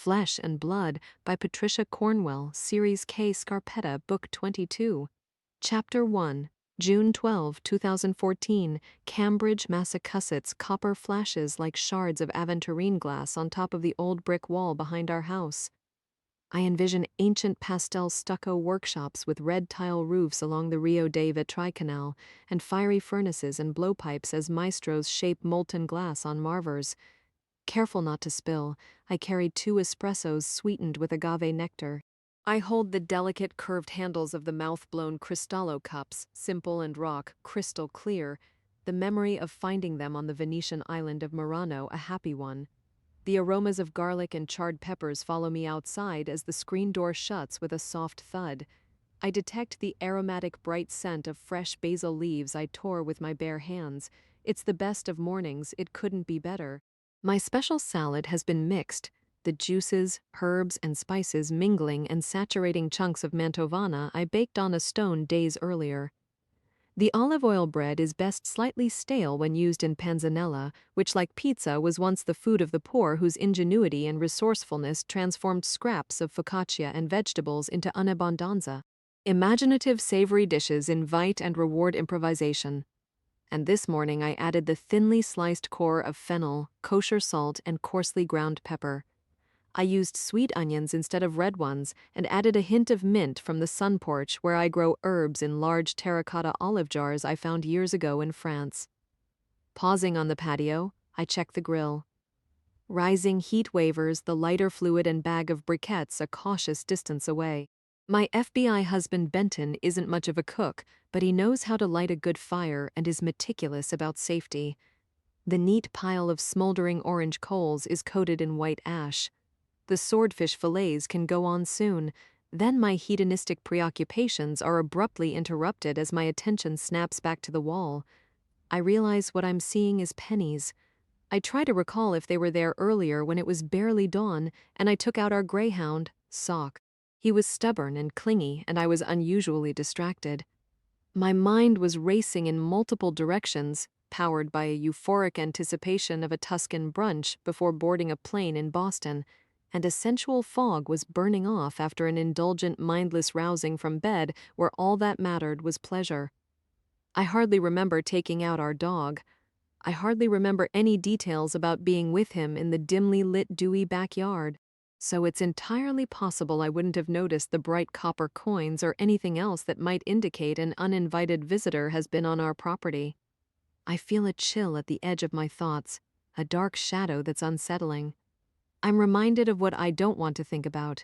Flesh and Blood by Patricia Cornwell, Series Kay Scarpetta, Book 22. Chapter 1. June 12, 2014, Cambridge, Massachusetts. Copper flashes like shards of aventurine glass on top of the old brick wall behind our house. I envision ancient pastel stucco workshops with red tile roofs along the Rio de Vitry Canal, and fiery furnaces and blowpipes as maestros shape molten glass on marvers. Careful not to spill, I carried 2 espressos sweetened with agave nectar. I hold the delicate curved handles of the mouth-blown Cristallo cups, simple and rock, crystal clear, the memory of finding them on the Venetian island of Murano a happy one. The aromas of garlic and charred peppers follow me outside as the screen door shuts with a soft thud. I detect the aromatic bright scent of fresh basil leaves I tore with my bare hands. It's the best of mornings, it couldn't be better. My special salad has been mixed, the juices, herbs, and spices mingling and saturating chunks of mantovana I baked on a stone days earlier. The olive oil bread is best slightly stale when used in panzanella, which, like pizza, was once the food of the poor whose ingenuity and resourcefulness transformed scraps of focaccia and vegetables into unabondanza. Imaginative savory dishes invite and reward improvisation. And this morning I added the thinly sliced core of fennel, kosher salt, and coarsely ground pepper. I used sweet onions instead of red ones and added a hint of mint from the sun porch where I grow herbs in large terracotta olive jars I found years ago in France. Pausing on the patio, I check the grill. Rising heat wavers the lighter fluid and bag of briquettes a cautious distance away. My FBI husband Benton isn't much of a cook, but he knows how to light a good fire and is meticulous about safety. The neat pile of smoldering orange coals is coated in white ash. The swordfish fillets can go on soon, then my hedonistic preoccupations are abruptly interrupted as my attention snaps back to the wall. I realize what I'm seeing is pennies. I try to recall if they were there earlier when it was barely dawn and I took out our greyhound, Sock. He was stubborn and clingy, and I was unusually distracted. My mind was racing in multiple directions, powered by a euphoric anticipation of a Tuscan brunch before boarding a plane in Boston, and a sensual fog was burning off after an indulgent mindless rousing from bed where all that mattered was pleasure. I hardly remember taking out our dog. I hardly remember any details about being with him in the dimly lit dewy backyard. So it's entirely possible I wouldn't have noticed the bright copper coins or anything else that might indicate an uninvited visitor has been on our property. I feel a chill at the edge of my thoughts, a dark shadow that's unsettling. I'm reminded of what I don't want to think about.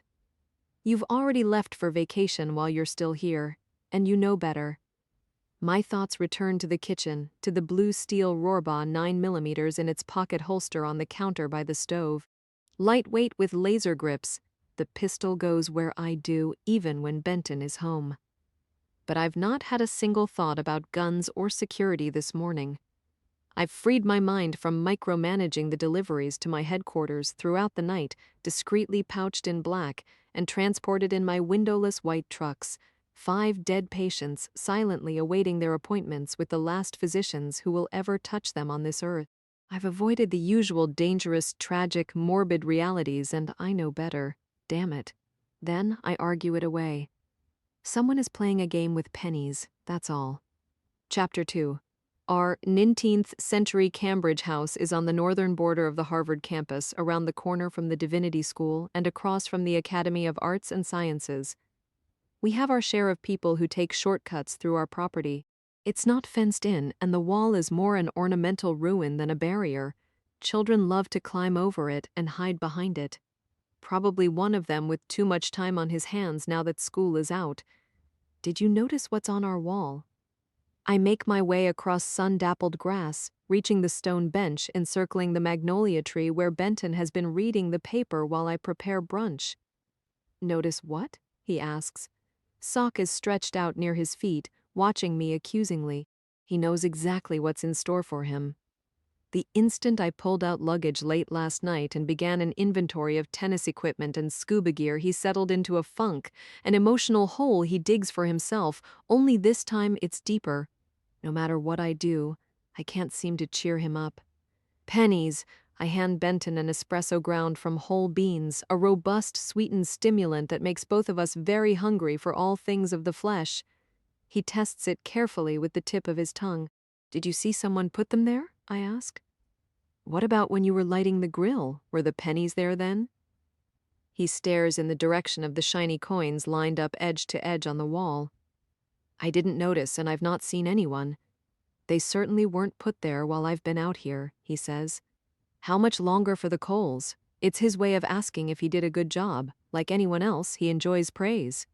You've already left for vacation while you're still here, and you know better. My thoughts return to the kitchen, to the blue steel Rohrbaugh 9mm in its pocket holster on the counter by the stove. Lightweight with laser grips, the pistol goes where I do even when Benton is home. But I've not had a single thought about guns or security this morning. I've freed my mind from micromanaging the deliveries to my headquarters throughout the night, discreetly pouched in black, and transported in my windowless white trucks. 5 dead patients silently awaiting their appointments with the last physicians who will ever touch them on this earth. I've avoided the usual dangerous, tragic, morbid realities, and I know better. Damn it. Then I argue it away. Someone is playing a game with pennies, that's all. Chapter 2. Our 19th century Cambridge house is on the northern border of the Harvard campus, around the corner from the Divinity School and across from the Academy of Arts and Sciences. We have our share of people who take shortcuts through our property. It's not fenced in, and the wall is more an ornamental ruin than a barrier. Children love to climb over it and hide behind it. Probably one of them with too much time on his hands now that school is out. Did you notice what's on our wall? I make my way across sun-dappled grass, reaching the stone bench encircling the magnolia tree where Benton has been reading the paper while I prepare brunch. Notice what? He asks. Sock is stretched out near his feet, watching me accusingly. He knows exactly what's in store for him. The instant I pulled out luggage late last night and began an inventory of tennis equipment and scuba gear, he settled into a funk, an emotional hole he digs for himself, only this time it's deeper. No matter what I do, I can't seem to cheer him up. Pennies, I hand Benton an espresso ground from whole beans, a robust, sweetened stimulant that makes both of us very hungry for all things of the flesh. He tests it carefully with the tip of his tongue. "Did you see someone put them there?" I ask. "What about when you were lighting the grill? Were the pennies there then?" He stares in the direction of the shiny coins lined up edge to edge on the wall. "I didn't notice, and I've not seen anyone. They certainly weren't put there while I've been out here," he says. "How much longer for the coals?" It's his way of asking if he did a good job. Like anyone else, he enjoys praise.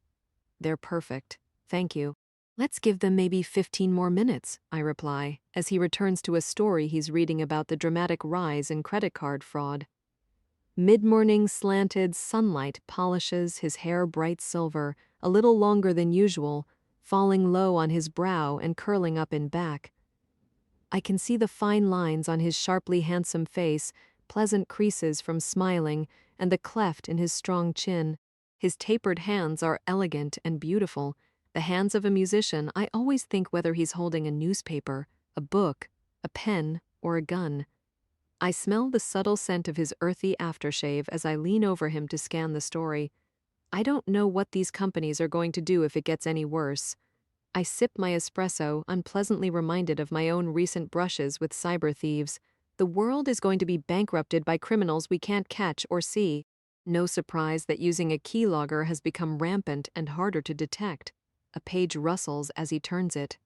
"They're perfect. Thank you." "Let's give them maybe 15 more minutes," I reply, as he returns to a story he's reading about the dramatic rise in credit card fraud. Mid-morning slanted sunlight polishes his hair bright silver, a little longer than usual, falling low on his brow and curling up in back. I can see the fine lines on his sharply handsome face, pleasant creases from smiling, and the cleft in his strong chin. His tapered hands are elegant and beautiful. The hands of a musician. I always think whether he's holding a newspaper, a book, a pen, or a gun. I smell the subtle scent of his earthy aftershave as I lean over him to scan the story. I don't know what these companies are going to do if it gets any worse. I sip my espresso, unpleasantly reminded of my own recent brushes with cyber thieves. The world is going to be bankrupted by criminals we can't catch or see. No surprise that using a keylogger has become rampant and harder to detect. A page rustles as he turns it.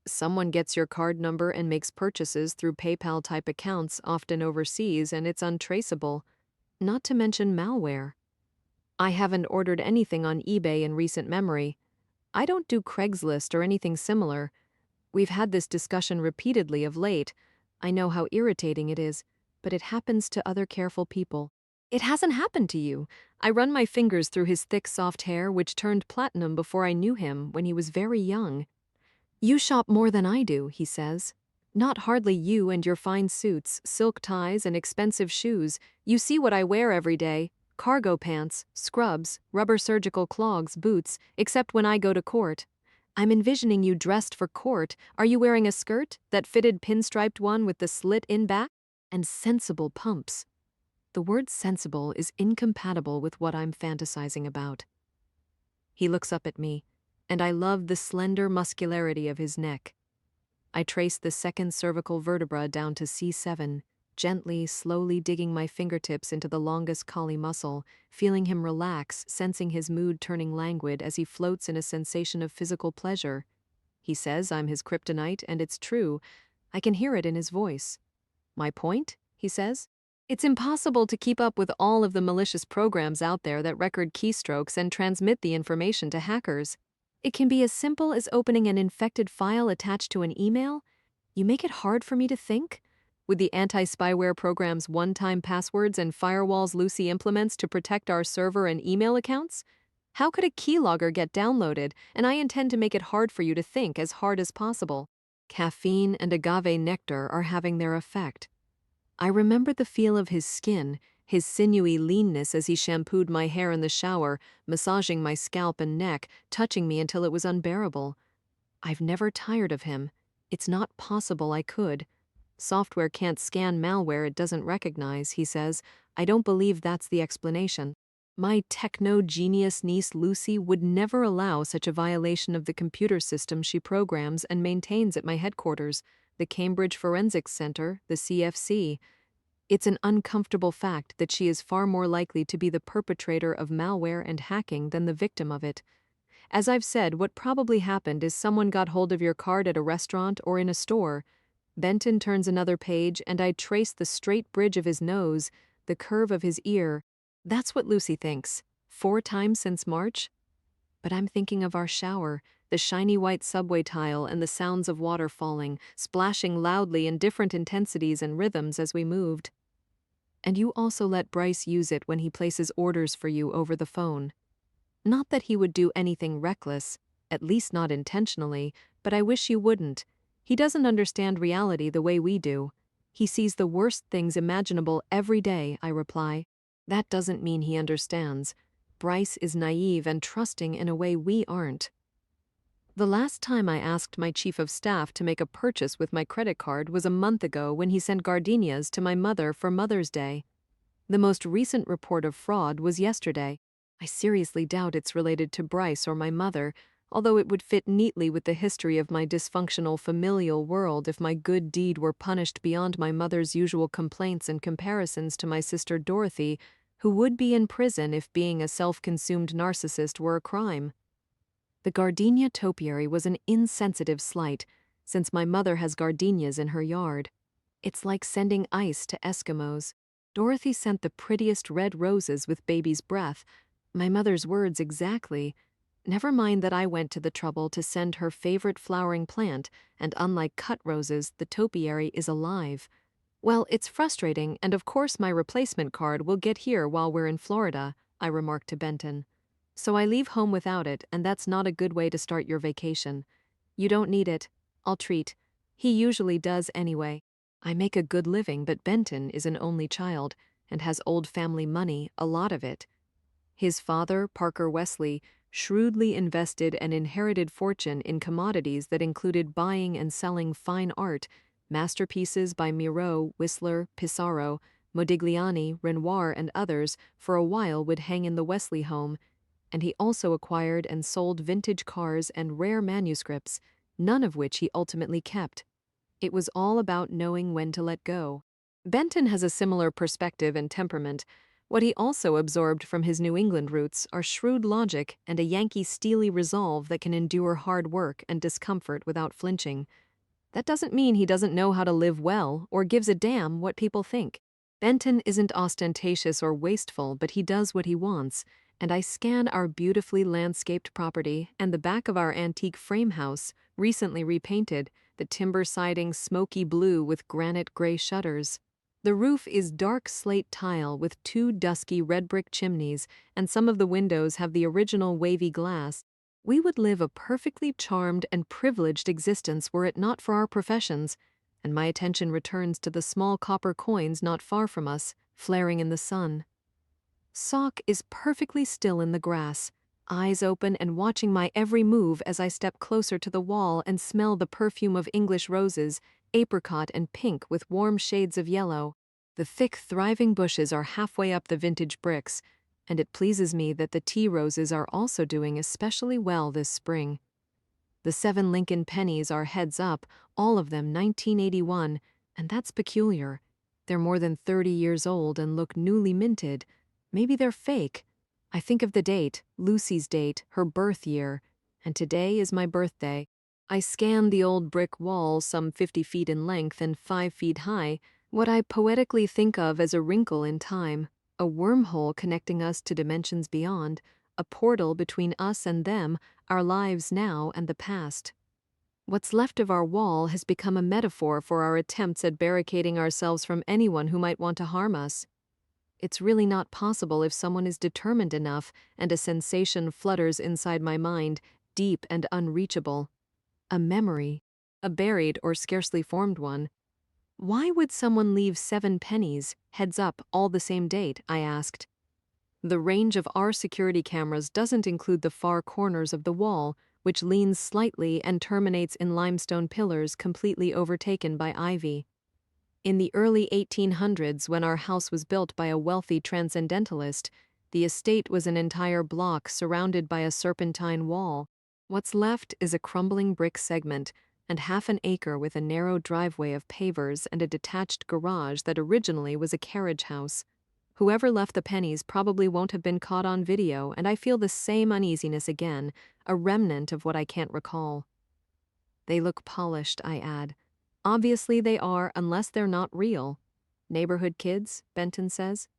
Someone gets your card number and makes purchases through PayPal-type accounts, often overseas, and it's untraceable. Not to mention malware. I haven't ordered anything on eBay in recent memory. I don't do Craigslist or anything similar. We've had this discussion repeatedly of late. I know how irritating it is, but it happens to other careful people. It hasn't happened to you. I run my fingers through his thick, soft hair, which turned platinum before I knew him when he was very young. "You shop more than I do," he says. "Not hardly you and your fine suits, silk ties, and expensive shoes. You see what I wear every day. Cargo pants, scrubs, rubber surgical clogs, boots, except when I go to court. I'm envisioning you dressed for court. Are you wearing a skirt? That fitted pinstriped one with the slit in back? And sensible pumps." The word sensible is incompatible with what I'm fantasizing about. He looks up at me, and I love the slender muscularity of his neck. I trace the second cervical vertebra down to C7, gently, slowly digging my fingertips into the longest collie muscle, feeling him relax, sensing his mood turning languid as he floats in a sensation of physical pleasure. He says I'm his kryptonite, and it's true. I can hear it in his voice. "My point?" he says. "It's impossible to keep up with all of the malicious programs out there that record keystrokes and transmit the information to hackers. It can be as simple as opening an infected file attached to an email. You make it hard for me to think? With the anti-spyware program's one-time passwords and firewalls Lucy implements to protect our server and email accounts? How could a keylogger get downloaded? And I intend to make it hard for you to think, as hard as possible." Caffeine and agave nectar are having their effect. I remember the feel of his skin, his sinewy leanness as he shampooed my hair in the shower, massaging my scalp and neck, touching me until it was unbearable. I've never tired of him. It's not possible I could. Software can't scan malware it doesn't recognize, he says. I don't believe that's the explanation. My techno-genius niece Lucy would never allow such a violation of the computer system she programs and maintains at my headquarters, the Cambridge Forensics Center, the CFC. It's an uncomfortable fact that she is far more likely to be the perpetrator of malware and hacking than the victim of it. As I've said, what probably happened is someone got hold of your card at a restaurant or in a store. Benton turns another page, and I trace the straight bridge of his nose, the curve of his ear. That's what Lucy thinks. 4 times since March? But I'm thinking of our shower, the shiny white subway tile and the sounds of water falling, splashing loudly in different intensities and rhythms as we moved. And you also let Bryce use it when he places orders for you over the phone. Not that he would do anything reckless, at least not intentionally, but I wish you wouldn't. He doesn't understand reality the way we do. He sees the worst things imaginable every day, I reply. That doesn't mean he understands. Bryce is naive and trusting in a way we aren't. The last time I asked my chief of staff to make a purchase with my credit card was a month ago when he sent gardenias to my mother for Mother's Day. The most recent report of fraud was yesterday. I seriously doubt it's related to Bryce or my mother, although it would fit neatly with the history of my dysfunctional familial world if my good deed were punished beyond my mother's usual complaints and comparisons to my sister Dorothy, who would be in prison if being a self-consumed narcissist were a crime. The gardenia topiary was an insensitive slight, since my mother has gardenias in her yard. It's like sending ice to Eskimos. Dorothy sent the prettiest red roses with baby's breath. My mother's words exactly. Never mind that I went to the trouble to send her favorite flowering plant, and unlike cut roses, the topiary is alive. Well, it's frustrating, and of course my replacement card will get here while we're in Florida, I remarked to Benton. So I leave home without it, and that's not a good way to start your vacation. You don't need it. I'll treat. He usually does anyway. I make a good living, but Benton is an only child and has old family money, a lot of it. His father, Parker Wesley, shrewdly invested an inherited fortune in commodities that included buying and selling fine art, masterpieces by Miro, Whistler, Pissarro, Modigliani, Renoir, and others for a while would hang in the Wesley home, and he also acquired and sold vintage cars and rare manuscripts, none of which he ultimately kept. It was all about knowing when to let go. Benton has a similar perspective and temperament. What he also absorbed from his New England roots are shrewd logic and a Yankee steely resolve that can endure hard work and discomfort without flinching. That doesn't mean he doesn't know how to live well or gives a damn what people think. Benton isn't ostentatious or wasteful, but he does what he wants, and I scan our beautifully landscaped property and the back of our antique frame house, recently repainted, the timber siding smoky blue with granite gray shutters. The roof is dark slate tile with 2 dusky red brick chimneys, and some of the windows have the original wavy glass. We would live a perfectly charmed and privileged existence were it not for our professions, and my attention returns to the small copper coins not far from us, flaring in the sun. Sock is perfectly still in the grass, eyes open and watching my every move as I step closer to the wall and smell the perfume of English roses, apricot and pink with warm shades of yellow. The thick, thriving bushes are halfway up the vintage bricks, and it pleases me that the tea roses are also doing especially well this spring. The 7 Lincoln pennies are heads up, all of them 1981, and that's peculiar. They're more than 30 years old and look newly minted. Maybe they're fake. I think of the date, Lucy's date, her birth year, and today is my birthday. I scan the old brick wall, some 50 feet in length and 5 feet high, what I poetically think of as a wrinkle in time, a wormhole connecting us to dimensions beyond, a portal between us and them, our lives now and the past. What's left of our wall has become a metaphor for our attempts at barricading ourselves from anyone who might want to harm us. It's really not possible if someone is determined enough and a sensation flutters inside my mind, deep and unreachable. A memory, a buried or scarcely formed one. Why would someone leave 7 pennies, heads up, all the same date, I asked. The range of our security cameras doesn't include the far corners of the wall, which leans slightly and terminates in limestone pillars completely overtaken by ivy. In the early 1800s, when our house was built by a wealthy transcendentalist, the estate was an entire block surrounded by a serpentine wall. What's left is a crumbling brick segment and half an acre with a narrow driveway of pavers and a detached garage that originally was a carriage house. Whoever left the pennies probably won't have been caught on video, and I feel the same uneasiness again, a remnant of what I can't recall. They look polished, I add. Obviously they are, unless they're not real. Neighborhood kids, Benton says.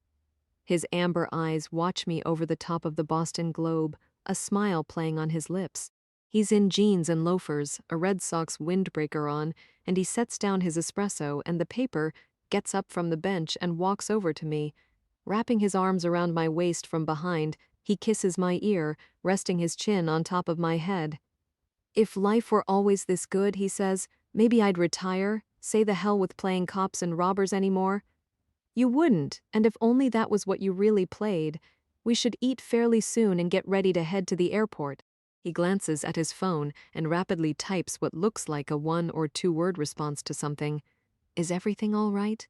His amber eyes watch me over the top of the Boston Globe, a smile playing on his lips. He's in jeans and loafers, a Red Sox windbreaker on, and he sets down his espresso and the paper, gets up from the bench and walks over to me. Wrapping his arms around my waist from behind, he kisses my ear, resting his chin on top of my head. If life were always this good, he says, maybe I'd retire, say the hell with playing cops and robbers anymore. You wouldn't, and if only that was what you really played. We should eat fairly soon and get ready to head to the airport. He glances at his phone and rapidly types what looks like a 1 or 2 word response to something. Is everything all right?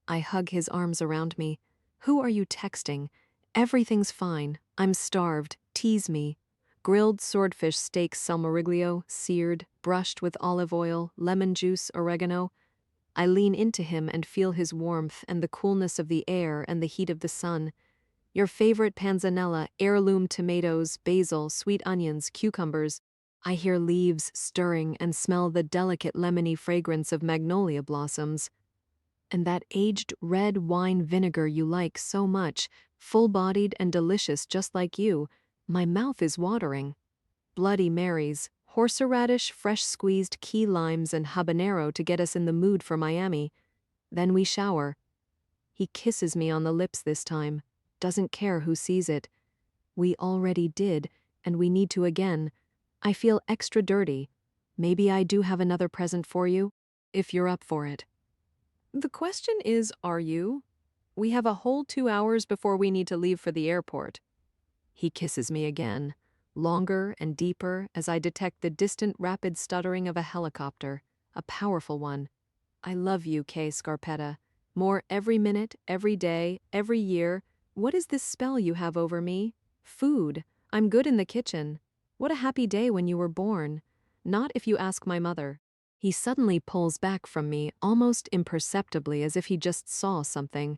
I hug his arms around me. Who are you texting? Everything's fine. I'm starved. Tease me. Grilled swordfish steak salmoriglio, seared, brushed with olive oil, lemon juice, oregano. I lean into him and feel his warmth and the coolness of the air and the heat of the sun. Your favorite panzanella, heirloom tomatoes, basil, sweet onions, cucumbers. I hear leaves stirring and smell the delicate lemony fragrance of magnolia blossoms. And that aged red wine vinegar you like so much, full-bodied and delicious just like you. My mouth is watering. Bloody Marys, horseradish, fresh squeezed key limes and habanero to get us in the mood for Miami. Then we shower. He kisses me on the lips this time. Doesn't care who sees it. We already did, and we need to again. I feel extra dirty. Maybe I do have another present for you, if you're up for it. The question is, are you? We have a whole 2 hours before we need to leave for the airport. He kisses me again, longer and deeper as I detect the distant rapid stuttering of a helicopter, a powerful one. I love you, Kay Scarpetta. More every minute, every day, every year. What is this spell you have over me? Food. I'm good in the kitchen. What a happy day when you were born. Not if you ask my mother. He suddenly pulls back from me, almost imperceptibly, as if he just saw something.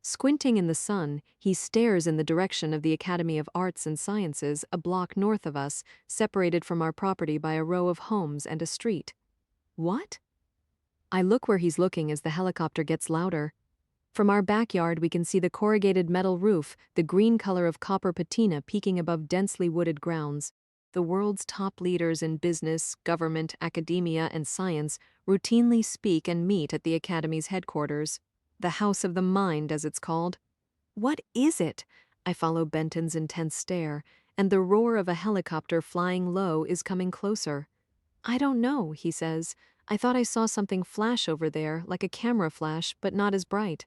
Squinting in the sun, he stares in the direction of the Academy of Arts and Sciences, a block north of us, separated from our property by a row of homes and a street. What? I look where he's looking as the helicopter gets louder. From our backyard, we can see the corrugated metal roof, the green color of copper patina peeking above densely wooded grounds. The world's top leaders in business, government, academia, and science routinely speak and meet at the Academy's headquarters. The House of the Mind, as it's called. What is it? I follow Benton's intense stare, and the roar of a helicopter flying low is coming closer. I don't know, he says. I thought I saw something flash over there, like a camera flash, but not as bright.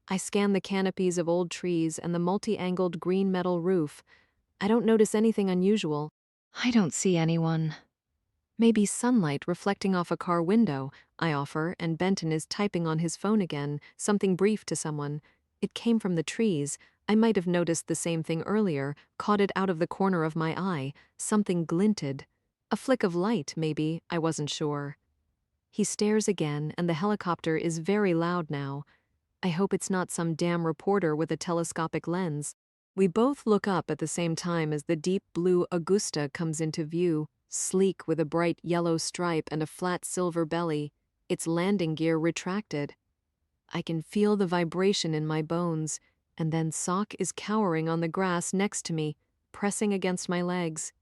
I scan the canopies of old trees and the multi-angled green metal roof. I don't notice anything unusual. I don't see anyone. Maybe sunlight reflecting off a car window, I offer, and Benton is typing on his phone again, something brief to someone. It came from the trees. I might have noticed the same thing earlier, caught it out of the corner of my eye. Something glinted. A flick of light, maybe, I wasn't sure. He stares again, and the helicopter is very loud now. I hope it's not some damn reporter with a telescopic lens. We both look up at the same time as the deep blue Augusta comes into view, sleek with a bright yellow stripe and a flat silver belly, its landing gear retracted. I can feel the vibration in my bones, and then Sock is cowering on the grass next to me, pressing against my legs.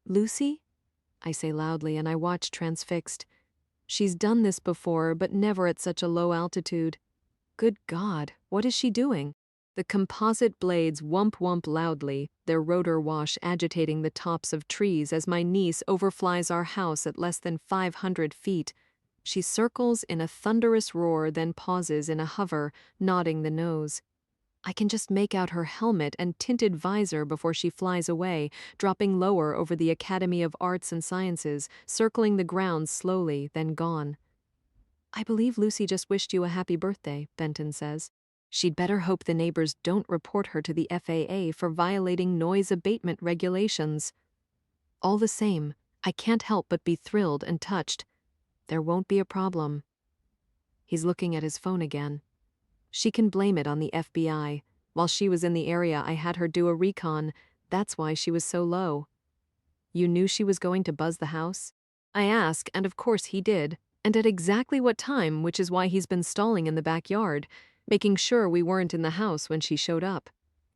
Lucy? I say loudly, and I watch transfixed. She's done this before, but never at such a low altitude. Good God, what is she doing? The composite blades whump loudly, their rotor wash agitating the tops of trees as my niece overflies our house at less than 500 feet. She circles in a thunderous roar, then pauses in a hover, nodding the nose. I can just make out her helmet and tinted visor before she flies away, dropping lower over the Academy of Arts and Sciences, circling the ground slowly, then gone. I believe Lucy just wished you a happy birthday, Benton says. She'd better hope the neighbors don't report her to the FAA for violating noise abatement regulations. All the same, I can't help but be thrilled and touched. There won't be a problem. He's looking at his phone again. She can blame it on the FBI. While she was in the area, I had her do a recon. That's why she was so low. You knew she was going to buzz the house? I ask, and of course he did. And at exactly what time, which is why he's been stalling in the backyard, making sure we weren't in the house when she showed up.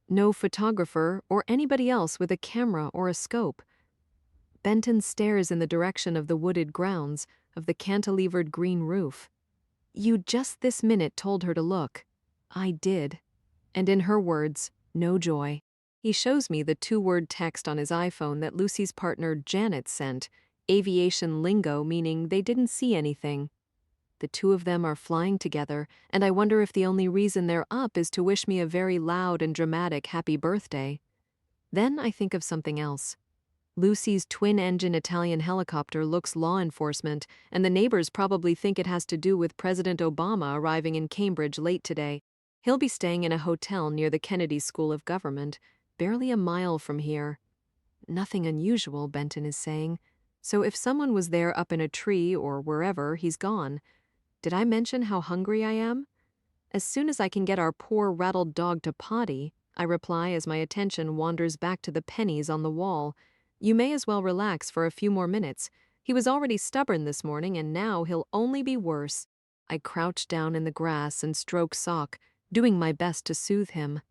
No photographer or anybody else with a camera or a scope. Benton stares in the direction of the wooded grounds, of the cantilevered green roof. You just this minute told her to look. I did. And in her words, no joy. He shows me the 2-word text on his iPhone that Lucy's partner Janet sent, aviation lingo meaning they didn't see anything. The two of them are flying together, and I wonder if the only reason they're up is to wish me a very loud and dramatic happy birthday. Then I think of something else. Lucy's twin-engine Italian helicopter looks law enforcement, and the neighbors probably think it has to do with President Obama arriving in Cambridge late today. He'll be staying in a hotel near the Kennedy School of Government, barely a mile from here. Nothing unusual, Benton is saying. So if someone was there up in a tree or wherever, he's gone. Did I mention how hungry I am? As soon as I can get our poor rattled dog to potty, I reply as my attention wanders back to the pennies on the wall. You may as well relax for a few more minutes. He was already stubborn this morning, and now he'll only be worse. I crouch down in the grass and stroke Sock, doing my best to soothe him.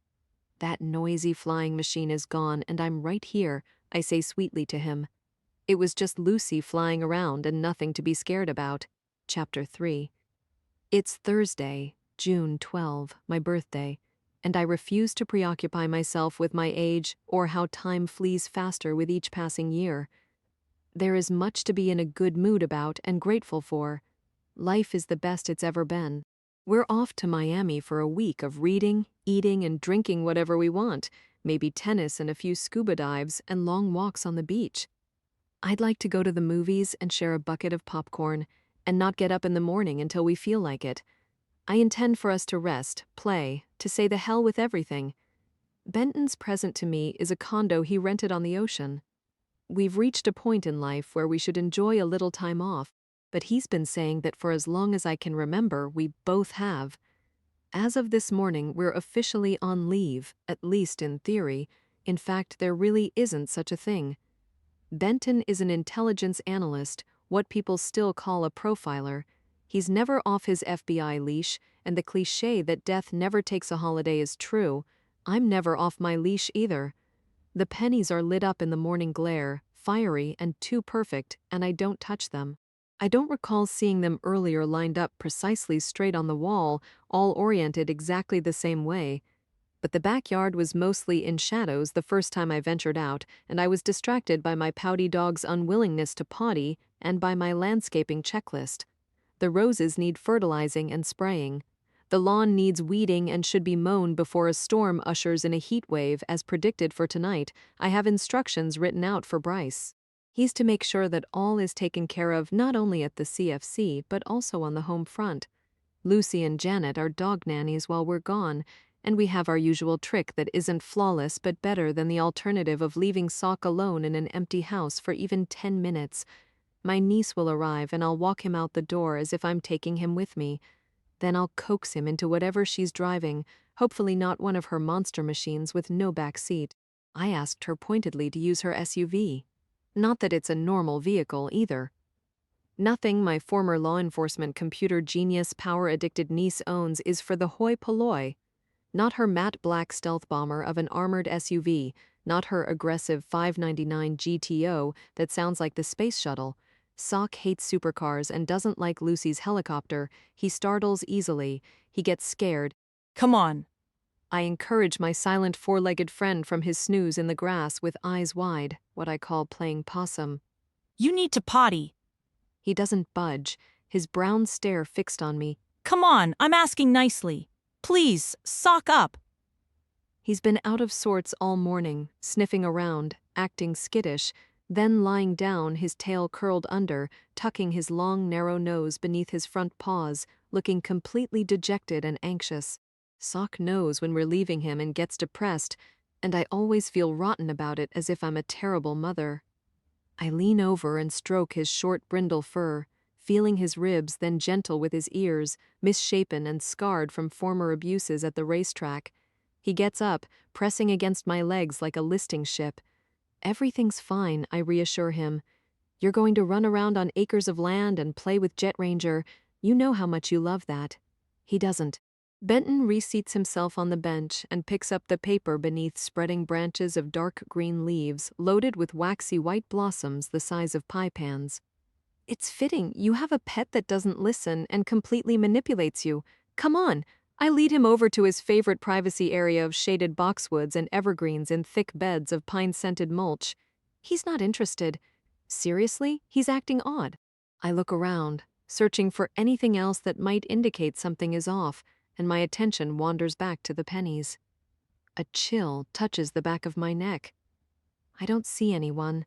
That noisy flying machine is gone, and I'm right here, I say sweetly to him. It was just Lucy flying around and nothing to be scared about. Chapter 3. It's Thursday, June 12, my birthday, and I refuse to preoccupy myself with my age or how time flees faster with each passing year. There is much to be in a good mood about and grateful for. Life is the best it's ever been. We're off to Miami for a week of reading, eating, and drinking whatever we want, maybe tennis and a few scuba dives and long walks on the beach. I'd like to go to the movies and share a bucket of popcorn and not get up in the morning until we feel like it. I intend for us to rest, play, to say the hell with everything. Benton's present to me is a condo he rented on the ocean. We've reached a point in life where we should enjoy a little time off, but he's been saying that for as long as I can remember, we both have. As of this morning, we're officially on leave, at least in theory. In fact, there really isn't such a thing. Benton is an intelligence analyst, what people still call a profiler. He's never off his FBI leash, and the cliché that death never takes a holiday is true. I'm never off my leash either. The pennies are lit up in the morning glare, fiery and too perfect, and I don't touch them. I don't recall seeing them earlier lined up precisely straight on the wall, all oriented exactly the same way. But the backyard was mostly in shadows the first time I ventured out, and I was distracted by my pouty dog's unwillingness to potty and by my landscaping checklist. The roses need fertilizing and spraying. The lawn needs weeding and should be mown before a storm ushers in a heat wave as predicted for tonight. I have instructions written out for Bryce. He's to make sure that all is taken care of not only at the CFC but also on the home front. Lucy and Janet are dog nannies while we're gone, and we have our usual trick that isn't flawless but better than the alternative of leaving Sock alone in an empty house for even 10 minutes. My niece will arrive and I'll walk him out the door as if I'm taking him with me. Then I'll coax him into whatever she's driving, hopefully not one of her monster machines with no back seat. I asked her pointedly to use her SUV. Not that it's a normal vehicle either. Nothing my former law enforcement computer genius power-addicted niece owns is for the hoi polloi. Not her matte black stealth bomber of an armored SUV, not her aggressive 599 GTO that sounds like the space shuttle. Sock hates supercars and doesn't like Lucy's helicopter. He startles easily. He gets scared. Come on. I encourage my silent four-legged friend from his snooze in the grass with eyes wide, what I call playing possum. You need to potty. He doesn't budge, his brown stare fixed on me. Come on, I'm asking nicely. Please, sock up. He's been out of sorts all morning, sniffing around, acting skittish, then lying down, his tail curled under, tucking his long, narrow nose beneath his front paws, looking completely dejected and anxious. Sock knows when we're leaving him and gets depressed, and I always feel rotten about it as if I'm a terrible mother. I lean over and stroke his short brindle fur, feeling his ribs, then gentle with his ears, misshapen and scarred from former abuses at the racetrack. He gets up, pressing against my legs like a listing ship. Everything's fine, I reassure him. You're going to run around on acres of land and play with Jet Ranger. You know how much you love that. He doesn't. Benton reseats himself on the bench and picks up the paper beneath spreading branches of dark green leaves loaded with waxy white blossoms the size of pie pans. It's fitting. You have a pet that doesn't listen and completely manipulates you. Come on. I lead him over to his favorite privacy area of shaded boxwoods and evergreens in thick beds of pine-scented mulch. He's not interested. Seriously, he's acting odd. I look around, searching for anything else that might indicate something is off, and my attention wanders back to the pennies. A chill touches the back of my neck. I don't see anyone.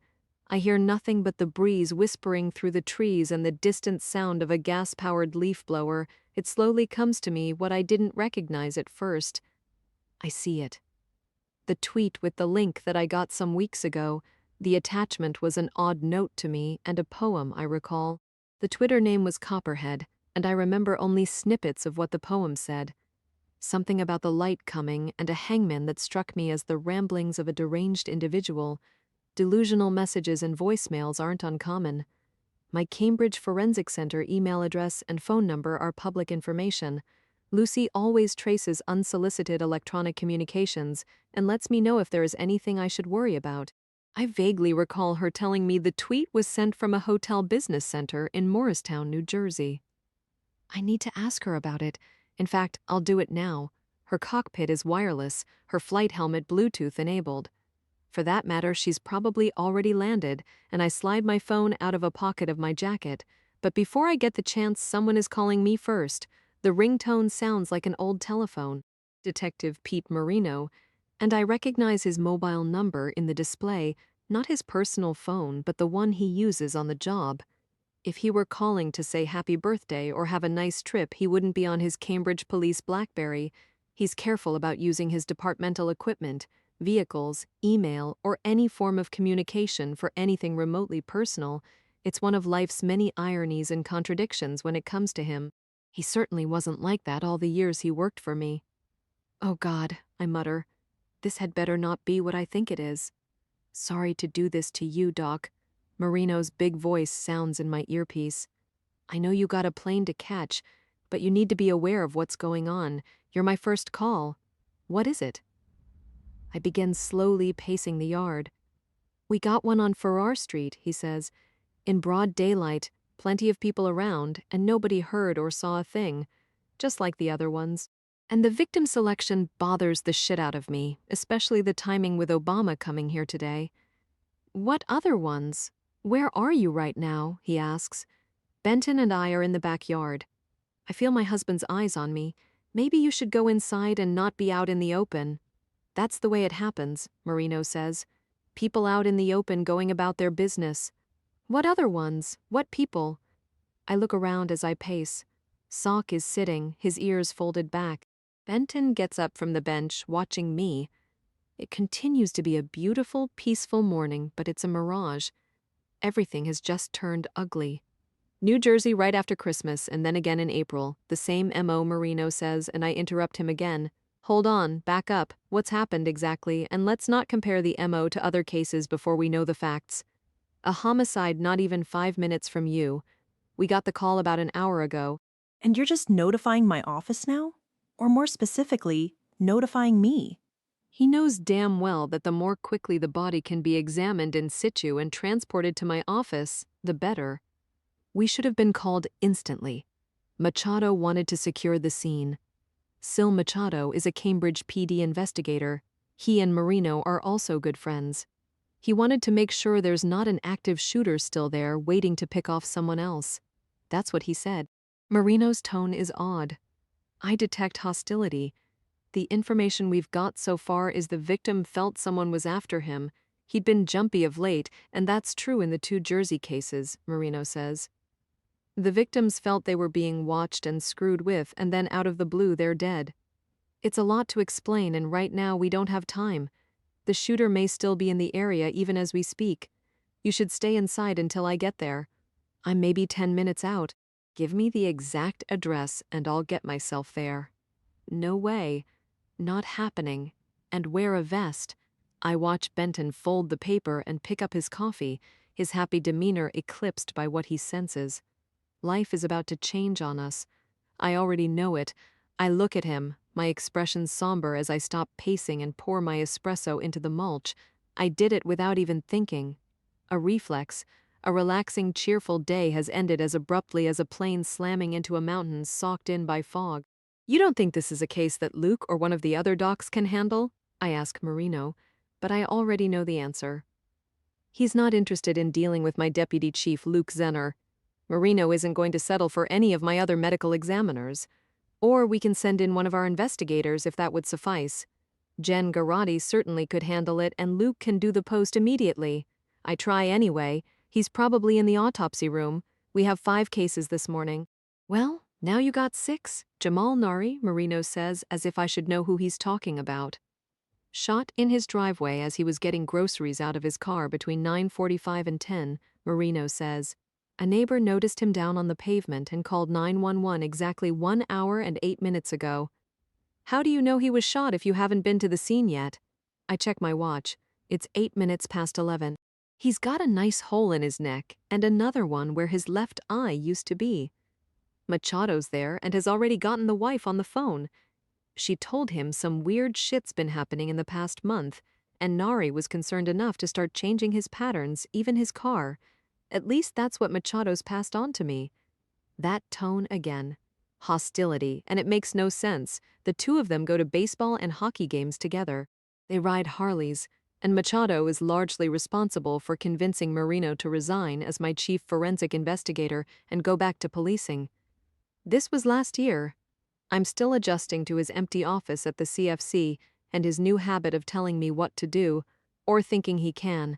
I hear nothing but the breeze whispering through the trees and the distant sound of a gas-powered leaf blower. It slowly comes to me what I didn't recognize at first. I see it. The tweet with the link that I got some weeks ago. The attachment was an odd note to me and a poem, I recall. The Twitter name was Copperhead, and I remember only snippets of what the poem said. Something about the light coming and a hangman that struck me as the ramblings of a deranged individual. Delusional messages and voicemails aren't uncommon. My Cambridge Forensic Center email address and phone number are public information. Lucy always traces unsolicited electronic communications and lets me know if there is anything I should worry about. I vaguely recall her telling me the tweet was sent from a hotel business center in Morristown, New Jersey. I need to ask her about it. In fact, I'll do it now. Her cockpit is wireless, her flight helmet Bluetooth enabled. For that matter, she's probably already landed, and I slide my phone out of a pocket of my jacket. But before I get the chance, someone is calling me first. The ringtone sounds like an old telephone. Detective Pete Marino, and I recognize his mobile number in the display, not his personal phone, but the one he uses on the job. If he were calling to say happy birthday or have a nice trip, he wouldn't be on his Cambridge Police BlackBerry. He's careful about using his departmental equipment, vehicles, email, or any form of communication for anything remotely personal. It's one of life's many ironies and contradictions when it comes to him. He certainly wasn't like that all the years he worked for me. Oh God, I mutter. This had better not be what I think it is. Sorry to do this to you, Doc. Marino's big voice sounds in my earpiece. I know you got a plane to catch, but you need to be aware of what's going on. You're my first call. What is it? I begin slowly pacing the yard. We got one on Farrar Street, he says. In broad daylight, plenty of people around, and nobody heard or saw a thing, just like the other ones. And the victim selection bothers the shit out of me, especially the timing with Obama coming here today. What other ones? Where are you right now? He asks. Benton and I are in the backyard. I feel my husband's eyes on me. Maybe you should go inside and not be out in the open. That's the way it happens, Marino says. People out in the open going about their business. What other ones? What people? I look around as I pace. Sock is sitting, his ears folded back. Benton gets up from the bench, watching me. It continues to be a beautiful, peaceful morning, but it's a mirage. Everything has just turned ugly. New Jersey right after Christmas, and then again in April. The same M.O., Marino says, and I interrupt him again. Hold on, back up. What's happened exactly? And let's not compare the M.O. to other cases before we know the facts. A homicide not even 5 minutes from you. We got the call about an hour ago. And you're just notifying my office now? Or more specifically, notifying me? He knows damn well that the more quickly the body can be examined in situ and transported to my office, the better. We should have been called instantly. Machado wanted to secure the scene. Sil Machado is a Cambridge PD investigator. He and Marino are also good friends. He wanted to make sure there's not an active shooter still there waiting to pick off someone else. That's what he said. Marino's tone is odd. I detect hostility. The information we've got so far is the victim felt someone was after him. He'd been jumpy of late, and that's true in the 2 Jersey cases, Marino says. The victims felt they were being watched and screwed with, and then out of the blue they're dead. It's a lot to explain, and right now we don't have time. The shooter may still be in the area even as we speak. You should stay inside until I get there. I'm maybe 10 minutes out. Give me the exact address and I'll get myself there. No way. Not happening. And wear a vest. I watch Benton fold the paper and pick up his coffee, his happy demeanor eclipsed by what he senses. Life is about to change on us. I already know it. I look at him, my expression somber as I stop pacing and pour my espresso into the mulch. I did it without even thinking. A reflex. A relaxing, cheerful day has ended as abruptly as a plane slamming into a mountain socked in by fog. You don't think this is a case that Luke or one of the other docs can handle? I ask Marino, but I already know the answer. He's not interested in dealing with my deputy chief, Luke Zenner. Marino isn't going to settle for any of my other medical examiners. Or we can send in one of our investigators if that would suffice. Jen Garotti certainly could handle it, and Luke can do the post immediately. I try anyway. He's probably in the autopsy room. We have 5 cases this morning. Well, now you got 6, Jamal Nari, Marino says, as if I should know who he's talking about. Shot in his driveway as he was getting groceries out of his car between 9:45 and 10, Marino says. A neighbor noticed him down on the pavement and called 911 exactly 1 hour and 8 minutes ago. How do you know he was shot if you haven't been to the scene yet? I check my watch. It's 8 minutes past 11. He's got a nice hole in his neck and another one where his left eye used to be. Machado's there and has already gotten the wife on the phone. She told him some weird shit's been happening in the past month, and Nari was concerned enough to start changing his patterns, even his car. At least that's what Machado's passed on to me. That tone again. Hostility, and it makes no sense. The two of them go to baseball and hockey games together. They ride Harleys, and Machado is largely responsible for convincing Marino to resign as my chief forensic investigator and go back to policing. This was last year. I'm still adjusting to his empty office at the CFC and his new habit of telling me what to do, or thinking he can.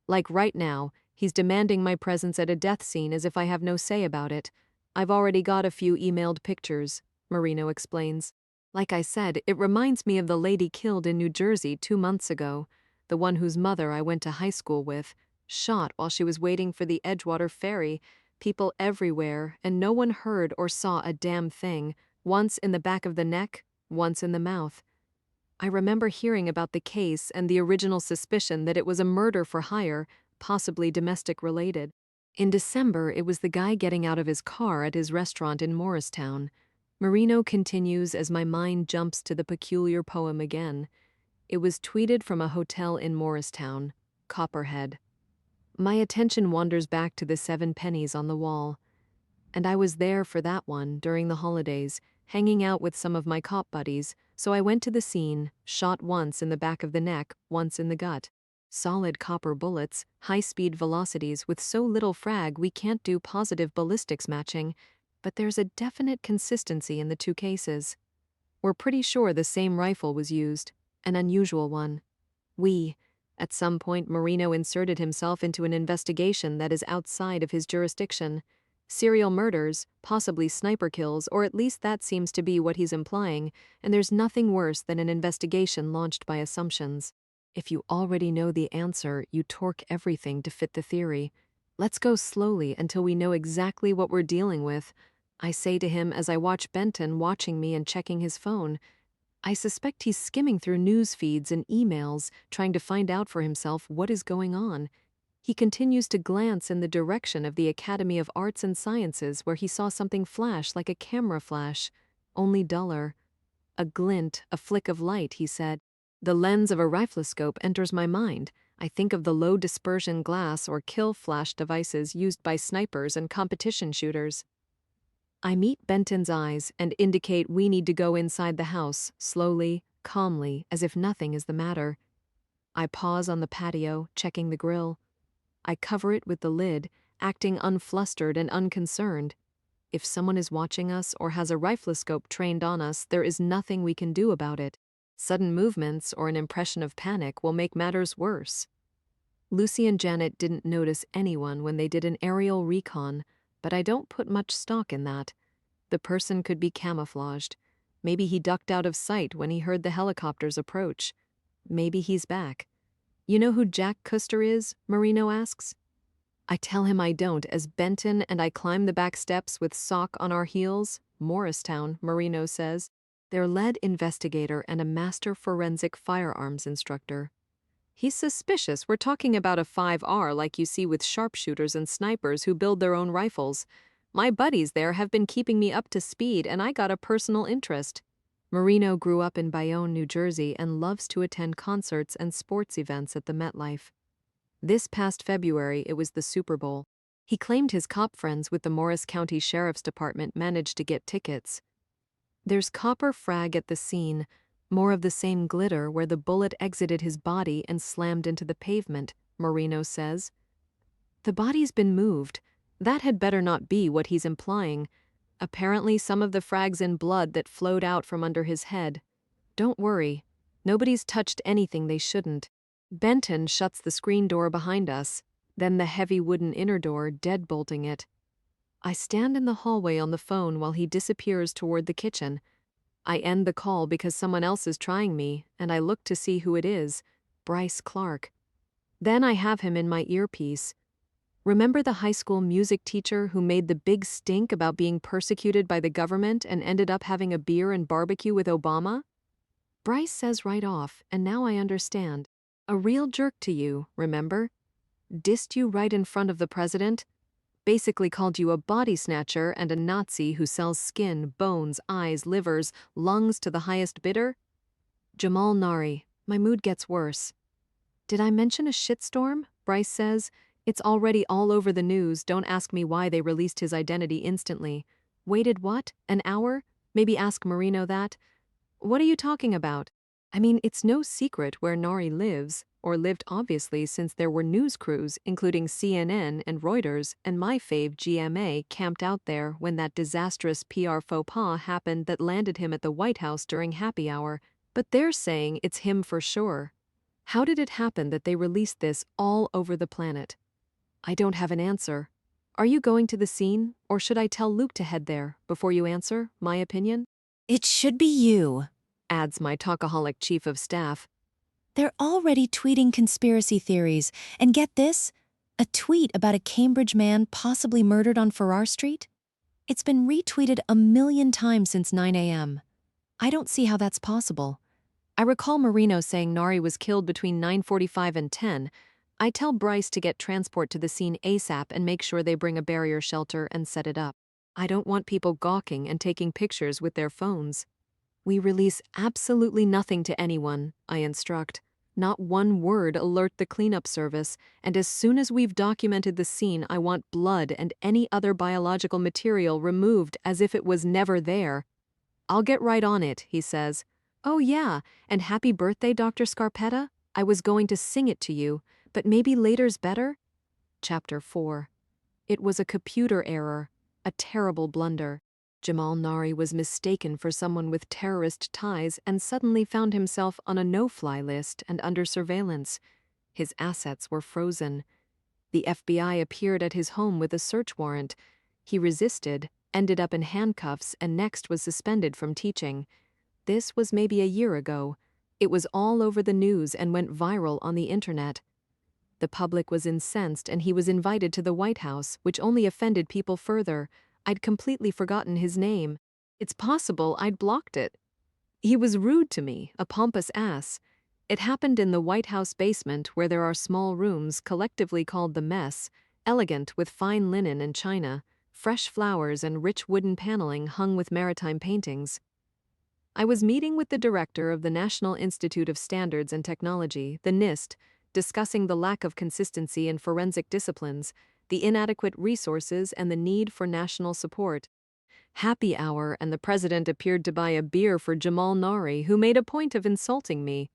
Like right now, he's demanding my presence at a death scene as if I have no say about it. I've already got a few emailed pictures, Marino explains. Like I said, it reminds me of the lady killed in New Jersey 2 months ago, the one whose mother I went to high school with, shot while she was waiting for the Edgewater ferry, people everywhere, and no one heard or saw a damn thing. Once in the back of the neck, once in the mouth. I remember hearing about the case and the original suspicion that it was a murder for hire, possibly domestic related. In December, it was the guy getting out of his car at his restaurant in Morristown. Marino continues as my mind jumps to the peculiar poem again. It was tweeted from a hotel in Morristown, Copperhead. My attention wanders back to the 7 pennies on the wall. And I was there for that one during the holidays, hanging out with some of my cop buddies, so I went to the scene, shot once in the back of the neck, once in the gut. Solid copper bullets, high-speed velocities with so little frag we can't do positive ballistics matching, but there's a definite consistency in the 2 cases. We're pretty sure the same rifle was used, an unusual one. At some point Marino inserted himself into an investigation that is outside of his jurisdiction. Serial murders, possibly sniper kills, or at least that seems to be what he's implying, and there's nothing worse than an investigation launched by assumptions. If you already know the answer, you torque everything to fit the theory. Let's go slowly until we know exactly what we're dealing with, I say to him as I watch Benton watching me and checking his phone. I suspect he's skimming through news feeds and emails, trying to find out for himself what is going on. He continues to glance in the direction of the Academy of Arts and Sciences where he saw something flash like a camera flash, only duller. A glint, a flick of light, he said. The lens of a rifloscope enters my mind. I think of the low dispersion glass or kill flash devices used by snipers and competition shooters. I meet Benton's eyes and indicate we need to go inside the house, slowly, calmly, as if nothing is the matter. I pause on the patio, checking the grill. I cover it with the lid, acting unflustered and unconcerned. If someone is watching us or has a rifloscope trained on us, there is nothing we can do about it. Sudden movements or an impression of panic will make matters worse. Lucy and Janet didn't notice anyone when they did an aerial recon, but I don't put much stock in that. The person could be camouflaged. Maybe he ducked out of sight when he heard the helicopters approach. Maybe he's back. You know who Jack Custer is? Marino asks. I tell him I don't as Benton and I climb the back steps with sock on our heels. Morristown, Marino says. They're lead investigator and a master forensic firearms instructor. He's suspicious. We're talking about a 5R like you see with sharpshooters and snipers who build their own rifles. My buddies there have been keeping me up to speed and I got a personal interest. Marino grew up in Bayonne, New Jersey and loves to attend concerts and sports events at the MetLife. This past February, it was the Super Bowl. He claimed his cop friends with the Morris County Sheriff's Department managed to get tickets. There's copper frag at the scene, more of the same glitter where the bullet exited his body and slammed into the pavement, Marino says. The body's been moved. That had better not be what he's implying. Apparently some of the frag's in blood that flowed out from under his head. Don't worry. Nobody's touched anything they shouldn't. Benton shuts the screen door behind us. then the heavy wooden inner door deadbolting it. I stand in the hallway on the phone while he disappears toward the kitchen. I end the call because someone else is trying me, and I look to see who it is. Bryce Clark. Then I have him in my earpiece. Remember the high school music teacher who made the big stink about being persecuted by the government and ended up having a beer and barbecue with Obama? Bryce says right off, and now I understand. A real jerk to you, remember? Dissed you right in front of the president? Basically called you a body snatcher and a Nazi who sells skin, bones, eyes, livers, lungs to the highest bidder? Jamal Nari, my mood gets worse. Did I mention a shitstorm? Bryce says. It's already all over the news, don't ask me why they released his identity instantly. Waited what? An hour? Maybe ask Marino that. What are you talking about? I mean, it's no secret where Nari lives, or lived obviously since there were news crews, including CNN and Reuters, and my fave GMA camped out there when that disastrous PR faux pas happened that landed him at the White House during happy hour. But they're saying it's him for sure. How did it happen that they released this all over the planet? I don't have an answer. Are you going to the scene, or should I tell Luke to head there before you answer, my opinion? It should be you, Adds my talkaholic chief of staff. They're already tweeting conspiracy theories. And get this, a tweet about a Cambridge man possibly murdered on Farrar Street? It's been retweeted 1,000,000 times since 9 a.m. I don't see how that's possible. I recall Marino saying Nari was killed between 9:45 and 10. I tell Bryce to get transport to the scene ASAP and make sure they bring a barrier shelter and set it up. I don't want people gawking and taking pictures with their phones. We release absolutely nothing to anyone, I instruct. Not one word alert the cleanup service, and as soon as we've documented the scene, I want blood and any other biological material removed as if it was never there. I'll get right on it, he says. Oh yeah, and happy birthday, Dr. Scarpetta? I was going to sing it to you, but maybe later's better? Chapter 4. It was a computer error, a terrible blunder. Jamal Nari was mistaken for someone with terrorist ties and suddenly found himself on a no-fly list and under surveillance. His assets were frozen. The FBI appeared at his home with a search warrant. He resisted, ended up in handcuffs, and next was suspended from teaching. This was maybe a year ago. It was all over the news and went viral on the internet. The public was incensed and he was invited to the White House, which only offended people further. I'd completely forgotten his name. It's possible I'd blocked it. He was rude to me, a pompous ass. It happened in the White House basement where there are small rooms collectively called the mess, elegant with fine linen and china, fresh flowers and rich wooden paneling hung with maritime paintings. I was meeting with the director of the National Institute of Standards and Technology, the NIST, discussing the lack of consistency in forensic disciplines, the inadequate resources, and the need for national support. Happy hour, and the president appeared to buy a beer for Jamal Nari, who made a point of insulting me.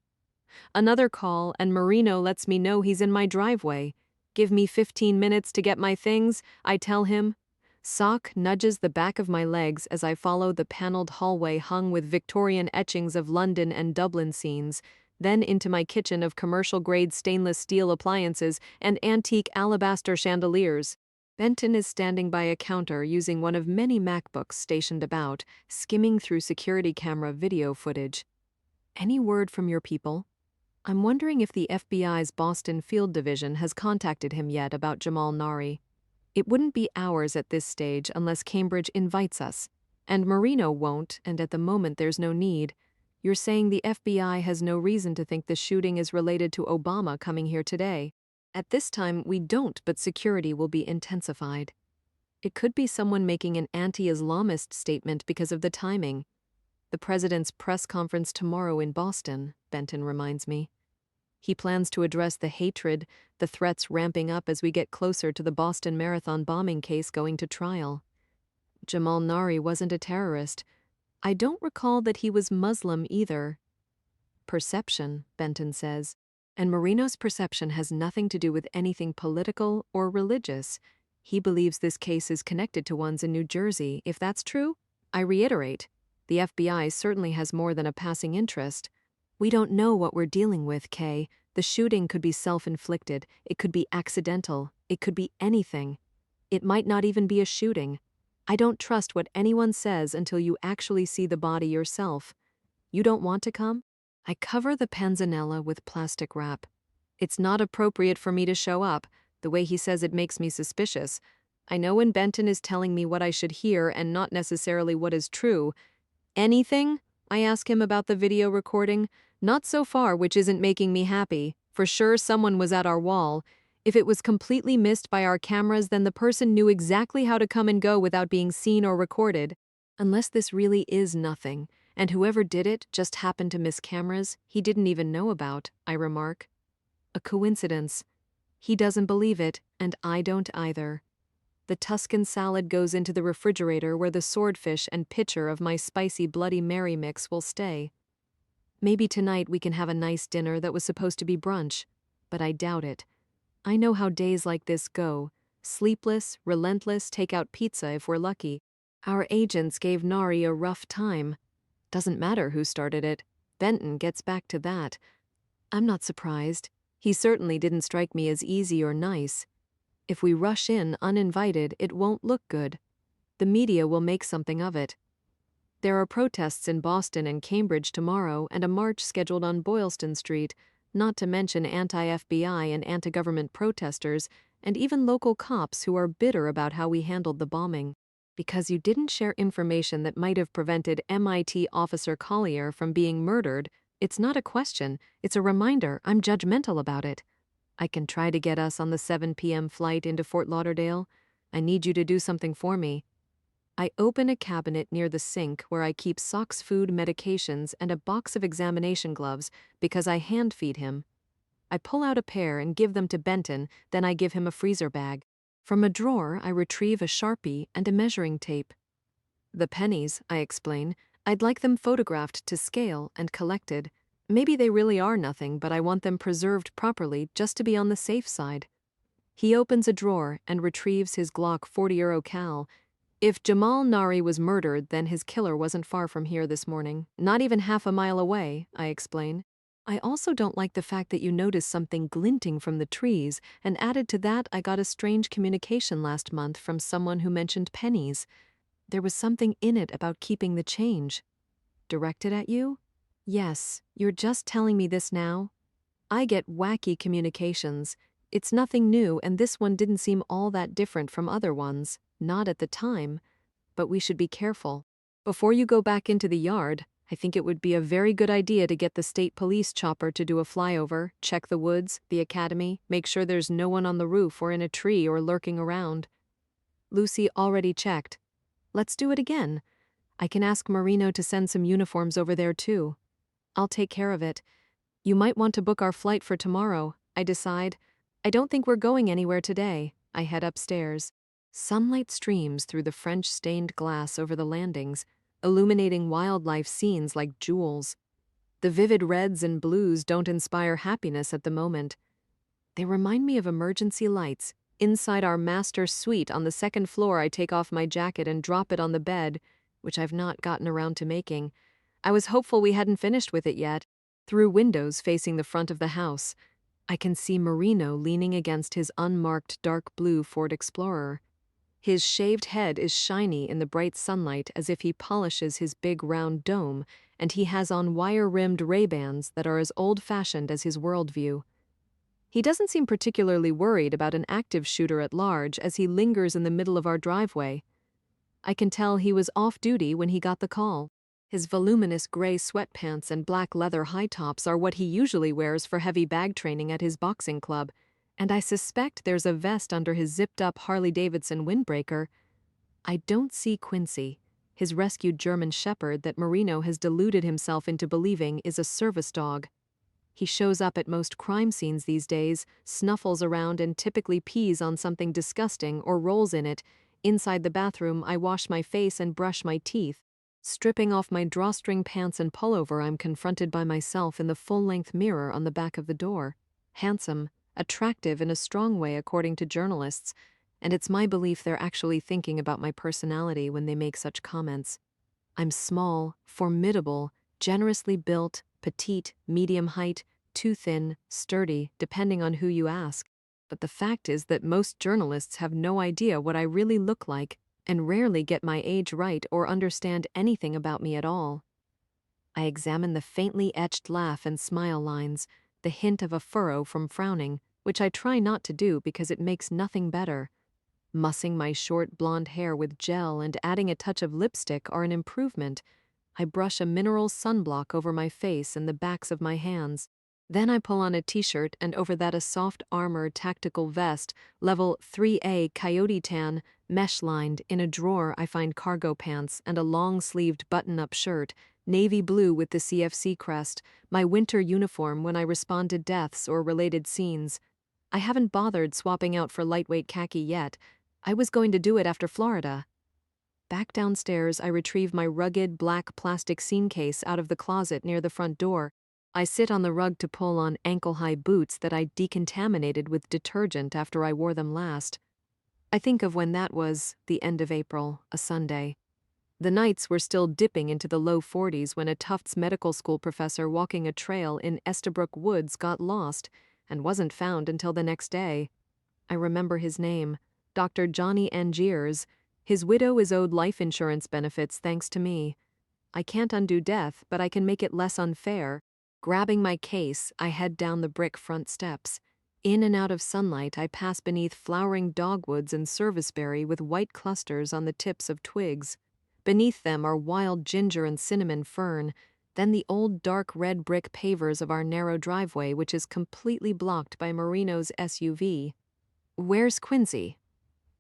Another call, and Marino lets me know he's in my driveway. Give me 15 minutes to get my things, I tell him. Sock nudges the back of my legs as I follow the paneled hallway hung with Victorian etchings of London and Dublin scenes, then into my kitchen of commercial-grade stainless steel appliances and antique alabaster chandeliers. Benton is standing by a counter using one of many MacBooks stationed about, skimming through security camera video footage. Any word from your people? I'm wondering if the FBI's Boston Field Division has contacted him yet about Jamal Nari. It wouldn't be ours at this stage unless Cambridge invites us. And Marino won't, and at the moment there's no need. You're saying the FBI has no reason to think the shooting is related to Obama coming here today. At this time, we don't, but security will be intensified. It could be someone making an anti-Islamist statement because of the timing. The president's press conference tomorrow in Boston, Benton reminds me. He plans to address the hatred, the threats ramping up as we get closer to the Boston Marathon bombing case going to trial. Jamal Nari wasn't a terrorist. I don't recall that he was Muslim either. Perception, Benton says. And Marino's perception has nothing to do with anything political or religious. He believes this case is connected to ones in New Jersey. If that's true, I reiterate, the FBI certainly has more than a passing interest. We don't know what we're dealing with, Kay. The shooting could be self-inflicted, it could be accidental, it could be anything. It might not even be a shooting. I don't trust what anyone says until you actually see the body yourself. You don't want to come? I cover the panzanella with plastic wrap. It's not appropriate for me to show up. The way he says it makes me suspicious. I know when Benton is telling me what I should hear and not necessarily what is true. Anything? I ask him about the video recording. Not so far, which isn't making me happy. For sure someone was at our wall. If it was completely missed by our cameras, then the person knew exactly how to come and go without being seen or recorded. Unless this really is nothing, and whoever did it just happened to miss cameras he didn't even know about, I remark. A coincidence. He doesn't believe it, and I don't either. The Tuscan salad goes into the refrigerator where the swordfish and pitcher of my spicy Bloody Mary mix will stay. Maybe tonight we can have a nice dinner that was supposed to be brunch, but I doubt it. I know how days like this go. Sleepless, relentless takeout pizza if we're lucky. Our agents gave Nari a rough time. Doesn't matter who started it. Benton gets back to that. I'm not surprised. He certainly didn't strike me as easy or nice. If we rush in uninvited, it won't look good. The media will make something of it. There are protests in Boston and Cambridge tomorrow and a march scheduled on Boylston Street, not to mention anti-FBI and anti-government protesters and even local cops who are bitter about how we handled the bombing. Because you didn't share information that might have prevented MIT Officer Collier from being murdered, it's not a question, it's a reminder I'm judgmental about it. I can try to get us on the 7 p.m. flight into Fort Lauderdale. I need you to do something for me. I open a cabinet near the sink where I keep socks, food, medications, and a box of examination gloves because I hand feed him. I pull out a pair and give them to Benton, then I give him a freezer bag. From a drawer, I retrieve a Sharpie and a measuring tape. The pennies, I explain, I'd like them photographed to scale and collected. Maybe they really are nothing, but I want them preserved properly just to be on the safe side. He opens a drawer and retrieves his Glock 40 Euro Cal. If Jamal Nari was murdered, then his killer wasn't far from here this morning. Not even half a mile away, I explain. I also don't like the fact that you noticed something glinting from the trees, and added to that I got a strange communication last month from someone who mentioned pennies. There was something in it about keeping the change. Directed at you? Yes, you're just telling me this now? I get wacky communications. It's nothing new, and this one didn't seem all that different from other ones. Not at the time. But we should be careful. Before you go back into the yard, I think it would be a very good idea to get the state police chopper to do a flyover, check the woods, the academy, make sure there's no one on the roof or in a tree or lurking around. Lucy already checked. Let's do it again. I can ask Marino to send some uniforms over there too. I'll take care of it. You might want to book our flight for tomorrow, I decide. I don't think we're going anywhere today. I head upstairs. Sunlight streams through the French-stained glass over the landings, illuminating wildlife scenes like jewels. The vivid reds and blues don't inspire happiness at the moment. They remind me of emergency lights. Inside our master suite on the second floor, I take off my jacket and drop it on the bed, which I've not gotten around to making. I was hopeful we hadn't finished with it yet. Through windows facing the front of the house, I can see Marino leaning against his unmarked dark blue Ford Explorer. His shaved head is shiny in the bright sunlight as if he polishes his big round dome, and he has on wire-rimmed Ray-Bans that are as old-fashioned as his worldview. He doesn't seem particularly worried about an active shooter at large as he lingers in the middle of our driveway. I can tell he was off-duty when he got the call. His voluminous gray sweatpants and black leather high tops are what he usually wears for heavy bag training at his boxing club, and I suspect there's a vest under his zipped-up Harley-Davidson windbreaker. I don't see Quincy, his rescued German shepherd that Marino has deluded himself into believing is a service dog. He shows up at most crime scenes these days, snuffles around and typically pees on something disgusting or rolls in it. Inside the bathroom, I wash my face and brush my teeth. Stripping off my drawstring pants and pullover, I'm confronted by myself in the full-length mirror on the back of the door. Handsome, attractive in a strong way according to journalists, and it's my belief they're actually thinking about my personality when they make such comments. I'm small, formidable, generously built, petite, medium height, too thin, sturdy, depending on who you ask. But the fact is that most journalists have no idea what I really look like and rarely get my age right or understand anything about me at all. I examine the faintly etched laugh and smile lines, the hint of a furrow from frowning, which I try not to do because it makes nothing better. Mussing my short blonde hair with gel and adding a touch of lipstick are an improvement. I brush a mineral sunblock over my face and the backs of my hands. Then I pull on a t-shirt and over that a soft armor tactical vest, level 3A coyote tan, mesh-lined. In a drawer I find cargo pants and a long-sleeved button-up shirt, navy blue with the CFC crest, my winter uniform when I respond to deaths or related scenes. I haven't bothered swapping out for lightweight khaki yet. I was going to do it after Florida. Back downstairs, I retrieve my rugged black plastic scene case out of the closet near the front door. I sit on the rug to pull on ankle-high boots that I decontaminated with detergent after I wore them last. I think of when that was, the end of April, a Sunday. The nights were still dipping into the low 40s when a Tufts medical school professor walking a trail in Estabrook Woods got lost and wasn't found until the next day. I remember his name, Dr. Johnny Angiers. His widow is owed life insurance benefits thanks to me. I can't undo death, but I can make it less unfair. Grabbing my case, I head down the brick front steps. In and out of sunlight, I pass beneath flowering dogwoods and serviceberry with white clusters on the tips of twigs. Beneath them are wild ginger and cinnamon fern, then the old dark red brick pavers of our narrow driveway, which is completely blocked by Marino's SUV. Where's Quincy?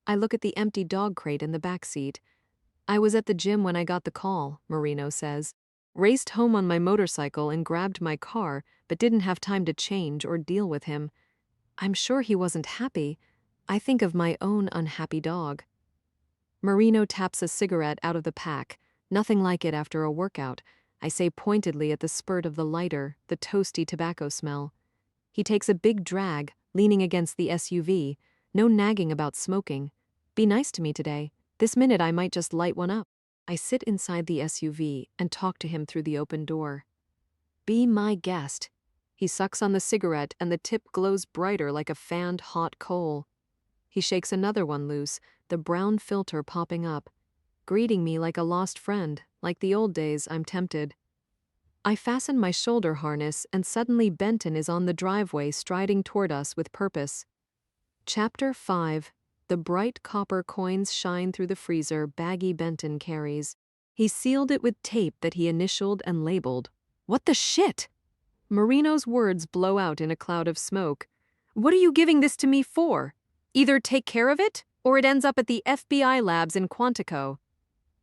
I look at the empty dog crate in the back seat. I was at the gym when I got the call, Marino says. Raced home on my motorcycle and grabbed my car, but didn't have time to change or deal with him. I'm sure he wasn't happy. I think of my own unhappy dog. Marino taps a cigarette out of the pack, nothing like it after a workout. I say pointedly at the spurt of the lighter, the toasty tobacco smell. He takes a big drag, leaning against the SUV, no nagging about smoking. Be nice to me today. This minute I might just light one up. I sit inside the SUV and talk to him through the open door. Be my guest. He sucks on the cigarette and the tip glows brighter like a fanned hot coal. He shakes another one loose, the brown filter popping up. Greeting me like a lost friend, like the old days. I'm tempted. I fasten my shoulder harness and suddenly Benton is on the driveway striding toward us with purpose. Chapter 5. The bright copper coins shine through the freezer baggie Benton carries. He sealed it with tape that he initialed and labeled. What the shit? Marino's words blow out in a cloud of smoke. What are you giving this to me for? Either take care of it, or it ends up at the FBI labs in Quantico.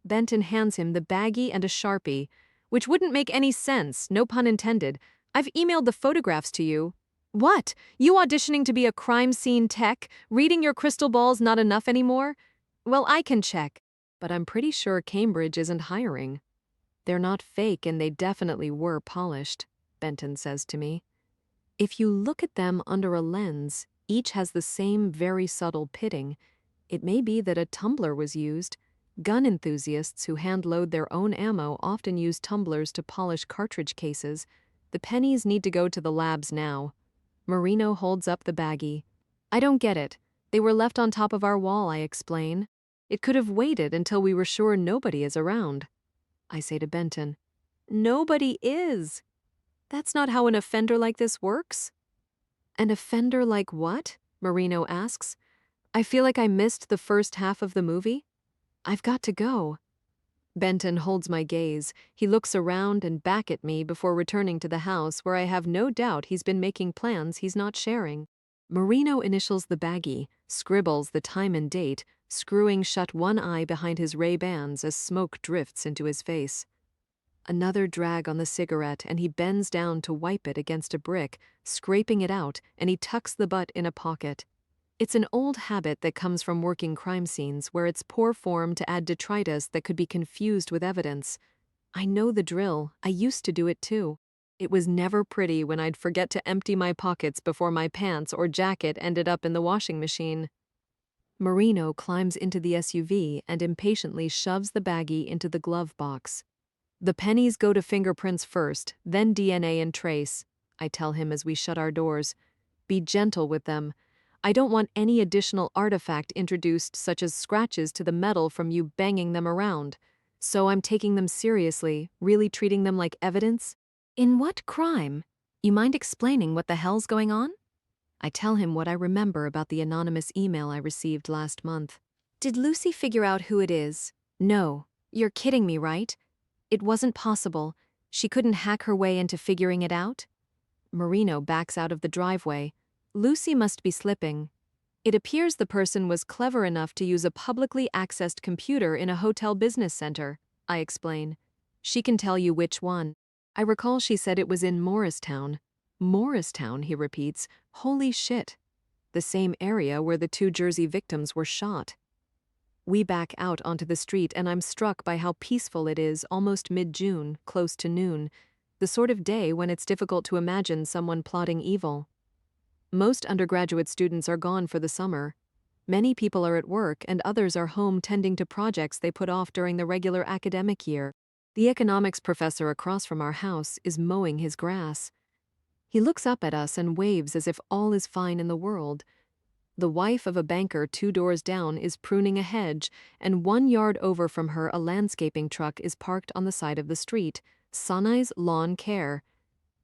Benton hands him the baggie and a Sharpie, which wouldn't make any sense, no pun intended. I've emailed the photographs to you. What? You auditioning to be a crime scene tech? Reading your crystal ball's not enough anymore? Well, I can check. But I'm pretty sure Cambridge isn't hiring. They're not fake and they definitely were polished, Benton says to me. If you look at them under a lens, each has the same very subtle pitting. It may be that a tumbler was used. Gun enthusiasts who hand-load their own ammo often use tumblers to polish cartridge cases. The pennies need to go to the labs now. Marino holds up the baggie. I don't get it. They were left on top of our wall, I explain. It could have waited until we were sure nobody is around. I say to Benton, nobody is. That's not how an offender like this works. An offender like what? Marino asks. I feel like I missed the first half of the movie. I've got to go. Benton holds my gaze. He looks around and back at me before returning to the house where I have no doubt he's been making plans he's not sharing. Marino initials the baggie, scribbles the time and date, screwing shut one eye behind his Ray-Bans as smoke drifts into his face. Another drag on the cigarette and he bends down to wipe it against a brick, scraping it out, and he tucks the butt in a pocket. It's an old habit that comes from working crime scenes where it's poor form to add detritus that could be confused with evidence. I know the drill. I used to do it too. It was never pretty when I'd forget to empty my pockets before my pants or jacket ended up in the washing machine. Marino climbs into the SUV and impatiently shoves the baggie into the glove box. The pennies go to fingerprints first, then DNA and trace. I tell him as we shut our doors. Be gentle with them. I don't want any additional artifact introduced, such as scratches to the metal from you banging them around. So I'm taking them seriously, really treating them like evidence. In what crime? You mind explaining what the hell's going on? I tell him what I remember about the anonymous email I received last month. Did Lucy figure out who it is? No. You're kidding me, right? It wasn't possible. She couldn't hack her way into figuring it out? Marino backs out of the driveway. Lucy must be slipping. It appears the person was clever enough to use a publicly accessed computer in a hotel business center, I explain. She can tell you which one. I recall she said it was in Morristown. Morristown, he repeats. Holy shit. The same area where the 2 Jersey victims were shot. We back out onto the street and I'm struck by how peaceful it is almost mid-June, close to noon, the sort of day when it's difficult to imagine someone plotting evil. Most undergraduate students are gone for the summer. Many people are at work and others are home tending to projects they put off during the regular academic year. The economics professor across from our house is mowing his grass. He looks up at us and waves as if all is fine in the world. The wife of a banker 2 doors down is pruning a hedge, and 1 yard over from her a landscaping truck is parked on the side of the street, Sanai's Lawn Care.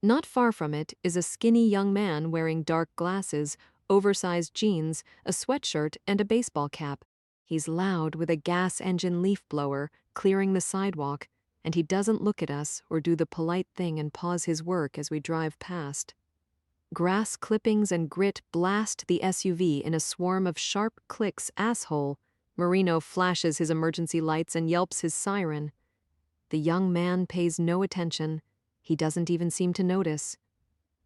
Not far from it is a skinny young man wearing dark glasses, oversized jeans, a sweatshirt, and a baseball cap. He's loud with a gas engine leaf blower, clearing the sidewalk, and he doesn't look at us or do the polite thing and pause his work as we drive past. Grass clippings and grit blast the SUV in a swarm of sharp clicks. Asshole. Marino flashes his emergency lights and yelps his siren. The young man pays no attention. He doesn't even seem to notice.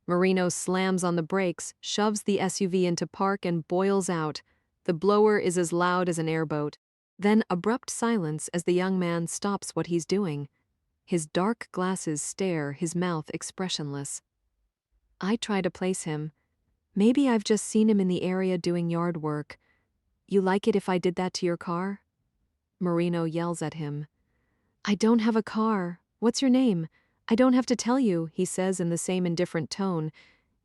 Marino slams on the brakes, shoves the SUV into park and boils out. The blower is as loud as an airboat. Then abrupt silence as the young man stops what he's doing. His dark glasses stare, his mouth expressionless. I try to place him. Maybe I've just seen him in the area doing yard work. You like it if I did that to your car? Marino yells at him. I don't have a car. What's your name? I don't have to tell you, he says in the same indifferent tone,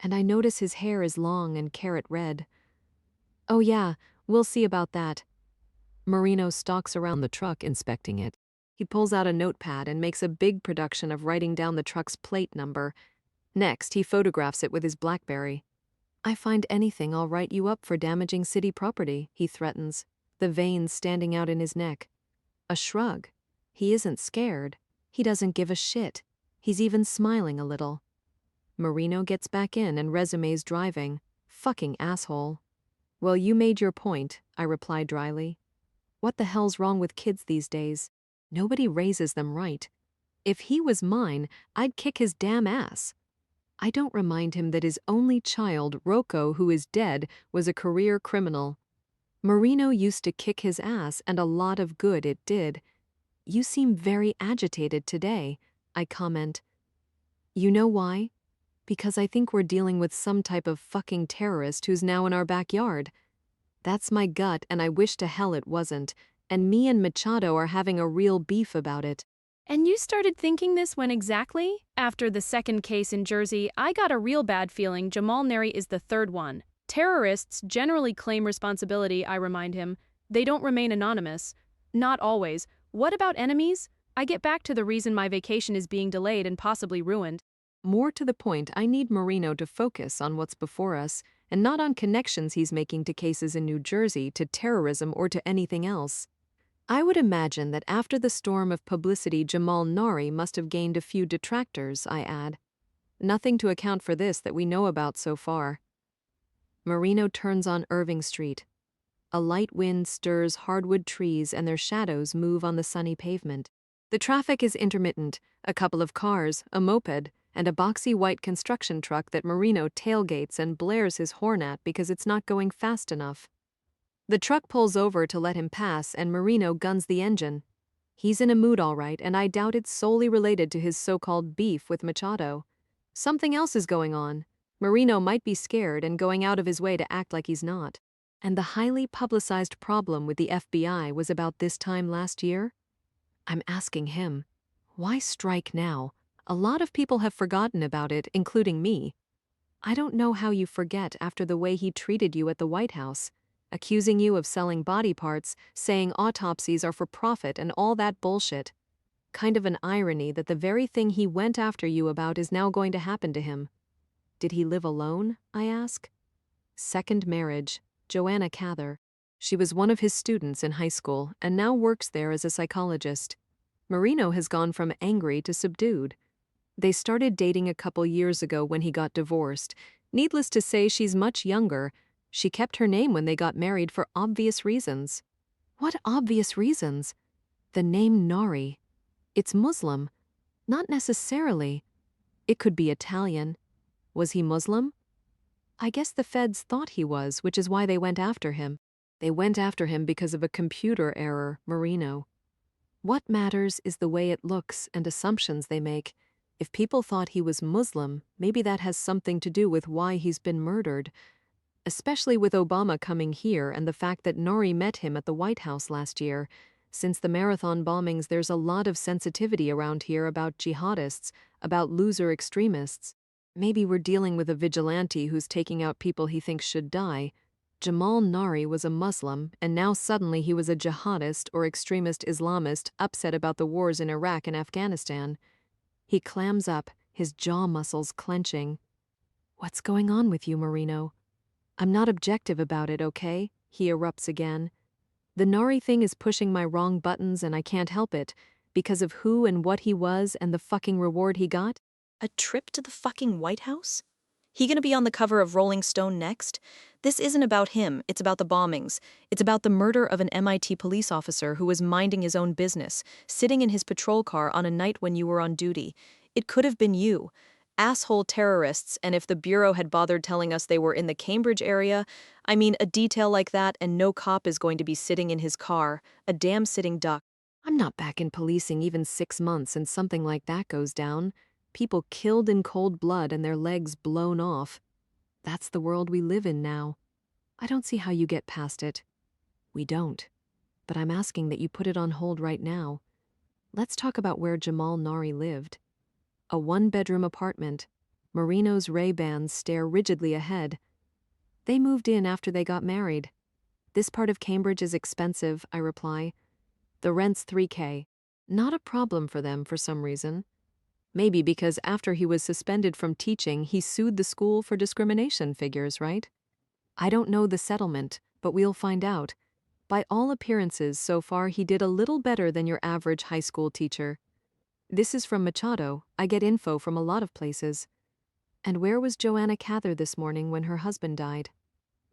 and I notice his hair is long and carrot red. Oh yeah, we'll see about that. Marino stalks around the truck inspecting it. He pulls out a notepad and makes a big production of writing down the truck's plate number. Next, he photographs it with his BlackBerry. I find anything, I'll write you up for damaging city property, he threatens, the veins standing out in his neck. A shrug. He isn't scared. He doesn't give a shit. He's even smiling a little. Marino gets back in and resumes driving. Fucking asshole. Well, you made your point, I reply dryly. What the hell's wrong with kids these days? Nobody raises them right. If he was mine, I'd kick his damn ass. I don't remind him that his only child, Rocco, who is dead, was a career criminal. Marino used to kick his ass, and a lot of good it did. You seem very agitated today, I comment. You know why? Because I think we're dealing with some type of fucking terrorist who's now in our backyard. That's my gut, and I wish to hell it wasn't, and me and Machado are having a real beef about it. And you started thinking this when exactly? After the second case in Jersey, I got a real bad feeling Jamal Neri is the third one. Terrorists generally claim responsibility, I remind him. They don't remain anonymous. Not always. What about enemies? I get back to the reason my vacation is being delayed and possibly ruined. More to the point, I need Marino to focus on what's before us, and not on connections he's making to cases in New Jersey, to terrorism, or to anything else. I would imagine that after the storm of publicity, Jamal Nari must have gained a few detractors, I add. Nothing to account for this that we know about so far. Marino turns on Irving Street. A light wind stirs hardwood trees and their shadows move on the sunny pavement. The traffic is intermittent, a couple of cars, a moped, and a boxy white construction truck that Marino tailgates and blares his horn at because it's not going fast enough. The truck pulls over to let him pass and Marino guns the engine. He's in a mood all right, and I doubt it's solely related to his so-called beef with Machado. Something else is going on. Marino might be scared and going out of his way to act like he's not. And the highly publicized problem with the FBI was about this time last year? I'm asking him, why strike now? A lot of people have forgotten about it, including me. I don't know how you forget after the way he treated you at the White House, accusing you of selling body parts, saying autopsies are for profit and all that bullshit. Kind of an irony that the very thing he went after you about is now going to happen to him. Did he live alone, I ask? Second marriage, Joanna Cather. She was one of his students in high school and now works there as a psychologist. Marino has gone from angry to subdued. They started dating a couple years ago when he got divorced. Needless to say, she's much younger. She kept her name when they got married for obvious reasons. What obvious reasons? The name Nari. It's Muslim. Not necessarily. It could be Italian. Was he Muslim? I guess the feds thought he was, which is why they went after him. They went after him because of a computer error, Marino. What matters is the way it looks and assumptions they make. If people thought he was Muslim, maybe that has something to do with why he's been murdered. Especially with Obama coming here and the fact that Nori met him at the White House last year. Since the marathon bombings, there's a lot of sensitivity around here about jihadists, about loser extremists. Maybe we're dealing with a vigilante who's taking out people he thinks should die. Jamal Nari was a Muslim, and now suddenly he was a jihadist or extremist Islamist upset about the wars in Iraq and Afghanistan. He clams up, his jaw muscles clenching. What's going on with you, Marino? I'm not objective about it, okay? He erupts again. The Nari thing is pushing my wrong buttons and I can't help it, because of who and what he was and the fucking reward he got. A trip to the fucking White House? He gonna be on the cover of Rolling Stone next? This isn't about him, it's about the bombings. It's about the murder of an MIT police officer who was minding his own business, sitting in his patrol car on a night when you were on duty. It could have been you. Asshole terrorists, and if the Bureau had bothered telling us they were in the Cambridge area, I mean, a detail like that and no cop is going to be sitting in his car, a damn sitting duck. I'm not back in policing even 6 months and something like that goes down. People killed in cold blood and their legs blown off. That's the world we live in now. I don't see how you get past it. We don't. But I'm asking that you put it on hold right now. Let's talk about where Jamal Nari lived. A one-bedroom apartment. Marino's Ray-Bans stare rigidly ahead. They moved in after they got married. This part of Cambridge is expensive, I reply. The rent's $3,000. Not a problem for them for some reason. Maybe because after he was suspended from teaching, he sued the school for discrimination figures, right? I don't know the settlement, but we'll find out. By all appearances, so far he did a little better than your average high school teacher. This is from Machado. I get info from a lot of places. And where was Joanna Cather this morning when her husband died?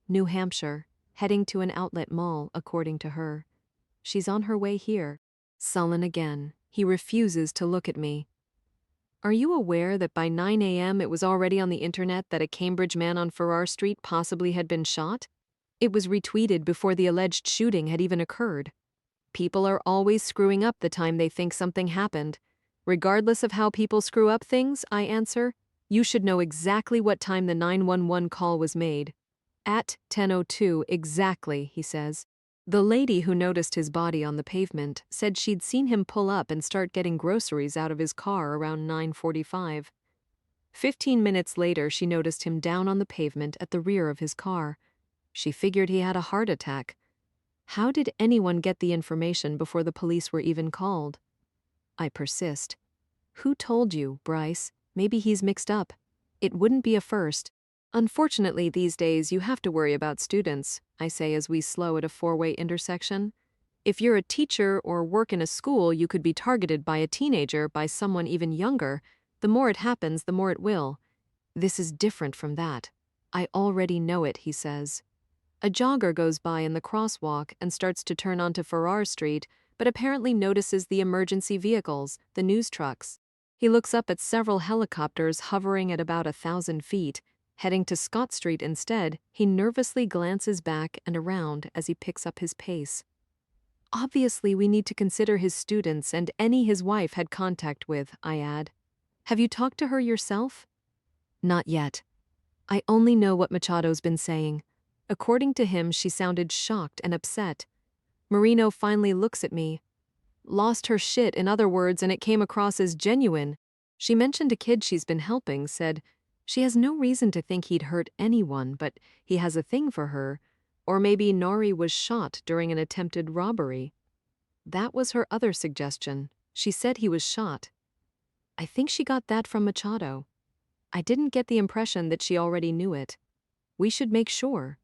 New Hampshire, heading to an outlet mall, according to her. She's on her way here. Sullen again. He refuses to look at me. Are you aware that by 9 a.m. it was already on the internet that a Cambridge man on Farrar Street possibly had been shot? It was retweeted before the alleged shooting had even occurred. People are always screwing up the time they think something happened. Regardless of how people screw up things, I answer, you should know exactly what time the 911 call was made. At 10:02 exactly, he says. The lady who noticed his body on the pavement said she'd seen him pull up and start getting groceries out of his car around 9:45. 15 minutes later, she noticed him down on the pavement at the rear of his car. She figured he had a heart attack. How did anyone get the information before the police were even called? I persist. Who told you, Bryce? Maybe he's mixed up. It wouldn't be a first. Unfortunately, these days you have to worry about students, I say as we slow at a four-way intersection. If you're a teacher or work in a school, you could be targeted by a teenager, by someone even younger. The more it happens, the more it will. This is different from that. I already know it, he says. A jogger goes by in the crosswalk and starts to turn onto Farrar Street, but apparently notices the emergency vehicles, the news trucks. He looks up at several helicopters hovering at about 1,000 feet. Heading to Scott Street instead, he nervously glances back and around as he picks up his pace. Obviously, we need to consider his students and any his wife had contact with, I add. Have you talked to her yourself? Not yet. I only know what Machado's been saying. According to him, she sounded shocked and upset. Marino finally looks at me. Lost her shit, in other words, and it came across as genuine. She mentioned a kid she's been helping, said she has no reason to think he'd hurt anyone, but he has a thing for her, or maybe Nari was shot during an attempted robbery. That was her other suggestion. She said he was shot. I think she got that from Machado. I didn't get the impression that she already knew it. We should make sure.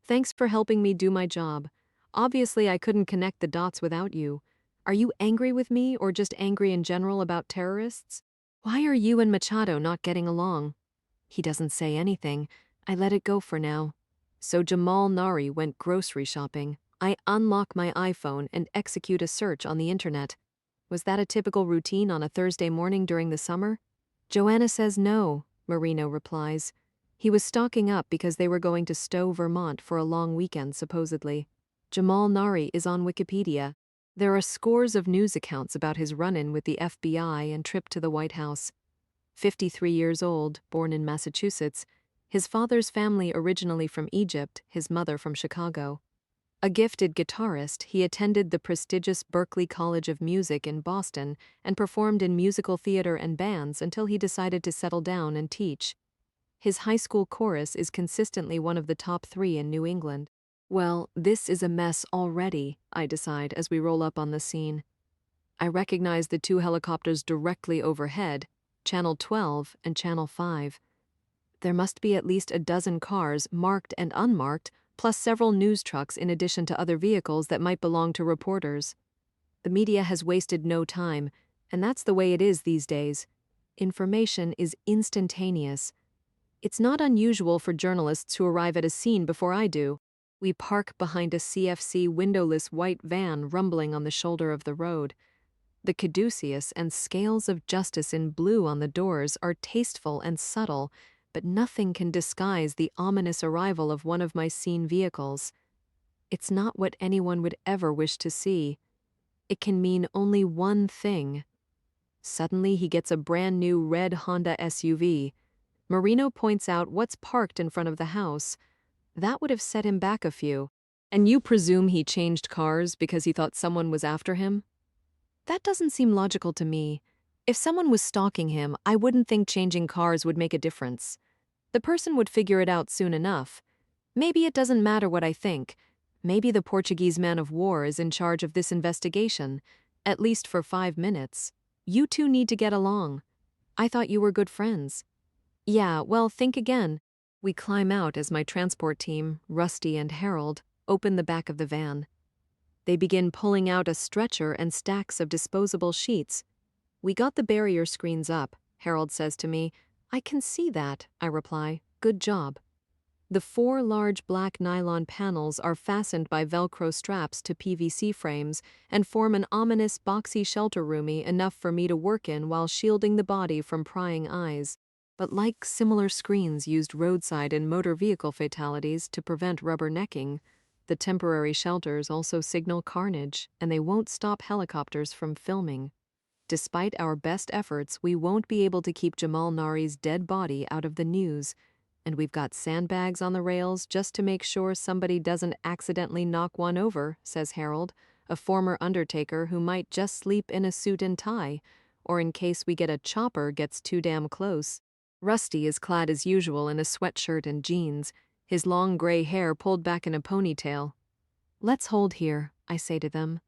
Thanks for helping me do my job. Obviously, I couldn't connect the dots without you. Are you angry with me or just angry in general about terrorists? Why are you and Machado not getting along? He doesn't say anything. I let it go for now. So Jamal Nari went grocery shopping. I unlock my iPhone and execute a search on the internet. Was that a typical routine on a Thursday morning during the summer? Joanna says no, Marino replies. He was stocking up because they were going to Stowe, Vermont for a long weekend, supposedly. Jamal Nari is on Wikipedia. There are scores of news accounts about his run-in with the FBI and trip to the White House. 53 years old, born in Massachusetts, his father's family originally from Egypt, his mother from Chicago. A gifted guitarist, he attended the prestigious Berklee College of Music in Boston and performed in musical theater and bands until he decided to settle down and teach. His high school chorus is consistently one of the top 3 in New England. Well, this is a mess already, I decide as we roll up on the scene. I recognize the 2 helicopters directly overhead, Channel 12 and Channel 5. There must be at least a dozen cars, marked and unmarked, plus several news trucks in addition to other vehicles that might belong to reporters. The media has wasted no time, and that's the way it is these days. Information is instantaneous. It's not unusual for journalists to arrive at a scene before I do. We park behind a CFC windowless white van rumbling on the shoulder of the road. The caduceus and scales of justice in blue on the doors are tasteful and subtle, but nothing can disguise the ominous arrival of one of my scene vehicles. It's not what anyone would ever wish to see. It can mean only one thing. Suddenly he gets a brand new red Honda SUV. Marino points out what's parked in front of the house. That would have set him back a few. And you presume he changed cars because he thought someone was after him? That doesn't seem logical to me. If someone was stalking him, I wouldn't think changing cars would make a difference. The person would figure it out soon enough. Maybe it doesn't matter what I think. Maybe the Portuguese man of war is in charge of this investigation, at least for 5 minutes. You 2 need to get along. I thought you were good friends. Yeah, well, think again. We climb out as my transport team, Rusty and Harold, open the back of the van. They begin pulling out a stretcher and stacks of disposable sheets. We got the barrier screens up, Harold says to me. I can see that, I reply. Good job. The 4 large black nylon panels are fastened by Velcro straps to PVC frames and form an ominous boxy shelter roomy enough for me to work in while shielding the body from prying eyes. But like similar screens used roadside and motor vehicle fatalities to prevent rubbernecking, the temporary shelters also signal carnage, and they won't stop helicopters from filming. Despite our best efforts, we won't be able to keep Jamal Nari's dead body out of the news, and we've got sandbags on the rails just to make sure somebody doesn't accidentally knock one over, says Harold, a former undertaker who might just sleep in a suit and tie, or in case we get a chopper gets too damn close. Rusty is clad as usual in a sweatshirt and jeans, his long gray hair pulled back in a ponytail. Let's hold here, I say to them.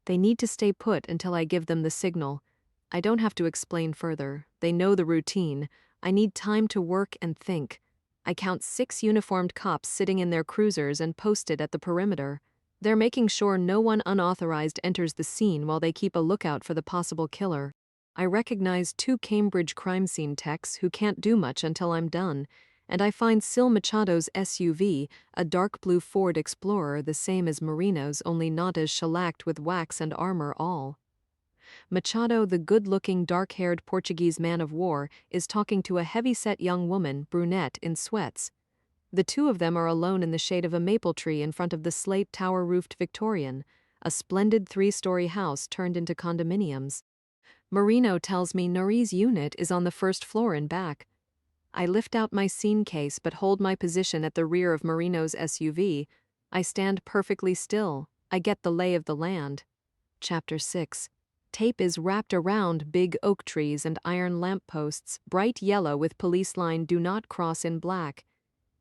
They need to stay put until I give them the signal. I don't have to explain further. They know the routine. I need time to work and think. I count 6 uniformed cops sitting in their cruisers and posted at the perimeter. They're making sure no one unauthorized enters the scene while they keep a lookout for the possible killer. I recognize 2 Cambridge crime scene techs who can't do much until I'm done, and I find Sil Machado's SUV, a dark blue Ford Explorer the same as Marino's, only not as shellacked with wax and armor all. Machado, the good-looking, dark-haired Portuguese man of war, is talking to a heavy-set young woman, brunette, in sweats. The 2 of them are alone in the shade of a maple tree in front of the slate tower-roofed Victorian, a splendid 3-story house turned into condominiums. Marino tells me Nari's unit is on the 1st floor in back. I lift out my scene case but hold my position at the rear of Marino's SUV. I stand perfectly still. I get the lay of the land. Chapter 6. Tape is wrapped around big oak trees and iron lampposts, bright yellow with police line "Do Not Cross" in black.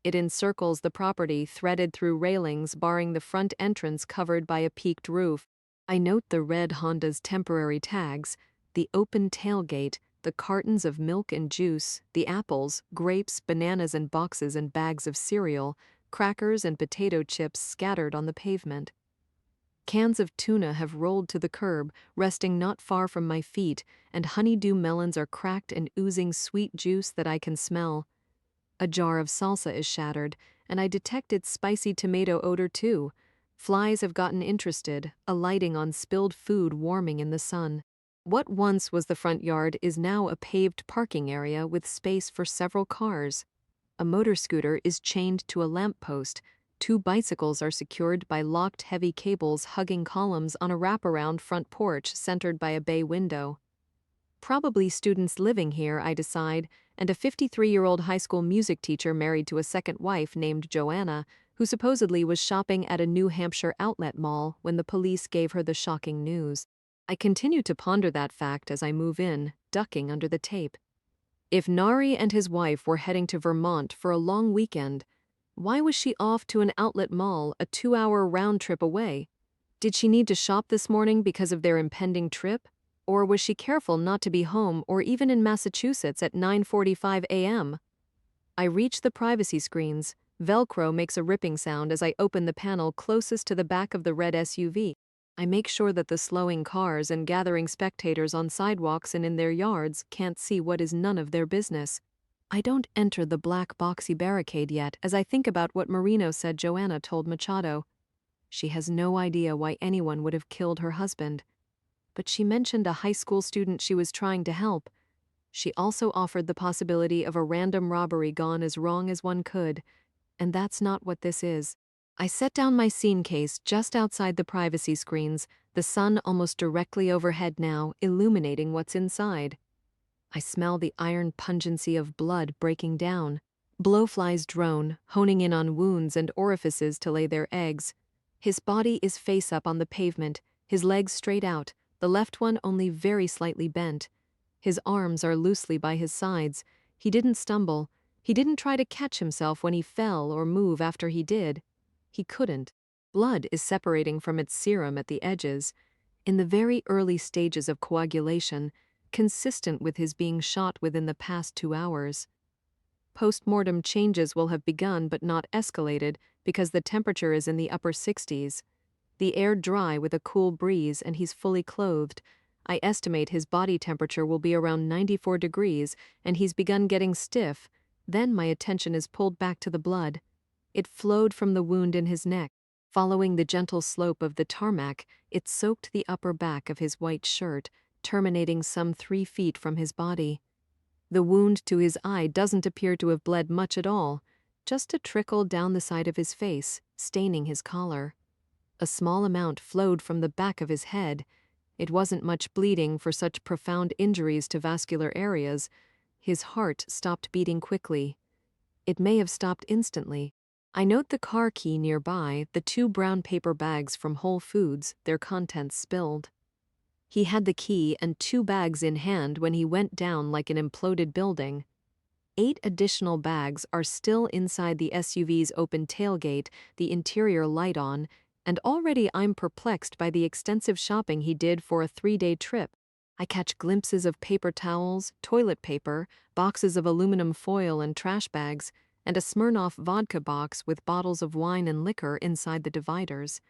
It encircles the property, threaded through railings barring the front entrance covered by a peaked roof. I note the red Honda's temporary tags, the open tailgate, the cartons of milk and juice, the apples, grapes, bananas and boxes and bags of cereal, crackers and potato chips scattered on the pavement. Cans of tuna have rolled to the curb, resting not far from my feet, and honeydew melons are cracked and oozing sweet juice that I can smell. A jar of salsa is shattered, and I detect its spicy tomato odor too. Flies have gotten interested, alighting on spilled food warming in the sun. What once was the front yard is now a paved parking area with space for several cars. A motor scooter is chained to a lamppost. 2 bicycles are secured by locked heavy cables hugging columns on a wraparound front porch centered by a bay window. Probably students living here, I decide, and a 53-year-old high school music teacher married to a second wife named Joanna, who supposedly was shopping at a New Hampshire outlet mall when the police gave her the shocking news. I continue to ponder that fact as I move in, ducking under the tape. If Nari and his wife were heading to Vermont for a long weekend, why was she off to an outlet mall a 2-hour round trip away? Did she need to shop this morning because of their impending trip? Or was she careful not to be home or even in Massachusetts at 9:45 a.m.? I reach the privacy screens. Velcro makes a ripping sound as I open the panel closest to the back of the red SUV. I make sure that the slowing cars and gathering spectators on sidewalks and in their yards can't see what is none of their business. I don't enter the black boxy barricade yet as I think about what Marino said Joanna told Machado. She has no idea why anyone would have killed her husband. But she mentioned a high school student she was trying to help. She also offered the possibility of a random robbery gone as wrong as one could, and that's not what this is. I set down my scene case just outside the privacy screens, the sun almost directly overhead now, illuminating what's inside. I smell the iron pungency of blood breaking down. Blowflies drone, honing in on wounds and orifices to lay their eggs. His body is face up on the pavement, his legs straight out, the left one only very slightly bent. His arms are loosely by his sides. He didn't stumble. He didn't try to catch himself when he fell or move after he did. He couldn't. Blood is separating from its serum at the edges. In the very early stages of coagulation, consistent with his being shot within the past 2 hours. Post-mortem changes will have begun but not escalated because the temperature is in the upper 60s. The air dry with a cool breeze and he's fully clothed. I estimate his body temperature will be around 94 degrees and he's begun getting stiff. Then my attention is pulled back to the blood. It flowed from the wound in his neck. Following the gentle slope of the tarmac, it soaked the upper back of his white shirt, terminating some 3 feet from his body. The wound to his eye doesn't appear to have bled much at all, just a trickle down the side of his face, staining his collar. A small amount flowed from the back of his head. It wasn't much bleeding for such profound injuries to vascular areas. His heart stopped beating quickly. It may have stopped instantly. I note the car key nearby, the 2 brown paper bags from Whole Foods, their contents spilled. He had the key and 2 bags in hand when he went down like an imploded building. 8 additional bags are still inside the SUV's open tailgate, the interior light on, and already I'm perplexed by the extensive shopping he did for a 3-day trip. I catch glimpses of paper towels, toilet paper, boxes of aluminum foil and trash bags, and a Smirnoff vodka box with bottles of wine and liquor inside the dividers.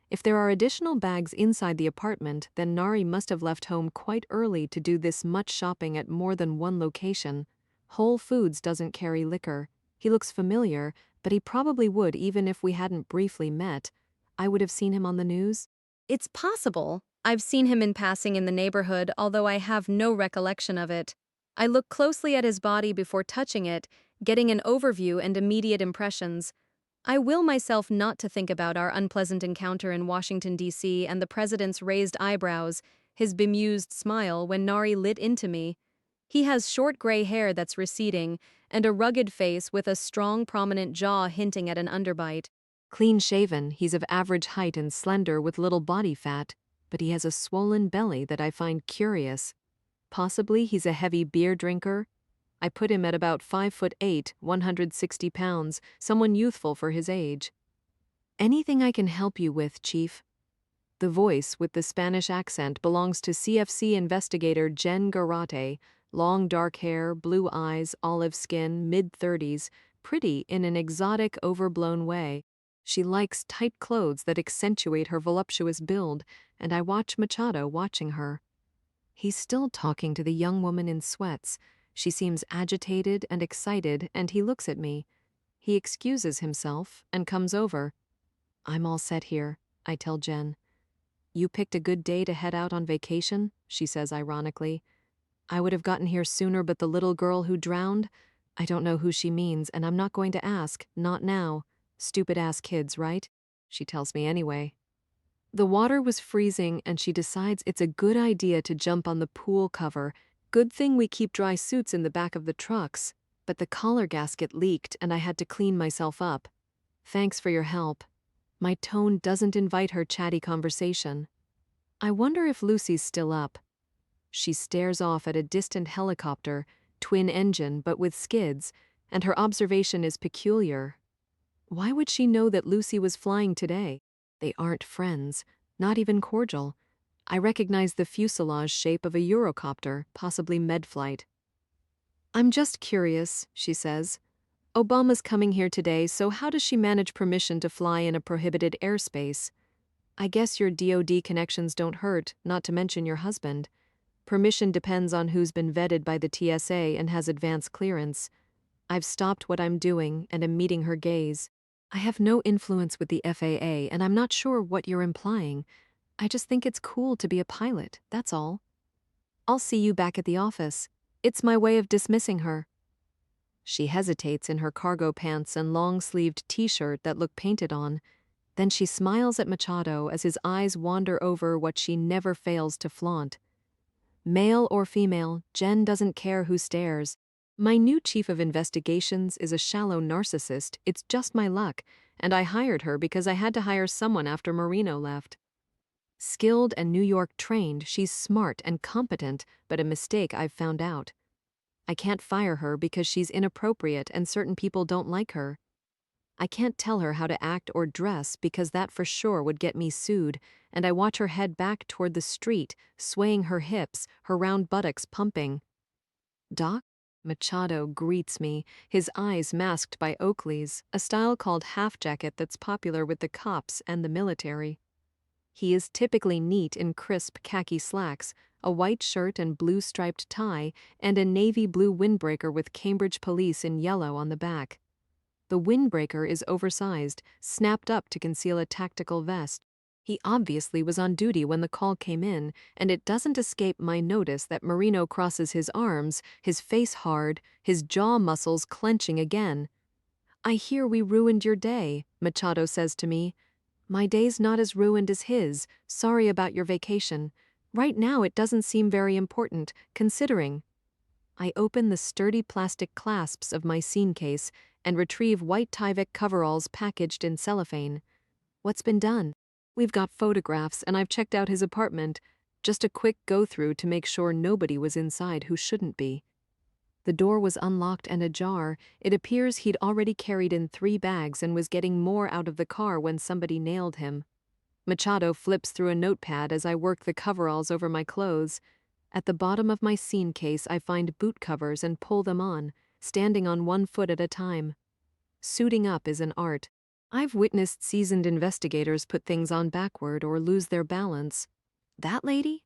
If there are additional bags inside the apartment, then Nari must have left home quite early to do this much shopping at more than one location. Whole Foods doesn't carry liquor. He looks familiar, but he probably would even if we hadn't briefly met. I would have seen him on the news. It's possible. I've seen him in passing in the neighborhood, although I have no recollection of it. I look closely at his body before touching it, getting an overview and immediate impressions. I will myself not to think about our unpleasant encounter in Washington, D.C. and the president's raised eyebrows, his bemused smile when Nari lit into me. He has short gray hair that's receding, and a rugged face with a strong, prominent jaw hinting at an underbite. Clean-shaven, he's of average height and slender with little body fat. but he has a swollen belly that I find curious. Possibly he's a heavy beer drinker. I put him at about 5'8", 160 pounds, someone youthful for his age. Anything I can help you with, Chief? The voice with the Spanish accent belongs to CFC investigator Jen Garate, long dark hair, blue eyes, olive skin, mid-30s, pretty in an exotic, overblown way. She likes tight clothes that accentuate her voluptuous build, and I watch Machado watching her. He's still talking to the young woman in sweats. She seems agitated and excited, and he looks at me. He excuses himself and comes over. I'm all set here, I tell Jen. You picked a good day to head out on vacation, she says ironically. I would have gotten here sooner, but the little girl who drowned? I don't know who she means, and I'm not going to ask, not now. Stupid-ass kids, right? She tells me anyway. The water was freezing, and she decides it's a good idea to jump on the pool cover. Good thing we keep dry suits in the back of the trucks, but the collar gasket leaked and I had to clean myself up. Thanks for your help. My tone doesn't invite her chatty conversation. I wonder if Lucy's still up. She stares off at a distant helicopter, twin engine but with skids, and her observation is peculiar. Why would she know that Lucy was flying today? They aren't friends, not even cordial. I recognize the fuselage shape of a Eurocopter, possibly medflight. I'm just curious, she says. Obama's coming here today, so how does she manage permission to fly in a prohibited airspace? I guess your DoD connections don't hurt, not to mention your husband. Permission depends on who's been vetted by the TSA and has advance clearance. I've stopped what I'm doing and am meeting her gaze. I have no influence with the FAA, and I'm not sure what you're implying. I just think it's cool to be a pilot, that's all. I'll see you back at the office. It's my way of dismissing her. She hesitates in her cargo pants and long-sleeved t-shirt that look painted on. Then she smiles at Machado as his eyes wander over what she never fails to flaunt. Male or female, Jen doesn't care who stares. My new chief of investigations is a shallow narcissist. It's just my luck, and I hired her because I had to hire someone after Marino left. Skilled and New York trained, she's smart and competent, but a mistake I've found out. I can't fire her because she's inappropriate and certain people don't like her. I can't tell her how to act or dress because that for sure would get me sued, and I watch her head back toward the street, swaying her hips, her round buttocks pumping. Doc? Machado greets me, his eyes masked by Oakley's, a style called half-jacket that's popular with the cops and the military. He is typically neat in crisp khaki slacks, a white shirt and blue-striped tie, and a navy blue windbreaker with Cambridge Police in yellow on the back. The windbreaker is oversized, snapped up to conceal a tactical vest. He obviously was on duty when the call came in, and it doesn't escape my notice that Marino crosses his arms, his face hard, his jaw muscles clenching again. I hear we ruined your day, Machado says to me. My day's not as ruined as his. Sorry about your vacation. Right now it doesn't seem very important, considering. I open the sturdy plastic clasps of my scene case and retrieve white Tyvek coveralls packaged in cellophane. What's been done? We've got photographs and I've checked out his apartment. Just a quick go-through to make sure nobody was inside who shouldn't be. The door was unlocked and ajar. It appears he'd already carried in 3 bags and was getting more out of the car when somebody nailed him. Machado flips through a notepad as I work the coveralls over my clothes. At the bottom of my scene case, I find boot covers and pull them on, standing on 1 foot at a time. Suiting up is an art. I've witnessed seasoned investigators put things on backward or lose their balance. That lady?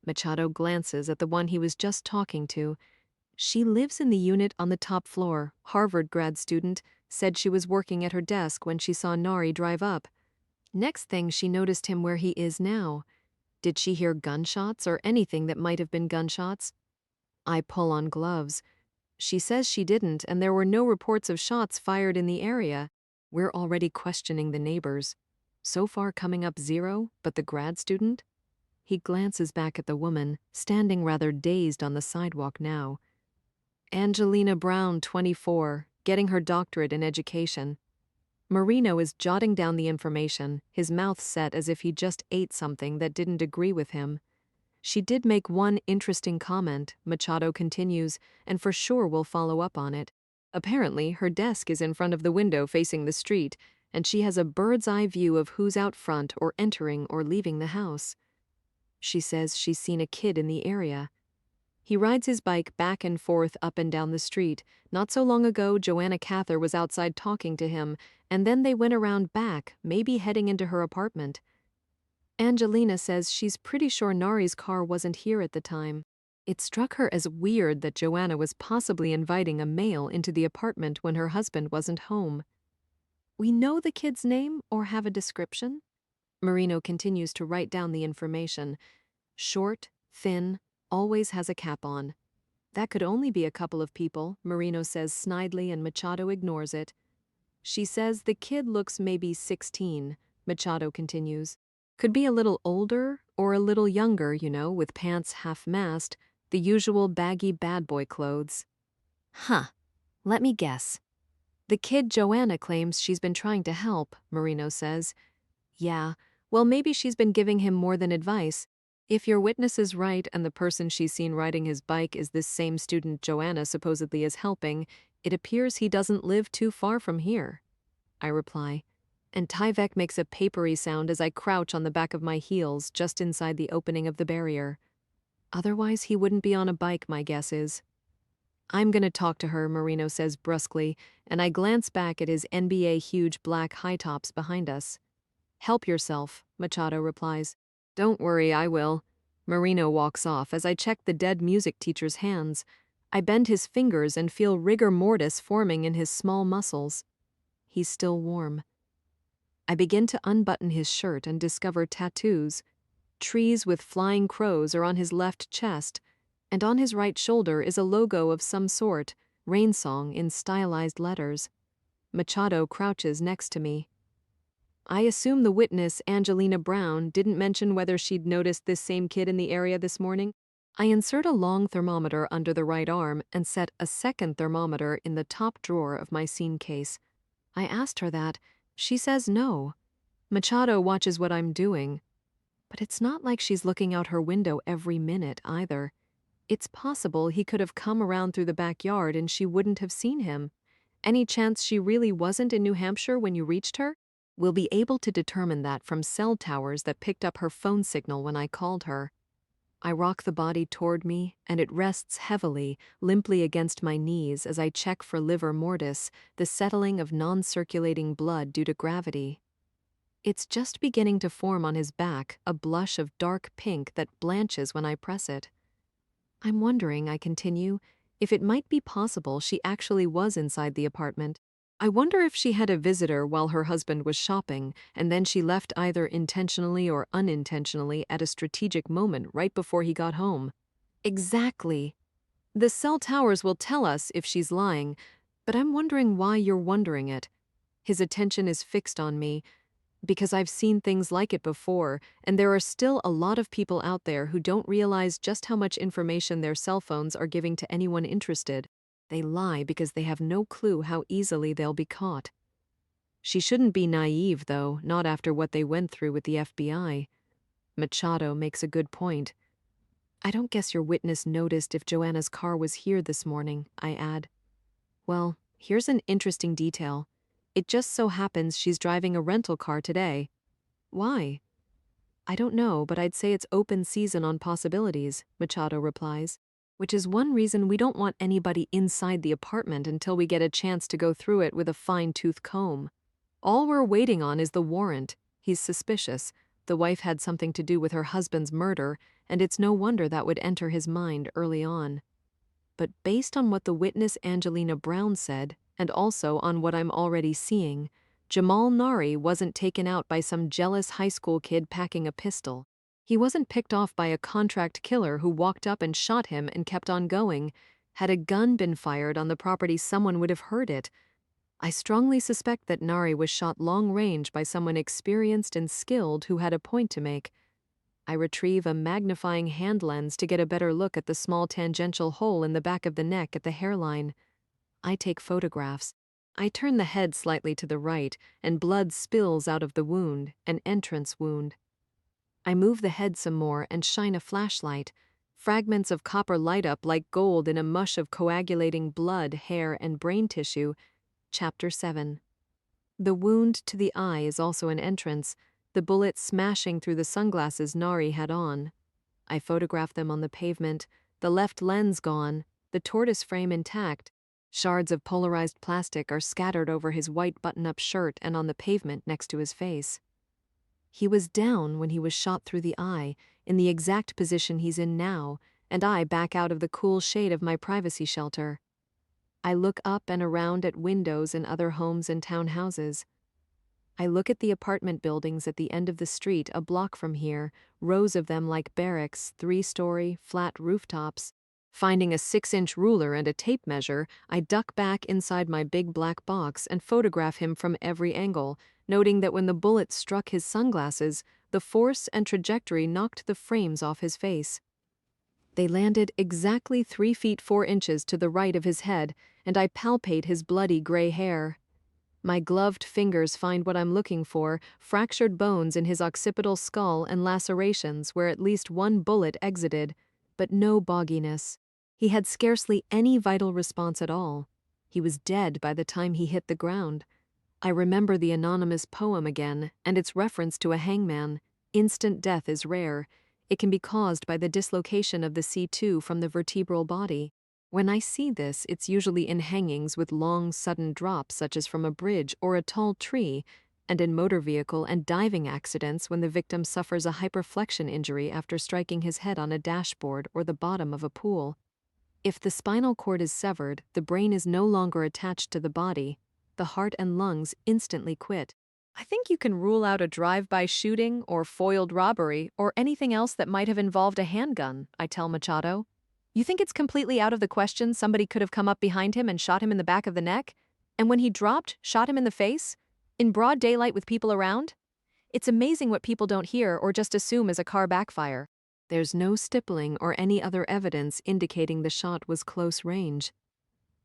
Machado glances at the one he was just talking to. She lives in the unit on the top floor, Harvard grad student, said she was working at her desk when she saw Nari drive up. Next thing she noticed him where he is now. Did she hear gunshots or anything that might have been gunshots? I pull on gloves. She says she didn't, and there were no reports of shots fired in the area. We're already questioning the neighbors. So far coming up 0, but the grad student? He glances back at the woman, standing rather dazed on the sidewalk now. Angelina Brown, 24, getting her doctorate in education. Marino is jotting down the information, his mouth set as if he just ate something that didn't agree with him. She did make one interesting comment, Machado continues, and for sure we'll follow up on it. Apparently, her desk is in front of the window facing the street, and she has a bird's-eye view of who's out front or entering or leaving the house. She says she's seen a kid in the area. He rides his bike back and forth up and down the street. Not so long ago, Joanna Cather was outside talking to him, and then they went around back, maybe heading into her apartment. Angelina says she's pretty sure Nari's car wasn't here at the time. It struck her as weird that Joanna was possibly inviting a male into the apartment when her husband wasn't home. We know the kid's name or have a description? Marino continues to write down the information. Short, thin, always has a cap on. That could only be a couple of people, Marino says snidely, and Machado ignores it. She says the kid looks maybe 16, Machado continues. Could be a little older or a little younger, with pants half-mast, the usual baggy bad boy clothes. Huh. Let me guess. The kid Joanna claims she's been trying to help, Marino says. Yeah, well, maybe she's been giving him more than advice. If your witness is right and the person she's seen riding his bike is this same student Joanna supposedly is helping, it appears he doesn't live too far from here. I reply, and Tyvek makes a papery sound as I crouch on the back of my heels just inside the opening of the barrier. Otherwise, he wouldn't be on a bike, my guess is. I'm gonna talk to her, Marino says brusquely, and I glance back at his NBA huge black high tops behind us. Help yourself, Machado replies. Don't worry, I will. Marino walks off as I check the dead music teacher's hands. I bend his fingers and feel rigor mortis forming in his small muscles. He's still warm. I begin to unbutton his shirt and discover tattoos. Trees with flying crows are on his left chest, and on his right shoulder is a logo of some sort, Rainsong in stylized letters. Machado crouches next to me. I assume the witness, Angelina Brown, didn't mention whether she'd noticed this same kid in the area this morning. I insert a long thermometer under the right arm and set a second thermometer in the top drawer of my scene case. I asked her that. She says no. Machado watches what I'm doing. But it's not like she's looking out her window every minute either. It's possible he could have come around through the backyard and she wouldn't have seen him. Any chance she really wasn't in New Hampshire when you reached her? We'll be able to determine that from cell towers that picked up her phone signal when I called her. I rock the body toward me, and it rests heavily, limply against my knees as I check for livor mortis, the settling of non-circulating blood due to gravity. It's just beginning to form on his back, a blush of dark pink that blanches when I press it. I'm wondering, I continue, if it might be possible she actually was inside the apartment. I wonder if she had a visitor while her husband was shopping, and then she left either intentionally or unintentionally at a strategic moment right before he got home. Exactly. The cell towers will tell us if she's lying, but I'm wondering why you're wondering it. His attention is fixed on me, because I've seen things like it before, and there are still a lot of people out there who don't realize just how much information their cell phones are giving to anyone interested. They lie because they have no clue how easily they'll be caught. She shouldn't be naive, though, not after what they went through with the FBI. Machado makes a good point. I don't guess your witness noticed if Joanna's car was here this morning, I add. Well, here's an interesting detail. It just so happens she's driving a rental car today. Why? I don't know, but I'd say it's open season on possibilities, Machado replies. Which is one reason we don't want anybody inside the apartment until we get a chance to go through it with a fine-tooth comb. All we're waiting on is the warrant. He's suspicious. The wife had something to do with her husband's murder, and it's no wonder that would enter his mind early on. But based on what the witness Angelina Brown said, and also on what I'm already seeing, Jamal Nari wasn't taken out by some jealous high school kid packing a pistol. He wasn't picked off by a contract killer who walked up and shot him and kept on going. Had a gun been fired on the property, someone would have heard it. I strongly suspect that Nari was shot long range by someone experienced and skilled who had a point to make. I retrieve a magnifying hand lens to get a better look at the small tangential hole in the back of the neck at the hairline. I take photographs. I turn the head slightly to the right, and blood spills out of the wound, an entrance wound. I move the head some more and shine a flashlight. Fragments of copper light up like gold in a mush of coagulating blood, hair, and brain tissue. Chapter 7. The wound to the eye is also an entrance, the bullet smashing through the sunglasses Nari had on. I photograph them on the pavement, the left lens gone, the tortoise frame intact. Shards of polarized plastic are scattered over his white button-up shirt and on the pavement next to his face. He was down when he was shot through the eye, in the exact position he's in now, and I back out of the cool shade of my privacy shelter. I look up and around at windows in other homes and townhouses. I look at the apartment buildings at the end of the street a block from here, rows of them like barracks, 3-story, flat rooftops. Finding a 6-inch ruler and a tape measure, I duck back inside my big black box and photograph him from every angle, noting that when the bullet struck his sunglasses, the force and trajectory knocked the frames off his face. They landed exactly 3 feet 4 inches to the right of his head, and I palpate his bloody gray hair. My gloved fingers find what I'm looking for, fractured bones in his occipital skull and lacerations where at least one bullet exited, but no bogginess. He had scarcely any vital response at all. He was dead by the time he hit the ground. I remember the anonymous poem again, and its reference to a hangman. Instant death is rare. It can be caused by the dislocation of the C2 from the vertebral body. When I see this, it's usually in hangings with long, sudden drops such as from a bridge or a tall tree, and in motor vehicle and diving accidents when the victim suffers a hyperflexion injury after striking his head on a dashboard or the bottom of a pool. If the spinal cord is severed, the brain is no longer attached to the body. The heart and lungs instantly quit. I think you can rule out a drive-by shooting or foiled robbery or anything else that might have involved a handgun, I tell Machado. You think it's completely out of the question somebody could have come up behind him and shot him in the back of the neck? And when he dropped, shot him in the face? In broad daylight with people around? It's amazing what people don't hear or just assume as a car backfire. There's no stippling or any other evidence indicating the shot was close range.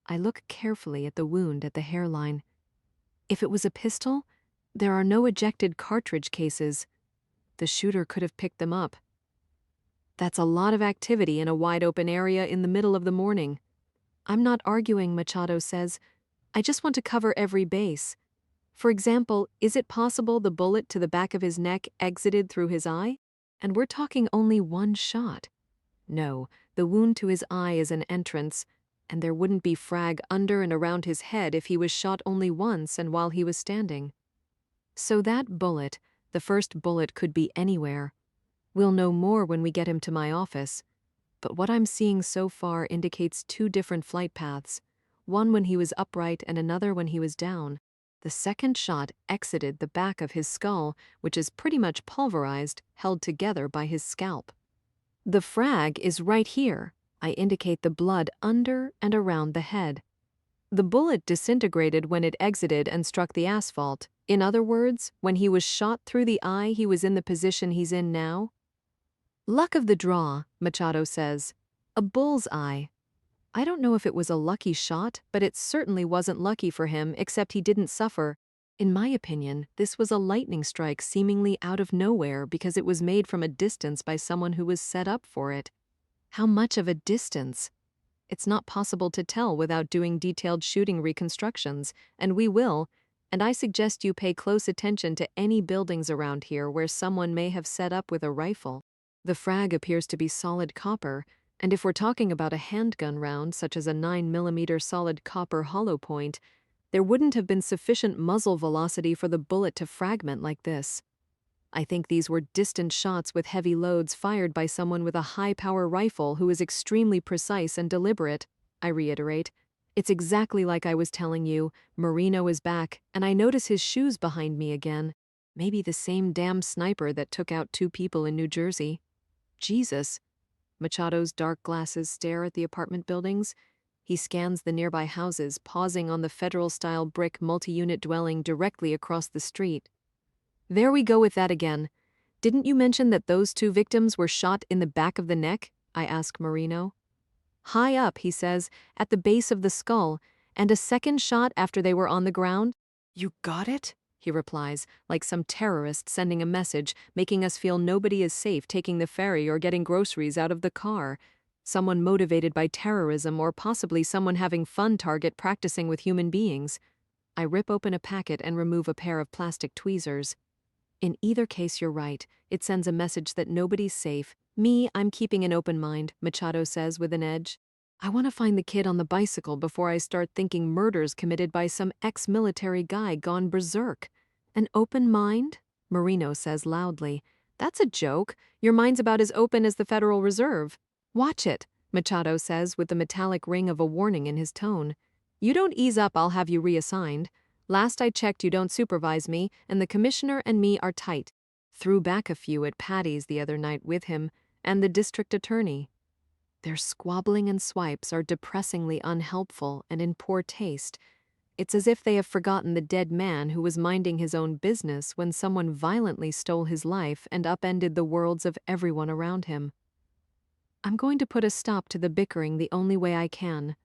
I look carefully at the wound at the hairline. If it was a pistol, there are no ejected cartridge cases. The shooter could have picked them up. That's a lot of activity in a wide-open area in the middle of the morning. I'm not arguing, Machado says. I just want to cover every base. For example, is it possible the bullet to the back of his neck exited through his eye? And we're talking only one shot. No, the wound to his eye is an entrance, and there wouldn't be frag under and around his head if he was shot only once and while he was standing. So that bullet, the first bullet, could be anywhere. We'll know more when we get him to my office. But what I'm seeing so far indicates 2 different flight paths, one when he was upright and another when he was down. The second shot exited the back of his skull, which is pretty much pulverized, held together by his scalp. The frag is right here. I indicate the blood under and around the head. The bullet disintegrated when it exited and struck the asphalt. In other words, when he was shot through the eye, he was in the position he's in now. Luck of the draw, Machado says. A bull's eye. I don't know if it was a lucky shot, but it certainly wasn't lucky for him, except he didn't suffer. In my opinion, this was a lightning strike seemingly out of nowhere because it was made from a distance by someone who was set up for it. How much of a distance? It's not possible to tell without doing detailed shooting reconstructions, and we will, and I suggest you pay close attention to any buildings around here where someone may have set up with a rifle. The frag appears to be solid copper, and if we're talking about a handgun round such as a 9mm solid copper hollow point, there wouldn't have been sufficient muzzle velocity for the bullet to fragment like this. I think these were distant shots with heavy loads fired by someone with a high-power rifle who is extremely precise and deliberate. I reiterate, it's exactly like I was telling you. Marino is back, and I notice his shoes behind me again. Maybe the same damn sniper that took out 2 people in New Jersey. Jesus. Machado's dark glasses stare at the apartment buildings. He scans the nearby houses, pausing on the federal-style brick multi-unit dwelling directly across the street. There we go with that again. Didn't you mention that those 2 victims were shot in the back of the neck? I ask Marino. High up, he says, at the base of the skull, And a second shot after they were on the ground? You got it? He replies, like some terrorist sending a message, making us feel nobody is safe taking the ferry or getting groceries out of the car. Someone motivated by terrorism or possibly someone having fun target practicing with human beings. I rip open a packet and remove a pair of plastic tweezers. In either case, you're right. It sends a message that nobody's safe. Me, I'm keeping an open mind, Machado says with an edge. I want to find the kid on the bicycle before I start thinking murders committed by some ex-military guy gone berserk. An open mind? Marino says loudly. That's a joke. Your mind's about as open as the Federal Reserve. Watch it, Machado says with the metallic ring of a warning in his tone. You don't ease up, I'll have you reassigned. Last I checked, you don't supervise me, and the commissioner and me are tight. Threw back a few at Patty's the other night with him, and the district attorney. Their squabbling and swipes are depressingly unhelpful and in poor taste. It's as if they have forgotten the dead man who was minding his own business when someone violently stole his life and upended the worlds of everyone around him. I'm going to put a stop to the bickering the only way I can.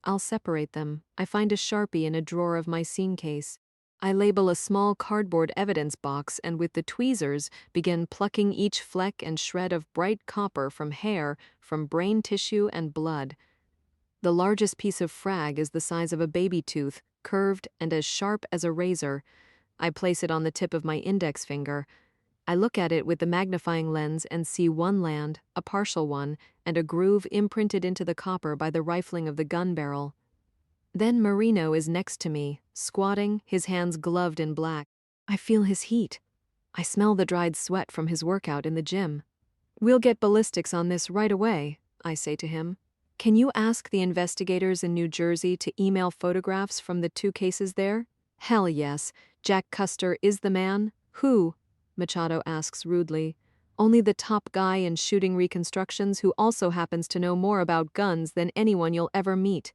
I'll separate them. I find a Sharpie in a drawer of my scene case. I label a small cardboard evidence box and with the tweezers begin plucking each fleck and shred of bright copper from hair, from brain tissue and blood. The largest piece of frag is the size of a baby tooth, curved and as sharp as a razor. I place it on the tip of my index finger. I look at it with the magnifying lens and see one land, a partial one, and a groove imprinted into the copper by the rifling of the gun barrel. Then Marino is next to me, squatting, his hands gloved in black. I feel his heat. I smell the dried sweat from his workout in the gym. We'll get ballistics on this right away, I say to him. Can you ask the investigators in New Jersey to email photographs from the 2 cases there? Hell yes. Jack Custer is the man. Who? Machado asks rudely. Only the top guy in shooting reconstructions who also happens to know more about guns than anyone you'll ever meet.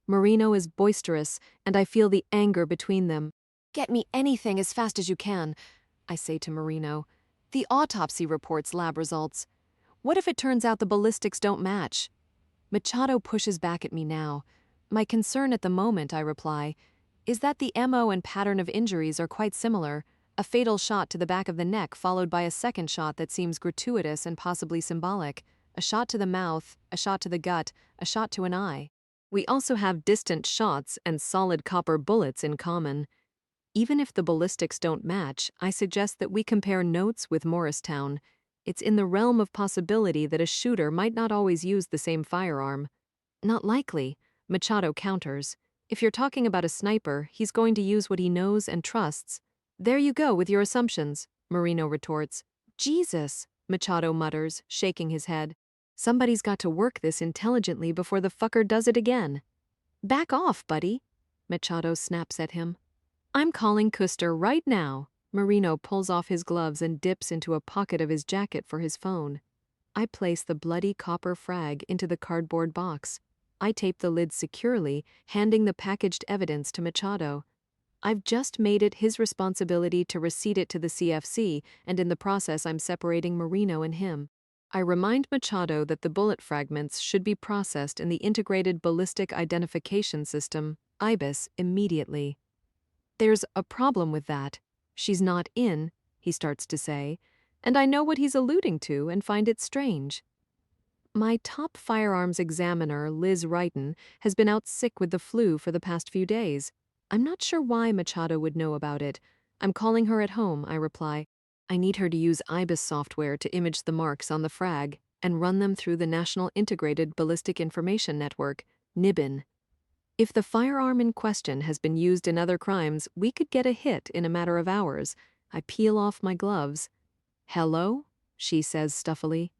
Marino is boisterous, and I feel the anger between them. Get me anything as fast as you can, I say to Marino. The autopsy reports lab results. What if it turns out the ballistics don't match? Machado pushes back at me now. My concern at the moment, I reply, is that the MO and pattern of injuries are quite similar. A fatal shot to the back of the neck followed by a second shot that seems gratuitous and possibly symbolic. A shot to the mouth, a shot to the gut, a shot to an eye. We also have distant shots and solid copper bullets in common. Even if the ballistics don't match, I suggest that we compare notes with Morristown. It's in the realm of possibility that a shooter might not always use the same firearm. Not likely, Machado counters. If you're talking about a sniper, he's going to use what he knows and trusts. There you go with your assumptions, Marino retorts. Jesus, Machado mutters, shaking his head. Somebody's got to work this intelligently before the fucker does it again. Back off, buddy, Machado snaps at him. I'm calling Custer right now. Marino pulls off his gloves and dips into a pocket of his jacket for his phone. I place the bloody copper frag into the cardboard box. I tape the lid securely, handing the packaged evidence to Machado. I've just made it his responsibility to receipt it to the CFC, and in the process I'm separating Marino and him. I remind Machado that the bullet fragments should be processed in the Integrated Ballistic Identification System, IBIS, immediately. There's a problem with that. She's not in, he starts to say, and I know what he's alluding to and find it strange. My top firearms examiner, Liz Wrighton, has been out sick with the flu for the past few days. I'm not sure why Machado would know about it. I'm calling her at home, I reply. I need her to use IBIS software to image the marks on the frag and run them through the National Integrated Ballistic Information Network, NIBIN. If the firearm in question has been used in other crimes, we could get a hit in a matter of hours. I peel off my gloves. Hello? She says stuffily.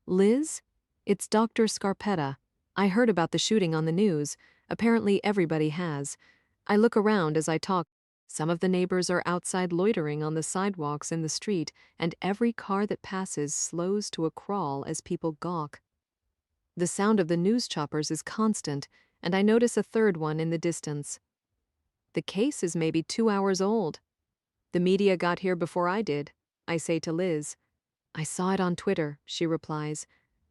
Liz? It's Dr. Scarpetta. I heard about the shooting on the news. Apparently everybody has. I look around as I talk. Some of the neighbors are outside loitering on the sidewalks in the street, and every car that passes slows to a crawl as people gawk. The sound of the news choppers is constant, and I notice a third one in the distance. The case is maybe 2 hours old. The media got here before I did, I say to Liz. I saw it on Twitter, she replies.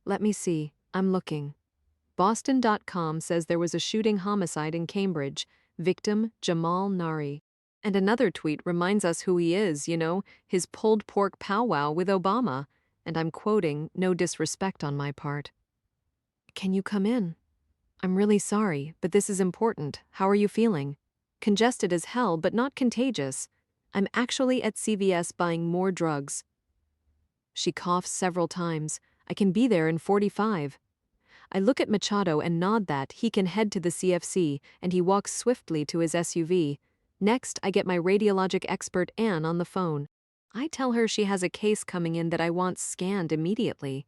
Let me see, I'm looking. Boston.com says there was a shooting homicide in Cambridge. Victim, Jamal Nari. And another tweet reminds us who he is, his pulled pork powwow with Obama. And I'm quoting, no disrespect on my part. Can you come in? I'm really sorry, but this is important. How are you feeling? Congested as hell, but not contagious. I'm actually at CVS buying more drugs. She coughs several times. I can be there in 45. I look at Machado and nod that he can head to the CFC, and he walks swiftly to his SUV. Next, I get my radiologic expert Anne on the phone. I tell her she has a case coming in that I want scanned immediately.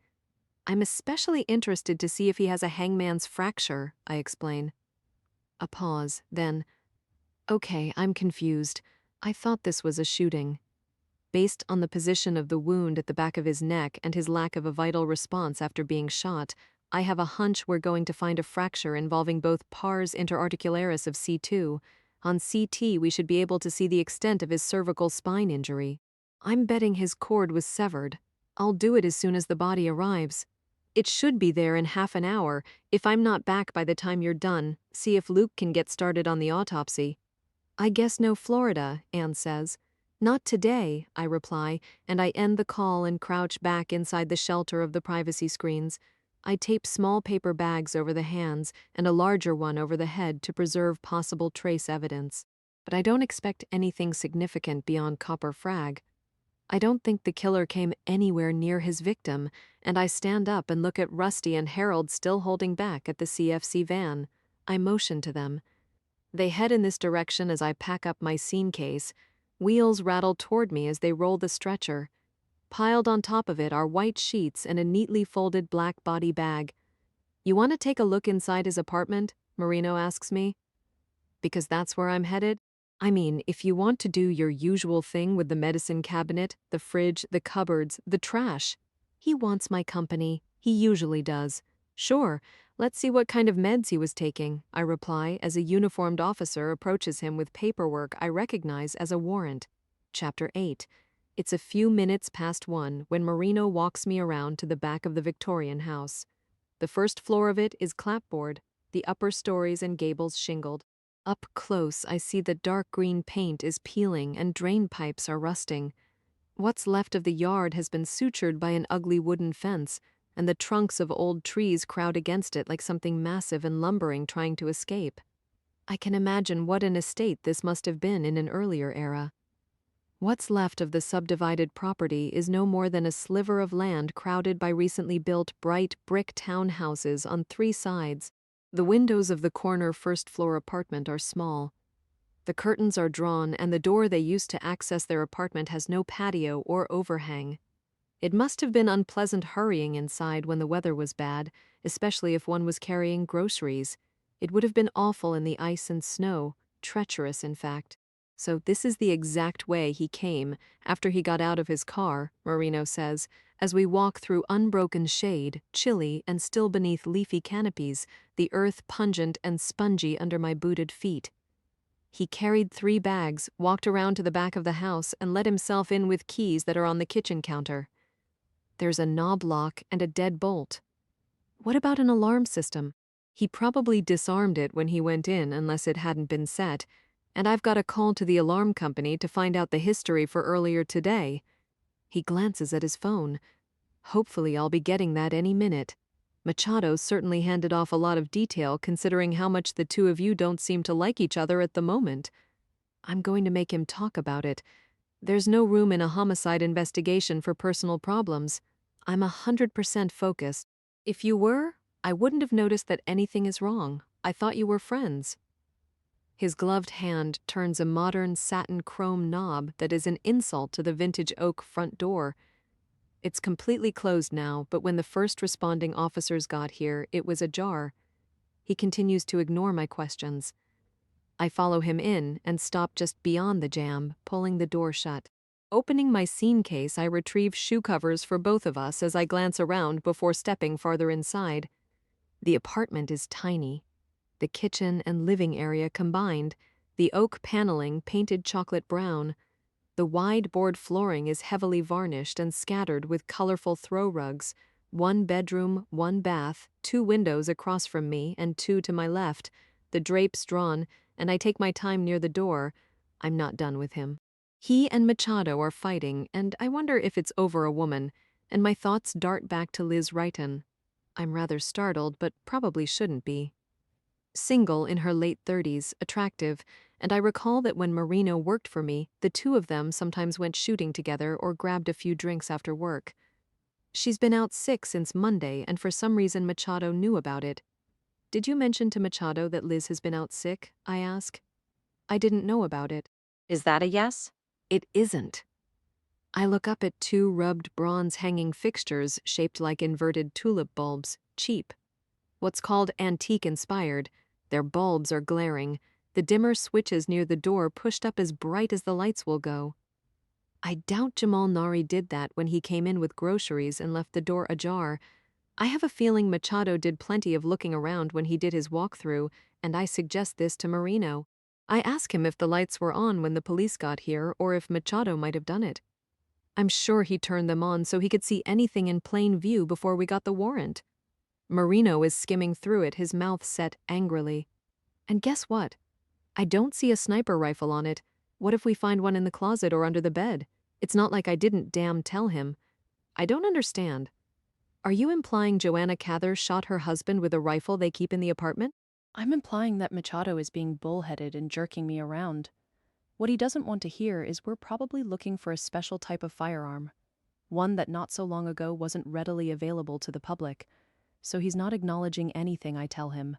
I'm especially interested to see if he has a hangman's fracture, I explain. A pause, then, okay, I'm confused. I thought this was a shooting. Based on the position of the wound at the back of his neck and his lack of a vital response after being shot, I have a hunch we're going to find a fracture involving both pars interarticularis of C2. On CT, we should be able to see the extent of his cervical spine injury. I'm betting his cord was severed. I'll do it as soon as the body arrives. It should be there in half an hour. If I'm not back by the time you're done, see if Luke can get started on the autopsy. I guess no Florida, Anne says. Not today, I reply, and I end the call and crouch back inside the shelter of the privacy screens. I tape small paper bags over the hands and a larger one over the head to preserve possible trace evidence. But I don't expect anything significant beyond copper frag. I don't think the killer came anywhere near his victim, and I stand up and look at Rusty and Harold still holding back at the CFC van. I motion to them. They head in this direction as I pack up my scene case. Wheels rattle toward me as they roll the stretcher. Piled on top of it are white sheets and a neatly folded black body bag. You want to take a look inside his apartment? Marino asks me. Because that's where I'm headed? I mean, if you want to do your usual thing with the medicine cabinet, the fridge, the cupboards, the trash. He wants my company. He usually does. Sure, let's see what kind of meds he was taking, I reply as a uniformed officer approaches him with paperwork I recognize as a warrant. Chapter 8. It's a few minutes past 1 when Marino walks me around to the back of the Victorian house. The first floor of it is clapboard, the upper stories and gables shingled. Up close, I see that dark green paint is peeling and drain pipes are rusting. What's left of the yard has been sutured by an ugly wooden fence, and the trunks of old trees crowd against it like something massive and lumbering trying to escape. I can imagine what an estate this must have been in an earlier era. What's left of the subdivided property is no more than a sliver of land crowded by recently built bright brick townhouses on 3 sides. The windows of the corner first-floor apartment are small. The curtains are drawn and the door they used to access their apartment has no patio or overhang. It must have been unpleasant hurrying inside when the weather was bad, especially if one was carrying groceries. It would have been awful in the ice and snow, treacherous in fact. So this is the exact way he came after he got out of his car, Marino says, as we walk through unbroken shade, chilly and still beneath leafy canopies, the earth pungent and spongy under my booted feet. He carried 3 bags, walked around to the back of the house, and let himself in with keys that are on the kitchen counter. There's a knob lock and a dead bolt. What about an alarm system? He probably disarmed it when he went in unless it hadn't been set, and I've got a call to the alarm company to find out the history for earlier today. He glances at his phone. Hopefully I'll be getting that any minute. Machado certainly handed off a lot of detail considering how much the two of you don't seem to like each other at the moment. I'm going to make him talk about it. There's no room in a homicide investigation for personal problems. I'm 100% focused. If you were, I wouldn't have noticed that anything is wrong. I thought you were friends. His gloved hand turns a modern satin chrome knob that is an insult to the vintage oak front door. It's completely closed now, but when the first responding officers got here, it was ajar. He continues to ignore my questions. I follow him in and stop just beyond the jamb, pulling the door shut. Opening my scene case, I retrieve shoe covers for both of us as I glance around before stepping farther inside. The apartment is tiny. The kitchen and living area combined, the oak paneling painted chocolate brown. The wide board flooring is heavily varnished and scattered with colorful throw rugs, 1 bedroom, 1 bath, 2 windows across from me and 2 to my left, the drapes drawn, and I take my time near the door. I'm not done with him. He and Machado are fighting, and I wonder if it's over a woman, and my thoughts dart back to Liz Wrighton. I'm rather startled, but probably shouldn't be. Single in her late 30s, attractive, and I recall that when Marino worked for me, the two of them sometimes went shooting together or grabbed a few drinks after work. She's been out sick since Monday, and for some reason Machado knew about it. Did you mention to Machado that Liz has been out sick? I ask. I didn't know about it. Is that a yes? It isn't. I look up at 2 rubbed bronze hanging fixtures shaped like inverted tulip bulbs, cheap. What's called antique-inspired. Their bulbs are glaring, the dimmer switches near the door pushed up as bright as the lights will go. I doubt Jamal Nari did that when he came in with groceries and left the door ajar. I have a feeling Machado did plenty of looking around when he did his walkthrough, and I suggest this to Marino. I ask him if the lights were on when the police got here or if Machado might have done it. I'm sure he turned them on so he could see anything in plain view before we got the warrant. Marino is skimming through it, his mouth set angrily. And guess what? I don't see a sniper rifle on it. What if we find one in the closet or under the bed? It's not like I didn't damn tell him. I don't understand. Are you implying Joanna Cather shot her husband with a rifle they keep in the apartment? I'm implying that Machado is being bullheaded and jerking me around. What he doesn't want to hear is we're probably looking for a special type of firearm, one that not so long ago wasn't readily available to the public, so he's not acknowledging anything I tell him.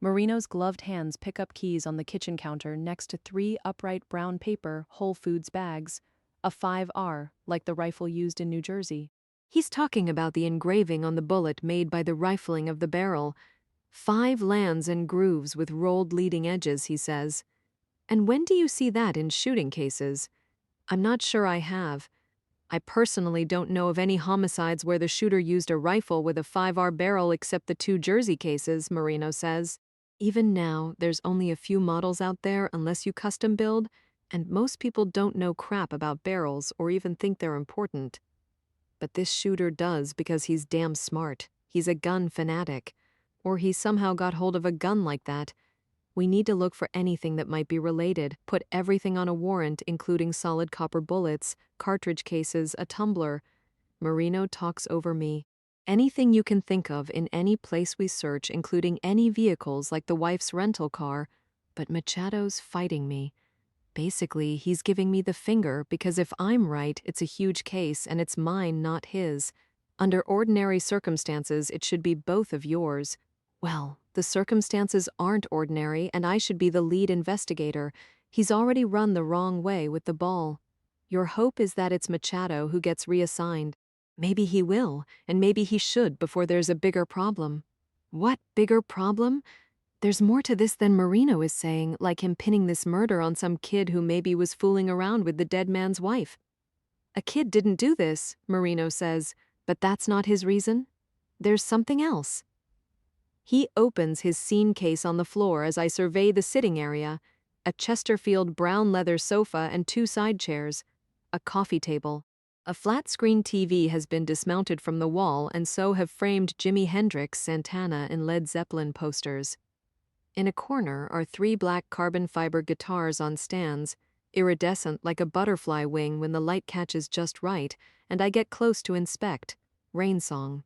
Marino's gloved hands pick up keys on the kitchen counter next to 3 upright brown paper Whole Foods bags, a 5R, like the rifle used in New Jersey. He's talking about the engraving on the bullet made by the rifling of the barrel. 5 lands and grooves with rolled leading edges, he says. And when do you see that in shooting cases? I'm not sure I have. I personally don't know of any homicides where the shooter used a rifle with a 5R barrel except the 2 Jersey cases, Marino says. Even now, there's only a few models out there unless you custom build, and most people don't know crap about barrels or even think they're important. But this shooter does because he's damn smart. He's a gun fanatic. Or he somehow got hold of a gun like that. We need to look for anything that might be related, put everything on a warrant, including solid copper bullets, cartridge cases, a tumbler. Marino talks over me. Anything you can think of in any place we search, including any vehicles like the wife's rental car, but Machado's fighting me. Basically, he's giving me the finger because if I'm right, it's a huge case and it's mine, not his. Under ordinary circumstances, it should be both of yours. Well, the circumstances aren't ordinary and I should be the lead investigator. He's already run the wrong way with the ball. Your hope is that it's Machado who gets reassigned. Maybe he will, and maybe he should before there's a bigger problem. What bigger problem? There's more to this than Marino is saying, like him pinning this murder on some kid who maybe was fooling around with the dead man's wife. A kid didn't do this, Marino says, but that's not his reason. There's something else. He opens his scene case on the floor as I survey the sitting area, a Chesterfield brown leather sofa and 2 side chairs, a coffee table. A flat-screen TV has been dismounted from the wall and so have framed Jimi Hendrix, Santana, and Led Zeppelin posters. In a corner are 3 black carbon fiber guitars on stands, iridescent like a butterfly wing when the light catches just right, and I get close to inspect. Rain Song.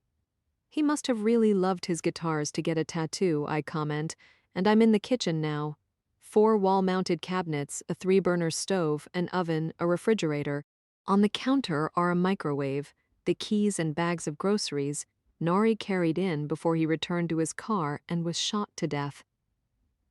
He must have really loved his guitars to get a tattoo, I comment, and I'm in the kitchen now. 4 wall-mounted cabinets, a 3-burner stove, an oven, a refrigerator. On the counter are a microwave, the keys and bags of groceries Nari carried in before he returned to his car and was shot to death.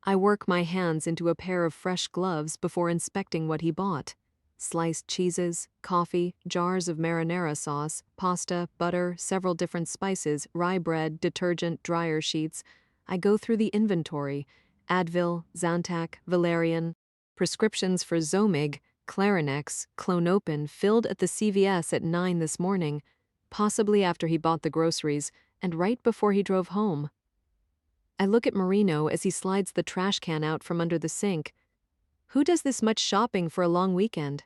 I work my hands into a pair of fresh gloves before inspecting what he bought. Sliced cheeses, coffee, jars of marinara sauce, pasta, butter, several different spices, rye bread, detergent, dryer sheets. I go through the inventory. Advil, Zantac, Valerian. Prescriptions for Zomig, Clarinex, Clonopin filled at the CVS at 9 this morning, possibly after he bought the groceries, and right before he drove home. I look at Marino as he slides the trash can out from under the sink. Who does this much shopping for a long weekend?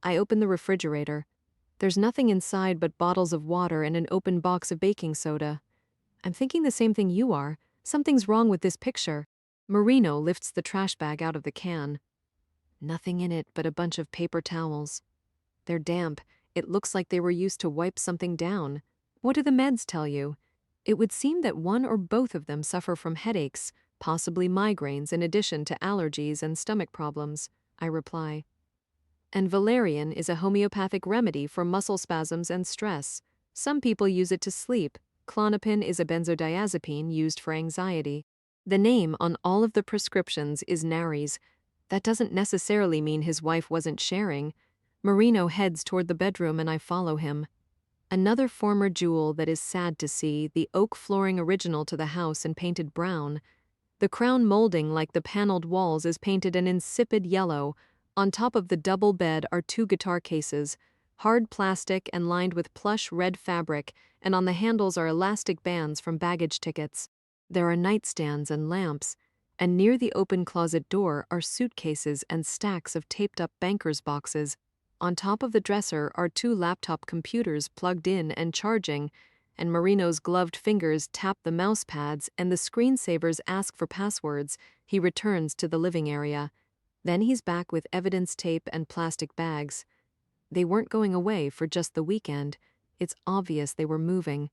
I open the refrigerator. There's nothing inside but bottles of water and an open box of baking soda. I'm thinking the same thing you are. Something's wrong with this picture. Marino lifts the trash bag out of the can. Nothing in it but a bunch of paper towels. They're damp. It looks like they were used to wipe something down. What do the meds tell you? It would seem that one or both of them suffer from headaches, possibly migraines in addition to allergies and stomach problems, I reply. And valerian is a homeopathic remedy for muscle spasms and stress. Some people use it to sleep. Klonopin is a benzodiazepine used for anxiety. The name on all of the prescriptions is Nari's. That doesn't necessarily mean his wife wasn't sharing. Marino heads toward the bedroom and I follow him. Another former jewel that is sad to see, the oak flooring original to the house and painted brown. The crown molding like the paneled walls is painted an insipid yellow. On top of the double bed are 2 guitar cases, hard plastic and lined with plush red fabric, and on the handles are elastic bands from baggage tickets. There are nightstands and lamps, and near the open closet door are suitcases and stacks of taped-up banker's boxes. On top of the dresser are 2 laptop computers plugged in and charging, and Marino's gloved fingers tap the mouse pads and the screensavers ask for passwords. He returns to the living area. Then he's back with evidence tape and plastic bags. They weren't going away for just the weekend. It's obvious they were moving.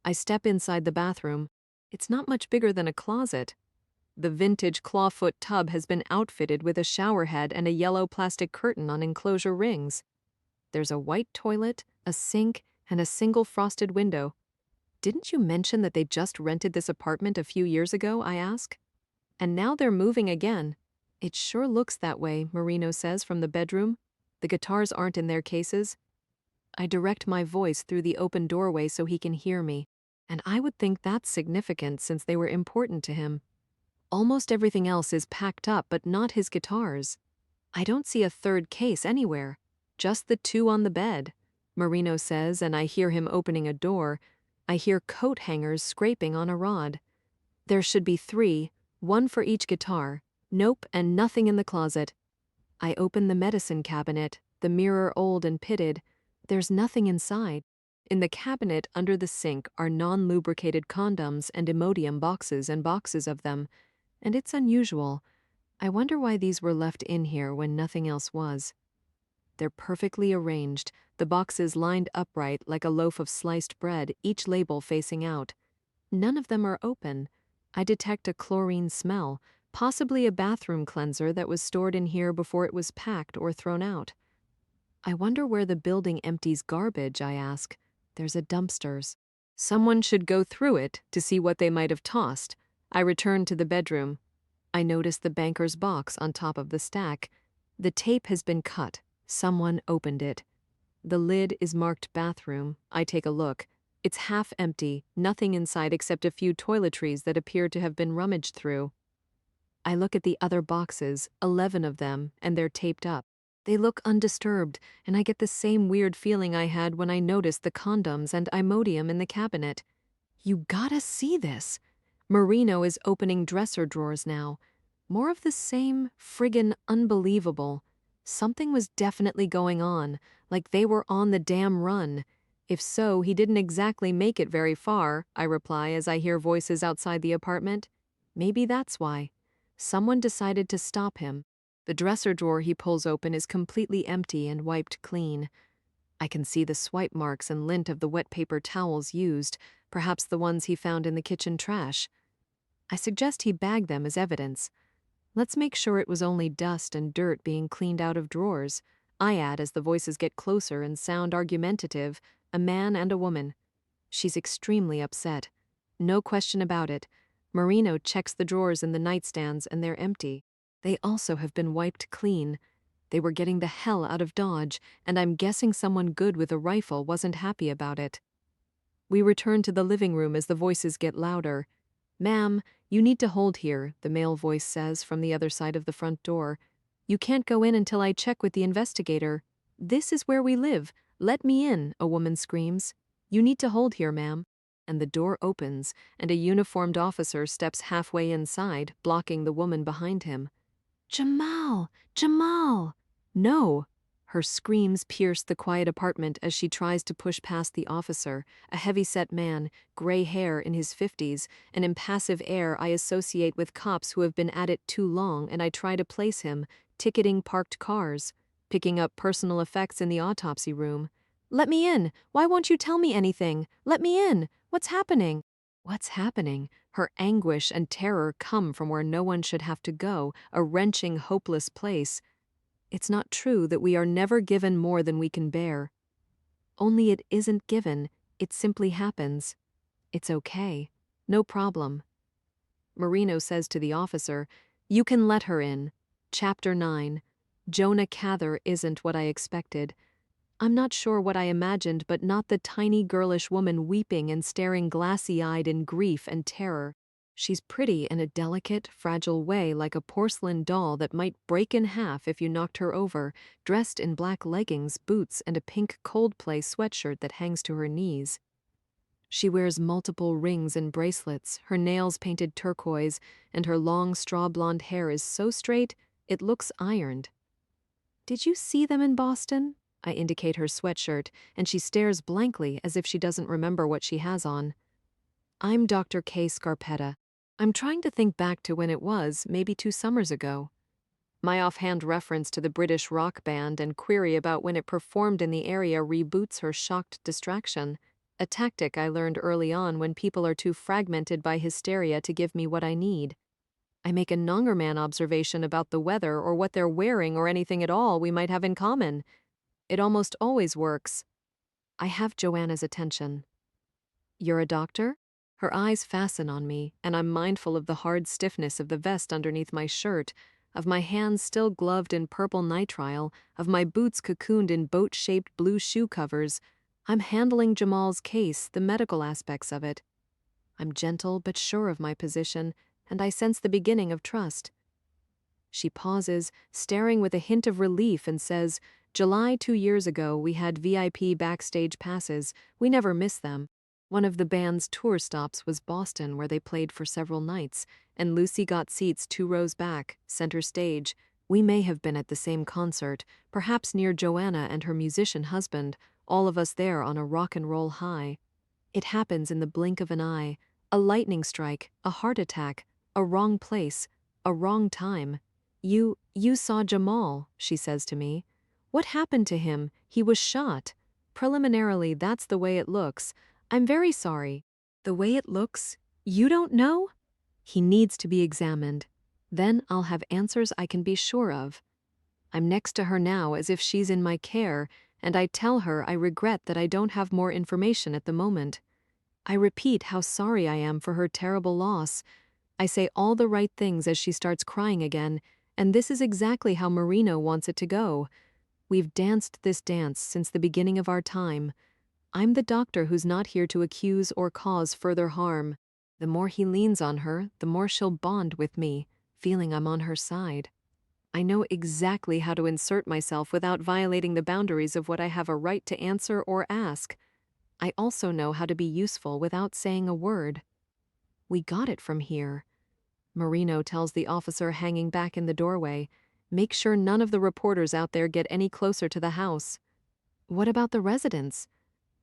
I step inside the bathroom. It's not much bigger than a closet. The vintage clawfoot tub has been outfitted with a shower head and a yellow plastic curtain on enclosure rings. There's a white toilet, a sink, and a single frosted window. Didn't you mention that they just rented this apartment a few years ago? I ask. And now they're moving again. It sure looks that way, Marino says from the bedroom. The guitars aren't in their cases. I direct my voice through the open doorway so he can hear me, and I would think that's significant since they were important to him. Almost everything else is packed up, but not his guitars. I don't see a third case anywhere, just the 2 on the bed, Marino says, and I hear him opening a door. I hear coat hangers scraping on a rod. There should be 3, 1 for each guitar. Nope, and nothing in the closet. I open the medicine cabinet, the mirror old and pitted. There's nothing inside. In the cabinet under the sink are non-lubricated condoms and Imodium boxes and boxes of them. And it's unusual. I wonder why these were left in here when nothing else was. They're perfectly arranged, the boxes lined upright like a loaf of sliced bread, each label facing out. None of them are open. I detect a chlorine smell, possibly a bathroom cleanser that was stored in here before it was packed or thrown out. I wonder where the building empties garbage, I ask. There's a dumpsters. Someone should go through it to see what they might have tossed. I return to the bedroom. I notice the banker's box on top of the stack. The tape has been cut. Someone opened it. The lid is marked bathroom. I take a look. It's half empty, nothing inside except a few toiletries that appear to have been rummaged through. I look at the other boxes, 11 of them, and they're taped up. They look undisturbed, and I get the same weird feeling I had when I noticed the condoms and Imodium in the cabinet. You gotta see this. Marino is opening dresser drawers now. More of the same, friggin' unbelievable. Something was definitely going on, like they were on the damn run. If so, he didn't exactly make it very far, I reply as I hear voices outside the apartment. Maybe that's why. Someone decided to stop him. The dresser drawer he pulls open is completely empty and wiped clean. I can see the swipe marks and lint of the wet paper towels used, perhaps the ones he found in the kitchen trash. I suggest he bag them as evidence. Let's make sure it was only dust and dirt being cleaned out of drawers. I add as the voices get closer and sound argumentative, a man and a woman. She's extremely upset. No question about it. Marino checks the drawers in the nightstands and they're empty. They also have been wiped clean. They were getting the hell out of Dodge, and I'm guessing someone good with a rifle wasn't happy about it. We return to the living room as the voices get louder. "Ma'am, you need to hold here," the male voice says from the other side of the front door. "You can't go in until I check with the investigator." "This is where we live. Let me in," a woman screams. "You need to hold here, ma'am." And the door opens, and a uniformed officer steps halfway inside, blocking the woman behind him. "Jamal! Jamal!" "No!" Her screams pierce the quiet apartment as she tries to push past the officer, a heavy-set man, gray hair in his 50s, an impassive air I associate with cops who have been at it too long, and I try to place him, ticketing parked cars, picking up personal effects in the autopsy room. "Let me in! Why won't you tell me anything? Let me in! What's happening?" What's happening? Her anguish and terror come from where no one should have to go, a wrenching, hopeless place. It's not true that we are never given more than we can bear. Only it isn't given, it simply happens. It's okay. No problem. Marino says to the officer, "You can let her in." Chapter 9. Jonah Cather isn't what I expected. I'm not sure what I imagined, but not the tiny girlish woman weeping and staring glassy-eyed in grief and terror. She's pretty in a delicate, fragile way, like a porcelain doll that might break in half if you knocked her over, dressed in black leggings, boots, and a pink Coldplay sweatshirt that hangs to her knees. She wears multiple rings and bracelets, her nails painted turquoise, and her long straw blonde hair is so straight, it looks ironed. "Did you see them in Boston?" I indicate her sweatshirt, and she stares blankly as if she doesn't remember what she has on. "I'm Dr. Kay Scarpetta. I'm trying to think back to when it was, maybe 2 summers ago." My offhand reference to the British rock band and query about when it performed in the area reboots her shocked distraction, a tactic I learned early on when people are too fragmented by hysteria to give me what I need. I make a Nongerman observation about the weather or what they're wearing or anything at all we might have in common. It almost always works. I have Joanna's attention. "You're a doctor?" Her eyes fasten on me, and I'm mindful of the hard stiffness of the vest underneath my shirt, of my hands still gloved in purple nitrile, of my boots cocooned in boat-shaped blue shoe covers. I'm handling Jamal's case, the medical aspects of it. I'm gentle but sure of my position, and I sense the beginning of trust. She pauses, staring with a hint of relief, and says, "July 2 years ago, we had VIP backstage passes. We never miss them. One of the band's tour stops was Boston, where they played for several nights, and Lucy got seats 2 rows back, center stage. We may have been at the same concert, perhaps near Joanna and her musician husband, all of us there on a rock and roll high. It happens in the blink of an eye, a lightning strike, a heart attack, a wrong place, a wrong time. You saw Jamal," she says to me. "What happened to him? He was shot. Preliminarily, that's the way it looks. I'm very sorry." "The way it looks? You don't know?" "He needs to be examined. Then I'll have answers I can be sure of." I'm next to her now as if she's in my care, and I tell her I regret that I don't have more information at the moment. I repeat how sorry I am for her terrible loss. I say all the right things as she starts crying again, and this is exactly how Marino wants it to go. We've danced this dance since the beginning of our time. I'm the doctor who's not here to accuse or cause further harm. The more he leans on her, the more she'll bond with me, feeling I'm on her side. I know exactly how to insert myself without violating the boundaries of what I have a right to answer or ask. I also know how to be useful without saying a word. "We got it from here," Marino tells the officer hanging back in the doorway. "Make sure none of the reporters out there get any closer to the house." "What about the residents?"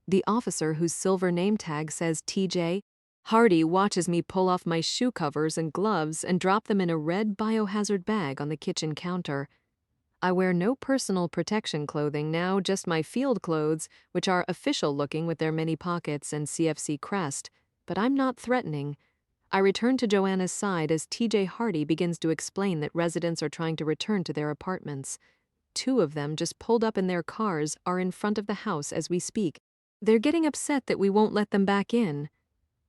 The officer whose silver name tag says TJ Hardy watches me pull off my shoe covers and gloves and drop them in a red biohazard bag on the kitchen counter. I wear no personal protection clothing now, just my field clothes, which are official looking with their many pockets and CFC crest, but I'm not threatening. I return to Joanna's side as TJ Hardy begins to explain that residents are trying to return to their apartments. 2 of them just pulled up in their cars, are in front of the house as we speak. They're getting upset that we won't let them back in.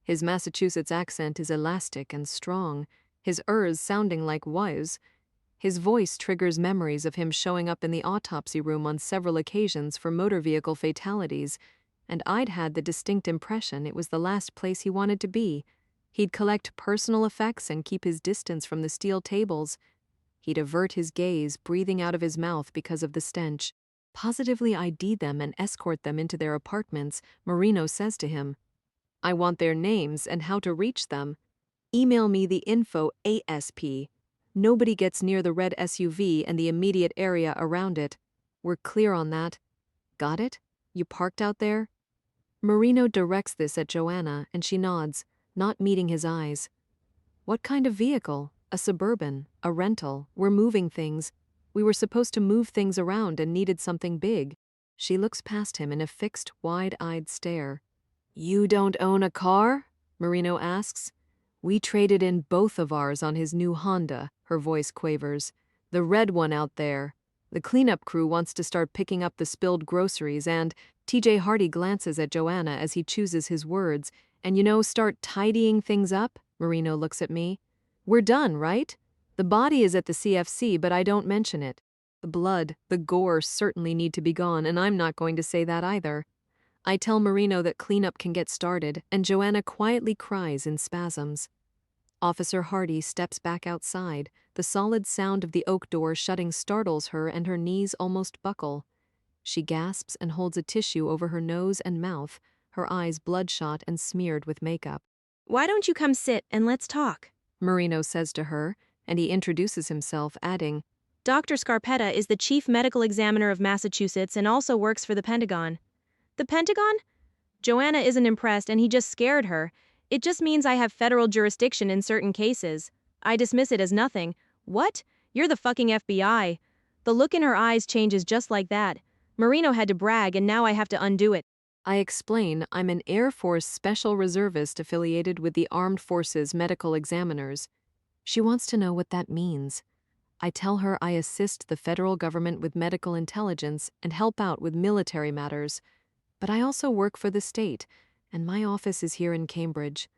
His Massachusetts accent is elastic and strong, his ers sounding like was. His voice triggers memories of him showing up in the autopsy room on several occasions for motor vehicle fatalities, and I'd had the distinct impression it was the last place he wanted to be. He'd collect personal effects and keep his distance from the steel tables. He'd avert his gaze, breathing out of his mouth because of the stench. Positively ID them and escort them into their apartments, Marino says to him. "I want their names and how to reach them. Email me the info ASP. Nobody gets near the red SUV and the immediate area around it. We're clear on that. Got it? You parked out there? Marino directs this at Joanna, and she nods, not meeting his eyes. What kind of vehicle? A Suburban, a rental, we're moving things. We were supposed to move things around and needed something big. She looks past him in a fixed, wide-eyed stare. You don't own a car? Marino asks. We traded in both of ours on his new Honda, her voice quavers. The red one out there. The cleanup crew wants to start picking up the spilled groceries and TJ Hardy glances at Joanna as he chooses his words. And start tidying things up? Marino looks at me. We're done, right? The body is at the CFC, but I don't mention it. The blood, the gore certainly need to be gone, and I'm not going to say that either. I tell Marino that cleanup can get started, and Joanna quietly cries in spasms. Officer Hardy steps back outside. The solid sound of the oak door shutting startles her, and her knees almost buckle. She gasps and holds a tissue over her nose and mouth, her eyes bloodshot and smeared with makeup. Why don't you come sit and let's talk? Marino says to her, and he introduces himself, adding, Dr. Scarpetta is the chief medical examiner of Massachusetts and also works for the Pentagon. The Pentagon? Joanna isn't impressed and he just scared her. It just means I have federal jurisdiction in certain cases. I dismiss it as nothing. What? You're the fucking FBI. The look in her eyes changes just like that. Marino had to brag and now I have to undo it. I explain I'm an Air Force Special Reservist affiliated with the Armed Forces Medical Examiners. She wants to know what that means. I tell her I assist the federal government with medical intelligence and help out with military matters. But I also work for the state, and my office is here in Cambridge.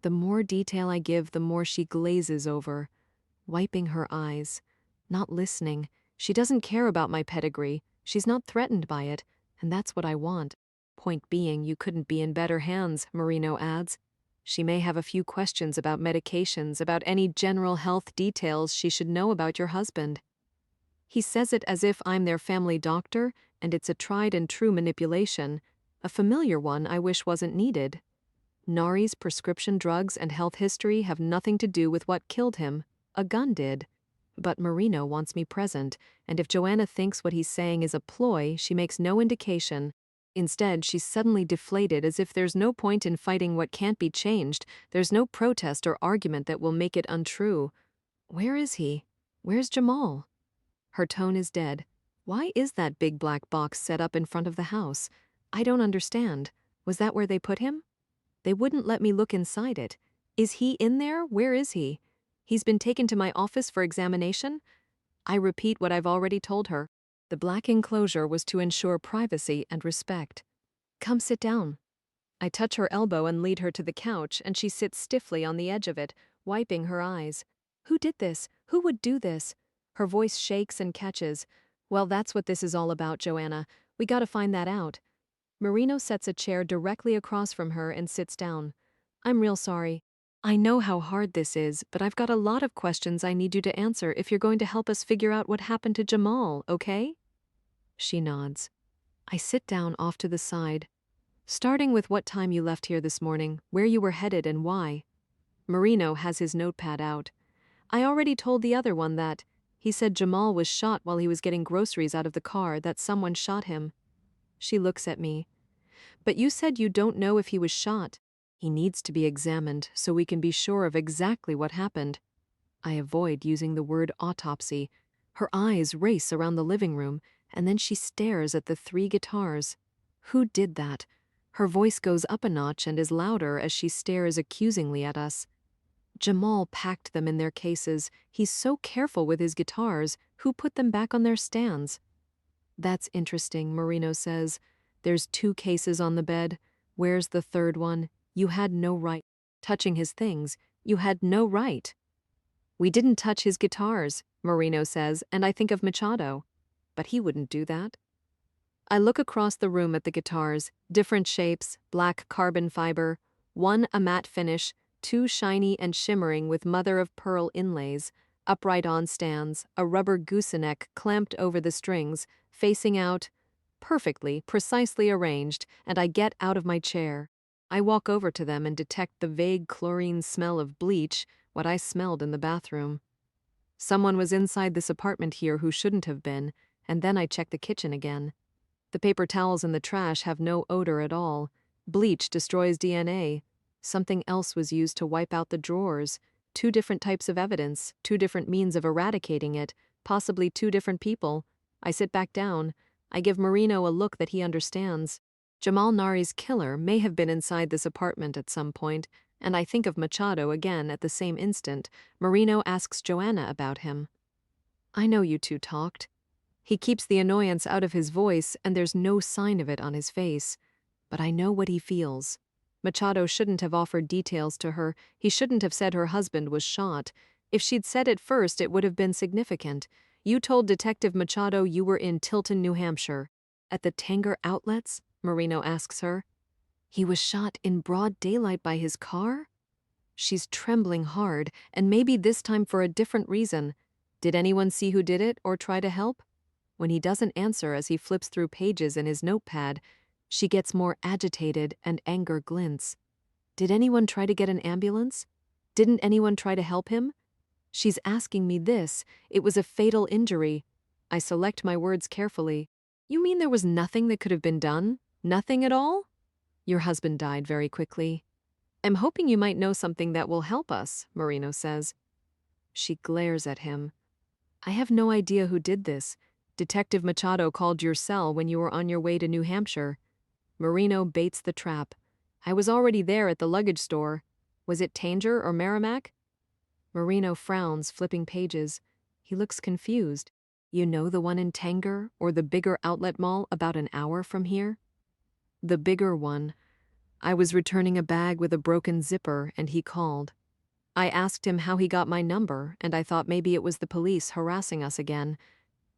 The more detail I give, the more she glazes over, wiping her eyes, not listening. She doesn't care about my pedigree. She's not threatened by it, and that's what I want. Point being, you couldn't be in better hands, Marino adds. She may have a few questions about medications, about any general health details she should know about your husband. He says it as if I'm their family doctor, and it's a tried and true manipulation, a familiar one I wish wasn't needed. Nari's prescription drugs and health history have nothing to do with what killed him. A gun did. But Marino wants me present, and if Joanna thinks what he's saying is a ploy, she makes no indication. Instead, she's suddenly deflated as if there's no point in fighting what can't be changed, there's no protest or argument that will make it untrue. Where is he? Where's Jamal? Her tone is dead. Why is that big black box set up in front of the house? I don't understand. Was that where they put him? They wouldn't let me look inside it. Is he in there? Where is he? He's been taken to my office for examination? I repeat what I've already told her. The black enclosure was to ensure privacy and respect. Come sit down. I touch her elbow and lead her to the couch, and she sits stiffly on the edge of it, wiping her eyes. Who did this? Who would do this? Her voice shakes and catches. Well, that's what this is all about, Joanna. We gotta find that out. Marino sets a chair directly across from her and sits down. I'm real sorry. I know how hard this is, but I've got a lot of questions I need you to answer if you're going to help us figure out what happened to Jamal, okay? She nods. I sit down off to the side. Starting with what time you left here this morning, where you were headed and why. Marino has his notepad out. I already told the other one that. He said Jamal was shot while he was getting groceries out of the car, that someone shot him. She looks at me. But you said you don't know if he was shot. He needs to be examined so we can be sure of exactly what happened. I avoid using the word autopsy. Her eyes race around the living room, and then she stares at the 3 guitars. Who did that? Her voice goes up a notch and is louder as she stares accusingly at us. Jamal packed them in their cases. He's so careful with his guitars. Who put them back on their stands? That's interesting, Marino says. There's 2 cases on the bed. Where's the 3rd one? You had no right. Touching his things, you had no right. We didn't touch his guitars, Marino says, and I think of Machado. But he wouldn't do that. I look across the room at the guitars, different shapes, black carbon fiber, one a matte finish, 2 shiny and shimmering with mother-of-pearl inlays, upright on stands, a rubber gooseneck clamped over the strings, facing out, perfectly, precisely arranged, and I get out of my chair. I walk over to them and detect the vague chlorine smell of bleach, what I smelled in the bathroom. Someone was inside this apartment here who shouldn't have been, and then I check the kitchen again. The paper towels in the trash have no odor at all. Bleach destroys DNA. Something else was used to wipe out the drawers. 2 different types of evidence, 2 different means of eradicating it, possibly 2 different people. I sit back down. I give Marino a look that he understands. Jamal Nari's killer may have been inside this apartment at some point, and I think of Machado again at the same instant. Marino asks Joanna about him. I know you two talked. He keeps the annoyance out of his voice, and there's no sign of it on his face. But I know what he feels. Machado shouldn't have offered details to her. He shouldn't have said her husband was shot. If she'd said it first, it would have been significant. You told Detective Machado you were in Tilton, New Hampshire. At the Tanger Outlets? Marino asks her. He was shot in broad daylight by his car? She's trembling hard, and maybe this time for a different reason. Did anyone see who did it or try to help? When he doesn't answer as he flips through pages in his notepad, she gets more agitated and anger glints. Did anyone try to get an ambulance? Didn't anyone try to help him? She's asking me this. It was a fatal injury. I select my words carefully. You mean there was nothing that could have been done? Nothing at all? Your husband died very quickly. I'm hoping you might know something that will help us, Marino says. She glares at him. I have no idea who did this. Detective Machado called your cell when you were on your way to New Hampshire. Marino baits the trap. I was already there at the luggage store. Was it Tanger or Merrimack? Marino frowns, flipping pages. He looks confused. You know the one in Tanger or the bigger outlet mall about an hour from here? The bigger one. I was returning a bag with a broken zipper and he called. I asked him how he got my number and I thought maybe it was the police harassing us again.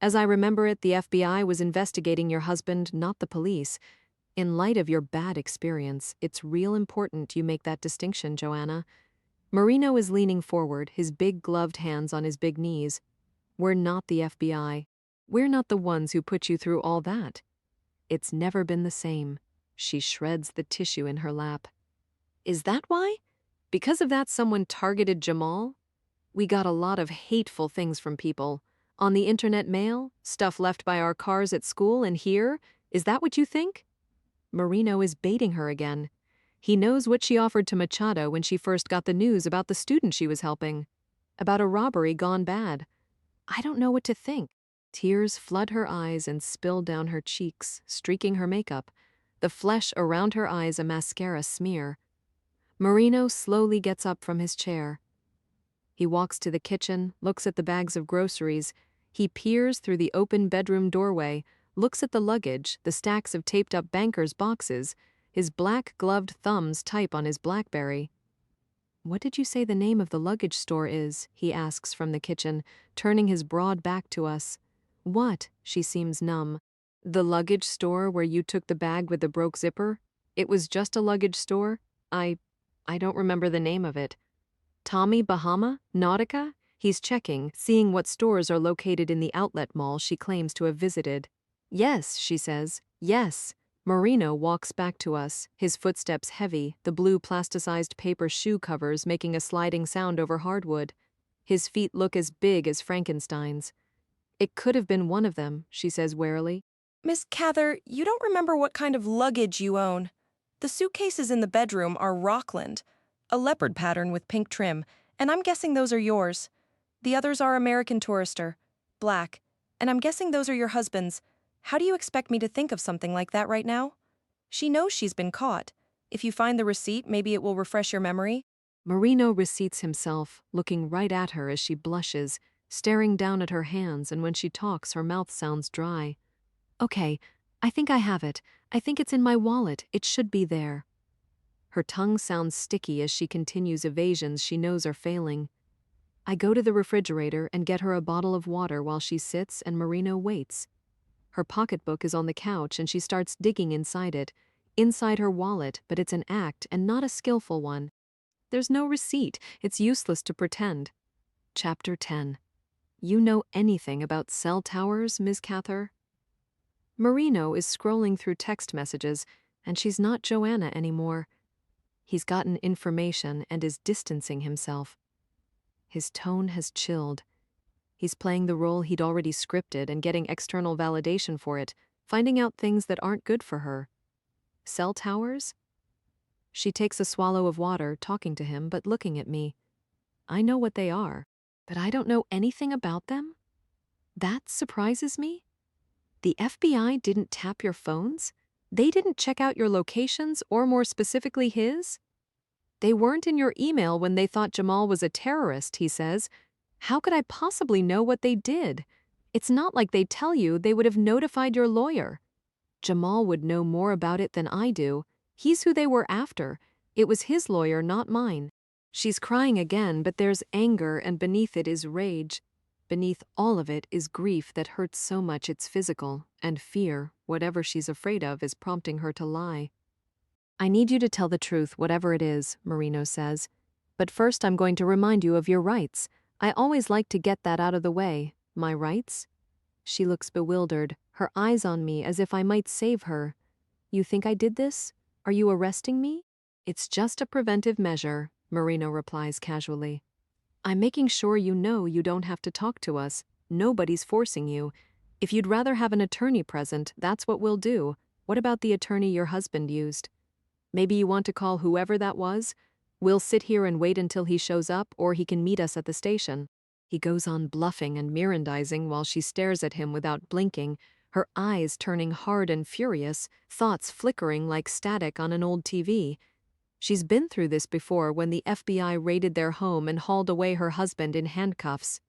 As I remember it, the FBI was investigating your husband, not the police. In light of your bad experience, it's real important you make that distinction, Joanna. Marino is leaning forward, his big gloved hands on his big knees. We're not the FBI. We're not the ones who put you through all that. It's never been the same. She shreds the tissue in her lap. Is that why? Because of that someone targeted Jamal? We got a lot of hateful things from people. On the internet mail, stuff left by our cars at school and here. Is that what you think? Marino is baiting her again. He knows what she offered to Machado when she first got the news about the student she was helping. About a robbery gone bad. I don't know what to think. Tears flood her eyes and spill down her cheeks, streaking her makeup. The flesh around her eyes a mascara smear. Marino slowly gets up from his chair. He walks to the kitchen, looks at the bags of groceries. He peers through the open bedroom doorway, looks at the luggage, the stacks of taped-up banker's boxes. His black-gloved thumbs type on his BlackBerry. What did you say the name of the luggage store is? He asks from the kitchen, turning his broad back to us. What? She seems numb. The luggage store where you took the bag with the broke zipper? It was just a luggage store? I don't remember the name of it. Tommy Bahama? Nautica? He's checking, seeing what stores are located in the outlet mall she claims to have visited. Yes, she says. Yes. Marino walks back to us, his footsteps heavy, the blue plasticized paper shoe covers making a sliding sound over hardwood. His feet look as big as Frankenstein's. It could have been one of them, she says warily. Miss Cather, you don't remember what kind of luggage you own. The suitcases in the bedroom are Rockland, a leopard pattern with pink trim, and I'm guessing those are yours. The others are American Tourister, black, and I'm guessing those are your husband's. How do you expect me to think of something like that right now? She knows she's been caught. If you find the receipt, maybe it will refresh your memory. Marino reseats himself, looking right at her as she blushes, staring down at her hands, and when she talks, her mouth sounds dry. Okay, I think I have it. I think it's in my wallet. It should be there. Her tongue sounds sticky as she continues evasions she knows are failing. I go to the refrigerator and get her a bottle of water while she sits and Marino waits. Her pocketbook is on the couch and she starts digging inside it. Inside her wallet, but it's an act and not a skillful one. There's no receipt. It's useless to pretend. Chapter 10. You know anything about cell towers, Ms. Cather? Marino is scrolling through text messages, and she's not Joanna anymore. He's gotten information and is distancing himself. His tone has chilled. He's playing the role he'd already scripted and getting external validation for it, finding out things that aren't good for her. Cell towers? She takes a swallow of water, talking to him but looking at me. I know what they are, but I don't know anything about them? That surprises me. The FBI didn't tap your phones? They didn't check out your locations, or more specifically his? They weren't in your email when they thought Jamal was a terrorist, he says. How could I possibly know what they did? It's not like they tell you. They would have notified your lawyer. Jamal would know more about it than I do. He's who they were after. It was his lawyer, not mine. She's crying again, but there's anger, and beneath it is rage. Beneath all of it is grief that hurts so much it's physical, and fear, whatever she's afraid of, is prompting her to lie. I need you to tell the truth, whatever it is, Marino says. But first I'm going to remind you of your rights. I always like to get that out of the way. My rights? She looks bewildered, her eyes on me as if I might save her. You think I did this? Are you arresting me? It's just a preventive measure, Marino replies casually. I'm making sure you know you don't have to talk to us. Nobody's forcing you. If you'd rather have an attorney present, that's what we'll do. What about the attorney your husband used? Maybe you want to call whoever that was? We'll sit here and wait until he shows up, or he can meet us at the station. He goes on bluffing and mirandizing while she stares at him without blinking, her eyes turning hard and furious, thoughts flickering like static on an old TV. She's been through this before when the FBI raided their home and hauled away her husband in handcuffs.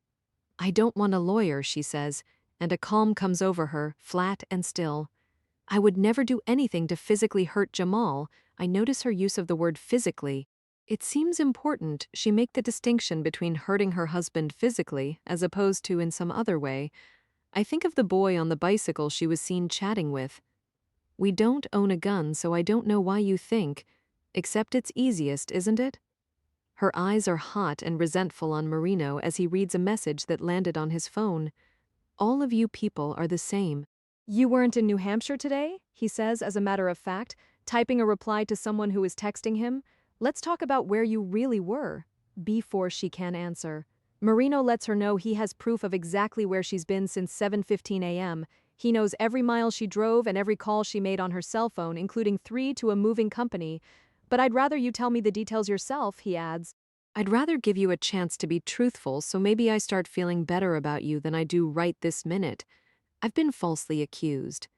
I don't want a lawyer, she says, and a calm comes over her, flat and still. I would never do anything to physically hurt Jamal. I notice her use of the word physically. It seems important she make the distinction between hurting her husband physically as opposed to in some other way. I think of the boy on the bicycle she was seen chatting with. We don't own a gun, so I don't know why you think. Except it's easiest, isn't it? Her eyes are hot and resentful on Marino as he reads a message that landed on his phone. All of you people are the same. You weren't in New Hampshire today? He says as a matter of fact, typing a reply to someone who is texting him. Let's talk about where you really were. Before she can answer. Marino lets her know he has proof of exactly where she's been since 7:15 a.m. He knows every mile she drove and every call she made on her cell phone, including 3 to a moving company. But I'd rather you tell me the details yourself, he adds. I'd rather give you a chance to be truthful, so maybe I start feeling better about you than I do right this minute. I've been falsely accused.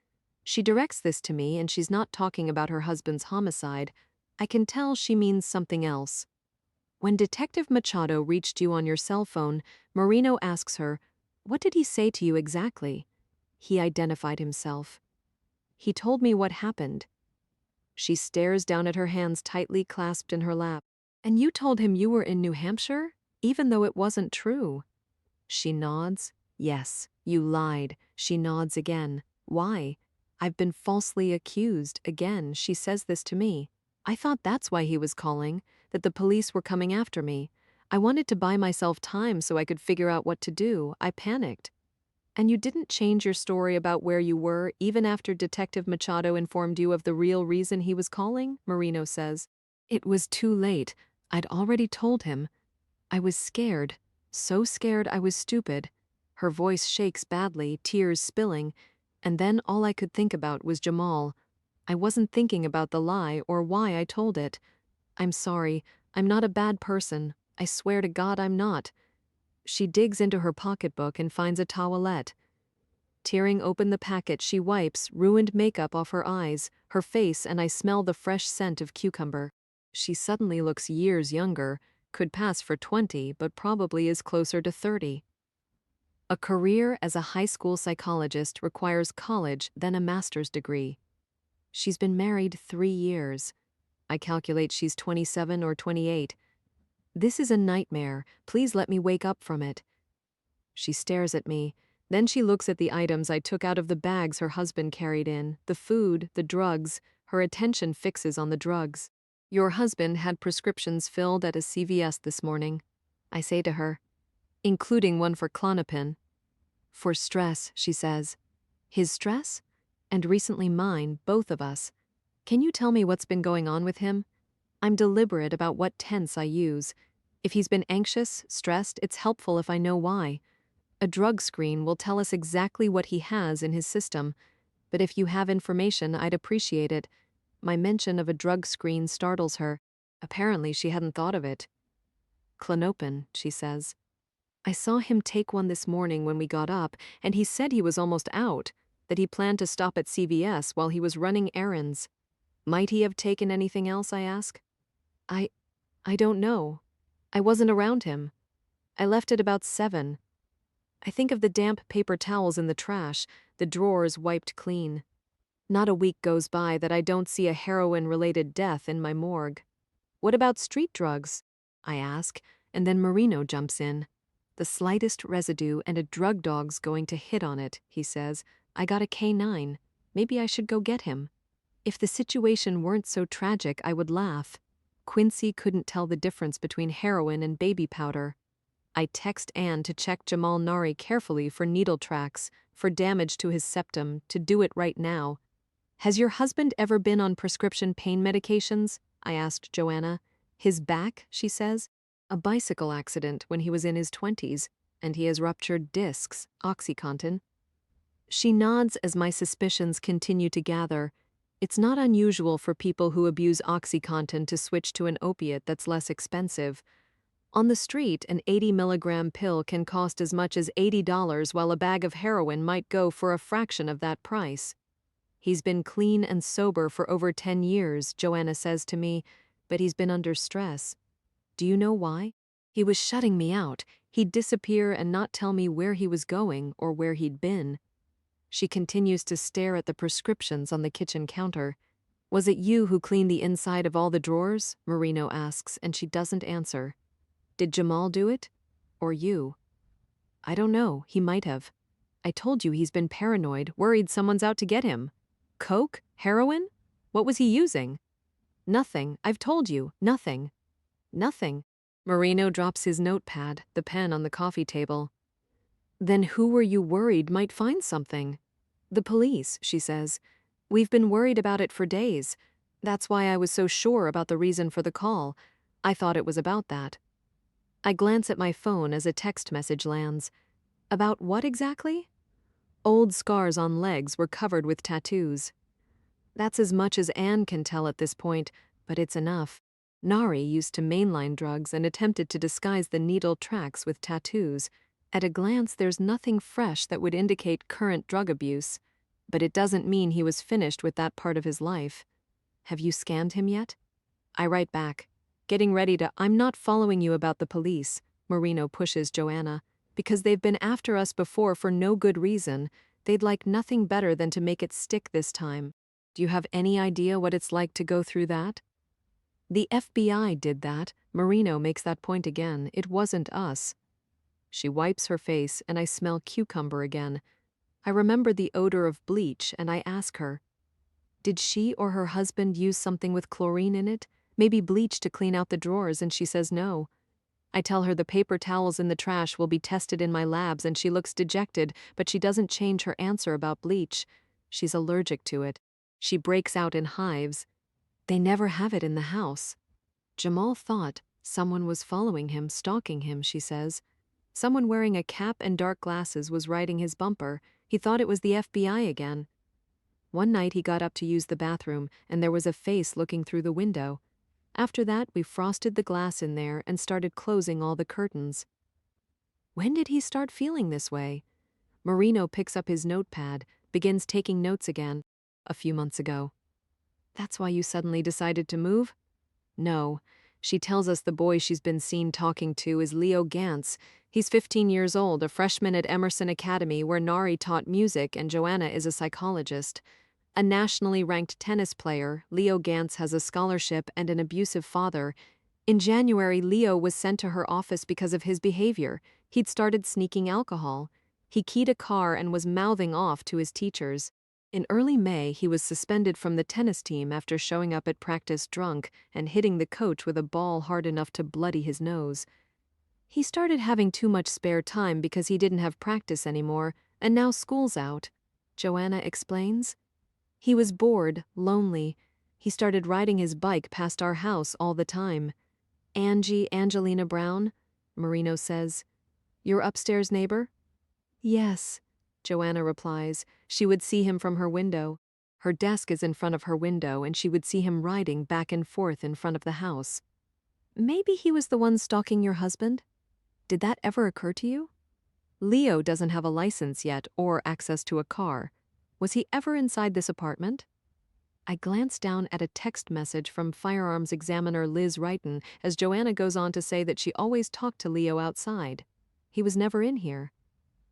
She directs this to me, and she's not talking about her husband's homicide. I can tell she means something else. When Detective Machado reached you on your cell phone, Marino asks her, "What did he say to you exactly?" He identified himself. He told me what happened. She stares down at her hands tightly clasped in her lap. And you told him you were in New Hampshire, even though it wasn't true. She nods. Yes, you lied. She nods again. Why? I've been falsely accused. Again, she says this to me. I thought that's why he was calling, that the police were coming after me. I wanted to buy myself time so I could figure out what to do. I panicked. And you didn't change your story about where you were, even after Detective Machado informed you of the real reason he was calling? Marino says. It was too late. I'd already told him. I was scared. So scared I was stupid. Her voice shakes badly, tears spilling. And then all I could think about was Jamal. I wasn't thinking about the lie or why I told it. I'm sorry. I'm not a bad person. I swear to God I'm not. She digs into her pocketbook and finds a towelette. Tearing open the packet, she wipes ruined makeup off her eyes, her face, and I smell the fresh scent of cucumber. She suddenly looks years younger, could pass for 20, but probably is closer to 30. A career as a high school psychologist requires college, then a master's degree. She's been married 3 years. I calculate she's 27 or 28. This is a nightmare. Please let me wake up from it. She stares at me. Then she looks at the items I took out of the bags her husband carried in, the food, the drugs. Her attention fixes on the drugs. Your husband had prescriptions filled at a CVS this morning, I say to her, including one for Klonopin. For stress, she says. His stress? And recently mine, both of us. Can you tell me what's been going on with him? I'm deliberate about what tense I use. If he's been anxious, stressed, it's helpful if I know why. A drug screen will tell us exactly what he has in his system, but if you have information, I'd appreciate it. My mention of a drug screen startles her. Apparently, she hadn't thought of it. Clonopin, she says. I saw him take one this morning when we got up, and he said he was almost out, that he planned to stop at CVS while he was running errands. Might he have taken anything else, I ask? I don't know. I wasn't around him. I left at about 7. I think of the damp paper towels in the trash, the drawers wiped clean. Not a week goes by that I don't see a heroin-related death in my morgue. What about street drugs? I ask, and then Marino jumps in. The slightest residue and a drug dog's going to hit on it, he says. I got a K9. Maybe I should go get him. If the situation weren't so tragic, I would laugh. Quincy couldn't tell the difference between heroin and baby powder. I text Anne to check Jamal Nari carefully for needle tracks, for damage to his septum, to do it right now. Has your husband ever been on prescription pain medications? I asked Joanna. His back, she says. A bicycle accident when he was in his 20s, and he has ruptured discs, OxyContin. She nods as my suspicions continue to gather. It's not unusual for people who abuse OxyContin to switch to an opiate that's less expensive. On the street, an 80-milligram pill can cost as much as $80, while a bag of heroin might go for a fraction of that price. He's been clean and sober for over 10 years, Joanna says to me, but he's been under stress. Do you know why? He was shutting me out. He'd disappear and not tell me where he was going or where he'd been. She continues to stare at the prescriptions on the kitchen counter. Was it you who cleaned the inside of all the drawers? Marino asks, and she doesn't answer. Did Jamal do it? Or you? I don't know. He might have. I told you he's been paranoid, worried someone's out to get him. Coke? Heroin? What was he using? Nothing. I've told you. Nothing. Nothing. Marino drops his notepad, the pen on the coffee table. Then who were you worried might find something? The police, she says. We've been worried about it for days. That's why I was so sure about the reason for the call. I thought it was about that. I glance at my phone as a text message lands. About what exactly? Old scars on legs were covered with tattoos. That's as much as Anne can tell at this point, but it's enough. Nari used to mainline drugs and attempted to disguise the needle tracks with tattoos. At a glance, there's nothing fresh that would indicate current drug abuse, but it doesn't mean he was finished with that part of his life. Have you scanned him yet? I write back, getting ready to, I'm not following you about the police, Marino pushes Joanna, because they've been after us before for no good reason. They'd like nothing better than to make it stick this time. Do you have any idea what it's like to go through that? The FBI did that. Marino makes that point again. It wasn't us. She wipes her face, and I smell cucumber again. I remember the odor of bleach, and I ask her, did she or her husband use something with chlorine in it? Maybe bleach to clean out the drawers, and she says no. I tell her the paper towels in the trash will be tested in my labs, and she looks dejected, but she doesn't change her answer about bleach. She's allergic to it. She breaks out in hives. They never have it in the house. Jamal thought someone was following him, stalking him, she says. Someone wearing a cap and dark glasses was riding his bumper. He thought it was the FBI again. One night he got up to use the bathroom, and there was a face looking through the window. After that, we frosted the glass in there and started closing all the curtains. When did he start feeling this way? Marino picks up his notepad, begins taking notes again. A few months ago. That's why you suddenly decided to move? No. She tells us the boy she's been seen talking to is Leo Gantz. He's 15 years old, a freshman at Emerson Academy where Nari taught music and Joanna is a psychologist. A nationally ranked tennis player, Leo Gantz has a scholarship and an abusive father. In January, Leo was sent to her office because of his behavior. He'd started sneaking alcohol. He keyed a car and was mouthing off to his teachers. In early May, he was suspended from the tennis team after showing up at practice drunk and hitting the coach with a ball hard enough to bloody his nose. He started having too much spare time because he didn't have practice anymore, and now school's out, Joanna explains. He was bored, lonely. He started riding his bike past our house all the time. Angelina Brown, Marino says. Your upstairs neighbor? Yes, Joanna replies. She would see him from her window. Her desk is in front of her window, and she would see him riding back and forth in front of the house. Maybe he was the one stalking your husband? Did that ever occur to you? Leo doesn't have a license yet or access to a car. Was he ever inside this apartment? I glance down at a text message from firearms examiner Liz Wrighton as Joanna goes on to say that she always talked to Leo outside. He was never in here.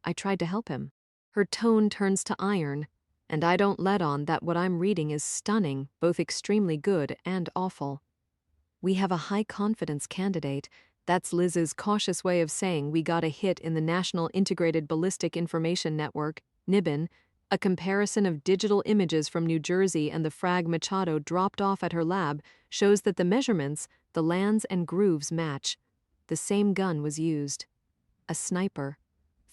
I tried to help him. Her tone turns to iron, and I don't let on that what I'm reading is stunning, both extremely good and awful. We have a high-confidence candidate. That's Liz's cautious way of saying we got a hit in the National Integrated Ballistic Information Network, NIBIN. A comparison of digital images from New Jersey and the frag Machado dropped off at her lab shows that the measurements, the lands and grooves match. The same gun was used. A sniper.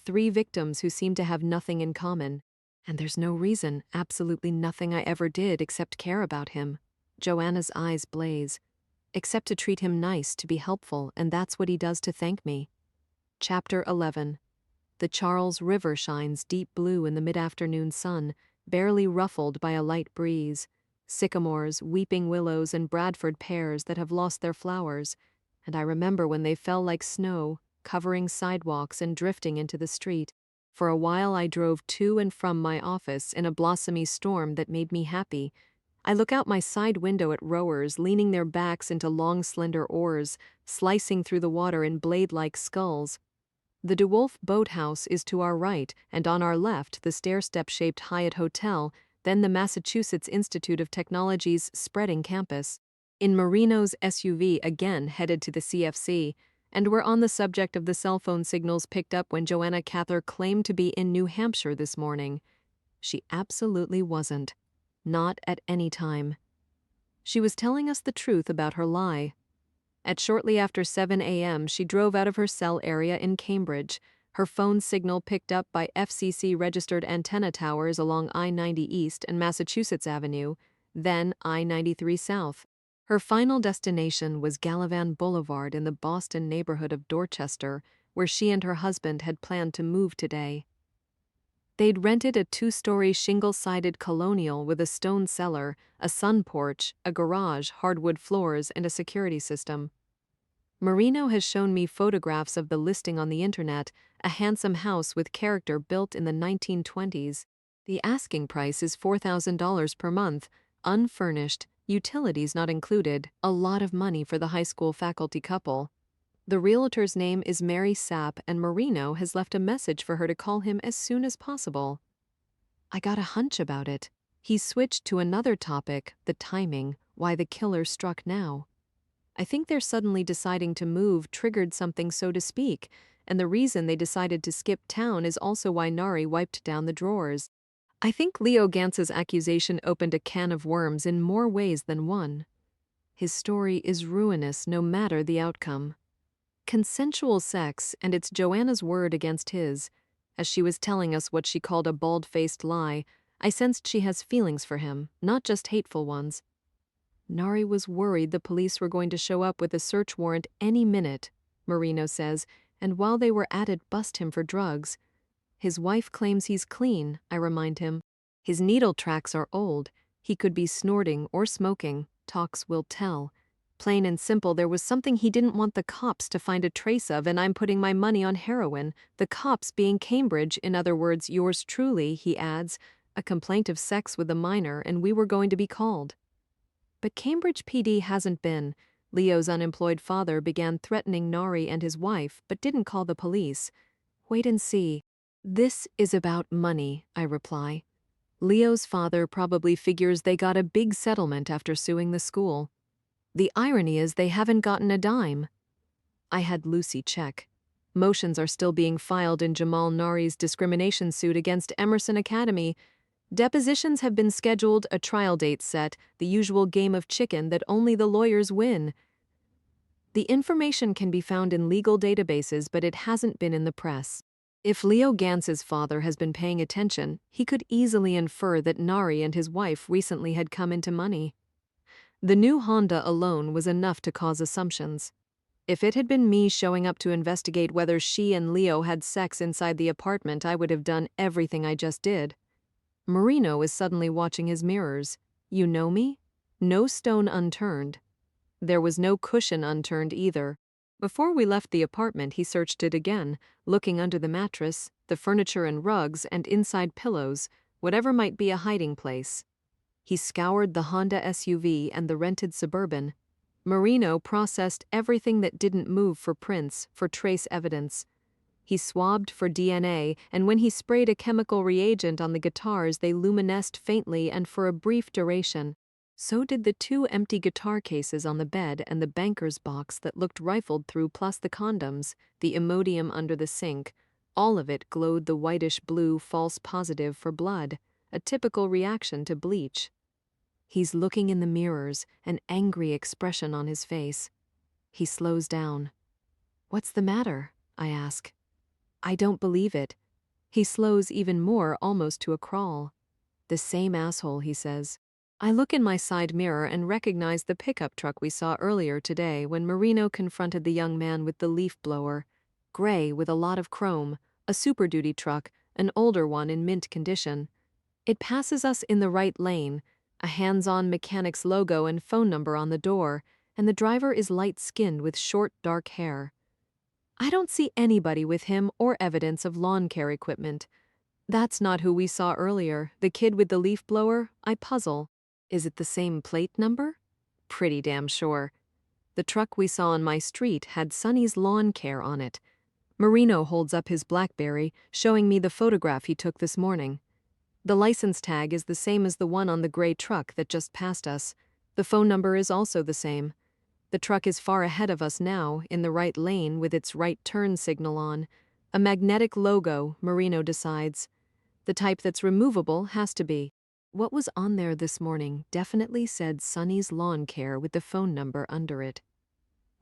3 victims who seem to have nothing in common. And there's no reason, absolutely nothing I ever did except care about him. Joanna's eyes blaze. Except to treat him nice, to be helpful, and that's what he does to thank me. Chapter 11. The Charles River shines deep blue in the mid-afternoon sun, barely ruffled by a light breeze. Sycamores, weeping willows, and Bradford pears that have lost their flowers, and I remember when they fell like snow, covering sidewalks and drifting into the street. For a while I drove to and from my office in a blossomy storm that made me happy. I look out my side window at rowers leaning their backs into long slender oars, slicing through the water in blade-like sculls. The DeWolf Boathouse is to our right, and on our left the stair-step-shaped Hyatt Hotel, then the Massachusetts Institute of Technology's spreading campus. In Marino's SUV again headed to the CFC, and we're on the subject of the cell phone signals picked up when Joanna Cather claimed to be in New Hampshire this morning. She absolutely wasn't. Not at any time. She was telling us the truth about her lie. At shortly after 7 a.m., she drove out of her cell area in Cambridge, her phone signal picked up by FCC-registered antenna towers along I-90 East and Massachusetts Avenue, then I-93 South. Her final destination was Gallivan Boulevard in the Boston neighborhood of Dorchester, where she and her husband had planned to move today. They'd rented a 2-story shingle-sided colonial with a stone cellar, a sun porch, a garage, hardwood floors, and a security system. Marino has shown me photographs of the listing on the internet, a handsome house with character built in the 1920s. The asking price is $4,000 per month, unfurnished, utilities not included, a lot of money for the high school faculty couple. The realtor's name is Mary Sapp, and Marino has left a message for her to call him as soon as possible. I got a hunch about it. He switched to another topic, the timing, why the killer struck now. I think their suddenly deciding to move triggered something, so to speak, and the reason they decided to skip town is also why Nari wiped down the drawers. I think Leo Gantz's accusation opened a can of worms in more ways than one. His story is ruinous no matter the outcome. Consensual sex, and it's Joanna's word against his. As she was telling us what she called a bald-faced lie, I sensed she has feelings for him, not just hateful ones. Nari was worried the police were going to show up with a search warrant any minute, Marino says, and while they were at it, bust him for drugs. His wife claims he's clean, I remind him. His needle tracks are old. He could be snorting or smoking. Talks will tell. Plain and simple, there was something he didn't want the cops to find a trace of, and I'm putting my money on heroin. The cops being Cambridge, in other words, yours truly, he adds, a complaint of sex with a minor, and we were going to be called. But Cambridge PD hasn't been. Leo's unemployed father began threatening Nari and his wife, but didn't call the police. Wait and see. This is about money, I reply. Leo's father probably figures they got a big settlement after suing the school. The irony is they haven't gotten a dime. I had Lucy check. Motions are still being filed in Jamal Nari's discrimination suit against Emerson Academy. Depositions have been scheduled, a trial date set, the usual game of chicken that only the lawyers win. The information can be found in legal databases, but it hasn't been in the press. If Leo Gantz's father has been paying attention, he could easily infer that Nari and his wife recently had come into money. The new Honda alone was enough to cause assumptions. If it had been me showing up to investigate whether she and Leo had sex inside the apartment, I would have done everything I just did. Marino is suddenly watching his mirrors. You know me? No stone unturned. There was no cushion unturned either. Before we left the apartment, he searched it again, looking under the mattress, the furniture and rugs, and inside pillows, whatever might be a hiding place. He scoured the Honda SUV and the rented Suburban. Marino processed everything that didn't move for prints, for trace evidence. He swabbed for DNA, and when he sprayed a chemical reagent on the guitars, they luminesced faintly and for a brief duration. So did the 2 empty guitar cases on the bed and the banker's box that looked rifled through, plus the condoms, the Imodium under the sink. All of it glowed the whitish-blue false positive for blood, a typical reaction to bleach. He's looking in the mirrors, an angry expression on his face. He slows down. "What's the matter?" I ask. "I don't believe it." He slows even more, almost to a crawl. "The same asshole," he says. I look in my side mirror and recognize the pickup truck we saw earlier today when Marino confronted the young man with the leaf blower. Gray with a lot of chrome, a Super Duty truck, an older one in mint condition. It passes us in the right lane, a hands-on mechanic's logo and phone number on the door, and the driver is light-skinned with short, dark hair. I don't see anybody with him or evidence of lawn care equipment. That's not who we saw earlier, the kid with the leaf blower. I puzzle. Is it the same plate number? Pretty damn sure. The truck we saw on my street had Sonny's lawn care on it. Marino holds up his BlackBerry, showing me the photograph he took this morning. The license tag is the same as the one on the gray truck that just passed us. The phone number is also the same. The truck is far ahead of us now, in the right lane with its right turn signal on. A magnetic logo, Marino decides. The type that's removable has to be. What was on there this morning definitely said Sonny's Lawn Care with the phone number under it.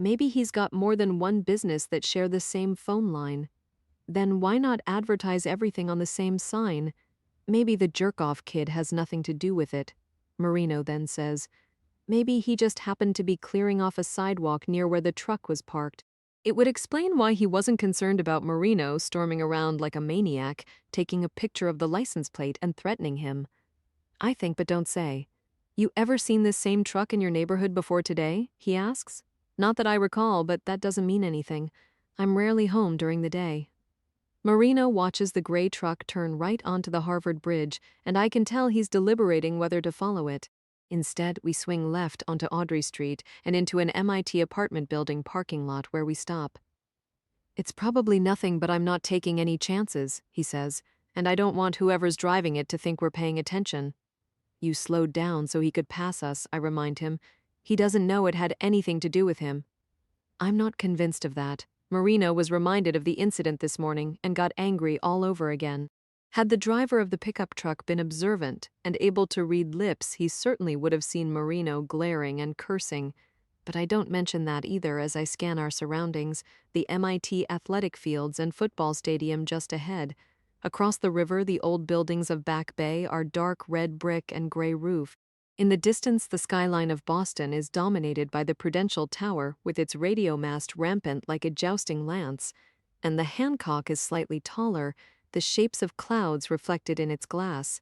Maybe he's got more than one business that share the same phone line. Then why not advertise everything on the same sign? Maybe the jerk-off kid has nothing to do with it. Marino then says. Maybe he just happened to be clearing off a sidewalk near where the truck was parked. It would explain why he wasn't concerned about Marino storming around like a maniac, taking a picture of the license plate and threatening him. I think but don't say. You ever seen this same truck in your neighborhood before today? He asks. Not that I recall, but that doesn't mean anything. I'm rarely home during the day. Marino watches the gray truck turn right onto the Harvard Bridge, and I can tell he's deliberating whether to follow it. Instead, we swing left onto Audrey Street and into an MIT apartment building parking lot where we stop. It's probably nothing, but I'm not taking any chances, he says, and I don't want whoever's driving it to think we're paying attention. You slowed down so he could pass us, I remind him. He doesn't know it had anything to do with him. I'm not convinced of that. Marino was reminded of the incident this morning and got angry all over again. Had the driver of the pickup truck been observant and able to read lips, he certainly would have seen Marino glaring and cursing. But I don't mention that either as I scan our surroundings, the MIT athletic fields and football stadium just ahead. Across the river, the old buildings of Back Bay are dark red brick and gray roof. In the distance, the skyline of Boston is dominated by the Prudential Tower with its radio mast rampant like a jousting lance, and the Hancock is slightly taller, the shapes of clouds reflected in its glass.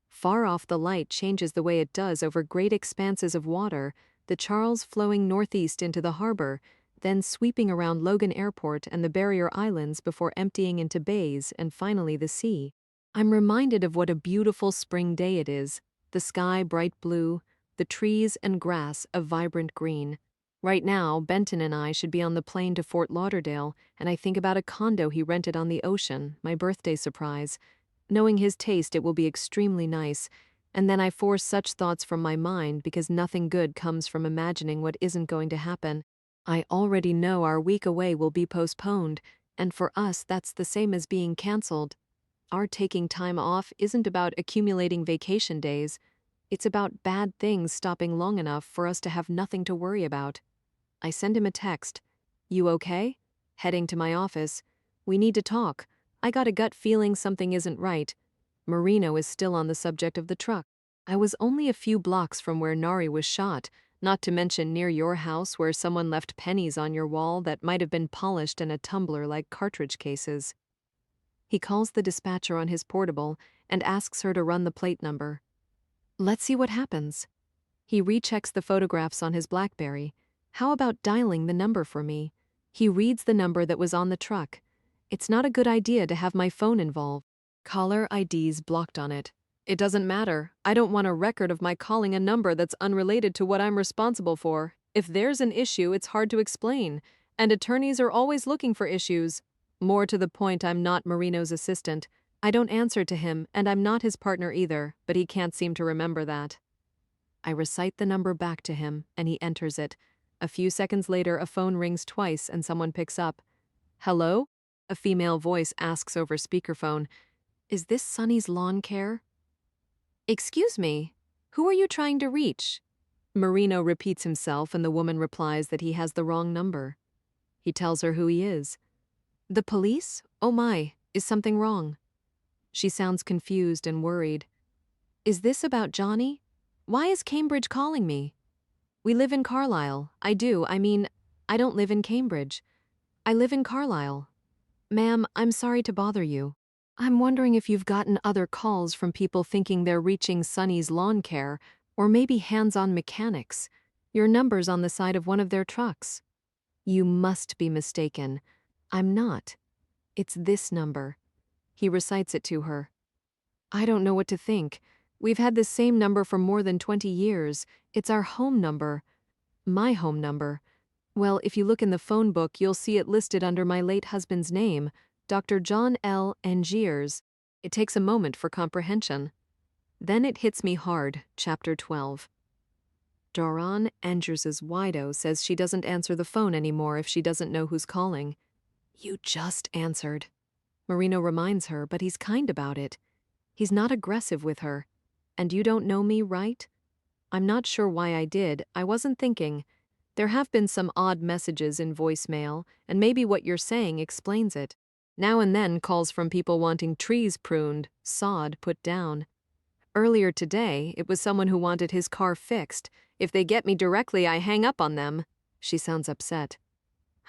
Far off, the light changes the way it does over great expanses of water, the Charles flowing northeast into the harbor, then sweeping around Logan Airport and the Barrier Islands before emptying into bays and finally the sea. I'm reminded of what a beautiful spring day it is, the sky bright blue, the trees and grass a vibrant green. Right now, Benton and I should be on the plane to Fort Lauderdale, and I think about a condo he rented on the ocean, my birthday surprise. Knowing his taste, it will be extremely nice, and then I force such thoughts from my mind because nothing good comes from imagining what isn't going to happen. I already know our week away will be postponed, and for us that's the same as being cancelled. Our taking time off isn't about accumulating vacation days. It's about bad things stopping long enough for us to have nothing to worry about. I send him a text. You okay? Heading to my office. We need to talk. I got a gut feeling something isn't right. Marino is still on the subject of the truck. I was only a few blocks from where Nari was shot, Not to mention near your house where someone left pennies on your wall that might have been polished in a tumbler like cartridge cases. He calls the dispatcher on his portable and asks her to run the plate number. Let's see what happens. He rechecks the photographs on his BlackBerry. How about dialing the number for me? He reads the number that was on the truck. It's not a good idea to have my phone involved. Caller ID's blocked on it. It doesn't matter. I don't want a record of my calling a number that's unrelated to what I'm responsible for. If there's an issue, it's hard to explain, and attorneys are always looking for issues. More to the point, I'm not Marino's assistant. I don't answer to him, and I'm not his partner either, but he can't seem to remember that. I recite the number back to him, and he enters it. A few seconds later, a phone rings twice and someone picks up. Hello? A female voice asks over speakerphone. Is this Sonny's lawn care? Excuse me, who are you trying to reach? Marino repeats himself and the woman replies that he has the wrong number. He tells her who he is. The police? Oh my, is something wrong? She sounds confused and worried. Is this about Johnny? Why is Cambridge calling me? We live in Carlisle. I don't live in Cambridge. I live in Carlisle. Ma'am, I'm sorry to bother you. I'm wondering if you've gotten other calls from people thinking they're reaching Sonny's lawn care, or maybe hands-on mechanics. Your number's on the side of one of their trucks. You must be mistaken. I'm not. It's this number. He recites it to her. I don't know what to think. We've had this same number for more than 20 years. It's our home number. My home number. Well, if you look in the phone book, you'll see it listed under my late husband's name, Dr. John L. Angiers. It takes a moment for comprehension. Then it hits me hard, Chapter 12. Doron Angiers's widow says she doesn't answer the phone anymore if she doesn't know who's calling. You just answered. Marino reminds her, but he's kind about it. He's not aggressive with her. And you don't know me, right? I'm not sure why I did. I wasn't thinking. There have been some odd messages in voicemail, and maybe what you're saying explains it. Now and then calls from people wanting trees pruned, sod put down. Earlier today, it was someone who wanted his car fixed. If they get me directly, I hang up on them. She sounds upset.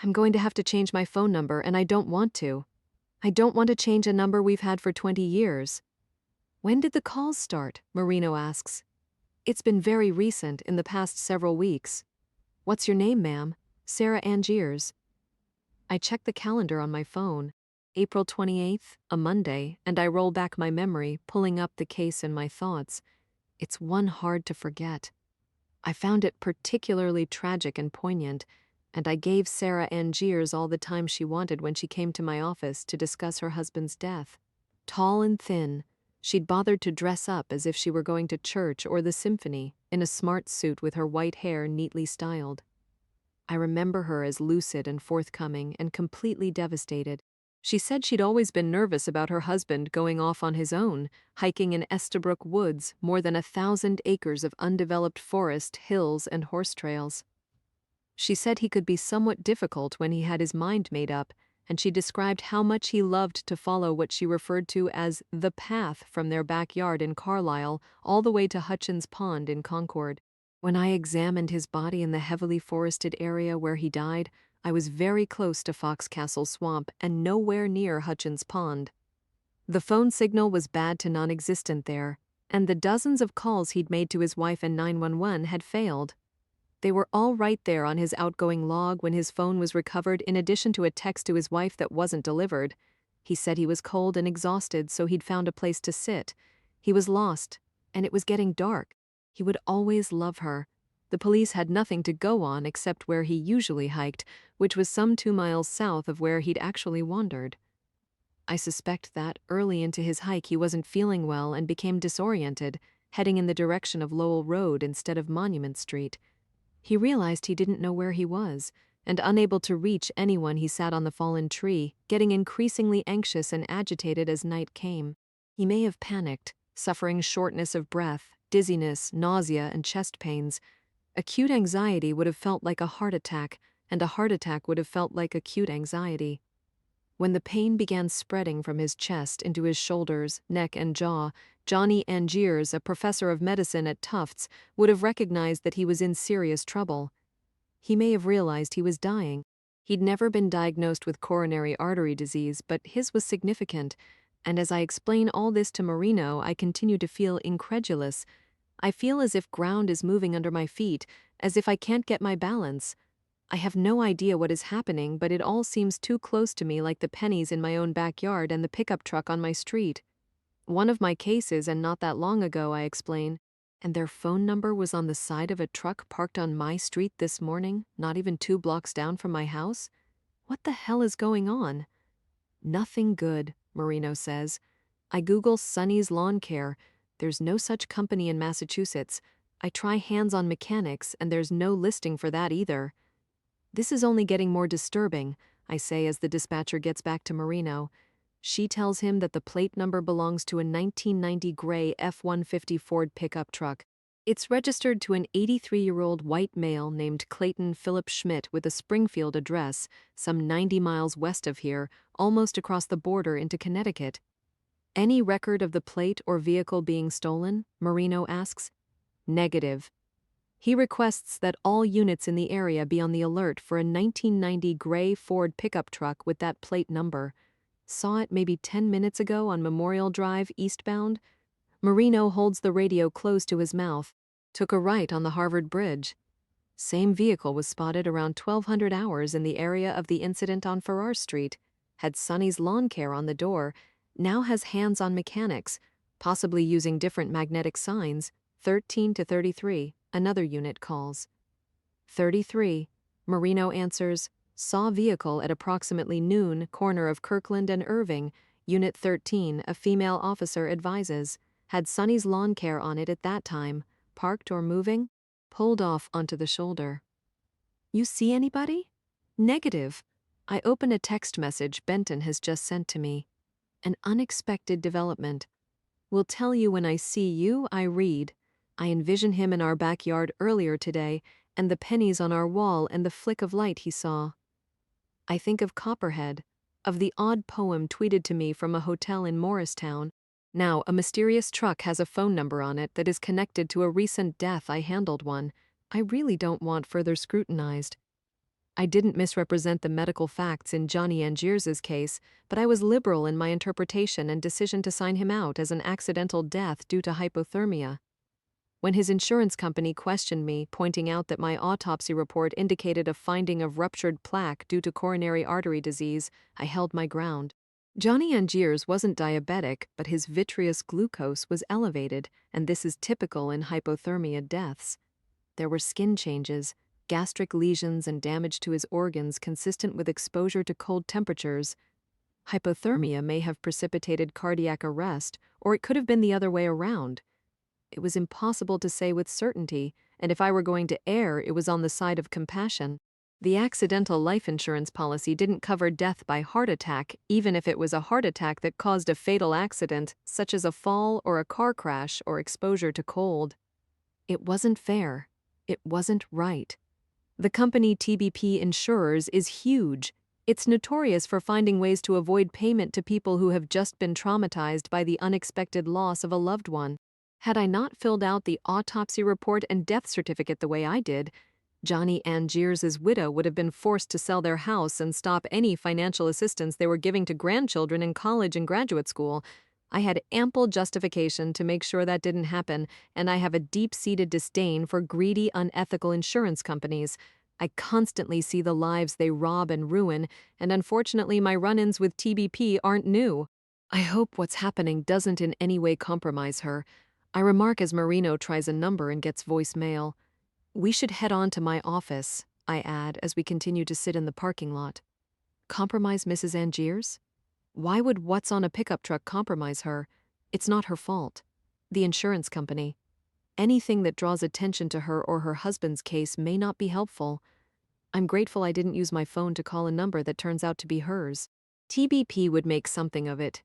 I'm going to have to change my phone number, and I don't want to. I don't want to change a number we've had for 20 years. When did the calls start? Marino asks. It's been very recent, in the past several weeks. What's your name, ma'am? Sarah Angiers. I check the calendar on my phone. April 28th, a Monday, and I roll back my memory, pulling up the case in my thoughts. It's one hard to forget. I found it particularly tragic and poignant, and I gave Sarah Angiers all the time she wanted when she came to my office to discuss her husband's death. Tall and thin, she'd bothered to dress up as if she were going to church or the symphony, in a smart suit with her white hair neatly styled. I remember her as lucid and forthcoming and completely devastated. She said she'd always been nervous about her husband going off on his own, hiking in Estabrook Woods, more than 1,000 acres of undeveloped forest, hills, and horse trails. She said he could be somewhat difficult when he had his mind made up, and she described how much he loved to follow what she referred to as the path from their backyard in Carlisle all the way to Hutchins Pond in Concord. When I examined his body in the heavily forested area where he died, I was very close to Foxcastle Swamp and nowhere near Hutchins Pond. The phone signal was bad to non-existent there, and the dozens of calls he'd made to his wife and 911 had failed. They were all right there on his outgoing log when his phone was recovered, in addition to a text to his wife that wasn't delivered. He said he was cold and exhausted, so he'd found a place to sit. He was lost, and it was getting dark. He would always love her. The police had nothing to go on except where he usually hiked, which was some 2 miles south of where he'd actually wandered. I suspect that, early into his hike, he wasn't feeling well and became disoriented, heading in the direction of Lowell Road instead of Monument Street. He realized he didn't know where he was, and unable to reach anyone, he sat on the fallen tree, getting increasingly anxious and agitated as night came. He may have panicked, suffering shortness of breath, dizziness, nausea, and chest pains. Acute anxiety would have felt like a heart attack, and a heart attack would have felt like acute anxiety. When the pain began spreading from his chest into his shoulders, neck, and jaw, Johnny Angiers, a professor of medicine at Tufts, would have recognized that he was in serious trouble. He may have realized he was dying. He'd never been diagnosed with coronary artery disease, but his was significant, and as I explain all this to Marino, I continue to feel incredulous. I feel as if ground is moving under my feet, as if I can't get my balance. I have no idea what is happening, but it all seems too close to me, like the pennies in my own backyard and the pickup truck on my street. One of my cases, and not that long ago, I explain. And their phone number was on the side of a truck parked on my street this morning, not even 2 blocks down from my house? What the hell is going on? Nothing good, Marino says. I Google Sonny's Lawn Care. There's no such company in Massachusetts. I try Hands-On Mechanics, and there's no listing for that either. This is only getting more disturbing, I say as the dispatcher gets back to Marino. She tells him that the plate number belongs to a 1990 gray F-150 Ford pickup truck. It's registered to an 83-year-old white male named Clayton Philip Schmidt with a Springfield address, some 90 miles west of here, almost across the border into Connecticut. Any record of the plate or vehicle being stolen? Marino asks. Negative. He requests that all units in the area be on the alert for a 1990 gray Ford pickup truck with that plate number. Saw it maybe 10 minutes ago on Memorial Drive eastbound. Marino holds the radio close to his mouth. Took a right on the Harvard Bridge. Same vehicle was spotted around 1200 hours in the area of the incident on Farrar Street. Had Sonny's Lawn Care on the door. Now has Hands-On Mechanics, possibly using different magnetic signs. 13 to 33, another unit calls. 33, Marino answers. Saw vehicle at approximately noon, corner of Kirkland and Irving. Unit 13, a female officer advises. Had Sonny's Lawn Care on it at that time. Parked or moving? Pulled off onto the shoulder. You see anybody? Negative. I open a text message Benton has just sent to me. An unexpected development. Will tell you when I see you, I read. I envision him in our backyard earlier today, and the pennies on our wall and the flick of light he saw. I think of Copperhead, of the odd poem tweeted to me from a hotel in Morristown. Now, a mysterious truck has a phone number on it that is connected to a recent death. I handled one. I really don't want further scrutinized. I didn't misrepresent the medical facts in Johnny Angiers's case, but I was liberal in my interpretation and decision to sign him out as an accidental death due to hypothermia. When his insurance company questioned me, pointing out that my autopsy report indicated a finding of ruptured plaque due to coronary artery disease, I held my ground. Johnny Angiers wasn't diabetic, but his vitreous glucose was elevated, and this is typical in hypothermia deaths. There were skin changes, gastric lesions, and damage to his organs consistent with exposure to cold temperatures. Hypothermia may have precipitated cardiac arrest, or it could have been the other way around. It was impossible to say with certainty, and if I were going to err, it was on the side of compassion. The accidental life insurance policy didn't cover death by heart attack, even if it was a heart attack that caused a fatal accident, such as a fall or a car crash or exposure to cold. It wasn't fair. It wasn't right. The company TBP Insurers is huge. It's notorious for finding ways to avoid payment to people who have just been traumatized by the unexpected loss of a loved one. Had I not filled out the autopsy report and death certificate the way I did, Johnny Angiers's widow would have been forced to sell their house and stop any financial assistance they were giving to grandchildren in college and graduate school. I had ample justification to make sure that didn't happen, and I have a deep-seated disdain for greedy, unethical insurance companies. I constantly see the lives they rob and ruin, and unfortunately my run-ins with TBP aren't new. I hope what's happening doesn't in any way compromise her. I remark as Marino tries a number and gets voicemail. We should head on to my office, I add as we continue to sit in the parking lot. Compromise Mrs. Angiers? Why would what's on a pickup truck compromise her? It's not her fault. The insurance company. Anything that draws attention to her or her husband's case may not be helpful. I'm grateful I didn't use my phone to call a number that turns out to be hers. TBP would make something of it.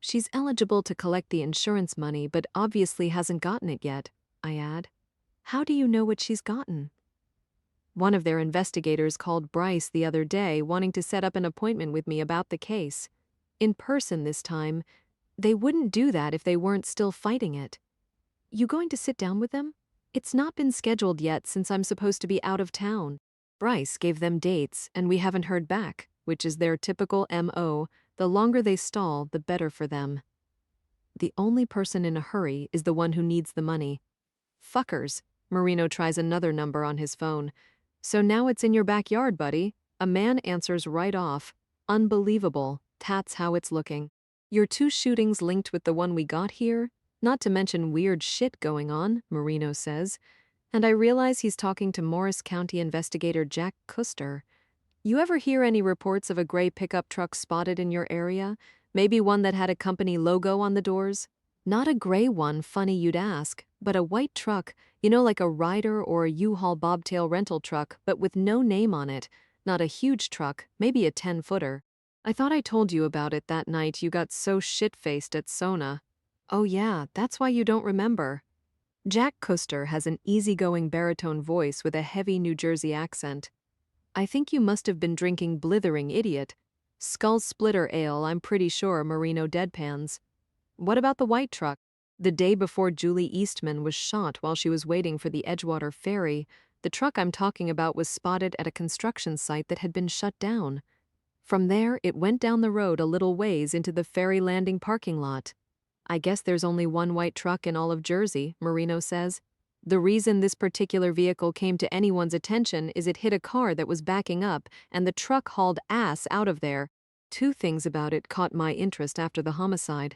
She's eligible to collect the insurance money, but obviously hasn't gotten it yet, I add. How do you know what she's gotten? One of their investigators called Bryce the other day wanting to set up an appointment with me about the case. In person this time. They wouldn't do that if they weren't still fighting it. You going to sit down with them? It's not been scheduled yet since I'm supposed to be out of town. Bryce gave them dates, and we haven't heard back, which is their typical MO. The longer they stall, the better for them. The only person in a hurry is the one who needs the money. Fuckers. Marino tries another number on his phone. So now it's in your backyard, buddy. A man answers right off. Unbelievable. That's how it's looking. Your two shootings linked with the one we got here? Not to mention weird shit going on, Marino says. And I realize he's talking to Morris County investigator Jack Custer. You ever hear any reports of a gray pickup truck spotted in your area? Maybe one that had a company logo on the doors? Not a gray one, funny you'd ask, but a white truck, like a Ryder or a U-Haul bobtail rental truck, but with no name on it. Not a huge truck, maybe a 10-footer. I thought I told you about it that night you got so shit-faced at Sona. Oh yeah, that's why you don't remember. Jack Custer has an easygoing baritone voice with a heavy New Jersey accent. I think you must have been drinking blithering idiot. Skull splitter ale, I'm pretty sure, Marino deadpans. What about the white truck? The day before Julie Eastman was shot while she was waiting for the Edgewater ferry, the truck I'm talking about was spotted at a construction site that had been shut down. From there, it went down the road a little ways into the ferry landing parking lot. I guess there's only one white truck in all of Jersey, Marino says. The reason this particular vehicle came to anyone's attention is it hit a car that was backing up, and the truck hauled ass out of there. Two things about it caught my interest after the homicide.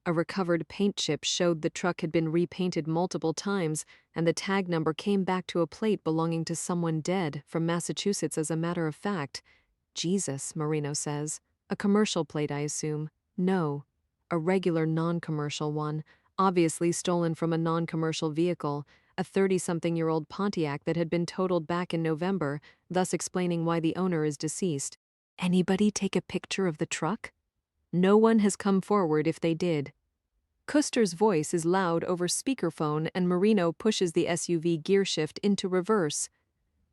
A recovered paint chip showed the truck had been repainted multiple times, and the tag number came back to a plate belonging to someone dead from Massachusetts as a matter of fact. Jesus, Marino says. A commercial plate, I assume. No. A regular non-commercial one, obviously stolen from a non-commercial vehicle, a 30-something-year-old Pontiac that had been totaled back in November, thus explaining why the owner is deceased. Anybody take a picture of the truck? No one has come forward if they did. Custer's voice is loud over speakerphone and Marino pushes the SUV gear shift into reverse.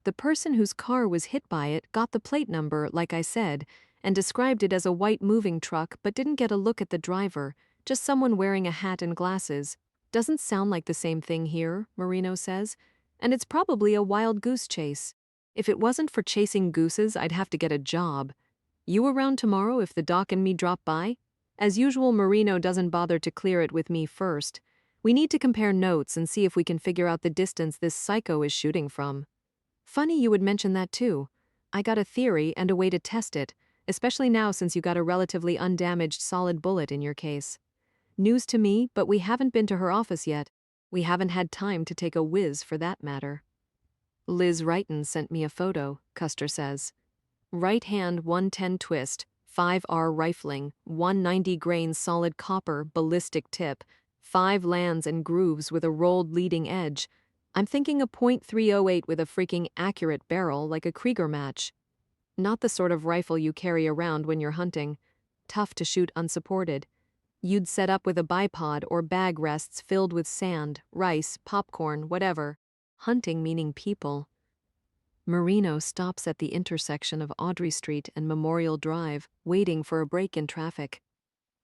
The person whose car was hit by it got the plate number, like I said, and described it as a white moving truck but didn't get a look at the driver, just someone wearing a hat and glasses. Doesn't sound like the same thing here, Marino says, and it's probably a wild goose chase. If it wasn't for chasing gooses, I'd have to get a job. You around tomorrow if the doc and me drop by? As usual, Marino doesn't bother to clear it with me first. We need to compare notes and see if we can figure out the distance this psycho is shooting from. Funny you would mention that too. I got a theory and a way to test it, especially now since you got a relatively undamaged solid bullet in your case. News to me, but we haven't been to her office yet. We haven't had time to take a whiz for that matter. Liz Wrighton sent me a photo, Custer says. Right hand 110 twist, 5R rifling, 190 grain solid copper ballistic tip, 5 lands and grooves with a rolled leading edge. I'm thinking a .308 with a freaking accurate barrel like a Krieger match. Not the sort of rifle you carry around when you're hunting. Tough to shoot unsupported. You'd set up with a bipod or bag rests filled with sand, rice, popcorn, whatever. Hunting meaning people. Marino stops at the intersection of Audrey Street and Memorial Drive, waiting for a break in traffic.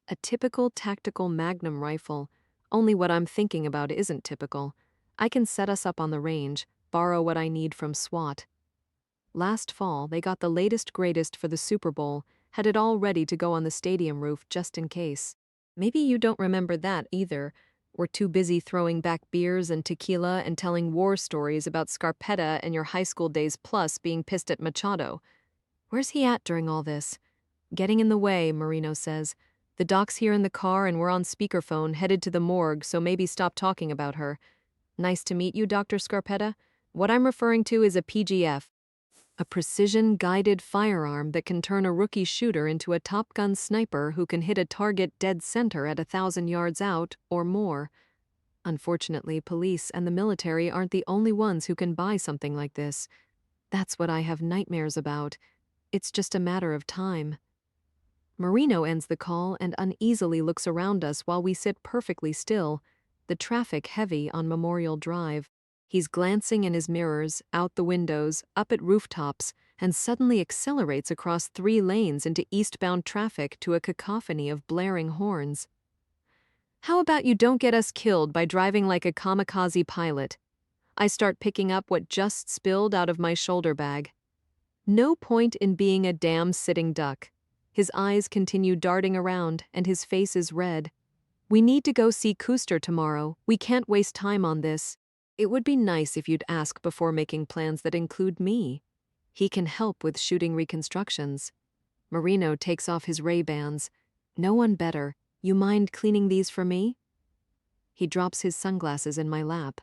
A typical tactical Magnum rifle, only what I'm thinking about isn't typical. I can set us up on the range, borrow what I need from SWAT. Last fall, they got the latest greatest for the Super Bowl, had it all ready to go on the stadium roof just in case. Maybe you don't remember that either. We're too busy throwing back beers and tequila and telling war stories about Scarpetta and your high school days plus being pissed at Machado. Where's he at during all this? Getting in the way, Marino says. The doc's here in the car and we're on speakerphone headed to the morgue, so maybe stop talking about her. Nice to meet you, Dr. Scarpetta. What I'm referring to is a PGF. A precision-guided firearm that can turn a rookie shooter into a Top Gun sniper who can hit a target dead center at 1,000 yards out or more. Unfortunately, police and the military aren't the only ones who can buy something like this. That's what I have nightmares about. It's just a matter of time. Marino ends the call and uneasily looks around us while we sit perfectly still, the traffic heavy on Memorial Drive. He's glancing in his mirrors, out the windows, up at rooftops, and suddenly accelerates across 3 lanes into eastbound traffic to a cacophony of blaring horns. How about you don't get us killed by driving like a kamikaze pilot? I start picking up what just spilled out of my shoulder bag. No point in being a damn sitting duck. His eyes continue darting around, and his face is red. We need to go see Kuster tomorrow. We can't waste time on this. It would be nice if you'd ask before making plans that include me. He can help with shooting reconstructions. Marino takes off his Ray-Bans. No one better. You mind cleaning these for me? He drops his sunglasses in my lap.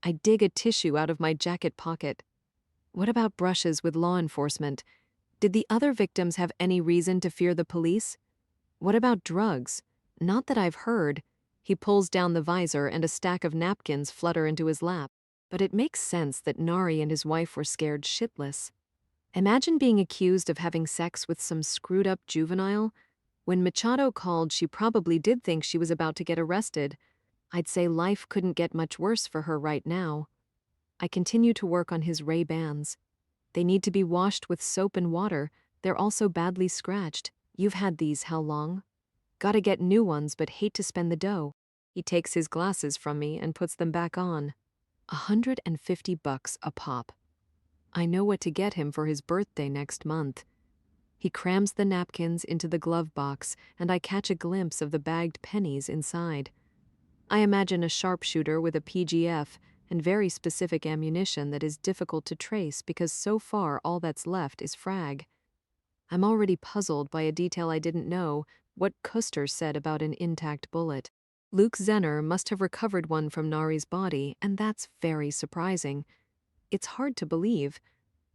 I dig a tissue out of my jacket pocket. What about brushes with law enforcement? Did the other victims have any reason to fear the police? What about drugs? Not that I've heard. He pulls down the visor and a stack of napkins flutter into his lap. But it makes sense that Nari and his wife were scared shitless. Imagine being accused of having sex with some screwed-up juvenile. When Machado called, she probably did think she was about to get arrested. I'd say life couldn't get much worse for her right now. I continue to work on his Ray-Bans. They need to be washed with soap and water. They're also badly scratched. You've had these how long? Gotta get new ones, but hate to spend the dough. He takes his glasses from me and puts them back on. $150 a pop. I know what to get him for his birthday next month. He crams the napkins into the glove box, and I catch a glimpse of the bagged pennies inside. I imagine a sharpshooter with a PGF and very specific ammunition that is difficult to trace because so far all that's left is frag. I'm already puzzled by a detail I didn't know, what Kuster said about an intact bullet. Luke Zenner must have recovered one from Nari's body, and that's very surprising. It's hard to believe.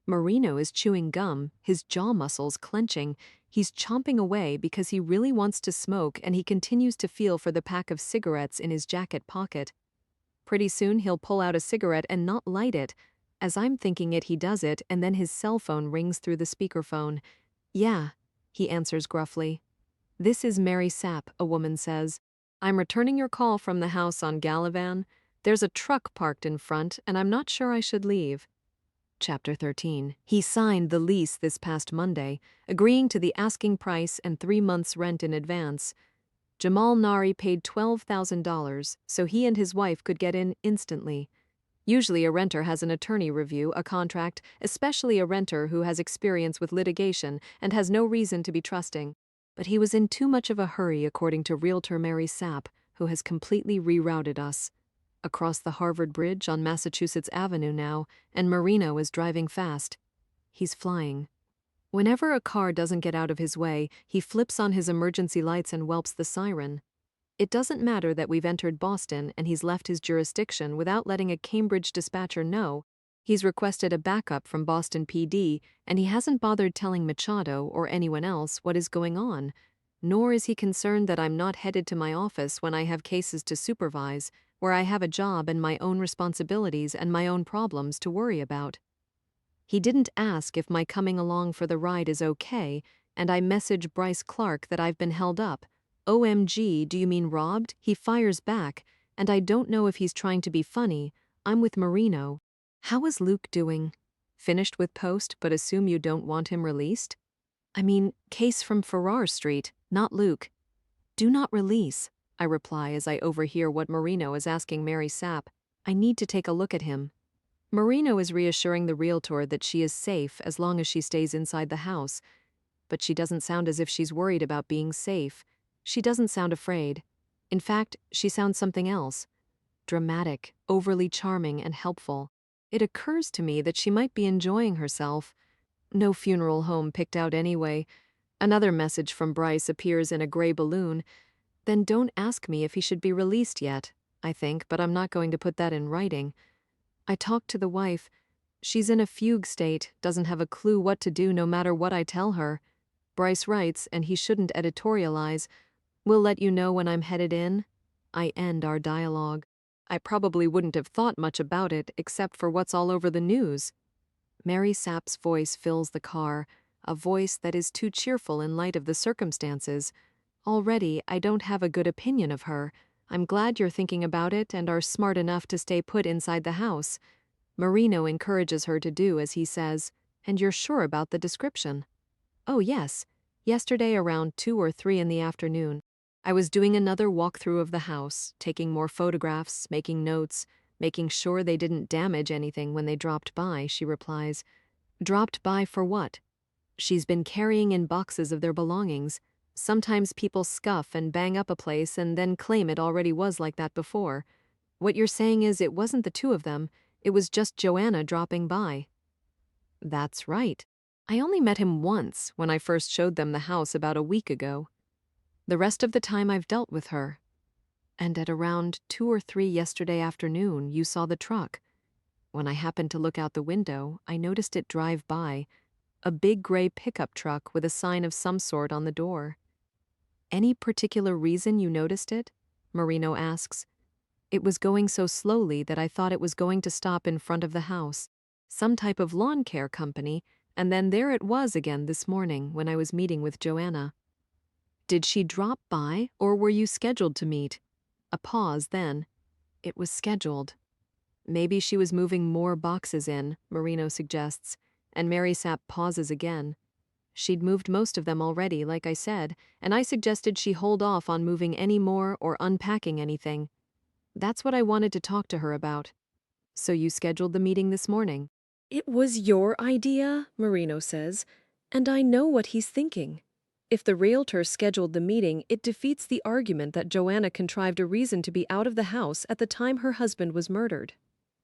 Marino is chewing gum, his jaw muscles clenching. He's chomping away because he really wants to smoke, and he continues to feel for the pack of cigarettes in his jacket pocket. Pretty soon he'll pull out a cigarette and not light it. As I'm thinking it, he does it, and then his cell phone rings through the speakerphone. "Yeah," he answers gruffly. "This is Mary Sapp," a woman says. "I'm returning your call from the house on Gallivan. There's a truck parked in front, and I'm not sure I should leave." Chapter 13. He signed the lease this past Monday, agreeing to the asking price and 3 months' rent in advance. Jamal Nari paid $12,000, so he and his wife could get in instantly. Usually a renter has an attorney review a contract, especially a renter who has experience with litigation and has no reason to be trusting. But he was in too much of a hurry, according to Realtor Mary Sapp, who has completely rerouted us. Across the Harvard Bridge on Massachusetts Avenue now, and Marino is driving fast. He's flying. Whenever a car doesn't get out of his way, he flips on his emergency lights and whelps the siren. It doesn't matter that we've entered Boston and he's left his jurisdiction without letting a Cambridge dispatcher know. He's requested a backup from Boston PD, and he hasn't bothered telling Machado or anyone else what is going on. Nor is he concerned that I'm not headed to my office when I have cases to supervise, where I have a job and my own responsibilities and my own problems to worry about. He didn't ask if my coming along for the ride is okay, and I message Bryce Clark that I've been held up. "OMG, do you mean robbed?" He fires back, and I don't know if he's trying to be funny. I'm with Marino. How is Luke doing? Finished with post, but assume you don't want him released? I mean, case from Farrar Street, not Luke. "Do not release," I reply as I overhear what Marino is asking Mary Sapp. "I need to take a look at him." Marino is reassuring the realtor that she is safe as long as she stays inside the house. But she doesn't sound as if she's worried about being safe. She doesn't sound afraid. In fact, she sounds something else. Dramatic, overly charming, and helpful. It occurs to me that she might be enjoying herself. No funeral home picked out anyway. Another message from Bryce appears in a gray balloon. Then don't ask me if he should be released yet, I think, but I'm not going to put that in writing. I talked to the wife. She's in a fugue state, doesn't have a clue what to do no matter what I tell her. Bryce writes, and he shouldn't editorialize. "We'll let you know when I'm headed in." I end our dialogue. I probably wouldn't have thought much about it except for what's all over the news. Mary Sapp's voice fills the car, a voice that is too cheerful in light of the circumstances. Already, I don't have a good opinion of her. I'm glad you're thinking about it and are smart enough to stay put inside the house. Marino encourages her to do as he says, and you're sure about the description? Oh, yes. Yesterday around 2 or 3 in the afternoon, I was doing another walkthrough of the house, taking more photographs, making notes, making sure they didn't damage anything when they dropped by, she replies. Dropped by for what? She's been carrying in boxes of their belongings. Sometimes people scuff and bang up a place and then claim it already was like that before. What you're saying is it wasn't the two of them, it was just Joanna dropping by. That's right. I only met him once when I first showed them the house about a week ago. The rest of the time I've dealt with her. And at around 2 or 3 yesterday afternoon, you saw the truck. When I happened to look out the window, I noticed it drive by, a big gray pickup truck with a sign of some sort on the door. Any particular reason you noticed it? Marino asks. It was going so slowly that I thought it was going to stop in front of the house, some type of lawn care company, and then there it was again this morning when I was meeting with Joanna. Did she drop by, or were you scheduled to meet? A pause then. It was scheduled. Maybe she was moving more boxes in, Marino suggests, and Mary Sapp pauses again. She'd moved most of them already, like I said, and I suggested she hold off on moving any more or unpacking anything. That's what I wanted to talk to her about. So you scheduled the meeting this morning? It was your idea, Marino says, and I know what he's thinking. If the realtor scheduled the meeting, it defeats the argument that Joanna contrived a reason to be out of the house at the time her husband was murdered.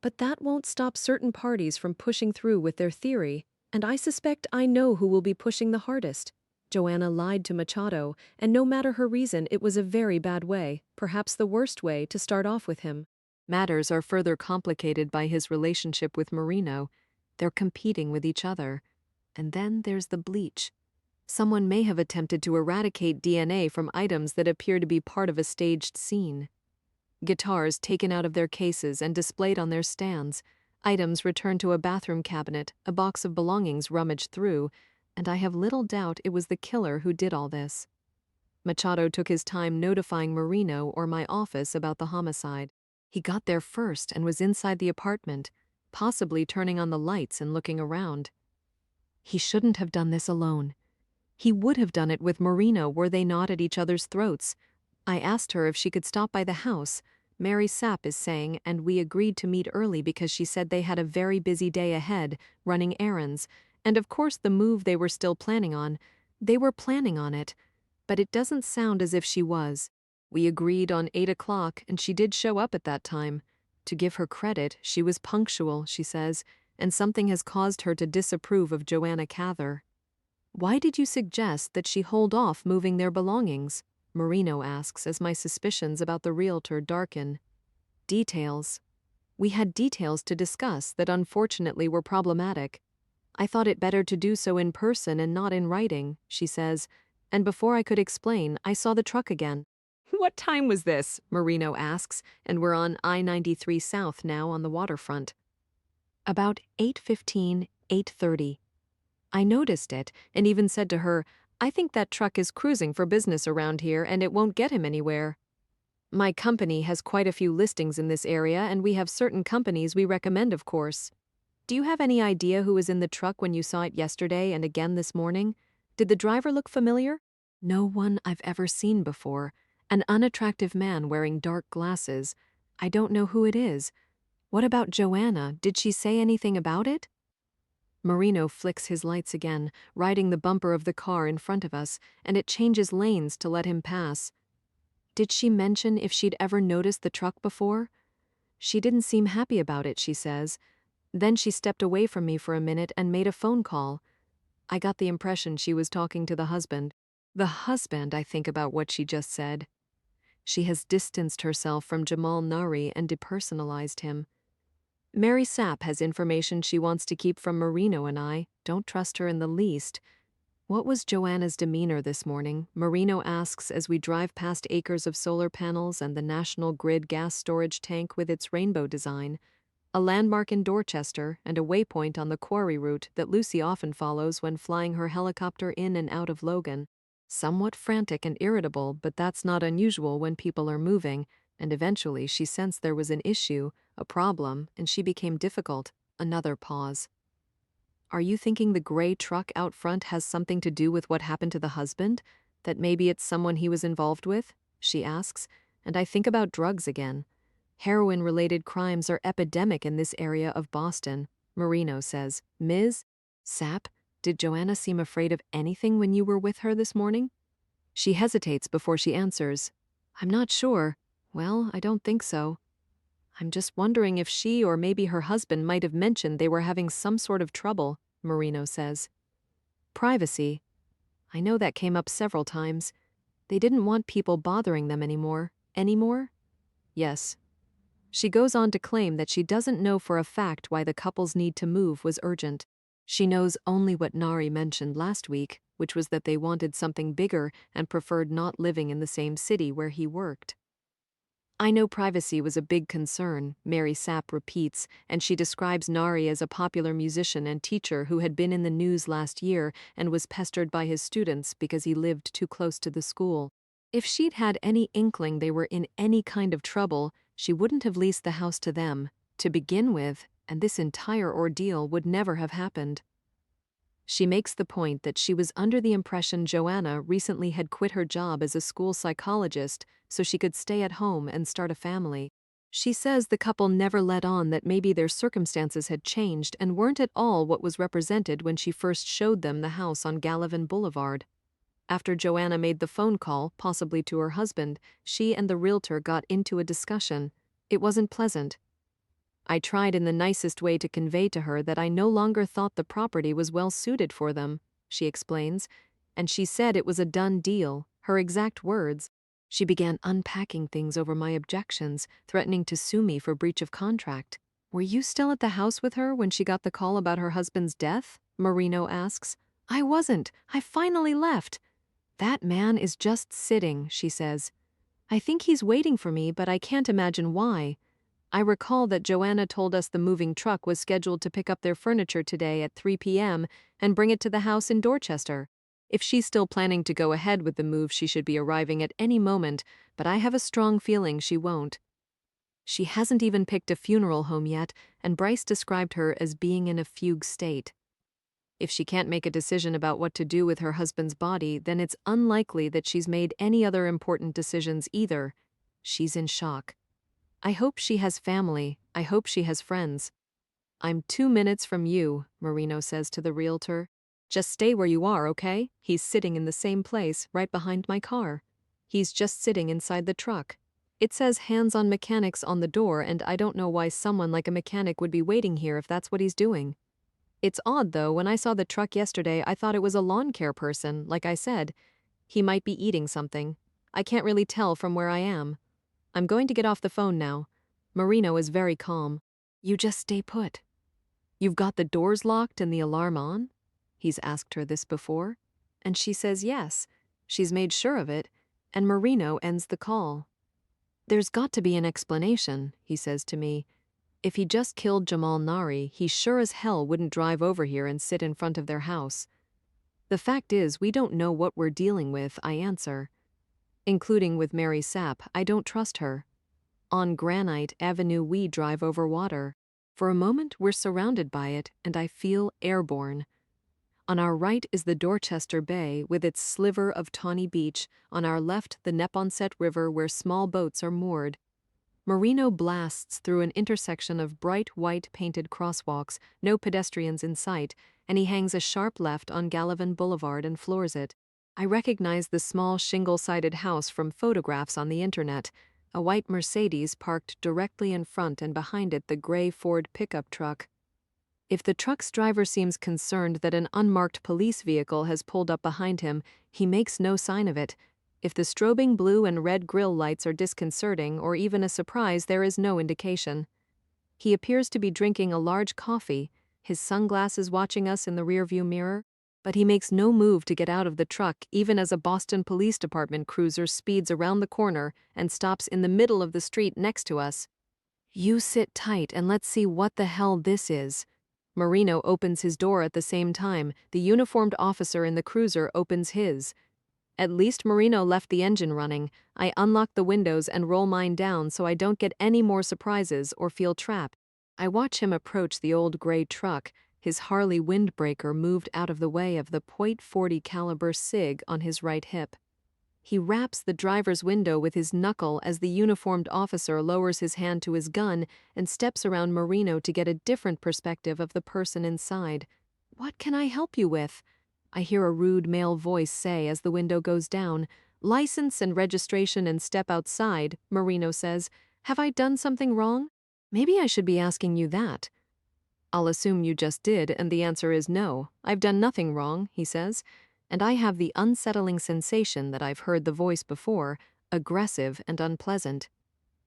But that won't stop certain parties from pushing through with their theory, and I suspect I know who will be pushing the hardest. Joanna lied to Machado, and no matter her reason, it was a very bad way, perhaps the worst way, to start off with him. Matters are further complicated by his relationship with Marino. They're competing with each other. And then there's the bleach. Someone may have attempted to eradicate DNA from items that appear to be part of a staged scene. Guitars taken out of their cases and displayed on their stands, items returned to a bathroom cabinet, a box of belongings rummaged through, and I have little doubt it was the killer who did all this. Machado took his time notifying Marino or my office about the homicide. He got there first and was inside the apartment, possibly turning on the lights and looking around. He shouldn't have done this alone. He would have done it with Marino were they not at each other's throats. I asked her if she could stop by the house, Mary Sapp is saying, and we agreed to meet early because she said they had a very busy day ahead, running errands, and of course the move they were still planning on. They were planning on it, but it doesn't sound as if she was. We agreed on 8 o'clock, and she did show up at that time. To give her credit, she was punctual, she says, and something has caused her to disapprove of Joanna Cather. Why did you suggest that she hold off moving their belongings? Marino asks as my suspicions about the realtor darken. Details. We had details to discuss that unfortunately were problematic. I thought it better to do so in person and not in writing, she says, and before I could explain, I saw the truck again. What time was this? Marino asks, and we're on I-93 South now on the waterfront. About 8:15, 8:30. I noticed it and even said to her, I think that truck is cruising for business around here and it won't get him anywhere. My company has quite a few listings in this area and we have certain companies we recommend, of course. Do you have any idea who was in the truck when you saw it yesterday and again this morning? Did the driver look familiar? No one I've ever seen before. An unattractive man wearing dark glasses. I don't know who it is. What about Joanna? Did she say anything about it? Marino flicks his lights again, riding the bumper of the car in front of us, and it changes lanes to let him pass. Did she mention if she'd ever noticed the truck before? She didn't seem happy about it, she says. Then she stepped away from me for a minute and made a phone call. I got the impression she was talking to the husband. The husband, I think about what she just said. She has distanced herself from Jamal Nari and depersonalized him. Mary Sapp has information she wants to keep from Marino and I. Don't trust her in the least. What was Joanna's demeanor this morning? Marino asks as we drive past acres of solar panels and the National Grid gas storage tank with its rainbow design, a landmark in Dorchester and a waypoint on the quarry route that Lucy often follows when flying her helicopter in and out of Logan. Somewhat frantic and irritable, but that's not unusual when people are moving. And eventually she sensed there was an issue, a problem, and she became difficult. Another pause. Are you thinking the gray truck out front has something to do with what happened to the husband? That maybe it's someone he was involved with? She asks, and I think about drugs again. Heroin-related crimes are epidemic in this area of Boston, Marino says. Ms. Sapp, did Joanna seem afraid of anything when you were with her this morning? She hesitates before she answers. I'm not sure. Well, I don't think so. I'm just wondering if she or maybe her husband might have mentioned they were having some sort of trouble, Marino says. Privacy. I know that came up several times. They didn't want people bothering them anymore. Anymore? Yes. She goes on to claim that she doesn't know for a fact why the couple's need to move was urgent. She knows only what Nari mentioned last week, which was that they wanted something bigger and preferred not living in the same city where he worked. I know privacy was a big concern, Mary Sapp repeats, and she describes Nari as a popular musician and teacher who had been in the news last year and was pestered by his students because he lived too close to the school. If she'd had any inkling they were in any kind of trouble, she wouldn't have leased the house to them, to begin with, and this entire ordeal would never have happened. She makes the point that she was under the impression Joanna recently had quit her job as a school psychologist so she could stay at home and start a family. She says the couple never let on that maybe their circumstances had changed and weren't at all what was represented when she first showed them the house on Gallivan Boulevard. After Joanna made the phone call, possibly to her husband, she and the realtor got into a discussion. It wasn't pleasant. I tried in the nicest way to convey to her that I no longer thought the property was well suited for them, she explains, and she said it was a done deal, her exact words. She began unpacking things over my objections, threatening to sue me for breach of contract. Were you still at the house with her when she got the call about her husband's death? Marino asks. I wasn't. I finally left. That man is just sitting, she says. I think he's waiting for me, but I can't imagine why. I recall that Joanna told us the moving truck was scheduled to pick up their furniture today at 3 p.m. and bring it to the house in Dorchester. If she's still planning to go ahead with the move, she should be arriving at any moment, but I have a strong feeling she won't. She hasn't even picked a funeral home yet, and Bryce described her as being in a fugue state. If she can't make a decision about what to do with her husband's body, then it's unlikely that she's made any other important decisions either. She's in shock. I hope she has family. I hope she has friends. I'm 2 minutes from you, Marino says to the realtor. Just stay where you are, okay? He's sitting in the same place, right behind my car. He's just sitting inside the truck. It says hands-on mechanics on the door, and I don't know why someone like a mechanic would be waiting here if that's what he's doing. It's odd, though. When I saw the truck yesterday, I thought it was a lawn care person, like I said. He might be eating something. I can't really tell from where I am. I'm going to get off the phone now. Marino is very calm. You just stay put. You've got the doors locked and the alarm on? He's asked her this before. And she says yes. She's made sure of it. And Marino ends the call. There's got to be an explanation, he says to me. If he just killed Jamal Nari, he sure as hell wouldn't drive over here and sit in front of their house. The fact is, we don't know what we're dealing with, I answer. Including with Mary Sapp, I don't trust her. On Granite Avenue we drive over water. For a moment we're surrounded by it, and I feel airborne. On our right is the Dorchester Bay with its sliver of tawny beach, on our left the Neponset River where small boats are moored. Marino blasts through an intersection of bright white painted crosswalks, no pedestrians in sight, and he hangs a sharp left on Gallivan Boulevard and floors it. I recognize the small shingle-sided house from photographs on the internet, a white Mercedes parked directly in front and behind it the gray Ford pickup truck. If the truck's driver seems concerned that an unmarked police vehicle has pulled up behind him, he makes no sign of it. If the strobing blue and red grille lights are disconcerting or even a surprise, there is no indication. He appears to be drinking a large coffee, his sunglasses watching us in the rearview mirror, but he makes no move to get out of the truck even as a Boston Police Department cruiser speeds around the corner and stops in the middle of the street next to us. You sit tight and let's see what the hell this is. Marino opens his door at the same time. The uniformed officer in the cruiser opens his. At least Marino left the engine running. I unlock the windows and roll mine down so I don't get any more surprises or feel trapped. I watch him approach the old gray truck, his Harley windbreaker moved out of the way of the .40 caliber SIG on his right hip. He raps the driver's window with his knuckle as the uniformed officer lowers his hand to his gun and steps around Marino to get a different perspective of the person inside. "What can I help you with?" I hear a rude male voice say as the window goes down. "License and registration and step outside," Marino says. "Have I done something wrong?" "Maybe I should be asking you that." "I'll assume you just did, and the answer is no. I've done nothing wrong," he says. And I have the unsettling sensation that I've heard the voice before, aggressive and unpleasant.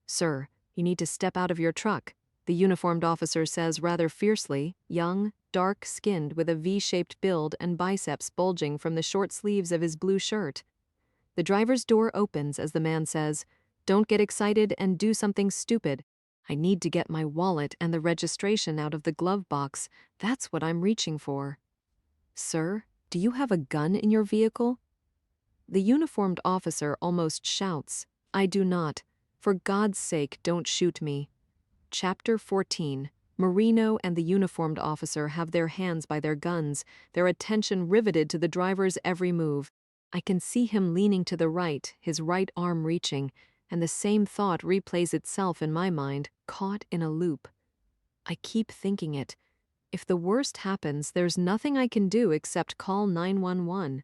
"Sir, you need to step out of your truck," the uniformed officer says rather fiercely, young, dark-skinned with a V-shaped build and biceps bulging from the short sleeves of his blue shirt. The driver's door opens as the man says, "Don't get excited and do something stupid. I need to get my wallet and the registration out of the glove box. That's what I'm reaching for." "Sir, do you have a gun in your vehicle?" The uniformed officer almost shouts, "I do not. For God's sake, don't shoot me." Chapter 14. Marino and the uniformed officer have their hands by their guns, their attention riveted to the driver's every move. I can see him leaning to the right, his right arm reaching, and the same thought replays itself in my mind, caught in a loop. I keep thinking it. If the worst happens, there's nothing I can do except call 911.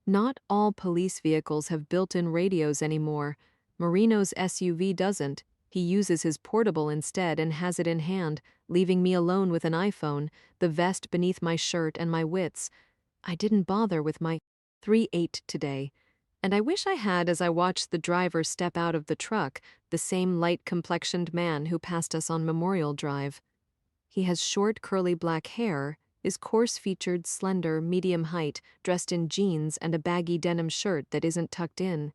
Not all police vehicles have built-in radios anymore. Marino's SUV doesn't. He uses his portable instead and has it in hand, leaving me alone with an iPhone, the vest beneath my shirt and my wits. I didn't bother with my 3.8 today, and I wish I had as I watched the driver step out of the truck, the same light-complexioned man who passed us on Memorial Drive. He has short, curly black hair, is coarse-featured, slender, medium height, dressed in jeans and a baggy denim shirt that isn't tucked in.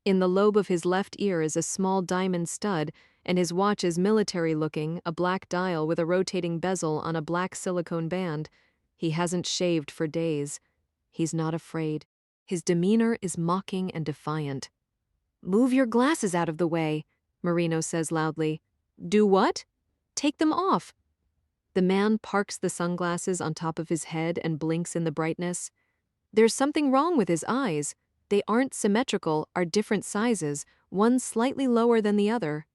In the lobe of his left ear is a small diamond stud, and his watch is military-looking, a black dial with a rotating bezel on a black silicone band. He hasn't shaved for days. He's not afraid. His demeanor is mocking and defiant. "Move your glasses out of the way," Marino says loudly. "Do what?" "Take them off." The man parks the sunglasses on top of his head and blinks in the brightness. "There's something wrong with his eyes. They aren't symmetrical, are different sizes, one slightly lower than the other."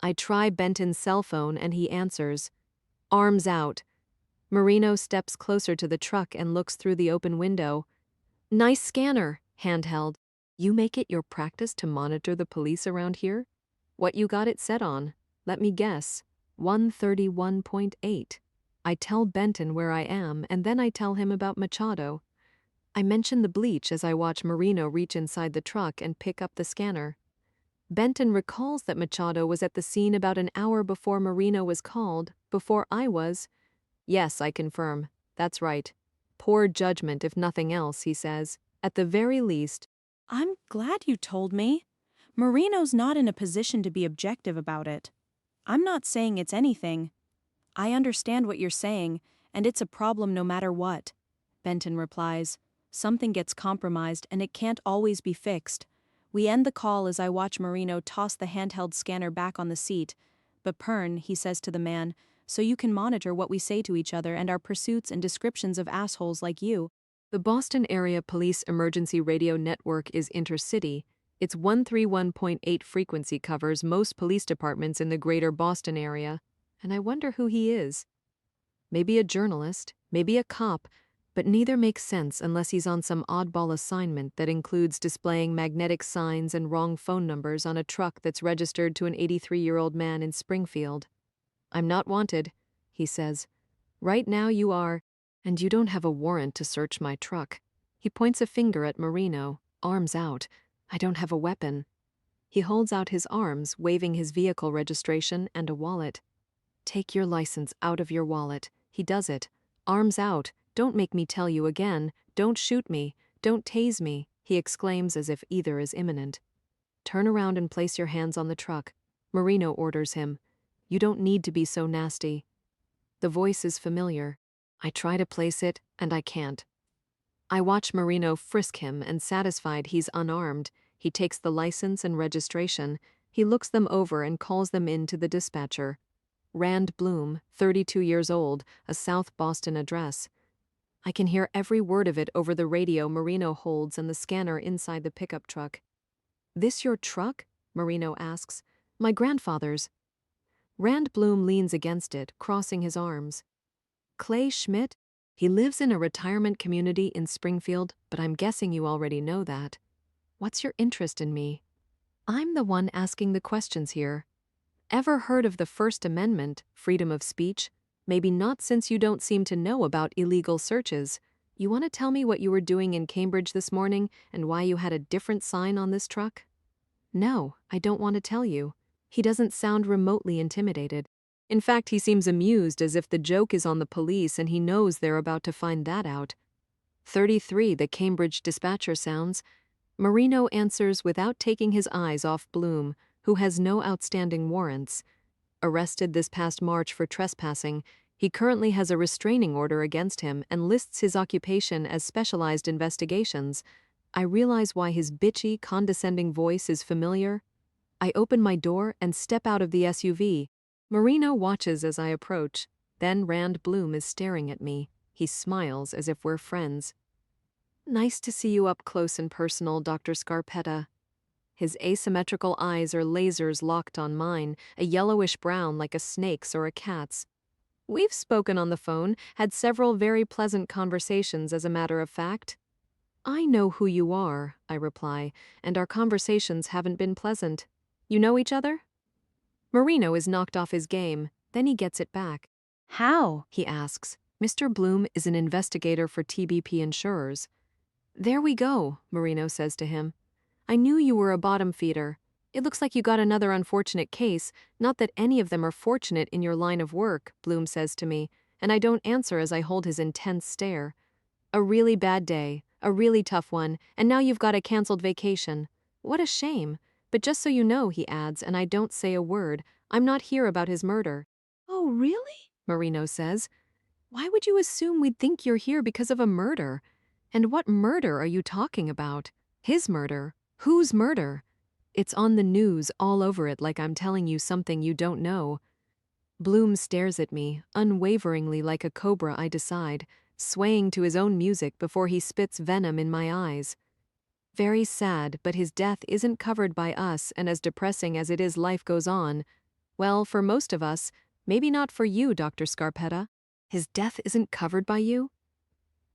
I try Benton's cell phone and he answers. "Arms out." Marino steps closer to the truck and looks through the open window. "Nice scanner," handheld. "You make it your practice to monitor the police around here?" "What you got it set on?" "Let me guess. 131.8. I tell Benton where I am, and then I tell him about Machado. I mention the bleach as I watch Marino reach inside the truck and pick up the scanner. Benton recalls that Machado was at the scene about an hour before Marino was called, before I was. "Yes, I confirm. That's right. Poor judgment, if nothing else," he says. "At the very least." I'm glad you told me. Marino's not in a position to be objective about it. I'm not saying it's anything. I understand what you're saying, and it's a problem no matter what. Benton replies. Something gets compromised and it can't always be fixed. We end the call as I watch Marino toss the handheld scanner back on the seat. "But Pern," he says to the man, "so you can monitor what we say to each other and our pursuits and descriptions of assholes like you." The Boston Area Police Emergency Radio Network is intercity. Its 131.8 frequency covers most police departments in the greater Boston area, and I wonder who he is. Maybe a journalist, maybe a cop, but neither makes sense unless he's on some oddball assignment that includes displaying magnetic signs and wrong phone numbers on a truck that's registered to an 83-year-old man in Springfield. "I'm not wanted," he says. "Right now you are, and you don't have a warrant to search my truck." He points a finger at Marino, arms out. "I don't have a weapon." He holds out his arms, waving his vehicle registration and a wallet. "Take your license out of your wallet." He does it. Arms out. "Don't make me tell you again. Don't shoot me. Don't tase me," he exclaims as if either is imminent. "Turn around and place your hands on the truck," Marino orders him. "You don't need to be so nasty." The voice is familiar. I try to place it, and I can't. I watch Marino frisk him, and satisfied he's unarmed, he takes the license and registration. He looks them over and calls them in to the dispatcher. Rand Bloom, 32 years old, a South Boston address. I can hear every word of it over the radio Marino holds and the scanner inside the pickup truck. "This your truck?" Marino asks. "My grandfather's." Rand Bloom leans against it, crossing his arms. "Clay Schmidt? He lives in a retirement community in Springfield, but I'm guessing you already know that. What's your interest in me?" I'm the one asking the questions here. Ever heard of the First Amendment, freedom of speech? Maybe not, since you don't seem to know about illegal searches. You want to tell me what you were doing in Cambridge this morning and why you had a different sign on this truck? No, I don't want to tell you. He doesn't sound remotely intimidated. In fact, he seems amused, as if the joke is on the police and he knows they're about to find that out. 33, the Cambridge dispatcher sounds. Marino answers without taking his eyes off Bloom, who has no outstanding warrants. Arrested this past March for trespassing, he currently has a restraining order against him and lists his occupation as specialized investigations. I realize why his bitchy, condescending voice is familiar. I open my door and step out of the SUV. Marino watches as I approach. Then Rand Bloom is staring at me. He smiles as if we're friends. "Nice to see you up close and personal, Dr. Scarpetta." His asymmetrical eyes are lasers locked on mine, a yellowish brown like a snake's or a cat's. We've spoken on the phone, had several very pleasant conversations, as a matter of fact. "I know who you are," I reply, "and our conversations haven't been pleasant. You know each other?" Marino is knocked off his game, then he gets it back. How? He asks. "Mr. Bloom is an investigator for TBP insurers." "There we go," Marino says to him. "I knew you were a bottom feeder. It looks like you got another unfortunate case, not that any of them are fortunate in your line of work," Bloom says to me, and I don't answer as I hold his intense stare. "A really bad day, a really tough one, and now you've got a canceled vacation. What a shame. But just so you know," he adds, and I don't say a word, "I'm not here about his murder." "Oh, really?" Marino says. "Why would you assume we'd think you're here because of a murder? And what murder are you talking about? His murder? Whose murder? It's on the news all over it, like I'm telling you something you don't know." Bloom stares at me, unwaveringly, like a cobra, I decide, swaying to his own music before he spits venom in my eyes. Very sad, but his death isn't covered by us, and as depressing as it is, life goes on. Well, for most of us, maybe not for you, Dr. Scarpetta. His death isn't covered by you?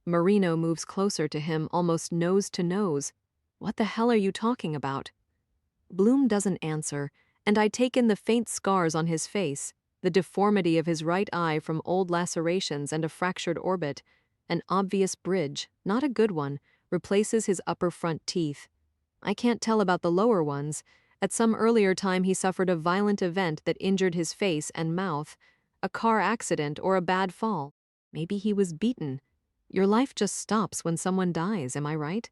Marino moves closer to him, almost nose to nose. "What the hell are you talking about?" Bloom doesn't answer, and I take in the faint scars on his face, the deformity of his right eye from old lacerations and a fractured orbit. An obvious bridge, not a good one, replaces his upper front teeth. I can't tell about the lower ones. At some earlier time he suffered a violent event that injured his face and mouth. A car accident or a bad fall. Maybe he was beaten. Your life just stops when someone dies, am I right?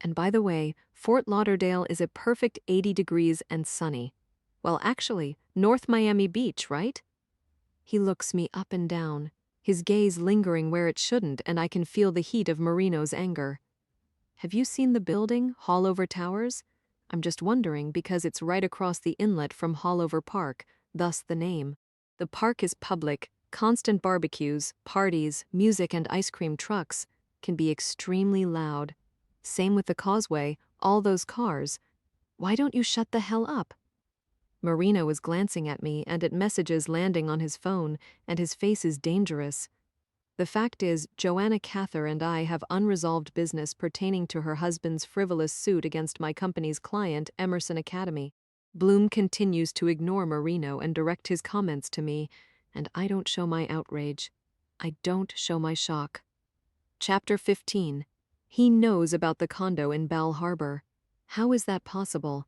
And by the way, Fort Lauderdale is a perfect 80 degrees and sunny. Well, actually, North Miami Beach, right? He looks me up and down, his gaze lingering where it shouldn't, and I can feel the heat of Marino's anger. "Have you seen the building, Hallover Towers? I'm just wondering because it's right across the inlet from Hallover Park, thus the name. The park is public, constant barbecues, parties, music and ice cream trucks, can be extremely loud. Same with the causeway, all those cars. Why don't you shut the hell up?" Marino is glancing at me and at messages landing on his phone, and his face is dangerous. The fact is, Joanna Cather and I have unresolved business pertaining to her husband's frivolous suit against my company's client, Emerson Academy. Bloom continues to ignore Marino and direct his comments to me, and I don't show my outrage. I don't show my shock. Chapter 15. He knows about the condo in Bal Harbor. How is that possible?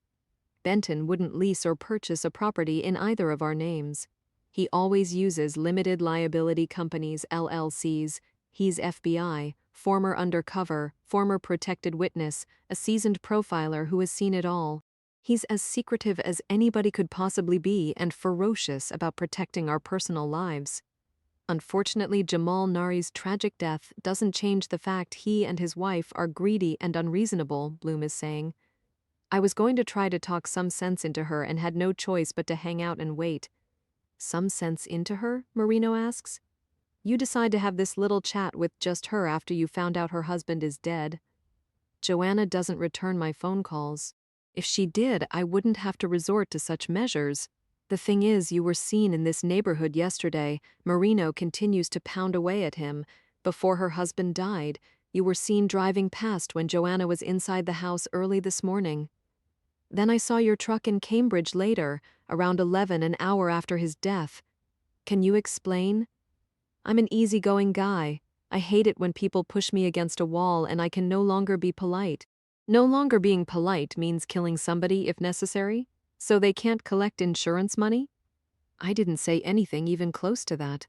Benton wouldn't lease or purchase a property in either of our names. He always uses limited liability companies, LLCs. He's FBI, former undercover, former protected witness, a seasoned profiler who has seen it all. He's as secretive as anybody could possibly be and ferocious about protecting our personal lives. Unfortunately, Jamal Nari's tragic death doesn't change the fact he and his wife are greedy and unreasonable, Bloom is saying. I was going to try to talk some sense into her and had no choice but to hang out and wait. Some sense into her? Marino asks. You decide to have this little chat with just her after you found out her husband is dead. Joanna doesn't return my phone calls. If she did, I wouldn't have to resort to such measures. The thing is, you were seen in this neighborhood yesterday. Marino continues to pound away at him. Before her husband died, you were seen driving past when Joanna was inside the house early this morning. Then I saw your truck in Cambridge later, around 11, an hour after his death. Can you explain? I'm an easygoing guy. I hate it when people push me against a wall and I can no longer be polite. No longer being polite means killing somebody if necessary, so they can't collect insurance money? I didn't say anything even close to that.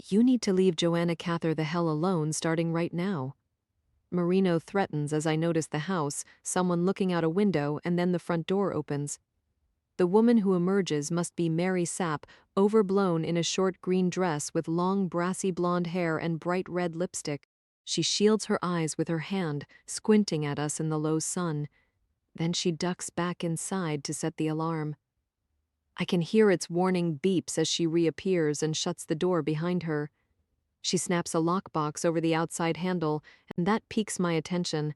You need to leave Joanna Cather the hell alone starting right now. Marino threatens as I notice the house, someone looking out a window, and then the front door opens. The woman who emerges must be Mary Sapp, overblown in a short green dress with long brassy blonde hair and bright red lipstick. She shields her eyes with her hand, squinting at us in the low sun. Then she ducks back inside to set the alarm. I can hear its warning beeps as she reappears and shuts the door behind her. She snaps a lockbox over the outside handle, and that piques my attention.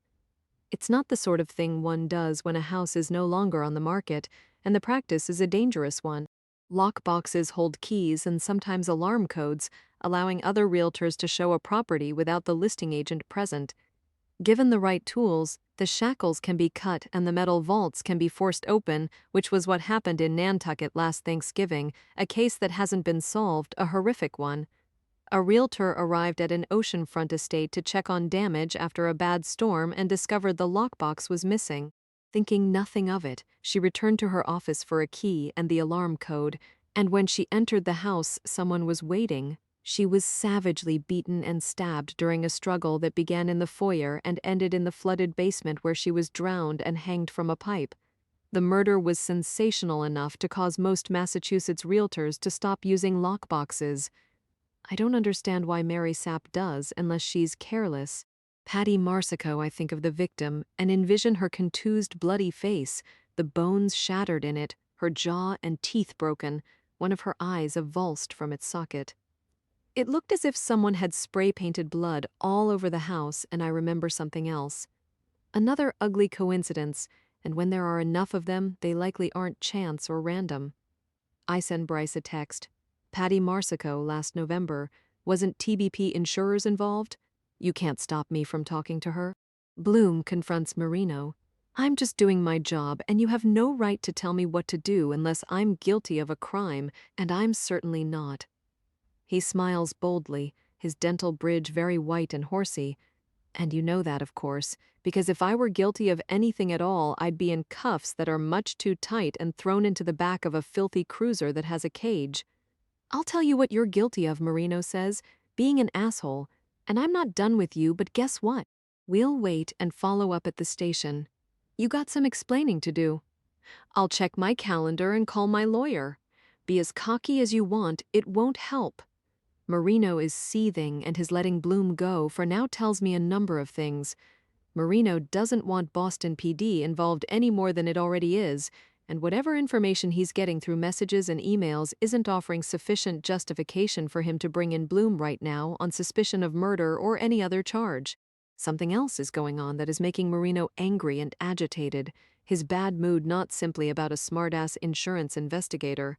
It's not the sort of thing one does when a house is no longer on the market, and the practice is a dangerous one. Lockboxes hold keys and sometimes alarm codes, allowing other realtors to show a property without the listing agent present. Given the right tools, the shackles can be cut and the metal vaults can be forced open, which was what happened in Nantucket last Thanksgiving, a case that hasn't been solved, a horrific one. A realtor arrived at an oceanfront estate to check on damage after a bad storm and discovered the lockbox was missing. Thinking nothing of it, she returned to her office for a key and the alarm code, and when she entered the house, someone was waiting. She was savagely beaten and stabbed during a struggle that began in the foyer and ended in the flooded basement where she was drowned and hanged from a pipe. The murder was sensational enough to cause most Massachusetts realtors to stop using lockboxes. I don't understand why Mary Sapp does unless she's careless. Patty Marsico, I think of the victim and envision her contused, bloody face, the bones shattered in it, her jaw and teeth broken, one of her eyes avulsed from its socket. It looked as if someone had spray-painted blood all over the house, and I remember something else. Another ugly coincidence, and when there are enough of them, they likely aren't chance or random. I send Bryce a text. Patty Marsico last November. Wasn't TBP insurers involved? You can't stop me from talking to her. Bloom confronts Marino. I'm just doing my job, and you have no right to tell me what to do unless I'm guilty of a crime, and I'm certainly not. He smiles boldly, his dental bridge very white and horsey. And you know that, of course, because if I were guilty of anything at all, I'd be in cuffs that are much too tight and thrown into the back of a filthy cruiser that has a cage. I'll tell you what you're guilty of, Marino says, being an asshole. And I'm not done with you, but guess what? We'll wait and follow up at the station. You got some explaining to do. I'll check my calendar and call my lawyer. Be as cocky as you want, it won't help. Marino is seething, and his letting Bloom go for now tells me a number of things. Marino doesn't want Boston PD involved any more than it already is, and whatever information he's getting through messages and emails isn't offering sufficient justification for him to bring in Bloom right now on suspicion of murder or any other charge. Something else is going on that is making Marino angry and agitated, his bad mood not simply about a smartass insurance investigator.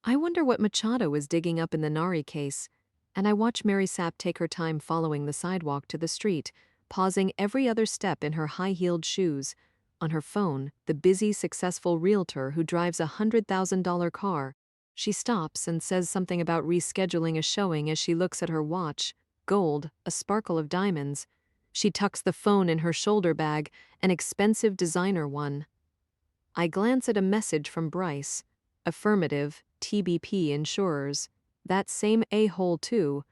I wonder what Machado is digging up in the Nari case, and I watch Mary Sapp take her time following the sidewalk to the street, pausing every other step in her high-heeled shoes. On her phone, the busy, successful realtor who drives a $100,000 car. She stops and says something about rescheduling a showing as she looks at her watch, gold, a sparkle of diamonds. She tucks the phone in her shoulder bag, an expensive designer one. I glance at a message from Bryce. Affirmative, TBP insurers. That same a-hole too.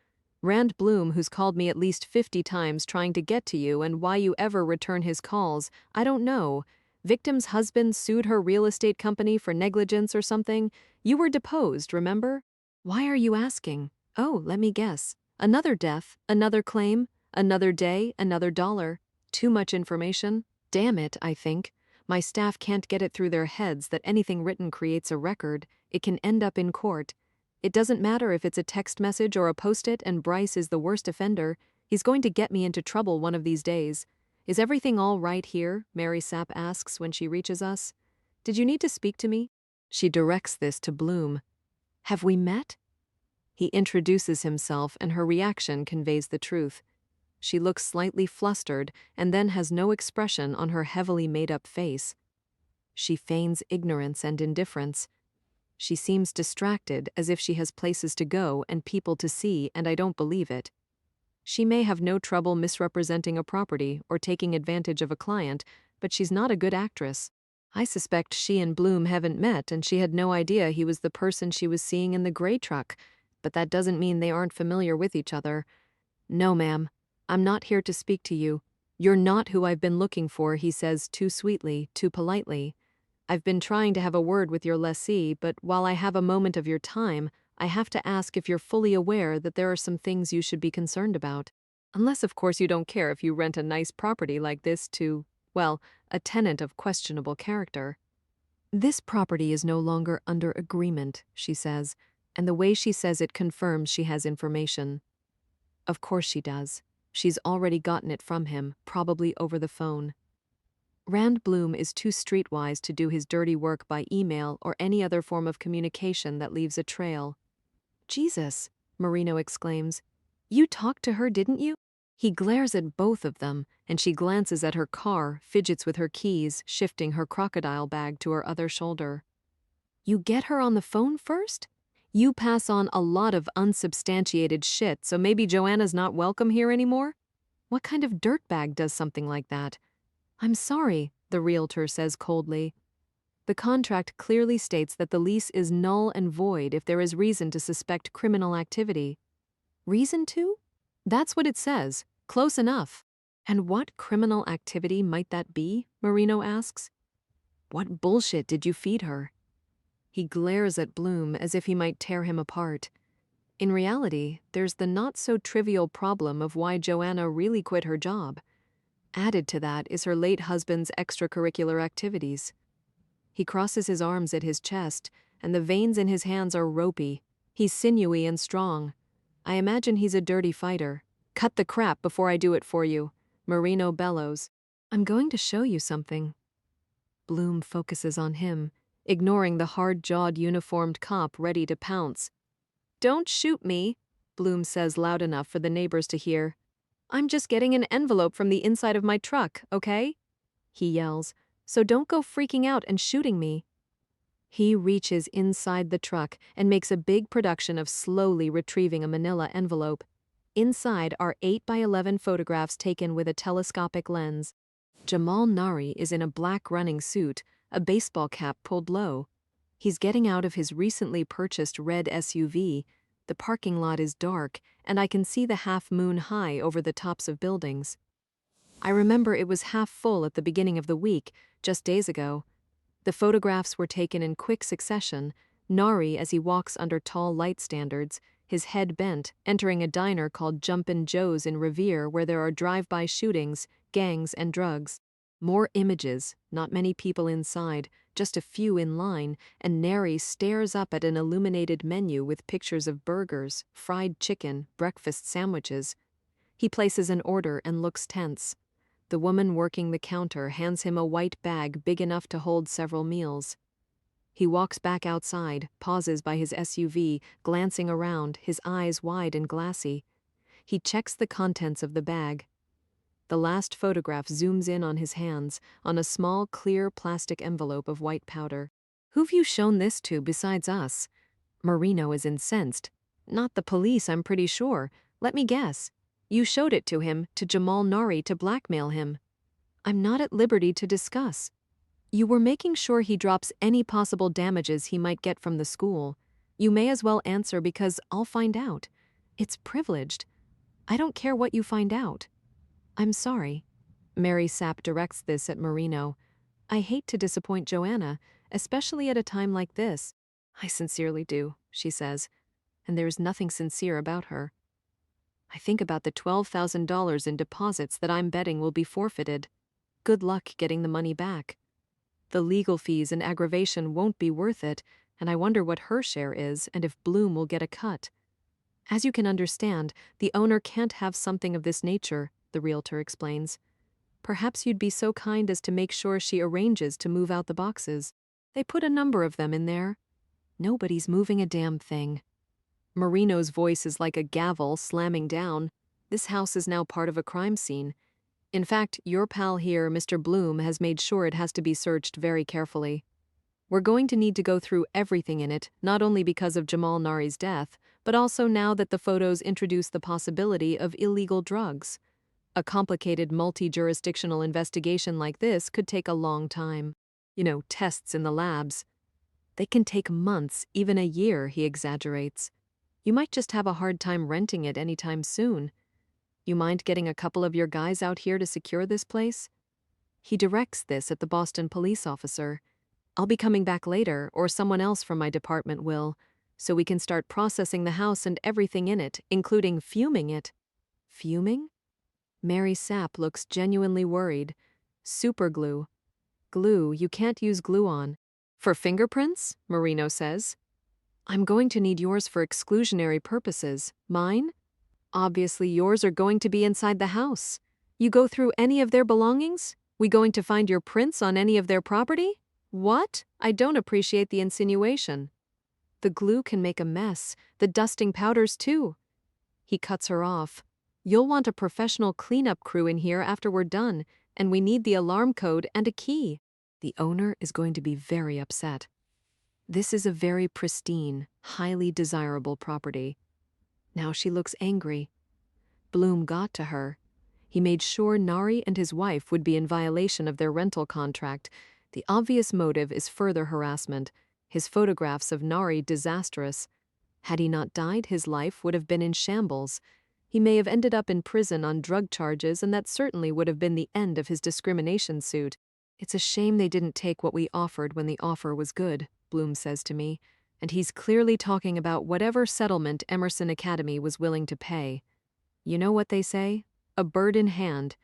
Rand Bloom, who's called me at least 50 times trying to get to you, and why you ever return his calls, I don't know. Victim's husband sued her real estate company for negligence or something. You were deposed, remember? Why are you asking? Oh, let me guess. Another death, another claim, another day, another dollar. Too much information? Damn it, I think. My staff can't get it through their heads that anything written creates a record. It can end up in court. It doesn't matter if it's a text message or a post-it and Bryce is the worst offender. He's going to get me into trouble one of these days. Is everything all right here? Mary Sapp asks when she reaches us. Did you need to speak to me? She directs this to Bloom. Have we met? He introduces himself and her reaction conveys the truth. She looks slightly flustered and then has no expression on her heavily made-up face. She feigns ignorance and indifference. She seems distracted, as if she has places to go and people to see, and I don't believe it. She may have no trouble misrepresenting a property or taking advantage of a client, but she's not a good actress. I suspect she and Bloom haven't met and she had no idea he was the person she was seeing in the gray truck, but that doesn't mean they aren't familiar with each other. No, ma'am. I'm not here to speak to you. You're not who I've been looking for, he says too sweetly, too politely. I've been trying to have a word with your lessee, but while I have a moment of your time, I have to ask if you're fully aware that there are some things you should be concerned about. Unless, of course, you don't care if you rent a nice property like this to, well, a tenant of questionable character. This property is no longer under agreement, she says, and the way she says it confirms she has information. Of course she does. She's already gotten it from him, probably over the phone. Rand Bloom is too streetwise to do his dirty work by email or any other form of communication that leaves a trail. Jesus, Marino exclaims. You talked to her, didn't you? He glares at both of them, and she glances at her car, fidgets with her keys, shifting her crocodile bag to her other shoulder. You get her on the phone first? You pass on a lot of unsubstantiated shit, so maybe Joanna's not welcome here anymore? What kind of dirtbag does something like that? I'm sorry, the realtor says coldly. The contract clearly states that the lease is null and void if there is reason to suspect criminal activity. Reason to? That's what it says. Close enough. And what criminal activity might that be? Marino asks. What bullshit did you feed her? He glares at Bloom as if he might tear him apart. In reality, there's the not-so-trivial problem of why Joanna really quit her job. Added to that is her late husband's extracurricular activities. He crosses his arms at his chest, and the veins in his hands are ropey. He's sinewy and strong. I imagine he's a dirty fighter. Cut the crap before I do it for you, Marino bellows. I'm going to show you something. Bloom focuses on him, ignoring the hard-jawed uniformed cop ready to pounce. Don't shoot me, Bloom says loud enough for the neighbors to hear. I'm just getting an envelope from the inside of my truck, okay? He yells, so don't go freaking out and shooting me. He reaches inside the truck and makes a big production of slowly retrieving a manila envelope. Inside are 8x11 photographs taken with a telescopic lens. Jamal Nari is in a black running suit, a baseball cap pulled low. He's getting out of his recently purchased red SUV. The parking lot is dark, and I can see the half-moon high over the tops of buildings. I remember it was half full at the beginning of the week, just days ago. The photographs were taken in quick succession, Nari as he walks under tall light standards, his head bent, entering a diner called Jumpin' Joe's in Revere where there are drive-by shootings, gangs, and drugs. More images, not many people inside, just a few in line, and Nari stares up at an illuminated menu with pictures of burgers, fried chicken, breakfast sandwiches. He places an order and looks tense. The woman working the counter hands him a white bag big enough to hold several meals. He walks back outside, pauses by his SUV, glancing around, his eyes wide and glassy. He checks the contents of the bag. The last photograph zooms in on his hands, on a small, clear plastic envelope of white powder. Who've you shown this to besides us? Marino is incensed. Not the police, I'm pretty sure. Let me guess. You showed it to him, to Jamal Nari, to blackmail him. I'm not at liberty to discuss. You were making sure he drops any possible damages he might get from the school. You may as well answer because I'll find out. It's privileged. I don't care what you find out. I'm sorry. Mary Sapp directs this at Marino. I hate to disappoint Joanna, especially at a time like this. I sincerely do, she says. and there's nothing sincere about her. I think about the $12,000 in deposits that I'm betting will be forfeited. Good luck getting the money back. The legal fees and aggravation won't be worth it, and I wonder what her share is and if Bloom will get a cut. As you can understand, the owner can't have something of this nature, the realtor explains. Perhaps you'd be so kind as to make sure she arranges to move out the boxes. They put a number of them in there. Nobody's moving a damn thing. Marino's voice is like a gavel slamming down. This house is now part of a crime scene. In fact, your pal here, Mr. Bloom, has made sure it has to be searched very carefully. We're going to need to go through everything in it, not only because of Jamal Nari's death, but also now that the photos introduce the possibility of illegal drugs. A complicated multi-jurisdictional investigation like this could take a long time. Tests in the labs. They can take months, even a year, he exaggerates. You might just have a hard time renting it anytime soon. You mind getting a couple of your guys out here to secure this place? He directs this at the Boston police officer. I'll be coming back later, or someone else from my department will, so we can start processing the house and everything in it, including fuming it. Fuming? Mary Sapp looks genuinely worried. Superglue. Glue you can't use glue on. For fingerprints? Marino says. I'm going to need yours for exclusionary purposes. Mine? Obviously yours are going to be inside the house. You go through any of their belongings? We going to find your prints on any of their property? What? I don't appreciate the insinuation. The glue can make a mess, the dusting powders too. He cuts her off. You'll want a professional cleanup crew in here after we're done, and we need the alarm code and a key. The owner is going to be very upset. This is a very pristine, highly desirable property. Now she looks angry. Bloom got to her. He made sure Nari and his wife would be in violation of their rental contract. The obvious motive is further harassment. His photographs of Nari disastrous. Had he not died, his life would have been in shambles. He may have ended up in prison on drug charges, and that certainly would have been the end of his discrimination suit. It's a shame they didn't take what we offered when the offer was good, Bloom says to me, and he's clearly talking about whatever settlement Emerson Academy was willing to pay. You know what they say? A bird in hand.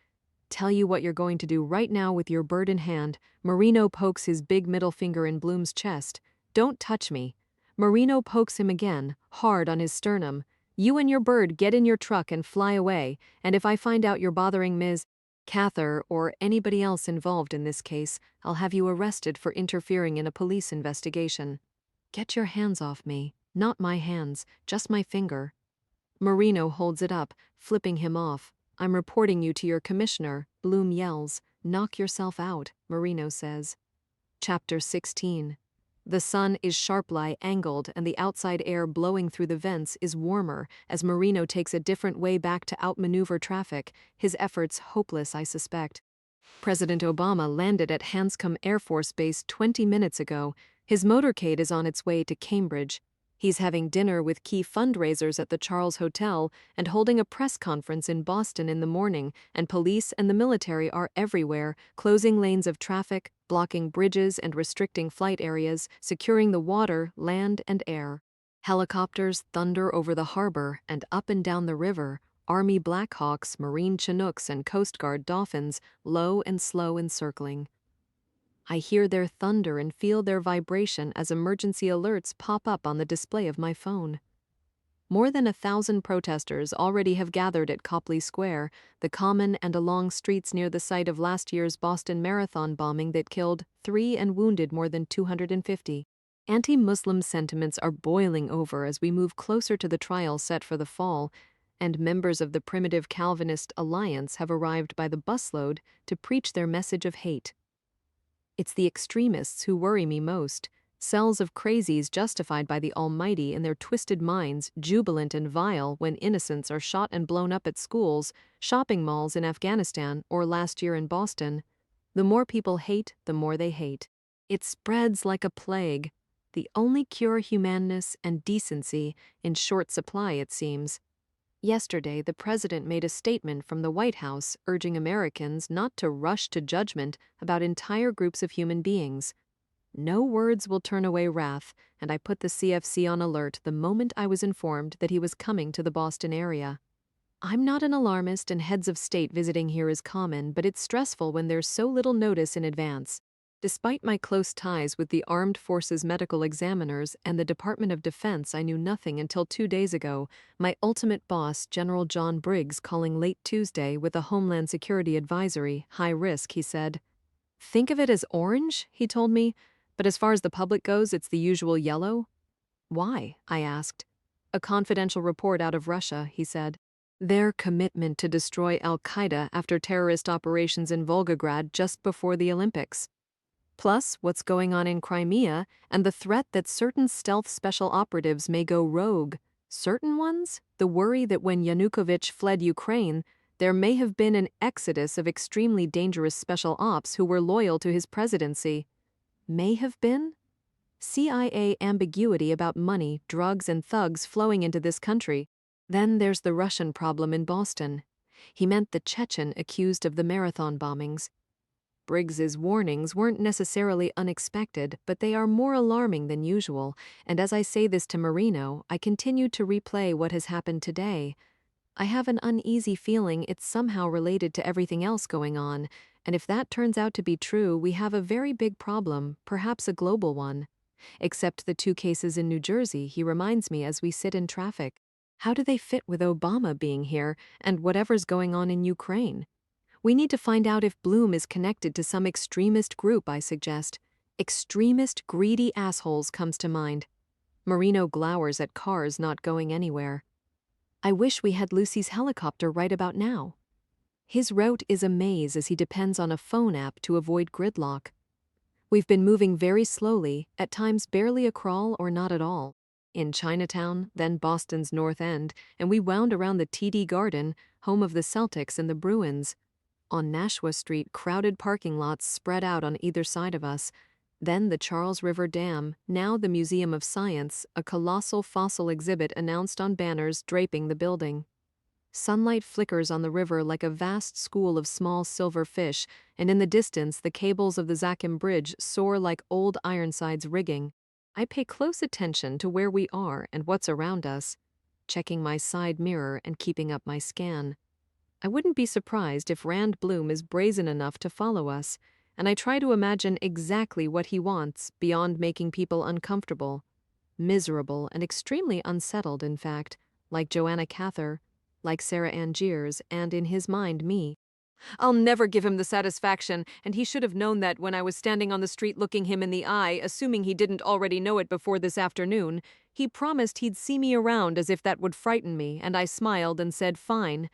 Tell you what you're going to do right now with your bird in hand. Marino pokes his big middle finger in Bloom's chest. Don't touch me. Marino pokes him again, hard on his sternum. You and your bird get in your truck and fly away, and if I find out you're bothering Ms. Cather or anybody else involved in this case, I'll have you arrested for interfering in a police investigation. Get your hands off me. Not my hands, just my finger. Marino holds it up, flipping him off. I'm reporting you to your commissioner, Bloom yells. Knock yourself out, Marino says. Chapter 16. The sun is sharply angled and the outside air blowing through the vents is warmer as Marino takes a different way back to outmaneuver traffic, his efforts hopeless, I suspect. President Obama landed at Hanscom Air Force Base 20 minutes ago. His motorcade is on its way to Cambridge. He's having dinner with key fundraisers at the Charles Hotel and holding a press conference in Boston in the morning, and police and the military are everywhere, closing lanes of traffic, blocking bridges and restricting flight areas, securing the water, land, and air. Helicopters thunder over the harbor and up and down the river, Army Blackhawks, Marine Chinooks, and Coast Guard Dolphins, low and slow encircling. I hear their thunder and feel their vibration as emergency alerts pop up on the display of my phone. More than 1,000 protesters already have gathered at Copley Square, the common and along streets near the site of last year's Boston Marathon bombing that killed 3 and wounded more than 250. Anti-Muslim sentiments are boiling over as we move closer to the trial set for the fall, and members of the Primitive Calvinist Alliance have arrived by the busload to preach their message of hate. It's the extremists who worry me most, cells of crazies justified by the Almighty in their twisted minds, jubilant and vile when innocents are shot and blown up at schools, shopping malls in Afghanistan, or last year in Boston. The more people hate, the more they hate. It spreads like a plague. The only cure, humanness and decency, in short supply, it seems. Yesterday, the president made a statement from the White House urging Americans not to rush to judgment about entire groups of human beings. No words will turn away wrath, and I put the CFC on alert the moment I was informed that he was coming to the Boston area. I'm not an alarmist, and heads of state visiting here is common, but it's stressful when there's so little notice in advance. Despite my close ties with the Armed Forces Medical Examiners and the Department of Defense, I knew nothing until 2 days ago, my ultimate boss, General John Briggs, calling late Tuesday with a Homeland Security advisory, high risk, he said. Think of it as orange, he told me, but as far as the public goes, it's the usual yellow. Why? I asked. A confidential report out of Russia, he said. Their commitment to destroy Al-Qaeda after terrorist operations in Volgograd just before the Olympics. Plus, what's going on in Crimea and the threat that certain stealth special operatives may go rogue. Certain ones? The worry that when Yanukovych fled Ukraine, there may have been an exodus of extremely dangerous special ops who were loyal to his presidency. May have been? CIA ambiguity about money, drugs, and thugs flowing into this country. Then there's the Russian problem in Boston. He meant the Chechen accused of the marathon bombings. Briggs's warnings weren't necessarily unexpected, but they are more alarming than usual, and as I say this to Marino, I continue to replay what has happened today. I have an uneasy feeling it's somehow related to everything else going on, and if that turns out to be true, we have a very big problem, perhaps a global one. Except the 2 cases in New Jersey, he reminds me as we sit in traffic. How do they fit with Obama being here and whatever's going on in Ukraine? We need to find out if Bloom is connected to some extremist group, I suggest. Extremist, greedy assholes comes to mind. Marino glowers at cars not going anywhere. I wish we had Lucy's helicopter right about now. His route is a maze as he depends on a phone app to avoid gridlock. We've been moving very slowly, at times barely a crawl or not at all. In Chinatown, then Boston's North End, and we wound around the TD Garden, home of the Celtics and the Bruins. On Nashua Street, crowded parking lots spread out on either side of us. Then the Charles River Dam, now the Museum of Science, a colossal fossil exhibit announced on banners draping the building. Sunlight flickers on the river like a vast school of small silver fish, and in the distance the cables of the Zakim Bridge soar like old Ironsides rigging. I pay close attention to where we are and what's around us, checking my side mirror and keeping up my scan. I wouldn't be surprised if Rand Bloom is brazen enough to follow us, and I try to imagine exactly what he wants beyond making people uncomfortable, miserable, and extremely unsettled, in fact, like Joanna Cather, like Sarah Angiers, and in his mind, me. I'll never give him the satisfaction, and he should have known that when I was standing on the street looking him in the eye, assuming he didn't already know it before this afternoon. He promised he'd see me around as if that would frighten me, and I smiled and said fine.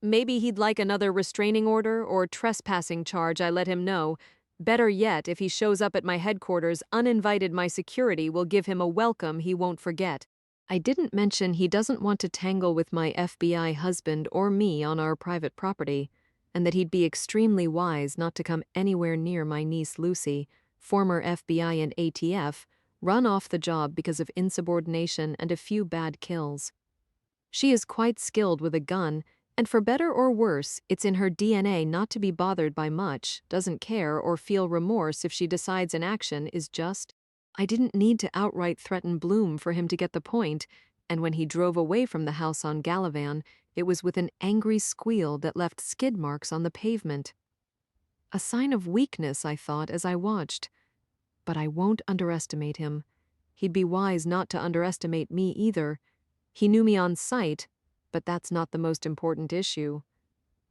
Maybe he'd like another restraining order or trespassing charge, I let him know. Better yet, if he shows up at my headquarters uninvited, my security will give him a welcome he won't forget. I didn't mention he doesn't want to tangle with my FBI husband or me on our private property, and that he'd be extremely wise not to come anywhere near my niece Lucy, former FBI and ATF, run off the job because of insubordination and a few bad kills. She is quite skilled with a gun, and for better or worse, it's in her DNA not to be bothered by much, doesn't care or feel remorse if she decides an action is just. I didn't need to outright threaten Bloom for him to get the point, and when he drove away from the house on Gallivan, it was with an angry squeal that left skid marks on the pavement. A sign of weakness, I thought as I watched. But I won't underestimate him. He'd be wise not to underestimate me either. He knew me on sight, but that's not the most important issue.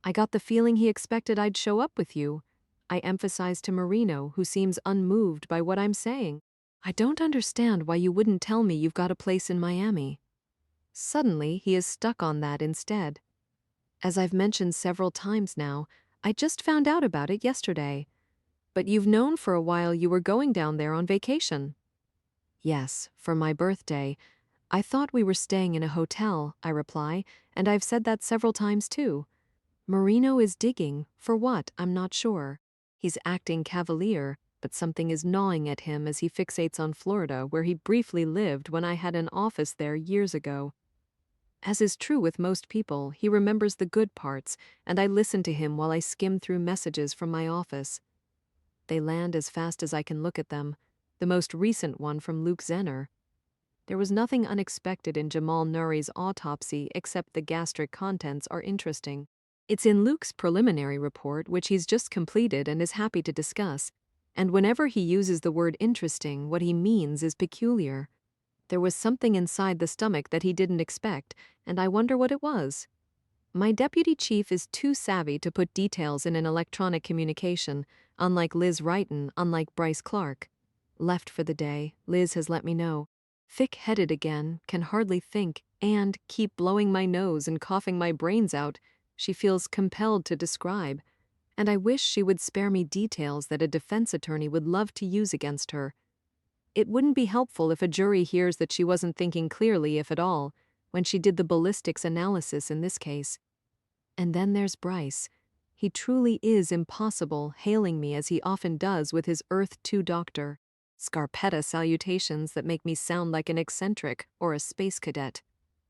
I got the feeling he expected I'd show up with you. I emphasized to Marino, who seems unmoved by what I'm saying. I don't understand why you wouldn't tell me you've got a place in Miami. Suddenly, he is stuck on that instead. As I've mentioned several times now, I just found out about it yesterday. But you've known for a while you were going down there on vacation. Yes, for my birthday. I thought we were staying in a hotel, I reply, and I've said that several times too. Marino is digging. For what, I'm not sure. He's acting cavalier, but something is gnawing at him as he fixates on Florida, where he briefly lived when I had an office there years ago. As is true with most people, he remembers the good parts, and I listen to him while I skim through messages from my office. They land as fast as I can look at them. the most recent one from Luke Zenner. There was nothing unexpected in Jamal Nuri's autopsy except the gastric contents are interesting. It's in Luke's preliminary report, which he's just completed and is happy to discuss, and whenever he uses the word interesting, what he means is peculiar. There was something inside the stomach that he didn't expect, and I wonder what it was. My deputy chief is too savvy to put details in an electronic communication, unlike Liz Wrighton, unlike Bryce Clark. Left for the day, Liz has let me know. Thick-headed again, can hardly think, and keep blowing my nose and coughing my brains out, she feels compelled to describe. And I wish she would spare me details that a defense attorney would love to use against her. It wouldn't be helpful if a jury hears that she wasn't thinking clearly, if at all, when she did the ballistics analysis in this case. And then there's Bryce. He truly is impossible, hailing me as he often does with his Earth 2 doctor. Scarpetta salutations that make me sound like an eccentric or a space cadet.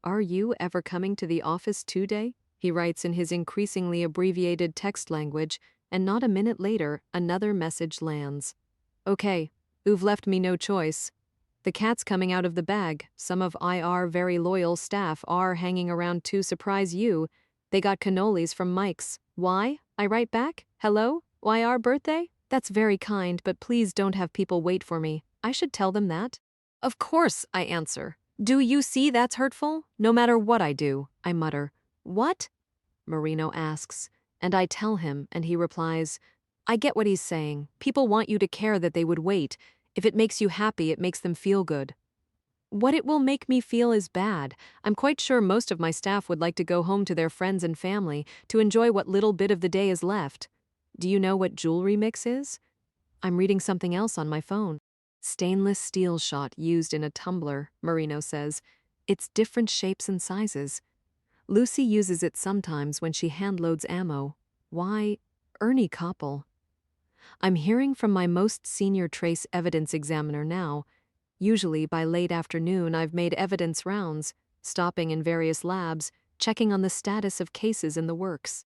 "Are you ever coming to the office today?" he writes in his increasingly abbreviated text language, and not a minute later, another message lands. "Okay, you've left me no choice. The cat's coming out of the bag. Some of IR very loyal staff are hanging around to surprise you. They got cannolis from Mike's. Why? I write back, hello? Why our birthday? That's very kind, but please don't have people wait for me. I should tell them that." "Of course," I answer. "Do you see that's hurtful? No matter what I do," I mutter. "What?" Marino asks, and I tell him, and he replies, "I get what he's saying. People want you to care that they would wait. If it makes you happy, it makes them feel good." What it will make me feel is bad. I'm quite sure most of my staff would like to go home to their friends and family to enjoy what little bit of the day is left. Do you know what jewelry mix is? I'm reading something else on my phone. Stainless steel shot used in a tumbler, Marino says. It's different shapes and sizes. Lucy uses it sometimes when she hand-loads ammo. Why, Ernie Koppel. I'm hearing from my most senior trace evidence examiner now. Usually by late afternoon I've made evidence rounds, stopping in various labs, checking on the status of cases in the works.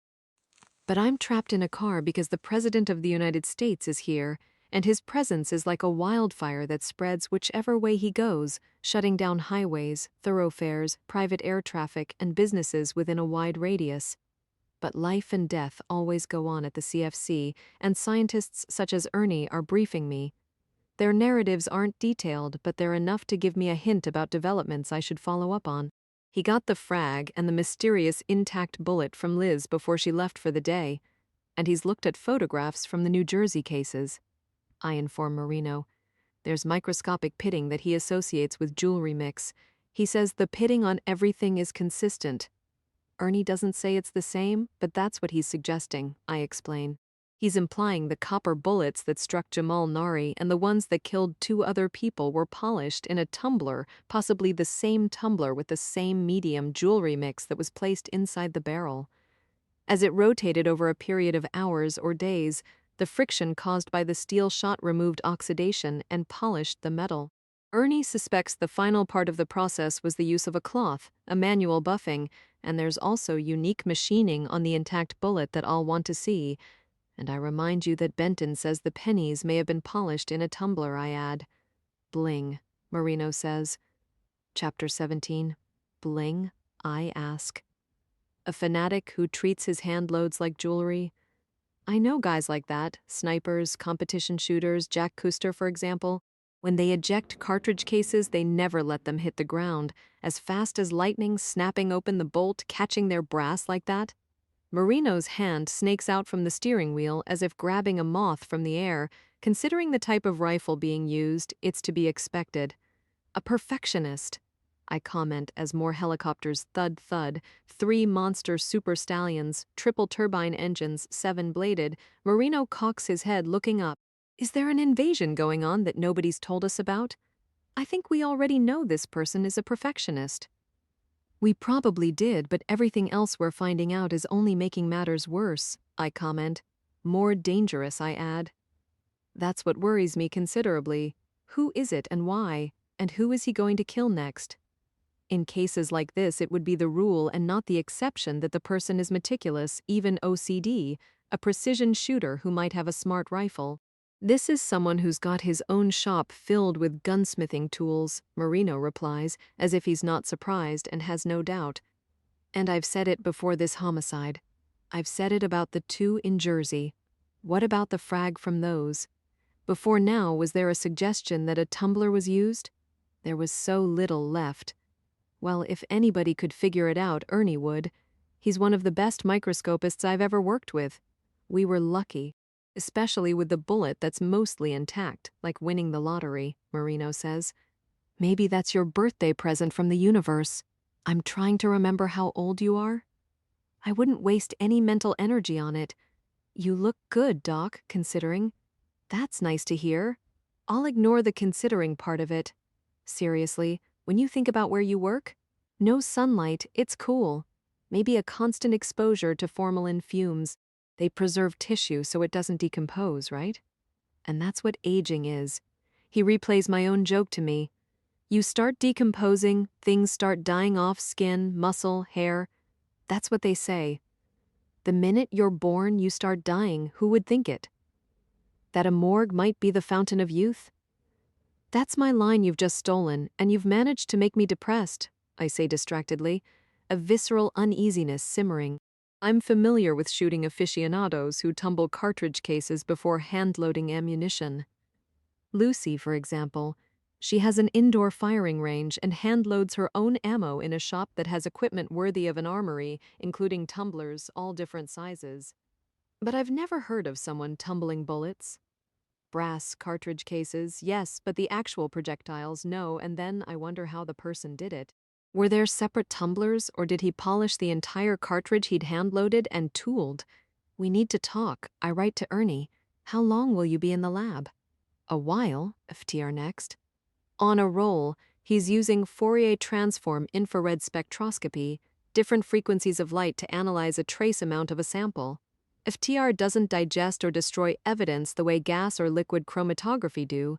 But I'm trapped in a car because the President of the United States is here, and his presence is like a wildfire that spreads whichever way he goes, shutting down highways, thoroughfares, private air traffic, and businesses within a wide radius. But life and death always go on at the CFC, and scientists such as Ernie are briefing me. Their narratives aren't detailed, but they're enough to give me a hint about developments I should follow up on. He got the frag and the mysterious intact bullet from Liz before she left for the day, and he's looked at photographs from the New Jersey cases. I inform Marino. There's microscopic pitting that he associates with jewelry mix. He says the pitting on everything is consistent. Ernie doesn't say it's the same, but that's what he's suggesting, I explain. He's implying the copper bullets that struck Jamal Nuri and the ones that killed 2 other people were polished in a tumbler, possibly the same tumbler with the same medium jewelry mix that was placed inside the barrel. As it rotated over a period of hours or days, the friction caused by the steel shot removed oxidation and polished the metal. Ernie suspects the final part of the process was the use of a cloth, a manual buffing, and there's also unique machining on the intact bullet that I'll want to see. And I remind you that Benton says the pennies may have been polished in a tumbler, I add. Bling, Marino says. Chapter 17. Bling, I ask. A fanatic who treats his handloads like jewelry? I know guys like that, snipers, competition shooters, Jack Custer, for example. When they eject cartridge cases, they never let them hit the ground, as fast as lightning snapping open the bolt, catching their brass like that. Marino's hand snakes out from the steering wheel as if grabbing a moth from the air. Considering the type of rifle being used, it's to be expected. A perfectionist, I comment as more helicopters thud-thud, 3 monster super stallions, triple turbine engines, 7-bladed. Marino cocks his head looking up. Is there an invasion going on that nobody's told us about? I think we already know this person is a perfectionist. We probably did, but everything else we're finding out is only making matters worse, I comment. More dangerous, I add. That's what worries me considerably. Who is it and why? And who is he going to kill next? In cases like this, it would be the rule and not the exception that the person is meticulous, even OCD, a precision shooter who might have a smart rifle. This is someone who's got his own shop filled with gunsmithing tools, Marino replies, as if he's not surprised and has no doubt. And I've said it before this homicide. I've said it about the two in Jersey. What about the frag from those? Before now, was there a suggestion that a tumbler was used? There was so little left. Well, if anybody could figure it out, Ernie would. He's one of the best microscopists I've ever worked with. We were lucky, especially with the bullet that's mostly intact, like winning the lottery, Marino says. Maybe that's your birthday present from the universe. I'm trying to remember how old you are. I wouldn't waste any mental energy on it. You look good, Doc, considering. That's nice to hear. I'll ignore the considering part of it. Seriously, when you think about where you work, no sunlight, it's cool. Maybe a constant exposure to formalin fumes. They preserve tissue so it doesn't decompose, right? And that's what aging is. He replays my own joke to me. You start decomposing, things start dying off skin, muscle, hair. That's what they say. The minute you're born, you start dying. Who would think it? That a morgue might be the fountain of youth? That's my line you've just stolen, and you've managed to make me depressed, I say distractedly, a visceral uneasiness simmering. I'm familiar with shooting aficionados who tumble cartridge cases before hand-loading ammunition. Lucy, for example, she has an indoor firing range and hand-loads her own ammo in a shop that has equipment worthy of an armory, including tumblers, all different sizes. But I've never heard of someone tumbling bullets. Brass cartridge cases, yes, but the actual projectiles, no, and then I wonder how the person did it. Were there separate tumblers, or did he polish the entire cartridge he'd hand-loaded and tooled? We need to talk. I write to Ernie. How long will you be in the lab? A while, FTR next. On a roll, he's using Fourier transform infrared spectroscopy, different frequencies of light to analyze a trace amount of a sample. FTR doesn't digest or destroy evidence the way gas or liquid chromatography do,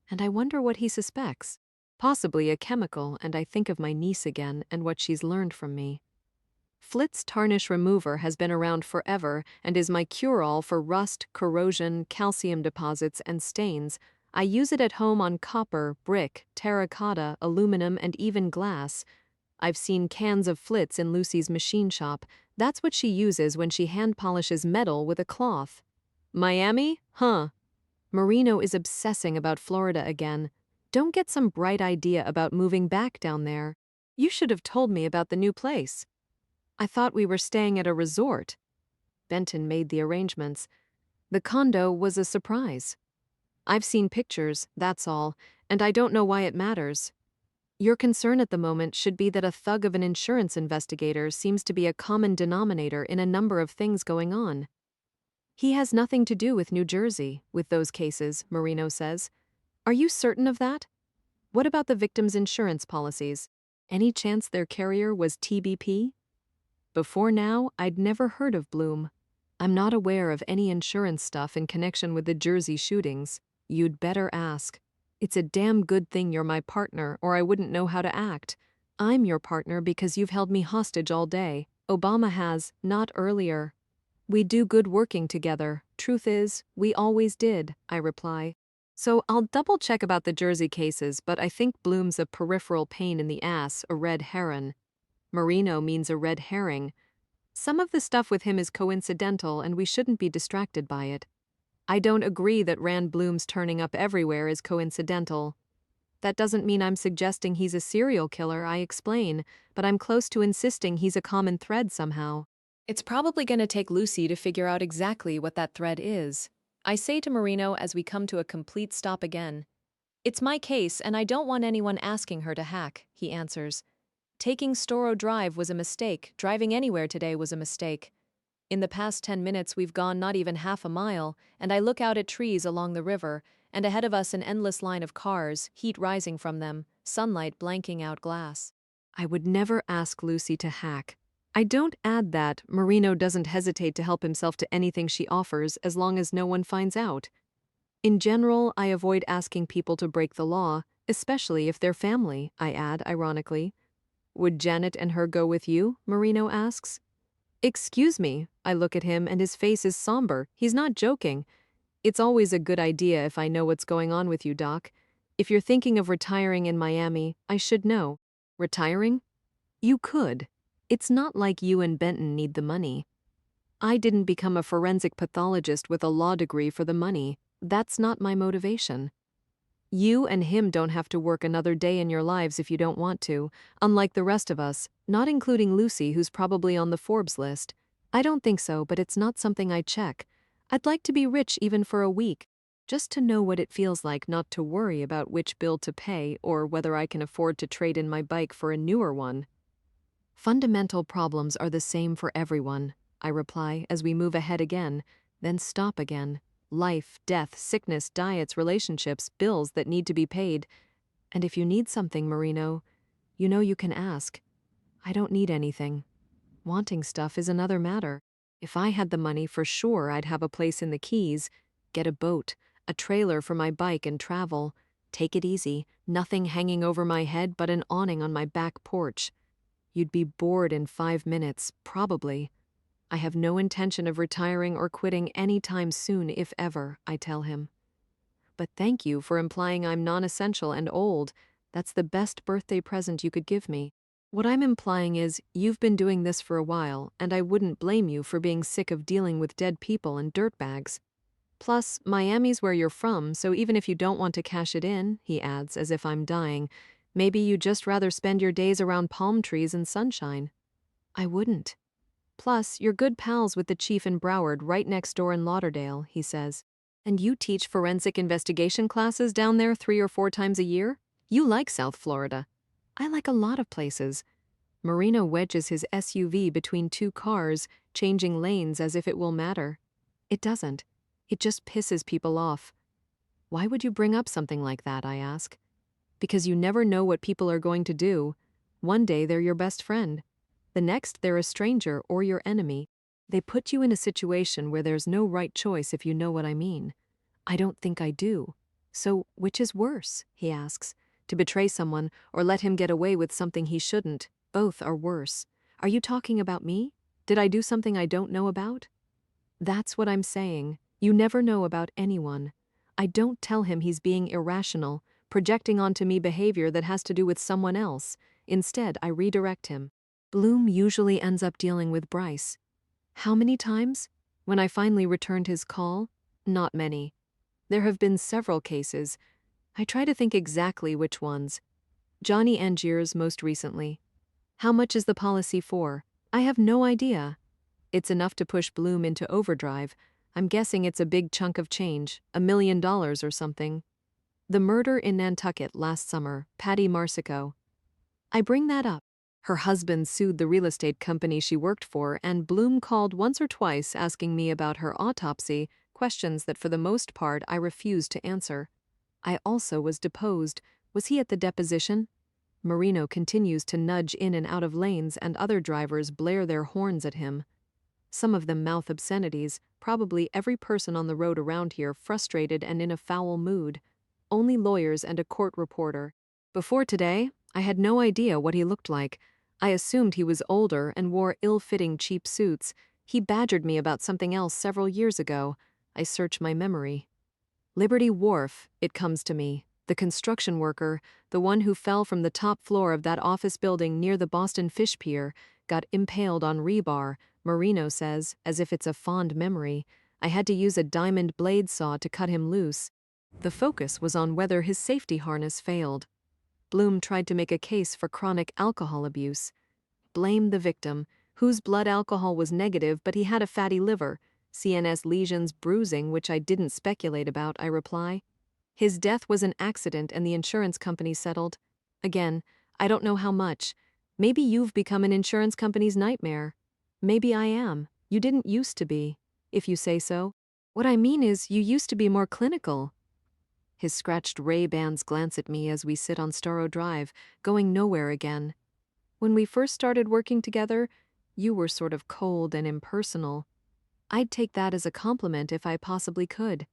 and I wonder what he suspects. Possibly a chemical, and I think of my niece again and what she's learned from me. Flitz Tarnish Remover has been around forever and is my cure-all for rust, corrosion, calcium deposits, and stains. I use it at home on copper, brick, terracotta, aluminum, and even glass. I've seen cans of Flitz in Lucy's machine shop. That's what she uses when she hand polishes metal with a cloth. Miami? Huh. Marino is obsessing about Florida again. Don't get some bright idea about moving back down there. You should have told me about the new place. I thought we were staying at a resort. Benton made the arrangements. The condo was a surprise. I've seen pictures, that's all, and I don't know why it matters. Your concern at the moment should be that a thug of an insurance investigator seems to be a common denominator in a number of things going on. He has nothing to do with New Jersey, with those cases, Marino says. Are you certain of that? What about the victims' insurance policies? Any chance their carrier was TBP? Before now, I'd never heard of Bloom. I'm not aware of any insurance stuff in connection with the Jersey shootings. You'd better ask. It's a damn good thing you're my partner, or I wouldn't know how to act. I'm your partner because you've held me hostage all day. Obama has, not earlier. We do good working together. Truth is, we always did, I reply. So I'll double-check about the Jersey cases, but I think Bloom's a peripheral pain in the ass, a red heron. Marino means a red herring. Some of the stuff with him is coincidental, and we shouldn't be distracted by it. I don't agree that Rand Bloom's turning up everywhere is coincidental. That doesn't mean I'm suggesting he's a serial killer, I explain, but I'm close to insisting he's a common thread somehow. It's probably going to take Lucy to figure out exactly what that thread is. I say to Marino as we come to a complete stop again. It's my case, and I don't want anyone asking her to hack, he answers. Taking Storrow Drive was a mistake. Driving anywhere today was a mistake. In the past 10 minutes, we've gone not even half a mile, and I look out at trees along the river, and ahead of us an endless line of cars, heat rising from them, sunlight blanking out glass. I would never ask Lucy to hack. I don't add that Marino doesn't hesitate to help himself to anything she offers as long as no one finds out. In general, I avoid asking people to break the law, especially if they're family, I add, ironically. Would Janet and her go with you? Marino asks. Excuse me. I look at him and his face is somber. He's not joking. It's always a good idea if I know what's going on with you, Doc. If you're thinking of retiring in Miami, I should know. Retiring? You could. It's not like you and Benton need the money. I didn't become a forensic pathologist with a law degree for the money. That's not my motivation. You and him don't have to work another day in your lives if you don't want to, unlike the rest of us, not including Lucy, who's probably on the Forbes list. I don't think so, but it's not something I check. I'd like to be rich even for a week, just to know what it feels like not to worry about which bill to pay or whether I can afford to trade in my bike for a newer one. Fundamental problems are the same for everyone, I reply as we move ahead again, then stop again. Life, death, sickness, diets, relationships, bills that need to be paid. And if you need something, Marino, you know you can ask. I don't need anything. Wanting stuff is another matter. If I had the money, for sure I'd have a place in the Keys, get a boat, a trailer for my bike and travel, take it easy, nothing hanging over my head but an awning on my back porch. You'd be bored in 5 minutes, probably. I have no intention of retiring or quitting any time soon, if ever, I tell him. But thank you for implying I'm non-essential and old. That's the best birthday present you could give me. What I'm implying is you've been doing this for a while, and I wouldn't blame you for being sick of dealing with dead people and dirtbags. Plus, Miami's where you're from, so even if you don't want to cash it in, he adds, as if I'm dying, maybe you'd just rather spend your days around palm trees and sunshine. I wouldn't. Plus, you're good pals with the chief in Broward right next door in Lauderdale, he says. And you teach forensic investigation classes down there 3 or 4 times a year? You like South Florida. I like a lot of places. Marino wedges his SUV between 2 cars, changing lanes as if it will matter. It doesn't. It just pisses people off. Why would you bring up something like that, I ask. Because you never know what people are going to do. One day they're your best friend. The next, they're a stranger or your enemy. They put you in a situation where there's no right choice, if you know what I mean. I don't think I do. So, which is worse, he asks. To betray someone or let him get away with something he shouldn't. Both are worse. Are you talking about me? Did I do something I don't know about? That's what I'm saying. You never know about anyone. I don't tell him he's being irrational, projecting onto me behavior that has to do with someone else. Instead, I redirect him. Bloom usually ends up dealing with Bryce. How many times? When I finally returned his call? Not many. There have been several cases. I try to think exactly which ones. Johnny Angier's most recently. How much is the policy for? I have no idea. It's enough to push Bloom into overdrive. I'm guessing it's a big chunk of change, $1 million or something. The murder in Nantucket last summer, Patty Marsico. I bring that up. Her husband sued the real estate company she worked for, and Bloom called once or twice asking me about her autopsy, questions that for the most part I refused to answer. I also was deposed. Was he at the deposition? Marino continues to nudge in and out of lanes, and other drivers blare their horns at him. Some of them mouth obscenities, probably every person on the road around here frustrated and in a foul mood. Only lawyers and a court reporter. Before today, I had no idea what he looked like. I assumed he was older and wore ill-fitting cheap suits. He badgered me about something else several years ago. I search my memory. Liberty Wharf, it comes to me. The construction worker, the one who fell from the top floor of that office building near the Boston Fish Pier, got impaled on rebar, Marino says, as if it's a fond memory. I had to use a diamond blade saw to cut him loose. The focus was on whether his safety harness failed. Bloom tried to make a case for chronic alcohol abuse. Blame the victim, whose blood alcohol was negative but he had a fatty liver, CNS lesions, bruising, which I didn't speculate about, I reply. His death was an accident and the insurance company settled. Again, I don't know how much. Maybe you've become an insurance company's nightmare. Maybe I am. You didn't used to be, if you say so. What I mean is, you used to be more clinical. His scratched Ray-Bans glance at me as we sit on Storrow Drive, going nowhere again. When we first started working together, you were sort of cold and impersonal. I'd take that as a compliment if I possibly could.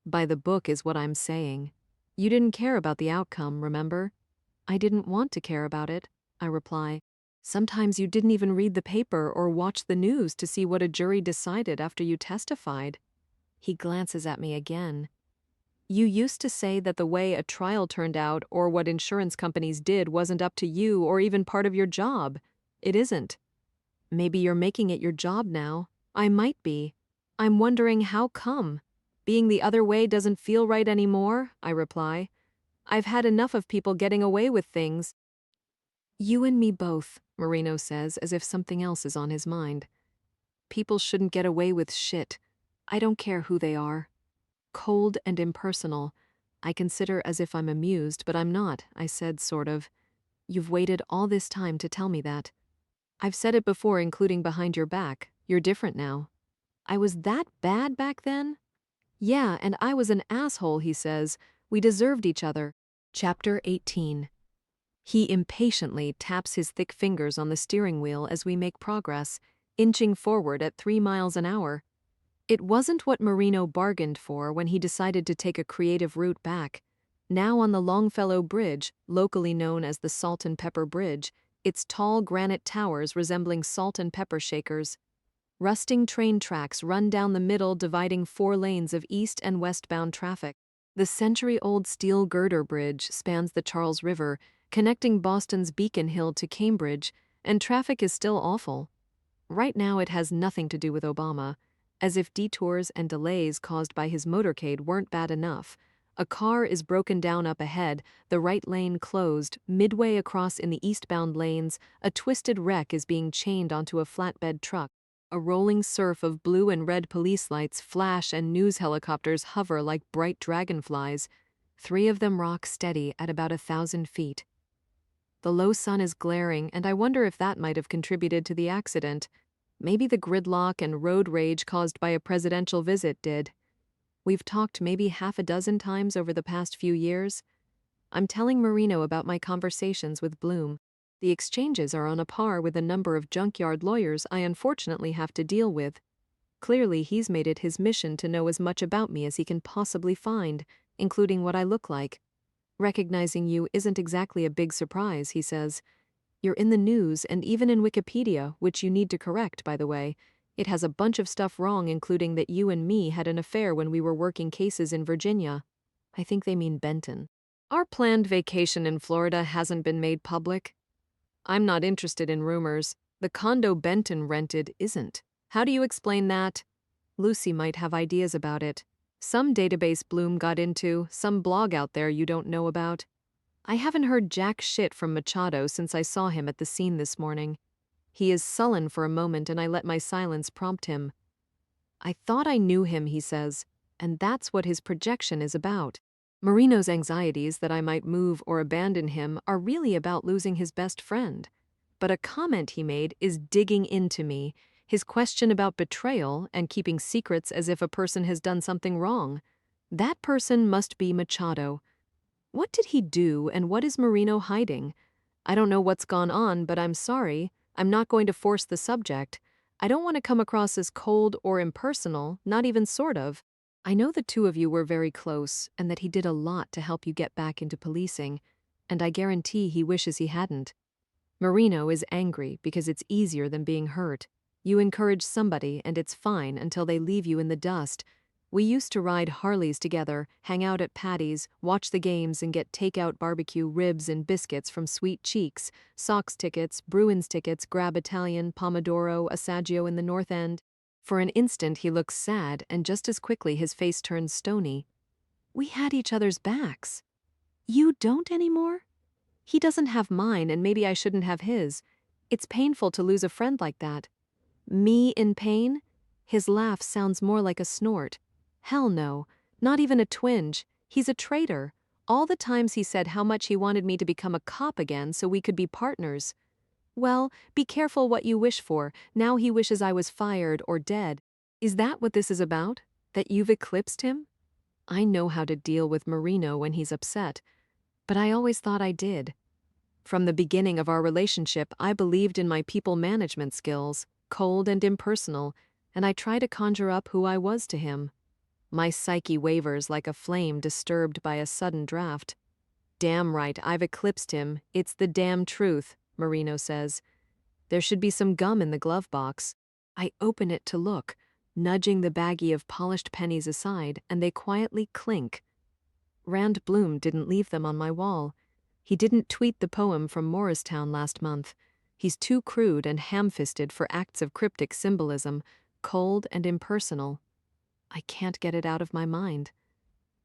By the book is what I'm saying. You didn't care about the outcome, remember? I didn't want to care about it, I reply. Sometimes you didn't even read the paper or watch the news to see what a jury decided after you testified. He glances at me again. You used to say that the way a trial turned out or what insurance companies did wasn't up to you or even part of your job. It isn't. Maybe you're making it your job now. I might be. I'm wondering how come. Being the other way doesn't feel right anymore, I reply. I've had enough of people getting away with things. You and me both, Marino says, as if something else is on his mind. People shouldn't get away with shit. I don't care who they are. Cold and impersonal. I consider as if I'm amused, but I'm not, I said, sort of. You've waited all this time to tell me that. I've said it before, including behind your back. You're different now. I was that bad back then? Yeah, and I was an asshole, he says. We deserved each other. Chapter 18. He impatiently taps his thick fingers on the steering wheel as we make progress, inching forward at 3 miles an hour. It wasn't what Marino bargained for when he decided to take a creative route back. Now on the Longfellow Bridge, locally known as the Salt and Pepper Bridge, its tall granite towers resembling salt and pepper shakers. Rusting train tracks run down the middle, dividing 4 lanes of east and westbound traffic. The century-old steel girder bridge spans the Charles River, connecting Boston's Beacon Hill to Cambridge, and traffic is still awful. Right now it has nothing to do with Obama. As if detours and delays caused by his motorcade weren't bad enough. A car is broken down up ahead, the right lane closed. Midway across in the eastbound lanes, a twisted wreck is being chained onto a flatbed truck. A rolling surf of blue and red police lights flash and news helicopters hover like bright dragonflies. 3 of them rock steady at about 1,000 feet. The low sun is glaring, and I wonder if that might have contributed to the accident. Maybe the gridlock and road rage caused by a presidential visit did. We've talked maybe half a dozen times over the past few years. I'm telling Marino about my conversations with Bloom. The exchanges are on a par with the number of junkyard lawyers I unfortunately have to deal with. Clearly, he's made it his mission to know as much about me as he can possibly find, including what I look like. Recognizing you isn't exactly a big surprise, he says. You're in the news and even in Wikipedia, which you need to correct, by the way. It has a bunch of stuff wrong, including that you and me had an affair when we were working cases in Virginia. I think they mean Benton. Our planned vacation in Florida hasn't been made public. I'm not interested in rumors. The condo Benton rented isn't. How do you explain that? Lucy might have ideas about it. Some database Bloom got into, some blog out there you don't know about. I haven't heard jack shit from Machado since I saw him at the scene this morning. He is sullen for a moment and I let my silence prompt him. I thought I knew him, he says, and that's what his projection is about. Marino's anxieties that I might move or abandon him are really about losing his best friend. But a comment he made is digging into me, his question about betrayal and keeping secrets as if a person has done something wrong. That person must be Machado. What did he do and what is Marino hiding? I don't know what's gone on, but I'm sorry. I'm not going to force the subject. I don't want to come across as cold or impersonal, not even sort of. I know the 2 of you were very close and that he did a lot to help you get back into policing, and I guarantee he wishes he hadn't. Marino is angry because it's easier than being hurt. You encourage somebody and it's fine until they leave you in the dust. We used to ride Harleys together, hang out at Patty's, watch the games and get takeout barbecue ribs and biscuits from Sweet Cheeks, Sox tickets, Bruins tickets, Grab Italian, Pomodoro, Assaggio in the North End. For an instant he looks sad and just as quickly his face turns stony. We had each other's backs. You don't anymore? He doesn't have mine and maybe I shouldn't have his. It's painful to lose a friend like that. Me in pain? His laugh sounds more like a snort. Hell no, not even a twinge. He's a traitor. All the times he said how much he wanted me to become a cop again so we could be partners. Well, be careful what you wish for. Now he wishes I was fired or dead. Is that what this is about? That you've eclipsed him? I know how to deal with Marino when he's upset, but I always thought I did. From the beginning of our relationship, I believed in my people management skills, cold and impersonal, and I try to conjure up who I was to him. My psyche wavers like a flame disturbed by a sudden draft. Damn right, I've eclipsed him. It's the damn truth, Marino says. There should be some gum in the glove box. I open it to look. nudging the baggie of polished pennies aside, and they quietly clink. Rand Bloom didn't leave them on my wall. He didn't tweet the poem from Morristown last month. He's too crude and ham-fisted for acts of cryptic symbolism, cold and impersonal. I can't get it out of my mind.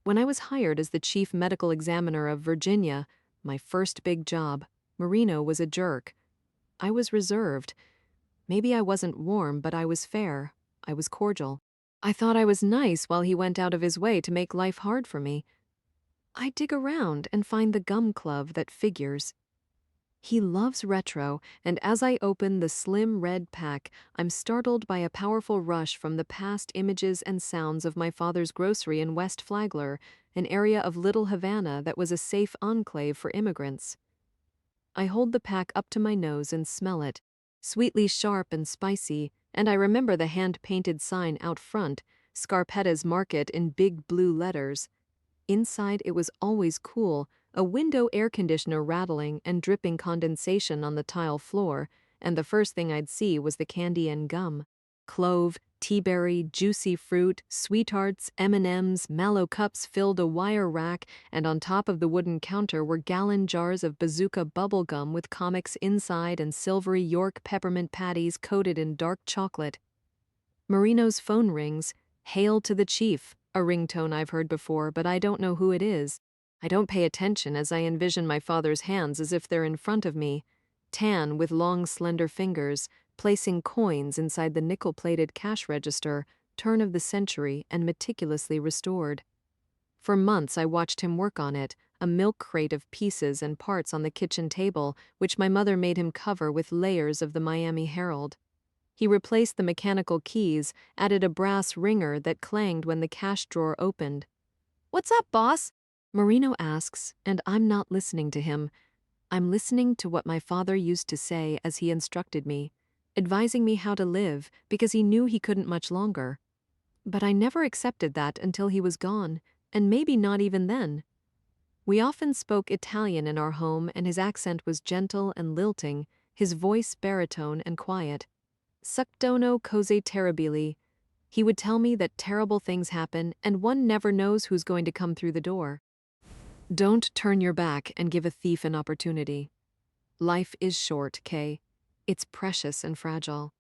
When I was hired as the chief medical examiner of Virginia, my first big job, Marino was a jerk. I was reserved. Maybe I wasn't warm, but I was fair. I was cordial. I thought I was nice while he went out of his way to make life hard for me. I dig around and find the gum club that figures. He loves retro, and as I open the slim red pack, I'm startled by a powerful rush from the past images and sounds of my father's grocery in West Flagler, an area of Little Havana that was a safe enclave for immigrants. I hold the pack up to my nose and smell it, sweetly sharp and spicy, and I remember the hand-painted sign out front, Scarpetta's Market in big blue letters. Inside it was always cool, a window air conditioner rattling and dripping condensation on the tile floor, and the first thing I'd see was the candy and gum. Clove, tea-berry, juicy fruit, sweethearts, M&Ms, mallow cups filled a wire rack, and on top of the wooden counter were gallon jars of bazooka bubble gum with comics inside and silvery York peppermint patties coated in dark chocolate. Marino's phone rings. Hail to the chief, a ringtone I've heard before, but I don't know who it is. I don't pay attention as I envision my father's hands as if they're in front of me, tan with long slender fingers, placing coins inside the nickel-plated cash register, turn of the century and meticulously restored. For months I watched him work on it, a milk crate of pieces and parts on the kitchen table, which my mother made him cover with layers of the Miami Herald. He replaced the mechanical keys, added a brass ringer that clanged when the cash drawer opened. "What's up, boss?" Marino asks, and I'm not listening to him. I'm listening to what my father used to say as he instructed me, advising me how to live because he knew he couldn't much longer. But I never accepted that until he was gone, and maybe not even then. We often spoke Italian in our home, and his accent was gentle and lilting, his voice baritone and quiet. Sucdono cose terribili. He would tell me that terrible things happen and one never knows who's going to come through the door. Don't turn your back and give a thief an opportunity. Life is short, Kay. It's precious and fragile.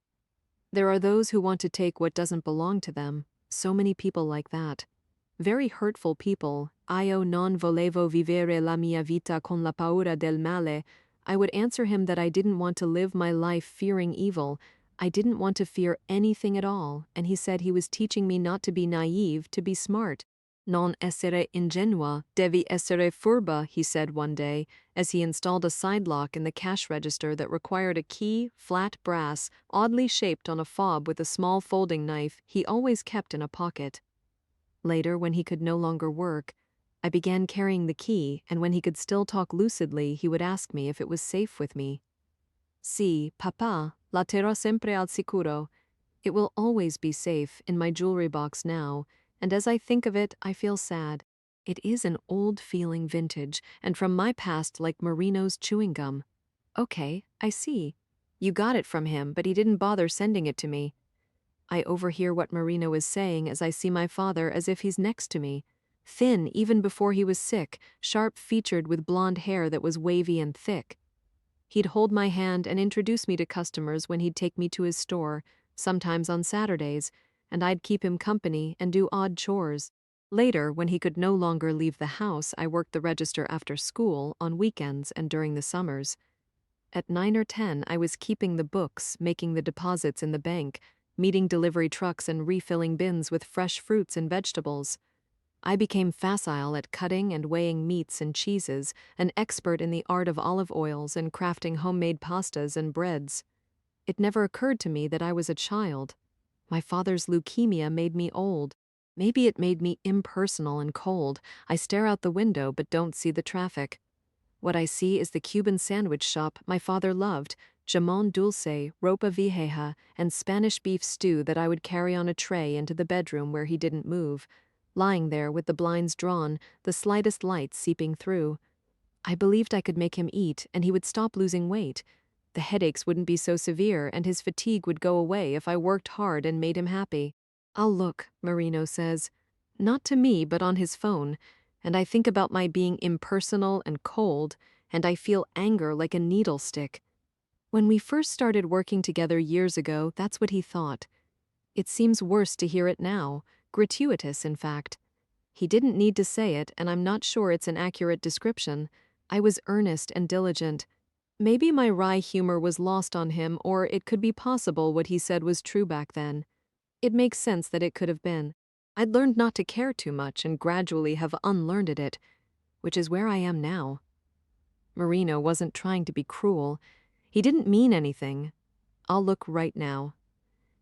There are those who want to take what doesn't belong to them. So many people like that. Very hurtful people. Io non volevo vivere la mia vita con la paura del male. I would answer him that I didn't want to live my life fearing evil. I didn't want to fear anything at all, and he said he was teaching me not to be naive, to be smart. Non essere ingenua, devi essere furba, he said one day, as he installed a side lock in the cash register that required a key, flat brass, oddly shaped on a fob with a small folding knife he always kept in a pocket. Later, when he could no longer work, I began carrying the key, and when he could still talk lucidly, he would ask me if it was safe with me. "Si, papa, la terrò sempre al sicuro." It will always be safe in my jewelry box now, and as I think of it, I feel sad. It is an old feeling vintage, and from my past like Marino's chewing gum. Okay, I see. You got it from him, but he didn't bother sending it to me. I overhear what Marino is saying as I see my father as if he's next to me. Thin even before he was sick, sharp-featured with blonde hair that was wavy and thick. He'd hold my hand and introduce me to customers when he'd take me to his store, sometimes on Saturdays, and I'd keep him company and do odd chores. Later, when he could no longer leave the house, I worked the register after school, on weekends and during the summers. At 9 or 10, I was keeping the books, making the deposits in the bank, meeting delivery trucks and refilling bins with fresh fruits and vegetables. I became facile at cutting and weighing meats and cheeses, an expert in the art of olive oils and crafting homemade pastas and breads. It never occurred to me that I was a child. My father's leukemia made me old. Maybe it made me impersonal and cold. I stare out the window but don't see the traffic. What I see is the Cuban sandwich shop my father loved, jamón dulce, ropa vieja, and Spanish beef stew that I would carry on a tray into the bedroom where he didn't move, lying there with the blinds drawn, the slightest light seeping through. I believed I could make him eat, and he would stop losing weight. The headaches wouldn't be so severe, and his fatigue would go away if I worked hard and made him happy. I'll look, Marino says. Not to me, but on his phone, and I think about my being impersonal and cold, and I feel anger like a needle stick. When we first started working together years ago, that's what he thought. It seems worse to hear it now, gratuitous, in fact. He didn't need to say it, and I'm not sure it's an accurate description. I was earnest and diligent. Maybe my wry humor was lost on him, or it could be possible what he said was true back then. It makes sense that it could have been. I'd learned not to care too much and gradually have unlearned it, which is where I am now. Marino wasn't trying to be cruel. He didn't mean anything. I'll look right now.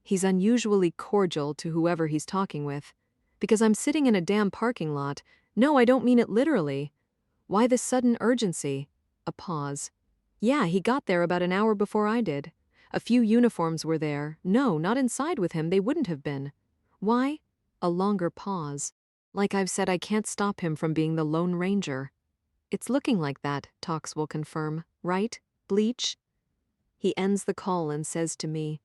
He's unusually cordial to whoever he's talking with. Because I'm sitting in a damn parking lot. No, I don't mean it literally. Why this sudden urgency? A pause. Yeah, he got there about an hour before I did. A few uniforms were there. No, not inside with him, they wouldn't have been. Why? A longer pause. Like I've said, I can't stop him from being the Lone Ranger. It's looking like that, Tox will confirm. Right? Bleach? He ends the call and says to me,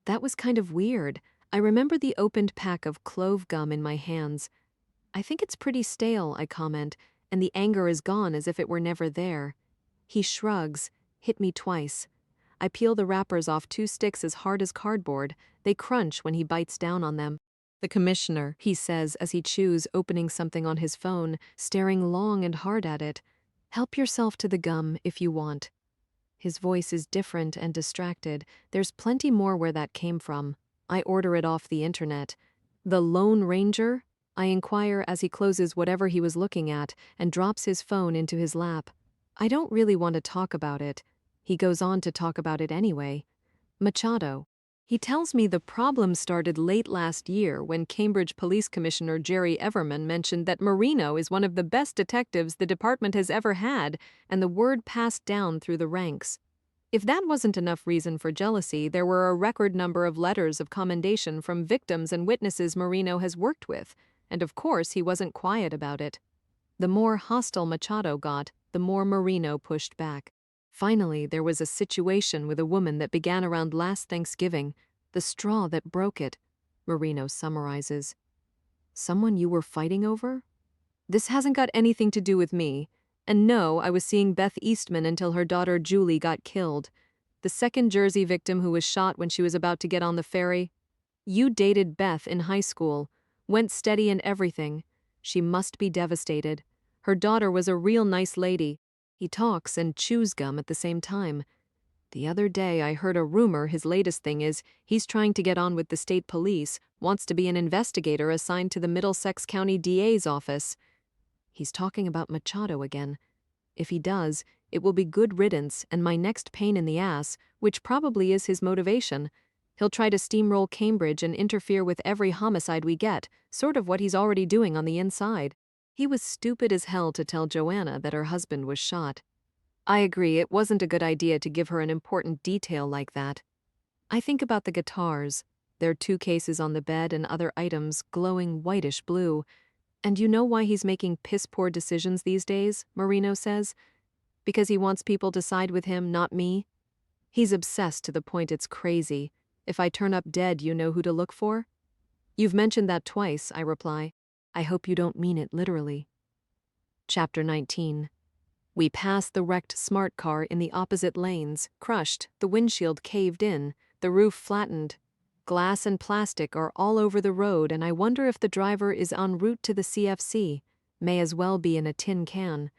"That was kind of weird. I remember the opened pack of clove gum in my hands. I think it's pretty stale," I comment, and the anger is gone as if it were never there. He shrugs, hit me twice. I peel the wrappers off 2 sticks as hard as cardboard. They crunch when he bites down on them. "The commissioner," he says as he chews, opening something on his phone, staring long and hard at it. "Help yourself to the gum if you want." His voice is different and distracted. There's plenty more where that came from. I order it off the internet. "The Lone Ranger?" I inquire as he closes whatever he was looking at and drops his phone into his lap. I don't really want to talk about it. He goes on to talk about it anyway. Machado. He tells me the problem started late last year when Cambridge Police Commissioner Jerry Everman mentioned that Marino is one of the best detectives the department has ever had, and the word passed down through the ranks. If that wasn't enough reason for jealousy, there were a record number of letters of commendation from victims and witnesses Marino has worked with, and of course he wasn't quiet about it. The more hostile Machado got, the more Marino pushed back. Finally, there was a situation with a woman that began around last Thanksgiving, the straw that broke it, Marino summarizes. "Someone you were fighting over?" "This hasn't got anything to do with me. And no, I was seeing Beth Eastman until her daughter Julie got killed. The second Jersey victim who was shot when she was about to get on the ferry. You dated Beth in high school. Went steady and everything. She must be devastated. Her daughter was a real nice lady." He talks and chews gum at the same time. "The other day I heard a rumor his latest thing is he's trying to get on with the state police, wants to be an investigator assigned to the Middlesex County DA's office." He's talking about Machado again. If he does, it will be good riddance and my next pain in the ass, which probably is his motivation. He'll try to steamroll Cambridge and interfere with every homicide we get, sort of what he's already doing on the inside. He was stupid as hell to tell Joanna that her husband was shot. I agree, it wasn't a good idea to give her an important detail like that. I think about the guitars. There are 2 cases on the bed and other items glowing whitish blue. "And you know why he's making piss-poor decisions these days?" Marino says. "Because he wants people to side with him, not me. He's obsessed to the point it's crazy. If I turn up dead, you know who to look for?" "You've mentioned that twice," I reply. "I hope you don't mean it literally." Chapter 19. We pass the wrecked smart car in the opposite lanes, crushed, the windshield caved in, the roof flattened. Glass and plastic are all over the road, and I wonder if the driver is en route to the CFC. May as well be in a tin can.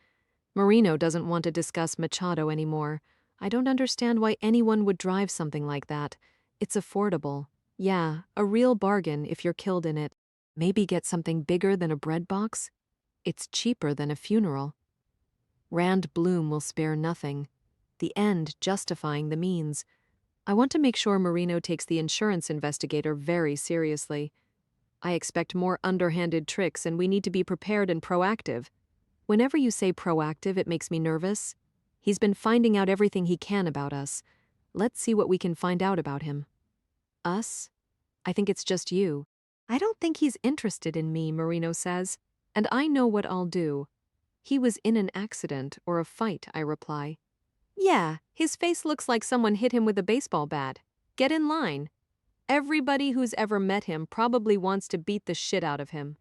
Marino doesn't want to discuss Machado anymore. I don't understand why anyone would drive something like that. It's affordable. Yeah, a real bargain if you're killed in it. Maybe get something bigger than a bread box? It's cheaper than a funeral. Rand Bloom will spare nothing. The end justifying the means. I want to make sure Marino takes the insurance investigator very seriously. I expect more underhanded tricks, and we need to be prepared and proactive. Whenever you say proactive, it makes me nervous. He's been finding out everything he can about us. Let's see what we can find out about him. Us? I think it's just you. I don't think he's interested in me, Marino says, and I know what I'll do. He was in an accident or a fight, I reply. Yeah, his face looks like someone hit him with a baseball bat. Get in line. Everybody who's ever met him probably wants to beat the shit out of him.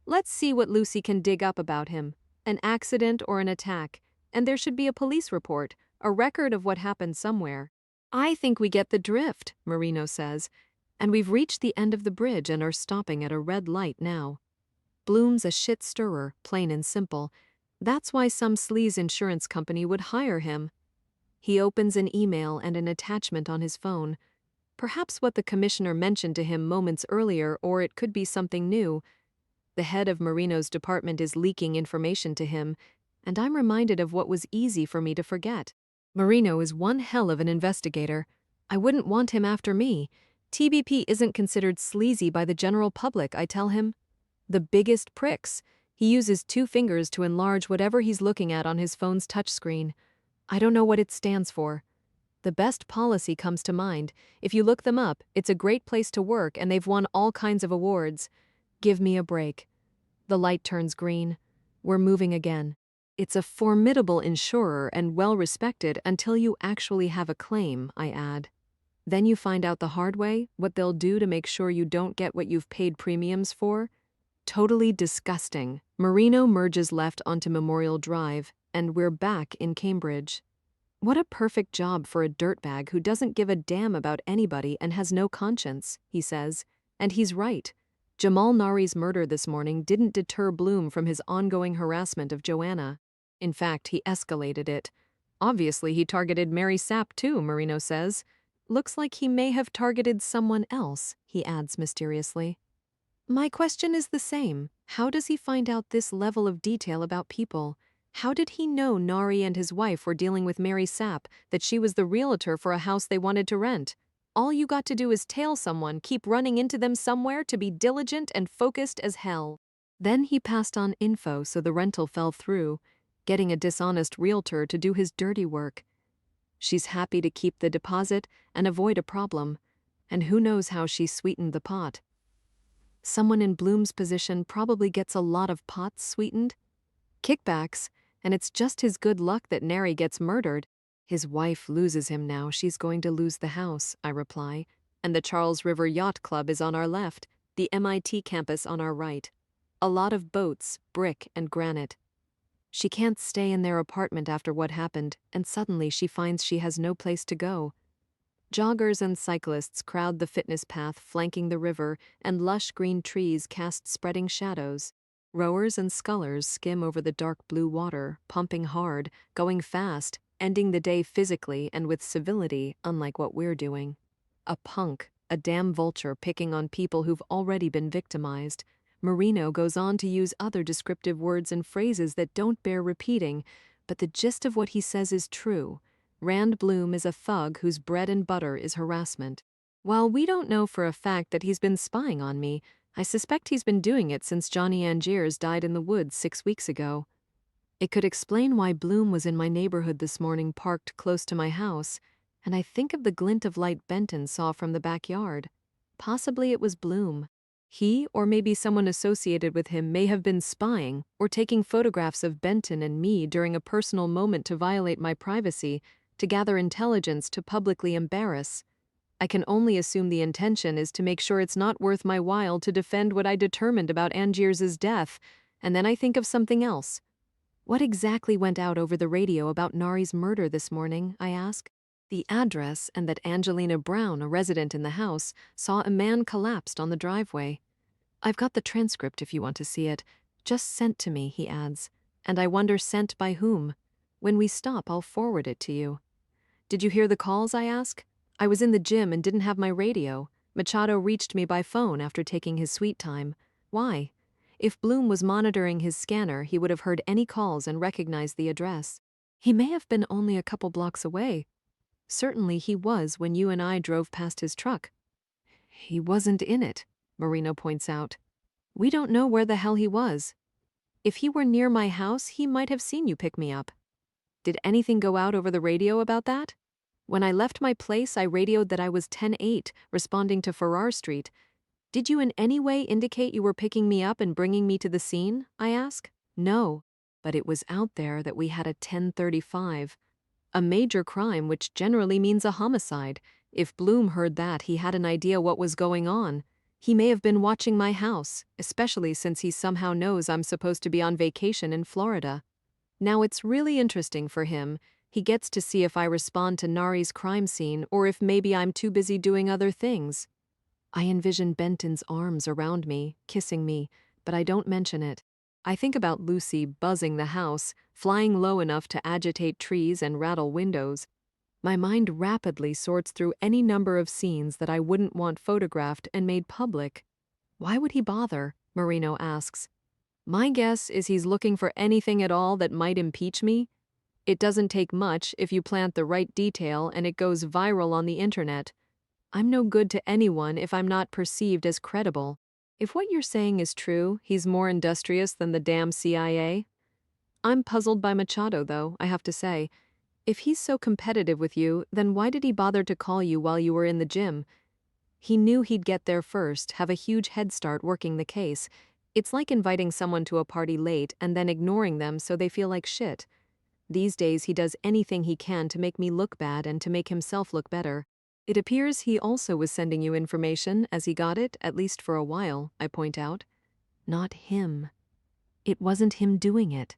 Let's see what Lucy can dig up about him. An accident or an attack, and there should be a police report, a record of what happened somewhere. I think we get the drift, Marino says, and we've reached the end of the bridge and are stopping at a red light now. Bloom's a shit stirrer, plain and simple. That's why some sleaze insurance company would hire him. He opens an email and an attachment on his phone. Perhaps what the commissioner mentioned to him moments earlier, or it could be something new. The head of Marino's department is leaking information to him, and I'm reminded of what was easy for me to forget. Marino is one hell of an investigator. I wouldn't want him after me. TBP isn't considered sleazy by the general public, I tell him. The biggest pricks. He uses 2 fingers to enlarge whatever he's looking at on his phone's touchscreen. I don't know what it stands for. The best policy comes to mind. If you look them up, it's a great place to work and they've won all kinds of awards. Give me a break. The light turns green. We're moving again. It's a formidable insurer and well-respected until you actually have a claim, I add. Then you find out the hard way what they'll do to make sure you don't get what you've paid premiums for. Totally disgusting. Marino merges left onto Memorial Drive, and we're back in Cambridge. What a perfect job for a dirtbag who doesn't give a damn about anybody and has no conscience, he says. And he's right. Jamal Nari's murder this morning didn't deter Bloom from his ongoing harassment of Joanna. In fact, he escalated it. Obviously, he targeted Mary Sapp too, Marino says. Looks like he may have targeted someone else, he adds mysteriously. My question is the same. How does he find out this level of detail about people? How did he know Nari and his wife were dealing with Mary Sapp, that she was the realtor for a house they wanted to rent? All you got to do is tail someone, keep running into them somewhere to be diligent and focused as hell. Then he passed on info so the rental fell through, getting a dishonest realtor to do his dirty work. She's happy to keep the deposit and avoid a problem, and who knows how she sweetened the pot. Someone in Bloom's position probably gets a lot of pots sweetened. Kickbacks, and it's just his good luck that Neri gets murdered. His wife loses him now, she's going to lose the house, I reply, and the Charles River Yacht Club is on our left, the MIT campus on our right. A lot of boats, brick and granite. She can't stay in their apartment after what happened, and suddenly she finds she has no place to go. Joggers and cyclists crowd the fitness path flanking the river, and lush green trees cast spreading shadows. Rowers and scullers skim over the dark blue water, pumping hard, going fast, ending the day physically and with civility, unlike what we're doing. A punk, a damn vulture picking on people who've already been victimized. Marino goes on to use other descriptive words and phrases that don't bear repeating, but the gist of what he says is true. Rand Bloom is a thug whose bread and butter is harassment. While we don't know for a fact that he's been spying on me, I suspect he's been doing it since Johnny Angiers died in the woods 6 weeks ago. It could explain why Bloom was in my neighborhood this morning parked close to my house, and I think of the glint of light Benton saw from the backyard. Possibly it was Bloom. He, or maybe someone associated with him, may have been spying or taking photographs of Benton and me during a personal moment to violate my privacy, to gather intelligence to publicly embarrass. I can only assume the intention is to make sure it's not worth my while to defend what I determined about Angiers's death, and then I think of something else. What exactly went out over the radio about Nari's murder this morning, I ask. The address and that Angelina Brown, a resident in the house, saw a man collapsed on the driveway. I've got the transcript if you want to see it. Just sent to me, he adds. And I wonder sent by whom. When we stop, I'll forward it to you. Did you hear the calls, I ask? I was in the gym and didn't have my radio. Machado reached me by phone after taking his sweet time. Why? If Bloom was monitoring his scanner, he would have heard any calls and recognized the address. He may have been only a couple blocks away. Certainly he was when you and I drove past his truck. He wasn't in it, Marino points out. We don't know where the hell he was. If he were near my house, he might have seen you pick me up. Did anything go out over the radio about that? When I left my place, I radioed that I was 10-8, responding to Farrar Street. Did you in any way indicate you were picking me up and bringing me to the scene? I ask. No, but it was out there that we had a 10:35. A major crime, which generally means a homicide. If Bloom heard that, he had an idea what was going on. He may have been watching my house, especially since he somehow knows I'm supposed to be on vacation in Florida. Now it's really interesting for him. He gets to see if I respond to Nari's crime scene or if maybe I'm too busy doing other things. I envision Benton's arms around me, kissing me, but I don't mention it. I think about Lucy buzzing the house, flying low enough to agitate trees and rattle windows. My mind rapidly sorts through any number of scenes that I wouldn't want photographed and made public. Why would he bother? Marino asks. My guess is he's looking for anything at all that might impeach me. It doesn't take much if you plant the right detail and it goes viral on the internet. I'm no good to anyone if I'm not perceived as credible. If what you're saying is true, he's more industrious than the damn CIA. I'm puzzled by Machado, though, I have to say. If he's so competitive with you, then why did he bother to call you while you were in the gym? He knew he'd get there first, have a huge head start working the case. It's like inviting someone to a party late and then ignoring them so they feel like shit. These days he does anything he can to make me look bad and to make himself look better. It appears he also was sending you information as he got it, at least for a while, I point out. Not him. It wasn't him doing it.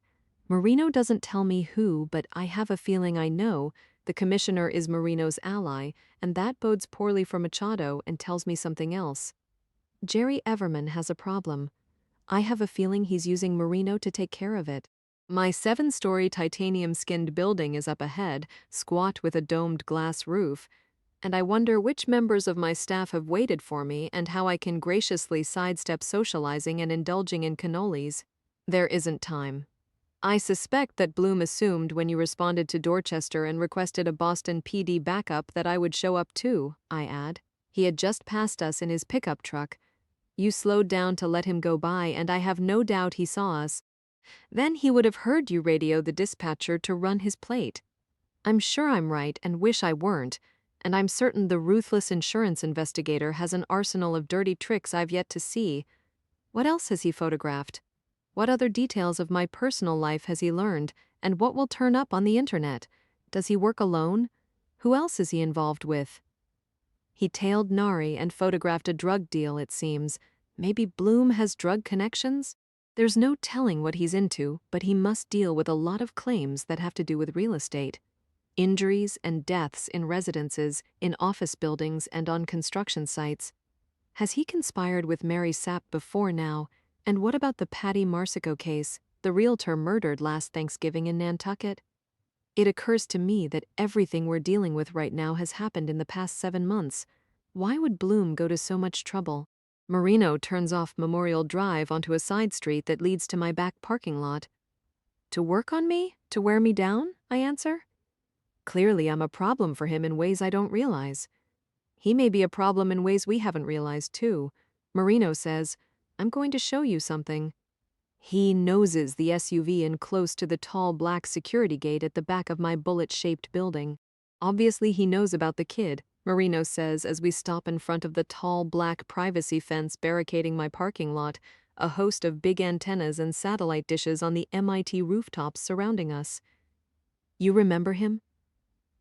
Marino doesn't tell me who, but I have a feeling I know. The commissioner is Marino's ally, and that bodes poorly for Machado and tells me something else. Jerry Everman has a problem. I have a feeling he's using Marino to take care of it. My 7-story titanium-skinned building is up ahead, squat with a domed glass roof, and I wonder which members of my staff have waited for me and how I can graciously sidestep socializing and indulging in cannolis. There isn't time. I suspect that Bloom assumed when you responded to Dorchester and requested a Boston PD backup that I would show up too, I add. He had just passed us in his pickup truck. You slowed down to let him go by, and I have no doubt he saw us. Then he would have heard you radio the dispatcher to run his plate. I'm sure I'm right and wish I weren't, and I'm certain the ruthless insurance investigator has an arsenal of dirty tricks I've yet to see. What else has he photographed? What other details of my personal life has he learned, and what will turn up on the internet? Does he work alone? Who else is he involved with? He tailed Nari and photographed a drug deal, it seems. Maybe Bloom has drug connections? There's no telling what he's into, but he must deal with a lot of claims that have to do with real estate. Injuries and deaths in residences, in office buildings, and on construction sites. Has he conspired with Mary Sapp before now? And what about the Patty Marsico case, the realtor murdered last Thanksgiving in Nantucket? It occurs to me that everything we're dealing with right now has happened in the past 7 months. Why would Bloom go to so much trouble? Marino turns off Memorial Drive onto a side street that leads to my back parking lot. To work on me? To wear me down? I answer. Clearly I'm a problem for him in ways I don't realize. He may be a problem in ways we haven't realized too. Marino says, I'm going to show you something. He noses the SUV in close to the tall black security gate at the back of my bullet-shaped building. Obviously he knows about the kid, Marino says as we stop in front of the tall black privacy fence barricading my parking lot, a host of big antennas and satellite dishes on the MIT rooftops surrounding us. You remember him?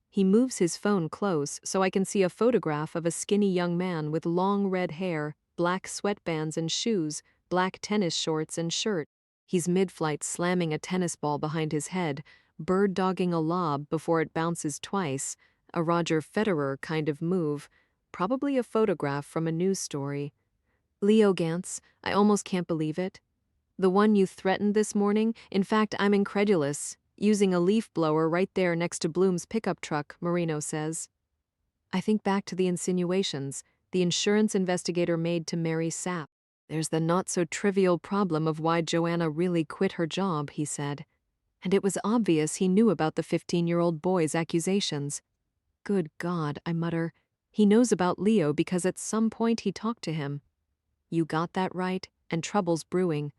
He moves his phone close so I can see a photograph of a skinny young man with long red hair, black sweatbands and shoes, black tennis shorts and shirt. He's mid-flight slamming a tennis ball behind his head, bird-dogging a lob before it bounces twice, a Roger Federer kind of move, probably a photograph from a news story. Leo Gantz, I almost can't believe it. The one you threatened this morning? In fact, I'm incredulous. Using a leaf blower right there next to Bloom's pickup truck, Marino says. I think back to the insinuations the insurance investigator made to Mary Sapp. There's the not-so-trivial problem of why Joanna really quit her job, he said. And it was obvious he knew about the 15-year-old boy's accusations. Good God, I mutter. He knows about Leo because at some point he talked to him. You got that right, and trouble's brewing.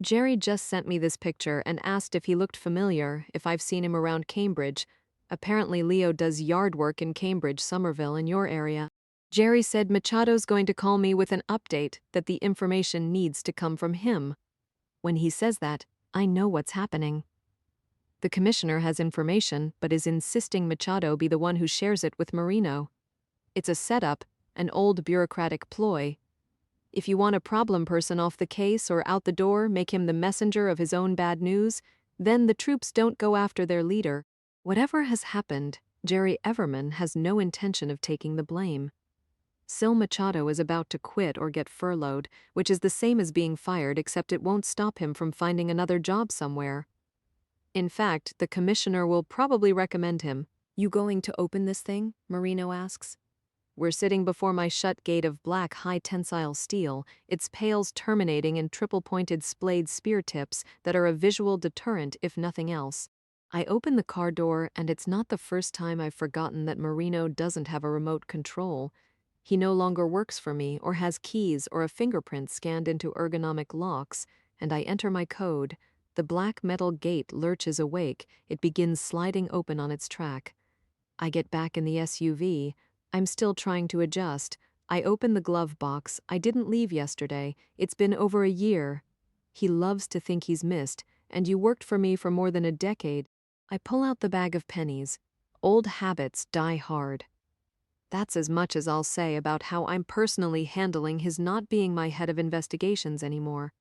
Jerry just sent me this picture and asked if he looked familiar, if I've seen him around Cambridge. Apparently Leo does yard work in Cambridge, Somerville, in your area. Jerry said Machado's going to call me with an update that the information needs to come from him. When he says that, I know what's happening. The commissioner has information, but is insisting Machado be the one who shares it with Marino. It's a setup, an old bureaucratic ploy. If you want a problem person off the case or out the door, make him the messenger of his own bad news, then the troops don't go after their leader. Whatever has happened, Jerry Everman has no intention of taking the blame. Sil Machado is about to quit or get furloughed, which is the same as being fired, except it won't stop him from finding another job somewhere. In fact, the commissioner will probably recommend him. "You going to open this thing?" Marino asks. We're sitting before my shut gate of black high-tensile steel, its pales terminating in triple-pointed splayed spear tips that are a visual deterrent if nothing else. I open the car door, and it's not the first time I've forgotten that Marino doesn't have a remote control. He no longer works for me or has keys or a fingerprint scanned into ergonomic locks, and I enter my code. The black metal gate lurches awake, it begins sliding open on its track. I get back in the SUV. I'm still trying to adjust. I open the glove box. I didn't leave yesterday. It's been over a year. He loves to think he's missed, and you worked for me for more than a decade. I pull out the bag of pennies. Old habits die hard. That's as much as I'll say about how I'm personally handling his not being my head of investigations anymore.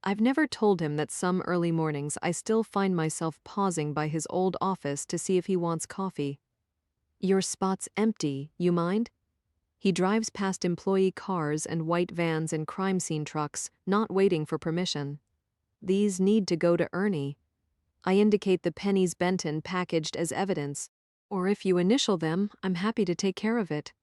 I've never told him that some early mornings I still find myself pausing by his old office to see if he wants coffee. "Your spot's empty, you mind?" He drives past employee cars and white vans and crime scene trucks, not waiting for permission. "These need to go to Ernie." I indicate the pennies Benton packaged as evidence. "Or if you initial them, I'm happy to take care of it."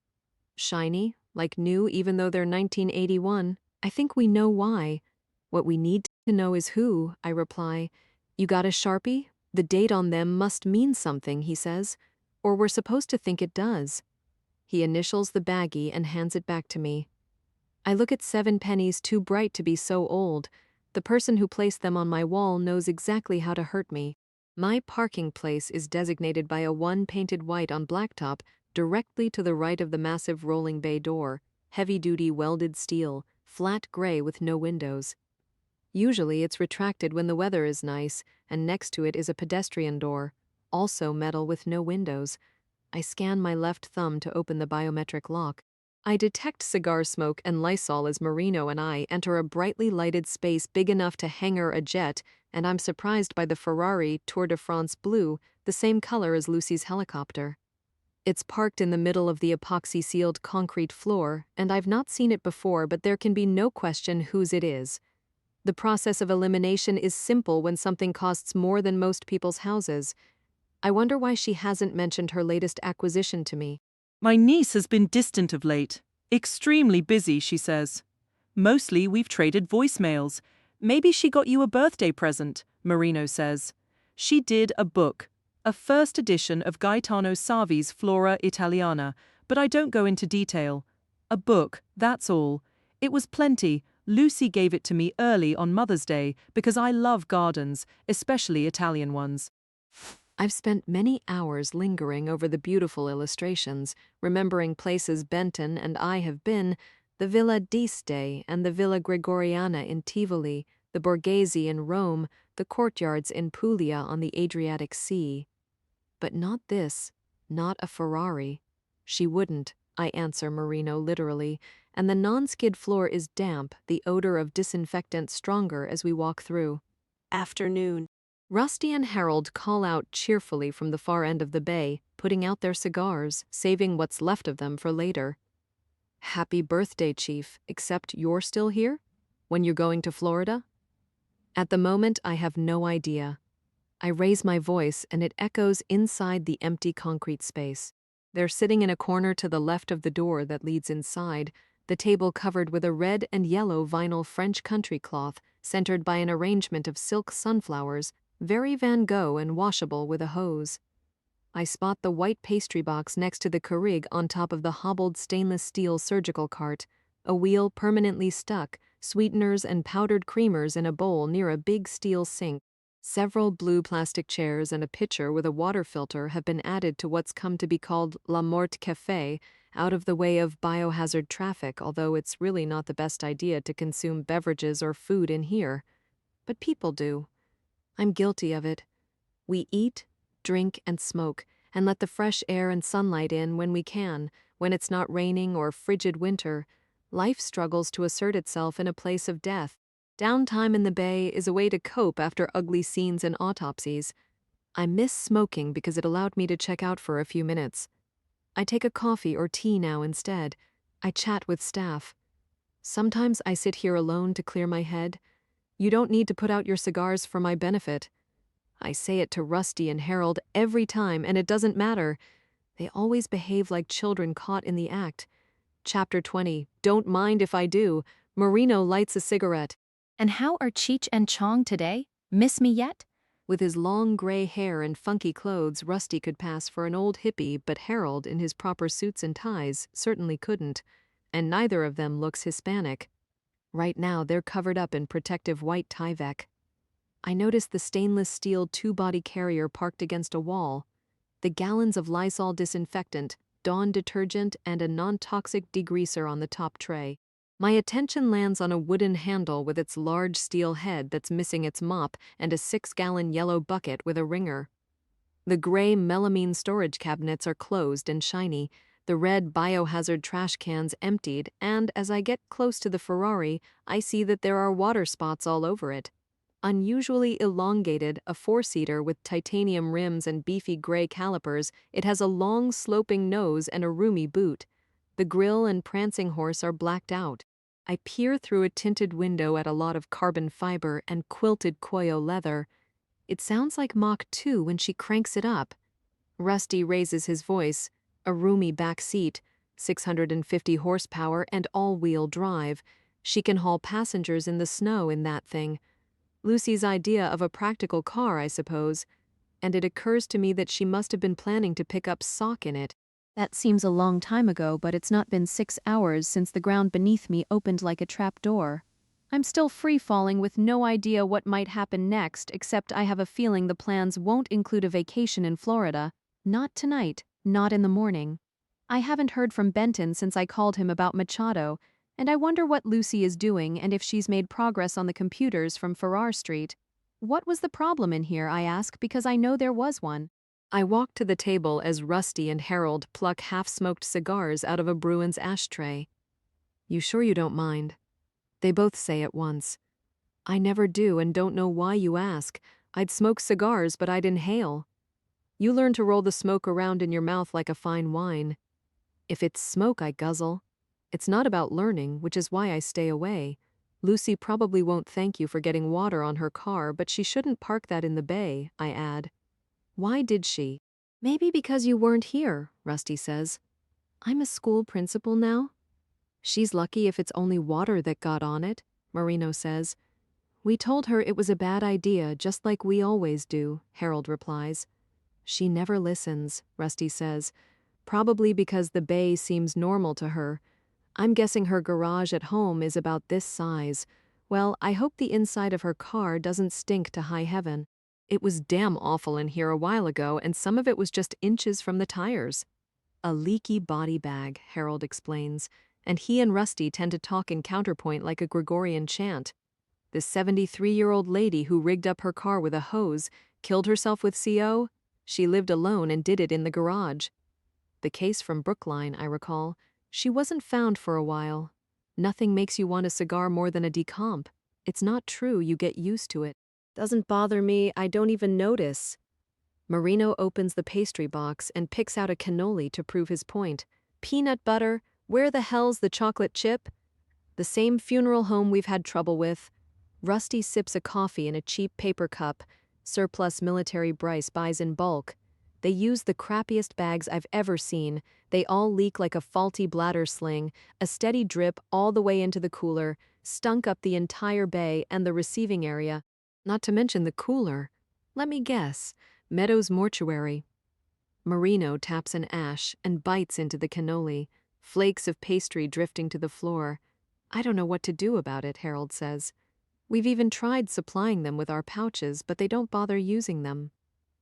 Shiny, like new even though they're 1981. I think we know why. "What we need to know is who," I reply. "You got a Sharpie? The date on them must mean something," he says. "Or we're supposed to think it does." He initials the baggie and hands it back to me. I look at 7 pennies too bright to be so old. The person who placed them on my wall knows exactly how to hurt me. My parking place is designated by a 1 painted white on blacktop directly to the right of the massive rolling bay door, heavy-duty welded steel, flat gray with no windows. Usually it's retracted when the weather is nice, and next to it is a pedestrian door, also metal with no windows. I scan my left thumb to open the biometric lock. I detect cigar smoke and Lysol as Marino and I enter a brightly lighted space big enough to hangar a jet, and I'm surprised by the Ferrari Tour de France blue, the same color as Lucy's helicopter. It's parked in the middle of the epoxy-sealed concrete floor, and I've not seen it before, but there can be no question whose it is. The process of elimination is simple when something costs more than most people's houses. I wonder why she hasn't mentioned her latest acquisition to me. My niece has been distant of late. Extremely busy, she says. Mostly we've traded voicemails. Maybe she got you a birthday present, Marino says. She did a book, a first edition of Gaetano Savi's Flora Italiana, but I don't go into detail. A book, that's all. It was plenty. Lucy gave it to me early on Mother's Day because I love gardens, especially Italian ones. I've spent many hours lingering over the beautiful illustrations, remembering places Benton and I have been, the Villa d'Este and the Villa Gregoriana in Tivoli, the Borghese in Rome, the courtyards in Puglia on the Adriatic Sea. But not this, not a Ferrari. She wouldn't, I answer Marino literally, and the non-skid floor is damp, the odor of disinfectant stronger as we walk through. Afternoon. Rusty and Harold call out cheerfully from the far end of the bay, putting out their cigars, saving what's left of them for later. "Happy birthday, Chief, except you're still here? When you're going to Florida?" At the moment, I have no idea. I raise my voice and it echoes inside the empty concrete space. They're sitting in a corner to the left of the door that leads inside, the table covered with a red and yellow vinyl French country cloth centered by an arrangement of silk sunflowers, very Van Gogh and washable with a hose. I spot the white pastry box next to the Keurig on top of the hobbled stainless steel surgical cart, a wheel permanently stuck, sweeteners and powdered creamers in a bowl near a big steel sink. Several blue plastic chairs and a pitcher with a water filter have been added to what's come to be called La Morte Café, out of the way of biohazard traffic, although it's really not the best idea to consume beverages or food in here. But people do. I'm guilty of it. We eat, drink, and smoke, and let the fresh air and sunlight in when we can, When it's not raining or frigid winter, life struggles to assert itself in a place of death. Downtime in the bay is a way to cope after ugly scenes and autopsies. I miss smoking because it allowed me to check out for a few minutes. I take a coffee or tea now instead. I chat with staff. Sometimes I sit here alone to clear my head. You don't need to put out your cigars for my benefit. I say it to Rusty and Harold every time, and it doesn't matter. They always behave like children caught in the act. Chapter 20, Don't Mind If I Do. Marino lights a cigarette. And how are Cheech and Chong today? Miss me yet? With his long gray hair and funky clothes, Rusty could pass for an old hippie, but Harold, in his proper suits and ties, certainly couldn't. And neither of them looks Hispanic. Right now, they're covered up in protective white Tyvek. I notice the stainless steel two-body carrier parked against a wall, the gallons of Lysol disinfectant, Dawn detergent, and a non-toxic degreaser on the top tray. My attention lands on a wooden handle with its large steel head that's missing its mop and a 6-gallon yellow bucket with a wringer. The gray melamine storage cabinets are closed and shiny, the red biohazard trash cans emptied, and as I get close to the Ferrari, I see that there are water spots all over it. Unusually elongated, a 4-seater with titanium rims and beefy gray calipers, it has a long sloping nose and a roomy boot. The grille and prancing horse are blacked out. I peer through a tinted window at a lot of carbon fiber and quilted Koyo leather. It sounds like Mach 2 when she cranks it up. Rusty raises his voice. A roomy back seat, 650 horsepower and all-wheel drive. She can haul passengers in the snow in that thing. Lucy's idea of a practical car, I suppose. And it occurs to me that she must have been planning to pick up Sock in it. That seems a long time ago, but it's not been 6 hours since the ground beneath me opened like a trap door. I'm still free-falling with no idea what might happen next, except I have a feeling the plans won't include a vacation in Florida. Not tonight, not in the morning. I haven't heard from Benton since I called him about Machado, and I wonder what Lucy is doing and if she's made progress on the computers from Farrar Street. What was the problem in here, I ask, because I know there was one. I walk to the table as Rusty and Harold pluck half-smoked cigars out of a Bruins ashtray. You sure you don't mind? They both say at once. I never do and don't know why you ask. I'd smoke cigars, but I'd inhale. You learn to roll the smoke around in your mouth like a fine wine. If it's smoke I guzzle. It's not about learning, which is why I stay away. Lucy probably won't thank you for getting water on her car, but she shouldn't park that in the bay, I add. Why did she? Maybe because you weren't here, Rusty says. I'm a school principal now. She's lucky if it's only water that got on it, Marino says. We told her it was a bad idea, just like we always do, Harold replies. She never listens, Rusty says. Probably because the bay seems normal to her. I'm guessing her garage at home is about this size. Well, I hope the inside of her car doesn't stink to high heaven. It was damn awful in here a while ago, and some of it was just inches from the tires. A leaky body bag, Harold explains, and he and Rusty tend to talk in counterpoint like a Gregorian chant. The 73-year-old lady who rigged up her car with a hose killed herself with CO? She lived alone and did it in the garage. The case from Brookline, I recall. She wasn't found for a while. Nothing makes you want a cigar more than a decomp. It's not true, you get used to it. Doesn't bother me, I don't even notice. Marino opens the pastry box and picks out a cannoli to prove his point. Peanut butter? Where the hell's the chocolate chip? The same funeral home we've had trouble with. Rusty sips a coffee in a cheap paper cup. Surplus military Bryce buys in bulk. They use the crappiest bags I've ever seen. They all leak like a faulty bladder sling, a steady drip all the way into the cooler, stunk up the entire bay and the receiving area. Not to mention the cooler. Let me guess. Meadows Mortuary. Marino taps an ash and bites into the cannoli, flakes of pastry drifting to the floor. I don't know what to do about it, Harold says. We've even tried supplying them with our pouches, but they don't bother using them.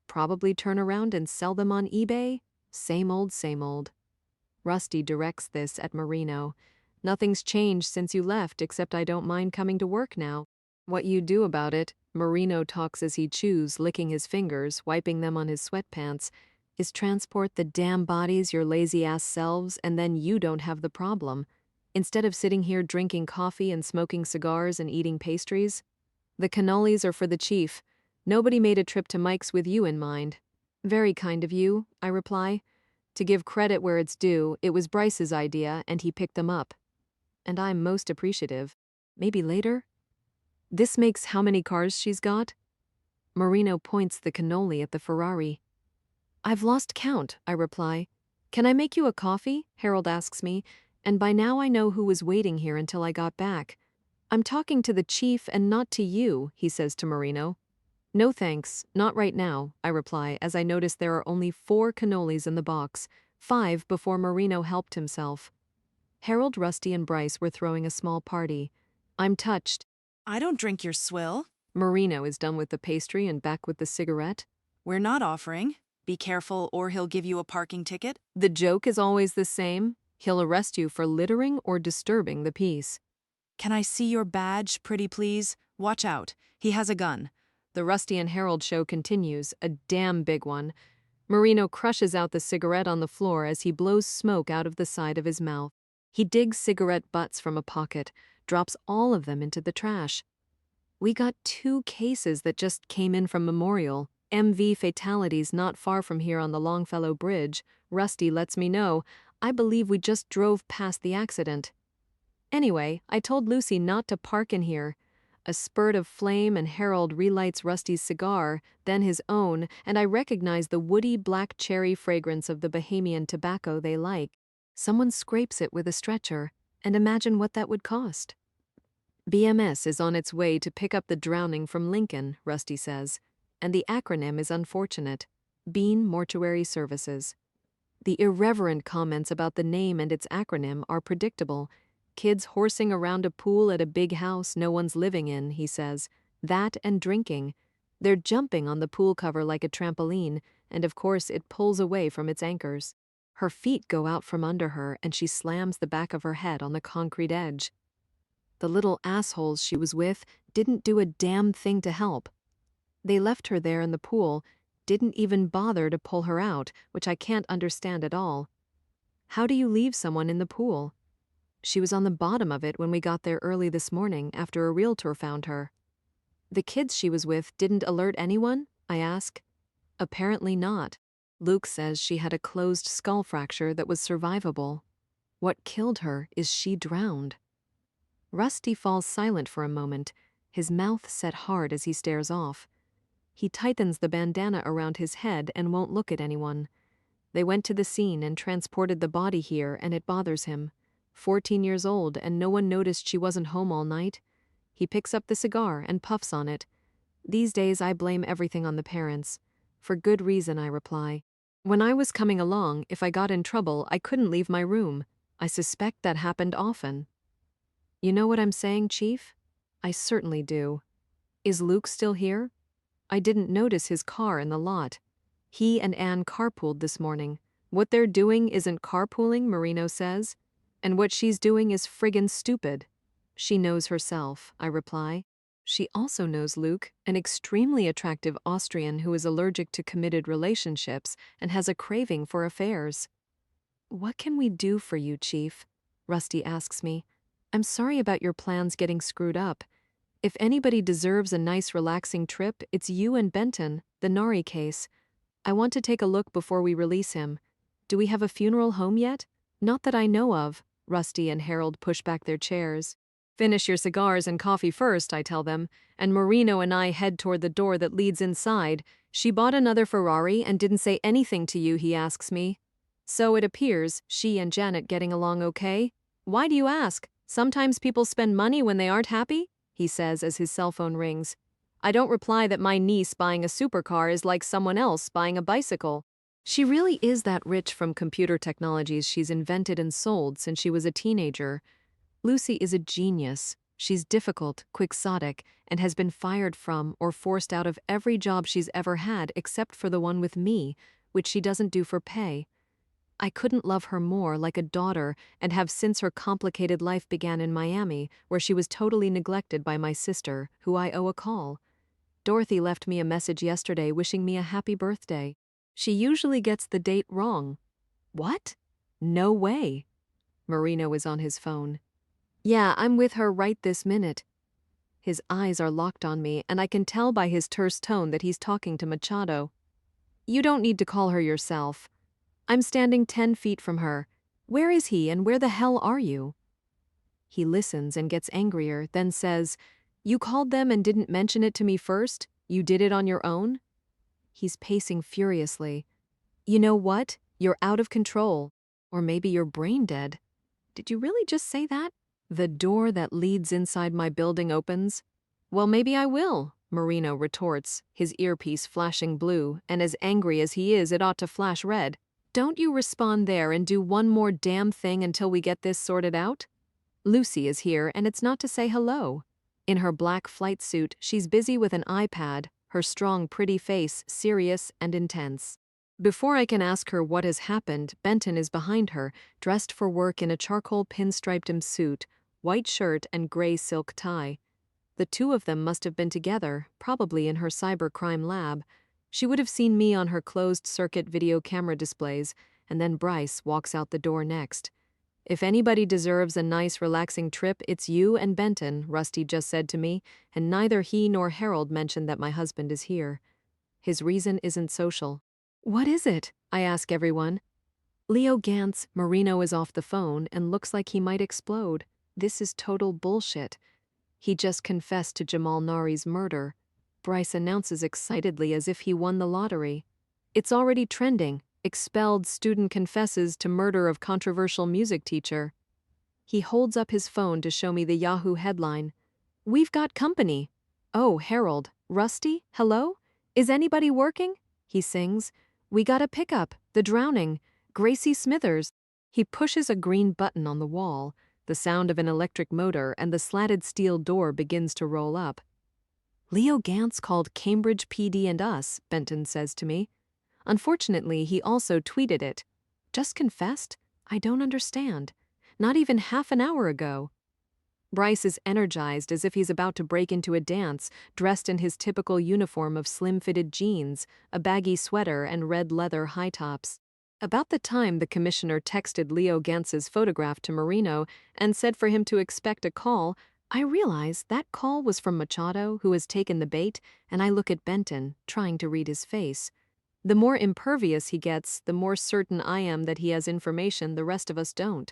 Probably turn around and sell them on eBay? Same old, same old. Rusty directs this at Marino. Nothing's changed since you left, except I don't mind coming to work now. What you do about it, Marino talks as he chews, licking his fingers, wiping them on his sweatpants. is transport the damn bodies your lazy-ass selves, and then you don't have the problem. Instead of sitting here drinking coffee and smoking cigars and eating pastries. The cannolis are for the chief. Nobody made a trip to Mike's with you in mind. Very kind of you, I reply. To give credit where it's due, it was Bryce's idea, and he picked them up. And I'm most appreciative. Maybe later? This makes how many cars she's got? Marino points the cannoli at the Ferrari. I've lost count, I reply. Can I make you a coffee? Harold asks me, and by now I know who was waiting here until I got back. I'm talking to the chief and not to you, he says to Marino. No thanks, not right now, I reply as I notice there are only 4 cannolis in the box, 5 before Marino helped himself. Harold, Rusty, and Bryce were throwing a small party. I'm touched. I don't drink your swill. Marino is done with the pastry and back with the cigarette. We're not offering. Be careful or he'll give you a parking ticket. The joke is always the same. He'll arrest you for littering or disturbing the peace. Can I see your badge, pretty please? Watch out. He has a gun. The Rusty and Harold show continues, a damn big one. Marino crushes out the cigarette on the floor as he blows smoke out of the side of his mouth. He digs cigarette butts from a pocket, drops all of them into the trash. We got 2 cases that just came in from Memorial. MV fatalities not far from here on the Longfellow Bridge. Rusty lets me know. I believe we just drove past the accident. Anyway, I told Lucy not to park in here. A spurt of flame and Harold relights Rusty's cigar, then his own, and I recognize the woody black cherry fragrance of the Bahamian tobacco they like. Someone scrapes it with a stretcher, and imagine what that would cost. BMS is on its way to pick up the drowning from Lincoln, Rusty says, and the acronym is unfortunate. Bean Mortuary Services. The irreverent comments about the name and its acronym are predictable. Kids horsing around a pool at a big house no one's living in, he says. That and drinking. They're jumping on the pool cover like a trampoline, and of course it pulls away from its anchors. Her feet go out from under her and she slams the back of her head on the concrete edge. The little assholes she was with didn't do a damn thing to help. They left her there in the pool, didn't even bother to pull her out, which I can't understand at all. How do you leave someone in the pool? She was on the bottom of it when we got there early this morning after a realtor found her. The kids she was with didn't alert anyone? I ask. Apparently not. Luke says she had a closed skull fracture that was survivable. What killed her is she drowned. Rusty falls silent for a moment, his mouth set hard as he stares off. He tightens the bandana around his head and won't look at anyone. They went to the scene and transported the body here, and it bothers him. 14 years old, and no one noticed she wasn't home all night. He picks up the cigar and puffs on it. These days I blame everything on the parents. For good reason, I reply. When I was coming along, if I got in trouble, I couldn't leave my room. I suspect that happened often. You know what I'm saying, Chief? I certainly do. Is Luke still here? I didn't notice his car in the lot. He and Anne carpooled this morning. What they're doing isn't carpooling, Marino says. And what she's doing is friggin' stupid. She knows herself, I reply. She also knows Luke, an extremely attractive Austrian who is allergic to committed relationships and has a craving for affairs. What can we do for you, Chief? Rusty asks me. I'm sorry about your plans getting screwed up. If anybody deserves a nice relaxing trip, it's you and Benton, the Nari case. I want to take a look before we release him. Do we have a funeral home yet? Not that I know of. Rusty and Harold push back their chairs. Finish your cigars and coffee first, I tell them, and Marino and I head toward the door that leads inside. She bought another Ferrari and didn't say anything to you, he asks me. So it appears, she and Janet getting along okay? Why do you ask? Sometimes people spend money when they aren't happy? He says as his cell phone rings. I don't reply that my niece buying a supercar is like someone else buying a bicycle. She really is that rich from computer technologies she's invented and sold since she was a teenager. Lucy is a genius. She's difficult, quixotic, and has been fired from or forced out of every job she's ever had except for the one with me, which she doesn't do for pay. I couldn't love her more like a daughter and have since her complicated life began in Miami, where she was totally neglected by my sister, who I owe a call. Dorothy left me a message yesterday wishing me a happy birthday. She usually gets the date wrong. What? No way. Marino is on his phone. Yeah, I'm with her right this minute. His eyes are locked on me, and I can tell by his terse tone that he's talking to Machado. You don't need to call her yourself. I'm standing 10 feet from her. Where is he and where the hell are you? He listens and gets angrier, then says, You called them and didn't mention it to me first? You did it on your own? He's pacing furiously. You know what? You're out of control. Or maybe you're brain dead. Did you really just say that? The door that leads inside my building opens. Well, maybe I will, Marino retorts, his earpiece flashing blue, and as angry as he is, it ought to flash red. Don't you respond there and do one more damn thing until we get this sorted out? Lucy is here, and it's not to say hello. In her black flight suit, she's busy with an iPad, her strong, pretty face serious and intense. Before I can ask her what has happened, Benton is behind her, dressed for work in a charcoal pinstriped suit, white shirt and gray silk tie. The two of them must have been together, probably in her cybercrime lab. She would have seen me on her closed-circuit video camera displays, and then Bryce walks out the door next. If anybody deserves a nice, relaxing trip, it's you and Benton, Rusty just said to me, and neither he nor Harold mentioned that my husband is here. His reason isn't social. What is it? I ask everyone. Leo Gantz, Marino is off the phone and looks like he might explode. This is total bullshit. He just confessed to Jamal Nari's murder. Bryce announces excitedly as if he won the lottery. It's already trending. Expelled student confesses to murder of controversial music teacher. He holds up his phone to show me the Yahoo headline. We've got company. Oh, Harold. Rusty? Hello? Is anybody working? He sings. We got a pickup. The drowning. Gracie Smithers. He pushes a green button on the wall. The sound of an electric motor and the slatted steel door begins to roll up. Leo Gantz called Cambridge PD and us, Benton says to me. Unfortunately, he also tweeted it. Just confessed? I don't understand. Not even half an hour ago. Bryce is energized as if he's about to break into a dance, dressed in his typical uniform of slim-fitted jeans, a baggy sweater, and red leather high tops. About the time the commissioner texted Leo Gantz's photograph to Marino and said for him to expect a call, I realize that call was from Machado, who has taken the bait, and I look at Benton, trying to read his face. The more impervious he gets, the more certain I am that he has information the rest of us don't.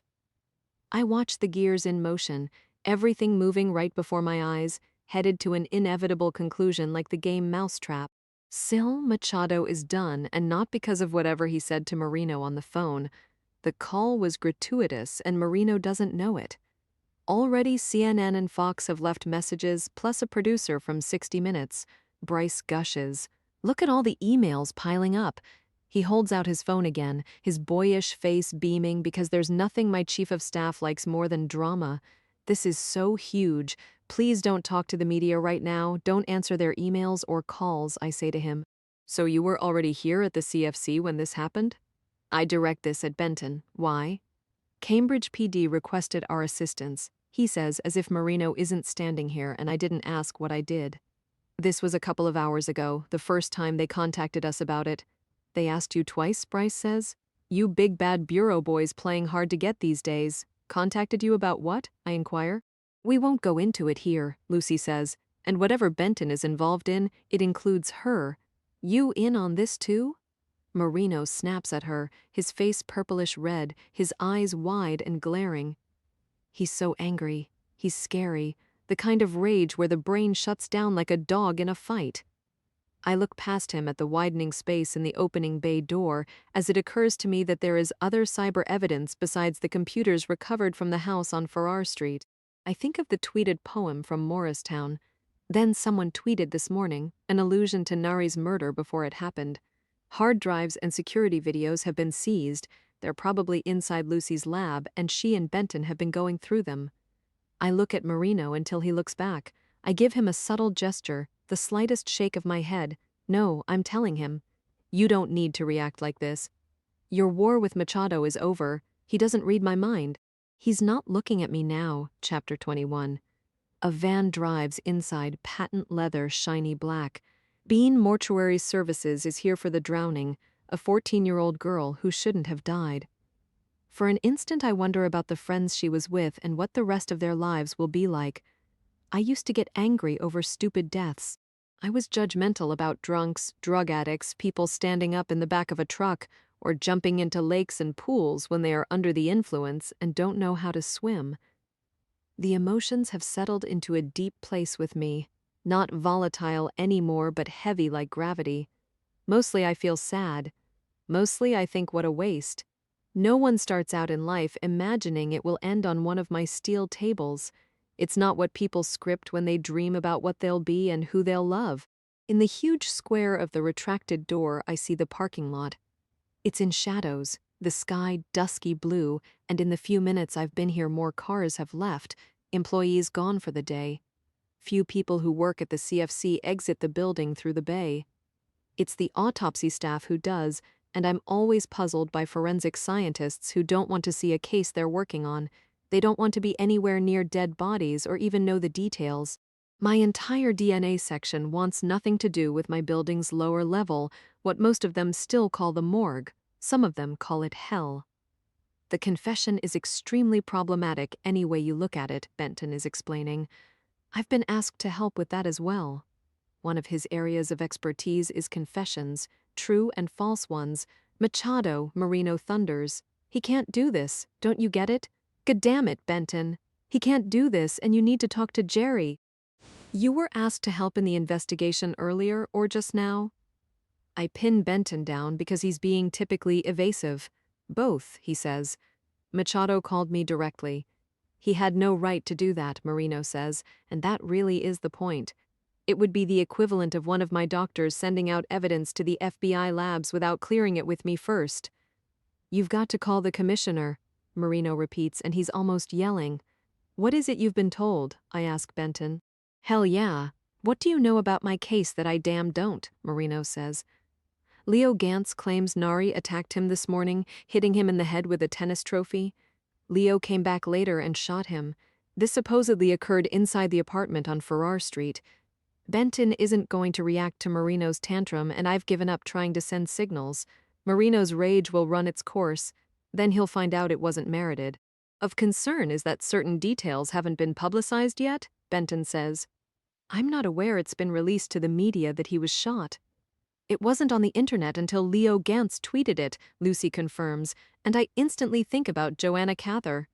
I watch the gears in motion, everything moving right before my eyes, headed to an inevitable conclusion like the game Mousetrap. Still, Machado is done, and not because of whatever he said to Marino on the phone. The call was gratuitous, and Marino doesn't know it. Already CNN and Fox have left messages, plus a producer from 60 Minutes. Bryce gushes. Look at all the emails piling up. He holds out his phone again, his boyish face beaming because there's nothing my chief of staff likes more than drama. This is so huge. Please don't talk to the media right now. Don't answer their emails or calls, I say to him. So you were already here at the CFC when this happened? I direct this at Benton. Why? Cambridge PD requested our assistance, he says, as if Marino isn't standing here and I didn't ask what I did. This was a couple of hours ago, the first time they contacted us about it. They asked you twice, Bryce says? You big bad bureau boys playing hard to get these days. Contacted you about what? I inquire. We won't go into it here, Lucy says, and whatever Benton is involved in, it includes her. You in on this too? Marino snaps at her, his face purplish red, his eyes wide and glaring. He's so angry. He's scary, the kind of rage where the brain shuts down like a dog in a fight. I look past him at the widening space in the opening bay door as it occurs to me that there is other cyber evidence besides the computers recovered from the house on Farrar Street. I think of the tweeted poem from Morristown. Then someone tweeted this morning, an allusion to Nari's murder before it happened. Hard drives and security videos have been seized. They're probably inside Lucy's lab, and she and Benton have been going through them. I look at Marino until he looks back. I give him a subtle gesture, the slightest shake of my head. No, I'm telling him. You don't need to react like this. Your war with Machado is over. He doesn't read my mind. He's not looking at me now, Chapter 21. A van drives inside, patent leather, shiny black. Bean Mortuary Services is here for the drowning. a 14-year-old girl who shouldn't have died. For an instant I wonder about the friends she was with and what the rest of their lives will be like. I used to get angry over stupid deaths. I was judgmental about drunks, drug addicts, people standing up in the back of a truck, or jumping into lakes and pools when they are under the influence and don't know how to swim. The emotions have settled into a deep place with me, not volatile anymore but heavy like gravity. Mostly I feel sad. Mostly I think what a waste. No one starts out in life imagining it will end on one of my steel tables. It's not what people script when they dream about what they'll be and who they'll love. In the huge square of the retracted door, I see the parking lot. It's in shadows, the sky dusky blue, and in the few minutes I've been here more cars have left, employees gone for the day. Few people who work at the CFC exit the building through the bay. It's the autopsy staff who does, and I'm always puzzled by forensic scientists who don't want to see a case they're working on. They don't want to be anywhere near dead bodies or even know the details. My entire DNA section wants nothing to do with my building's lower level, what most of them still call the morgue. Some of them call it hell. The confession is extremely problematic any way you look at it, Benton is explaining. I've been asked to help with that as well. One of his areas of expertise is confessions, true and false ones. Machado, Merino thunders. He can't do this, don't you get it? God damn it, Benton. He can't do this and you need to talk to Jerry. You were asked to help in the investigation earlier or just now? I pin Benton down because he's being typically evasive. Both, he says. Machado called me directly. He had no right to do that, Merino says, and that really is the point. It would be the equivalent of one of my doctors sending out evidence to the FBI labs without clearing it with me first. You've got to call the commissioner, Merino repeats, and he's almost yelling. What is it you've been told? I ask Benton. Hell yeah. What do you know about my case that I damn don't? Merino says. Leo Gantz claims Nari attacked him this morning, hitting him in the head with a tennis trophy. Leo came back later and shot him. This supposedly occurred inside the apartment on Farrar Street. Benton isn't going to react to Merino's tantrum, and I've given up trying to send signals. Merino's rage will run its course. Then he'll find out it wasn't merited. Of concern is that certain details haven't been publicized yet, Benton says. I'm not aware it's been released to the media that he was shot. It wasn't on the internet until Leo Gantz tweeted it, Lucy confirms, and I instantly think about Joanna Cather.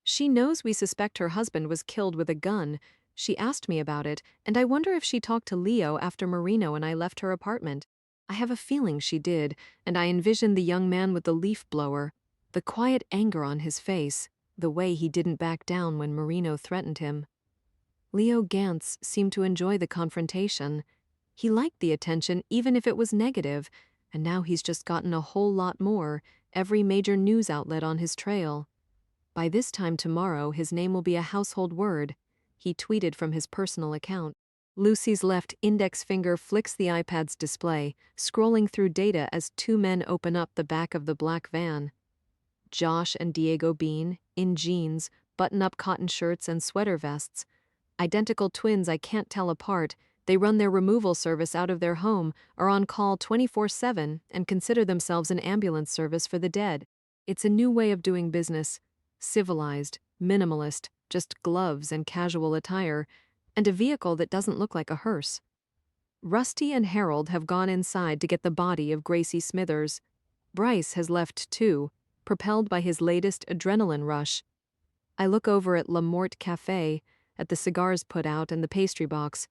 She knows we suspect her husband was killed with a gun. She asked me about it, and I wonder if she talked to Leo after Merino and I left her apartment. I have a feeling she did, and I envision the young man with the leaf blower, the quiet anger on his face, the way he didn't back down when Merino threatened him. Leo Gantz seemed to enjoy the confrontation. He liked the attention even if it was negative, and now he's just gotten a whole lot more, every major news outlet on his trail. By this time tomorrow, his name will be a household word. He tweeted from his personal account. Lucy's left index finger flicks the iPad's display, scrolling through data as two men open up the back of the black van. Josh and Diego Bean, in jeans, button-up cotton shirts and sweater vests. Identical twins I can't tell apart. They run their removal service out of their home, are on call 24/7, and consider themselves an ambulance service for the dead. It's a new way of doing business. Civilized, minimalist, just gloves and casual attire, and a vehicle that doesn't look like a hearse. Rusty and Harold have gone inside to get the body of Gracie Smithers. Bryce has left too, propelled by his latest adrenaline rush. I look over at La Morte Café, at the cigars put out and the pastry box.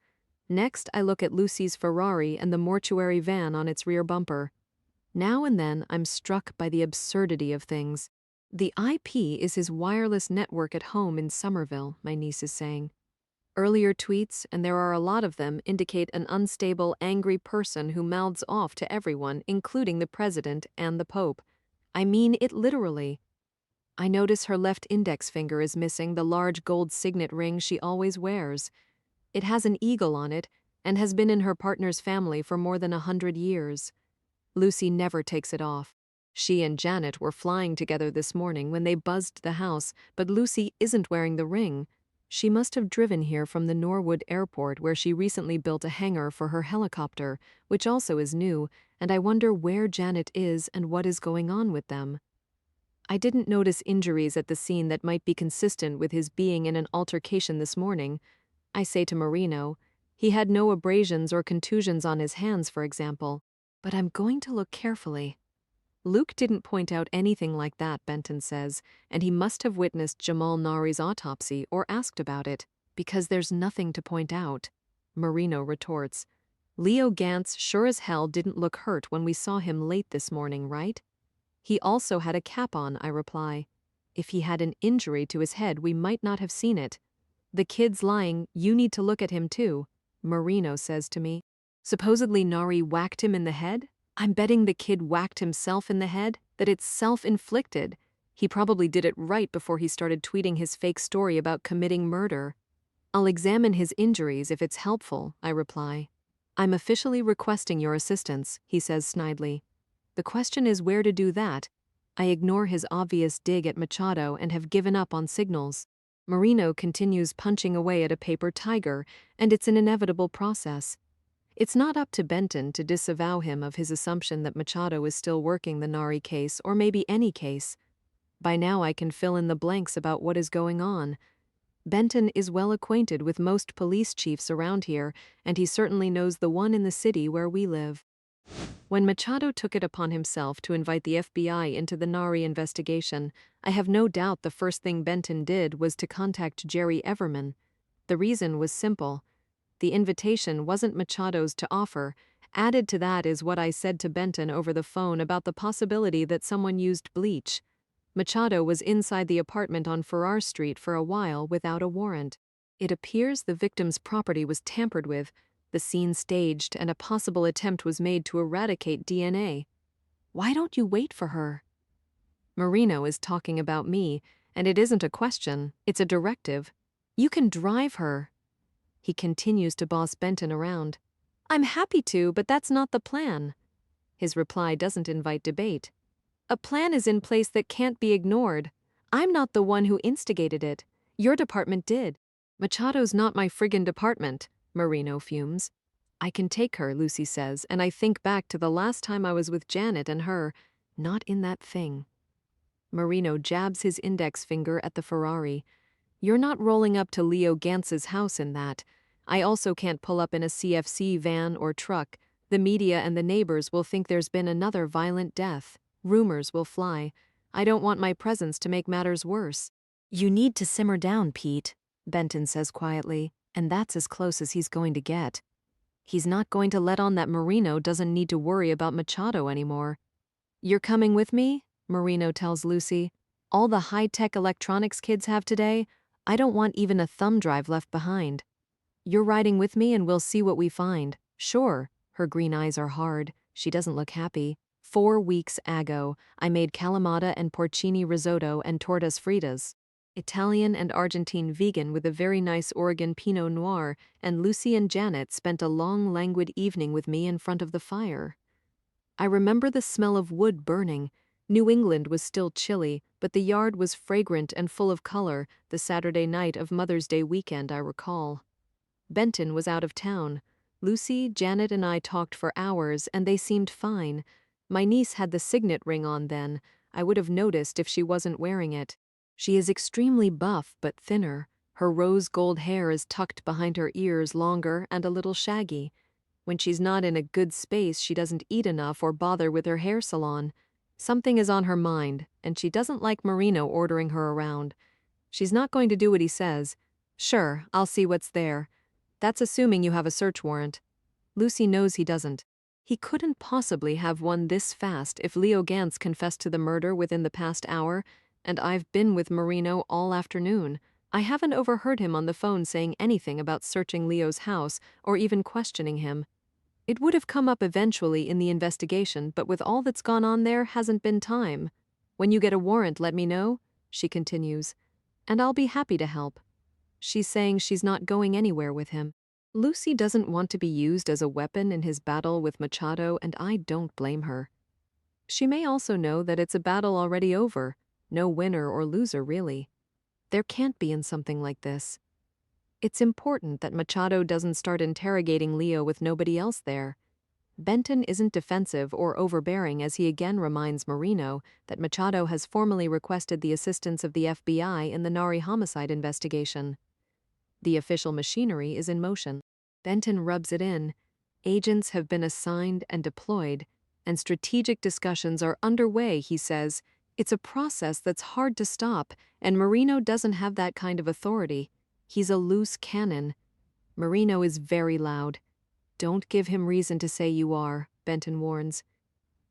Next, I look at Lucy's Ferrari and the mortuary van on its rear bumper. Now and then, I'm struck by the absurdity of things. The IP is his wireless network at home in Somerville, my niece is saying. Earlier tweets, and there are a lot of them, indicate an unstable, angry person who mouths off to everyone, including the president and the Pope. I mean it literally. I notice her left index finger is missing the large gold signet ring she always wears. It has an eagle on it and has been in her partner's family for more than 100 years. Lucy never takes it off. She and Janet were flying together this morning when they buzzed the house, but Lucy isn't wearing the ring. She must have driven here from the Norwood Airport where she recently built a hangar for her helicopter, which also is new, and I wonder where Janet is and what is going on with them. I didn't notice injuries at the scene that might be consistent with his being in an altercation this morning. I say to Marino, he had no abrasions or contusions on his hands, for example. But I'm going to look carefully. Luke didn't point out anything like that, Benton says, and he must have witnessed Jamal Nari's autopsy or asked about it, because there's nothing to point out. Marino retorts, Leo Gantz sure as hell didn't look hurt when we saw him late this morning, right? He also had a cap on, I reply. If he had an injury to his head, we might not have seen it. The kid's lying, you need to look at him too, Marino says to me. Supposedly Nari whacked him in the head? I'm betting the kid whacked himself in the head, that it's self-inflicted. He probably did it right before he started tweeting his fake story about committing murder. I'll examine his injuries if it's helpful, I reply. I'm officially requesting your assistance, he says snidely. The question is where to do that. I ignore his obvious dig at Machado and have given up on signals. Marino continues punching away at a paper tiger, and it's an inevitable process. It's not up to Benton to disavow him of his assumption that Machado is still working the Nari case or maybe any case. By now I can fill in the blanks about what is going on. Benton is well acquainted with most police chiefs around here, and he certainly knows the one in the city where we live. When Machado took it upon himself to invite the FBI into the Nari investigation, I have no doubt the first thing Benton did was to contact Jerry Everman. The reason was simple. The invitation wasn't Machado's to offer. Added to that is what I said to Benton over the phone about the possibility that someone used bleach. Machado was inside the apartment on Farrar Street for a while without a warrant. It appears the victim's property was tampered with, the scene staged, and a possible attempt was made to eradicate DNA. Why don't you wait for her? Marino is talking about me, and it isn't a question, it's a directive. You can drive her. He continues to boss Benton around. I'm happy to, but that's not the plan. His reply doesn't invite debate. A plan is in place that can't be ignored. I'm not the one who instigated it. Your department did. Machado's not my friggin' department, Marino fumes. I can take her, Lucy says, and I think back to the last time I was with Janet and her, not in that thing. Marino jabs his index finger at the Ferrari. You're not rolling up to Leo Gantz's house in that. I also can't pull up in a CFC van or truck. The media and the neighbors will think there's been another violent death. Rumors will fly. I don't want my presence to make matters worse. You need to simmer down, Pete, Benton says quietly, and that's as close as he's going to get. He's not going to let on that Marino doesn't need to worry about Machado anymore. You're coming with me? Marino tells Lucy. All the high-tech electronics kids have today, I don't want even a thumb drive left behind. You're riding with me and we'll see what we find. Sure. Her green eyes are hard. She doesn't look happy. 4 weeks ago, I made calamata and porcini risotto and tortas fritas. Italian and Argentine vegan with a very nice Oregon Pinot Noir, and Lucy and Janet spent a long, languid evening with me in front of the fire. I remember the smell of wood burning. New England was still chilly, but the yard was fragrant and full of color, the Saturday night of Mother's Day weekend, I recall. Benton was out of town. Lucy, Janet, and I talked for hours, and they seemed fine. My niece had the signet ring on then. I would have noticed if she wasn't wearing it. She is extremely buff but thinner. Her rose gold hair is tucked behind her ears longer and a little shaggy. When she's not in a good space, she doesn't eat enough or bother with her hair salon. Something is on her mind, and she doesn't like Marino ordering her around. She's not going to do what he says. Sure, I'll see what's there. That's assuming you have a search warrant. Lucy knows he doesn't. He couldn't possibly have one this fast if Leo Gantz confessed to the murder within the past hour, and I've been with Marino all afternoon. I haven't overheard him on the phone saying anything about searching Leo's house or even questioning him. It would have come up eventually in the investigation, but with all that's gone on there hasn't been time. When you get a warrant, let me know, she continues, and I'll be happy to help. She's saying she's not going anywhere with him. Lucy doesn't want to be used as a weapon in his battle with Machado, and I don't blame her. She may also know that it's a battle already over, no winner or loser really. There can't be in something like this. It's important that Machado doesn't start interrogating Leo with nobody else there. Benton isn't defensive or overbearing as he again reminds Marino that Machado has formally requested the assistance of the FBI in the Nari homicide investigation. The official machinery is in motion. Benton rubs it in. Agents have been assigned and deployed, and strategic discussions are underway, he says. It's a process that's hard to stop, and Marino doesn't have that kind of authority. He's a loose cannon. Marino is very loud. Don't give him reason to say you are, Benton warns.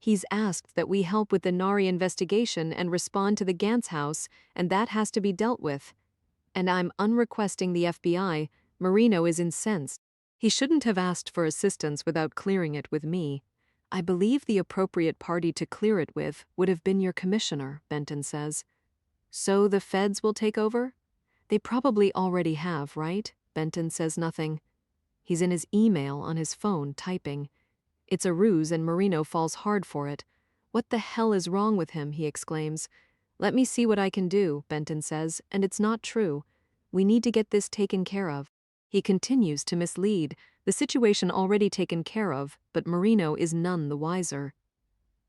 He's asked that we help with the Nari investigation and respond to the Gantz house, and that has to be dealt with. And I'm unrequesting the FBI. Marino is incensed. He shouldn't have asked for assistance without clearing it with me. I believe the appropriate party to clear it with would have been your commissioner, Benton says. So the feds will take over? They probably already have, right? Benton says nothing. He's in his email on his phone, typing. It's a ruse and Marino falls hard for it. What the hell is wrong with him, he exclaims. Let me see what I can do, Benton says, and it's not true. We need to get this taken care of. He continues to mislead, the situation already taken care of, but Marino is none the wiser.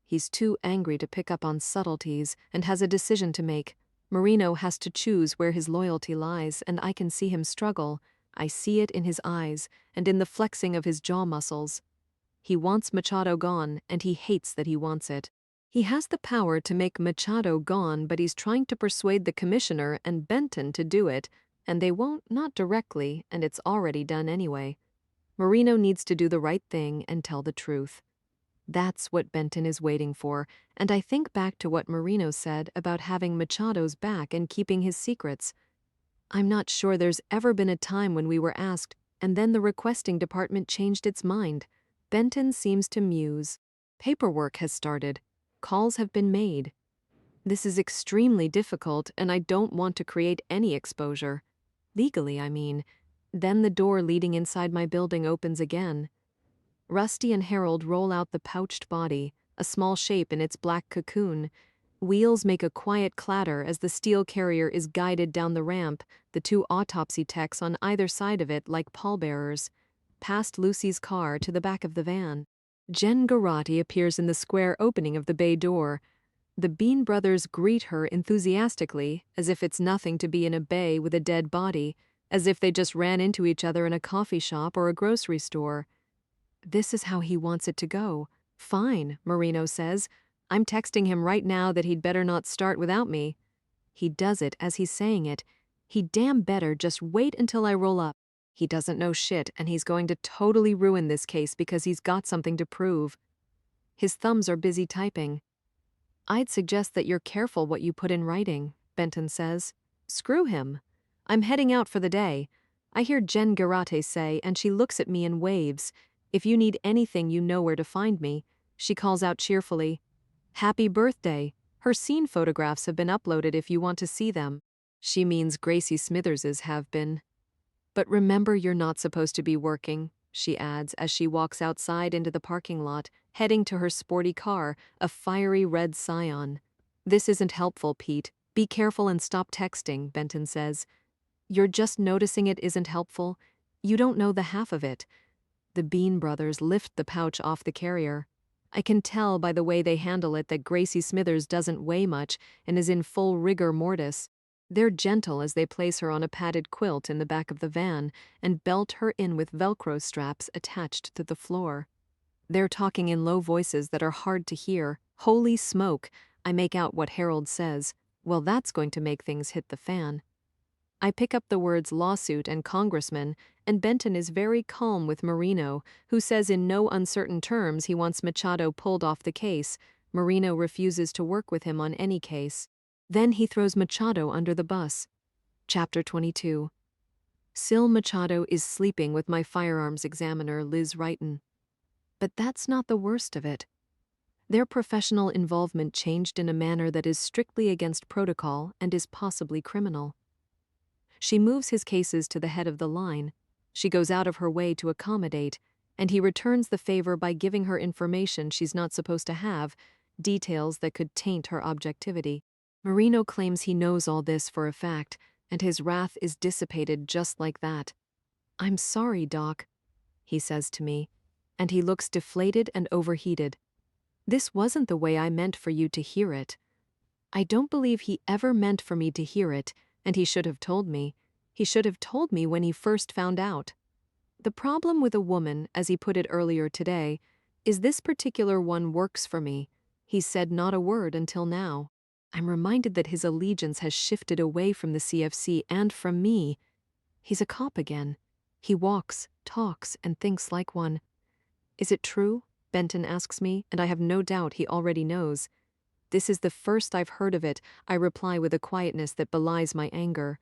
He's too angry to pick up on subtleties and has a decision to make. Marino has to choose where his loyalty lies, and I can see him struggle. I see it in his eyes and in the flexing of his jaw muscles. He wants Machado gone, and he hates that he wants it. He has the power to make Machado gone, but he's trying to persuade the commissioner and Benton to do it, and they won't, not directly, and it's already done anyway. Marino needs to do the right thing and tell the truth. That's what Benton is waiting for, and I think back to what Marino said about having Machado's back and keeping his secrets. I'm not sure there's ever been a time when we were asked, and then the requesting department changed its mind. Benton seems to muse. Paperwork has started. Calls have been made. This is extremely difficult, and I don't want to create any exposure. Legally, I mean. Then the door leading inside my building opens again. Rusty and Harold roll out the pouched body, a small shape in its black cocoon. Wheels make a quiet clatter as the steel carrier is guided down the ramp, the two autopsy techs on either side of it like pallbearers, past Lucy's car to the back of the van. Jen Garati appears in the square opening of the bay door. The Bean brothers greet her enthusiastically, as if it's nothing to be in a bay with a dead body, as if they just ran into each other in a coffee shop or a grocery store. This is how he wants it to go. Fine, Marino says. I'm texting him right now that he'd better not start without me. He does it as he's saying it. He damn better just wait until I roll up. He doesn't know shit, and he's going to totally ruin this case because he's got something to prove. His thumbs are busy typing. I'd suggest that you're careful what you put in writing, Benton says. Screw him. I'm heading out for the day. I hear Jen Garate say, and she looks at me and waves. If you need anything, you know where to find me. She calls out cheerfully. Happy birthday. Her scene photographs have been uploaded if you want to see them. She means Gracie Smithers's have been. But remember, you're not supposed to be working, she adds as she walks outside into the parking lot, heading to her sporty car, a fiery red Scion. This isn't helpful, Pete. Be careful and stop texting, Benton says. You're just noticing it isn't helpful. You don't know the half of it. The Bean brothers lift the pouch off the carrier. I can tell by the way they handle it that Gracie Smithers doesn't weigh much and is in full rigor mortis. They're gentle as they place her on a padded quilt in the back of the van and belt her in with Velcro straps attached to the floor. They're talking in low voices that are hard to hear. Holy smoke, I make out what Harold says. Well, that's going to make things hit the fan. I pick up the words lawsuit and congressman, and Benton is very calm with Marino, who says in no uncertain terms he wants Machado pulled off the case. Marino refuses to work with him on any case. Then he throws Machado under the bus. Chapter 22. Sil Machado is sleeping with my firearms examiner, Liz Wrighton. But that's not the worst of it. Their professional involvement changed in a manner that is strictly against protocol and is possibly criminal. She moves his cases to the head of the line. She goes out of her way to accommodate, and he returns the favor by giving her information she's not supposed to have, details that could taint her objectivity. Marino claims he knows all this for a fact, and his wrath is dissipated just like that. "I'm sorry, Doc," he says to me, and he looks deflated and overheated. "This wasn't the way I meant for you to hear it." I don't believe he ever meant for me to hear it, and he should have told me. He should have told me when he first found out. The problem with a woman, as he put it earlier today, is this particular one works for me. He said not a word until now. I'm reminded that his allegiance has shifted away from the CFC and from me. He's a cop again. He walks, talks, and thinks like one. Is it true? Benton asks me, and I have no doubt he already knows. This is the first I've heard of it, I reply with a quietness that belies my anger.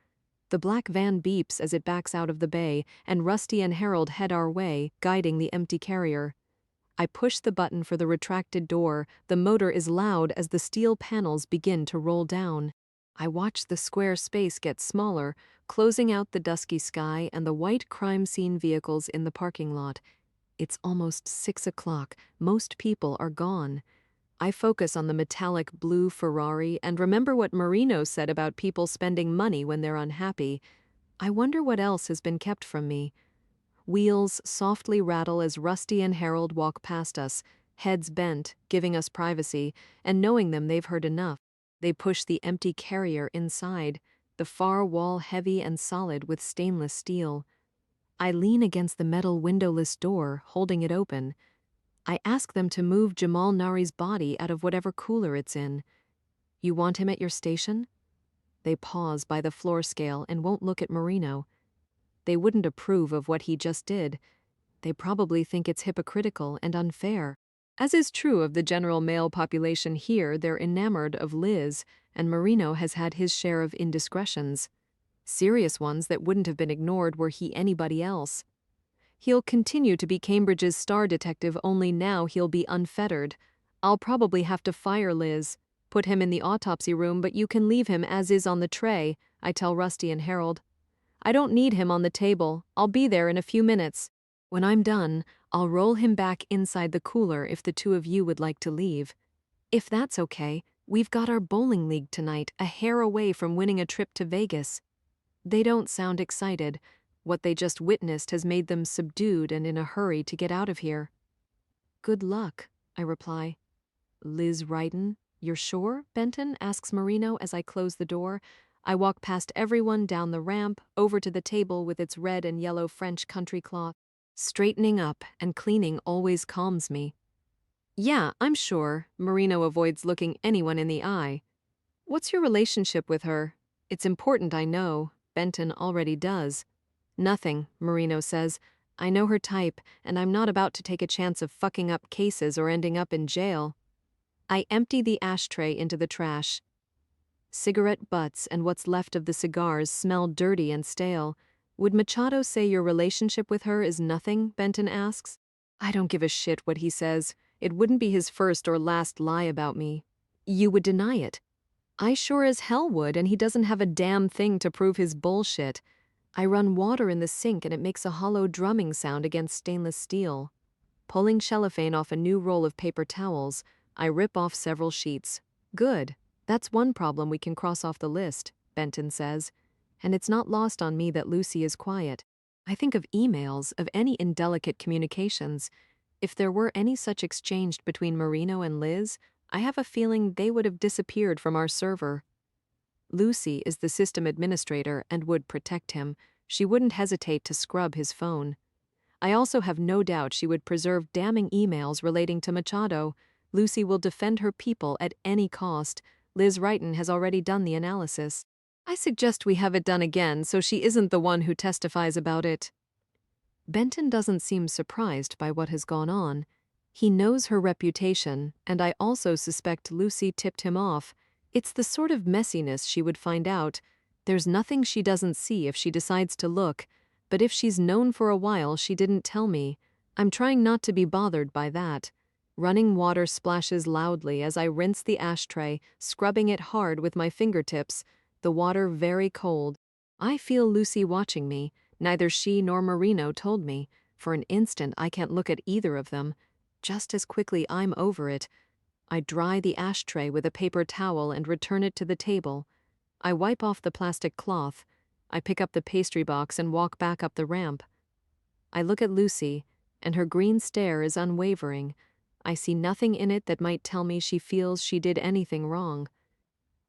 The black van beeps as it backs out of the bay, and Rusty and Harold head our way, guiding the empty carrier. I push the button for the retracted door. The motor is loud as the steel panels begin to roll down. I watch the square space get smaller, closing out the dusky sky and the white crime scene vehicles in the parking lot. It's almost 6 o'clock. Most people are gone. I focus on the metallic blue Ferrari and remember what Marino said about people spending money when they're unhappy. I wonder what else has been kept from me. Wheels softly rattle as Rusty and Harold walk past us, heads bent, giving us privacy, and knowing them they've heard enough. They push the empty carrier inside, the far wall heavy and solid with stainless steel. I lean against the metal windowless door, holding it open. I ask them to move Jamal Nari's body out of whatever cooler it's in. "You want him at your station?" They pause by the floor scale and won't look at Marino. They wouldn't approve of what he just did. They probably think it's hypocritical and unfair. As is true of the general male population here, they're enamored of Liz, and Marino has had his share of indiscretions. Serious ones that wouldn't have been ignored were he anybody else. He'll continue to be Cambridge's star detective, only now he'll be unfettered. I'll probably have to fire Liz, put him in the autopsy room, but you can leave him as is on the tray, I tell Rusty and Harold. I don't need him on the table. I'll be there in a few minutes. When I'm done, I'll roll him back inside the cooler if the two of you would like to leave. If that's okay, we've got our bowling league tonight, a hair away from winning a trip to Vegas. They don't sound excited. What they just witnessed has made them subdued and in a hurry to get out of here. "Good luck," I reply. "Liz Wrighton, you're sure?" Benton asks Marino as I close the door. I walk past everyone down the ramp, over to the table with its red and yellow French country cloth. Straightening up and cleaning always calms me. "Yeah, I'm sure." Marino avoids looking anyone in the eye. "What's your relationship with her?" "It's important, I know." Benton already does. "Nothing," Marino says. "I know her type, and I'm not about to take a chance of fucking up cases or ending up in jail." I empty the ashtray into the trash. Cigarette butts and what's left of the cigars smell dirty and stale. "Would Machado say your relationship with her is nothing?" Benton asks. I don't give a shit what he says. It wouldn't be his first or last lie about me. You would deny it. I sure as hell would, and he doesn't have a damn thing to prove his bullshit. I run water in the sink and it makes a hollow drumming sound against stainless steel. Pulling cellophane off a new roll of paper towels, I rip off several sheets. "Good. That's one problem we can cross off the list," Benton says. And it's not lost on me that Lucy is quiet. I think of emails, of any indelicate communications. If there were any such exchanged between Marino and Liz, I have a feeling they would have disappeared from our server. Lucy is the system administrator and would protect him. She wouldn't hesitate to scrub his phone. I also have no doubt she would preserve damning emails relating to Machado. Lucy will defend her people at any cost. Liz Wrighton has already done the analysis. I suggest we have it done again so she isn't the one who testifies about it. Benton doesn't seem surprised by what has gone on. He knows her reputation, and I also suspect Lucy tipped him off. It's the sort of messiness she would find out. There's nothing she doesn't see if she decides to look, but if she's known for a while, she didn't tell me. I'm trying not to be bothered by that. Running water splashes loudly as I rinse the ashtray, scrubbing it hard with my fingertips, the water very cold. I feel Lucy watching me. Neither she nor Marino told me. For an instant, I can't look at either of them. Just as quickly, I'm over it. I dry the ashtray with a paper towel and return it to the table. I wipe off the plastic cloth. I pick up the pastry box and walk back up the ramp. I look at Lucy, and her green stare is unwavering. I see nothing in it that might tell me she feels she did anything wrong.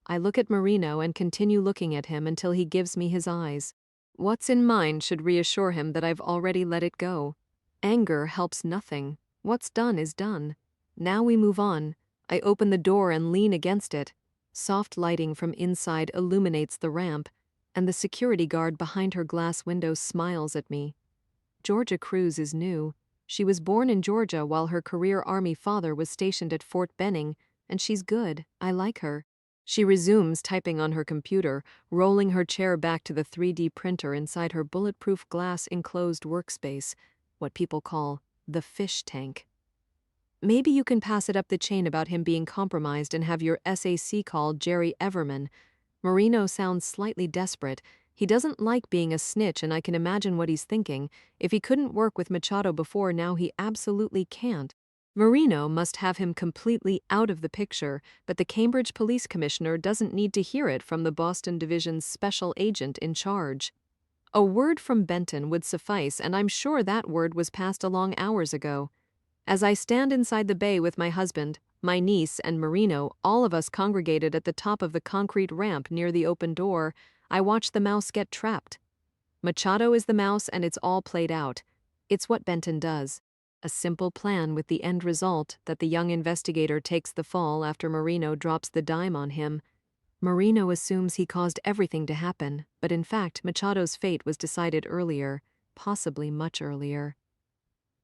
I look at Marino and continue looking at him until he gives me his eyes. What's in mine should reassure him that I've already let it go. Anger helps nothing. What's done is done. Now we move on. I open the door and lean against it. Soft lighting from inside illuminates the ramp, and the security guard behind her glass window smiles at me. Georgia Cruz is new. She was born in Georgia while her career Army father was stationed at Fort Benning, and she's good. I like her. She resumes typing on her computer, rolling her chair back to the 3D printer inside her bulletproof glass enclosed workspace, what people call the fish tank. Maybe you can pass it up the chain about him being compromised and have your SAC call Jerry Everman. Marino sounds slightly desperate. He doesn't like being a snitch, and I can imagine what he's thinking. If he couldn't work with Machado before, now he absolutely can't. Marino must have him completely out of the picture, but the Cambridge Police Commissioner doesn't need to hear it from the Boston Division's special agent in charge. A word from Benton would suffice, and I'm sure that word was passed along hours ago. As I stand inside the bay with my husband, my niece, and Marino, all of us congregated at the top of the concrete ramp near the open door, I watch the mouse get trapped. Machado is the mouse, and it's all played out. It's what Benton does. A simple plan with the end result that the young investigator takes the fall after Marino drops the dime on him. Marino assumes he caused everything to happen, but in fact, Machado's fate was decided earlier, possibly much earlier.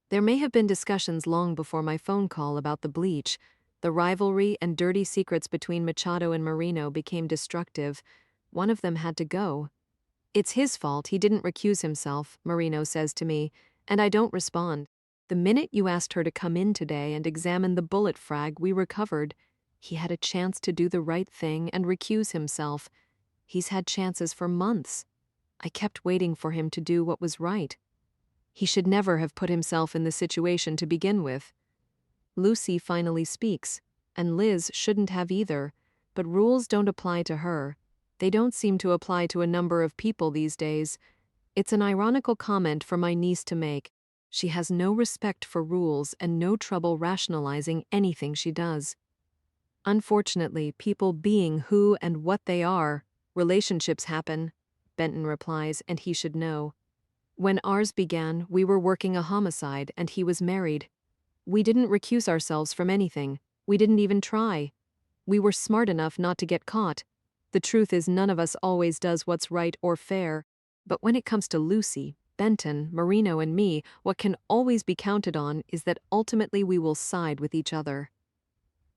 There may have been discussions long before my phone call about the bleach. The rivalry and dirty secrets between Machado and Marino became destructive. One of them had to go. It's his fault he didn't recuse himself, Marino says to me, and I don't respond. The minute you asked her to come in today and examine the bullet frag we recovered, he had a chance to do the right thing and recuse himself. He's had chances for months. I kept waiting for him to do what was right. He should never have put himself in the situation to begin with. Lucy finally speaks, and Liz shouldn't have either, but rules don't apply to her. They don't seem to apply to a number of people these days. It's an ironical comment for my niece to make. She has no respect for rules and no trouble rationalizing anything she does. Unfortunately, people being who and what they are, relationships happen, Benton replies, and he should know. When ours began, we were working a homicide and he was married. We didn't recuse ourselves from anything. We didn't even try. We were smart enough not to get caught. The truth is none of us always does what's right or fair. But when it comes to Lucy, Benton, Marino, and me, what can always be counted on is that ultimately we will side with each other.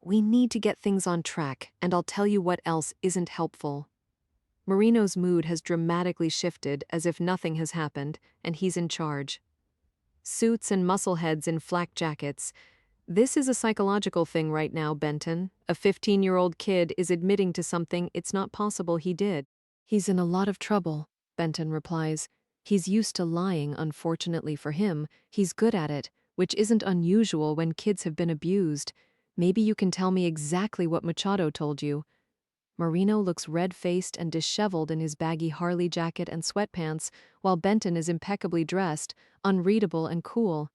We need to get things on track, and I'll tell you what else isn't helpful. Marino's mood has dramatically shifted as if nothing has happened, and he's in charge. Suits and muscleheads in flak jackets. This is a psychological thing right now, Benton. A 15-year-old kid is admitting to something it's not possible he did. He's in a lot of trouble, Benton replies. He's used to lying, unfortunately for him. He's good at it, which isn't unusual when kids have been abused. Maybe you can tell me exactly what Machado told you. Marino looks red-faced and disheveled in his baggy Harley jacket and sweatpants, while Benton is impeccably dressed, unreadable and cool.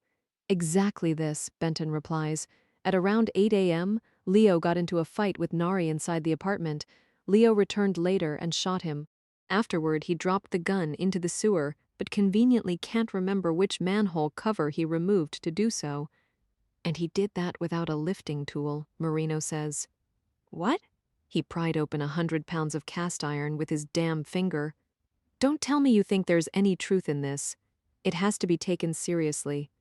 Exactly this, Benton replies. At around 8 a.m., Leo got into a fight with Nari inside the apartment. Leo returned later and shot him. Afterward, he dropped the gun into the sewer, but conveniently can't remember which manhole cover he removed to do so. And he did that without a lifting tool, Marino says. What? He pried open 100 pounds of cast iron with his damn finger. Don't tell me you think there's any truth in this. It has to be taken seriously.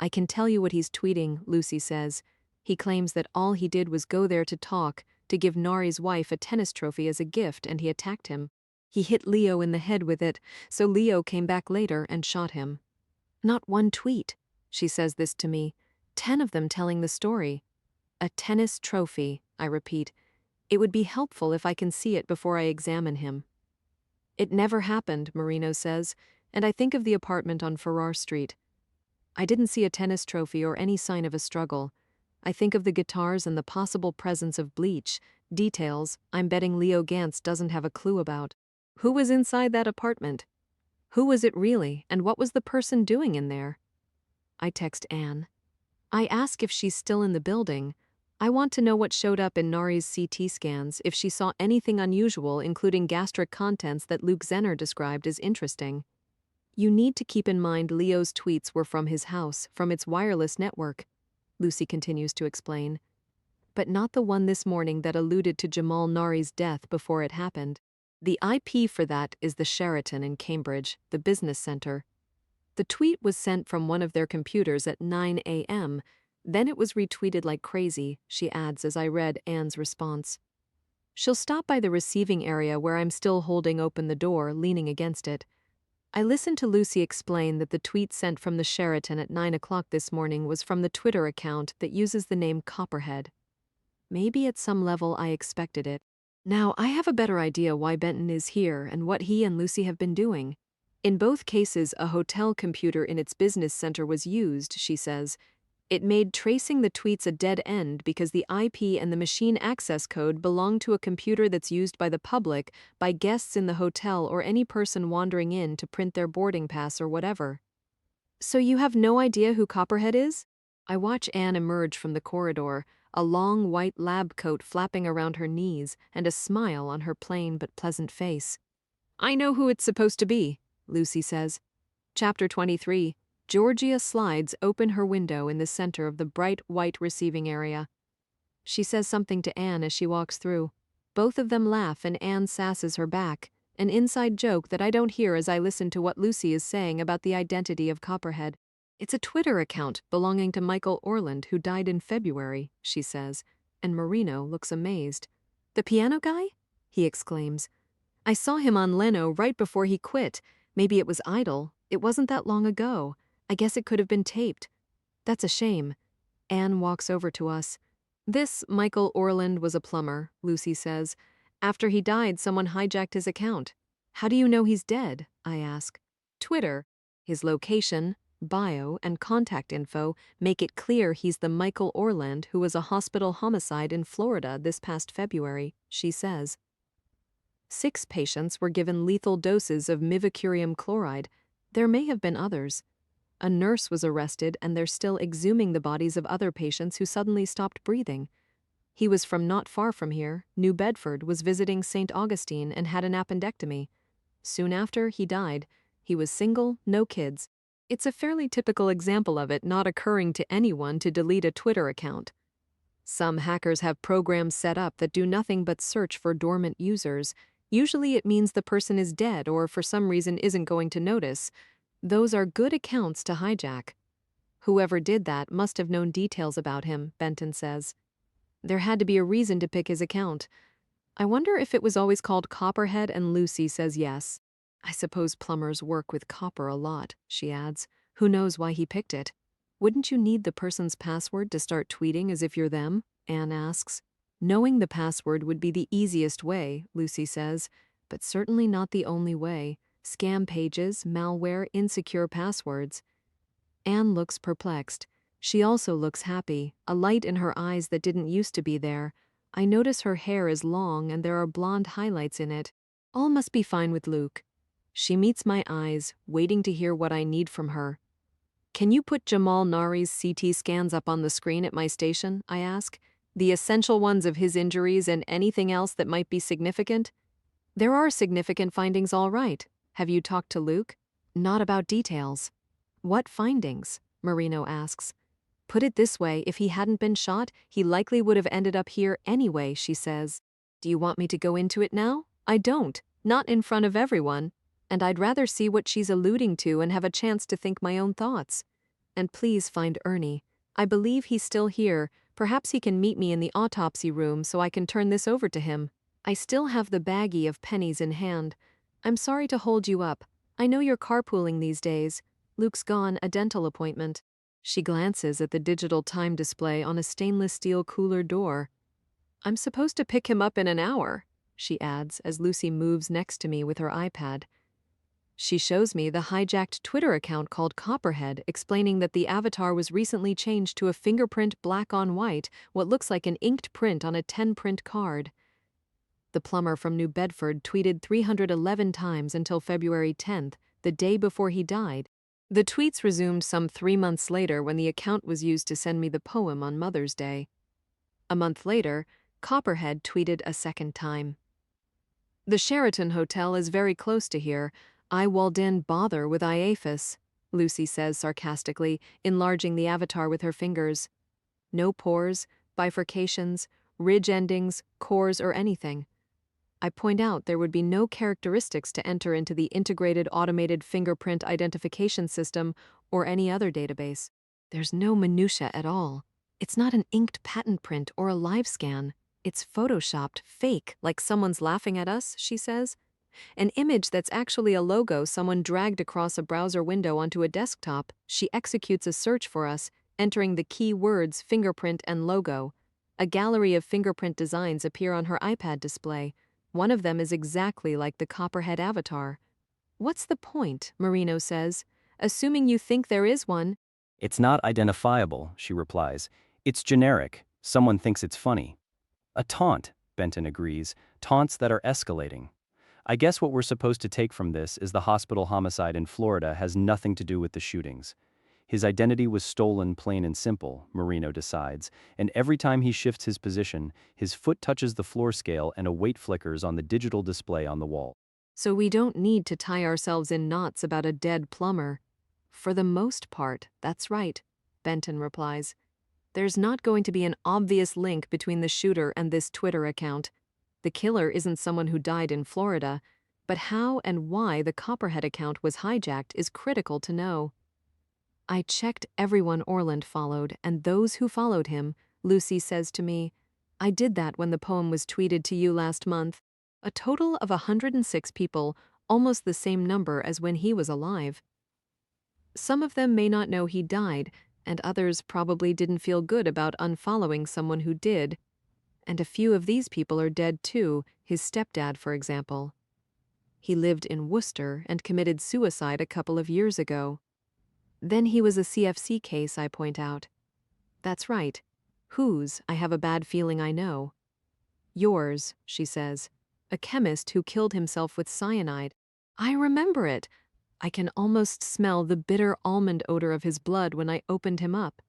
I can tell you what he's tweeting, Lucy says. He claims that all he did was go there to talk, to give Nari's wife a tennis trophy as a gift, and he attacked him. He hit Leo in the head with it, so Leo came back later and shot him. Not one tweet. She says this to me. 10 of them telling the story. A tennis trophy, I repeat. It would be helpful if I can see it before I examine him. It never happened, Marino says, and I think of the apartment on Farrar Street. I didn't see a tennis trophy or any sign of a struggle. I think of the guitars and the possible presence of bleach, details I'm betting Leo Gantz doesn't have a clue about. Who was inside that apartment? Who was it really, and what was the person doing in there? I text Anne. I ask if she's still in the building. I want to know what showed up in Nari's CT scans, if she saw anything unusual, including gastric contents that Luke Zenner described as interesting. You need to keep in mind Leo's tweets were from his house, from its wireless network, Lucy continues to explain. But not the one this morning that alluded to Jamal Nari's death before it happened. The IP for that is the Sheraton in Cambridge, the business center. The tweet was sent from one of their computers at 9 a.m., then it was retweeted like crazy, she adds as I read Anne's response. She'll stop by the receiving area where I'm still holding open the door, leaning against it. I listened to Lucy explain that the tweet sent from the Sheraton at 9 o'clock this morning was from the Twitter account that uses the name Copperhead. Maybe at some level I expected it. Now I have a better idea why Benton is here and what he and Lucy have been doing. In both cases, a hotel computer in its business center was used, she says. It made tracing the tweets a dead end because the IP and the machine access code belong to a computer that's used by the public, by guests in the hotel or any person wandering in to print their boarding pass or whatever. So you have no idea who Copperhead is? I watch Anne emerge from the corridor, a long white lab coat flapping around her knees and a smile on her plain but pleasant face. I know who it's supposed to be, Lucy says. Chapter 23. Georgia slides open her window in the center of the bright white receiving area. She says something to Anne as she walks through. Both of them laugh and Anne sasses her back, an inside joke that I don't hear as I listen to what Lucy is saying about the identity of Copperhead. It's a Twitter account belonging to Michael Orland who died in February, she says, and Marino looks amazed. The piano guy? He exclaims. I saw him on Leno right before he quit. Maybe it was idle. It wasn't that long ago. I guess it could have been taped. That's a shame. Anne walks over to us. This Michael Orland was a plumber, Lucy says. After he died, someone hijacked his account. How do you know he's dead? I ask. Twitter. His location, bio, and contact info make it clear he's the Michael Orland who was a hospital homicide in Florida this past February, she says. 6 patients were given lethal doses of mivacurium chloride. There may have been others. A nurse was arrested and they're still exhuming the bodies of other patients who suddenly stopped breathing. He was from not far from here, New Bedford, was visiting St. Augustine and had an appendectomy. Soon after, he died. He was single, no kids. It's a fairly typical example of it not occurring to anyone to delete a Twitter account. Some hackers have programs set up that do nothing but search for dormant users. Usually it means the person is dead or for some reason isn't going to notice. Those are good accounts to hijack. Whoever did that must have known details about him, Benton says. There had to be a reason to pick his account. I wonder if it was always called Copperhead, and Lucy says yes. I suppose plumbers work with copper a lot, she adds. Who knows why he picked it? Wouldn't you need the person's password to start tweeting as if you're them? Anne asks. Knowing the password would be the easiest way, Lucy says, but certainly not the only way. Scam pages, malware, insecure passwords. Anne looks perplexed. She also looks happy, a light in her eyes that didn't used to be there. I notice her hair is long and there are blonde highlights in it. All must be fine with Luke. She meets my eyes, waiting to hear what I need from her. Can you put Jamal Nari's CT scans up on the screen at my station? I ask. The essential ones of his injuries and anything else that might be significant? There are significant findings, all right. Have you talked to Luke? Not about details. What findings? Marino asks. Put it this way, if he hadn't been shot, he likely would have ended up here anyway, she says. Do you want me to go into it now? I don't. Not in front of everyone. And I'd rather see what she's alluding to and have a chance to think my own thoughts. And please find Ernie. I believe he's still here. Perhaps he can meet me in the autopsy room so I can turn this over to him. I still have the baggie of pennies in hand. I'm sorry to hold you up. I know you're carpooling these days. Luke's gone, a dental appointment. She glances at the digital time display on a stainless steel cooler door. I'm supposed to pick him up in an hour, she adds as Lucy moves next to me with her iPad. She shows me the hijacked Twitter account called Copperhead, explaining that the avatar was recently changed to a fingerprint black on white, what looks like an inked print on a 10-print card. The plumber from New Bedford tweeted 311 times until February 10th, the day before he died. The tweets resumed some 3 months later when the account was used to send me the poem on Mother's Day. A month later, Copperhead tweeted a second time. The Sheraton Hotel is very close to here. I didn't bother with IAFIS, Lucy says sarcastically, enlarging the avatar with her fingers. No pores, bifurcations, ridge endings, cores, or anything. I point out there would be no characteristics to enter into the Integrated Automated Fingerprint Identification System or any other database. There's no minutia at all. It's not an inked patent print or a live scan. It's photoshopped, fake, like someone's laughing at us, she says. An image that's actually a logo someone dragged across a browser window onto a desktop. She executes a search for us, entering the key words fingerprint and logo. A gallery of fingerprint designs appear on her iPad display. One of them is exactly like the Copperhead avatar. What's the point, Marino says, assuming you think there is one? It's not identifiable, she replies. It's generic. Someone thinks it's funny. A taunt, Benton agrees, taunts that are escalating. I guess what we're supposed to take from this is the hospital homicide in Florida has nothing to do with the shootings. His identity was stolen plain and simple, Marino decides, and every time he shifts his position, his foot touches the floor scale and a weight flickers on the digital display on the wall. So we don't need to tie ourselves in knots about a dead plumber. For the most part, that's right, Benton replies. There's not going to be an obvious link between the shooter and this Twitter account. The killer isn't someone who died in Florida, but how and why the Copperhead account was hijacked is critical to know. I checked everyone Orland followed, and those who followed him, Lucy says to me. I did that when the poem was tweeted to you last month. A total of 106 people, almost the same number as when he was alive. Some of them may not know he died, and others probably didn't feel good about unfollowing someone who did. And a few of these people are dead too, his stepdad, for example. He lived in Worcester and committed suicide a couple of years ago. Then he was a CFC case, I point out. That's right. Whose, I have a bad feeling I know. Yours, she says. A chemist who killed himself with cyanide. I remember it. I can almost smell the bitter almond odor of his blood when I opened him up.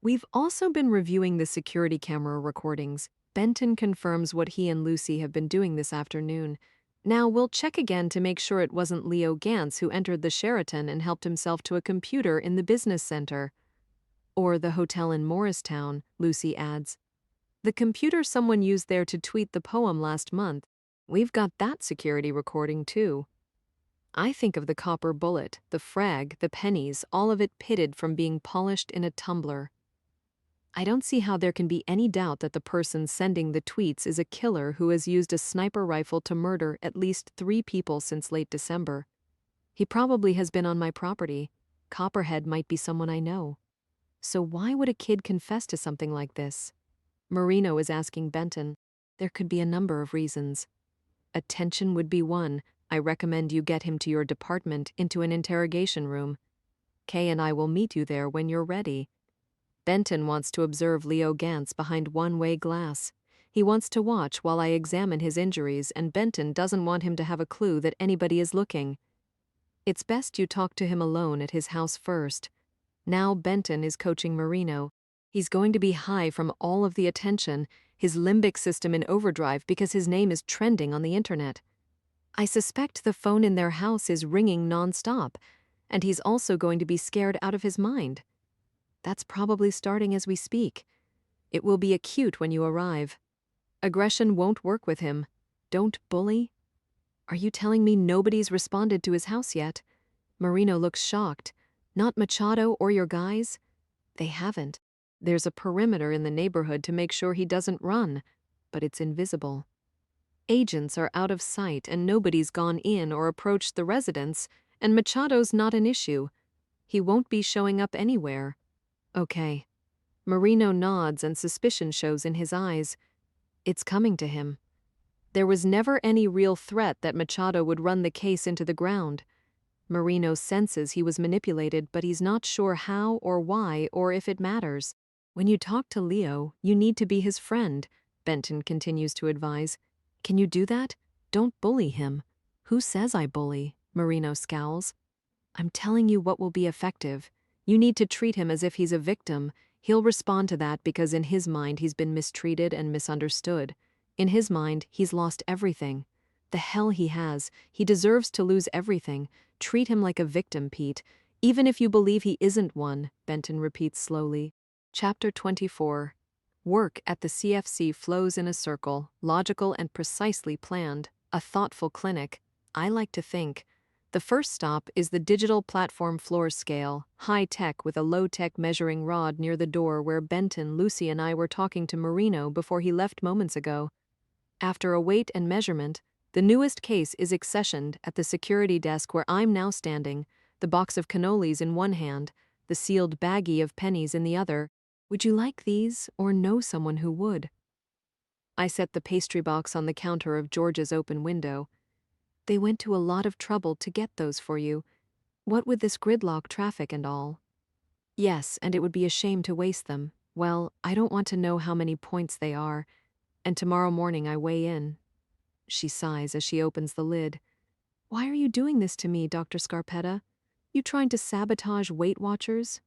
We've also been reviewing the security camera recordings. Benton confirms what he and Lucy have been doing this afternoon. Now we'll check again to make sure it wasn't Leo Gantz who entered the Sheraton and helped himself to a computer in the business center. Or the hotel in Morristown, Lucy adds. The computer someone used there to tweet the poem last month. We've got that security recording too. I think of the copper bullet, the frag, the pennies, all of it pitted from being polished in a tumbler. I don't see how there can be any doubt that the person sending the tweets is a killer who has used a sniper rifle to murder at least 3 people since late December. He probably has been on my property. Copperhead might be someone I know. So why would a kid confess to something like this? Marino is asking Benton. There could be a number of reasons. Attention would be one. I recommend you get him to your department into an interrogation room. Kay and I will meet you there when you're ready. Benton wants to observe Leo Gantz behind one-way glass. He wants to watch while I examine his injuries, and Benton doesn't want him to have a clue that anybody is looking. It's best you talk to him alone at his house first. Now Benton is coaching Marino. He's going to be high from all of the attention, his limbic system in overdrive because his name is trending on the internet. I suspect the phone in their house is ringing nonstop, and he's also going to be scared out of his mind. That's probably starting as we speak. It will be acute when you arrive. Aggression won't work with him. Don't bully. Are you telling me nobody's responded to his house yet? Marino looks shocked. Not Machado or your guys? They haven't. There's a perimeter in the neighborhood to make sure he doesn't run, but it's invisible. Agents are out of sight and nobody's gone in or approached the residence, and Machado's not an issue. He won't be showing up anywhere. Okay. Marino nods and suspicion shows in his eyes. It's coming to him. There was never any real threat that Machado would run the case into the ground. Marino senses he was manipulated, but he's not sure how or why or if it matters. When you talk to Leo, you need to be his friend, Benton continues to advise. Can you do that? Don't bully him. Who says I bully? Marino scowls. I'm telling you what will be effective. You need to treat him as if he's a victim. He'll respond to that because in his mind he's been mistreated and misunderstood. In his mind, he's lost everything. The hell he has. He deserves to lose everything. Treat him like a victim, Pete. Even if you believe he isn't one, Benton repeats slowly. Chapter 24. Work at the CFC flows in a circle, logical and precisely planned. A thoughtful clinic. I like to think. The first stop is the digital platform floor scale, high-tech with a low-tech measuring rod near the door where Benton, Lucy, and I were talking to Marino before he left moments ago. After a weight and measurement, the newest case is accessioned at the security desk where I'm now standing, the box of cannolis in one hand, the sealed baggie of pennies in the other. Would you like these, or know someone who would? I set the pastry box on the counter of George's open window. They went to a lot of trouble to get those for you. What with this gridlock traffic and all? Yes, and it would be a shame to waste them. Well, I don't want to know how many points they are, and tomorrow morning I weigh in. She sighs as she opens the lid. Why are you doing this to me, Dr. Scarpetta? You trying to sabotage Weight Watchers?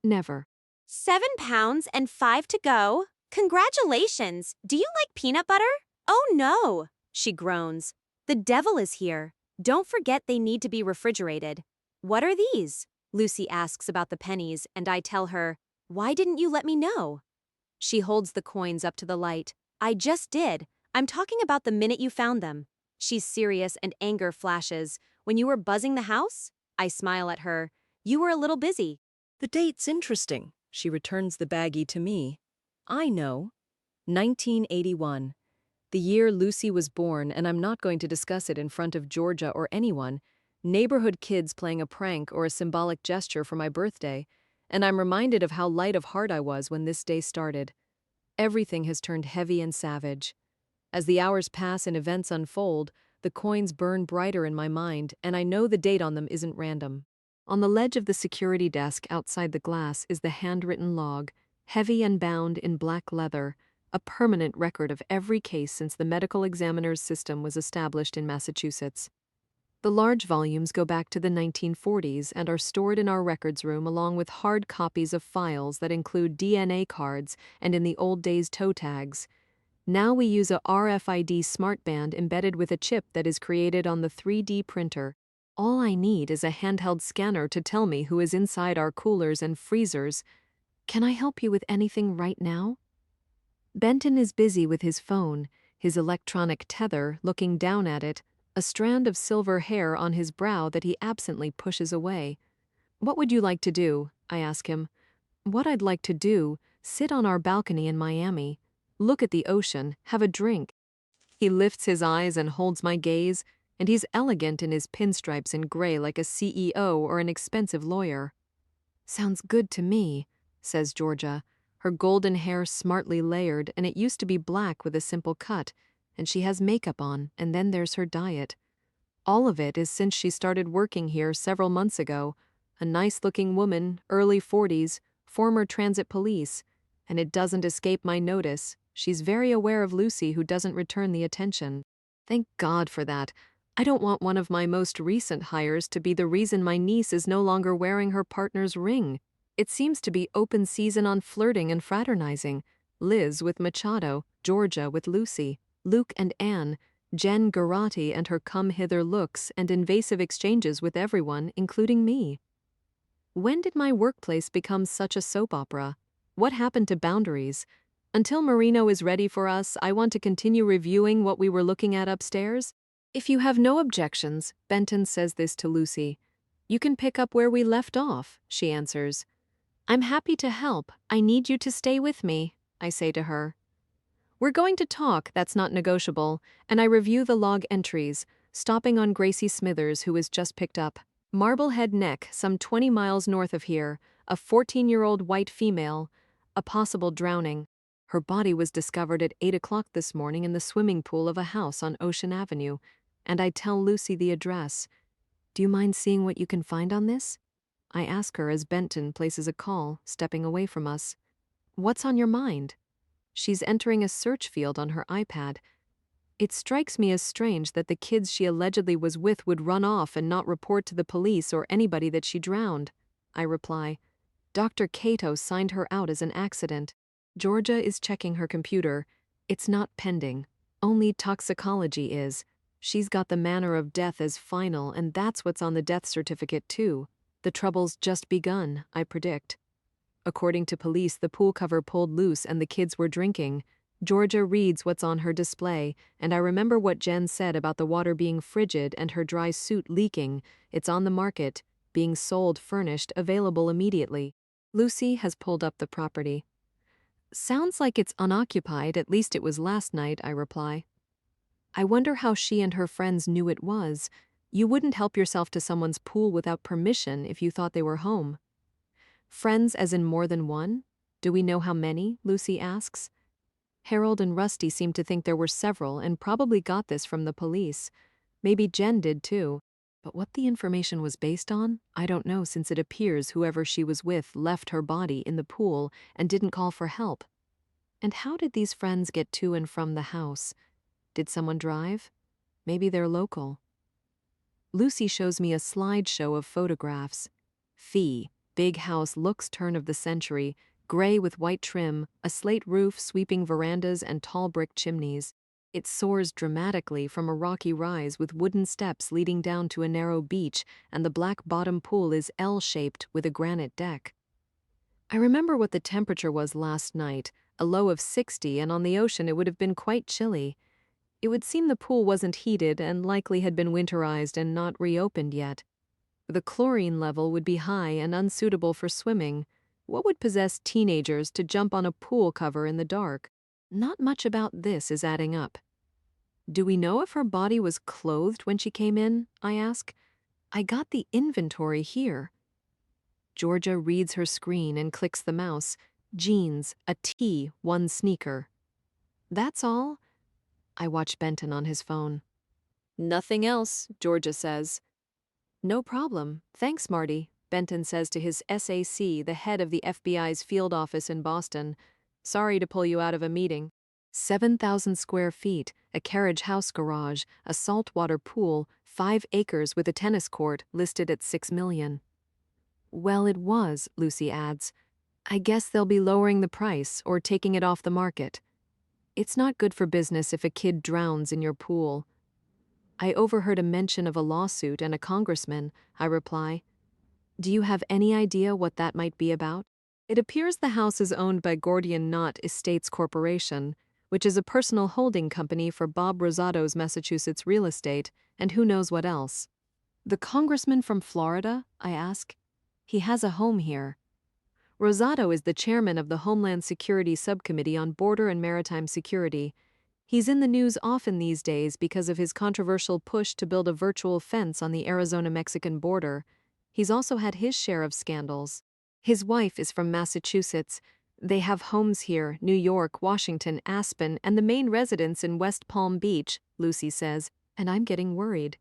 Never. 7 pounds and 5 to go. Congratulations! Do you like peanut butter? Oh no! She groans. The devil is here. Don't forget they need to be refrigerated. What are these? Lucy asks about the pennies, and I tell her, why didn't you let me know? She holds the coins up to the light. I just did. I'm talking about the minute you found them. She's serious and anger flashes. When you were buzzing the house? I smile at her. You were a little busy. The date's interesting. She returns the baggie to me. I know. 1981. The year Lucy was born, and I'm not going to discuss it in front of Georgia or anyone. Neighborhood kids playing a prank or a symbolic gesture for my birthday, and I'm reminded of how light of heart I was when this day started. Everything has turned heavy and savage. As the hours pass and events unfold, the coins burn brighter in my mind, and I know the date on them isn't random. On the ledge of the security desk outside the glass is the handwritten log, heavy and bound in black leather, a permanent record of every case since the medical examiner's system was established in Massachusetts. The large volumes go back to the 1940s and are stored in our records room along with hard copies of files that include DNA cards and in the old days toe tags. Now we use a RFID smartband embedded with a chip that is created on the 3D printer. All I need is a handheld scanner to tell me who is inside our coolers and freezers. Can I help you with anything right now? Benton is busy with his phone, his electronic tether looking down at it, a strand of silver hair on his brow that he absently pushes away. What would you like to do? I ask him. What I'd like to do, sit on our balcony in Miami, look at the ocean, have a drink. He lifts his eyes and holds my gaze, and he's elegant in his pinstripes and gray like a CEO or an expensive lawyer. Sounds good to me, says Georgia, her golden hair smartly layered, and it used to be black with a simple cut, and she has makeup on, and then there's her diet. All of it is since she started working here several months ago, a nice-looking woman, early 40s, former transit police, and it doesn't escape my notice. She's very aware of Lucy, who doesn't return the attention. Thank God for that. I don't want one of my most recent hires to be the reason my niece is no longer wearing her partner's ring. It seems to be open season on flirting and fraternizing. Liz with Machado, Georgia with Lucy, Luke and Anne, Jen Garati and her come-hither looks and invasive exchanges with everyone, including me. When did my workplace become such a soap opera? What happened to boundaries? Until Marino is ready for us, I want to continue reviewing what we were looking at upstairs. If you have no objections, Benton says this to Lucy. You can pick up where we left off, she answers. I'm happy to help. I need you to stay with me, I say to her. We're going to talk, that's not negotiable, and I review the log entries, stopping on Gracie Smithers, who is just picked up. Marblehead Neck, some 20 miles north of here, a 14-year-old white female, a possible drowning. Her body was discovered at 8 o'clock this morning in the swimming pool of a house on Ocean Avenue, and I tell Lucy the address. Do you mind seeing what you can find on this? I ask her as Benton places a call, stepping away from us. What's on your mind? She's entering a search field on her iPad. It strikes me as strange that the kids she allegedly was with would run off and not report to the police or anybody that she drowned. I reply. Dr. Cato signed her out as an accident. Georgia is checking her computer. It's not pending. Only toxicology is. She's got the manner of death as final, and that's what's on the death certificate, too. The trouble's just begun, I predict. According to police, the pool cover pulled loose and the kids were drinking. Georgia reads what's on her display, and I remember what Jen said about the water being frigid and her dry suit leaking. It's on the market, being sold furnished, available immediately. Lucy has pulled up the property. Sounds like it's unoccupied, at least it was last night, I reply. I wonder how she and her friends knew it was. You wouldn't help yourself to someone's pool without permission if you thought they were home. Friends as in more than one? Do we know how many? Lucy asks. Harold and Rusty seem to think there were several and probably got this from the police. Maybe Jen did too. But what the information was based on, I don't know, since it appears whoever she was with left her body in the pool and didn't call for help. And how did these friends get to and from the house? Did someone drive? Maybe they're local. Lucy shows me a slideshow of photographs. Fee, big house, looks turn of the century, gray with white trim, a slate roof, sweeping verandas, and tall brick chimneys. It soars dramatically from a rocky rise with wooden steps leading down to a narrow beach, and the black bottom pool is L-shaped with a granite deck. I remember what the temperature was last night, a low of 60, and on the ocean it would have been quite chilly. It would seem the pool wasn't heated and likely had been winterized and not reopened yet. The chlorine level would be high and unsuitable for swimming. What would possess teenagers to jump on a pool cover in the dark? Not much about this is adding up. Do we know if her body was clothed when she came in? I ask. I got the inventory here. Georgia reads her screen and clicks the mouse. Jeans, a tee, one sneaker. That's all? I watch Benton on his phone. Nothing else, Georgia says. No problem. Thanks, Marty, Benton says to his SAC, the head of the FBI's field office in Boston. Sorry to pull you out of a meeting. 7,000 square feet, a carriage house garage, a saltwater pool, 5 acres with a tennis court, listed at $6 million. Well, it was, Lucy adds. I guess they'll be lowering the price or taking it off the market. It's not good for business if a kid drowns in your pool. I overheard a mention of a lawsuit and a congressman, I reply. Do you have any idea what that might be about? It appears the house is owned by Gordian Knot Estates Corporation, which is a personal holding company for Bob Rosado's Massachusetts real estate, and who knows what else. The congressman from Florida? I ask. He has a home here. Rosado is the chairman of the Homeland Security Subcommittee on Border and Maritime Security. He's in the news often these days because of his controversial push to build a virtual fence on the Arizona-Mexican border. He's also had his share of scandals. His wife is from Massachusetts. They have homes here, New York, Washington, Aspen, and the main residence in West Palm Beach, Lucy says, and I'm getting worried.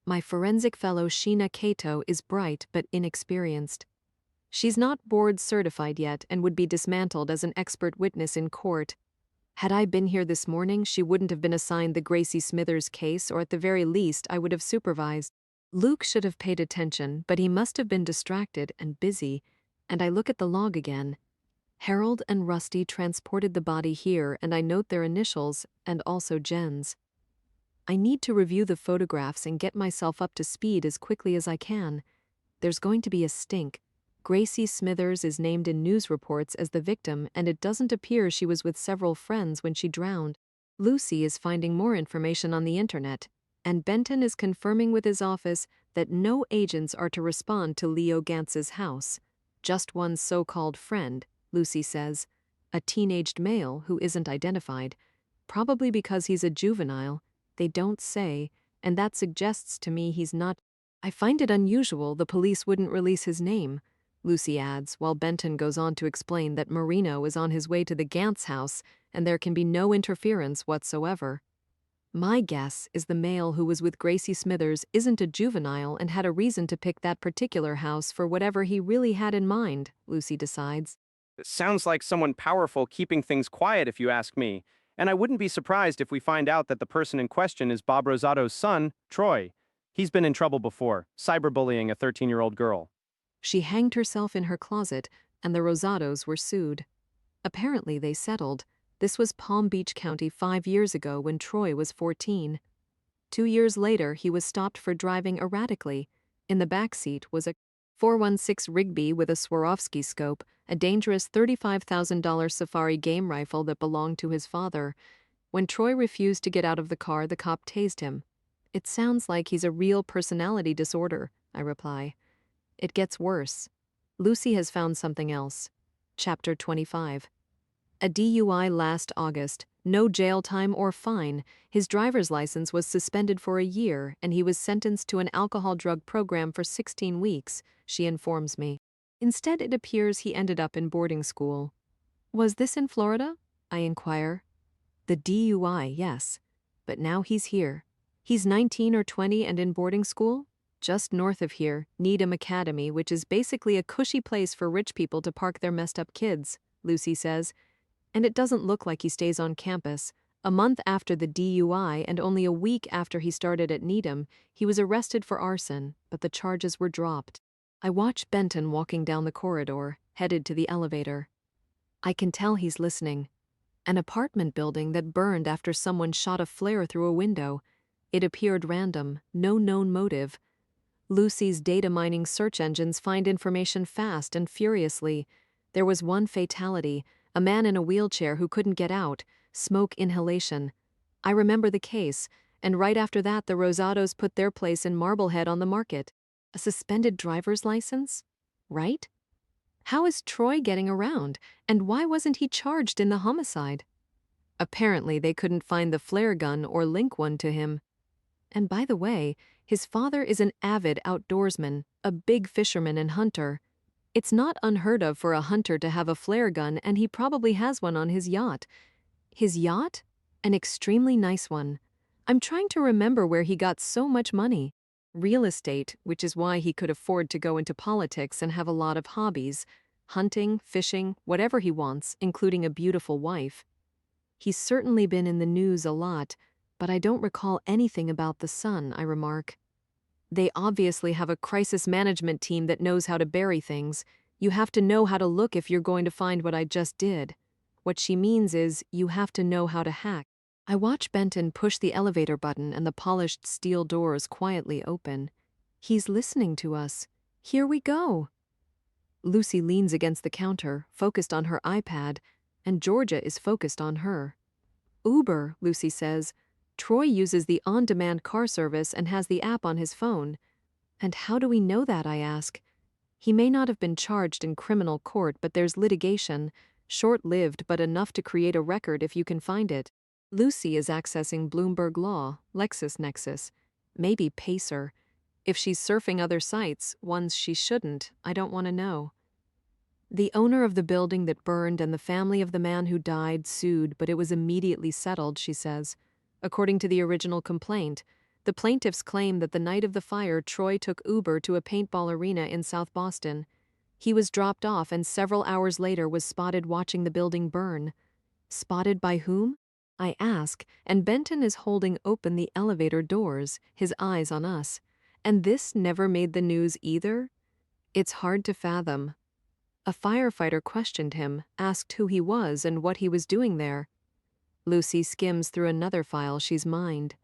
My forensic fellow Sheena Cato is bright but inexperienced. She's not board certified yet and would be dismantled as an expert witness in court. Had I been here this morning, she wouldn't have been assigned the Gracie Smithers case, or at the very least, I would have supervised. Luke should have paid attention, but he must have been distracted and busy, and I look at the log again. Harold and Rusty transported the body here, and I note their initials, and also Jen's. I need to review the photographs and get myself up to speed as quickly as I can. There's going to be a stink. Gracie Smithers is named in news reports as the victim, and it doesn't appear she was with several friends when she drowned. Lucy is finding more information on the internet, and Benton is confirming with his office that no agents are to respond to Leo Gantz's house. Just one so-called friend, Lucy says, a teenaged male who isn't identified, probably because he's a juvenile. They don't say, and that suggests to me he's not. I find it unusual the police wouldn't release his name, Lucy adds, while Benton goes on to explain that Marino is on his way to the Gantz house and there can be no interference whatsoever. My guess is the male who was with Gracie Smithers isn't a juvenile and had a reason to pick that particular house for whatever he really had in mind, Lucy decides. It sounds like someone powerful keeping things quiet if you ask me. And I wouldn't be surprised if we find out that the person in question is Bob Rosato's son, Troy. He's been in trouble before, cyberbullying a 13-year-old girl. She hanged herself in her closet, and the Rosatos were sued. Apparently, they settled. This was Palm Beach County 5 years ago when Troy was 14. 2 years later, he was stopped for driving erratically. In the back seat was a 416 Rigby with a Swarovski scope, a dangerous $35,000 safari game rifle that belonged to his father. When Troy refused to get out of the car, the cop tased him. "It sounds like he's a real personality disorder," I reply. It gets worse. Lucy has found something else. Chapter 25. A DUI last August. No jail time or fine. His driver's license was suspended for a year, and he was sentenced to an alcohol-drug program for 16 weeks, she informs me. Instead, it appears he ended up in boarding school. Was this in Florida? I inquire. The DUI, yes. But now he's here. He's 19 or 20 and in boarding school? Just north of here, Needham Academy, which is basically a cushy place for rich people to park their messed up kids, Lucy says. And it doesn't look like he stays on campus. A month after the DUI and only a week after he started at Needham, he was arrested for arson, but the charges were dropped. I watch Benton walking down the corridor, headed to the elevator. I can tell he's listening. An apartment building that burned after someone shot a flare through a window. It appeared random, no known motive. Lucy's data mining search engines find information fast and furiously. There was one fatality, a man in a wheelchair who couldn't get out, smoke inhalation. I remember the case, and right after that the Rosatos put their place in Marblehead on the market. A suspended driver's license? Right? How is Troy getting around, and why wasn't he charged in the homicide? Apparently they couldn't find the flare gun or link one to him. And by the way, his father is an avid outdoorsman, a big fisherman and hunter. It's not unheard of for a hunter to have a flare gun, and he probably has one on his yacht. His yacht? An extremely nice one. I'm trying to remember where he got so much money. Real estate, which is why he could afford to go into politics and have a lot of hobbies. Hunting, fishing, whatever he wants, including a beautiful wife. He's certainly been in the news a lot, but I don't recall anything about the son, I remark. They obviously have a crisis management team that knows how to bury things. You have to know how to look if you're going to find what I just did. What she means is, you have to know how to hack. I watch Benton push the elevator button and the polished steel doors quietly open. He's listening to us. Here we go. Lucy leans against the counter, focused on her iPad, and Georgia is focused on her. Uber, Lucy says. Troy uses the on-demand car service and has the app on his phone. And how do we know that, I ask? He may not have been charged in criminal court, but there's litigation, short-lived but enough to create a record if you can find it. Lucy is accessing Bloomberg Law, LexisNexis, maybe Pacer. If she's surfing other sites, ones she shouldn't, I don't want to know. The owner of the building that burned and the family of the man who died sued, but it was immediately settled, she says. According to the original complaint, the plaintiffs claim that the night of the fire, Troy took Uber to a paintball arena in South Boston. He was dropped off and several hours later was spotted watching the building burn. Spotted by whom? I ask, and Benton is holding open the elevator doors, his eyes on us. And this never made the news either? It's hard to fathom. A firefighter questioned him, asked who he was and what he was doing there. Lucy skims through another file she's mined.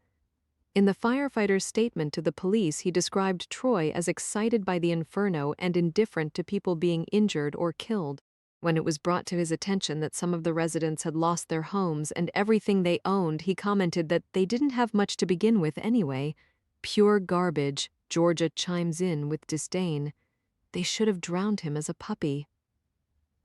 In the firefighter's statement to the police, he described Troy as excited by the inferno and indifferent to people being injured or killed. When it was brought to his attention that some of the residents had lost their homes and everything they owned, he commented that they didn't have much to begin with anyway. Pure garbage, Georgia chimes in with disdain. They should have drowned him as a puppy.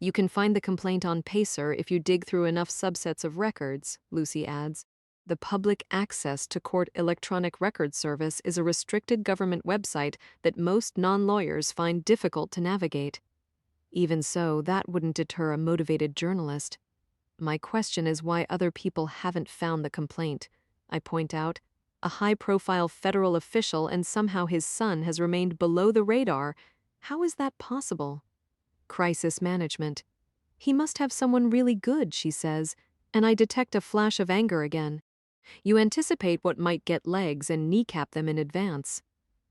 You can find the complaint on Pacer if you dig through enough subsets of records, Lucy adds. The Public Access to Court Electronic Records Service is a restricted government website that most non-lawyers find difficult to navigate. Even so, that wouldn't deter a motivated journalist. My question is why other people haven't found the complaint. I point out, a high-profile federal official and somehow his son has remained below the radar. How is that possible? Crisis management. He must have someone really good, she says, and I detect a flash of anger again. You anticipate what might get legs and kneecap them in advance.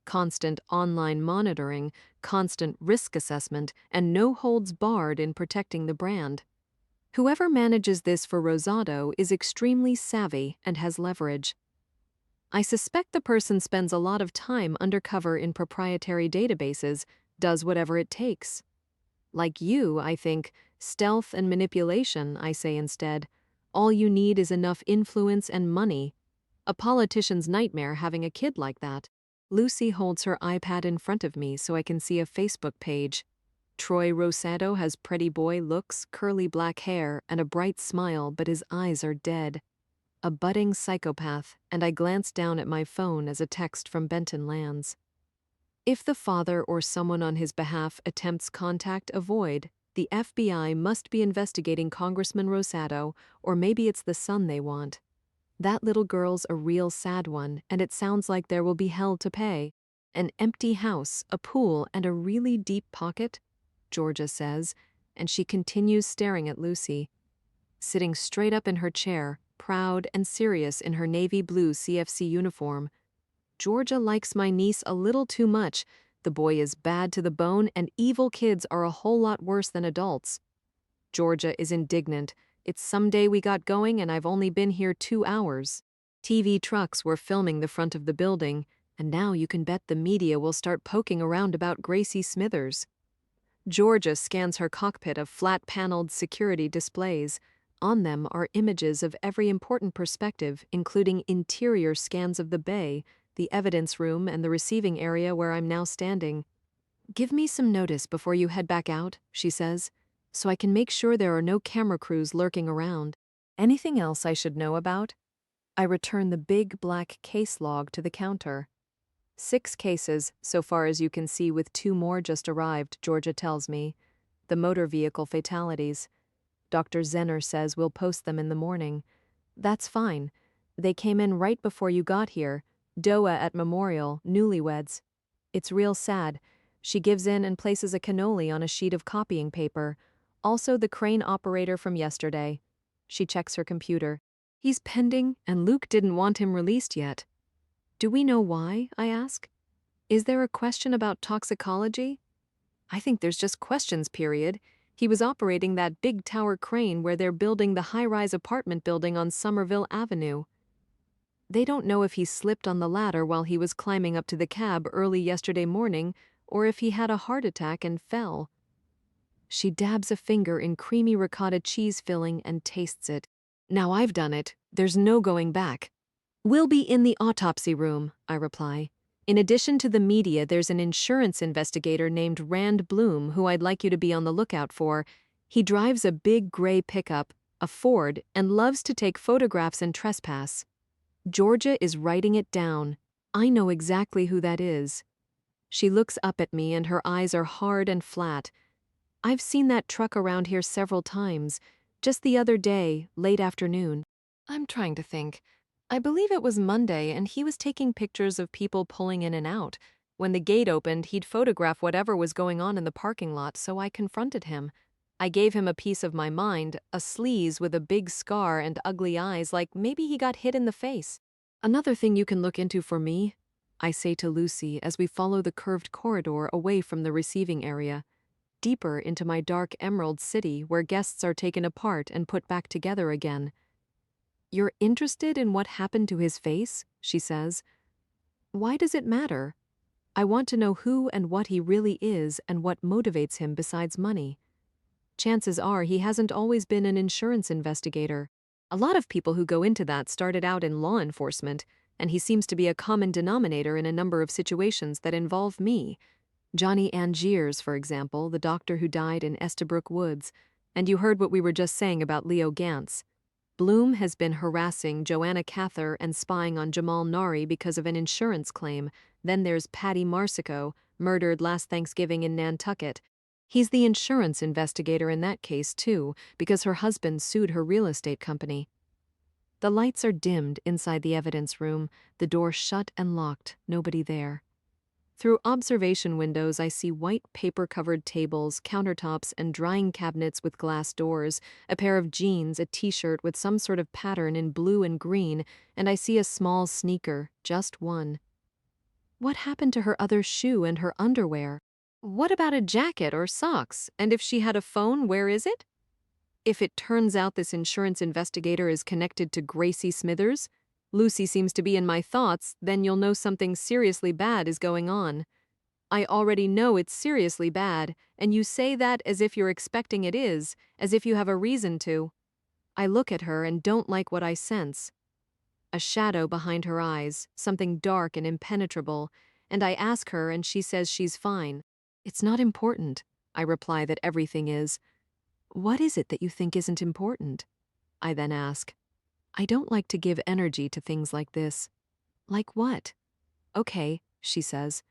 Constant online monitoring, constant risk assessment, and no holds barred in protecting the brand. Whoever manages this for Rosado is extremely savvy and has leverage. I suspect the person spends a lot of time undercover in proprietary databases, does whatever it takes. Like you, I think, stealth and manipulation, I say instead. All you need is enough influence and money. A politician's nightmare having a kid like that. Lucy holds her iPad in front of me so I can see a Facebook page. Troy Rosado has pretty boy looks, curly black hair, and a bright smile, but his eyes are dead. A budding psychopath, and I glance down at my phone as a text from Benton lands. If the father or someone on his behalf attempts contact, avoid. The FBI must be investigating Congressman Rosado, or maybe it's the son they want. That little girl's a real sad one, and it sounds like there will be hell to pay. An empty house, a pool, and a really deep pocket, Georgia says, and she continues staring at Lucy. Sitting straight up in her chair, proud and serious in her navy blue CFC uniform. Georgia likes my niece a little too much. The boy is bad to the bone, and evil kids are a whole lot worse than adults. Georgia is indignant. It's someday we got going, and I've only been here 2 hours. TV trucks were filming the front of the building, and now you can bet the media will start poking around about Gracie Smithers. Georgia scans her cockpit of flat-paneled security displays. On them are images of every important perspective, including interior scans of the bay, the evidence room, and the receiving area where I'm now standing. "Give me some notice before you head back out," she says, "so I can make sure there are no camera crews lurking around. Anything else I should know about?" I return the big black case log to the counter. 6 cases, so far as you can see, with 2 more just arrived, Georgia tells me. The motor vehicle fatalities. Dr. Zenner says we'll post them in the morning. That's fine. They came in right before you got here. Doa at Memorial, newlyweds. It's real sad. She gives in and places a cannoli on a sheet of copying paper. Also the crane operator from yesterday. She checks her computer. He's pending, and Luke didn't want him released yet. Do we know why, I ask? Is there a question about toxicology? I think there's just questions, period. He was operating that big tower crane where they're building the high-rise apartment building on Somerville Avenue. They don't know if he slipped on the ladder while he was climbing up to the cab early yesterday morning, or if he had a heart attack and fell. She dabs a finger in creamy ricotta cheese filling and tastes it. Now I've done it. There's no going back. We'll be in the autopsy room, I reply. In addition to the media, there's an insurance investigator named Rand Bloom who I'd like you to be on the lookout for. He drives a big gray pickup, a Ford, and loves to take photographs and trespass. Georgia is writing it down. I know exactly who that is. She looks up at me and her eyes are hard and flat. I've seen that truck around here several times, just the other day, late afternoon. I'm trying to think. I believe it was Monday, and he was taking pictures of people pulling in and out. When the gate opened, he'd photograph whatever was going on in the parking lot, so I confronted him. I gave him a piece of my mind, a sleaze with a big scar and ugly eyes, like maybe he got hit in the face. Another thing you can look into for me, I say to Lucy as we follow the curved corridor away from the receiving area, deeper into my dark emerald city where guests are taken apart and put back together again. You're interested in what happened to his face, she says. Why does it matter? I want to know who and what he really is and what motivates him besides money. Chances are he hasn't always been an insurance investigator. A lot of people who go into that started out in law enforcement, and he seems to be a common denominator in a number of situations that involve me. Johnny Angiers, for example, the doctor who died in Estabrook Woods, and you heard what we were just saying about Leo Gantz. Bloom has been harassing Joanna Cather and spying on Jamal Nari because of an insurance claim. Then there's Patty Marsico, murdered last Thanksgiving in Nantucket. He's the insurance investigator in that case, too, because her husband sued her real estate company. The lights are dimmed inside the evidence room, the door shut and locked, nobody there. Through observation windows, I see white paper-covered tables, countertops, and drying cabinets with glass doors, a pair of jeans, a t-shirt with some sort of pattern in blue and green, and I see a small sneaker, just one. What happened to her other shoe and her underwear? What about a jacket or socks? And if she had a phone, where is it? If it turns out this insurance investigator is connected to Gracie Smithers, Lucy seems to be in my thoughts, then you'll know something seriously bad is going on. I already know it's seriously bad, and you say that as if you're expecting it is, as if you have a reason to. I look at her and don't like what I sense. A shadow behind her eyes, something dark and impenetrable, and I ask her and she says she's fine. It's not important. I reply that everything is. What is it that you think isn't important? I then ask. I don't like to give energy to things like this. Like what? Okay, she says.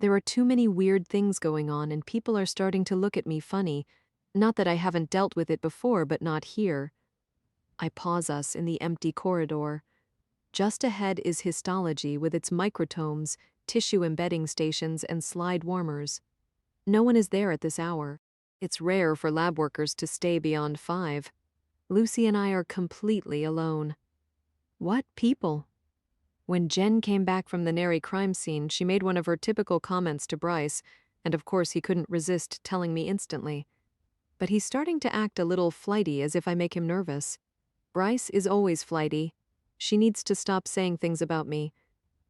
There are too many weird things going on and people are starting to look at me funny. Not that I haven't dealt with it before, but not here. I pause us in the empty corridor. Just ahead is histology with its microtomes, tissue embedding stations, and slide warmers. No one is there at this hour. It's rare for lab workers to stay beyond 5. Lucy and I are completely alone. What people? When Jen came back from the Neri crime scene, she made one of her typical comments to Bryce, and of course he couldn't resist telling me instantly. But he's starting to act a little flighty, as if I make him nervous. Bryce is always flighty. She needs to stop saying things about me.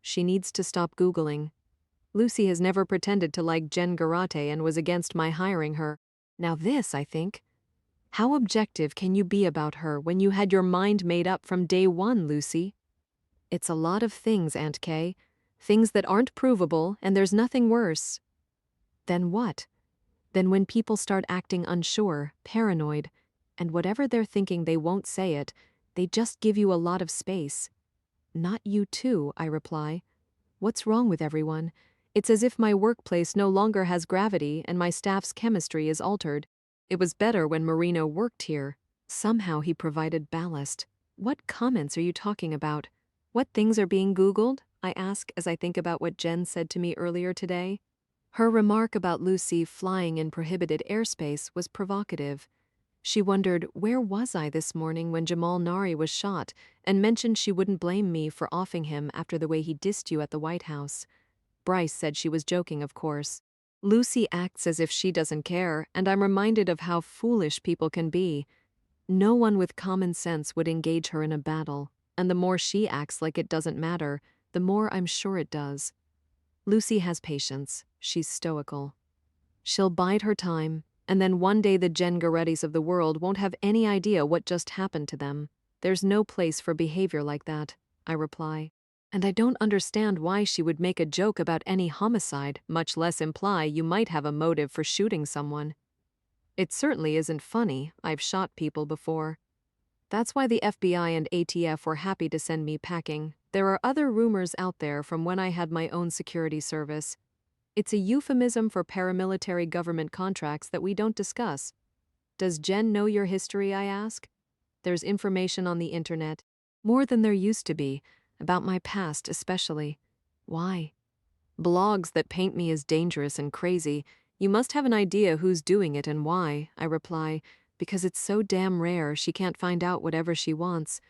She needs to stop Googling. Lucy has never pretended to like Jen Garate and was against my hiring her. Now this, I think. How objective can you be about her when you had your mind made up from day one, Lucy? It's a lot of things, Aunt Kay. Things that aren't provable, and there's nothing worse. Then what? Then when people start acting unsure, paranoid, and whatever they're thinking they won't say it, they just give you a lot of space. Not you too, I reply. What's wrong with everyone? It's as if my workplace no longer has gravity and my staff's chemistry is altered. It was better when Marino worked here. Somehow he provided ballast. What comments are you talking about? What things are being Googled? I ask as I think about what Jen said to me earlier today. Her remark about Lucy flying in prohibited airspace was provocative. She wondered, where was I this morning when Jamal Nari was shot, and mentioned she wouldn't blame me for offing him after the way he dissed you at the White House. Bryce said she was joking, of course. Lucy acts as if she doesn't care, and I'm reminded of how foolish people can be. No one with common sense would engage her in a battle, and the more she acts like it doesn't matter, the more I'm sure it does. Lucy has patience. She's stoical. She'll bide her time, and then one day the Jen Garettis of the world won't have any idea what just happened to them. There's no place for behavior like that, I reply. And I don't understand why she would make a joke about any homicide, much less imply you might have a motive for shooting someone. It certainly isn't funny. I've shot people before. That's why the FBI and ATF were happy to send me packing. There are other rumors out there from when I had my own security service. It's a euphemism for paramilitary government contracts that we don't discuss. Does Jen know your history, I ask? There's information on the internet, more than there used to be, about my past especially. Why? Blogs that paint me as dangerous and crazy. You must have an idea who's doing it and why, I reply, because it's so damn rare she can't find out whatever she wants.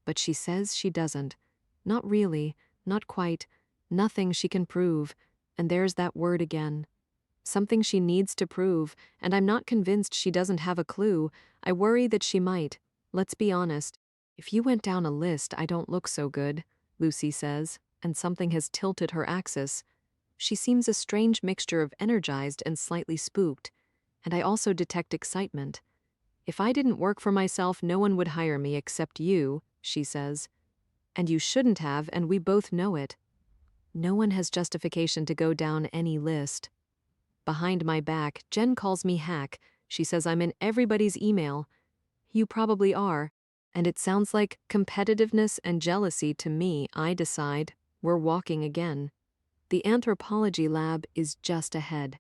But she says she doesn't. Not really, not quite, nothing she can prove. And there's that word again. Something she needs to prove, and I'm not convinced she doesn't have a clue. I worry that she might. Let's be honest. If you went down a list, I don't look so good, Lucy says, and something has tilted her axis. She seems a strange mixture of energized and slightly spooked, and I also detect excitement. If I didn't work for myself, no one would hire me except you, she says. And you shouldn't have, and we both know it. No one has justification to go down any list. Behind my back, Jen calls me hack. She says I'm in everybody's email. You probably are. And it sounds like competitiveness and jealousy to me, I decide. We're walking again. The anthropology lab is just ahead.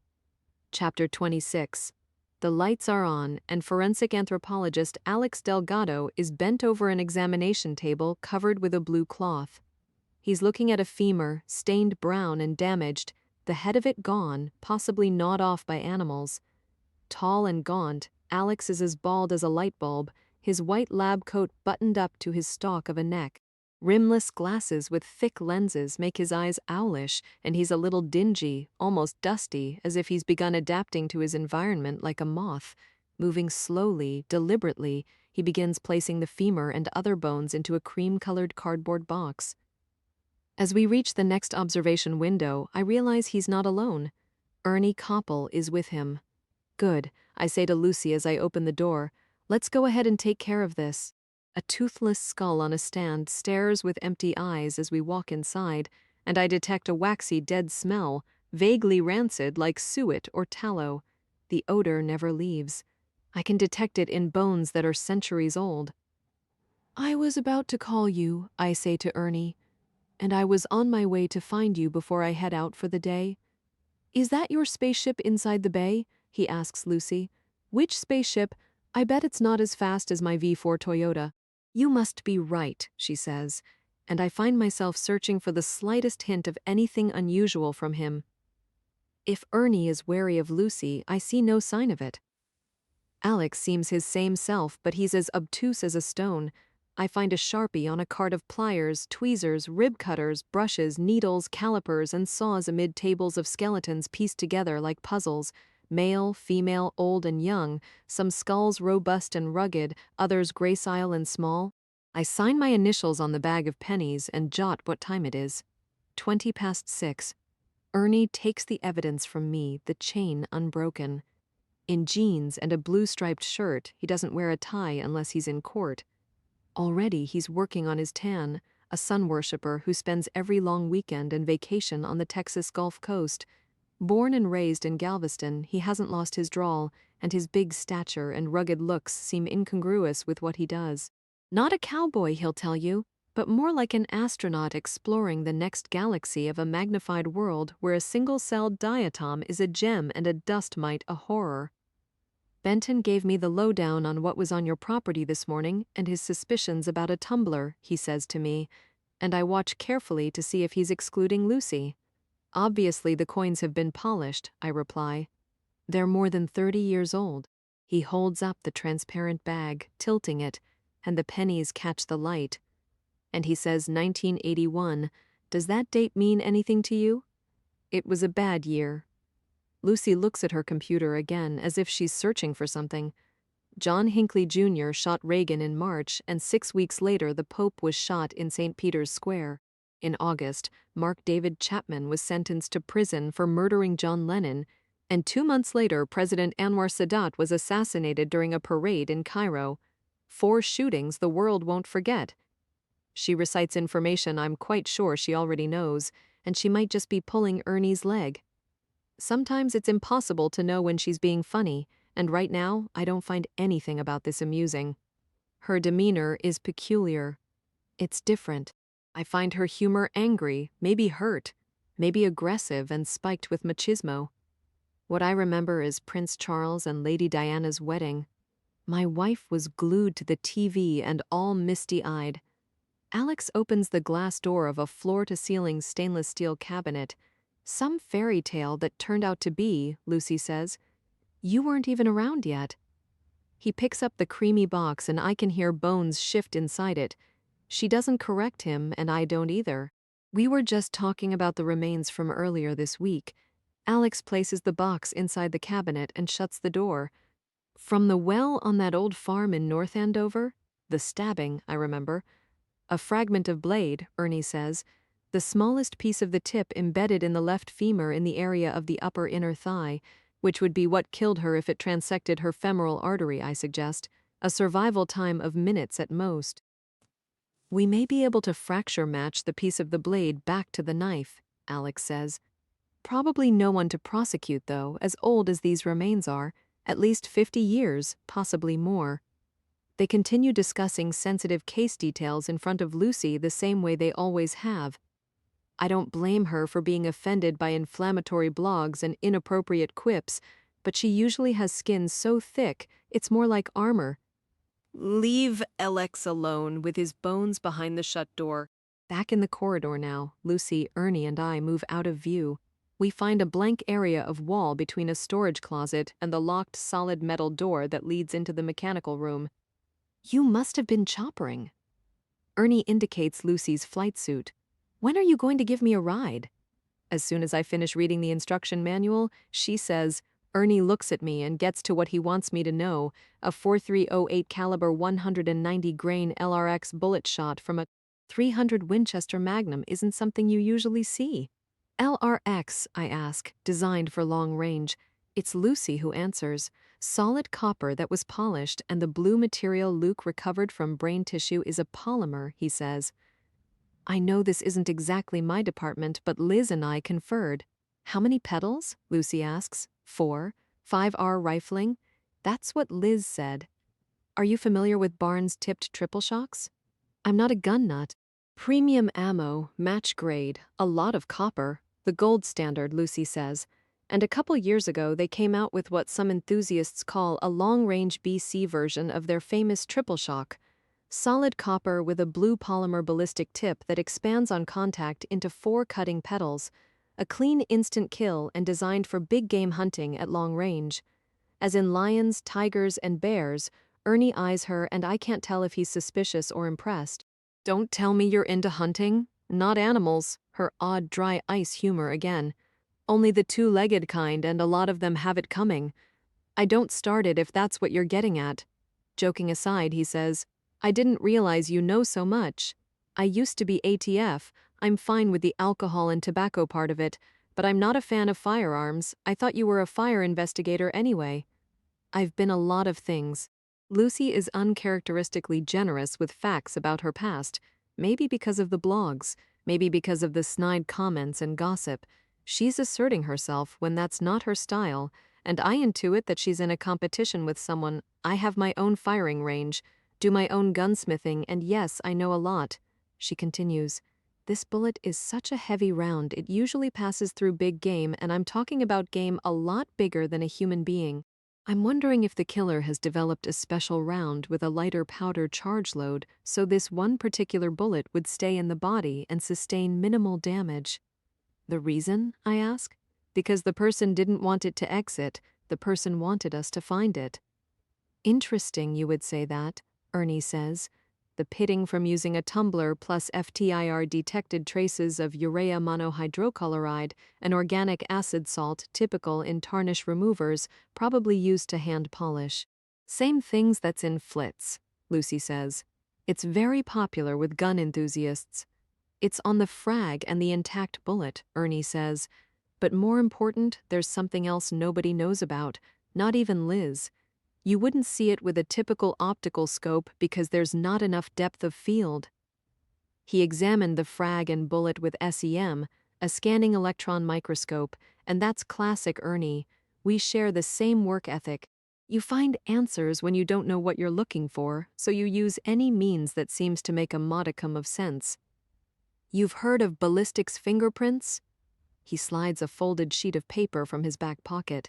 Chapter 26. The lights are on, and forensic anthropologist Alex Delgado is bent over an examination table covered with a blue cloth. He's looking at a femur, stained brown and damaged, the head of it gone, possibly gnawed off by animals. Tall and gaunt, Alex is as bald as a light bulb, his white lab coat buttoned up to his stalk of a neck. Rimless glasses with thick lenses make his eyes owlish, and he's a little dingy, almost dusty, as if he's begun adapting to his environment like a moth. Moving slowly, deliberately, he begins placing the femur and other bones into a cream-colored cardboard box. As we reach the next observation window, I realize he's not alone. Ernie Koppel is with him. Good, I say to Lucy as I open the door. Let's go ahead and take care of this. A toothless skull on a stand stares with empty eyes as we walk inside, and I detect a waxy dead smell, vaguely rancid like suet or tallow. The odor never leaves. I can detect it in bones that are centuries old. I was about to call you, I say to Ernie, and I was on my way to find you before I head out for the day. Is that your spaceship inside the bay? He asks Lucy. Which spaceship? I bet it's not as fast as my V4 Toyota. You must be right, she says, and I find myself searching for the slightest hint of anything unusual from him. If Ernie is wary of Lucy, I see no sign of it. Alex seems his same self, but he's as obtuse as a stone. I find a Sharpie on a cart of pliers, tweezers, rib cutters, brushes, needles, calipers, and saws amid tables of skeletons pieced together like puzzles. Male, female, old and young, some skulls robust and rugged, others gracile and small. I sign my initials on the bag of pennies and jot what time it is. 6:20. Ernie takes the evidence from me, the chain unbroken. In jeans and a blue-striped shirt, he doesn't wear a tie unless he's in court. Already he's working on his tan, a sun worshipper who spends every long weekend and vacation on the Texas Gulf Coast. Born and raised in Galveston, he hasn't lost his drawl, and his big stature and rugged looks seem incongruous with what he does. Not a cowboy, he'll tell you, but more like an astronaut exploring the next galaxy of a magnified world where a single-celled diatom is a gem and a dust mite a horror. Benton gave me the lowdown on what was on your property this morning and his suspicions about a tumbler, he says to me, and I watch carefully to see if he's excluding Lucy. Obviously the coins have been polished, I reply. They're more than 30 years old. He holds up the transparent bag, tilting it, and the pennies catch the light. And he says 1981. Does that date mean anything to you? It was a bad year. Lucy looks at her computer again as if she's searching for something. John Hinckley Jr. shot Reagan in March, and 6 weeks later the Pope was shot in St. Peter's Square. In August, Mark David Chapman was sentenced to prison for murdering John Lennon, and 2 months later President Anwar Sadat was assassinated during a parade in Cairo. 4 shootings the world won't forget. She recites information I'm quite sure she already knows, and she might just be pulling Ernie's leg. Sometimes it's impossible to know when she's being funny, and right now I don't find anything about this amusing. Her demeanor is peculiar. It's different. I find her humor angry, maybe hurt, maybe aggressive and spiked with machismo. What I remember is Prince Charles and Lady Diana's wedding. My wife was glued to the TV and all misty-eyed. Alex opens the glass door of a floor-to-ceiling stainless steel cabinet. Some fairy tale that turned out to be, Lucy says. You weren't even around yet. He picks up the creamy box and I can hear bones shift inside it. She doesn't correct him, and I don't either. We were just talking about the remains from earlier this week. Alex places the box inside the cabinet and shuts the door. From the well on that old farm in North Andover? The stabbing, I remember. A fragment of blade, Ernie says. The smallest piece of the tip embedded in the left femur in the area of the upper inner thigh, which would be what killed her if it transected her femoral artery, I suggest. A survival time of minutes at most. We may be able to fracture match the piece of the blade back to the knife, Alex says. Probably no one to prosecute, though, as old as these remains are, at least 50 years, possibly more. They continue discussing sensitive case details in front of Lucy the same way they always have. I don't blame her for being offended by inflammatory blogs and inappropriate quips, but she usually has skin so thick it's more like armor. Leave Alex alone with his bones behind the shut door. Back in the corridor now, Lucy, Ernie, and I move out of view. We find a blank area of wall between a storage closet and the locked solid metal door that leads into the mechanical room. You must have been choppering. Ernie indicates Lucy's flight suit. When are you going to give me a ride? As soon as I finish reading the instruction manual, she says. Ernie looks at me and gets to what he wants me to know. A 4308 caliber 190 grain LRX bullet shot from a 300 Winchester Magnum isn't something you usually see. LRX, I ask, designed for long range. It's Lucy who answers. Solid copper that was polished, and the blue material Luke recovered from brain tissue is a polymer, he says. I know this isn't exactly my department, but Liz and I conferred. How many pedals? Lucy asks. 4. 5R rifling? That's what Liz said. Are you familiar with Barnes-tipped triple shocks? I'm not a gun nut. Premium ammo, match grade, a lot of copper, the gold standard, Lucy says. And a couple years ago they came out with what some enthusiasts call a long-range BC version of their famous triple shock. Solid copper with a blue polymer ballistic tip that expands on contact into 4 cutting petals. A clean instant kill and designed for big game hunting at long range. As in lions, tigers, and bears, Ernie eyes her and I can't tell if he's suspicious or impressed. Don't tell me you're into hunting? Not animals, her odd dry ice humor again. Only the 2-legged kind, and a lot of them have it coming. I don't start it if that's what you're getting at. Joking aside, he says, I didn't realize you know so much. I used to be ATF. I'm fine with the alcohol and tobacco part of it, but I'm not a fan of firearms. I thought you were a fire investigator anyway. I've been a lot of things. Lucy is uncharacteristically generous with facts about her past, maybe because of the blogs, maybe because of the snide comments and gossip. She's asserting herself when that's not her style, and I intuit that she's in a competition with someone. I have my own firing range, do my own gunsmithing, and yes, I know a lot. She continues, this bullet is such a heavy round, it usually passes through big game, and I'm talking about game a lot bigger than a human being. I'm wondering if the killer has developed a special round with a lighter powder charge load so this one particular bullet would stay in the body and sustain minimal damage. The reason, I ask? Because the person didn't want it to exit, the person wanted us to find it. Interesting you would say that, Ernie says. The pitting from using a tumbler plus FTIR detected traces of urea monohydrochloride, an organic acid salt typical in tarnish removers, probably used to hand polish. Same things that's in flits, Lucy says. It's very popular with gun enthusiasts. It's on the frag and the intact bullet, Ernie says. But more important, there's something else nobody knows about, not even Liz. You wouldn't see it with a typical optical scope because there's not enough depth of field. He examined the frag and bullet with SEM, a scanning electron microscope, and that's classic Ernie. We share the same work ethic. You find answers when you don't know what you're looking for, so you use any means that seems to make a modicum of sense. You've heard of ballistics fingerprints? He slides a folded sheet of paper from his back pocket.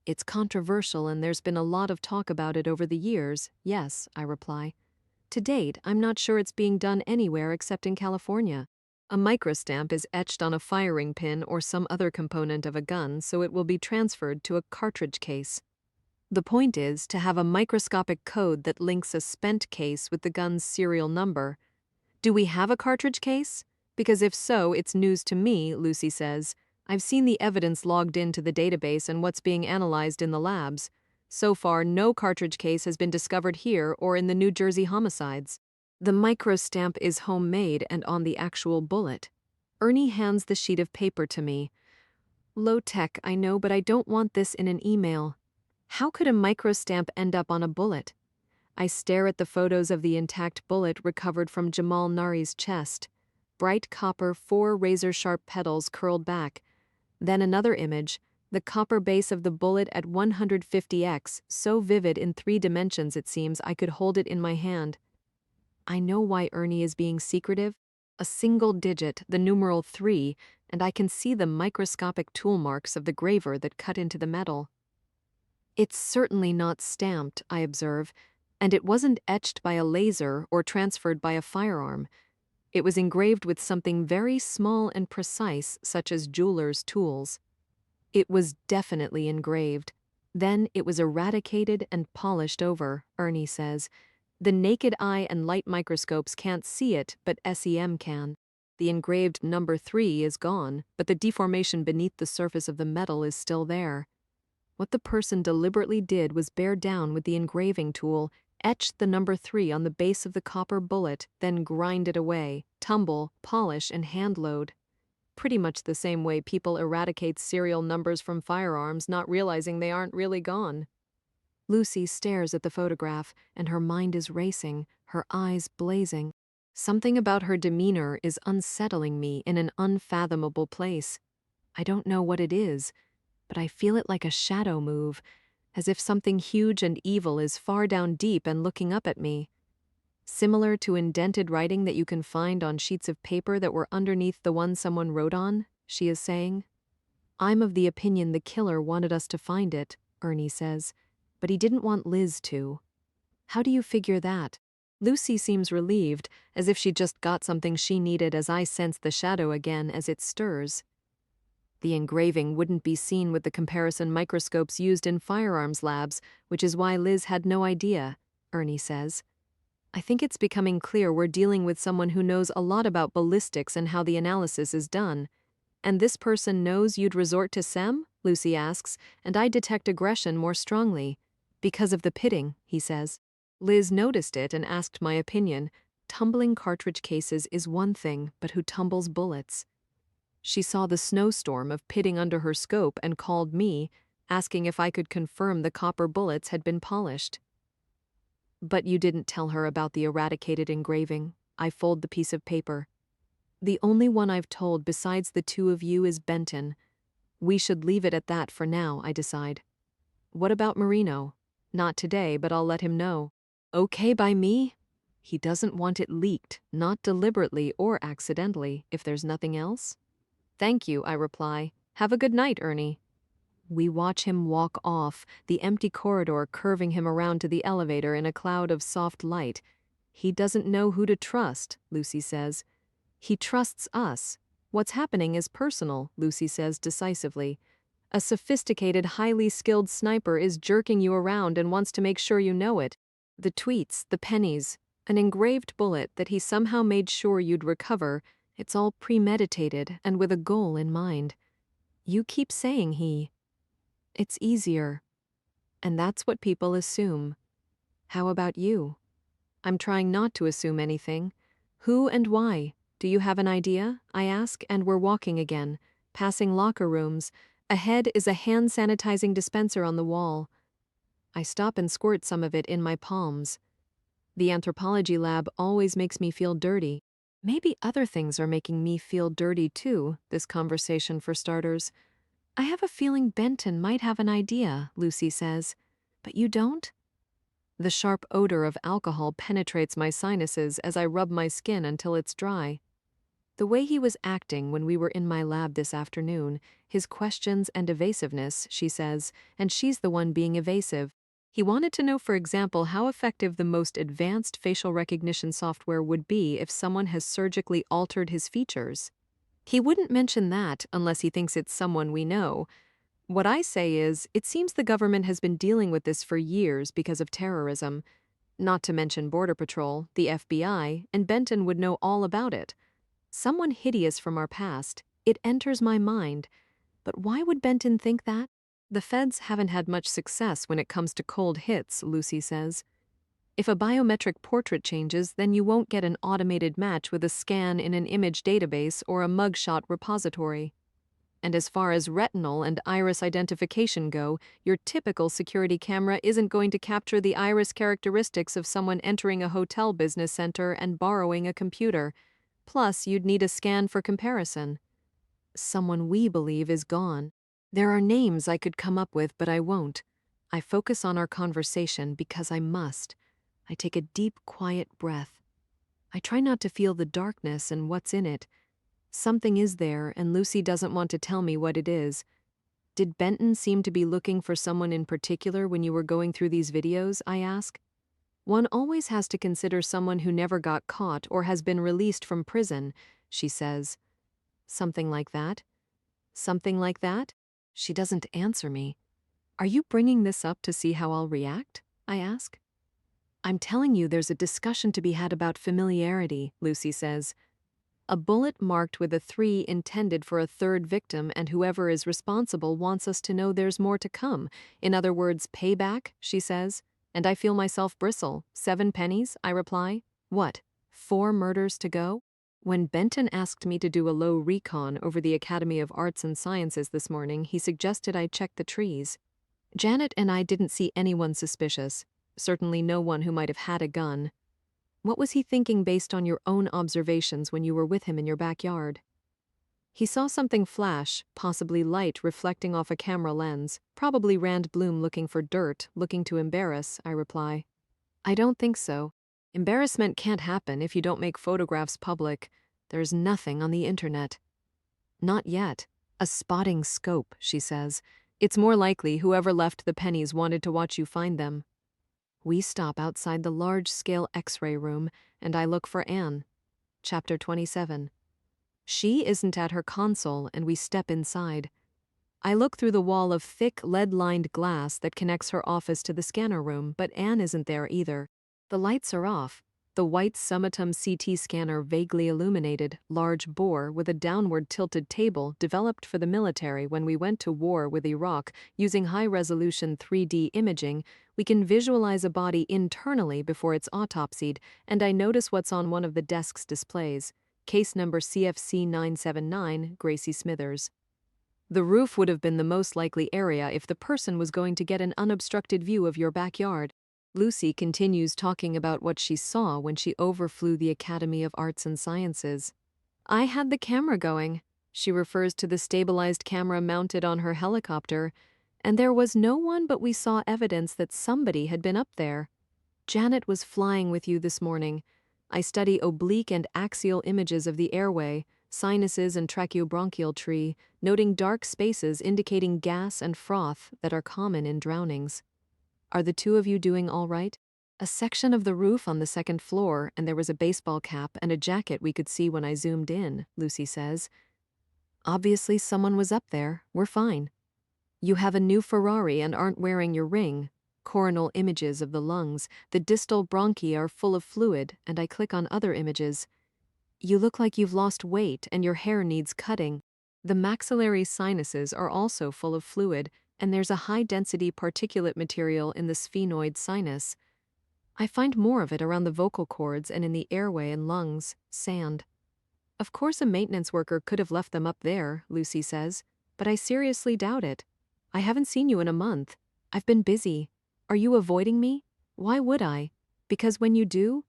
It's controversial and there's been a lot of talk about it over the years, yes, I reply. To date, I'm not sure it's being done anywhere except in California. A microstamp is etched on a firing pin or some other component of a gun so it will be transferred to a cartridge case. The point is to have a microscopic code that links a spent case with the gun's serial number. Do we have a cartridge case? Because if so, it's news to me, Lucy says. I've seen the evidence logged into the database and what's being analyzed in the labs. So far, no cartridge case has been discovered here or in the New Jersey homicides. The microstamp is homemade and on the actual bullet. Ernie hands the sheet of paper to me. Low tech, I know, but I don't want this in an email. How could a microstamp end up on a bullet? I stare at the photos of the intact bullet recovered from Jamal Nari's chest. Bright copper 4 razor-sharp petals curled back. Then another image, the copper base of the bullet at 150x, so vivid in 3 dimensions it seems I could hold it in my hand. I know why Ernie is being secretive. A single digit, the numeral 3, and I can see the microscopic tool marks of the graver that cut into the metal. It's certainly not stamped, I observe, and it wasn't etched by a laser or transferred by a firearm. It was engraved with something very small and precise, such as jeweler's tools. It was definitely engraved. Then it was eradicated and polished over, Ernie says. The naked eye and light microscopes can't see it, but SEM can. The engraved number 3 is gone, but the deformation beneath the surface of the metal is still there. What the person deliberately did was bear down with the engraving tool, etch the number 3 on the base of the copper bullet, then grind it away, tumble, polish, and hand load. Pretty much the same way people eradicate serial numbers from firearms, not realizing they aren't really gone. Lucy stares at the photograph, and her mind is racing, her eyes blazing. Something about her demeanor is unsettling me in an unfathomable place. I don't know what it is, but I feel it like a shadow move, as if something huge and evil is far down deep and looking up at me. Similar to indented writing that you can find on sheets of paper that were underneath the one someone wrote on, she is saying. I'm of the opinion the killer wanted us to find it, Ernie says, but he didn't want Liz to. How do you figure that? Lucy seems relieved, as if she just got something she needed as I sense the shadow again as it stirs. The engraving wouldn't be seen with the comparison microscopes used in firearms labs, which is why Liz had no idea, Ernie says. I think it's becoming clear we're dealing with someone who knows a lot about ballistics and how the analysis is done. And this person knows you'd resort to SEM? Lucy asks, and I detect aggression more strongly. Because of the pitting, he says. Liz noticed it and asked my opinion. Tumbling cartridge cases is one thing, but who tumbles bullets? She saw the snowstorm of pitting under her scope and called me, asking if I could confirm the copper bullets had been polished. But you didn't tell her about the eradicated engraving. I fold the piece of paper. The only one I've told besides the two of you is Benton. We should leave it at that for now, I decide. What about Marino? Not today, but I'll let him know. Okay by me? He doesn't want it leaked, not deliberately or accidentally, if there's nothing else. Thank you, I reply. Have a good night, Ernie. We watch him walk off, the empty corridor curving him around to the elevator in a cloud of soft light. He doesn't know who to trust, Lucy says. He trusts us. What's happening is personal, Lucy says decisively. A sophisticated, highly skilled sniper is jerking you around and wants to make sure you know it. The tweets, the pennies, an engraved bullet that he somehow made sure you'd recover. It's all premeditated and with a goal in mind. You keep saying he. It's easier. And that's what people assume. How about you? I'm trying not to assume anything. Who and why? Do you have an idea? I ask, and we're walking again, passing locker rooms. Ahead is a hand sanitizing dispenser on the wall. I stop and squirt some of it in my palms. The anthropology lab always makes me feel dirty. Maybe other things are making me feel dirty too, this conversation for starters. I have a feeling Benton might have an idea, Lucy says. But you don't? The sharp odor of alcohol penetrates my sinuses as I rub my skin until it's dry. The way he was acting when we were in my lab this afternoon, his questions and evasiveness, she says, and she's the one being evasive. He wanted to know, for example, how effective the most advanced facial recognition software would be if someone has surgically altered his features. He wouldn't mention that unless he thinks it's someone we know. What I say is, it seems the government has been dealing with this for years because of terrorism. Not to mention Border Patrol, the FBI, and Benton would know all about it. Someone hideous from our past. It enters my mind. But why would Benton think that? The feds haven't had much success when it comes to cold hits, Lucy says. If a biometric portrait changes, then you won't get an automated match with a scan in an image database or a mugshot repository. And as far as retinal and iris identification go, your typical security camera isn't going to capture the iris characteristics of someone entering a hotel business center and borrowing a computer. Plus, you'd need a scan for comparison. Someone we believe is gone. There are names I could come up with, but I won't. I focus on our conversation because I must. I take a deep, quiet breath. I try not to feel the darkness and what's in it. Something is there, and Lucy doesn't want to tell me what it is. Did Benton seem to be looking for someone in particular when you were going through these videos? I ask. One always has to consider someone who never got caught or has been released from prison, she says. Something like that? Something like that? She doesn't answer me. Are you bringing this up to see how I'll react? I ask. I'm telling you there's a discussion to be had about familiarity, Lucy says. A bullet marked with a 3 intended for a third victim, and whoever is responsible wants us to know there's more to come. In other words, payback, she says. And I feel myself bristle. 7 pennies, I reply. What? 4 murders to go? When Benton asked me to do a low recon over the Academy of Arts and Sciences this morning, he suggested I check the trees. Janet and I didn't see anyone suspicious, certainly no one who might have had a gun. What was he thinking based on your own observations when you were with him in your backyard? He saw something flash, possibly light reflecting off a camera lens, probably Rand Bloom looking for dirt, looking to embarrass, I reply. I don't think so. Embarrassment can't happen if you don't make photographs public. There's nothing on the internet. Not yet. A spotting scope, she says. It's more likely whoever left the pennies wanted to watch you find them. We stop outside the large-scale X-ray room, and I look for Anne. Chapter 27. She isn't at her console, and we step inside. I look through the wall of thick, lead-lined glass that connects her office to the scanner room, but Anne isn't there either. The lights are off. The white Summitum CT scanner vaguely illuminated, large bore with a downward tilted table developed for the military when we went to war with Iraq. Using high-resolution 3D imaging, we can visualize a body internally before it's autopsied, and I notice what's on one of the desk's displays. Case number CFC 979, Gracie Smithers. The roof would have been the most likely area if the person was going to get an unobstructed view of your backyard. Lucy continues talking about what she saw when she overflew the Academy of Arts and Sciences. I had the camera going. She refers to the stabilized camera mounted on her helicopter, and there was no one, but we saw evidence that somebody had been up there. Janet was flying with you this morning. I study oblique and axial images of the airway, sinuses and tracheobronchial tree, noting dark spaces indicating gas and froth that are common in drownings. Are the two of you doing all right? A section of the roof on the second floor, and there was a baseball cap and a jacket we could see when I zoomed in, Lucy says. Obviously someone was up there. We're fine. You have a new Ferrari and aren't wearing your ring. Coronal images of the lungs. The distal bronchi are full of fluid, and I click on other images. You look like you've lost weight and your hair needs cutting. The maxillary sinuses are also full of fluid, and there's a high-density particulate material in the sphenoid sinus. I find more of it around the vocal cords and in the airway and lungs, sand. Of course a maintenance worker could have left them up there, Lucy says, but I seriously doubt it. I haven't seen you in a month. I've been busy. Are you avoiding me? Why would I? Because when you do,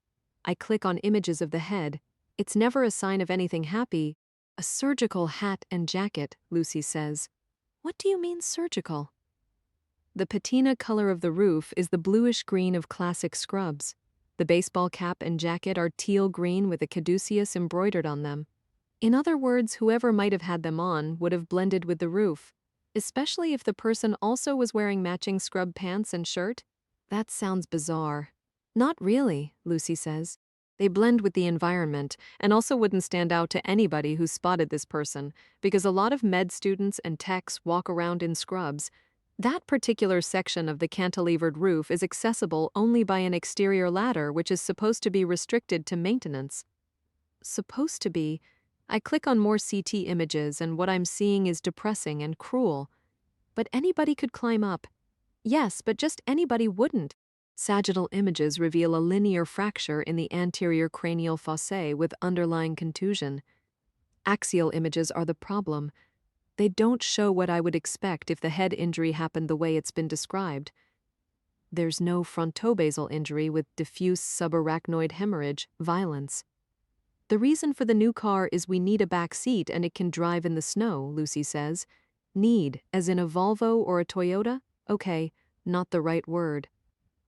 I click on images of the head. It's never a sign of anything happy. A surgical hat and jacket, Lucy says. What do you mean surgical? The patina color of the roof is the bluish green of classic scrubs. The baseball cap and jacket are teal green with a caduceus embroidered on them. In other words, whoever might have had them on would have blended with the roof, especially if the person also was wearing matching scrub pants and shirt. That sounds bizarre. Not really, Lucy says. They blend with the environment and also wouldn't stand out to anybody who spotted this person, because a lot of med students and techs walk around in scrubs. That particular section of the cantilevered roof is accessible only by an exterior ladder, which is supposed to be restricted to maintenance. Supposed to be. I click on more CT images, and what I'm seeing is depressing and cruel. But anybody could climb up. Yes, but just anybody wouldn't. Sagittal images reveal a linear fracture in the anterior cranial fossa with underlying contusion. Axial images are the problem. They don't show what I would expect if the head injury happened the way it's been described. There's no frontobasal injury with diffuse subarachnoid hemorrhage, violence. The reason for the new car is we need a back seat and it can drive in the snow, Lucy says. Need, as in a Volvo or a Toyota? Okay, not the right word.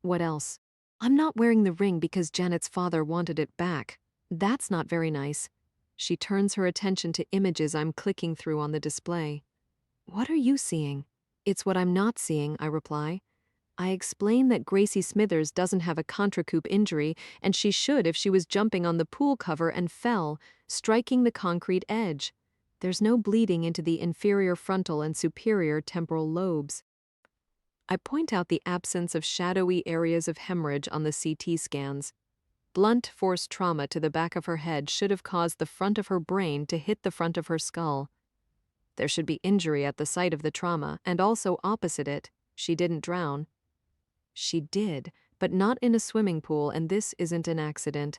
What else? I'm not wearing the ring because Janet's father wanted it back. That's not very nice. She turns her attention to images I'm clicking through on the display. What are you seeing? It's what I'm not seeing, I reply. I explain that Gracie Smithers doesn't have a contracoup injury, and she should if she was jumping on the pool cover and fell, striking the concrete edge. There's no bleeding into the inferior frontal and superior temporal lobes. I point out the absence of shadowy areas of hemorrhage on the CT scans. Blunt force trauma to the back of her head should have caused the front of her brain to hit the front of her skull. There should be injury at the site of the trauma, and also opposite it. She didn't drown. She did, but not in a swimming pool, and this isn't an accident.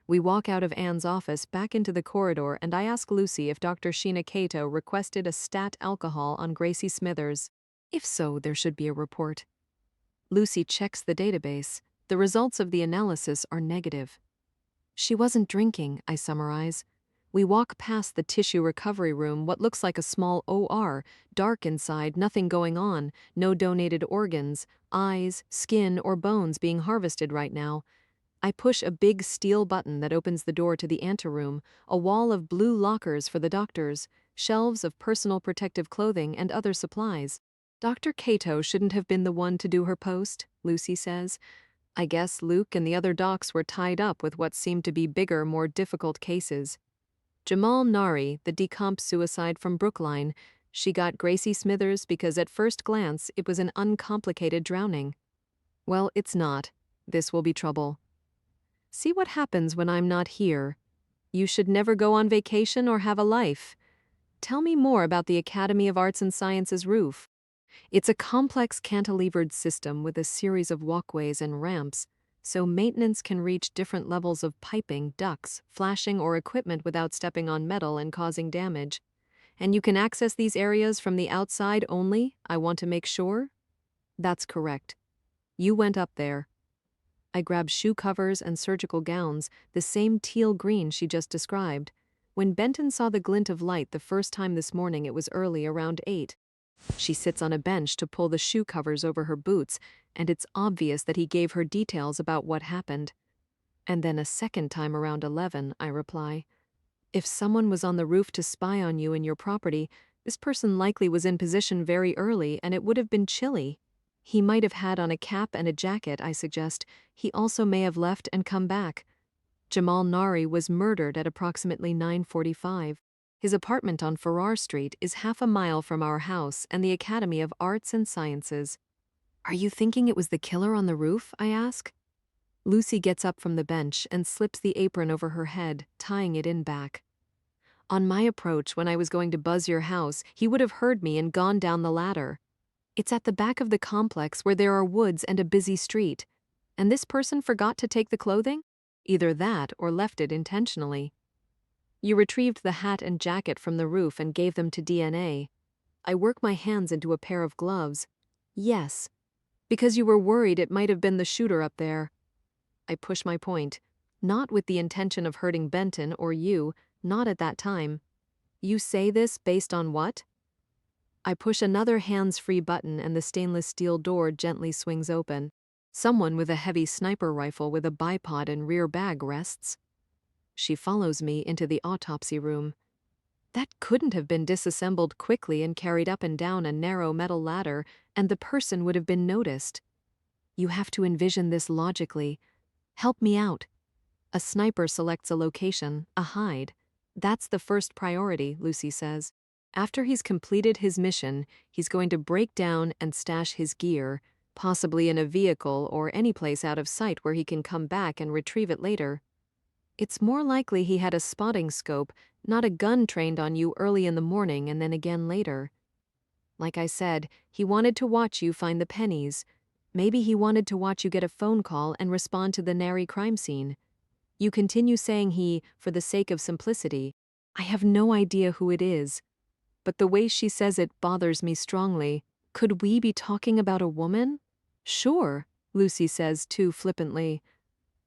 We walk out of Anne's office back into the corridor, and I ask Lucy if Dr. Sheena Cato requested a stat alcohol on Gracie Smithers. If so, there should be a report. Lucy checks the database. The results of the analysis are negative. She wasn't drinking, I summarize. We walk past the tissue recovery room, what looks like a small OR, dark inside, nothing going on, no donated organs, eyes, skin, or bones being harvested right now. I push a big steel button that opens the door to the anteroom, a wall of blue lockers for the doctors, shelves of personal protective clothing and other supplies. Dr. Cato shouldn't have been the one to do her post, Lucy says. I guess Luke and the other docs were tied up with what seemed to be bigger, more difficult cases. Jamal Nari, the decomp suicide from Brookline, she got Gracie Smithers because at first glance it was an uncomplicated drowning. Well, it's not. This will be trouble. See what happens when I'm not here. You should never go on vacation or have a life. Tell me more about the Academy of Arts and Sciences roof. It's a complex cantilevered system with a series of walkways and ramps, so maintenance can reach different levels of piping, ducts, flashing, or equipment without stepping on metal and causing damage. And you can access these areas from the outside only, I want to make sure? That's correct. You went up there. I grab shoe covers and surgical gowns, the same teal green she just described. When Benton saw the glint of light the first time this morning, it was early, around 8. She sits on a bench to pull the shoe covers over her boots, and it's obvious that he gave her details about what happened. And then a second time around 11, I reply. If someone was on the roof to spy on you and your property, this person likely was in position very early, and it would have been chilly. He might have had on a cap and a jacket, I suggest. He also may have left and come back. Jamal Nari was murdered at approximately 9:45. His apartment on Farrar Street is half a mile from our house and the Academy of Arts and Sciences. Are you thinking it was the killer on the roof? I ask. Lucy gets up from the bench and slips the apron over her head, tying it in back. On my approach, when I was going to buzz your house, he would have heard me and gone down the ladder. It's at the back of the complex where there are woods and a busy street. And this person forgot to take the clothing? Either that or left it intentionally. You retrieved the hat and jacket from the roof and gave them to DNA. I work my hands into a pair of gloves. Yes, because you were worried it might have been the shooter up there. I push my point. Not with the intention of hurting Benton or you, not at that time. You say this based on what? I push another hands-free button and the stainless steel door gently swings open. Someone with a heavy sniper rifle with a bipod and rear bag rests. She follows me into the autopsy room. That couldn't have been disassembled quickly and carried up and down a narrow metal ladder, and the person would have been noticed. You have to envision this logically. Help me out. A sniper selects a location, a hide. That's the first priority, Lucy says. After he's completed his mission, he's going to break down and stash his gear, possibly in a vehicle or any place out of sight where he can come back and retrieve it later. It's more likely he had a spotting scope, not a gun trained on you early in the morning and then again later. Like I said, he wanted to watch you find the pennies. Maybe he wanted to watch you get a phone call and respond to the Nari crime scene. You continue saying he, for the sake of simplicity. I have no idea who it is. But the way she says it bothers me strongly. Could we be talking about a woman? Sure, Lucy says too flippantly.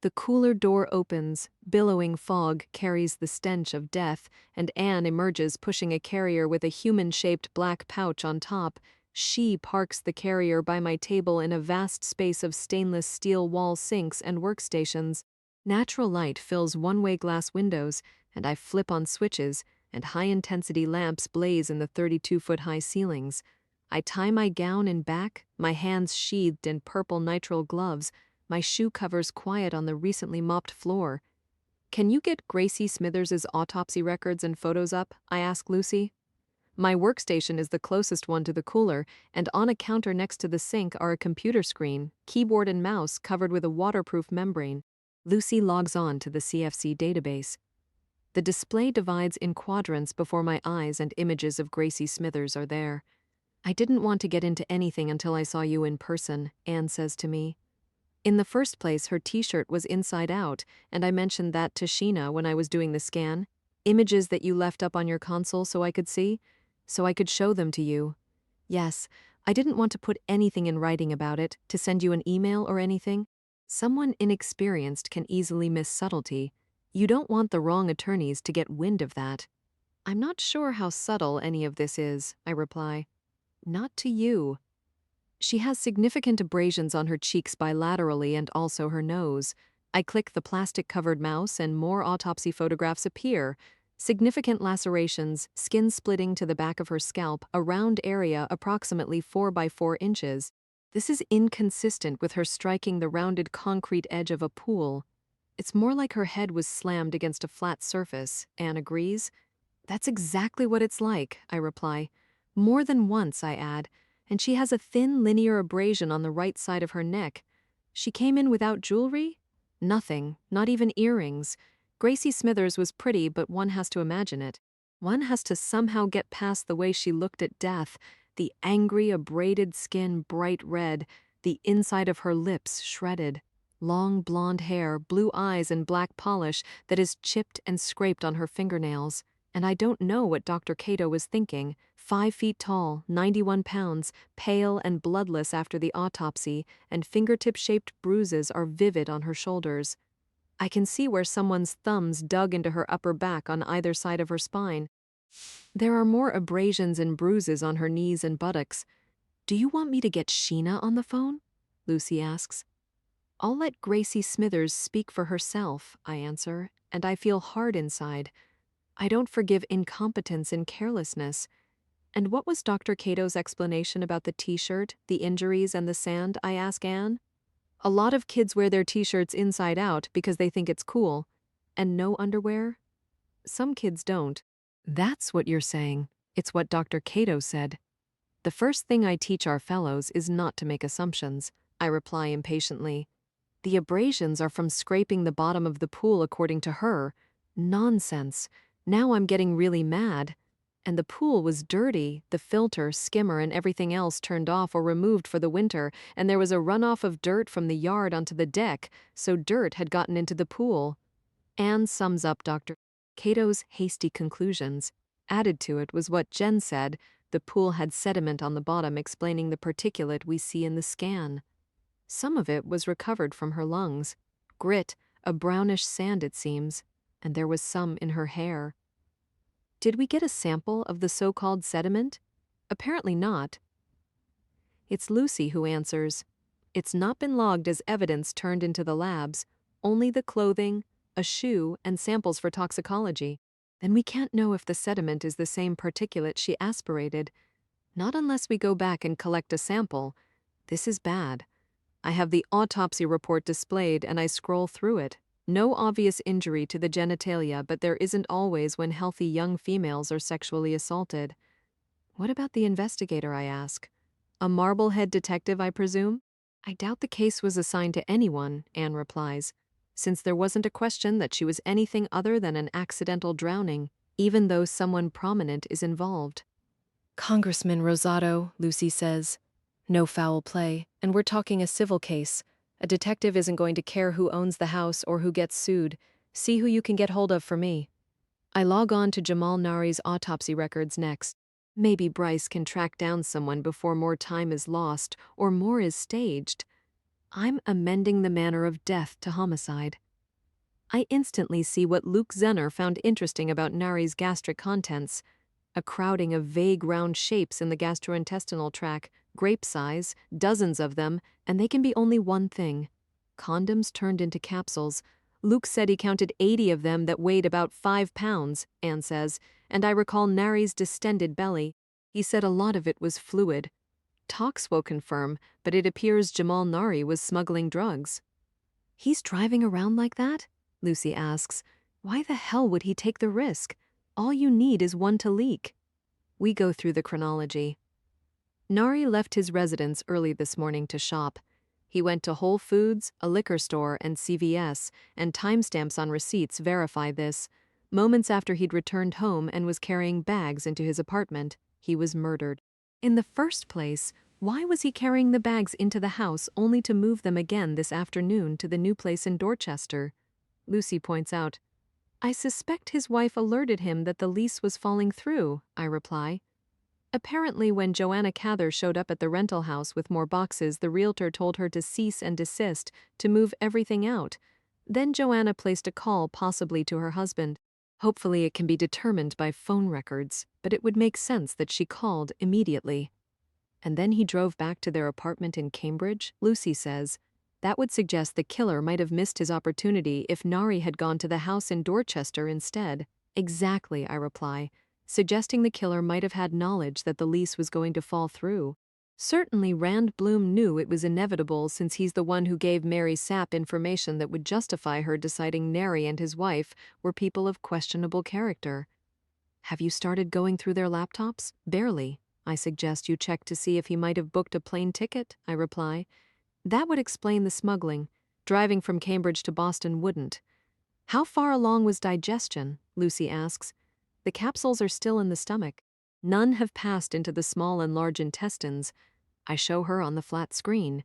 The cooler door opens, billowing fog carries the stench of death, and Anne emerges pushing a carrier with a human-shaped black pouch on top. She parks the carrier by my table in a vast space of stainless steel wall sinks and workstations. Natural light fills one-way glass windows, and I flip on switches, and high-intensity lamps blaze in the 32-foot-high ceilings. I tie my gown in back, my hands sheathed in purple nitrile gloves, my shoe covers quiet on the recently mopped floor. Can you get Gracie Smithers's autopsy records and photos up? I ask Lucy. My workstation is the closest one to the cooler, and on a counter next to the sink are a computer screen, keyboard and mouse covered with a waterproof membrane. Lucy logs on to the CFC database. The display divides in quadrants before my eyes and images of Gracie Smithers are there. I didn't want to get into anything until I saw you in person, Anne says to me. In the first place, her t-shirt was inside out, and I mentioned that to Sheena when I was doing the scan. Images that you left up on your console so I could see, so I could show them to you. Yes, I didn't want to put anything in writing about it, to send you an email or anything. Someone inexperienced can easily miss subtlety. You don't want the wrong attorneys to get wind of that. I'm not sure how subtle any of this is, I reply. Not to you. She has significant abrasions on her cheeks bilaterally and also her nose. I click the plastic-covered mouse and more autopsy photographs appear. Significant lacerations, skin splitting to the back of her scalp, a round area approximately 4 by 4 inches. This is inconsistent with her striking the rounded concrete edge of a pool. It's more like her head was slammed against a flat surface, Anne agrees. That's exactly what it's like, I reply. More than once, I add, and she has a thin linear abrasion on the right side of her neck. She came in without jewelry? Nothing, not even earrings. Gracie Smithers was pretty, but one has to imagine it. One has to somehow get past the way she looked at death, the angry, abraded skin bright red, the inside of her lips shredded. Long blonde hair, blue eyes, and black polish that is chipped and scraped on her fingernails. And I don't know what Dr. Cato was thinking. 5 feet tall, 91 pounds, pale and bloodless after the autopsy, and fingertip-shaped bruises are vivid on her shoulders. I can see where someone's thumbs dug into her upper back on either side of her spine. There are more abrasions and bruises on her knees and buttocks. Do you want me to get Sheena on the phone? Lucy asks. I'll let Gracie Smithers speak for herself, I answer, and I feel hard inside. I don't forgive incompetence and carelessness. And what was Dr. Cato's explanation about the t-shirt, the injuries, and the sand, I ask Anne? A lot of kids wear their t-shirts inside out because they think it's cool. And no underwear? Some kids don't. That's what you're saying. It's what Dr. Cato said. The first thing I teach our fellows is not to make assumptions, I reply impatiently. The abrasions are from scraping the bottom of the pool according to her. Nonsense. Now I'm getting really mad. And the pool was dirty, the filter, skimmer, and everything else turned off or removed for the winter, and there was a runoff of dirt from the yard onto the deck, so dirt had gotten into the pool. Anne sums up Dr. Cato's hasty conclusions. Added to it was what Jen said, the pool had sediment on the bottom explaining the particulate we see in the scan. Some of it was recovered from her lungs. Grit, a brownish sand it seems, and there was some in her hair. Did we get a sample of the so-called sediment? Apparently not. It's Lucy who answers. It's not been logged as evidence turned into the labs, only the clothing, a shoe, and samples for toxicology. Then we can't know if the sediment is the same particulate she aspirated. Not unless we go back and collect a sample. This is bad. I have the autopsy report displayed and I scroll through it. No obvious injury to the genitalia, but there isn't always when healthy young females are sexually assaulted. What about the investigator, I ask? A Marblehead detective, I presume? I doubt the case was assigned to anyone, Anne replies, since there wasn't a question that she was anything other than an accidental drowning, even though someone prominent is involved. Congressman Rosado, Lucy says. No foul play, and we're talking a civil case. A detective isn't going to care who owns the house or who gets sued. See who you can get hold of for me. I log on to Jamal Nari's autopsy records next. Maybe Bryce can track down someone before more time is lost or more is staged. I'm amending the manner of death to homicide. I instantly see what Luke Zenner found interesting about Nari's gastric contents. A crowding of vague round shapes in the gastrointestinal tract, grape size, dozens of them, and they can be only one thing. Condoms turned into capsules. Luke said he counted 80 of them that weighed about 5 pounds, Anne says, and I recall Nari's distended belly. He said a lot of it was fluid, talks will confirm, but it appears Jamal Nari was smuggling drugs. He's driving around like that? Lucy asks. Why the hell would he take the risk? All you need is one to leak. We go through the chronology. Nari left his residence early this morning to shop. He went to Whole Foods, a liquor store, and CVS, and timestamps on receipts verify this. Moments after he'd returned home and was carrying bags into his apartment, he was murdered. In the first place, why was he carrying the bags into the house only to move them again this afternoon to the new place in Dorchester? Lucy points out. I suspect his wife alerted him that the lease was falling through, I reply. Apparently, when Joanna Cather showed up at the rental house with more boxes, the realtor told her to cease and desist, to move everything out. Then Joanna placed a call possibly to her husband. Hopefully it can be determined by phone records, but it would make sense that she called immediately. And then he drove back to their apartment in Cambridge, Lucy says. That would suggest the killer might have missed his opportunity if Nari had gone to the house in Dorchester instead. Exactly, I reply, suggesting the killer might have had knowledge that the lease was going to fall through. Certainly Rand Bloom knew it was inevitable since he's the one who gave Mary Sapp information that would justify her deciding Neri and his wife were people of questionable character. Have you started going through their laptops? Barely. I suggest you check to see if he might have booked a plane ticket, I reply. That would explain the smuggling. Driving from Cambridge to Boston wouldn't. How far along was digestion? Lucy asks. The capsules are still in the stomach. None have passed into the small and large intestines. I show her on the flat screen.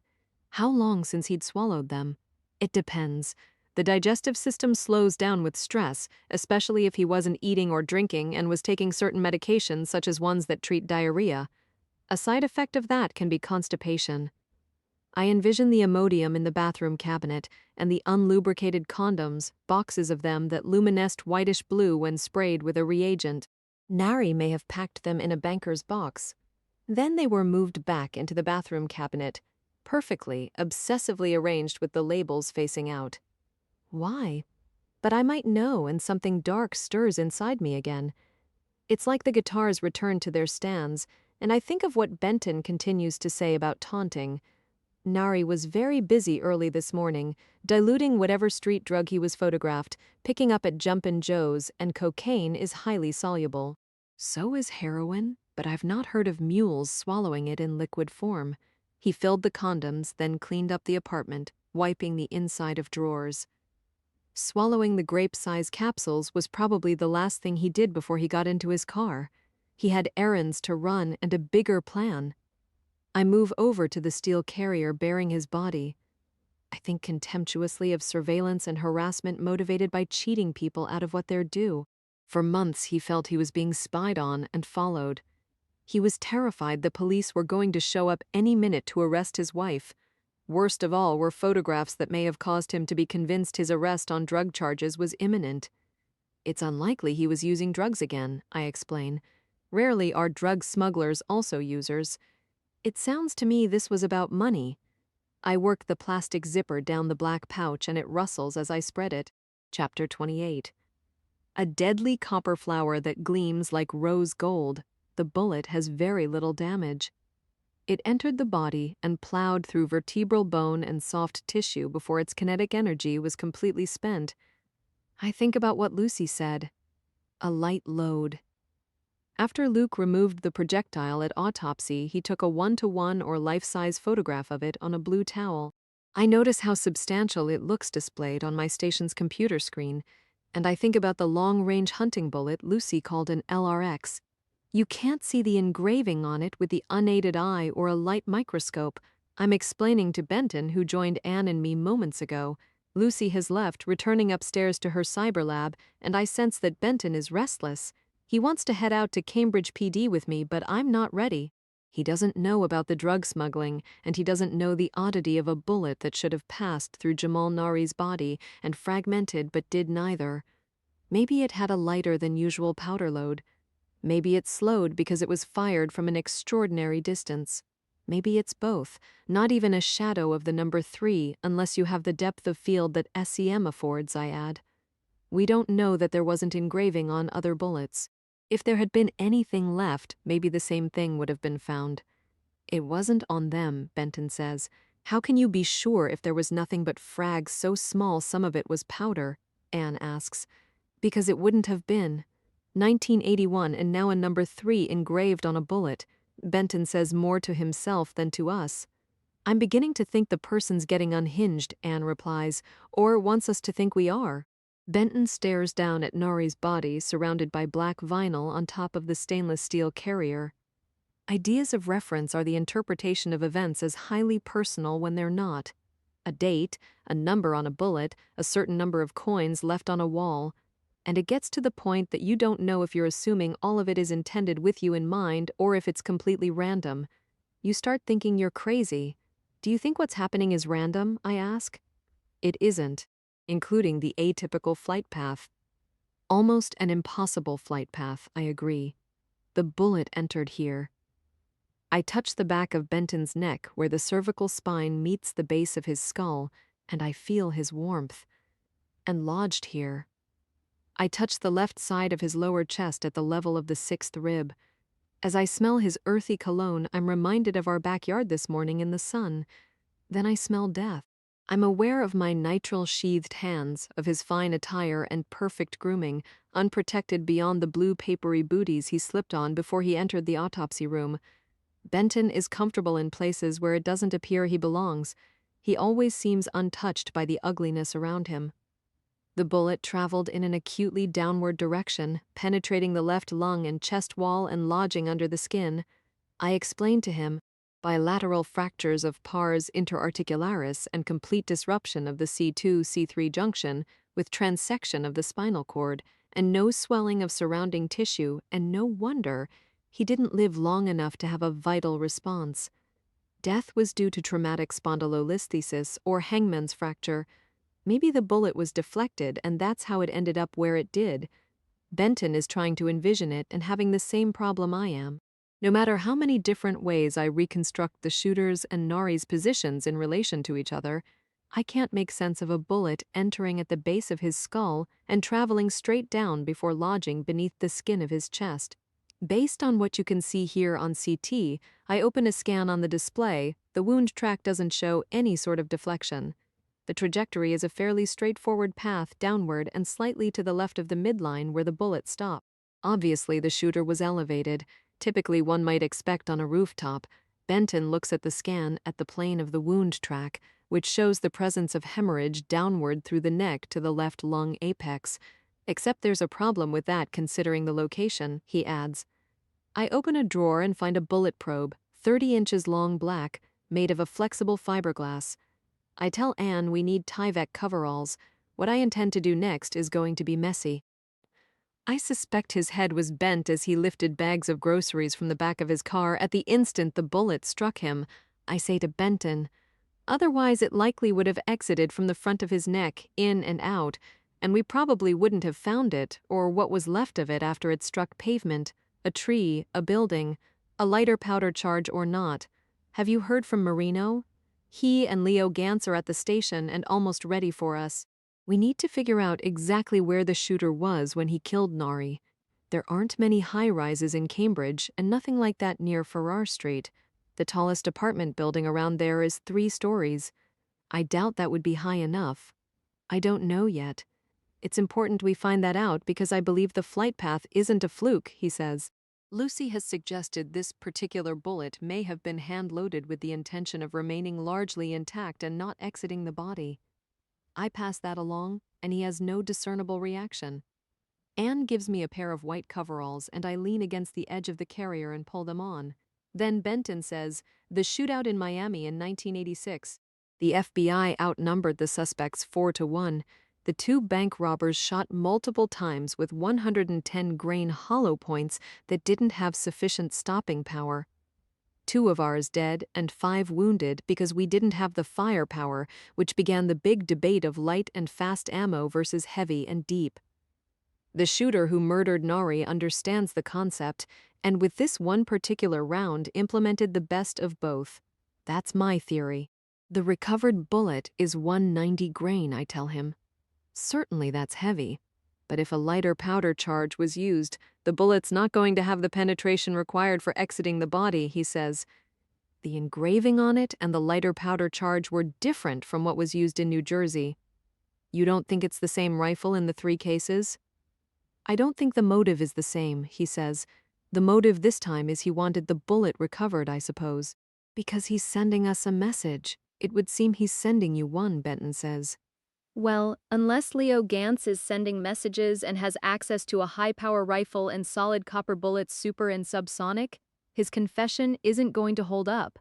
How long since he'd swallowed them? It depends. The digestive system slows down with stress, especially if he wasn't eating or drinking and was taking certain medications such as ones that treat diarrhea. A side effect of that can be constipation. I envision the Imodium in the bathroom cabinet and the unlubricated condoms, boxes of them that luminesced whitish blue when sprayed with a reagent. Nari may have packed them in a banker's box. Then they were moved back into the bathroom cabinet, perfectly, obsessively arranged with the labels facing out. Why? But I might know, and something dark stirs inside me again. It's like the guitars return to their stands, and I think of what Benton continues to say about taunting. Nari was very busy early this morning, diluting whatever street drug he was photographed, picking up at Jumpin' Joe's, and cocaine is highly soluble. So is heroin, but I've not heard of mules swallowing it in liquid form. He filled the condoms, then cleaned up the apartment, wiping the inside of drawers. Swallowing the grape-sized capsules was probably the last thing he did before he got into his car. He had errands to run and a bigger plan. I move over to the steel carrier bearing his body. I think contemptuously of surveillance and harassment motivated by cheating people out of what they're due. For months he felt he was being spied on and followed. He was terrified the police were going to show up any minute to arrest his wife. Worst of all were photographs that may have caused him to be convinced his arrest on drug charges was imminent. It's unlikely he was using drugs again, I explain. Rarely are drug smugglers also users. It sounds to me this was about money. I work the plastic zipper down the black pouch and it rustles as I spread it. Chapter 28. A deadly copper flower that gleams like rose gold. The bullet has very little damage. It entered the body and plowed through vertebral bone and soft tissue before its kinetic energy was completely spent. I think about what Lucy said. A light load. After Luke removed the projectile at autopsy, he took a 1-to-1 or life-size photograph of it on a blue towel. I notice how substantial it looks displayed on my station's computer screen, and I think about the long-range hunting bullet Lucy called an LRX. You can't see the engraving on it with the unaided eye or a light microscope. I'm explaining to Benton, who joined Anne and me moments ago. Lucy has left, returning upstairs to her cyber lab, and I sense that Benton is restless. He wants to head out to Cambridge PD with me, but I'm not ready. He doesn't know about the drug smuggling, and he doesn't know the oddity of a bullet that should have passed through Jamal Nari's body and fragmented but did neither. Maybe it had a lighter than usual powder load. Maybe it slowed because it was fired from an extraordinary distance. Maybe it's both, not even a shadow of the number 3 unless you have the depth of field that SEM affords, I add. We don't know that there wasn't engraving on other bullets. If there had been anything left, maybe the same thing would have been found. It wasn't on them, Benton says. How can you be sure if there was nothing but frag so small some of it was powder? Anne asks. Because it wouldn't have been. 1981 and now a number 3 engraved on a bullet. Benton says more to himself than to us. I'm beginning to think the person's getting unhinged, Anne replies, or wants us to think we are. Benton stares down at Nari's body surrounded by black vinyl on top of the stainless steel carrier. Ideas of reference are the interpretation of events as highly personal when they're not. A date, a number on a bullet, a certain number of coins left on a wall. And it gets to the point that you don't know if you're assuming all of it is intended with you in mind or if it's completely random. You start thinking you're crazy. Do you think what's happening is random? I ask. It isn't, including the atypical flight path. Almost an impossible flight path, I agree. The bullet entered here. I touch the back of Benton's neck where the cervical spine meets the base of his skull, and I feel his warmth. And lodged here. I touch the left side of his lower chest at the level of the 6th rib. As I smell his earthy cologne, I'm reminded of our backyard this morning in the sun. Then I smell death. I'm aware of my nitrile-sheathed hands, of his fine attire and perfect grooming, unprotected beyond the blue papery booties he slipped on before he entered the autopsy room. Benton is comfortable in places where it doesn't appear he belongs. He always seems untouched by the ugliness around him. The bullet traveled in an acutely downward direction, penetrating the left lung and chest wall and lodging under the skin. I explained to him, bilateral fractures of pars interarticularis and complete disruption of the C2-C3 junction with transection of the spinal cord and no swelling of surrounding tissue, and no wonder he didn't live long enough to have a vital response. Death was due to traumatic spondylolisthesis or hangman's fracture. Maybe the bullet was deflected and that's how it ended up where it did. Benton is trying to envision it and having the same problem I am. No matter how many different ways I reconstruct the shooter's and Nari's positions in relation to each other, I can't make sense of a bullet entering at the base of his skull and traveling straight down before lodging beneath the skin of his chest. Based on what you can see here on CT, I open a scan on the display. The wound track doesn't show any sort of deflection. The trajectory is a fairly straightforward path downward and slightly to the left of the midline where the bullet stopped. Obviously, the shooter was elevated, typically one might expect on a rooftop. Benton looks at the scan at the plane of the wound track, which shows the presence of hemorrhage downward through the neck to the left lung apex. Except there's a problem with that considering the location, he adds. I open a drawer and find a bullet probe, 30 inches long black, made of a flexible fiberglass. I tell Anne we need Tyvek coveralls. What I intend to do next is going to be messy. I suspect his head was bent as he lifted bags of groceries from the back of his car at the instant the bullet struck him. I say to Benton, otherwise it likely would have exited from the front of his neck, in and out, and we probably wouldn't have found it, or what was left of it after it struck pavement, a tree, a building, a lighter powder charge or not. Have you heard from Marino? He and Leo Gantz are at the station and almost ready for us. We need to figure out exactly where the shooter was when he killed Nari. There aren't many high-rises in Cambridge and nothing like that near Farrar Street. The tallest apartment building around there is 3 stories. I doubt that would be high enough. I don't know yet. It's important we find that out because I believe the flight path isn't a fluke, he says. Lucy has suggested this particular bullet may have been hand-loaded with the intention of remaining largely intact and not exiting the body. I pass that along, and he has no discernible reaction. Anne gives me a pair of white coveralls, and I lean against the edge of the carrier and pull them on. Then Benton says, the shootout in Miami in 1986. The FBI outnumbered the suspects 4-1. The 2 bank robbers shot multiple times with 110-grain hollow points that didn't have sufficient stopping power. 2 of ours dead and 5 wounded because we didn't have the firepower, which began the big debate of light and fast ammo versus heavy and deep. The shooter who murdered Nari understands the concept, and with this one particular round implemented the best of both. That's my theory. The recovered bullet is 190 grain, I tell him. Certainly that's heavy, but if a lighter powder charge was used, the bullet's not going to have the penetration required for exiting the body, he says. The engraving on it and the lighter powder charge were different from what was used in New Jersey. You don't think it's the same rifle in the 3 cases? I don't think the motive is the same, he says. The motive this time is he wanted the bullet recovered, I suppose. Because he's sending us a message. It would seem he's sending you one, Benton says. Well, unless Leo Gantz is sending messages and has access to a high-power rifle and solid copper bullets super and subsonic, his confession isn't going to hold up.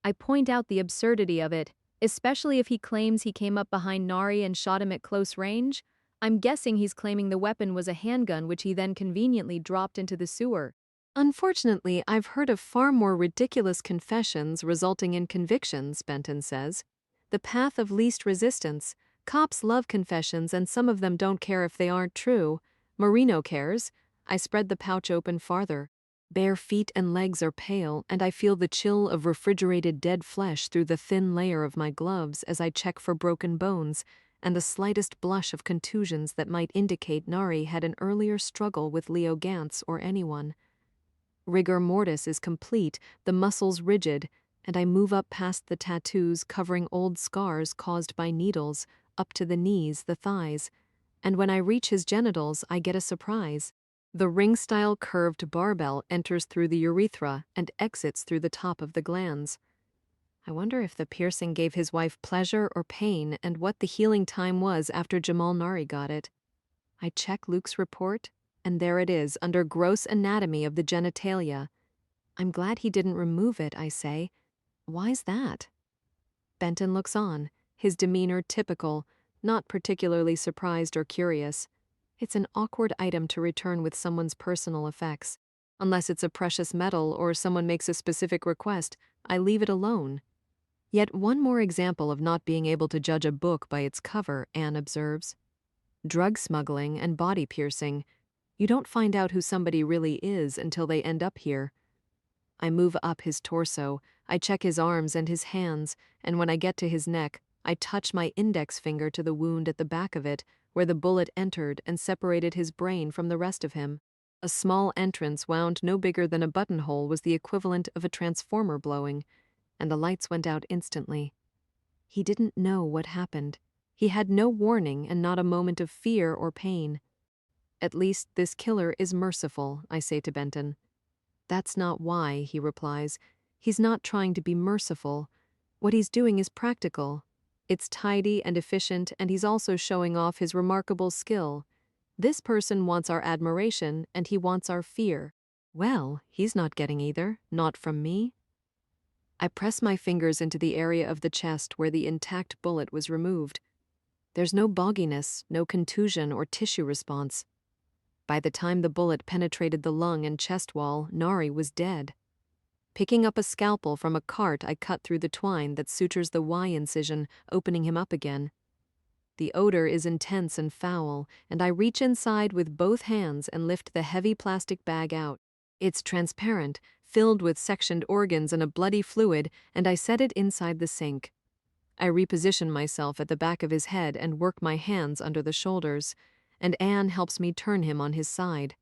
I point out the absurdity of it, especially if he claims he came up behind Nari and shot him at close range. I'm guessing he's claiming the weapon was a handgun which he then conveniently dropped into the sewer. Unfortunately, I've heard of far more ridiculous confessions resulting in convictions, Benton says. The path of least resistance. Cops love confessions and some of them don't care if they aren't true. Marino cares. I spread the pouch open farther. Bare feet and legs are pale, and I feel the chill of refrigerated dead flesh through the thin layer of my gloves as I check for broken bones, and the slightest blush of contusions that might indicate Nari had an earlier struggle with Leo Gantz or anyone. Rigor mortis is complete, the muscles rigid, and I move up past the tattoos covering old scars caused by needles, up to the knees, the thighs, and when I reach his genitals, I get a surprise. The ring-style curved barbell enters through the urethra and exits through the top of the glands. I wonder if the piercing gave his wife pleasure or pain and what the healing time was after Jamal Nari got it. I check Luke's report, and there it is, under gross anatomy of the genitalia. I'm glad he didn't remove it, I say. Why's that? Benton looks on, his demeanor typical, not particularly surprised or curious. It's an awkward item to return with someone's personal effects. Unless it's a precious metal or someone makes a specific request, I leave it alone. Yet one more example of not being able to judge a book by its cover, Anne observes. Drug smuggling and body piercing. You don't find out who somebody really is until they end up here. I move up his torso, I check his arms and his hands, and when I get to his neck, I touch my index finger to the wound at the back of it, where the bullet entered and separated his brain from the rest of him. A small entrance wound no bigger than a buttonhole was the equivalent of a transformer blowing, and the lights went out instantly. He didn't know what happened. He had no warning and not a moment of fear or pain. At least this killer is merciful, I say to Benton. That's not why, he replies. He's not trying to be merciful. What he's doing is practical. It's tidy and efficient, and he's also showing off his remarkable skill. This person wants our admiration, and he wants our fear. Well, he's not getting either, not from me. I press my fingers into the area of the chest where the intact bullet was removed. There's no bogginess, no contusion or tissue response. By the time the bullet penetrated the lung and chest wall, Nari was dead. Picking up a scalpel from a cart, I cut through the twine that sutures the Y incision, opening him up again. The odor is intense and foul, and I reach inside with both hands and lift the heavy plastic bag out. It's transparent, filled with sectioned organs and a bloody fluid, and I set it inside the sink. I reposition myself at the back of his head and work my hands under the shoulders, and Anne helps me turn him on his side.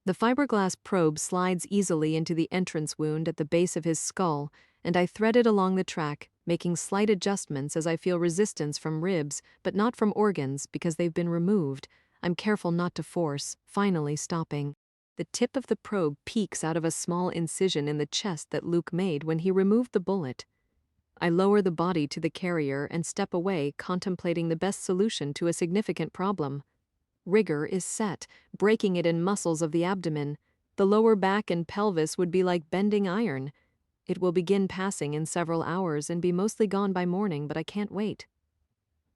The fiberglass probe slides easily into the entrance wound at the base of his skull, and I thread it along the track, making slight adjustments as I feel resistance from ribs, but not from organs because they've been removed. I'm careful not to force, finally stopping. The tip of the probe peeks out of a small incision in the chest that Luke made when he removed the bullet. I lower the body to the carrier and step away, contemplating the best solution to a significant problem. Rigor is set, breaking it in muscles of the abdomen. The lower back and pelvis would be like bending iron. It will begin passing in several hours and be mostly gone by morning, but I can't wait.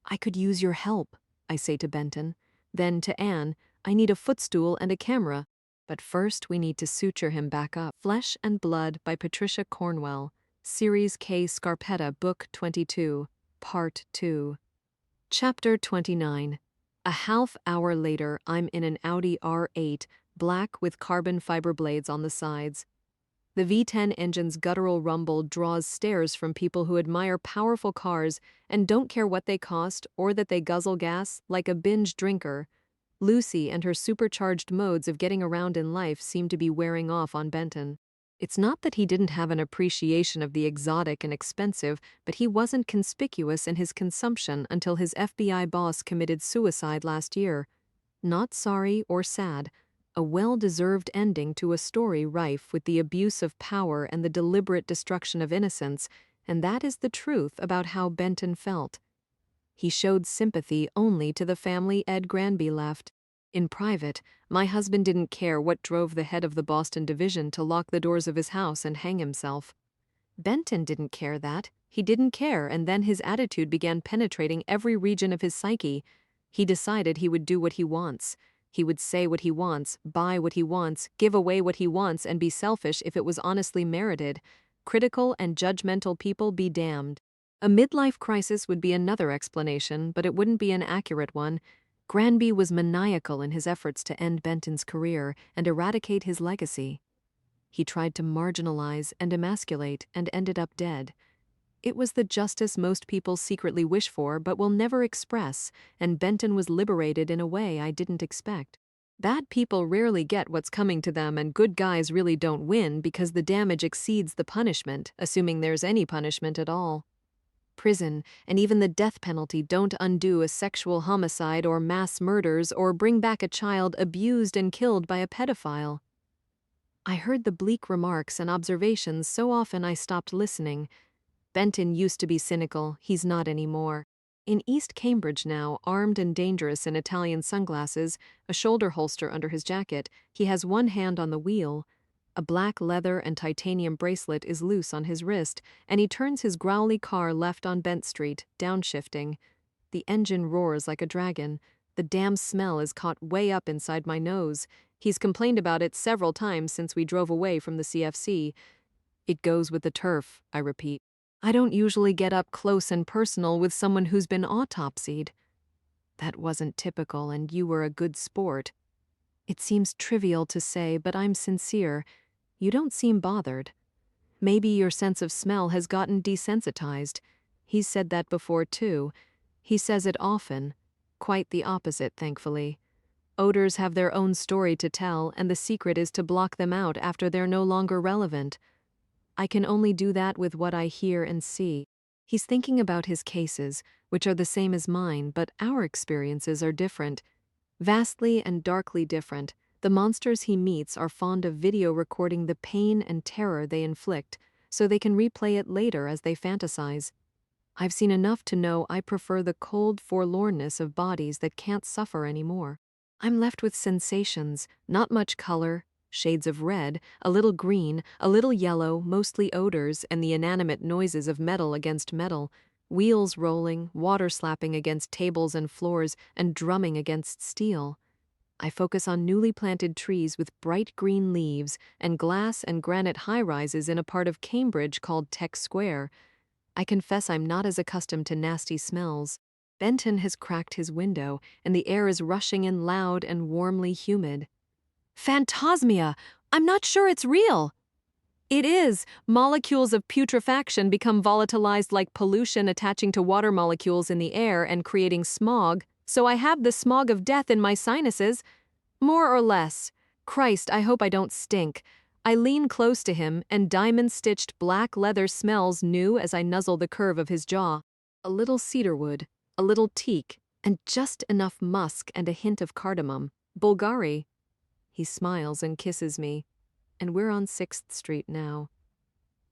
I could use your help, I say to Benton. Then to Anne, I need a footstool and a camera. But first we need to suture him back up. Flesh and Blood by Patricia Cornwell. Series Kay Scarpetta, Book 22, Part 2. Chapter 29. A half hour later, I'm in an Audi R8, black with carbon fiber blades on the sides. The V10 engine's guttural rumble draws stares from people who admire powerful cars and don't care what they cost or that they guzzle gas like a binge drinker. Lucy and her supercharged modes of getting around in life seem to be wearing off on Benton. It's not that he didn't have an appreciation of the exotic and expensive, but he wasn't conspicuous in his consumption until his FBI boss committed suicide last year. Not sorry or sad, a well-deserved ending to a story rife with the abuse of power and the deliberate destruction of innocence, and that is the truth about how Benton felt. He showed sympathy only to the family Ed Granby left. In private, my husband didn't care what drove the head of the Boston division to lock the doors of his house and hang himself. Benton didn't care that. He didn't care, and then his attitude began penetrating every region of his psyche. He decided he would do what he wants. He would say what he wants, buy what he wants, give away what he wants, and be selfish if it was honestly merited. Critical and judgmental people be damned. A midlife crisis would be another explanation, but it wouldn't be an accurate one. Granby was maniacal in his efforts to end Benton's career and eradicate his legacy. He tried to marginalize and emasculate and ended up dead. It was the justice most people secretly wish for but will never express, and Benton was liberated in a way I didn't expect. Bad people rarely get what's coming to them, and good guys really don't win because the damage exceeds the punishment, assuming there's any punishment at all. Prison, and even the death penalty, don't undo a sexual homicide or mass murders or bring back a child abused and killed by a pedophile. I heard the bleak remarks and observations so often I stopped listening. Benton used to be cynical, he's not anymore. In East Cambridge now, armed and dangerous in Italian sunglasses, a shoulder holster under his jacket, he has one hand on the wheel. A black leather and titanium bracelet is loose on his wrist, and he turns his growly car left on Bent Street, downshifting. The engine roars like a dragon. The damn smell is caught way up inside my nose. He's complained about it several times since we drove away from the CFC. It goes with the turf, I repeat. I don't usually get up close and personal with someone who's been autopsied. That wasn't typical, and you were a good sport. It seems trivial to say, but I'm sincere. You don't seem bothered. Maybe your sense of smell has gotten desensitized. He's said that before, too. He says it often. Quite the opposite, thankfully. Odors have their own story to tell, and the secret is to block them out after they're no longer relevant. I can only do that with what I hear and see. He's thinking about his cases, which are the same as mine, but our experiences are different. Vastly and darkly different. The monsters he meets are fond of video recording the pain and terror they inflict, so they can replay it later as they fantasize. I've seen enough to know I prefer the cold forlornness of bodies that can't suffer anymore. I'm left with sensations, not much color, shades of red, a little green, a little yellow, mostly odors, and the inanimate noises of metal against metal, wheels rolling, water slapping against tables and floors, and drumming against steel. I focus on newly planted trees with bright green leaves and glass and granite high-rises in a part of Cambridge called Tech Square. I confess I'm not as accustomed to nasty smells. Benton has cracked his window, and the air is rushing in loud and warmly humid. Phantasmia! I'm not sure it's real! It is. Molecules of putrefaction become volatilized like pollution attaching to water molecules in the air and creating smog, so I have the smog of death in my sinuses. More or less. Christ, I hope I don't stink. I lean close to him, and diamond-stitched black leather smells new as I nuzzle the curve of his jaw. A little cedarwood, a little teak, and just enough musk and a hint of cardamom. Bulgari. He smiles and kisses me, and we're on 6th Street now.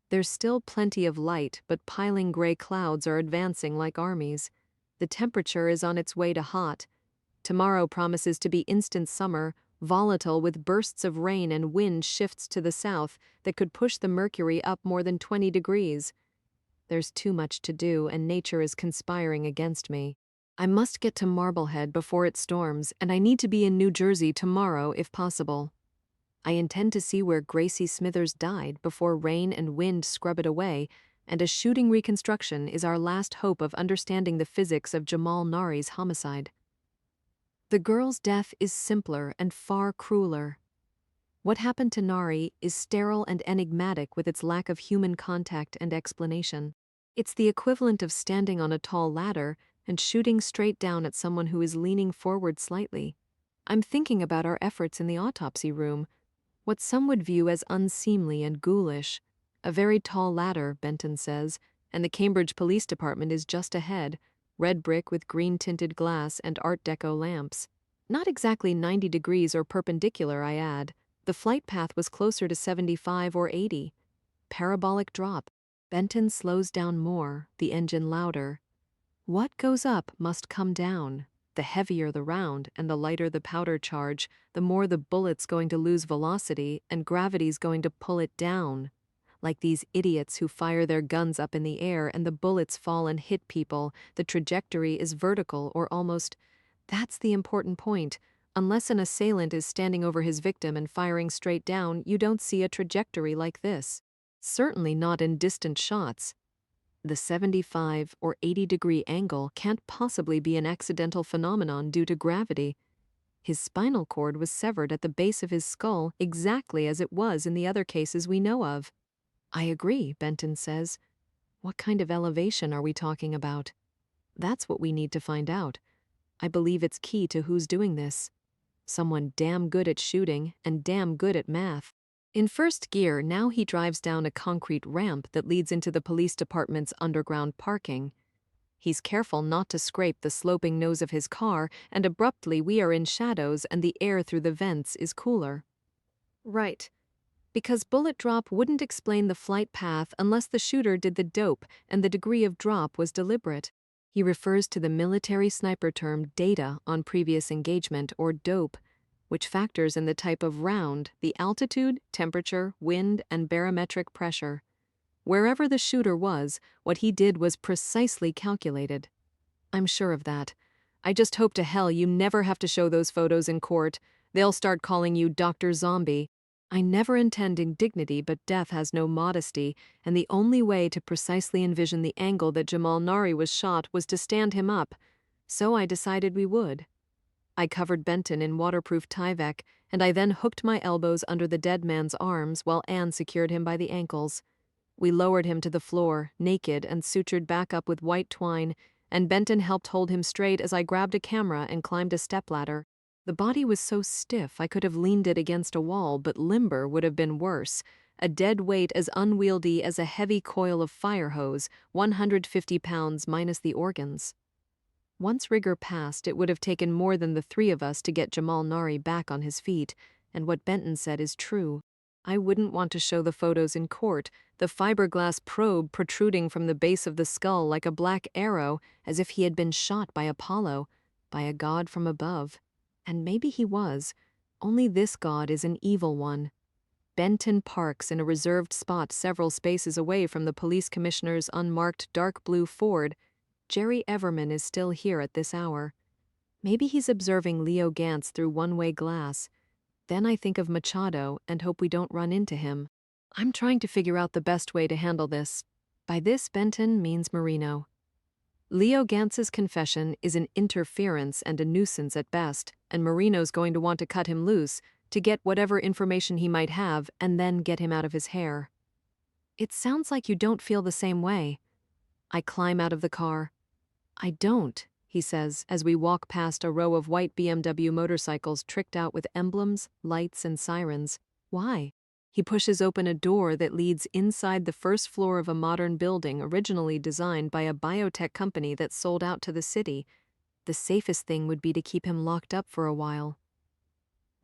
There's still plenty of light, but piling gray clouds are advancing like armies. The temperature is on its way to hot. Tomorrow promises to be instant summer, volatile with bursts of rain and wind shifts to the south that could push the mercury up more than 20 degrees. There's too much to do, and nature is conspiring against me. I must get to Marblehead before it storms, and I need to be in New Jersey tomorrow if possible. I intend to see where Gracie Smithers died before rain and wind scrub it away, and a shooting reconstruction is our last hope of understanding the physics of Jamal Nari's homicide. The girl's death is simpler and far crueler. What happened to Nari is sterile and enigmatic with its lack of human contact and explanation. It's the equivalent of standing on a tall ladder and shooting straight down at someone who is leaning forward slightly. I'm thinking about our efforts in the autopsy room. What some would view as unseemly and ghoulish. A very tall ladder, Benton says, and the Cambridge Police Department is just ahead, red brick with green-tinted glass and Art Deco lamps. Not exactly 90 degrees or perpendicular, I add. The flight path was closer to 75 or 80. Parabolic drop. Benton slows down more, the engine louder. What goes up must come down. The heavier the round and the lighter the powder charge, the more the bullet's going to lose velocity and gravity's going to pull it down. Like these idiots who fire their guns up in the air and the bullets fall and hit people, the trajectory is vertical or almost. That's the important point. Unless an assailant is standing over his victim and firing straight down, you don't see a trajectory like this. Certainly not in distant shots. The 75 or 80-degree angle can't possibly be an accidental phenomenon due to gravity. His spinal cord was severed at the base of his skull exactly as it was in the other cases we know of. I agree, Benton says. What kind of elevation are we talking about? That's what we need to find out. I believe it's key to who's doing this. Someone damn good at shooting and damn good at math. In first gear, now he drives down a concrete ramp that leads into the police department's underground parking. He's careful not to scrape the sloping nose of his car, and abruptly we are in shadows and the air through the vents is cooler. Right. Because bullet drop wouldn't explain the flight path unless the shooter did the dope and the degree of drop was deliberate. He refers to the military sniper term data on previous engagement, or dope, which factors in the type of round, the altitude, temperature, wind, and barometric pressure. Wherever the shooter was, what he did was precisely calculated. I'm sure of that. I just hope to hell you never have to show those photos in court. They'll start calling you Dr. Zombie. I never intend indignity, but death has no modesty, and the only way to precisely envision the angle that Jamal Nari was shot was to stand him up. So I decided we would. I covered Benton in waterproof Tyvek, and I then hooked my elbows under the dead man's arms while Anne secured him by the ankles. We lowered him to the floor, naked and sutured back up with white twine, and Benton helped hold him straight as I grabbed a camera and climbed a stepladder. The body was so stiff I could have leaned it against a wall, but limber would have been worse. A dead weight as unwieldy as a heavy coil of fire hose, 150 pounds minus the organs. Once rigor passed, it would have taken more than the three of us to get Jamal Nari back on his feet, and what Benton said is true. I wouldn't want to show the photos in court, the fiberglass probe protruding from the base of the skull like a black arrow, as if he had been shot by Apollo, by a god from above. And maybe he was, only this god is an evil one. Benton parks in a reserved spot several spaces away from the police commissioner's unmarked dark blue Ford. Jerry Everman is still here at this hour. Maybe he's observing Leo Gantz through one-way glass. Then I think of Machado and hope we don't run into him. I'm trying to figure out the best way to handle this. By this, Benton means Marino. Leo Gantz's confession is an interference and a nuisance at best, and Marino's going to want to cut him loose to get whatever information he might have and then get him out of his hair. It sounds like you don't feel the same way. I climb out of the car. I don't, he says, as we walk past a row of white BMW motorcycles tricked out with emblems, lights, and sirens. Why? He pushes open a door that leads inside the first floor of a modern building originally designed by a biotech company that sold out to the city. The safest thing would be to keep him locked up for a while.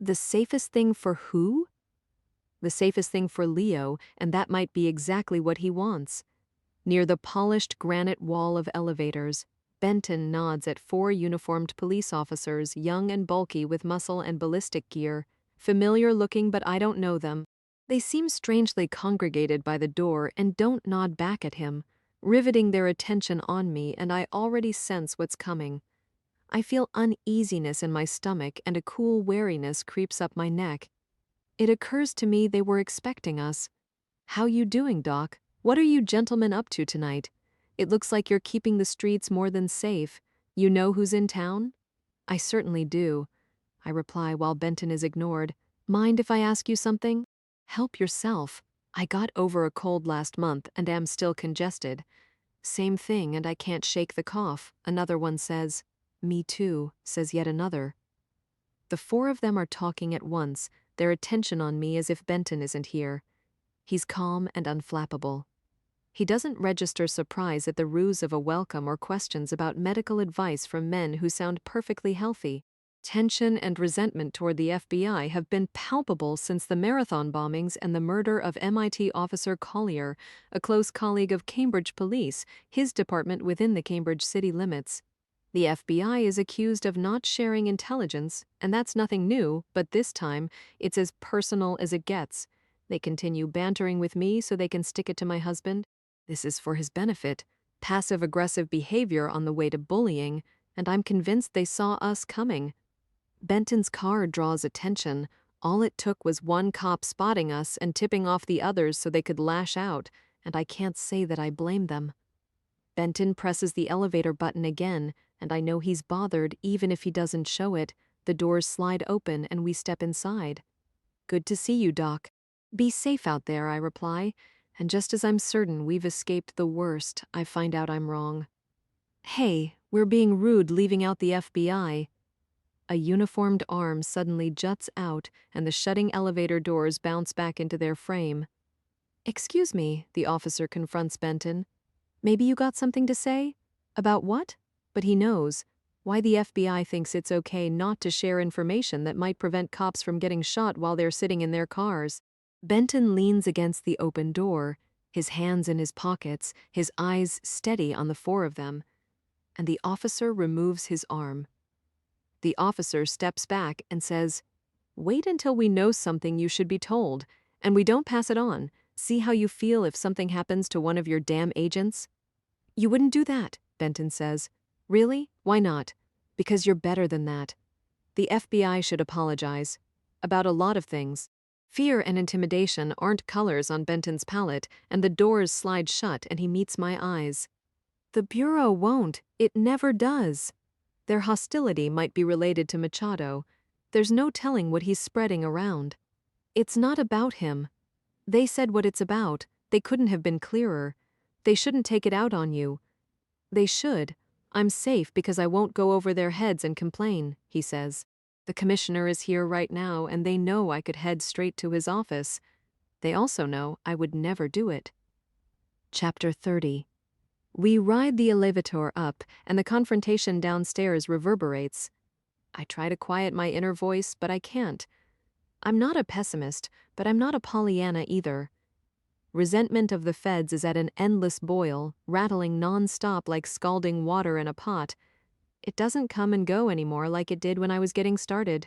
The safest thing for who? The safest thing for Leo, and that might be exactly what he wants. Near the polished granite wall of elevators, Benton nods at 4 uniformed police officers, young and bulky with muscle and ballistic gear. Familiar looking, but I don't know them. They seem strangely congregated by the door and don't nod back at him, riveting their attention on me, and I already sense what's coming. I feel uneasiness in my stomach and a cool wariness creeps up my neck. It occurs to me they were expecting us. How you doing, Doc? What are you gentlemen up to tonight? It looks like you're keeping the streets more than safe. You know who's in town? I certainly do, I reply while Benton is ignored. Mind if I ask you something? Help yourself. I got over a cold last month and am still congested. Same thing, and I can't shake the cough, another one says. Me too, says yet another. The 4 of them are talking at once, their attention on me as if Benton isn't here. He's calm and unflappable. He doesn't register surprise at the ruse of a welcome or questions about medical advice from men who sound perfectly healthy. Tension and resentment toward the FBI have been palpable since the Marathon bombings and the murder of MIT officer Collier, a close colleague of Cambridge Police, his department within the Cambridge city limits. The FBI is accused of not sharing intelligence, and that's nothing new, but this time, it's as personal as it gets. They continue bantering with me so they can stick it to my husband. This is for his benefit. Passive-aggressive behavior on the way to bullying, and I'm convinced they saw us coming. Benton's car draws attention. All it took was one cop spotting us and tipping off the others so they could lash out, and I can't say that I blame them. Benton presses the elevator button again, and I know he's bothered even if he doesn't show it. The doors slide open and we step inside. "Good to see you, Doc." "Be safe out there," I reply, and just as I'm certain we've escaped the worst, I find out I'm wrong. "Hey, we're being rude leaving out the FBI." A uniformed arm suddenly juts out and the shutting elevator doors bounce back into their frame. "Excuse me," the officer confronts Benton. "Maybe you got something to say?" "About what?" But he knows. Why the FBI thinks it's okay not to share information that might prevent cops from getting shot while they're sitting in their cars. Benton leans against the open door, his hands in his pockets, his eyes steady on the four of them. And the officer removes his arm. The officer steps back and says, "Wait until we know something you should be told, and we don't pass it on. See how you feel if something happens to one of your damn agents?" "You wouldn't do that," Benton says. "Really? Why not?" "Because you're better than that. The FBI should apologize. About a lot of things." Fear and intimidation aren't colors on Benton's palette, and the doors slide shut and he meets my eyes. "The Bureau won't. It never does." Their hostility might be related to Machado. There's no telling what he's spreading around. It's not about him. They said what it's about. They couldn't have been clearer. They shouldn't take it out on you. "They should. I'm safe because I won't go over their heads and complain," he says. "The commissioner is here right now and they know I could head straight to his office. They also know I would never do it." Chapter 30. We ride the elevator up, and the confrontation downstairs reverberates. I try to quiet my inner voice, but I can't. I'm not a pessimist, but I'm not a Pollyanna either. Resentment of the feds is at an endless boil, rattling non-stop like scalding water in a pot. It doesn't come and go anymore like it did when I was getting started.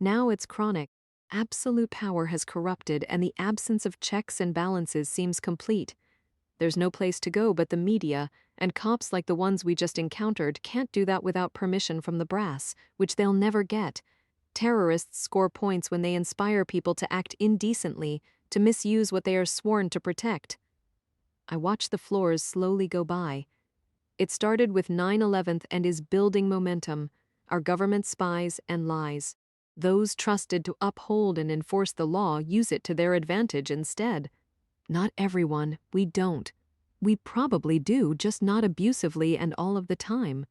Now it's chronic. Absolute power has corrupted, and the absence of checks and balances seems complete. There's no place to go but the media, and cops like the ones we just encountered can't do that without permission from the brass, which they'll never get. Terrorists score points when they inspire people to act indecently, to misuse what they are sworn to protect. I watch the floors slowly go by. It started with 9/11 and is building momentum, our government spies and lies. Those trusted to uphold and enforce the law use it to their advantage instead. Not everyone, we don't. We probably do, just not abusively and all of the time.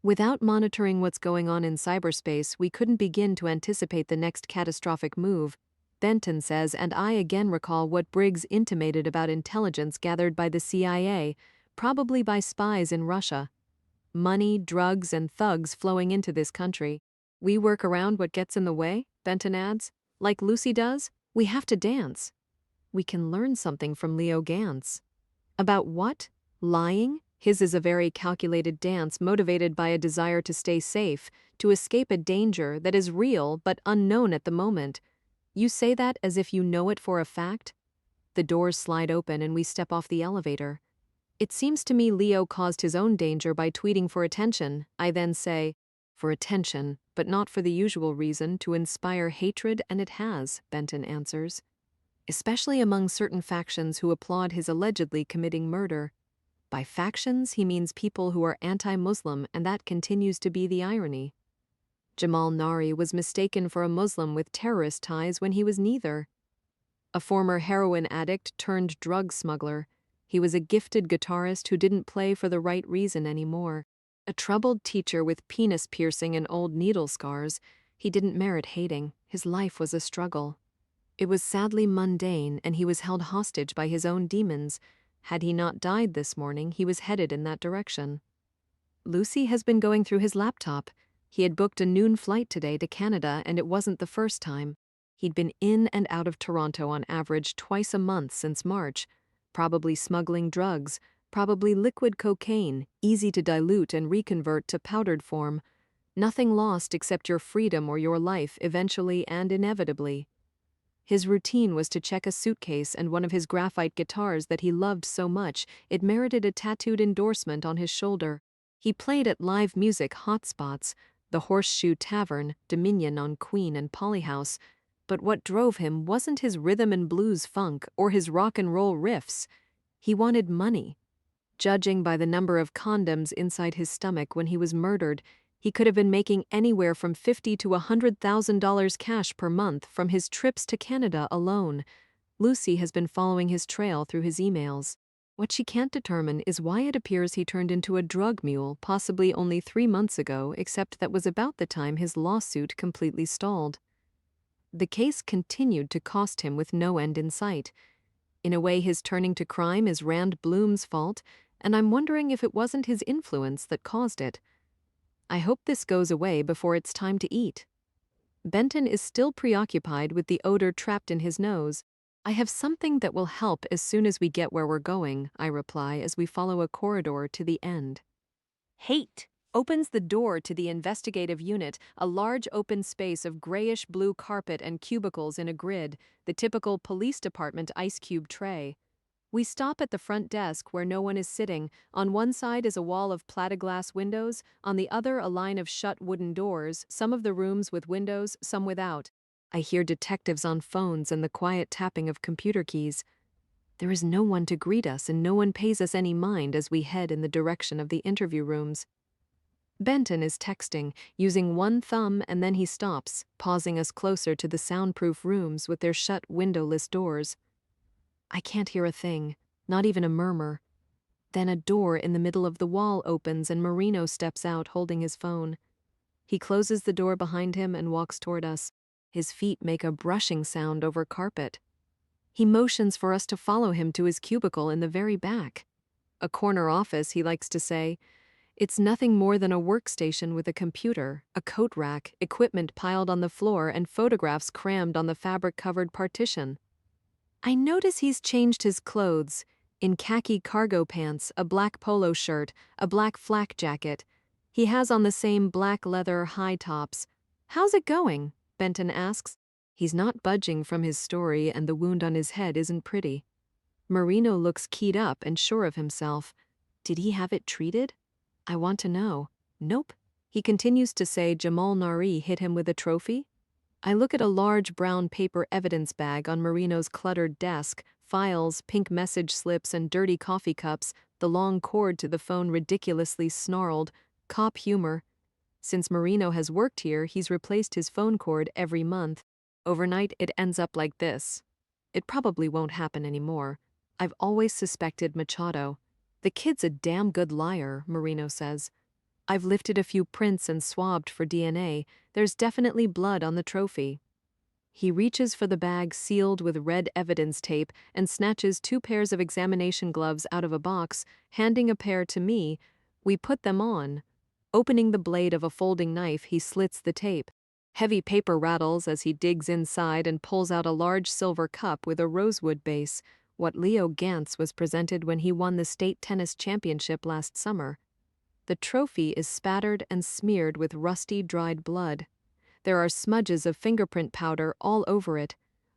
Without monitoring what's going on in cyberspace, we couldn't begin to anticipate the next catastrophic move, Benton says, and I again recall what Briggs intimated about intelligence gathered by the CIA, probably by spies in Russia. Money, drugs, and thugs flowing into this country. We work around what gets in the way, Benton adds. Like Lucy does, we have to dance. We can learn something from Leo Gantz. About what? Lying? His is a very calculated dance motivated by a desire to stay safe, to escape a danger that is real but unknown at the moment. You say that as if you know it for a fact? The doors slide open and we step off the elevator. It seems to me Leo caused his own danger by tweeting for attention. I then say, for attention, but not for the usual reason, to inspire hatred, and it has, Benton answers. Especially among certain factions who applaud his allegedly committing murder. By factions, he means people who are anti-Muslim, and that continues to be the irony. Jamal Nari was mistaken for a Muslim with terrorist ties when he was neither. A former heroin addict turned drug smuggler, he was a gifted guitarist who didn't play for the right reason anymore. A troubled teacher with penis piercing and old needle scars, he didn't merit hating. His His life was a struggle. It was sadly mundane, and he was held hostage by his own demons. Had he not died this morning, he was headed in that direction. Lucy has been going through his laptop. He had booked a noon flight today to Canada, and it wasn't the first time. He'd been in and out of Toronto on average twice a month since March, probably smuggling drugs, probably liquid cocaine, easy to dilute and reconvert to powdered form. Nothing lost except your freedom or your life, eventually and inevitably. His routine was to check a suitcase and one of his graphite guitars that he loved so much it merited a tattooed endorsement on his shoulder. He played at live music hotspots, the Horseshoe Tavern, Dominion on Queen and Polyhouse, but what drove him wasn't his rhythm and blues funk or his rock and roll riffs. He wanted money. Judging by the number of condoms inside his stomach when he was murdered, he could have been making anywhere from $50,000 to $100,000 cash per month from his trips to Canada alone. Lucy has been following his trail through his emails. What she can't determine is why it appears he turned into a drug mule possibly only 3 months ago, except that was about the time his lawsuit completely stalled. The case continued to cost him with no end in sight. In a way, his turning to crime is Rand Bloom's fault, and I'm wondering if it wasn't his influence that caused it. I hope this goes away before it's time to eat. Benton is still preoccupied with the odor trapped in his nose. I have something that will help as soon as we get where we're going, I reply as we follow a corridor to the end. Hate opens the door to the investigative unit, a large open space of grayish-blue carpet and cubicles in a grid, the typical police department ice cube tray. We stop at the front desk where no one is sitting. On one side is a wall of plexiglass windows, on the other a line of shut wooden doors, some of the rooms with windows, some without. I hear detectives on phones and the quiet tapping of computer keys. There is no one to greet us and no one pays us any mind as we head in the direction of the interview rooms. Benton is texting, using one thumb, and then he stops, pausing us closer to the soundproof rooms with their shut windowless doors. I can't hear a thing, not even a murmur. Then a door in the middle of the wall opens and Marino steps out holding his phone. He closes the door behind him and walks toward us. His feet make a brushing sound over carpet. He motions for us to follow him to his cubicle in the very back. A corner office, he likes to say. It's nothing more than a workstation with a computer, a coat rack, equipment piled on the floor, and photographs crammed on the fabric-covered partition. I notice he's changed his clothes, in khaki cargo pants, a black polo shirt, a black flak jacket. He has on the same black leather high tops. How's it going? Benton asks. He's not budging from his story, and the wound on his head isn't pretty. Marino looks keyed up and sure of himself. Did he have it treated? I want to know. Nope. He continues to say Jamal Nari hit him with a trophy. I look at a large brown paper evidence bag on Marino's cluttered desk, files, pink message slips, and dirty coffee cups, the long cord to the phone ridiculously snarled. Cop humor. Since Marino has worked here, he's replaced his phone cord every month. Overnight, it ends up like this. It probably won't happen anymore. I've always suspected Machado. The kid's a damn good liar, Marino says. I've lifted a few prints and swabbed for DNA. There's definitely blood on the trophy. He reaches for the bag sealed with red evidence tape and snatches 2 pairs of examination gloves out of a box, handing a pair to me. We put them on. Opening the blade of a folding knife, he slits the tape. Heavy paper rattles as he digs inside and pulls out a large silver cup with a rosewood base, what Leo Gantz was presented when he won the state tennis championship last summer. The trophy is spattered and smeared with rusty, dried blood. There are smudges of fingerprint powder all over it.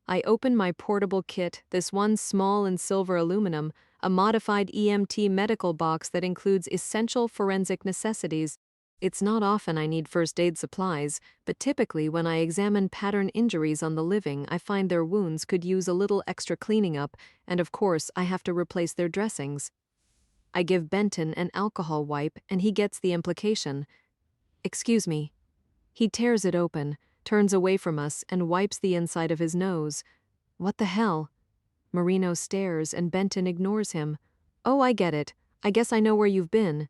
I open my portable kit, this one small and silver aluminum, a modified EMT medical box that includes essential forensic necessities. It's not often I need first aid supplies, but typically when I examine pattern injuries on the living, I find their wounds could use a little extra cleaning up, and of course I have to replace their dressings. I give Benton an alcohol wipe, and he gets the implication. Excuse me. He tears it open, turns away from us, and wipes the inside of his nose. What the hell? Marino stares, and Benton ignores him. Oh, I get it. I guess I know where you've been.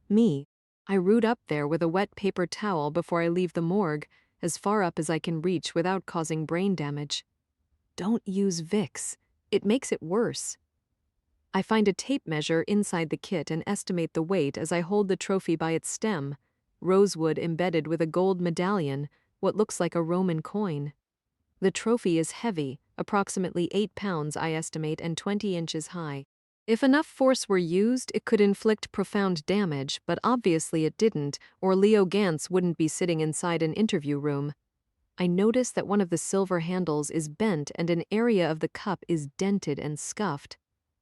Me. I root up there with a wet paper towel before I leave the morgue, as far up as I can reach without causing brain damage. Don't use Vicks. It makes it worse. I find a tape measure inside the kit and estimate the weight as I hold the trophy by its stem, rosewood embedded with a gold medallion, what looks like a Roman coin. The trophy is heavy, approximately 8 pounds I estimate, and 20 inches high. If enough force were used, it could inflict profound damage, but obviously it didn't, or Leo Gantz wouldn't be sitting inside an interview room. I notice that one of the silver handles is bent and an area of the cup is dented and scuffed.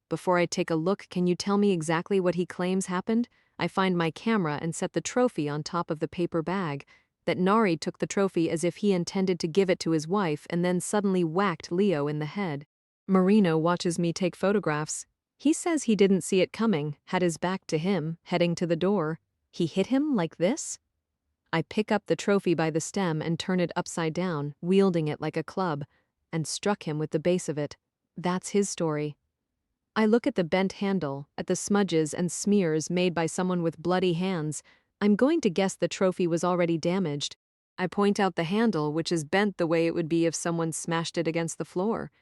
Before I take a look, can you tell me exactly what he claims happened? I find my camera and set the trophy on top of the paper bag. That Nari took the trophy as if he intended to give it to his wife and then suddenly whacked Leo in the head. Marino watches me take photographs. He says he didn't see it coming, had his back to him, heading to the door. He hit him like this? I pick up the trophy by the stem and turn it upside down, wielding it like a club, and struck him with the base of it. That's his story. I look at the bent handle, at the smudges and smears made by someone with bloody hands. I'm going to guess the trophy was already damaged. I point out the handle, which is bent the way it would be if someone smashed it against the floor.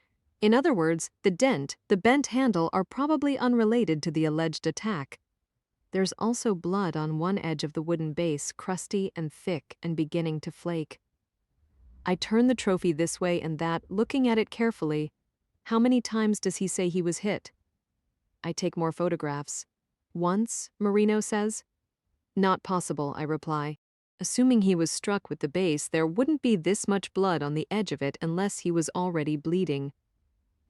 In other words, the dent, the bent handle are probably unrelated to the alleged attack. There's also blood on one edge of the wooden base, crusty and thick and beginning to flake. I turn the trophy this way and that, looking at it carefully. How many times does he say he was hit? I take more photographs. Once, Marino says. Not possible, I reply. Assuming he was struck with the base, there wouldn't be this much blood on the edge of it unless he was already bleeding.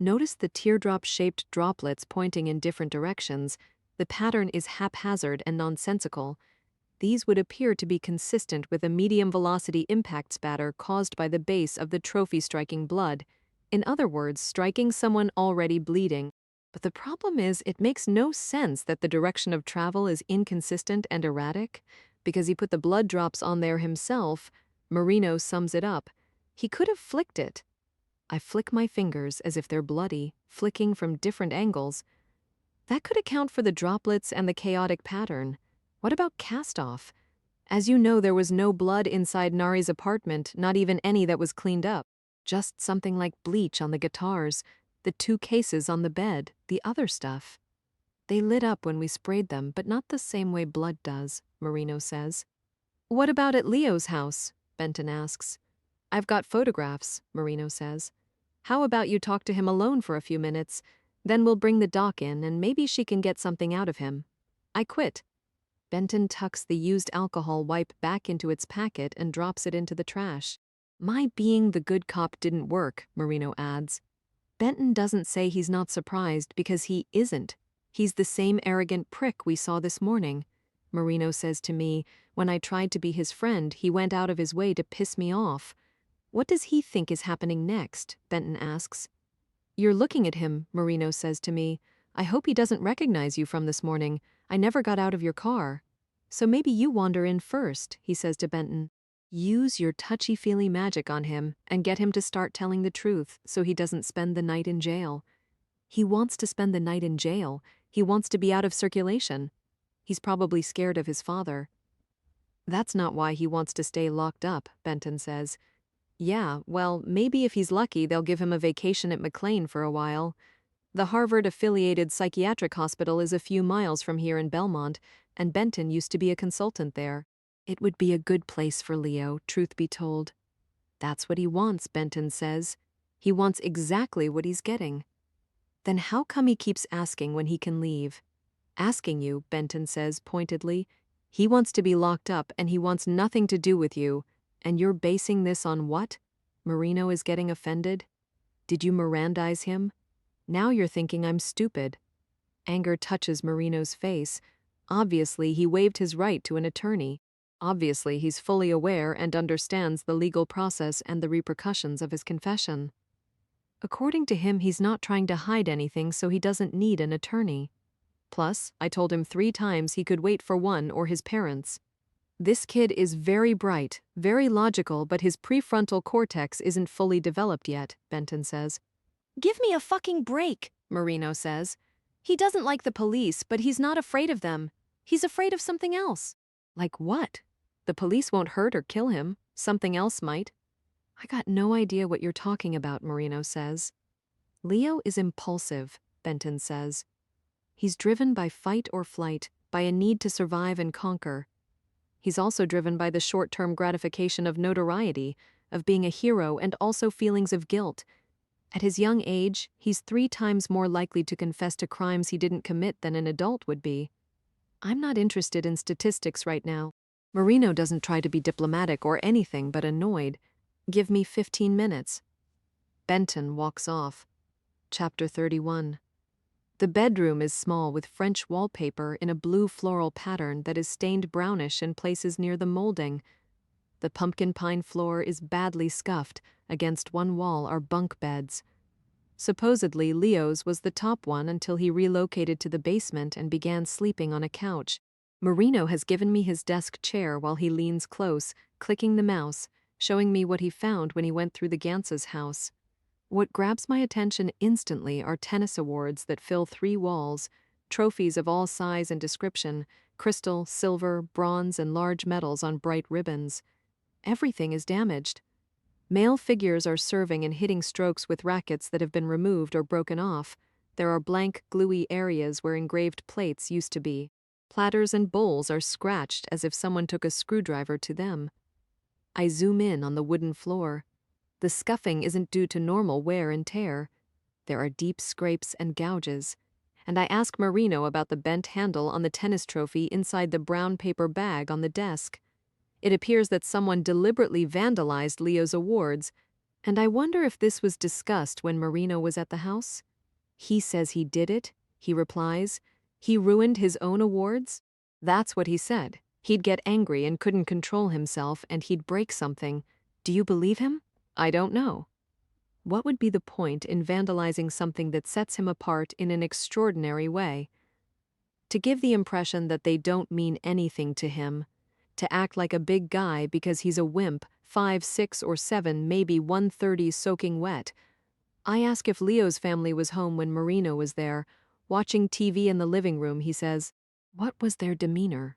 Notice the teardrop-shaped droplets pointing in different directions. The pattern is haphazard and nonsensical. These would appear to be consistent with a medium-velocity impact spatter caused by the base of the trophy striking blood. In other words, striking someone already bleeding. But the problem is, it makes no sense that the direction of travel is inconsistent and erratic. Because he put the blood drops on there himself, Marino sums it up. He could have flicked it. I flick my fingers as if they're bloody, flicking from different angles. That could account for the droplets and the chaotic pattern. What about cast-off? As you know, there was no blood inside Nari's apartment, not even any that was cleaned up. Just something like bleach on the guitars, the 2 cases on the bed, the other stuff. They lit up when we sprayed them, but not the same way blood does, Marino says. What about at Leo's house? Benton asks. I've got photographs, Marino says. How about you talk to him alone for a few minutes? Then we'll bring the doc in and maybe she can get something out of him. I quit. Benton tucks the used alcohol wipe back into its packet and drops it into the trash. My being the good cop didn't work, Marino adds. Benton doesn't say he's not surprised because he isn't. He's the same arrogant prick we saw this morning. Marino says to me, when I tried to be his friend, he went out of his way to piss me off. What does he think is happening next? Benton asks. You're looking at him, Marino says to me. I hope he doesn't recognize you from this morning. I never got out of your car. So maybe you wander in first, he says to Benton. Use your touchy-feely magic on him and get him to start telling the truth so he doesn't spend the night in jail. He wants to spend the night in jail. He wants to be out of circulation. He's probably scared of his father. That's not why he wants to stay locked up, Benton says. Yeah, well, maybe if he's lucky, they'll give him a vacation at McLean for a while. The Harvard-affiliated psychiatric hospital is a few miles from here in Belmont, and Benton used to be a consultant there. It would be a good place for Leo, truth be told. That's what he wants, Benton says. He wants exactly what he's getting. Then how come he keeps asking when he can leave? Asking you, Benton says pointedly. He wants to be locked up and he wants nothing to do with you. And you're basing this on what? Marino is getting offended? Did you Mirandize him? Now you're thinking I'm stupid. Anger touches Marino's face. Obviously, he waived his right to an attorney. Obviously, he's fully aware and understands the legal process and the repercussions of his confession. According to him, he's not trying to hide anything, so he doesn't need an attorney. Plus, I told him 3 times he could wait for one or his parents. This kid is very bright, very logical, but his prefrontal cortex isn't fully developed yet, Benton says. Give me a fucking break, Marino says. He doesn't like the police, but he's not afraid of them. He's afraid of something else. Like what? The police won't hurt or kill him, Something else might. I got no idea what you're talking about, Marino says. Leo is impulsive, Benton says. He's driven by fight or flight, by a need to survive and conquer. He's also driven by the short-term gratification of notoriety, of being a hero, and also feelings of guilt. At his young age, he's 3 times more likely to confess to crimes he didn't commit than an adult would be. I'm not interested in statistics right now. Marino doesn't try to be diplomatic or anything but annoyed. Give me 15 minutes. Benton walks off. Chapter 31. The bedroom is small with French wallpaper in a blue floral pattern that is stained brownish in places near the molding. The pumpkin pine floor is badly scuffed. Against one wall are bunk beds. Supposedly, Leo's was the top one until he relocated to the basement and began sleeping on a couch. Marino has given me his desk chair while he leans close, clicking the mouse, showing me what he found when he went through the Gantz's house. What grabs my attention instantly are tennis awards that fill 3 walls, trophies of all size and description, crystal, silver, bronze, and large medals on bright ribbons. Everything is damaged. Male figures are serving and hitting strokes with rackets that have been removed or broken off. There are blank, gluey areas where engraved plates used to be. Platters and bowls are scratched as if someone took a screwdriver to them. I zoom in on the wooden floor. The scuffing isn't due to normal wear and tear. There are deep scrapes and gouges. And I ask Marino about the bent handle on the tennis trophy inside the brown paper bag on the desk. It appears that someone deliberately vandalized Leo's awards, and I wonder if this was discussed when Marino was at the house. He says he did it, he replies. He ruined his own awards? That's what he said. He'd get angry and couldn't control himself and he'd break something. Do you believe him? I don't know. What would be the point in vandalizing something that sets him apart in an extraordinary way? To give the impression that they don't mean anything to him. To act like a big guy because he's a wimp, 5, 6, or 7, maybe 130 soaking wet. I ask if Leo's family was home when Marino was there. Watching TV in the living room, he says, what was their demeanor?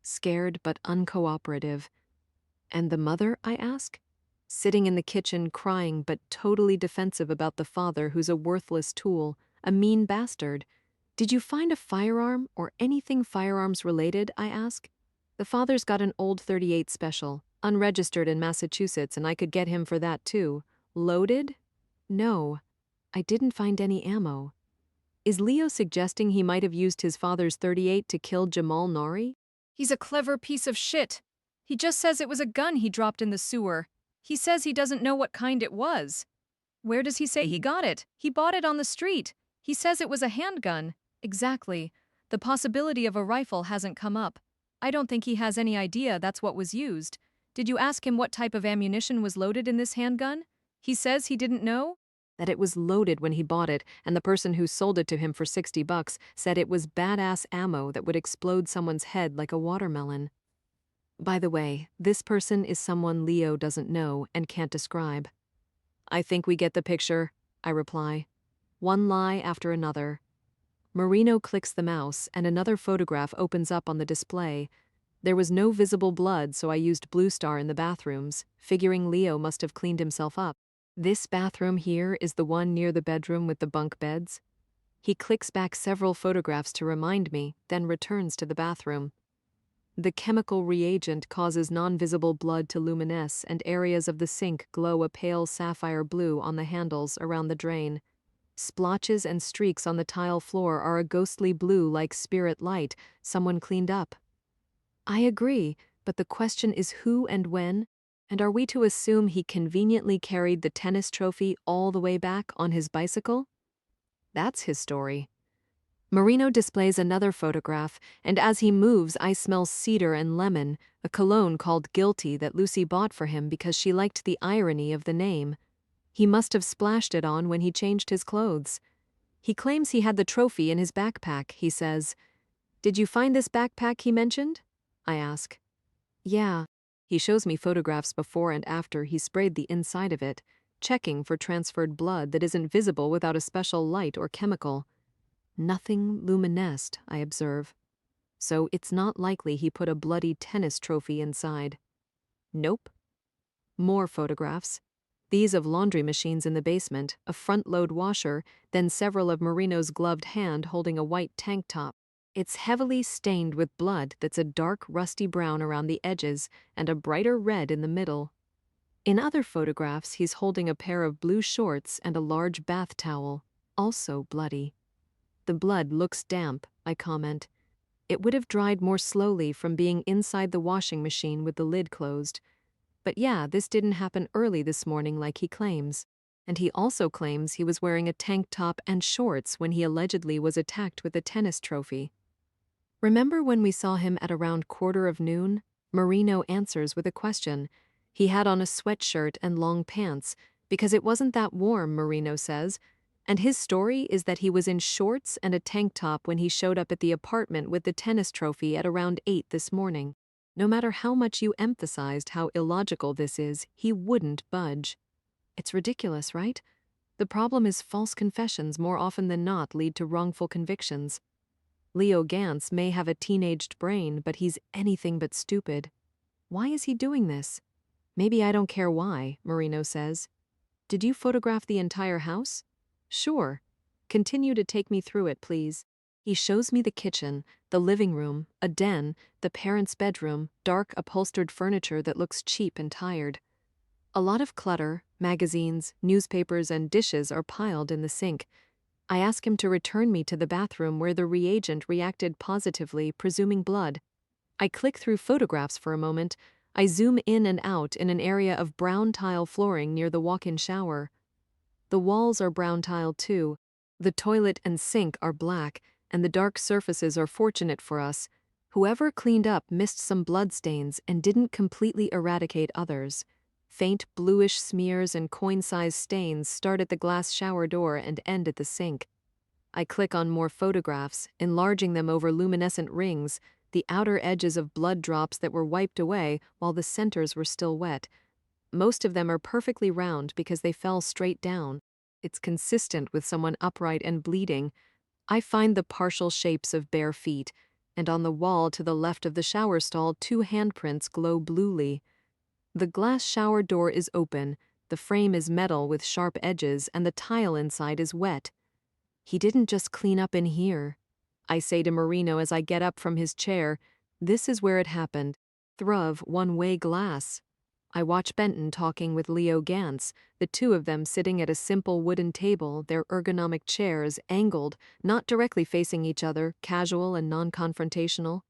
Scared but uncooperative. And the mother, I ask? Sitting in the kitchen crying but totally defensive about the father who's a worthless tool, a mean bastard. Did you find a firearm or anything firearms related, I ask? The father's got an old .38 special, unregistered in Massachusetts, and I could get him for that too. Loaded? No, I didn't find any ammo. Is Leo suggesting he might have used his father's .38 to kill Jamal Nari? He's a clever piece of shit. He just says it was a gun he dropped in the sewer. He says he doesn't know what kind it was. Where does he say he got it? He bought it on the street. He says it was a handgun. Exactly. The possibility of a rifle hasn't come up. I don't think he has any idea that's what was used. Did you ask him what type of ammunition was loaded in this handgun? He says he didn't know? That it was loaded when he bought it, and the person who sold it to him for $60 said it was badass ammo that would explode someone's head like a watermelon. By the way, this person is someone Leo doesn't know and can't describe. I think we get the picture, I reply. One lie after another. Marino clicks the mouse, and another photograph opens up on the display. There was no visible blood, so I used Blue Star in the bathrooms, figuring Leo must have cleaned himself up. This bathroom here is the one near the bedroom with the bunk beds. He clicks back several photographs to remind me, then returns to the bathroom. The chemical reagent causes non-visible blood to luminesce, and areas of the sink glow a pale sapphire blue on the handles around the drain. Splotches and streaks on the tile floor are a ghostly blue like spirit light someone cleaned up. I agree, but the question is who and when, and are we to assume he conveniently carried the tennis trophy all the way back on his bicycle? That's his story. Marino displays another photograph, and as he moves I smell cedar and lemon, a cologne called Guilty that Lucy bought for him because she liked the irony of the name. He must have splashed it on when he changed his clothes. He claims he had the trophy in his backpack, he says. Did you find this backpack he mentioned? I ask. Yeah. He shows me photographs before and after he sprayed the inside of it, checking for transferred blood that isn't visible without a special light or chemical. Nothing luminesced, I observe. So it's not likely he put a bloody tennis trophy inside. Nope. More photographs. These of laundry machines in the basement, a front-load washer, then several of Marino's gloved hand holding a white tank top. It's heavily stained with blood that's a dark rusty brown around the edges and a brighter red in the middle. In other photographs, he's holding a pair of blue shorts and a large bath towel, also bloody. The blood looks damp, I comment. It would have dried more slowly from being inside the washing machine with the lid closed. But yeah, this didn't happen early this morning like he claims. And he also claims he was wearing a tank top and shorts when he allegedly was attacked with a tennis trophy. Remember when we saw him at around 12:15? Marino answers with a question. He had on a sweatshirt and long pants, because it wasn't that warm, Marino says. And his story is that he was in shorts and a tank top when he showed up at the apartment with the tennis trophy at around 8 this morning. No matter how much you emphasized how illogical this is, he wouldn't budge. It's ridiculous, right? The problem is false confessions more often than not lead to wrongful convictions. Leo Gantz may have a teenaged brain, but he's anything but stupid. Why is he doing this? Maybe I don't care why, Marino says. Did you photograph the entire house? Sure. Continue to take me through it, please. He shows me the kitchen, the living room, a den, the parents' bedroom, dark upholstered furniture that looks cheap and tired. A lot of clutter, magazines, newspapers, and dishes are piled in the sink. I ask him to return me to the bathroom where the reagent reacted positively, presuming blood. I click through photographs for a moment. I zoom in and out in an area of brown tile flooring near the walk-in shower. The walls are brown tile too. The toilet and sink are black, and the dark surfaces are fortunate for us. Whoever cleaned up missed some bloodstains and didn't completely eradicate others. Faint bluish smears and coin-sized stains start at the glass shower door and end at the sink. I click on more photographs, enlarging them over luminescent rings, the outer edges of blood drops that were wiped away while the centers were still wet. Most of them are perfectly round because they fell straight down. It's consistent with someone upright and bleeding. I find the partial shapes of bare feet, and on the wall to the left of the shower stall 2 handprints glow bluely. The glass shower door is open, the frame is metal with sharp edges, and the tile inside is wet. He didn't just clean up in here. I say to Marino as I get up from his chair, this is where it happened. Thruv, one-way glass. I watch Benton talking with Leo Gantz, the two of them sitting at a simple wooden table, their ergonomic chairs angled, not directly facing each other, casual and non-confrontational.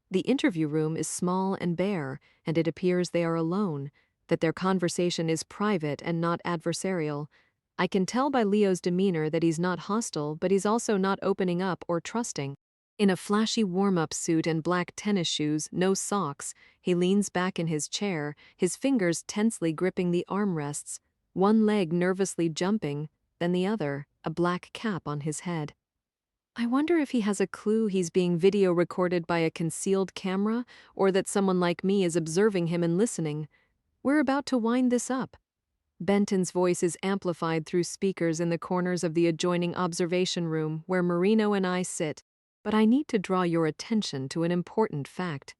The interview room is small and bare, and it appears they are alone, that their conversation is private and not adversarial. I can tell by Leo's demeanor that he's not hostile, but he's also not opening up or trusting. In a flashy warm-up suit and black tennis shoes, no socks, he leans back in his chair, his fingers tensely gripping the armrests, one leg nervously jumping, then the other, a black cap on his head. I wonder if he has a clue he's being video recorded by a concealed camera, or that someone like me is observing him and listening. We're about to wind this up. Benton's voice is amplified through speakers in the corners of the adjoining observation room where Marino and I sit. But I need to draw your attention to an important fact.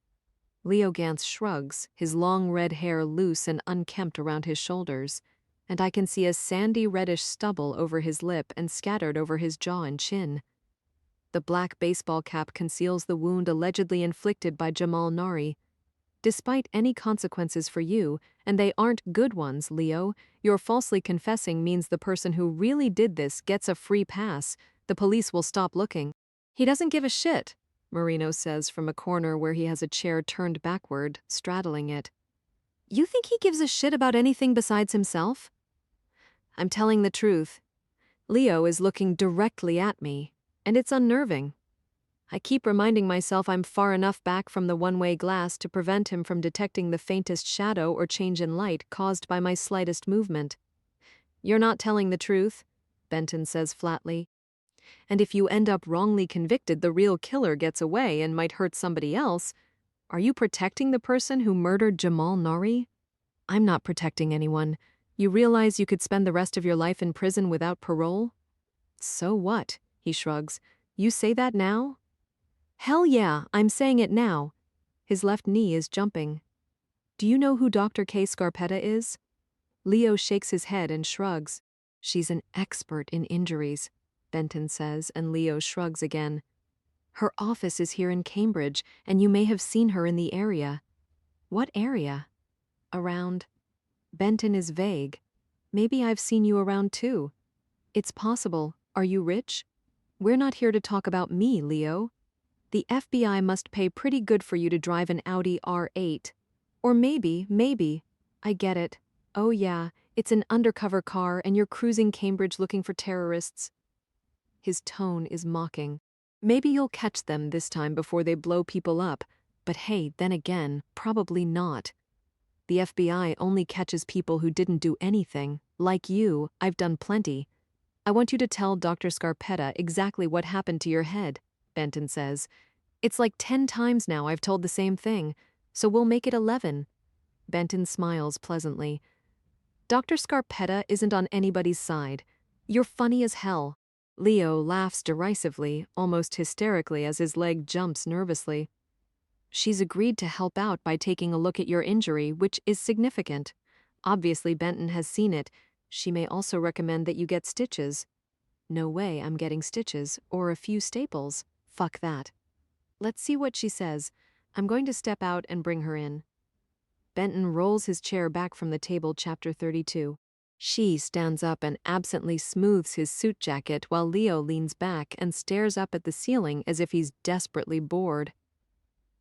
Leo Gantz shrugs, his long red hair loose and unkempt around his shoulders, and I can see a sandy reddish stubble over his lip and scattered over his jaw and chin. The black baseball cap conceals the wound allegedly inflicted by Jamal Nari. Despite any consequences for you, and they aren't good ones, Leo, your falsely confessing means the person who really did this gets a free pass. The police will stop looking. He doesn't give a shit, Marino says from a corner where he has a chair turned backward, straddling it. You think he gives a shit about anything besides himself? I'm telling the truth. Leo is looking directly at me, and it's unnerving. I keep reminding myself I'm far enough back from the one-way glass to prevent him from detecting the faintest shadow or change in light caused by my slightest movement. You're not telling the truth, Benton says flatly. And if you end up wrongly convicted, the real killer gets away and might hurt somebody else. Are you protecting the person who murdered Jamal Nari? I'm not protecting anyone. You realize you could spend the rest of your life in prison without parole? So what? He shrugs. You say that now? Hell yeah, I'm saying it now. His left knee is jumping. Do you know who Dr. Kay Scarpetta is? Leo shakes his head and shrugs. She's an expert in injuries, Benton says, and Leo shrugs again. Her office is here in Cambridge, and you may have seen her in the area. What area? Around. Benton is vague. Maybe I've seen you around too. It's possible. Are you rich? We're not here to talk about me, Leo. The FBI must pay pretty good for you to drive an Audi R8. Or maybe. I get it. Oh yeah, it's an undercover car and you're cruising Cambridge looking for terrorists. His tone is mocking. Maybe you'll catch them this time before they blow people up, but hey, then again, probably not. The FBI only catches people who didn't do anything. Like you, I've done plenty. I want you to tell Dr. Scarpetta exactly what happened to your head, Benton says. It's like 10 times now I've told the same thing, so we'll make it 11. Benton smiles pleasantly. Dr. Scarpetta isn't on anybody's side. You're funny as hell. Leo laughs derisively, almost hysterically as his leg jumps nervously. She's agreed to help out by taking a look at your injury, which is significant. Obviously, Benton has seen it. She may also recommend that you get stitches. No way I'm getting stitches, or a few staples. Fuck that. Let's see what she says. I'm going to step out and bring her in. Benton rolls his chair back from the table, chapter 32. She stands up and absently smooths his suit jacket while Leo leans back and stares up at the ceiling as if he's desperately bored.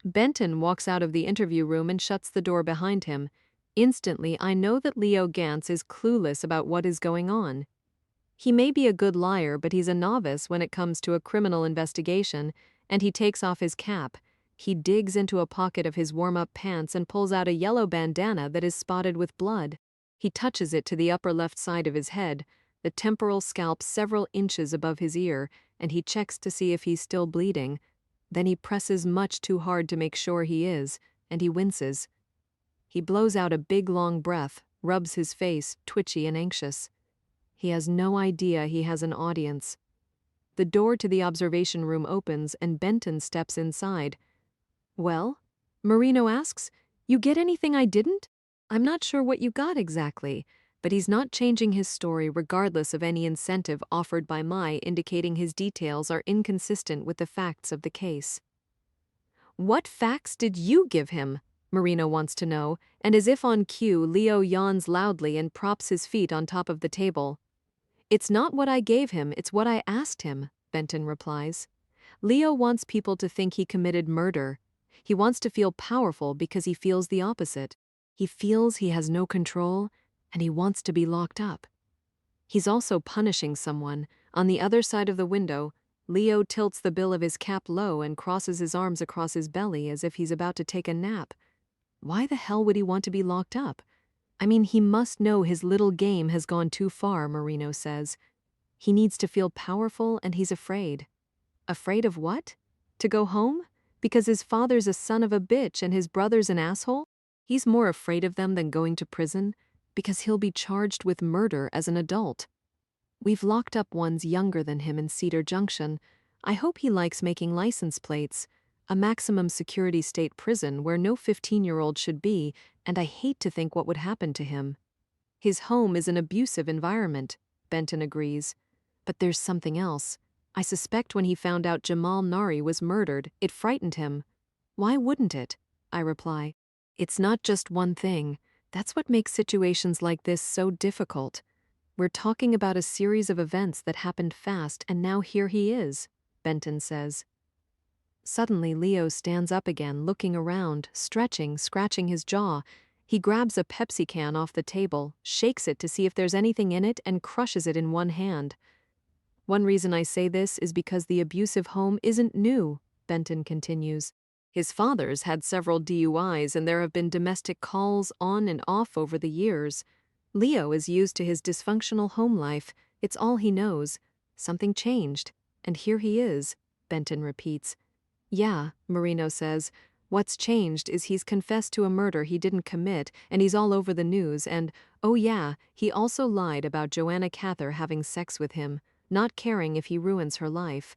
Benton walks out of the interview room and shuts the door behind him. Instantly, I know that Leo Gantz is clueless about what is going on. He may be a good liar, but he's a novice when it comes to a criminal investigation, and he takes off his cap. He digs into a pocket of his warm-up pants and pulls out a yellow bandana that is spotted with blood. He touches it to the upper left side of his head, the temporal scalp several inches above his ear, and he checks to see if he's still bleeding. Then he presses much too hard to make sure he is, and he winces. He blows out a big long breath, rubs his face, twitchy and anxious. He has no idea he has an audience. The door to the observation room opens and Benton steps inside. Well? Marino asks, you get anything I didn't? I'm not sure what you got exactly, but he's not changing his story regardless of any incentive offered by Mai indicating his details are inconsistent with the facts of the case. What facts did you give him? Marino wants to know, and as if on cue, Leo yawns loudly and props his feet on top of the table. It's not what I gave him, it's what I asked him, Benton replies. Leo wants people to think he committed murder. He wants to feel powerful because he feels the opposite. He feels he has no control, and he wants to be locked up. He's also punishing someone. On the other side of the window, Leo tilts the bill of his cap low and crosses his arms across his belly as if he's about to take a nap. Why the hell would he want to be locked up? I mean, he must know his little game has gone too far, Marino says. He needs to feel powerful and he's afraid. Afraid of what? To go home? Because his father's a son of a bitch and his brother's an asshole? He's more afraid of them than going to prison, because he'll be charged with murder as an adult. We've locked up ones younger than him in Cedar Junction. I hope he likes making license plates. A maximum security state prison where no 15-year-old should be, and I hate to think what would happen to him. His home is an abusive environment, Benton agrees. But there's something else. I suspect when he found out Jamal Nari was murdered, it frightened him. Why wouldn't it? I reply. It's not just one thing. That's what makes situations like this so difficult. We're talking about a series of events that happened fast, and now here he is, Benton says. Suddenly, Leo stands up again, looking around, stretching, scratching his jaw. He grabs a Pepsi can off the table, shakes it to see if there's anything in it, and crushes it in one hand. One reason I say this is because the abusive home isn't new, Benton continues. His father's had several DUIs and there have been domestic calls on and off over the years. Leo is used to his dysfunctional home life. It's all he knows. Something changed. And here he is, Benton repeats. Yeah, Marino says. What's changed is he's confessed to a murder he didn't commit and he's all over the news and, oh yeah, he also lied about Joanna Cather having sex with him, not caring if he ruins her life.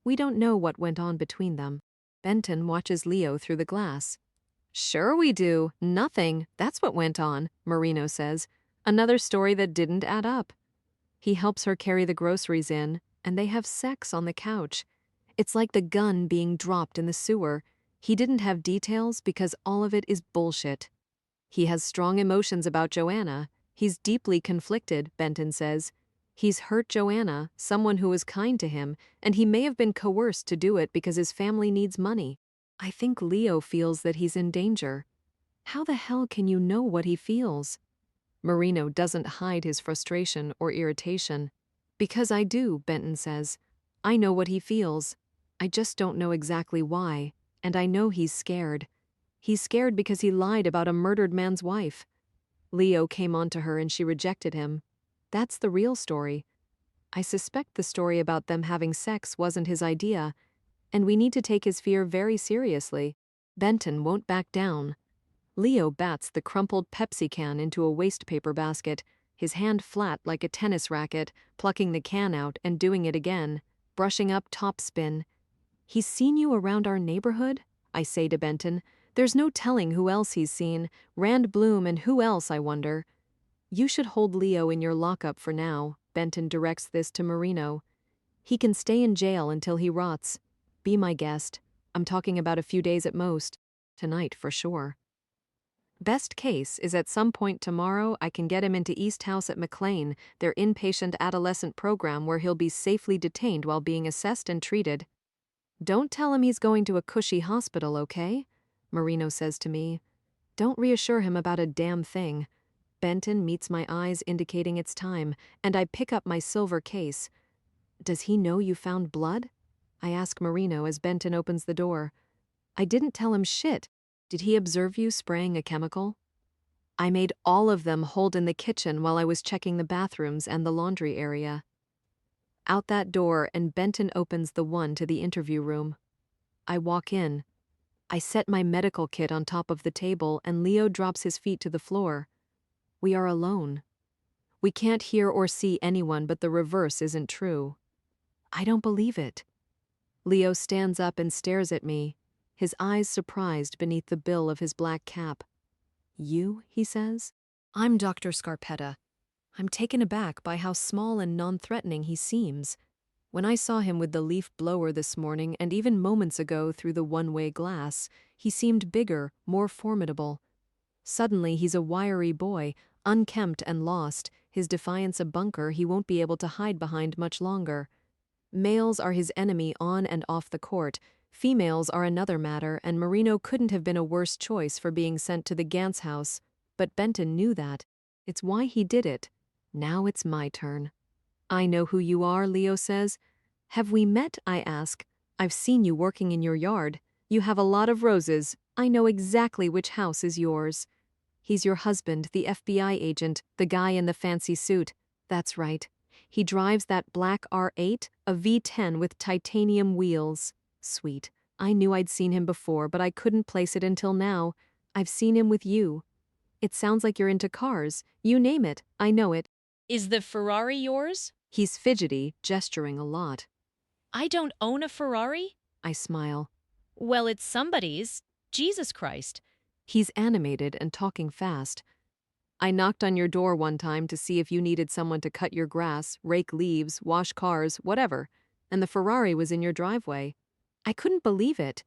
We don't know what went on between them. Benton watches Leo through the glass. Sure we do. Nothing. That's what went on, Marino says. Another story that didn't add up. He helps her carry the groceries in, and they have sex on the couch. It's like the gun being dropped in the sewer. He didn't have details because all of it is bullshit. He has strong emotions about Joanna. He's deeply conflicted, Benton says. He's hurt Joanna, someone who was kind to him, and he may have been coerced to do it because his family needs money. I think Leo feels that he's in danger. How the hell can you know what he feels? Marino doesn't hide his frustration or irritation. Because I do, Benton says. I know what he feels. I just don't know exactly why, and I know he's scared. He's scared because he lied about a murdered man's wife. Leo came on to her and she rejected him. That's the real story. I suspect the story about them having sex wasn't his idea, and we need to take his fear very seriously. Benton won't back down. Leo bats the crumpled Pepsi can into a waste paper basket, his hand flat like a tennis racket, plucking the can out and doing it again, brushing up topspin. He's seen you around our neighborhood? I say to Benton. There's no telling who else he's seen. Rand Bloom and who else, I wonder. You should hold Leo in your lockup for now, Benton directs this to Marino. He can stay in jail until he rots. Be my guest. I'm talking about a few days at most. Tonight, for sure. Best case is at some point tomorrow I can get him into East House at McLean, their inpatient adolescent program where he'll be safely detained while being assessed and treated. Don't tell him he's going to a cushy hospital, okay? Marino says to me. Don't reassure him about a damn thing. Benton meets my eyes indicating it's time, and I pick up my silver case. Does he know you found blood? I ask Marino as Benton opens the door. I didn't tell him shit. Did he observe you spraying a chemical? I made all of them hold in the kitchen while I was checking the bathrooms and the laundry area. Out that door, and Benton opens the one to the interview room. I walk in. I set my medical kit on top of the table, and Leo drops his feet to the floor. We are alone. We can't hear or see anyone, but the reverse isn't true. I don't believe it. Leo stands up and stares at me, his eyes surprised beneath the bill of his black cap. You, he says? I'm Dr. Scarpetta. I'm taken aback by how small and non-threatening he seems. When I saw him with the leaf blower this morning and even moments ago through the one-way glass, he seemed bigger, more formidable. Suddenly he's a wiry boy, unkempt and lost, his defiance a bunker he won't be able to hide behind much longer. Males are his enemy on and off the court. Females are another matter, and Marino couldn't have been a worse choice for being sent to the Gantz house. But Benton knew that. It's why he did it. Now it's my turn. I know who you are, Leo says. Have we met? I ask. I've seen you working in your yard. You have a lot of roses. I know exactly which house is yours. He's your husband, the FBI agent, the guy in the fancy suit. That's right. He drives that black R8, a V10 with titanium wheels. Sweet. I knew I'd seen him before, but I couldn't place it until now. I've seen him with you. It sounds like you're into cars. You name it. I know it. Is the Ferrari yours? He's fidgety, gesturing a lot. I don't own a Ferrari? I smile. Well, it's somebody's. Jesus Christ. He's animated and talking fast. I knocked on your door one time to see if you needed someone to cut your grass, rake leaves, wash cars, whatever, and the Ferrari was in your driveway. I couldn't believe it.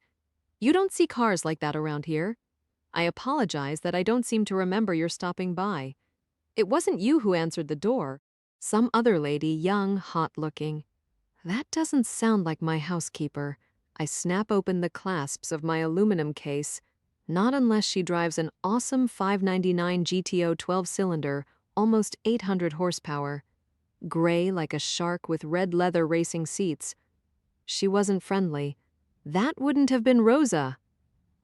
You don't see cars like that around here. I apologize that I don't seem to remember your stopping by. It wasn't you who answered the door. Some other lady, young, hot-looking. That doesn't sound like my housekeeper. I snap open the clasps of my aluminum case. Not unless she drives an awesome 599 GTO 12-cylinder, almost 800 horsepower. Gray like a shark with red leather racing seats. She wasn't friendly. That wouldn't have been Rosa.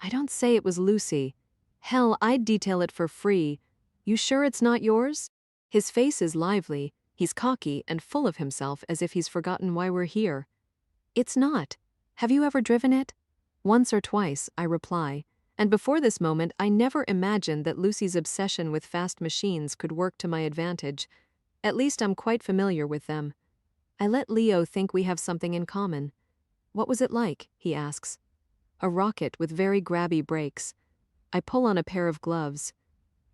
I don't say it was Lucy. Hell, I'd detail it for free. You sure it's not yours? His face is lively. He's cocky and full of himself as if he's forgotten why we're here. It's not. Have you ever driven it? Once or twice, I reply. And before this moment, I never imagined that Lucy's obsession with fast machines could work to my advantage. At least I'm quite familiar with them. I let Leo think we have something in common. What was it like? He asks. A rocket with very grabby brakes. I pull on a pair of gloves.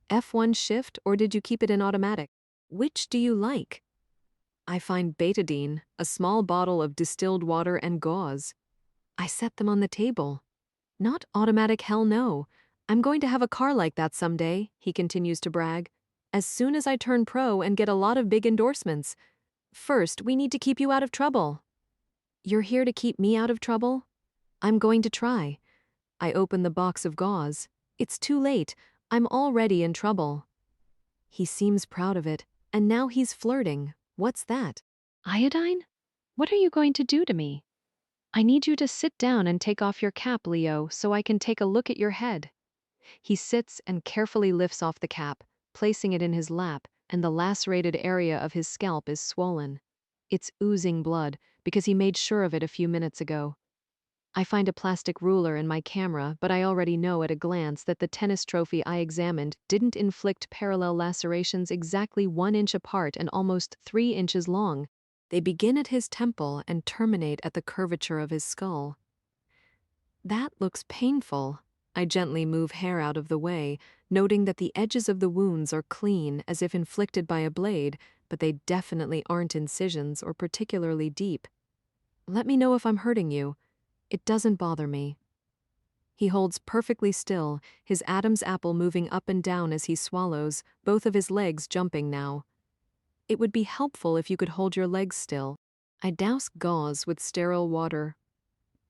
F1 shift, or did you keep it in automatic? Which do you like? I find betadine, a small bottle of distilled water, and gauze. I set them on the table. Not automatic, hell no. I'm going to have a car like that someday, he continues to brag. As soon as I turn pro and get a lot of big endorsements. First, we need to keep you out of trouble. You're here to keep me out of trouble? I'm going to try. I open the box of gauze. It's too late. I'm already in trouble. He seems proud of it, and now he's flirting. What's that? Iodine? What are you going to do to me? I need you to sit down and take off your cap, Leo, so I can take a look at your head. He sits and carefully lifts off the cap, placing it in his lap, and the lacerated area of his scalp is swollen. It's oozing blood, because he made sure of it a few minutes ago. I find a plastic ruler in my camera, but I already know at a glance that the tennis trophy I examined didn't inflict parallel lacerations exactly 1 inch apart and almost 3 inches long. They begin at his temple and terminate at the curvature of his skull. That looks painful. I gently move hair out of the way, noting that the edges of the wounds are clean as if inflicted by a blade, but they definitely aren't incisions or particularly deep. Let me know if I'm hurting you. It doesn't bother me. He holds perfectly still, his Adam's apple moving up and down as he swallows, both of his legs jumping now. It would be helpful if you could hold your legs still. I douse gauze with sterile water.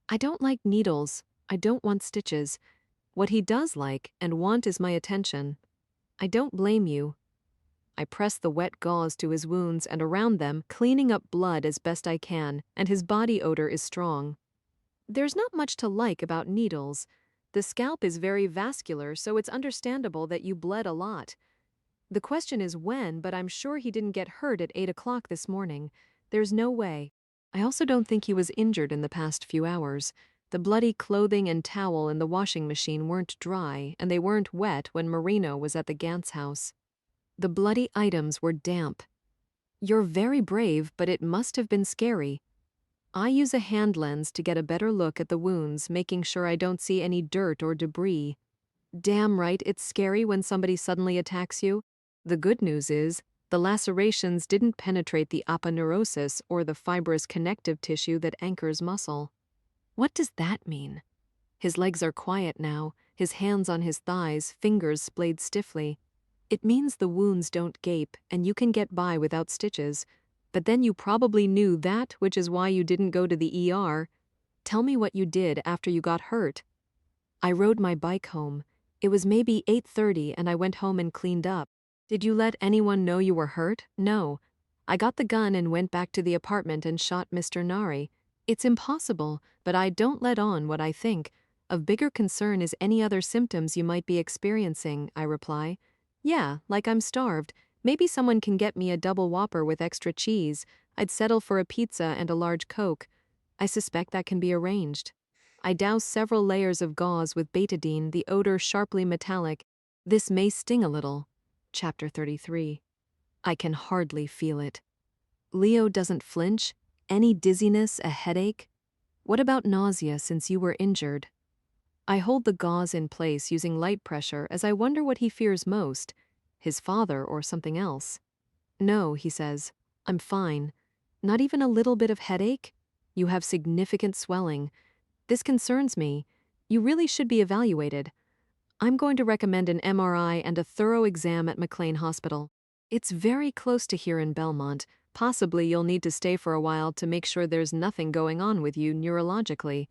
I don't like needles. I don't want stitches. What he does like and want is my attention. I don't blame you. I press the wet gauze to his wounds and around them, cleaning up blood as best I can, and his body odor is strong. There's not much to like about needles. The scalp is very vascular, so it's understandable that you bled a lot. The question is when, but I'm sure he didn't get hurt at 8 o'clock this morning. There's no way. I also don't think he was injured in the past few hours. The bloody clothing and towel in the washing machine weren't dry, and they weren't wet when Marino was at the Gantz house. The bloody items were damp. You're very brave, but it must have been scary. I use a hand lens to get a better look at the wounds, making sure I don't see any dirt or debris. Damn right, it's scary when somebody suddenly attacks you. The good news is, the lacerations didn't penetrate the aponeurosis or the fibrous connective tissue that anchors muscle. What does that mean? His legs are quiet now, his hands on his thighs, fingers splayed stiffly. It means the wounds don't gape, and you can get by without stitches. But then you probably knew that, which is why you didn't go to the ER. Tell me what you did after you got hurt. I rode my bike home. It was maybe 8:30 and I went home and cleaned up. Did you let anyone know you were hurt? No. I got the gun and went back to the apartment and shot Mr. Nari. It's impossible, but I don't let on what I think. Of bigger concern is any other symptoms you might be experiencing, I reply. Yeah, like I'm starved. Maybe someone can get me a double Whopper with extra cheese. I'd settle for a pizza and a large Coke. I suspect that can be arranged. I douse several layers of gauze with betadine, the odor sharply metallic. This may sting a little. Chapter 33. I can hardly feel it. Leo doesn't flinch. Any dizziness, a headache? What about nausea since you were injured? I hold the gauze in place using light pressure as I wonder what he fears most, his father or something else. No, he says, I'm fine. Not even a little bit of headache? You have significant swelling. This concerns me. You really should be evaluated. I'm going to recommend an MRI and a thorough exam at McLean Hospital. It's very close to here in Belmont. Possibly you'll need to stay for a while to make sure there's nothing going on with you neurologically.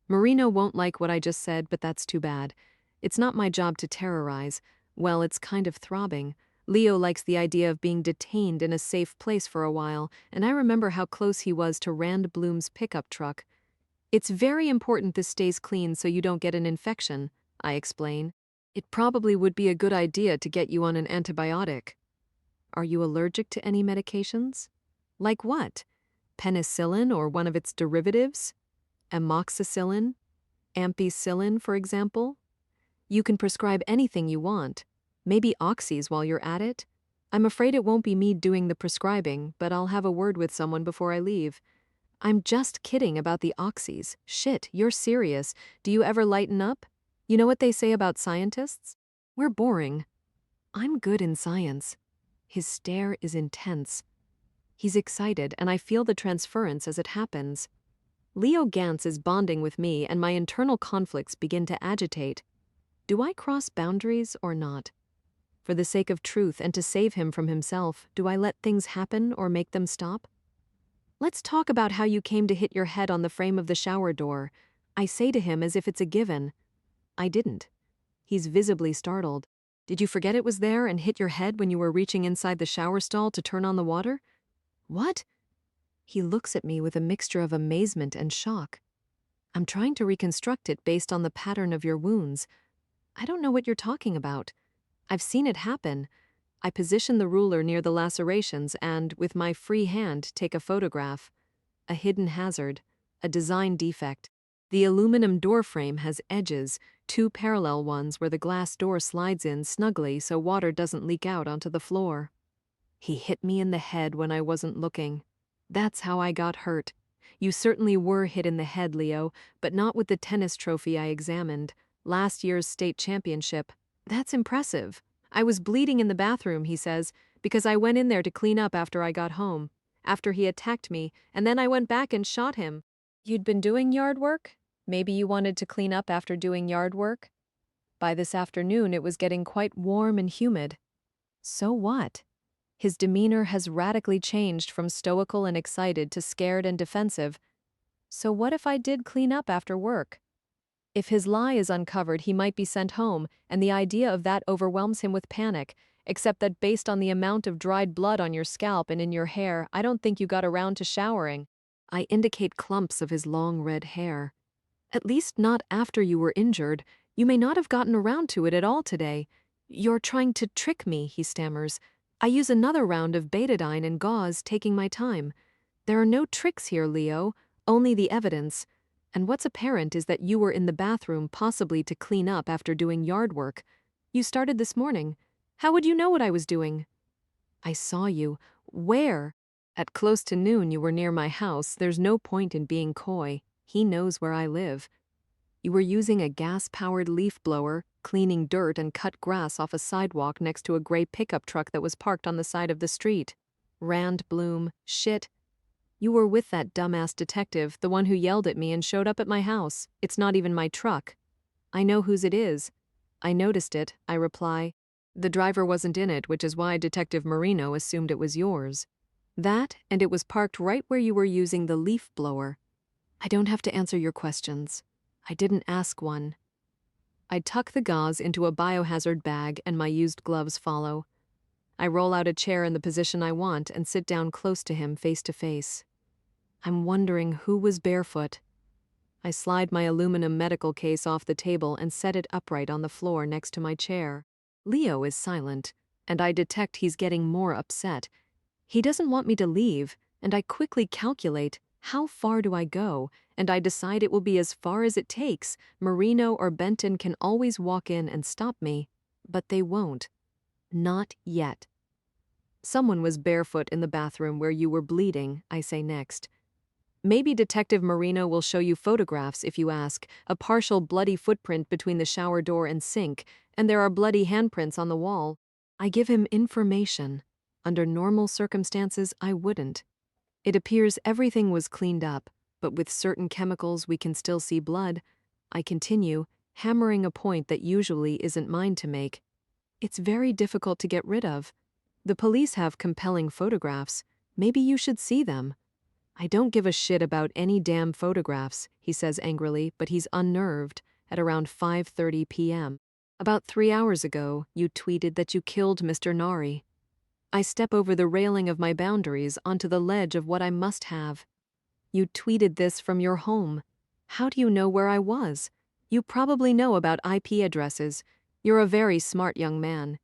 Marino won't like what I just said, but that's too bad. It's not my job to terrorize. Well, it's kind of throbbing. Leo likes the idea of being detained in a safe place for a while, and I remember how close he was to Rand Bloom's pickup truck. It's very important this stays clean so you don't get an infection, I explain. It probably would be a good idea to get you on an antibiotic. Are you allergic to any medications? Like what? Penicillin or one of its derivatives? Amoxicillin? Ampicillin, for example? You can prescribe anything you want. Maybe oxys while you're at it? I'm afraid it won't be me doing the prescribing, but I'll have a word with someone before I leave. I'm just kidding about the oxys. Shit, you're serious. Do you ever lighten up? You know what they say about scientists? We're boring. I'm good in science. His stare is intense. He's excited, and I feel the transference as it happens. Leo Gantz is bonding with me, and my internal conflicts begin to agitate. Do I cross boundaries or not? For the sake of truth and to save him from himself, do I let things happen or make them stop? Let's talk about how you came to hit your head on the frame of the shower door. I say to him as if it's a given. I didn't. He's visibly startled. Did you forget it was there and hit your head when you were reaching inside the shower stall to turn on the water? What? He looks at me with a mixture of amazement and shock. I'm trying to reconstruct it based on the pattern of your wounds. I don't know what you're talking about. I've seen it happen. I position the ruler near the lacerations and, with my free hand, take a photograph. A hidden hazard. A design defect. The aluminum door frame has edges, 2 parallel ones where the glass door slides in snugly so water doesn't leak out onto the floor. He hit me in the head when I wasn't looking. That's how I got hurt. You certainly were hit in the head, Leo, but not with the tennis trophy I examined. Last year's state championship. That's impressive. I was bleeding in the bathroom, he says, because I went in there to clean up after I got home. After he attacked me, and then I went back and shot him. You'd been doing yard work? Maybe you wanted to clean up after doing yard work? By this afternoon, it was getting quite warm and humid. So what? His demeanor has radically changed from stoical and excited to scared and defensive. So what if I did clean up after work? If his lie is uncovered, he might be sent home, and the idea of that overwhelms him with panic, except that based on the amount of dried blood on your scalp and in your hair, I don't think you got around to showering. I indicate clumps of his long red hair. At least not after you were injured. You may not have gotten around to it at all today. You're trying to trick me, he stammers. I use another round of betadine and gauze, taking my time. There are no tricks here, Leo, only the evidence. And what's apparent is that you were in the bathroom possibly to clean up after doing yard work. You started this morning. How would you know what I was doing? I saw you. Where? At close to noon you were near my house. There's no point in being coy. He knows where I live. You were using a gas-powered leaf blower, cleaning dirt and cut grass off a sidewalk next to a gray pickup truck that was parked on the side of the street. Rand Bloom, shit. You were with that dumbass detective, the one who yelled at me and showed up at my house. It's not even my truck. I know whose it is. I noticed it, I reply. The driver wasn't in it, which is why Detective Marino assumed it was yours. That, and it was parked right where you were using the leaf blower. I don't have to answer your questions. I didn't ask one. I tuck the gauze into a biohazard bag and my used gloves follow. I roll out a chair in the position I want and sit down close to him face to face. I'm wondering who was barefoot. I slide my aluminum medical case off the table and set it upright on the floor next to my chair. Leo is silent, and I detect he's getting more upset. He doesn't want me to leave, and I quickly calculate how far do I go, and I decide it will be as far as it takes. Marino or Benton can always walk in and stop me, but they won't. Not yet. Someone was barefoot in the bathroom where you were bleeding, I say next. Maybe Detective Marino will show you photographs if you ask, a partial bloody footprint between the shower door and sink, and there are bloody handprints on the wall. I give him information. Under normal circumstances, I wouldn't. It appears everything was cleaned up, but with certain chemicals we can still see blood. I continue, hammering a point that usually isn't mine to make. It's very difficult to get rid of. The police have compelling photographs. Maybe you should see them. I don't give a shit about any damn photographs, he says angrily, but he's unnerved at around 5:30 p.m. About 3 hours ago, you tweeted that you killed Mr. Nari. I step over the railing of my boundaries onto the ledge of what I must have. You tweeted this from your home. How do you know where I was? You probably know about IP addresses. You're a very smart young man.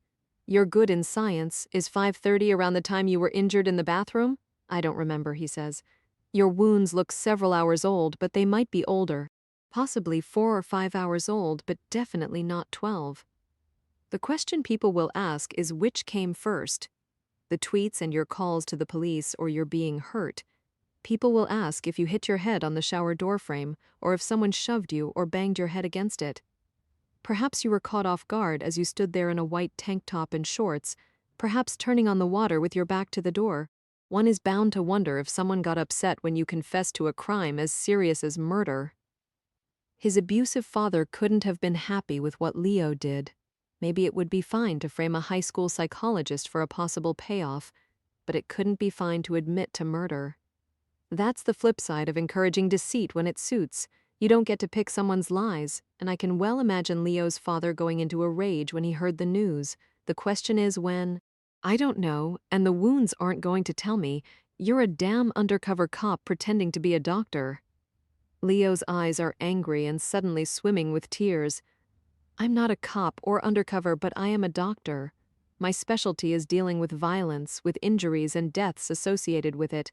You're good in science. Is 5:30 around the time you were injured in the bathroom? I don't remember, he says. Your wounds look several hours old, but they might be older. Possibly 4 or 5 hours old, but definitely not 12. The question people will ask is which came first? The tweets and your calls to the police or your being hurt. People will ask if you hit your head on the shower door frame or if someone shoved you or banged your head against it. Perhaps you were caught off guard as you stood there in a white tank top and shorts, perhaps turning on the water with your back to the door. One is bound to wonder if someone got upset when you confessed to a crime as serious as murder. His abusive father couldn't have been happy with what Leo did. Maybe it would be fine to frame a high school psychologist for a possible payoff, but it couldn't be fine to admit to murder. That's the flip side of encouraging deceit when it suits. You don't get to pick someone's lies, and I can well imagine Leo's father going into a rage when he heard the news. The question is when. I don't know, and the wounds aren't going to tell me. You're a damn undercover cop pretending to be a doctor. Leo's eyes are angry and suddenly swimming with tears. I'm not a cop or undercover, but I am a doctor. My specialty is dealing with violence, with injuries and deaths associated with it.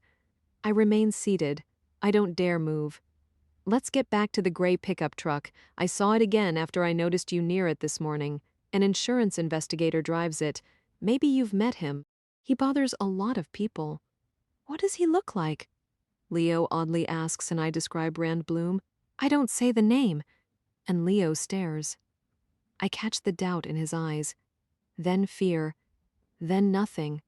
I remain seated. I don't dare move. Let's get back to the gray pickup truck. I saw it again after I noticed you near it this morning. An insurance investigator drives it. Maybe you've met him. He bothers a lot of people. What does he look like? Leo oddly asks, and I describe Rand Bloom. I don't say the name. And Leo stares. I catch the doubt in his eyes. Then fear. Then nothing.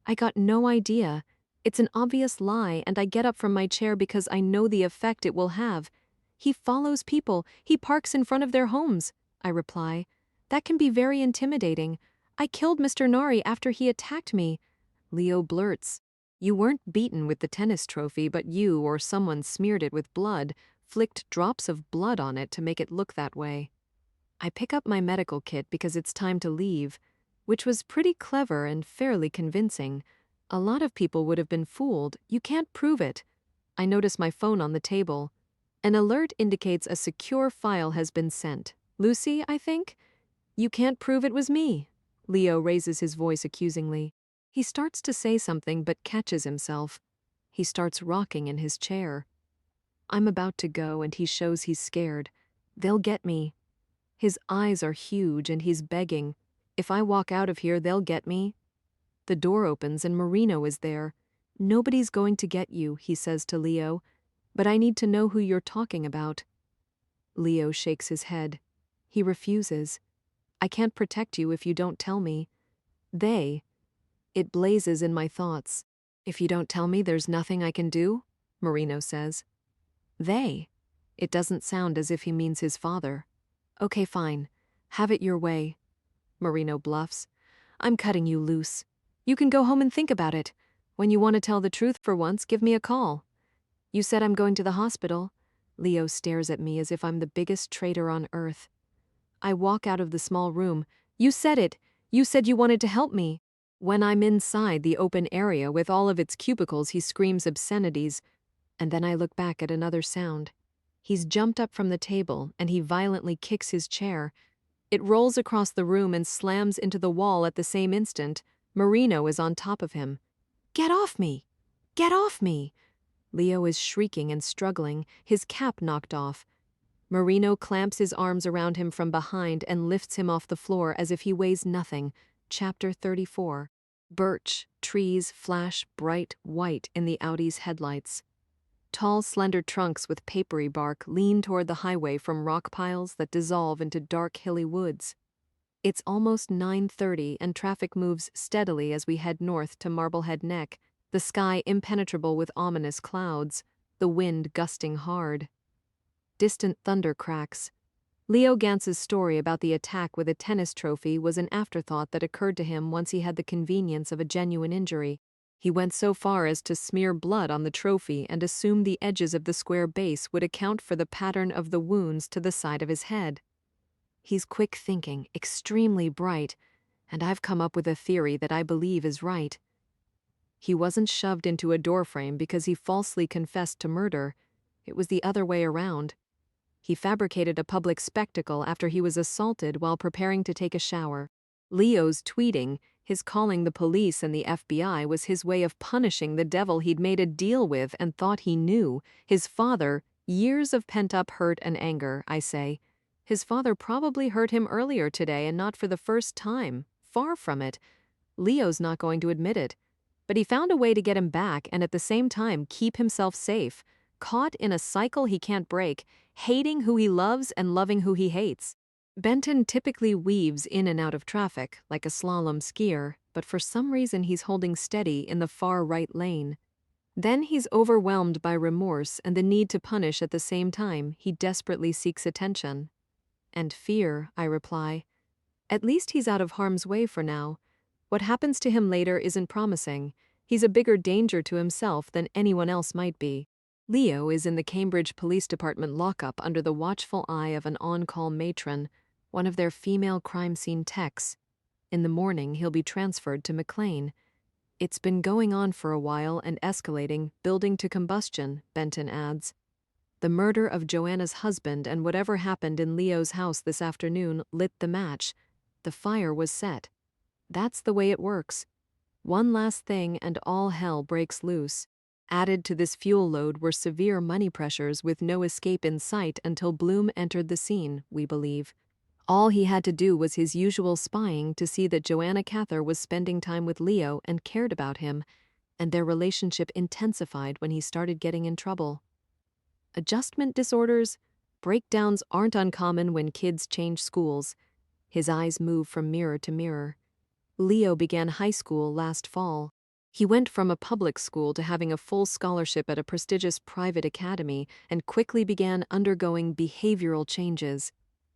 I got no idea. It's an obvious lie, and I get up from my chair because I know the effect it will have. He follows people. He parks in front of their homes, I reply. That can be very intimidating. I killed Mr. Nari after he attacked me. Leo blurts. You weren't beaten with the tennis trophy, but you or someone smeared it with blood, flicked drops of blood on it to make it look that way. I pick up my medical kit because it's time to leave, which was pretty clever and fairly convincing. A lot of people would have been fooled. You can't prove it. I notice my phone on the table. An alert indicates a secure file has been sent. Lucy, I think? You can't prove it was me. Leo raises his voice accusingly. He starts to say something but catches himself. He starts rocking in his chair. I'm about to go and he shows he's scared. They'll get me. His eyes are huge and he's begging. If I walk out of here, they'll get me. The door opens and Marino is there. Nobody's going to get you, he says to Leo, but I need to know who you're talking about. Leo shakes his head. He refuses. I can't protect you if you don't tell me. It blazes in my thoughts. If you don't tell me, there's nothing I can do, Marino says. They? It doesn't sound as if he means his father. Okay, fine. Have it your way. Marino bluffs. I'm cutting you loose. You can go home and think about it. When you want to tell the truth for once, give me a call. You said I'm going to the hospital. Leo stares at me as if I'm the biggest traitor on earth. I walk out of the small room. You said it. You said you wanted to help me. When I'm inside the open area with all of its cubicles, he screams obscenities, and then I look back at another sound. He's jumped up from the table, and he violently kicks his chair. It rolls across the room and slams into the wall at the same instant. Marino is on top of him. Get off me! Get off me! Leo is shrieking and struggling, his cap knocked off. Marino clamps his arms around him from behind and lifts him off the floor as if he weighs nothing. Chapter 34. Birch trees flash bright white in the Audi's headlights. Tall, slender trunks with papery bark lean toward the highway from rock piles that dissolve into dark, hilly woods. It's almost 9:30 and traffic moves steadily as we head north to Marblehead Neck, the sky impenetrable with ominous clouds, the wind gusting hard. Distant thunder cracks. Leo Gantz's story about the attack with a tennis trophy was an afterthought that occurred to him once he had the convenience of a genuine injury. He went so far as to smear blood on the trophy and assume the edges of the square base would account for the pattern of the wounds to the side of his head. He's quick thinking, extremely bright, and I've come up with a theory that I believe is right. He wasn't shoved into a doorframe because he falsely confessed to murder. It was the other way around. He fabricated a public spectacle after he was assaulted while preparing to take a shower. Leo's tweeting, his calling the police and the FBI, was his way of punishing the devil he'd made a deal with and thought he knew. His father, years of pent-up hurt and anger, I say. His father probably hurt him earlier today and not for the first time. Far from it. Leo's not going to admit it. But he found a way to get him back and at the same time keep himself safe. Caught in a cycle he can't break, hating who he loves and loving who he hates. Benton typically weaves in and out of traffic like a slalom skier, but for some reason he's holding steady in the far right lane. Then he's overwhelmed by remorse and the need to punish at the same time. He desperately seeks attention. And fear, I reply. At least he's out of harm's way for now. What happens to him later isn't promising. He's a bigger danger to himself than anyone else might be. Leo is in the Cambridge Police Department lockup under the watchful eye of an on-call matron, one of their female crime scene techs. In the morning, he'll be transferred to McLean. It's been going on for a while and escalating, building to combustion, Benton adds. The murder of Joanna's husband and whatever happened in Leo's house this afternoon lit the match. The fire was set. That's the way it works. One last thing and all hell breaks loose. Added to this fuel load were severe money pressures with no escape in sight until Bloom entered the scene, we believe. All he had to do was his usual spying to see that Joanna Cather was spending time with Leo and cared about him, and their relationship intensified when he started getting in trouble. Adjustment disorders? Breakdowns aren't uncommon when kids change schools. His eyes move from mirror to mirror. Leo began high school last fall. He went from a public school to having a full scholarship at a prestigious private academy and quickly began undergoing behavioral changes.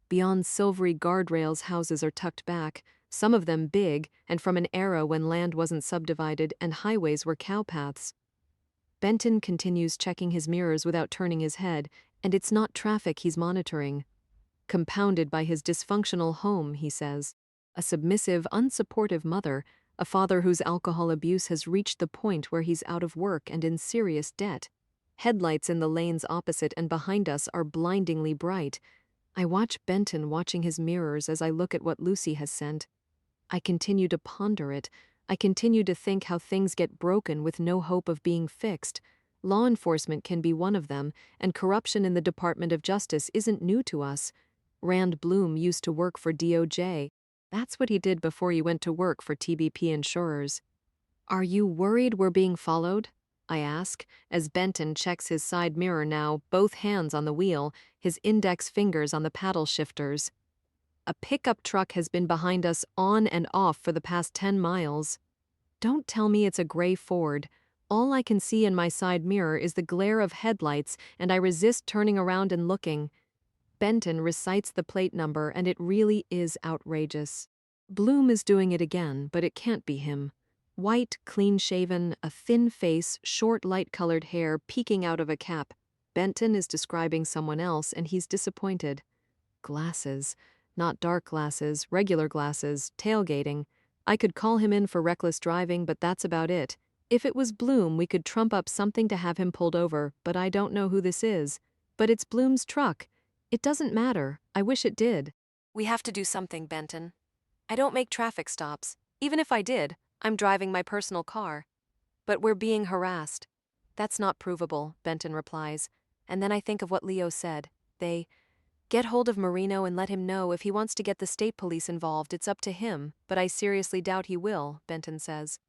Beyond silvery guardrails, houses are tucked back, some of them big and from an era when land wasn't subdivided and highways were cowpaths. Benton continues checking his mirrors without turning his head, and it's not traffic he's monitoring. Compounded by his dysfunctional home, he says. A submissive, unsupportive mother, a father whose alcohol abuse has reached the point where he's out of work and in serious debt. Headlights in the lanes opposite and behind us are blindingly bright. I watch Benton watching his mirrors as I look at what Lucy has sent. I continue to ponder it. I continue to think how things get broken with no hope of being fixed. Law enforcement can be one of them, and corruption in the Department of Justice isn't new to us. Rand Bloom used to work for DOJ. That's what he did before he went to work for TBP insurers. Are you worried we're being followed? I ask, as Benton checks his side mirror now, both hands on the wheel, his index fingers on the paddle shifters. A pickup truck has been behind us on and off for the past 10 miles. Don't tell me it's a gray Ford. All I can see in my side mirror is the glare of headlights, and I resist turning around and looking. Benton recites the plate number, and it really is outrageous. Bloom is doing it again, but it can't be him. White, clean-shaven, a thin face, short, light-colored hair peeking out of a cap. Benton is describing someone else, and he's disappointed. Glasses. Not dark glasses, regular glasses, tailgating. I could call him in for reckless driving, but that's about it. If it was Bloom, we could trump up something to have him pulled over, but I don't know who this is. But it's Bloom's truck. It doesn't matter. I wish it did. We have to do something, Benton. I don't make traffic stops. Even if I did, I'm driving my personal car. But we're being harassed. That's not provable, Benton replies. And then I think of what Leo said. Get hold of Marino and let him know if he wants to get the state police involved. It's up to him, but I seriously doubt he will, Benton says.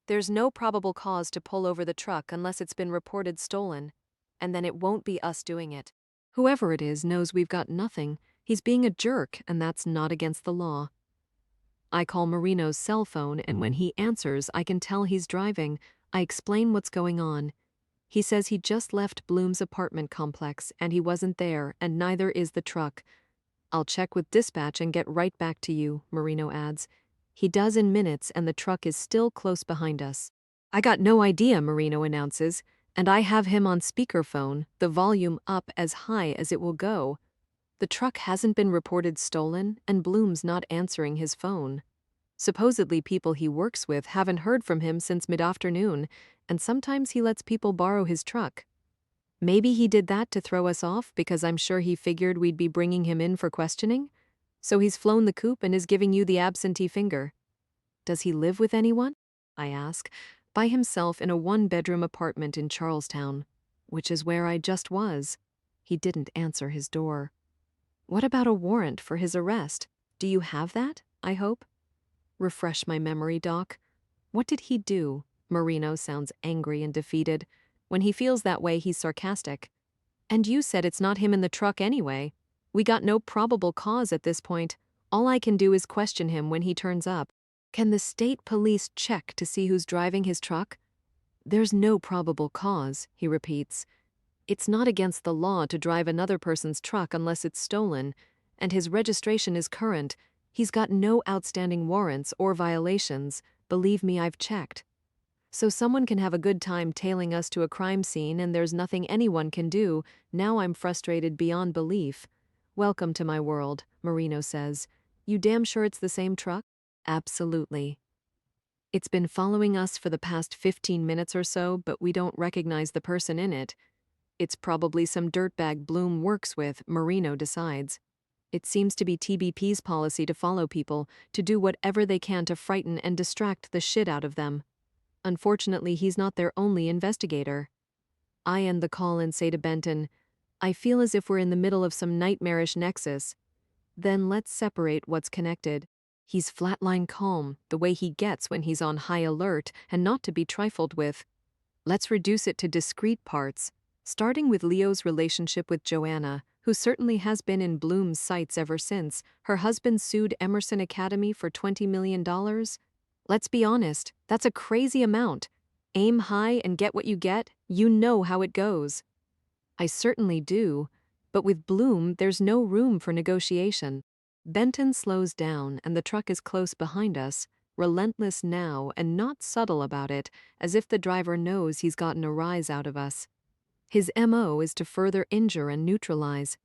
There's no probable cause to pull over the truck unless it's been reported stolen, and then it won't be us doing it. Whoever it is knows we've got nothing. He's being a jerk, and that's not against the law. I call Marino's cell phone, and when he answers, I can tell he's driving. I explain what's going on. He says he just left Bloom's apartment complex, and he wasn't there, and neither is the truck. I'll check with dispatch and get right back to you, Marino adds. He does in minutes, and the truck is still close behind us. I got no idea, Marino announces, and I have him on speakerphone, the volume up as high as it will go. The truck hasn't been reported stolen, and Bloom's not answering his phone. Supposedly people he works with haven't heard from him since mid-afternoon, and sometimes he lets people borrow his truck. Maybe he did that to throw us off because I'm sure he figured we'd be bringing him in for questioning? So he's flown the coop and is giving you the absentee finger. Does he live with anyone? I ask, by himself in a one-bedroom apartment in Charlestown, which is where I just was. He didn't answer his door. What about a warrant for his arrest? Do you have that, I hope? Refresh my memory, Doc. What did he do? Marino sounds angry and defeated. When he feels that way, he's sarcastic. And you said it's not him in the truck anyway. We got no probable cause at this point. All I can do is question him when he turns up. Can the state police check to see who's driving his truck? There's no probable cause, he repeats. It's not against the law to drive another person's truck unless it's stolen, and his registration is current. He's got no outstanding warrants or violations. Believe me, I've checked. So someone can have a good time tailing us to a crime scene and there's nothing anyone can do. Now I'm frustrated beyond belief. Welcome to my world, Marino says. You damn sure it's the same truck? Absolutely. It's been following us for the past 15 minutes or so, but we don't recognize the person in it. It's probably some dirtbag Bloom works with, Marino decides. It seems to be TBP's policy to follow people, to do whatever they can to frighten and distract the shit out of them. Unfortunately, he's not their only investigator. I end the call and say to Benton, I feel as if we're in the middle of some nightmarish nexus. Then let's separate what's connected. He's flatline calm, the way he gets when he's on high alert and not to be trifled with. Let's reduce it to discrete parts, starting with Leo's relationship with Joanna, who certainly has been in Bloom's sights ever since. Her husband sued Emerson Academy for $20 million. Let's be honest, that's a crazy amount. Aim high and get what you get, you know how it goes. I certainly do, but with Bloom, there's no room for negotiation. Benton slows down and the truck is close behind us, relentless now and not subtle about it, as if the driver knows he's gotten a rise out of us. His MO is to further injure and neutralize.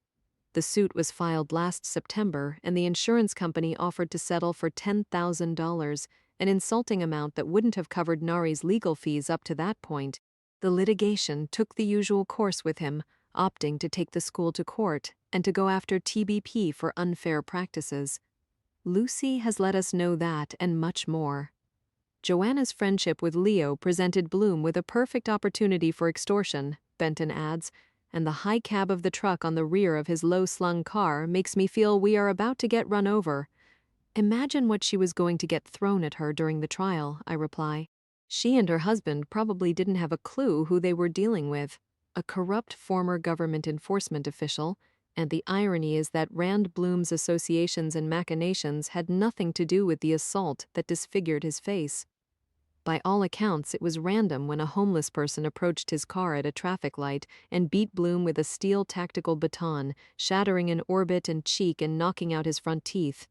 The suit was filed last September and the insurance company offered to settle for $10,000, an insulting amount that wouldn't have covered Nari's legal fees up to that point. The litigation took the usual course with him, opting to take the school to court and to go after TBP for unfair practices. Lucy has let us know that and much more. Joanna's friendship with Leo presented Bloom with a perfect opportunity for extortion, Benton adds, and the high cab of the truck on the rear of his low-slung car makes me feel we are about to get run over. Imagine what she was going to get thrown at her during the trial, I reply. She and her husband probably didn't have a clue who they were dealing with, a corrupt former government enforcement official, and the irony is that Rand Bloom's associations and machinations had nothing to do with the assault that disfigured his face. By all accounts, it was random when a homeless person approached his car at a traffic light and beat Bloom with a steel tactical baton, shattering an orbit and cheek and knocking out his front teeth.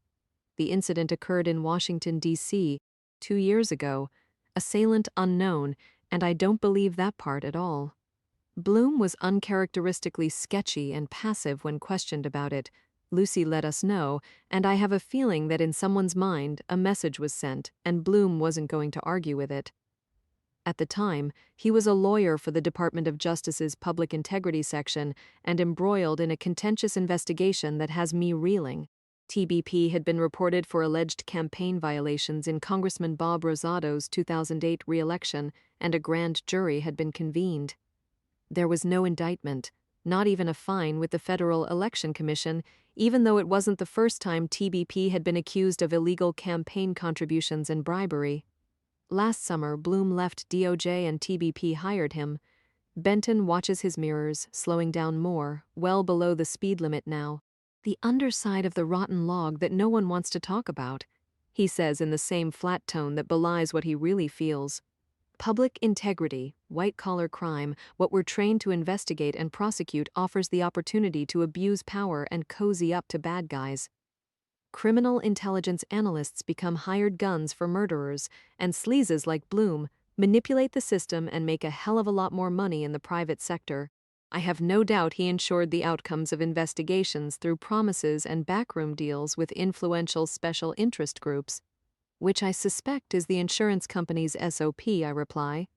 The incident occurred in Washington, D.C., 2 years ago. Assailant unknown, and I don't believe that part at all. Bloom was uncharacteristically sketchy and passive when questioned about it. Lucy let us know, and I have a feeling that in someone's mind a message was sent and Bloom wasn't going to argue with it. At the time, he was a lawyer for the Department of Justice's Public Integrity Section and embroiled in a contentious investigation that has me reeling. TBP had been reported for alleged campaign violations in Congressman Bob Rosado's 2008 re-election, and a grand jury had been convened. There was no indictment, not even a fine with the Federal Election Commission, even though it wasn't the first time TBP had been accused of illegal campaign contributions and bribery. Last summer, Bloom left DOJ and TBP hired him. Benton watches his mirrors, slowing down more, well below the speed limit now. The underside of the rotten log that no one wants to talk about, he says in the same flat tone that belies what he really feels. Public integrity, white-collar crime, what we're trained to investigate and prosecute offers the opportunity to abuse power and cozy up to bad guys. Criminal intelligence analysts become hired guns for murderers, and sleazes like Bloom manipulate the system and make a hell of a lot more money in the private sector. I have no doubt he ensured the outcomes of investigations through promises and backroom deals with influential special interest groups, which I suspect is the insurance company's SOP, I reply.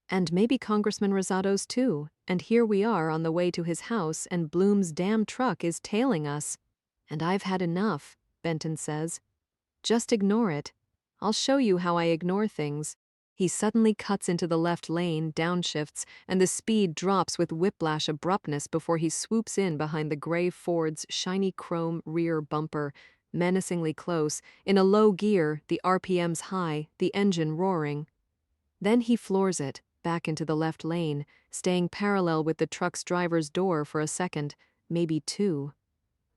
And maybe Congressman Rosado's too, and here we are on the way to his house and Bloom's damn truck is tailing us. And I've had enough, Benton says. Just ignore it. I'll show you how I ignore things. He suddenly cuts into the left lane, downshifts, and the speed drops with whiplash abruptness before he swoops in behind the gray Ford's shiny chrome rear bumper, menacingly close, in a low gear, the RPMs high, the engine roaring. Then he floors it, back into the left lane, staying parallel with the truck's driver's door for a second, maybe two.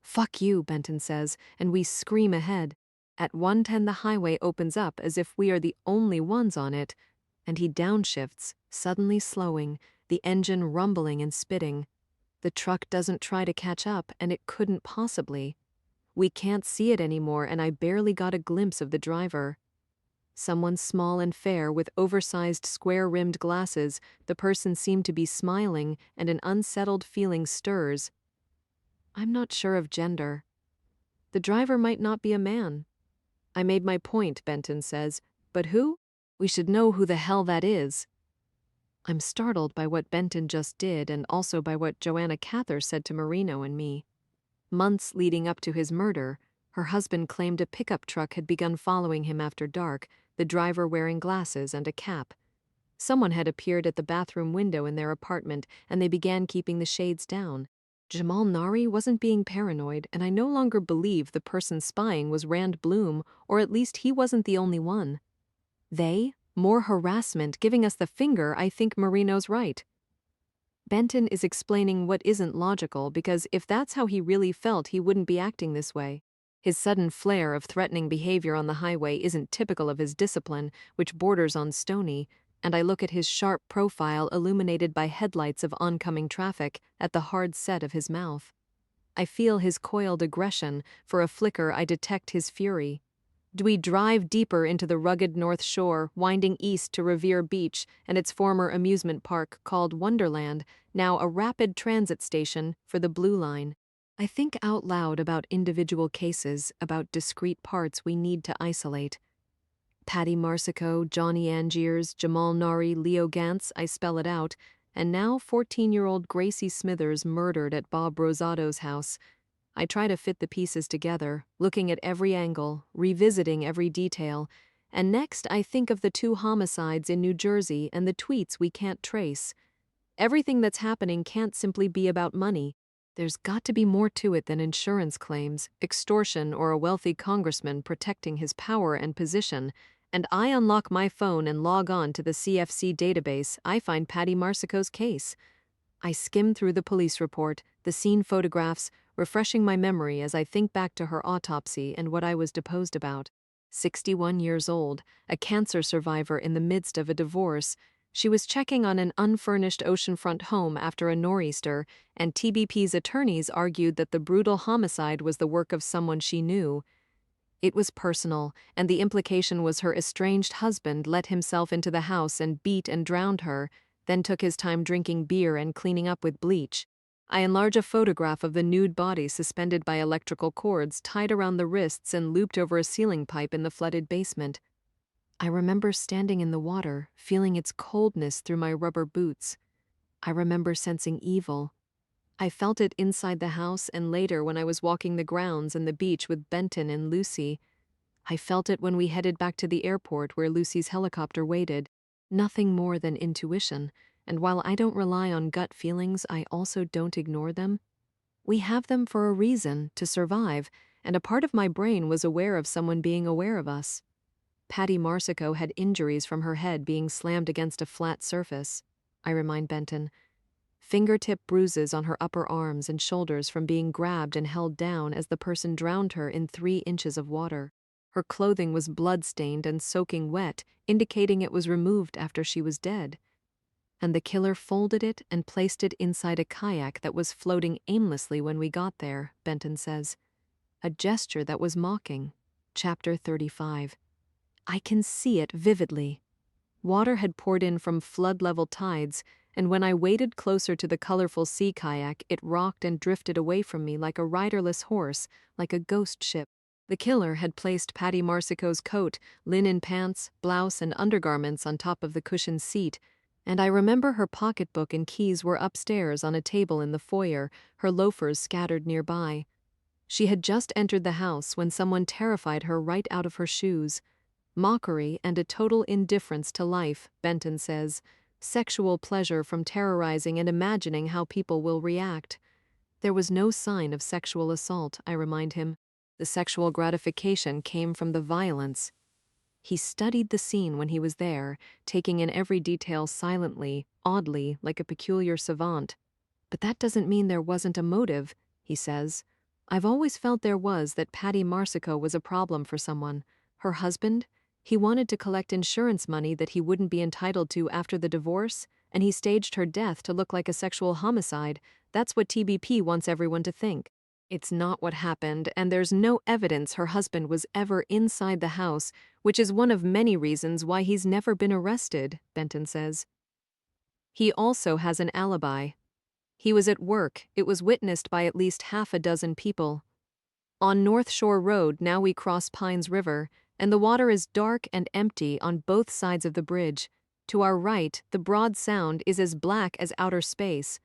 Fuck you, Benton says, and we scream ahead. At 110 the highway opens up as if we are the only ones on it, and he downshifts, suddenly slowing, the engine rumbling and spitting. The truck doesn't try to catch up, and it couldn't possibly. We can't see it anymore, and I barely got a glimpse of the driver. Someone small and fair with oversized square-rimmed glasses, the person seemed to be smiling, and an unsettled feeling stirs. I'm not sure of gender. The driver might not be a man. I made my point, Benton says, but who? We should know who the hell that is. I'm startled by what Benton just did and also by what Joanna Cather said to Marino and me. Months leading up to his murder, her husband claimed a pickup truck had begun following him after dark, the driver wearing glasses and a cap. Someone had appeared at the bathroom window in their apartment, and they began keeping the shades down. Jamal Nari wasn't being paranoid, and I no longer believe the person spying was Rand Bloom, or at least he wasn't the only one. More harassment, giving us the finger. I think Marino's right. Benton is explaining what isn't logical, because if that's how he really felt, he wouldn't be acting this way. His sudden flare of threatening behavior on the highway isn't typical of his discipline, which borders on stony, and I look at his sharp profile illuminated by headlights of oncoming traffic at the hard set of his mouth. I feel his coiled aggression. For a flicker, I detect his fury. We drive deeper into the rugged North Shore, winding east to Revere Beach and its former amusement park called Wonderland, now a rapid transit station for the Blue Line. I think out loud about individual cases, about discrete parts we need to isolate. Patty Marsico, Johnny Angiers, Jamal Nari, Leo Gantz, I spell it out, and now 14-year-old Gracie Smithers murdered at Bob Rosado's house. I try to fit the pieces together, looking at every angle, revisiting every detail, and next I think of the 2 homicides in New Jersey and the tweets we can't trace. Everything that's happening can't simply be about money. There's got to be more to it than insurance claims, extortion, or a wealthy congressman protecting his power and position. And I unlock my phone and log on to the CFC database. I find Patty Marsico's case. I skim through the police report, the scene photographs, refreshing my memory as I think back to her autopsy and what I was deposed about. 61 years old, a cancer survivor in the midst of a divorce, she was checking on an unfurnished oceanfront home after a nor'easter, and TBP's attorneys argued that the brutal homicide was the work of someone she knew. It was personal, and the implication was her estranged husband let himself into the house and beat and drowned her, then took his time drinking beer and cleaning up with bleach. I enlarge a photograph of the nude body suspended by electrical cords tied around the wrists and looped over a ceiling pipe in the flooded basement. I remember standing in the water, feeling its coldness through my rubber boots. I remember sensing evil. I felt it inside the house and later when I was walking the grounds and the beach with Benton and Lucy. I felt it when we headed back to the airport where Lucy's helicopter waited. Nothing more than intuition, and while I don't rely on gut feelings, I also don't ignore them. We have them for a reason, to survive, and a part of my brain was aware of someone being aware of us. Patty Marsico had injuries from her head being slammed against a flat surface, I remind Benton. Fingertip bruises on her upper arms and shoulders from being grabbed and held down as the person drowned her in 3 inches of water. Her clothing was blood-stained and soaking wet, indicating it was removed after she was dead. And the killer folded it and placed it inside a kayak that was floating aimlessly when we got there, Benton says. A gesture that was mocking. Chapter 35. I can see it vividly. Water had poured in from flood-level tides, and when I waded closer to the colorful sea kayak, it rocked and drifted away from me like a riderless horse, like a ghost ship. The killer had placed Patty Marsico's coat, linen pants, blouse, and undergarments on top of the cushioned seat, and I remember her pocketbook and keys were upstairs on a table in the foyer, her loafers scattered nearby. She had just entered the house when someone terrified her right out of her shoes. Mockery and a total indifference to life, Benton says. Sexual pleasure from terrorizing and imagining how people will react. There was no sign of sexual assault, I remind him. The sexual gratification came from the violence. He studied the scene when he was there, taking in every detail silently, oddly, like a peculiar savant. But that doesn't mean there wasn't a motive, he says. I've always felt there was that Patty Marsico was a problem for someone. Her husband? He wanted to collect insurance money that he wouldn't be entitled to after the divorce, and he staged her death to look like a sexual homicide. That's what TBP wants everyone to think. It's not what happened, and there's no evidence her husband was ever inside the house, which is one of many reasons why he's never been arrested, Benton says. He also has an alibi. He was at work. It was witnessed by at least half a dozen people. On North Shore Road, now we cross Pines River, and the water is dark and empty on both sides of the bridge. To our right, the broad sound is as black as outer space.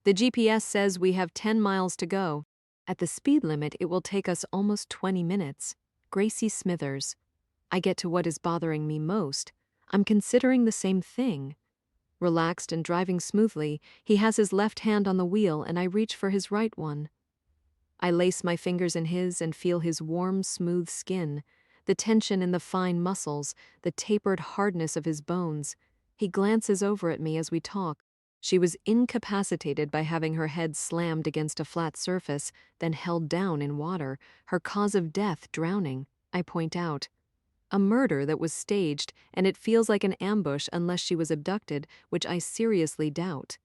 The GPS says we have 10 miles to go. At the speed limit, it will take us almost 20 minutes. Gracie Smithers. I get to what is bothering me most. I'm considering the same thing. Relaxed and driving smoothly, he has his left hand on the wheel and I reach for his right one. I lace my fingers in his and feel his warm, smooth skin, the tension in the fine muscles, the tapered hardness of his bones. He glances over at me as we talk. She was incapacitated by having her head slammed against a flat surface, then held down in water, her cause of death drowning, I point out. A murder that was staged, and it feels like an ambush unless she was abducted, which I seriously doubt.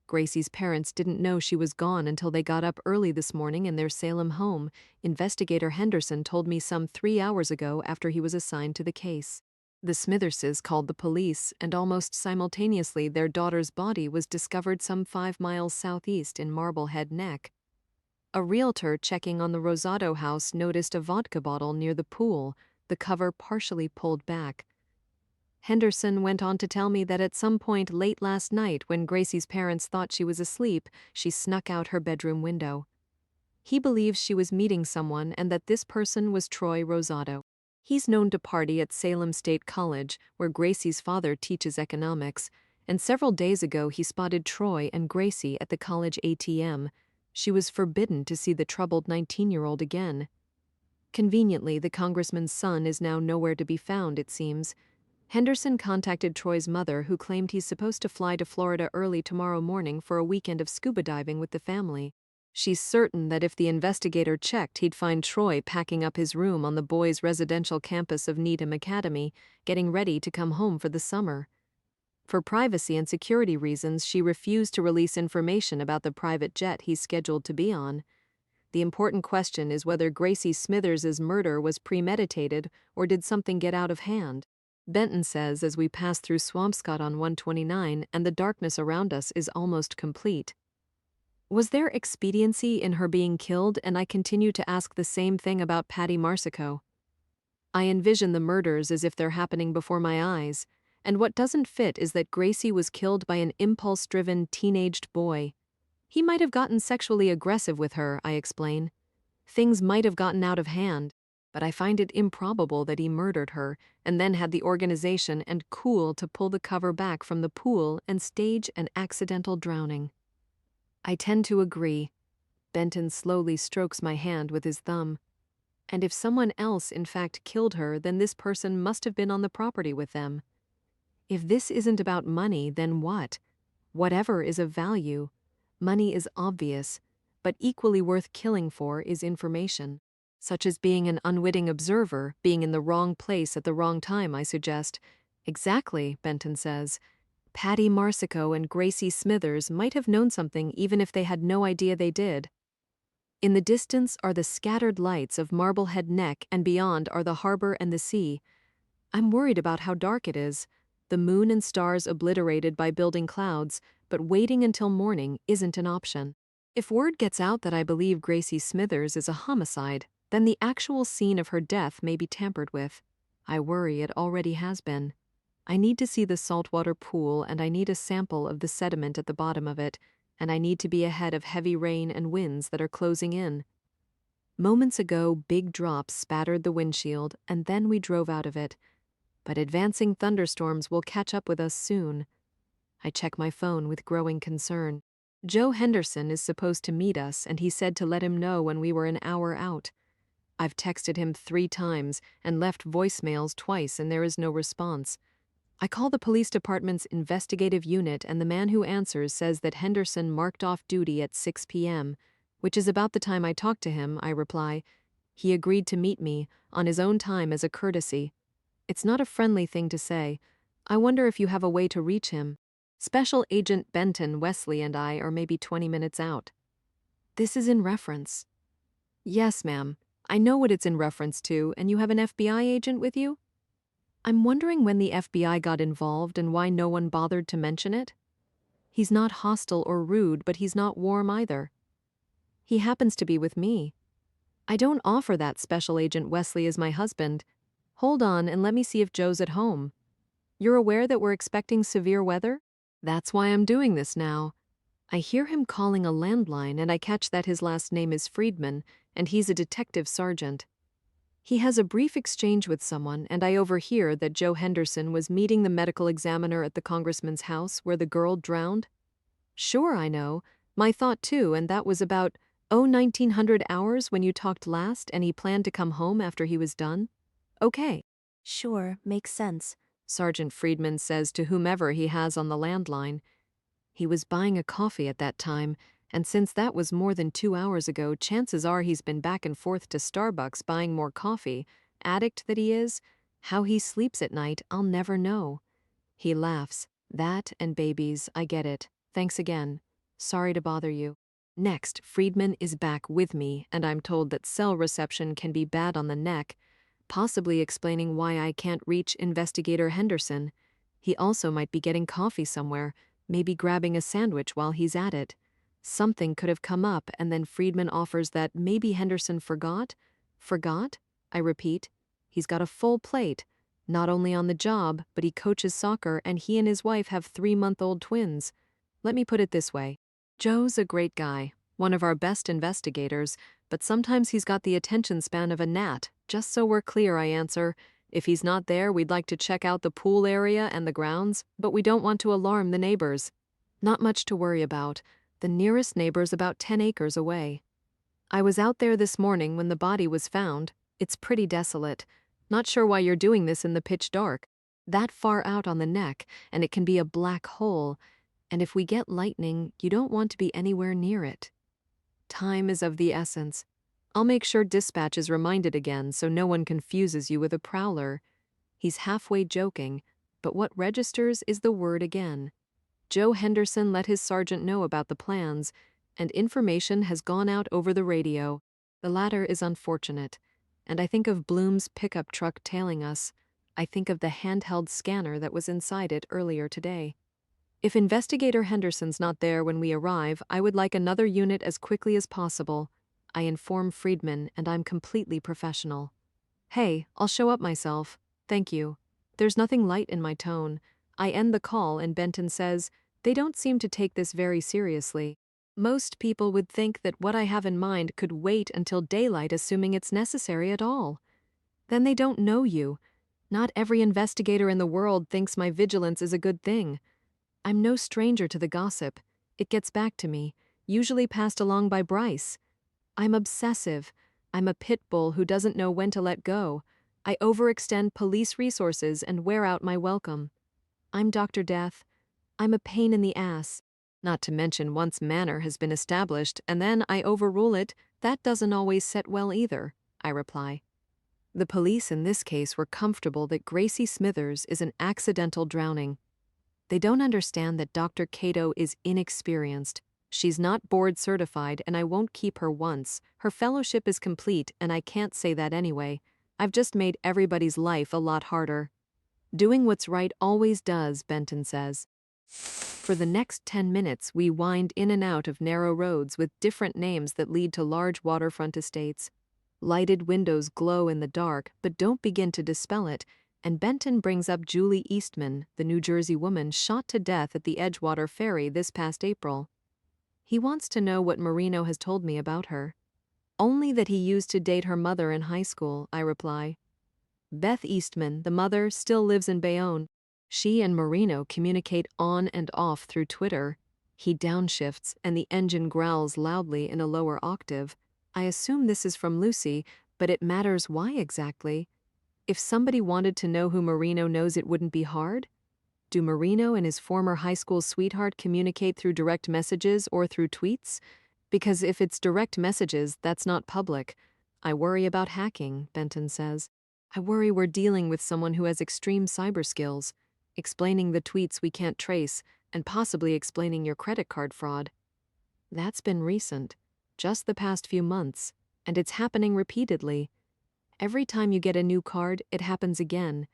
Gracie's parents didn't know she was gone until they got up early this morning in their Salem home. Investigator Henderson told me some 3 hours ago after he was assigned to the case. The Smitherses called the police, and almost simultaneously their daughter's body was discovered some 5 miles southeast in Marblehead Neck. A realtor checking on the Rosado house noticed a vodka bottle near the pool, the cover partially pulled back. Henderson went on to tell me that at some point late last night, when Gracie's parents thought she was asleep, she snuck out her bedroom window. He believes she was meeting someone and that this person was Troy Rosado. He's known to party at Salem State College, where Gracie's father teaches economics, and several days ago he spotted Troy and Gracie at the college ATM. She was forbidden to see the troubled 19-year-old again. Conveniently, the congressman's son is now nowhere to be found, it seems. Henderson contacted Troy's mother, who claimed he's supposed to fly to Florida early tomorrow morning for a weekend of scuba diving with the family. She's certain that if the investigator checked, he'd find Troy packing up his room on the boys' residential campus of Needham Academy, getting ready to come home for the summer. For privacy and security reasons, she refused to release information about the private jet he's scheduled to be on. The important question is whether Gracie Smithers' murder was premeditated or did something get out of hand. Benton says as we pass through Swampscott on 129 and the darkness around us is almost complete. Was there expediency in her being killed? And I continue to ask the same thing about Patty Marsico. I envision the murders as if they're happening before my eyes, and what doesn't fit is that Gracie was killed by an impulse-driven, teenaged boy. He might have gotten sexually aggressive with her, I explain. Things might have gotten out of hand, but I find it improbable that he murdered her and then had the organization and cool to pull the cover back from the pool and stage an accidental drowning. I tend to agree. Benton slowly strokes my hand with his thumb. And if someone else in fact killed her, then this person must have been on the property with them. If this isn't about money, then what? Whatever is of value. Money is obvious, but equally worth killing for is information, such as being an unwitting observer, being in the wrong place at the wrong time, I suggest. Exactly, Benton says. Patty Marsico and Gracie Smithers might have known something even if they had no idea they did. In the distance are the scattered lights of Marblehead Neck, and beyond are the harbor and the sea. I'm worried about how dark it is. The moon and stars obliterated by building clouds, but waiting until morning isn't an option. If word gets out that I believe Gracie Smithers is a homicide, then the actual scene of her death may be tampered with. I worry it already has been. I need to see the saltwater pool, and I need a sample of the sediment at the bottom of it, and I need to be ahead of heavy rain and winds that are closing in. Moments ago, big drops spattered the windshield, and then we drove out of it. But advancing thunderstorms will catch up with us soon. I check my phone with growing concern. Joe Henderson is supposed to meet us, and he said to let him know when we were an hour out. I've texted him 3 times and left voicemails twice, and there is no response. I call the police department's investigative unit, and the man who answers says that Henderson marked off duty at 6 p.m. which is about the time I talked to him, I reply. He agreed to meet me, on his own time as a courtesy. It's not a friendly thing to say. I wonder if you have a way to reach him. Special Agent Benton, Wesley, and I are maybe 20 minutes out. This is in reference. Yes, ma'am. I know what it's in reference to, and you have an FBI agent with you? I'm wondering when the FBI got involved and why no one bothered to mention it. He's not hostile or rude, but he's not warm either. He happens to be with me. I don't offer that Special Agent Wesley as my husband. Hold on and let me see if Joe's at home. You're aware that we're expecting severe weather? That's why I'm doing this now. I hear him calling a landline and I catch that his last name is Friedman, and he's a detective sergeant. He has a brief exchange with someone, and I overhear that Joe Henderson was meeting the medical examiner at the congressman's house where the girl drowned. Sure, I know. My thought too, and that was about, 1900 hours when you talked last and he planned to come home after he was done? Okay. Sure, makes sense. Sergeant Friedman says to whomever he has on the landline. He was buying a coffee at that time, and since that was more than 2 hours ago, chances are he's been back and forth to Starbucks buying more coffee. Addict that he is, how he sleeps at night, I'll never know. He laughs. That and babies, I get it. Thanks again. Sorry to bother you. Next, Friedman is back with me, and I'm told that cell reception can be bad on the neck, possibly explaining why I can't reach Investigator Henderson. He also might be getting coffee somewhere, maybe grabbing a sandwich while he's at it. Something could have come up, and then Friedman offers that maybe Henderson forgot? Forgot? I repeat. He's got a full plate. Not only on the job, but he coaches soccer, and he and his wife have 3-month-old twins. Let me put it this way. Joe's a great guy, one of our best investigators, but sometimes he's got the attention span of a gnat. Just so we're clear, I answer. If he's not there, we'd like to check out the pool area and the grounds, but we don't want to alarm the neighbors. Not much to worry about. The nearest neighbor's about 10 acres away. I was out there this morning when the body was found. It's pretty desolate. Not sure why you're doing this in the pitch dark. That far out on the neck, and it can be a black hole. And if we get lightning, you don't want to be anywhere near it. Time is of the essence. I'll make sure dispatch is reminded again so no one confuses you with a prowler. He's halfway joking, but what registers is the word again. Joe Henderson let his sergeant know about the plans, and information has gone out over the radio. The latter is unfortunate, and I think of Bloom's pickup truck tailing us. I think of the handheld scanner that was inside it earlier today. If Investigator Henderson's not there when we arrive, I would like another unit as quickly as possible. I inform Friedman, and I'm completely professional. Hey, I'll show up myself. Thank you. There's nothing light in my tone. I end the call, and Benton says, they don't seem to take this very seriously. Most people would think that what I have in mind could wait until daylight, assuming it's necessary at all. Then they don't know you. Not every investigator in the world thinks my vigilance is a good thing. I'm no stranger to the gossip. It gets back to me, usually passed along by Bryce. I'm obsessive. I'm a pit bull who doesn't know when to let go. I overextend police resources and wear out my welcome. I'm Dr. Death. I'm a pain in the ass. Not to mention once manner has been established and then I overrule it, that doesn't always set well either, I reply. The police in this case were comfortable that Gracie Smithers is an accidental drowning. They don't understand that Dr. Cato is inexperienced. She's not board certified, and I won't keep her once. Her fellowship is complete, and I can't say that anyway. I've just made everybody's life a lot harder. Doing what's right always does, Benton says. For the next 10 minutes, we wind in and out of narrow roads with different names that lead to large waterfront estates. Lighted windows glow in the dark, but don't begin to dispel it, and Benton brings up Julie Eastman, the New Jersey woman shot to death at the Edgewater Ferry this past April. He wants to know what Marino has told me about her. Only that he used to date her mother in high school, I reply. Beth Eastman, the mother, still lives in Bayonne. She and Marino communicate on and off through Twitter. He downshifts, and the engine growls loudly in a lower octave. I assume this is from Lucy, but it matters why exactly. If somebody wanted to know who Marino knows, it wouldn't be hard? Do Marino and his former high school sweetheart communicate through direct messages or through tweets? Because if it's direct messages, that's not public. I worry about hacking, Benton says. I worry we're dealing with someone who has extreme cyber skills, explaining the tweets we can't trace, and possibly explaining your credit card fraud. That's been recent, just the past few months, and it's happening repeatedly. Every time you get a new card, it happens again.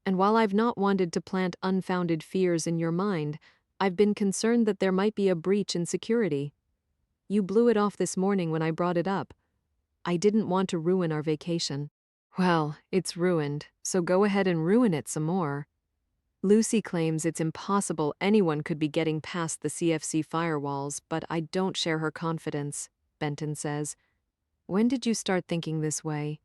And while I've not wanted to plant unfounded fears in your mind, I've been concerned that there might be a breach in security. You blew it off this morning when I brought it up. I didn't want to ruin our vacation. Well, it's ruined, so go ahead and ruin it some more. Lucy claims it's impossible anyone could be getting past the CFC firewalls, but I don't share her confidence, Benton says. When did you start thinking this way?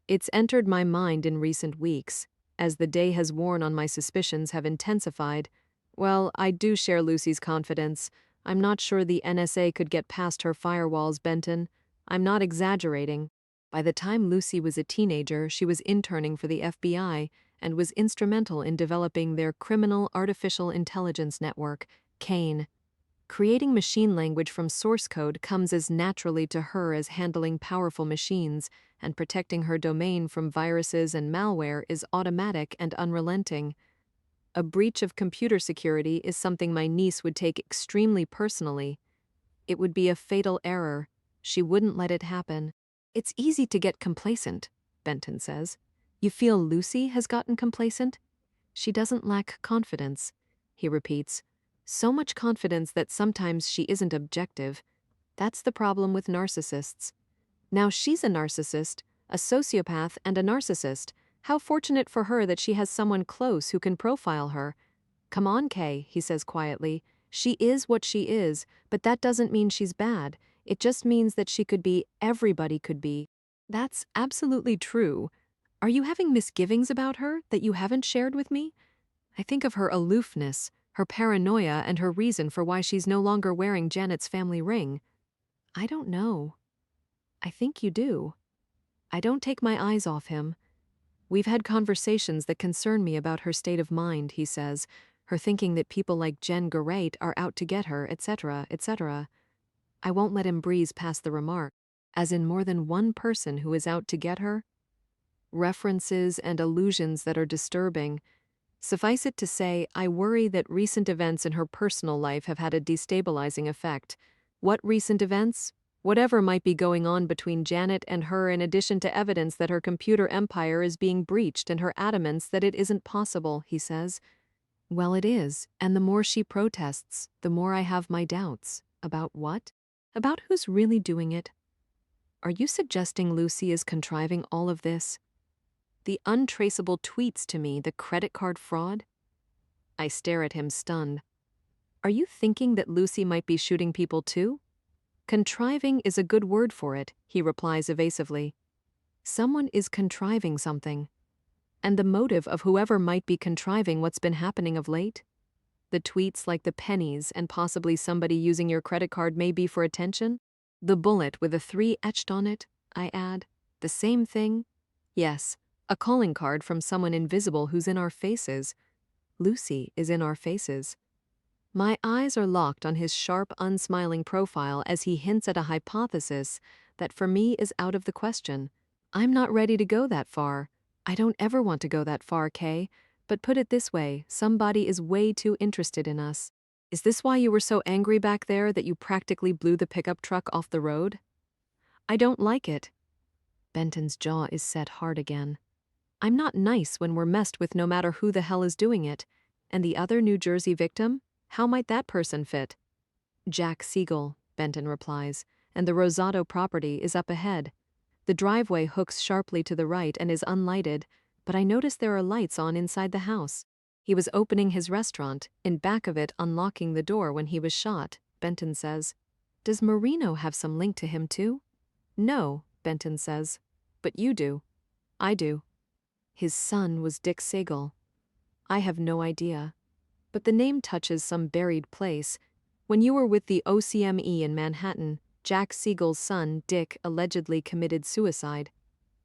It's entered my mind in recent weeks. As the day has worn on, my suspicions have intensified. Well, I do share Lucy's confidence. I'm not sure the NSA could get past her firewalls, Benton. I'm not exaggerating. By the time Lucy was a teenager, she was interning for the FBI and was instrumental in developing their criminal artificial intelligence network, CAIN. Creating machine language from source code comes as naturally to her as handling powerful machines, and protecting her domain from viruses and malware is automatic and unrelenting. A breach of computer security is something my niece would take extremely personally. It would be a fatal error. She wouldn't let it happen. It's easy to get complacent, Benton says. You feel Lucy has gotten complacent? She doesn't lack confidence, he repeats. So much confidence that sometimes she isn't objective. That's the problem with narcissists. Now she's a narcissist, a sociopath, and a narcissist. How fortunate for her that she has someone close who can profile her. Come on, Kay, he says quietly. She is what she is, but that doesn't mean she's bad. It just means that she could be, everybody could be. That's absolutely true. Are you having misgivings about her that you haven't shared with me? I think of her aloofness, her paranoia, and her reason for why she's no longer wearing Janet's family ring. I don't know. I think you do. I don't take my eyes off him. We've had conversations that concern me about her state of mind, he says, her thinking that people like Jen Garrett are out to get her, etc., etc. I won't let him breeze past the remark, as in more than one person who is out to get her. References and allusions that are disturbing. Suffice it to say, I worry that recent events in her personal life have had a destabilizing effect. What recent events? Whatever might be going on between Janet and her, in addition to evidence that her computer empire is being breached and her adamance that it isn't possible, he says. Well, it is, and the more she protests, the more I have my doubts. About what? About who's really doing it? Are you suggesting Lucy is contriving all of this? The untraceable tweets to me, the credit card fraud? I stare at him stunned. Are you thinking that Lucy might be shooting people too? Contriving is a good word for it, he replies evasively. Someone is contriving something. And the motive of whoever might be contriving what's been happening of late? The tweets like the pennies and possibly somebody using your credit card may be for attention? The bullet with a 3 etched on it, I add. The same thing? Yes, a calling card from someone invisible who's in our faces. Lucy is in our faces. My eyes are locked on his sharp, unsmiling profile as he hints at a hypothesis that for me is out of the question. I'm not ready to go that far. I don't ever want to go that far, Kay. But put it this way, somebody is way too interested in us. Is this why you were so angry back there that you practically blew the pickup truck off the road? I don't like it. Benton's jaw is set hard again. I'm not nice when we're messed with no matter who the hell is doing it. And the other New Jersey victim? How might that person fit? Jack Siegel, Benton replies, and the Rosado property is up ahead. The driveway hooks sharply to the right and is unlighted, but I notice there are lights on inside the house. He was opening his restaurant, in back of it unlocking the door when he was shot, Benton says. Does Marino have some link to him too? No, Benton says. But you do. I do. His son was Dick Siegel. I have no idea. But the name touches some buried place. When you were with the OCME in Manhattan, Jack Siegel's son, Dick, allegedly committed suicide.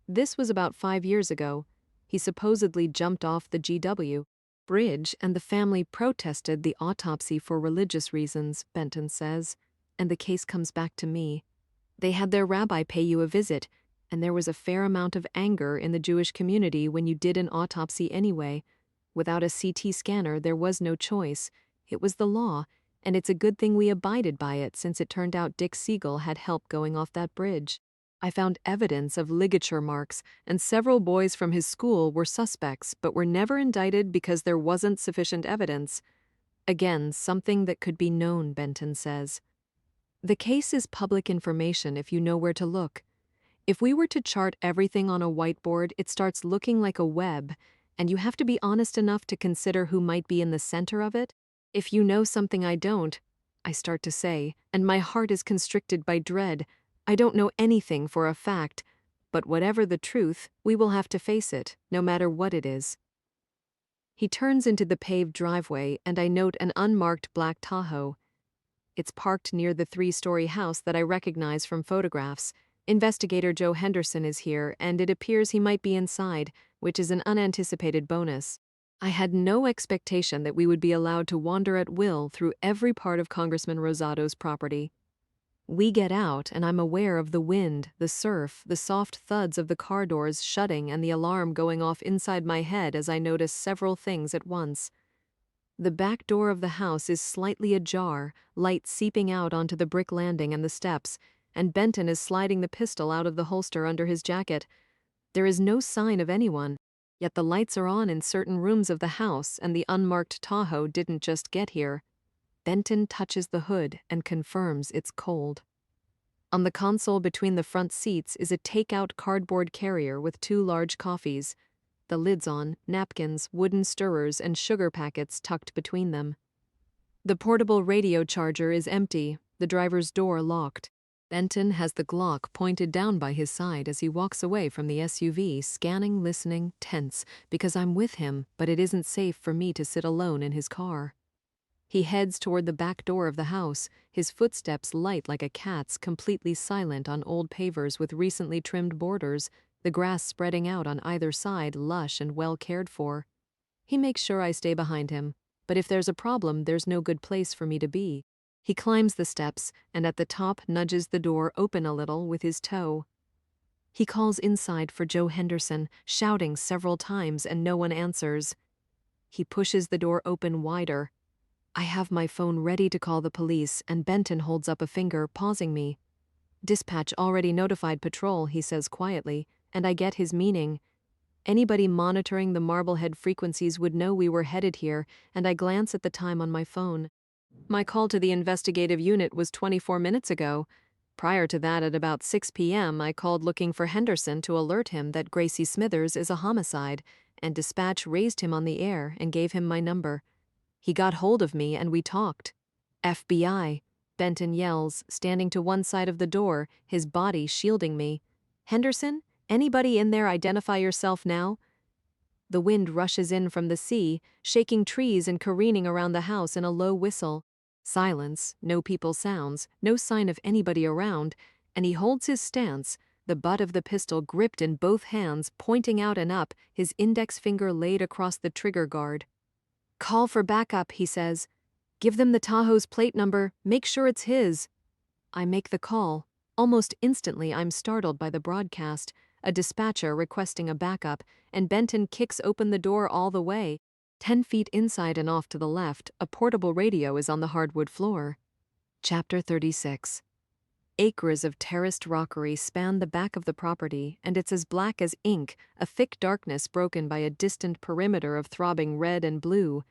This was about 5 years ago. He supposedly jumped off the GW bridge and the family protested the autopsy for religious reasons, Benton says. and the case comes back to me. They had their rabbi pay you a visit, and there was a fair amount of anger in the Jewish community when you did an autopsy anyway. Without a CT scanner, there was no choice. It was the law, and it's a good thing we abided by it since it turned out Dick Siegel had help going off that bridge. I found evidence of ligature marks, and several boys from his school were suspects but were never indicted because there wasn't sufficient evidence. Again, something that could be known, Benton says. The case is public information if you know where to look. If we were to chart everything on a whiteboard, it starts looking like a web, and you have to be honest enough to consider who might be in the center of it. If you know something I don't, I start to say, and my heart is constricted by dread. I don't know anything for a fact, but whatever the truth, we will have to face it, no matter what it is. He turns into the paved driveway, and I note an unmarked black Tahoe. It's parked near the 3-story house that I recognize from photographs. Investigator Joe Henderson is here, and it appears he might be inside, which is an unanticipated bonus. I had no expectation that we would be allowed to wander at will through every part of Congressman Rosado's property. We get out, and I'm aware of the wind, the surf, the soft thuds of the car doors shutting, and the alarm going off inside my head as I notice several things at once. The back door of the house is slightly ajar, light seeping out onto the brick landing and the steps, and Benton is sliding the pistol out of the holster under his jacket. There is no sign of anyone, yet the lights are on in certain rooms of the house, and the unmarked Tahoe didn't just get here. Benton touches the hood and confirms it's cold. On the console between the front seats is a take-out cardboard carrier with 2 large coffees. The lid's on, napkins, wooden stirrers, and sugar packets tucked between them. The portable radio charger is empty, the driver's door locked. Benton has the Glock pointed down by his side as he walks away from the SUV, scanning, listening, tense, because I'm with him, but it isn't safe for me to sit alone in his car. He heads toward the back door of the house, his footsteps light like a cat's, completely silent on old pavers with recently trimmed borders, the grass spreading out on either side, lush and well cared for. He makes sure I stay behind him, but if there's a problem, there's no good place for me to be. He climbs the steps, and at the top nudges the door open a little with his toe. He calls inside for Joe Henderson, shouting several times, and no one answers. He pushes the door open wider. I have my phone ready to call the police, and Benton holds up a finger, pausing me. Dispatch already notified patrol, he says quietly, and I get his meaning. Anybody monitoring the Marblehead frequencies would know we were headed here, and I glance at the time on my phone. My call to the investigative unit was 24 minutes ago. Prior to that, at about 6 p.m., I called looking for Henderson to alert him that Gracie Smithers is a homicide, and dispatch raised him on the air and gave him my number. He got hold of me and we talked. FBI, Benton yells, standing to one side of the door, his body shielding me. Henderson, anybody in there identify yourself now? The wind rushes in from the sea, shaking trees and careening around the house in a low whistle. Silence, no people sounds, no sign of anybody around, and he holds his stance, the butt of the pistol gripped in both hands, pointing out and up, his index finger laid across the trigger guard. Call for backup, he says. Give them the Tahoe's plate number, make sure it's his. I make the call. Almost instantly, I'm startled by the broadcast, a dispatcher requesting a backup, and Benton kicks open the door all the way. 10 feet inside and off to the left, a portable radio is on the hardwood floor. Chapter 36. Acres of terraced rockery span the back of the property, and it's as black as ink, a thick darkness broken by a distant perimeter of throbbing red and blue.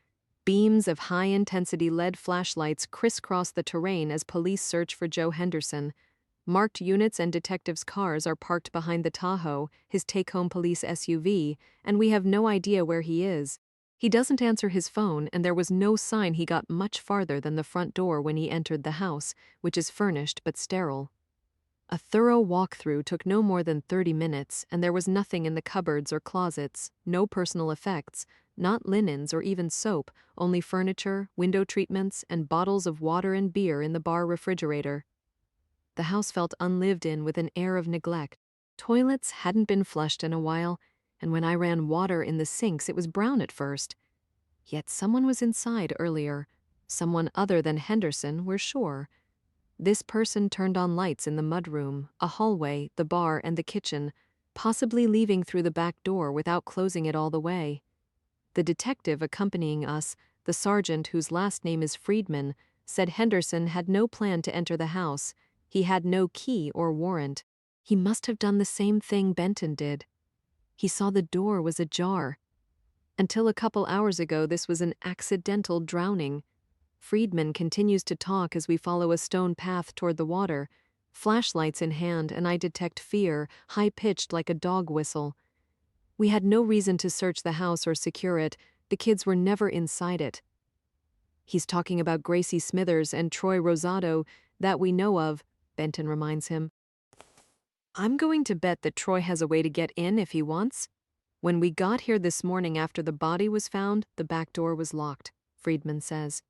Beams of high-intensity LED flashlights crisscross the terrain as police search for Joe Henderson. Marked units and detectives' cars are parked behind the Tahoe, his take-home police SUV, and we have no idea where he is. He doesn't answer his phone, and there was no sign he got much farther than the front door when he entered the house, which is furnished but sterile. A thorough walkthrough took no more than 30 minutes, and there was nothing in the cupboards or closets, no personal effects, not linens or even soap, only furniture, window treatments, and bottles of water and beer in the bar refrigerator. The house felt unlived in with an air of neglect. Toilets hadn't been flushed in a while, and when I ran water in the sinks it was brown at first. Yet someone was inside earlier. Someone other than Henderson, we're sure. This person turned on lights in the mudroom, a hallway, the bar, and the kitchen, possibly leaving through the back door without closing it all the way. The detective accompanying us, the sergeant whose last name is Friedman, said Henderson had no plan to enter the house. He had no key or warrant. He must have done the same thing Benton did. He saw the door was ajar. Until a couple hours ago, this was an accidental drowning. Friedman continues to talk as we follow a stone path toward the water, flashlights in hand, and I detect fear, high-pitched like a dog whistle. We had no reason to search the house or secure it. The kids were never inside it. He's talking about Gracie Smithers and Troy Rosado, that we know of, Benton reminds him. I'm going to bet that Troy has a way to get in if he wants. When we got here this morning after the body was found, the back door was locked, Friedman says.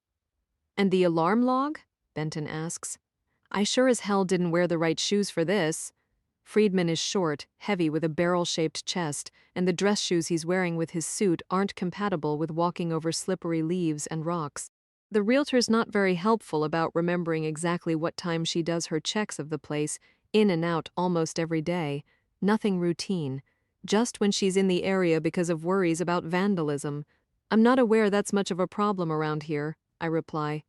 And the alarm log? Benton asks. I sure as hell didn't wear the right shoes for this. Friedman is short, heavy with a barrel-shaped chest, and the dress shoes he's wearing with his suit aren't compatible with walking over slippery leaves and rocks. The realtor's not very helpful about remembering exactly what time she does her checks of the place, in and out almost every day. Nothing routine. Just when she's in the area because of worries about vandalism. I'm not aware that's much of a problem around here, I reply.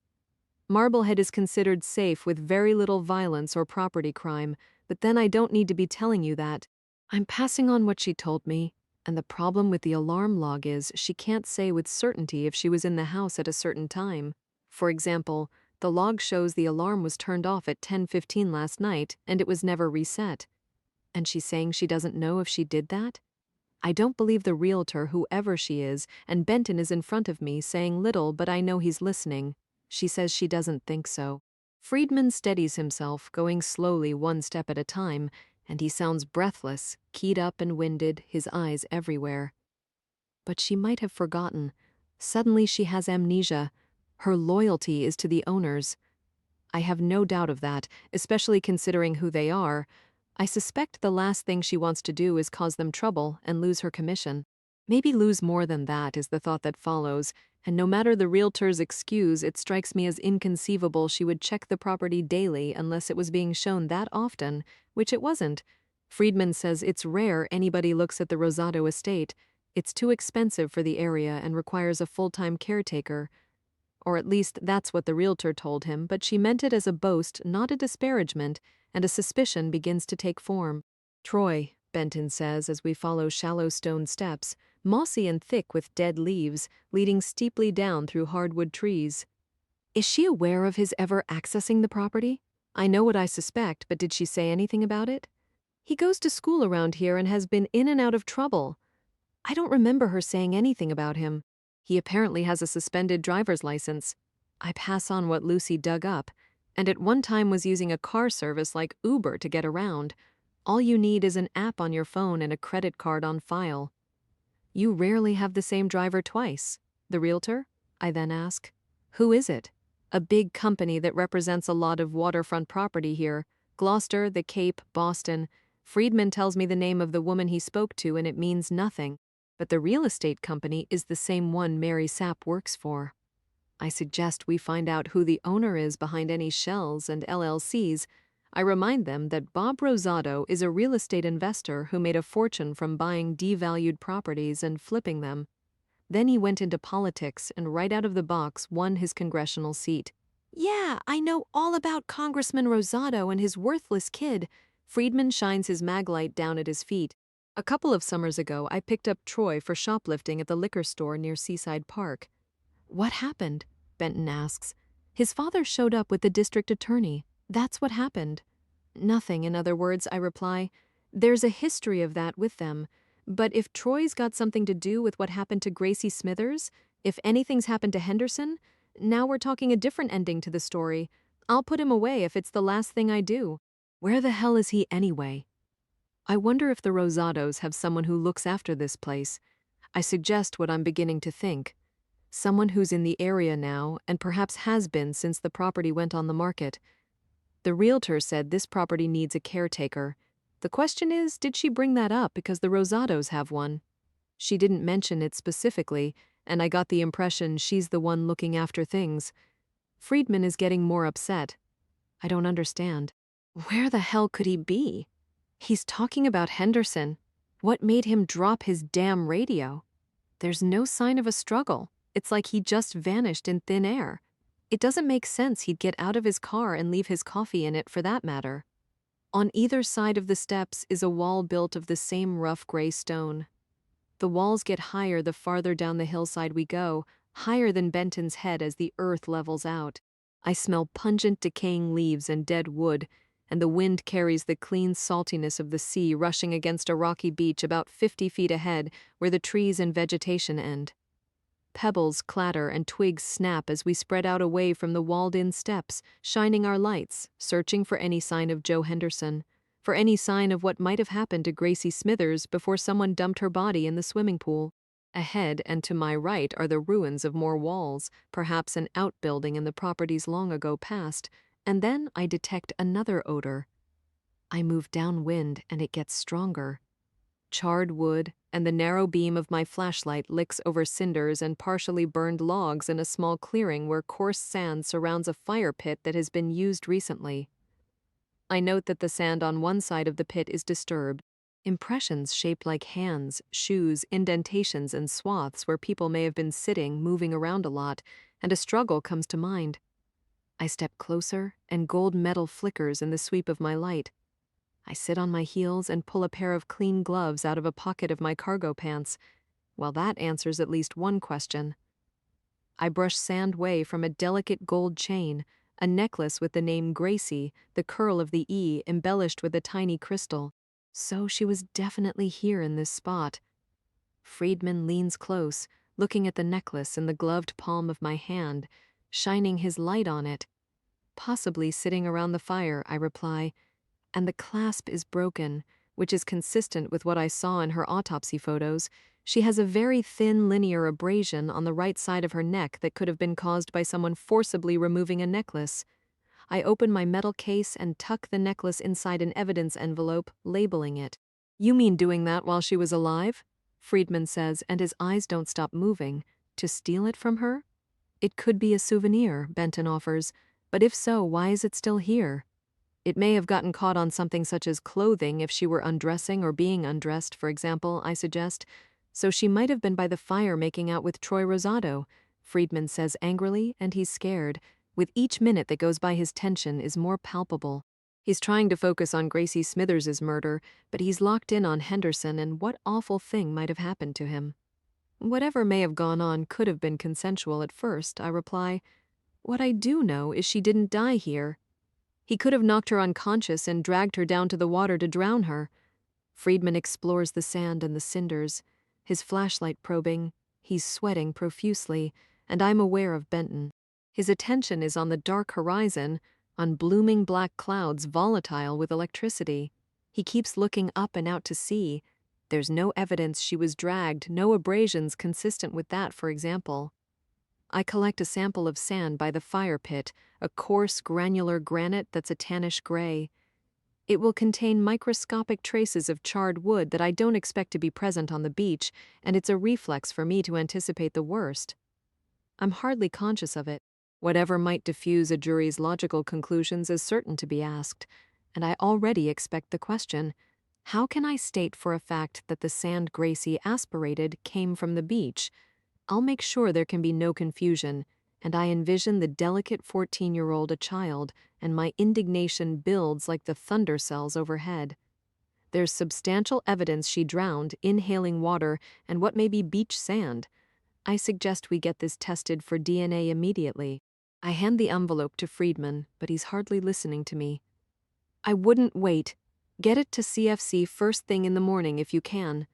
Marblehead is considered safe with very little violence or property crime, but then I don't need to be telling you that. I'm passing on what she told me, and the problem with the alarm log is she can't say with certainty if she was in the house at a certain time. For example, the log shows the alarm was turned off at 10:15 last night and it was never reset. And she's saying she doesn't know if she did that? I don't believe the realtor, whoever she is, and Benton is in front of me saying little, but I know he's listening. She says she doesn't think so. Friedman steadies himself, going slowly one step at a time, and he sounds breathless, keyed up and winded, his eyes everywhere. But she might have forgotten. Suddenly she has amnesia. Her loyalty is to the owners. I have no doubt of that, especially considering who they are. I suspect the last thing she wants to do is cause them trouble and lose her commission. Maybe lose more than that is the thought that follows, and no matter the realtor's excuse, it strikes me as inconceivable she would check the property daily unless it was being shown that often, which it wasn't. Friedman says it's rare anybody looks at the Rosado estate. It's too expensive for the area and requires a full-time caretaker. Or at least that's what the realtor told him, but she meant it as a boast, not a disparagement, and a suspicion begins to take form. Troy, Benton says as we follow shallow stone steps, mossy and thick with dead leaves, leading steeply down through hardwood trees. Is she aware of his ever accessing the property? I know what I suspect, but did she say anything about it? He goes to school around here and has been in and out of trouble. I don't remember her saying anything about him. He apparently has a suspended driver's license. I pass on what Lucy dug up, and at one time was using a car service like Uber to get around. All you need is an app on your phone and a credit card on file. You rarely have the same driver twice. The realtor? I then ask. Who is it? A big company that represents a lot of waterfront property here. Gloucester, the Cape, Boston. Friedman tells me the name of the woman he spoke to and it means nothing. But the real estate company is the same one Mary Sapp works for. I suggest we find out who the owner is behind any shells and LLCs. I remind them that Bob Rosado is a real estate investor who made a fortune from buying devalued properties and flipping them. Then he went into politics and right out of the box won his congressional seat. Yeah, I know all about Congressman Rosado and his worthless kid. Friedman shines his maglite down at his feet. A couple of summers ago, I picked up Troy for shoplifting at the liquor store near Seaside Park. What happened? Benton asks. His father showed up with the district attorney. That's what happened. Nothing, in other words, I reply. There's a history of that with them. But if Troy's got something to do with what happened to Gracie Smithers, if anything's happened to Henderson, now we're talking a different ending to the story. I'll put him away if it's the last thing I do. Where the hell is he anyway? I wonder if the Rosados have someone who looks after this place. I suggest what I'm beginning to think. Someone who's in the area now and perhaps has been since the property went on the market. The realtor said this property needs a caretaker. The question is, did she bring that up because the Rosados have one? She didn't mention it specifically, and I got the impression she's the one looking after things. Friedman is getting more upset. I don't understand. Where the hell could he be? He's talking about Henderson. What made him drop his damn radio? There's no sign of a struggle. It's like he just vanished in thin air. It doesn't make sense he'd get out of his car and leave his coffee in it for that matter. On either side of the steps is a wall built of the same rough gray stone. The walls get higher the farther down the hillside we go, higher than Benton's head as the earth levels out. I smell pungent decaying leaves and dead wood, and the wind carries the clean saltiness of the sea rushing against a rocky beach about 50 feet ahead where the trees and vegetation end. Pebbles clatter and twigs snap as we spread out away from the walled-in steps, shining our lights, searching for any sign of Joe Henderson, for any sign of what might have happened to Gracie Smithers before someone dumped her body in the swimming pool. Ahead and to my right are the ruins of more walls, perhaps an outbuilding in the property's long-ago past, and then I detect another odor. I move downwind and it gets stronger. Charred wood, and the narrow beam of my flashlight licks over cinders and partially burned logs in a small clearing where coarse sand surrounds a fire pit that has been used recently. I note that the sand on one side of the pit is disturbed. Impressions shaped like hands, shoes, indentations, and swaths where people may have been sitting, moving around a lot, and a struggle comes to mind. I step closer, and gold metal flickers in the sweep of my light. I sit on my heels and pull a pair of clean gloves out of a pocket of my cargo pants. Well, that answers at least one question. I brush sand away from a delicate gold chain, a necklace with the name Gracie, the curl of the E embellished with a tiny crystal. So she was definitely here in this spot. Friedman leans close, looking at the necklace in the gloved palm of my hand, shining his light on it. Possibly sitting around the fire, I reply, and the clasp is broken, which is consistent with what I saw in her autopsy photos. She has a very thin linear abrasion on the right side of her neck that could have been caused by someone forcibly removing a necklace. I open my metal case and tuck the necklace inside an evidence envelope, labeling it. "You mean doing that while she was alive?" Friedman says, and his eyes don't stop moving. To steal it from her? It could be a souvenir, Benton offers, but if so, why is it still here? It may have gotten caught on something such as clothing if she were undressing or being undressed, for example, I suggest. So she might have been by the fire making out with Troy Rosado, Friedman says angrily, and he's scared. With each minute that goes by, his tension is more palpable. He's trying to focus on Gracie Smithers' murder, but he's locked in on Henderson and what awful thing might have happened to him. Whatever may have gone on could have been consensual at first, I reply. What I do know is she didn't die here. He could have knocked her unconscious and dragged her down to the water to drown her. Friedman explores the sand and the cinders, his flashlight probing. He's sweating profusely, and I'm aware of Benton. His attention is on the dark horizon, on blooming black clouds volatile with electricity. He keeps looking up and out to sea. There's no evidence she was dragged, no abrasions consistent with that, for example. I collect a sample of sand by the fire pit, a coarse, granular granite that's a tannish gray. It will contain microscopic traces of charred wood that I don't expect to be present on the beach, and it's a reflex for me to anticipate the worst. I'm hardly conscious of it. Whatever might diffuse a jury's logical conclusions is certain to be asked, and I already expect the question, how can I state for a fact that the sand Gracie aspirated came from the beach? I'll make sure there can be no confusion, and I envision the delicate 14-year-old a child, and my indignation builds like the thunder cells overhead. There's substantial evidence she drowned, inhaling water, and what may be beach sand. I suggest we get this tested for DNA immediately. I hand the envelope to Friedman, but he's hardly listening to me. I wouldn't wait. Get it to CFC first thing in the morning if you can.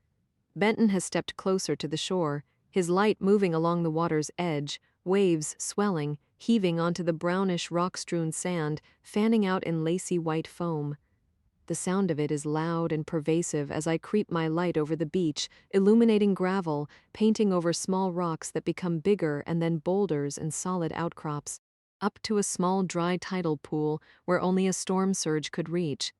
Benton has stepped closer to the shore, his light moving along the water's edge, waves swelling, heaving onto the brownish rock-strewn sand, fanning out in lacy white foam. The sound of it is loud and pervasive as I creep my light over the beach, illuminating gravel, painting over small rocks that become bigger and then boulders and solid outcrops, up to a small dry tidal pool where only a storm surge could reach.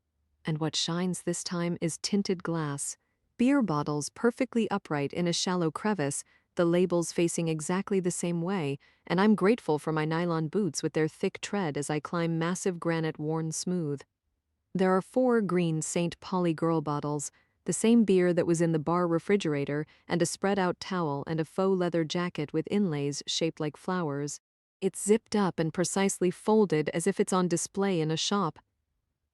And what shines this time is tinted glass. Beer bottles perfectly upright in a shallow crevice, the labels facing exactly the same way, and I'm grateful for my nylon boots with their thick tread as I climb massive granite worn smooth. There are 4 green St. Pauli Girl bottles, the same beer that was in the bar refrigerator, and a spread-out towel and a faux leather jacket with inlays shaped like flowers. It's zipped up and precisely folded as if it's on display in a shop.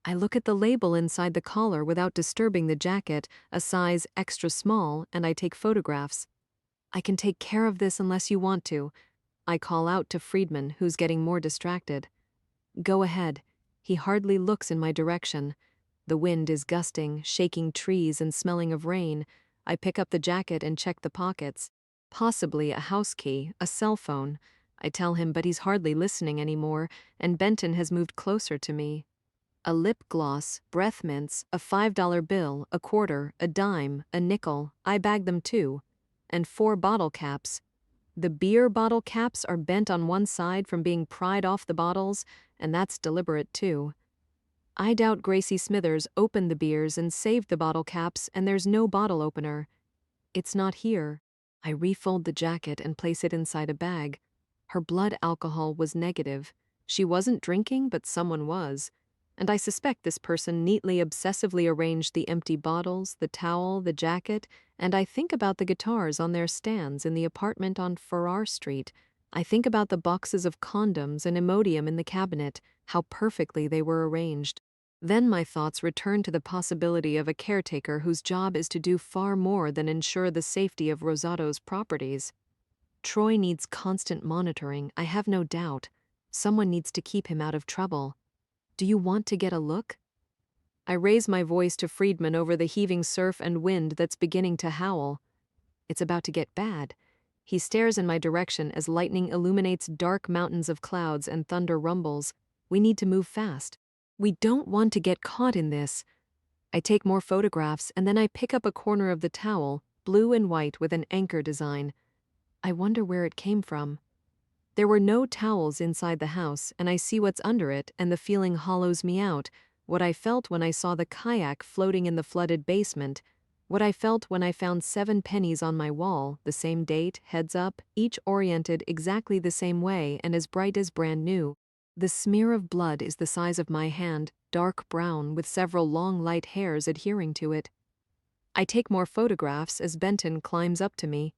I look at the label inside the collar without disturbing the jacket, a size extra small, and I take photographs. I can take care of this unless you want to. I call out to Friedman, who's getting more distracted. Go ahead. He hardly looks in my direction. The wind is gusting, shaking trees and smelling of rain. I pick up the jacket and check the pockets. Possibly a house key, a cell phone. I tell him, but he's hardly listening anymore, and Benton has moved closer to me. A lip gloss, breath mints, a $5 bill, a quarter, a dime, a nickel, I bag them too. And 4 bottle caps. The beer bottle caps are bent on one side from being pried off the bottles, and that's deliberate too. I doubt Gracie Smithers opened the beers and saved the bottle caps, and there's no bottle opener. It's not here. I refold the jacket and place it inside a bag. Her blood alcohol was negative. She wasn't drinking, but someone was. And I suspect this person neatly obsessively arranged the empty bottles, the towel, the jacket, and I think about the guitars on their stands in the apartment on Farrar Street. I think about the boxes of condoms and Imodium in the cabinet, how perfectly they were arranged. Then my thoughts return to the possibility of a caretaker whose job is to do far more than ensure the safety of Rosado's properties. Troy needs constant monitoring, I have no doubt. Someone needs to keep him out of trouble. Do you want to get a look? I raise my voice to Friedman over the heaving surf and wind that's beginning to howl. It's about to get bad. He stares in my direction as lightning illuminates dark mountains of clouds and thunder rumbles. We need to move fast. We don't want to get caught in this. I take more photographs and then I pick up a corner of the towel, blue and white with an anchor design. I wonder where it came from. There were no towels inside the house, and I see what's under it, and the feeling hollows me out, what I felt when I saw the kayak floating in the flooded basement, what I felt when I found 7 pennies on my wall, the same date, heads up, each oriented exactly the same way and as bright as brand new. The smear of blood is the size of my hand, dark brown with several long light hairs adhering to it. I take more photographs as Benton climbs up to me.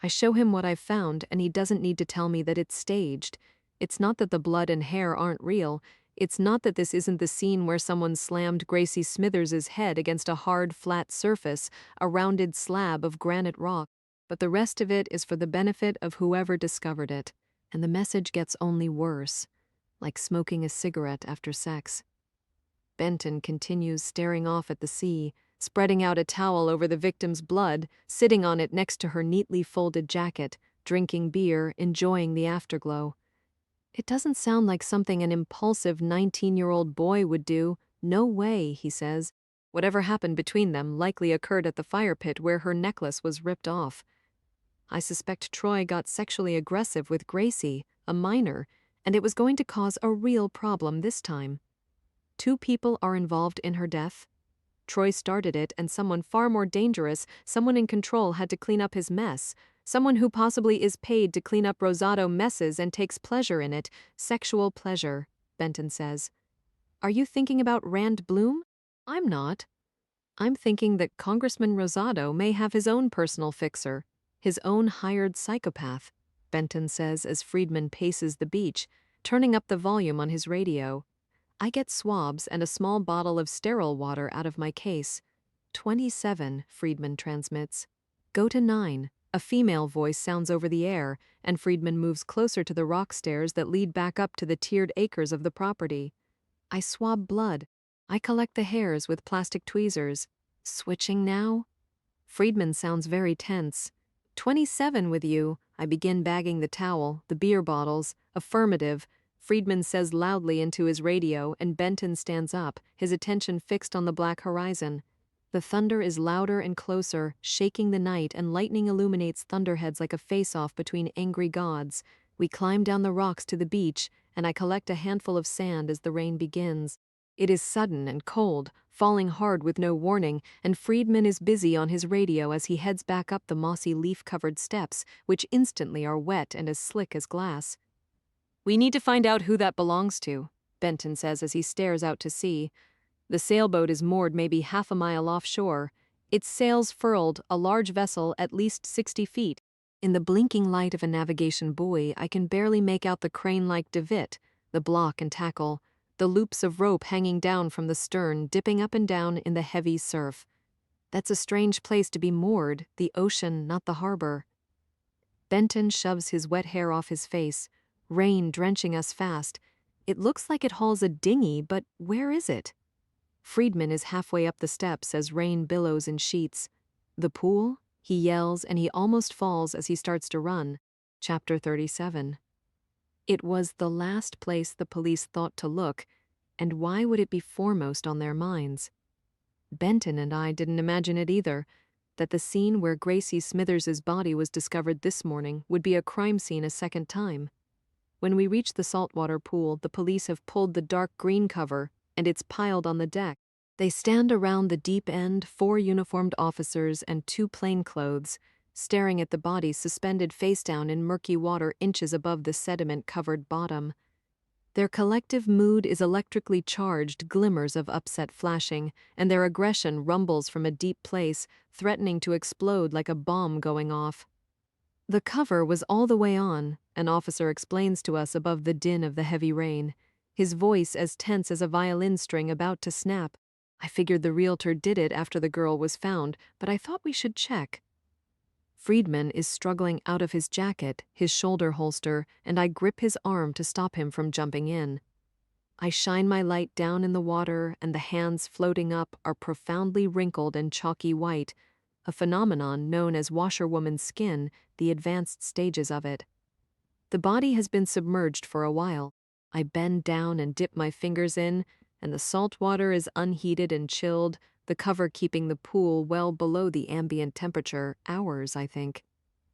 I show him what I've found, and he doesn't need to tell me that it's staged. It's not that the blood and hair aren't real. It's not that this isn't the scene where someone slammed Gracie Smithers's head against a hard, flat surface, a rounded slab of granite rock. But the rest of it is for the benefit of whoever discovered it. And the message gets only worse, like smoking a cigarette after sex. Benton continues staring off at the sea, spreading out a towel over the victim's blood, sitting on it next to her neatly folded jacket, drinking beer, enjoying the afterglow. It doesn't sound like something an impulsive 19-year-old boy would do. No way, he says. Whatever happened between them likely occurred at the fire pit where her necklace was ripped off. I suspect Troy got sexually aggressive with Gracie, a minor, and it was going to cause a real problem this time. 2 people are involved in her death. Troy started it, and someone far more dangerous, someone in control, had to clean up his mess. Someone who possibly is paid to clean up Rosado messes and takes pleasure in it. Sexual pleasure, Benton says. Are you thinking about Rand Bloom? I'm not. I'm thinking that Congressman Rosado may have his own personal fixer, his own hired psychopath, Benton says as Friedman paces the beach, turning up the volume on his radio. I get swabs and a small bottle of sterile water out of my case. 27, Friedman transmits. Go to 9. A female voice sounds over the air, and Friedman moves closer to the rock stairs that lead back up to the tiered acres of the property. I swab blood. I collect the hairs with plastic tweezers. Switching now? Friedman sounds very tense. 27 with you. I begin bagging the towel, the beer bottles. Affirmative. Friedman says loudly into his radio, and Benton stands up, his attention fixed on the black horizon. The thunder is louder and closer, shaking the night, and lightning illuminates thunderheads like a face-off between angry gods. We climb down the rocks to the beach, and I collect a handful of sand as the rain begins. It is sudden and cold, falling hard with no warning, and Friedman is busy on his radio as he heads back up the mossy leaf-covered steps, which instantly are wet and as slick as glass. "We need to find out who that belongs to," Benton says as he stares out to sea. The sailboat is moored maybe half a mile offshore. Its sails furled, a large vessel at least 60 feet. In the blinking light of a navigation buoy, I can barely make out the crane-like davit, the block and tackle, the loops of rope hanging down from the stern, dipping up and down in the heavy surf. That's a strange place to be moored, the ocean, not the harbor. Benton shoves his wet hair off his face, rain drenching us fast. It looks like it hauls a dinghy, but where is it? Friedman is halfway up the steps as rain billows in sheets. "The pool?" He yells, and he almost falls as he starts to run. Chapter 37. It was the last place the police thought to look, and why would it be foremost on their minds? Benton and I didn't imagine it either, that the scene where Gracie Smithers's body was discovered this morning would be a crime scene a second time. When we reach the saltwater pool, the police have pulled the dark green cover, and it's piled on the deck. They stand around the deep end, 4 uniformed officers and 2 plainclothes, staring at the body suspended face down in murky water inches above the sediment-covered bottom. Their collective mood is electrically charged, glimmers of upset flashing, and their aggression rumbles from a deep place, threatening to explode like a bomb going off. The cover was all the way on, an officer explains to us above the din of the heavy rain, his voice as tense as a violin string about to snap. I figured the realtor did it after the girl was found, but I thought we should check. Friedman is struggling out of his jacket, his shoulder holster, and I grip his arm to stop him from jumping in. I shine my light down in the water, and the hands floating up are profoundly wrinkled and chalky white, a phenomenon known as washerwoman's skin, the advanced stages of it. The body has been submerged for a while. I bend down and dip my fingers in, and the salt water is unheated and chilled, the cover keeping the pool well below the ambient temperature, hours, I think.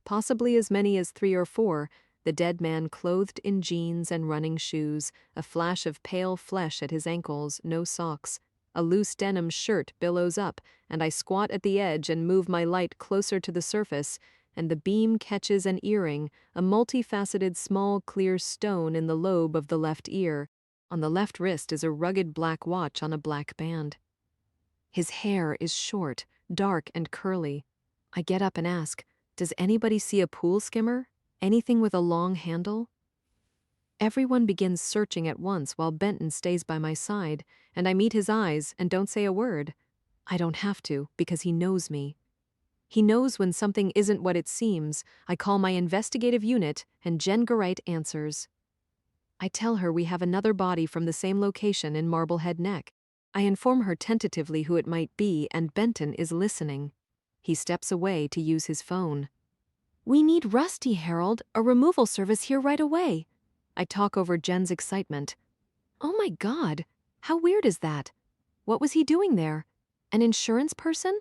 Possibly as many as 3 or 4, the dead man clothed in jeans and running shoes, a flash of pale flesh at his ankles, no socks. A loose denim shirt billows up, and I squat at the edge and move my light closer to the surface, and the beam catches an earring, a multifaceted small clear stone in the lobe of the left ear. On the left wrist is a rugged black watch on a black band. His hair is short, dark and curly. I get up and ask, "Does anybody see a pool skimmer? Anything with a long handle?" Everyone begins searching at once while Benton stays by my side, and I meet his eyes and don't say a word. I don't have to, because he knows me. He knows when something isn't what it seems. I call my investigative unit, and Jen Garite answers. I tell her we have another body from the same location in Marblehead Neck. I inform her tentatively who it might be, and Benton is listening. He steps away to use his phone. "We need Rusty, Harold, a removal service here right away." I talk over Jen's excitement. "Oh my God, how weird is that? What was he doing there? An insurance person?"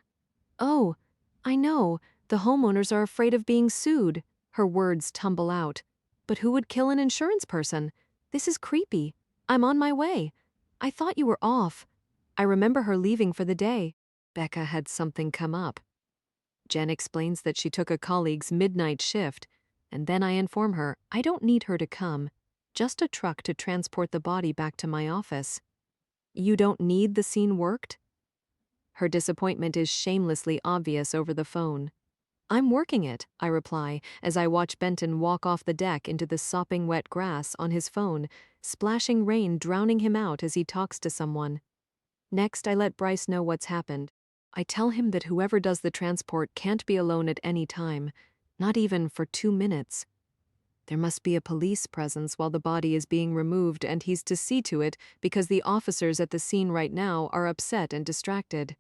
"Oh, I know, the homeowners are afraid of being sued." Her words tumble out. "But who would kill an insurance person? This is creepy. I'm on my way. I thought you were off." I remember her leaving for the day. Becca had something come up. Jen explains that she took a colleague's midnight shift, and then I inform her I don't need her to come, just a truck to transport the body back to my office. "You don't need the scene worked?" Her disappointment is shamelessly obvious over the phone. "I'm working it," I reply, as I watch Benton walk off the deck into the sopping wet grass on his phone, splashing rain drowning him out as he talks to someone. Next, I let Bryce know what's happened. I tell him that whoever does the transport can't be alone at any time, not even for 2 minutes. There must be a police presence while the body is being removed, and he's to see to it because the officers at the scene right now are upset and distracted.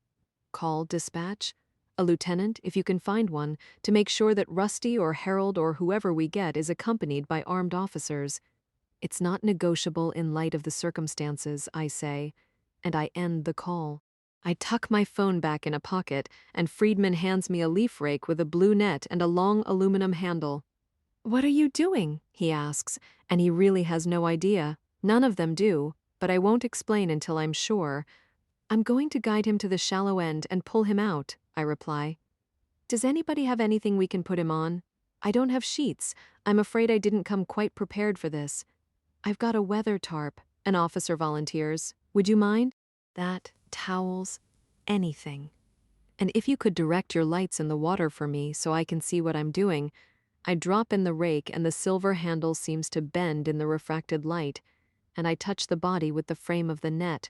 Call dispatch? A lieutenant, if you can find one, to make sure that Rusty or Harold or whoever we get is accompanied by armed officers. It's not negotiable in light of the circumstances, I say, and I end the call. I tuck my phone back in a pocket, and Friedman hands me a leaf rake with a blue net and a long aluminum handle. "What are you doing?" he asks, and he really has no idea. None of them do. but I won't explain until I'm sure. I'm going to guide him to the shallow end and pull him out, I reply. Does anybody have anything we can put him on? I don't have sheets. I'm afraid I didn't come quite prepared for this. I've got a weather tarp, an officer volunteers. Would you mind? That, towels, anything. And if you could direct your lights in the water for me so I can see what I'm doing. I drop in the rake and the silver handle seems to bend in the refracted light, and I touch the body with the frame of the net.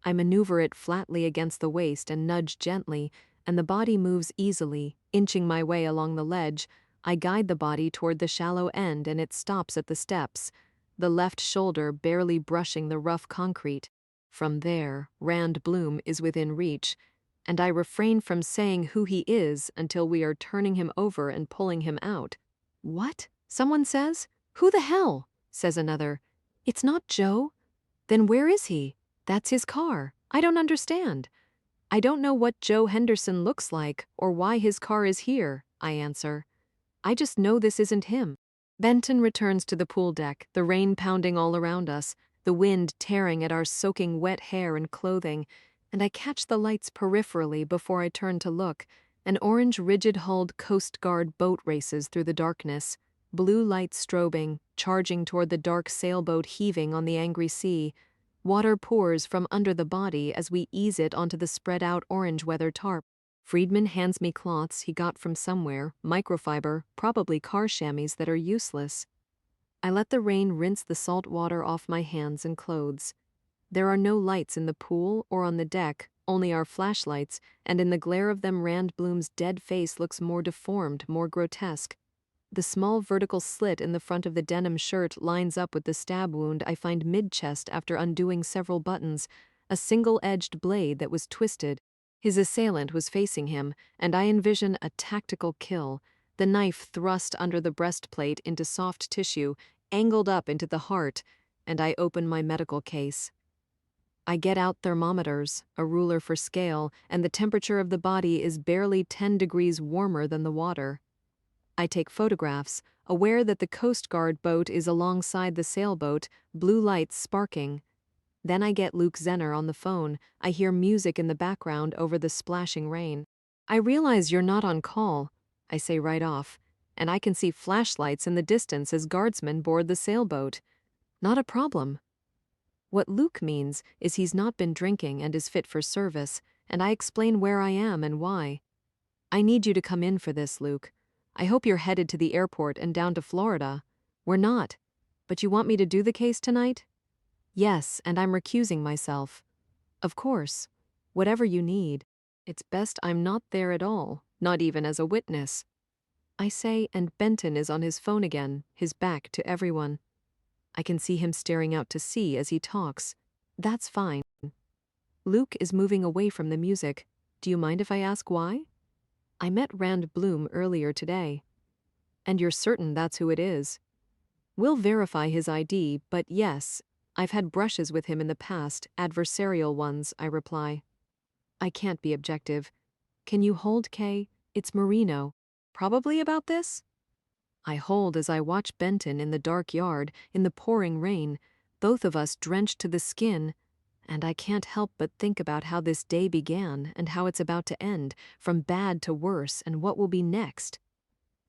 I maneuver it flatly against the waist and nudge gently, and the body moves easily, inching my way along the ledge. I guide the body toward the shallow end and it stops at the steps, the left shoulder barely brushing the rough concrete. From there, Rand Bloom is within reach, and I refrain from saying who he is until we are turning him over and pulling him out. What? Someone says. Who the hell? Says another. It's not Joe. Then where is he? That's his car. I don't understand. I don't know what Joe Henderson looks like or why his car is here, I answer. I just know this isn't him. Benton returns to the pool deck, the rain pounding all around us, the wind tearing at our soaking wet hair and clothing, and I catch the lights peripherally before I turn to look. An orange rigid-hulled Coast Guard boat races through the darkness, blue lights strobing, charging toward the dark sailboat heaving on the angry sea. Water pours from under the body as we ease it onto the spread-out orange weather tarp. Friedman hands me cloths he got from somewhere, microfiber, probably car chamois that are useless. I let the rain rinse the salt water off my hands and clothes. There are no lights in the pool or on the deck, only our flashlights, and in the glare of them Rand Bloom's dead face looks more deformed, more grotesque. The small vertical slit in the front of the denim shirt lines up with the stab wound I find mid-chest after undoing several buttons, a single-edged blade that was twisted. His assailant was facing him, and I envision a tactical kill, the knife thrust under the breastplate into soft tissue, angled up into the heart, and I open my medical case. I get out thermometers, a ruler for scale, and the temperature of the body is barely 10 degrees warmer than the water. I take photographs, aware that the Coast Guard boat is alongside the sailboat, blue lights sparking. Then I get Luke Zenner on the phone. I hear music in the background over the splashing rain. I realize you're not on call, I say right off, and I can see flashlights in the distance as guardsmen board the sailboat. Not a problem. What Luke means is he's not been drinking and is fit for service, and I explain where I am and why. I need you to come in for this, Luke. I hope you're headed to the airport and down to Florida. We're not. But you want me to do the case tonight? Yes, and I'm recusing myself. Of course. Whatever you need. It's best I'm not there at all, not even as a witness. I say, and Benton is on his phone again, his back to everyone. I can see him staring out to sea as he talks. That's fine. Luke is moving away from the music. Do you mind if I ask why? I met Rand Bloom earlier today. And you're certain that's who it is? We'll verify his ID, but yes, I've had brushes with him in the past, adversarial ones, I reply. I can't be objective. Can you hold, Kay? It's Marino. Probably about this? I hold as I watch Benton in the dark yard, in the pouring rain, both of us drenched to the skin, and I can't help but think about how this day began and how it's about to end, from bad to worse, and what will be next.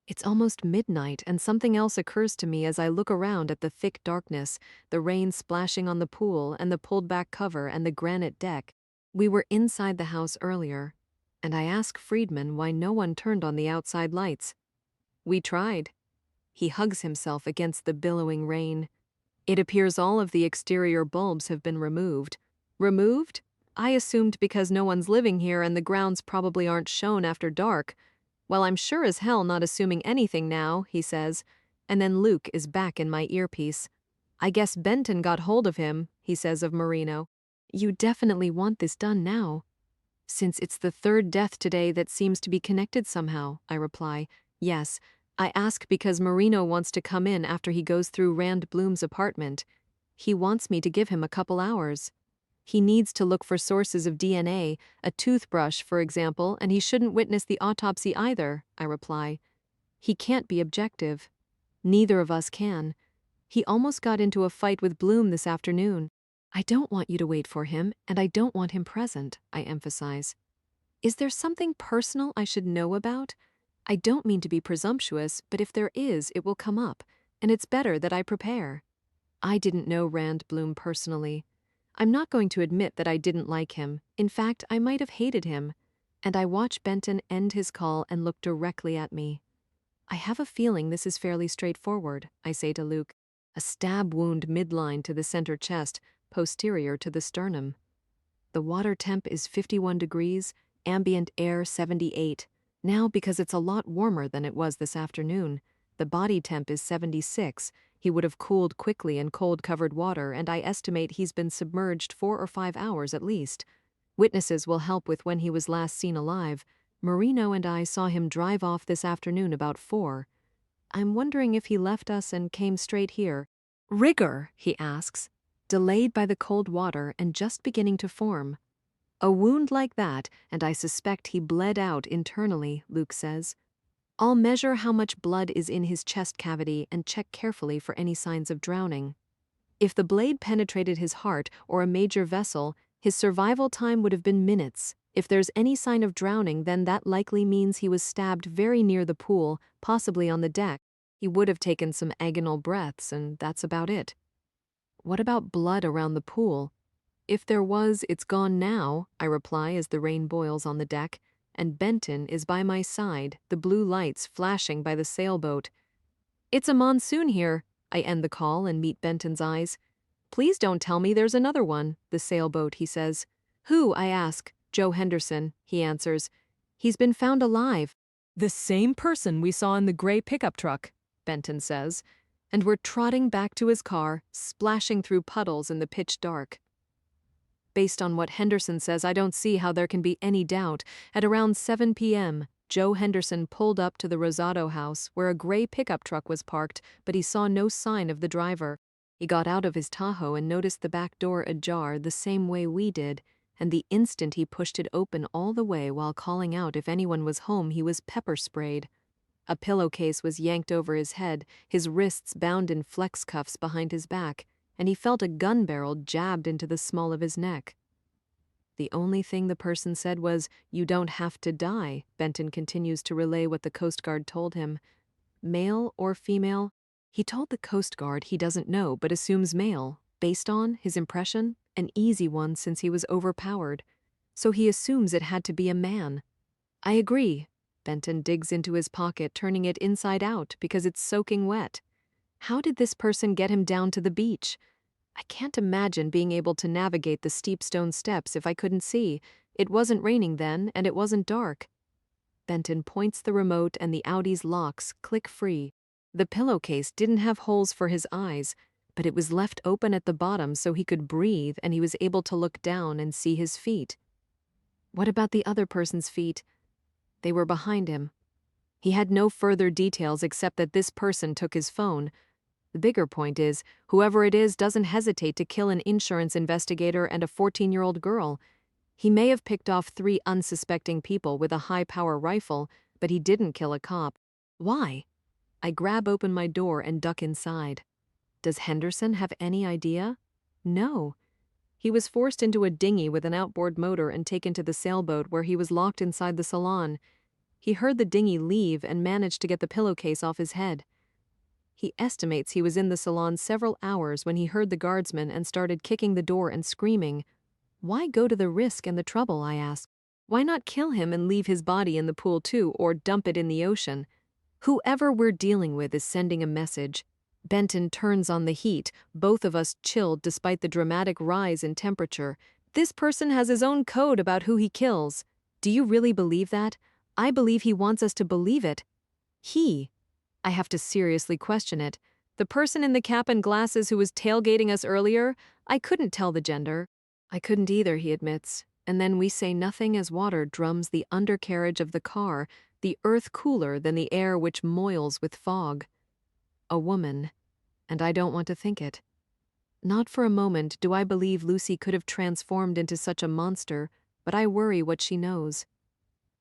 It's almost midnight, and something else occurs to me as I look around at the thick darkness, the rain splashing on the pool and the pulled-back cover and the granite deck. We were inside the house earlier, and I ask Friedman why no one turned on the outside lights. We tried. He hugs himself against the billowing rain. It appears all of the exterior bulbs have been removed. Removed? I assumed because no one's living here and the grounds probably aren't shown after dark. Well, I'm sure as hell not assuming anything now, he says, and then Luke is back in my earpiece. I guess Benton got hold of him, he says of Marino. You definitely want this done now. Since it's the third death today that seems to be connected somehow, I reply. Yes, I ask because Marino wants to come in after he goes through Rand Bloom's apartment. He wants me to give him a couple hours. He needs to look for sources of DNA, a toothbrush, for example, and he shouldn't witness the autopsy either, I reply. He can't be objective. Neither of us can. He almost got into a fight with Bloom this afternoon. I don't want you to wait for him, and I don't want him present, I emphasize. Is there something personal I should know about? I don't mean to be presumptuous, but if there is, it will come up, and it's better that I prepare. I didn't know Rand Bloom personally. I'm not going to admit that I didn't like him. In fact, I might have hated him. And I watch Benton end his call and look directly at me. I have a feeling this is fairly straightforward, I say to Luke. A stab wound midline to the center chest, posterior to the sternum. The water temp is 51 degrees, ambient air 78. Now, because it's a lot warmer than it was this afternoon, the body temp is 76. He would have cooled quickly in cold-covered water, and I estimate he's been submerged 4 or 5 hours at least. Witnesses will help with when he was last seen alive. Marino and I saw him drive off this afternoon about 4. I'm wondering if he left us and came straight here. Rigor, he asks, delayed by the cold water and just beginning to form. A wound like that, and I suspect he bled out internally, Luke says. I'll measure how much blood is in his chest cavity and check carefully for any signs of drowning. If the blade penetrated his heart or a major vessel, his survival time would have been minutes. If there's any sign of drowning, then that likely means he was stabbed very near the pool, possibly on the deck. He would have taken some agonal breaths, and that's about it. What about blood around the pool? If there was, it's gone now, I reply as the rain boils on the deck, and Benton is by my side, the blue lights flashing by the sailboat. It's a monsoon here, I end the call and meet Benton's eyes. Please don't tell me there's another one, the sailboat, he says. Who, I ask. Joe Henderson, he answers. He's been found alive. The same person we saw in the gray pickup truck, Benton says, and we're trotting back to his car, splashing through puddles in the pitch dark. Based on what Henderson says, I don't see how there can be any doubt. At around 7 p.m., Joe Henderson pulled up to the Rosado house where a gray pickup truck was parked, but he saw no sign of the driver. He got out of his Tahoe and noticed the back door ajar the same way we did, and the instant he pushed it open all the way while calling out if anyone was home, he was pepper sprayed. A pillowcase was yanked over his head, his wrists bound in flex cuffs behind his back, and he felt a gun barrel jabbed into the small of his neck. The only thing the person said was, "You don't have to die," Benton continues to relay what the Coast Guard told him. Male or female? He told the Coast Guard he doesn't know but assumes male, based on his impression, an easy one since he was overpowered. So he assumes it had to be a man. I agree. Benton digs into his pocket, turning it inside out because it's soaking wet. How did this person get him down to the beach? I can't imagine being able to navigate the steep stone steps if I couldn't see. It wasn't raining then, and it wasn't dark. Benton points the remote and the Audi's locks click free. The pillowcase didn't have holes for his eyes, but it was left open at the bottom so he could breathe and he was able to look down and see his feet. What about the other person's feet? They were behind him. He had no further details except that this person took his phone. The bigger point is, whoever it is doesn't hesitate to kill an insurance investigator and a 14-year-old girl. He may have picked off 3 unsuspecting people with a high-power rifle, but he didn't kill a cop. Why? I grab open my door and duck inside. Does Henderson have any idea? No. He was forced into a dinghy with an outboard motor and taken to the sailboat where he was locked inside the salon. He heard the dinghy leave and managed to get the pillowcase off his head. He estimates he was in the salon several hours when he heard the guardsman and started kicking the door and screaming. Why go to the risk and the trouble, I ask? Why not kill him and leave his body in the pool too, or dump it in the ocean? Whoever we're dealing with is sending a message. Benton turns on the heat, both of us chilled despite the dramatic rise in temperature. This person has his own code about who he kills. Do you really believe that? I believe he wants us to believe it. I have to seriously question it. The person in the cap and glasses who was tailgating us earlier, I couldn't tell the gender. I couldn't either, he admits. And then we say nothing as water drums the undercarriage of the car, the earth cooler than the air which moils with fog. A woman. And I don't want to think it. Not for a moment do I believe Lucy could have transformed into such a monster, but I worry what she knows.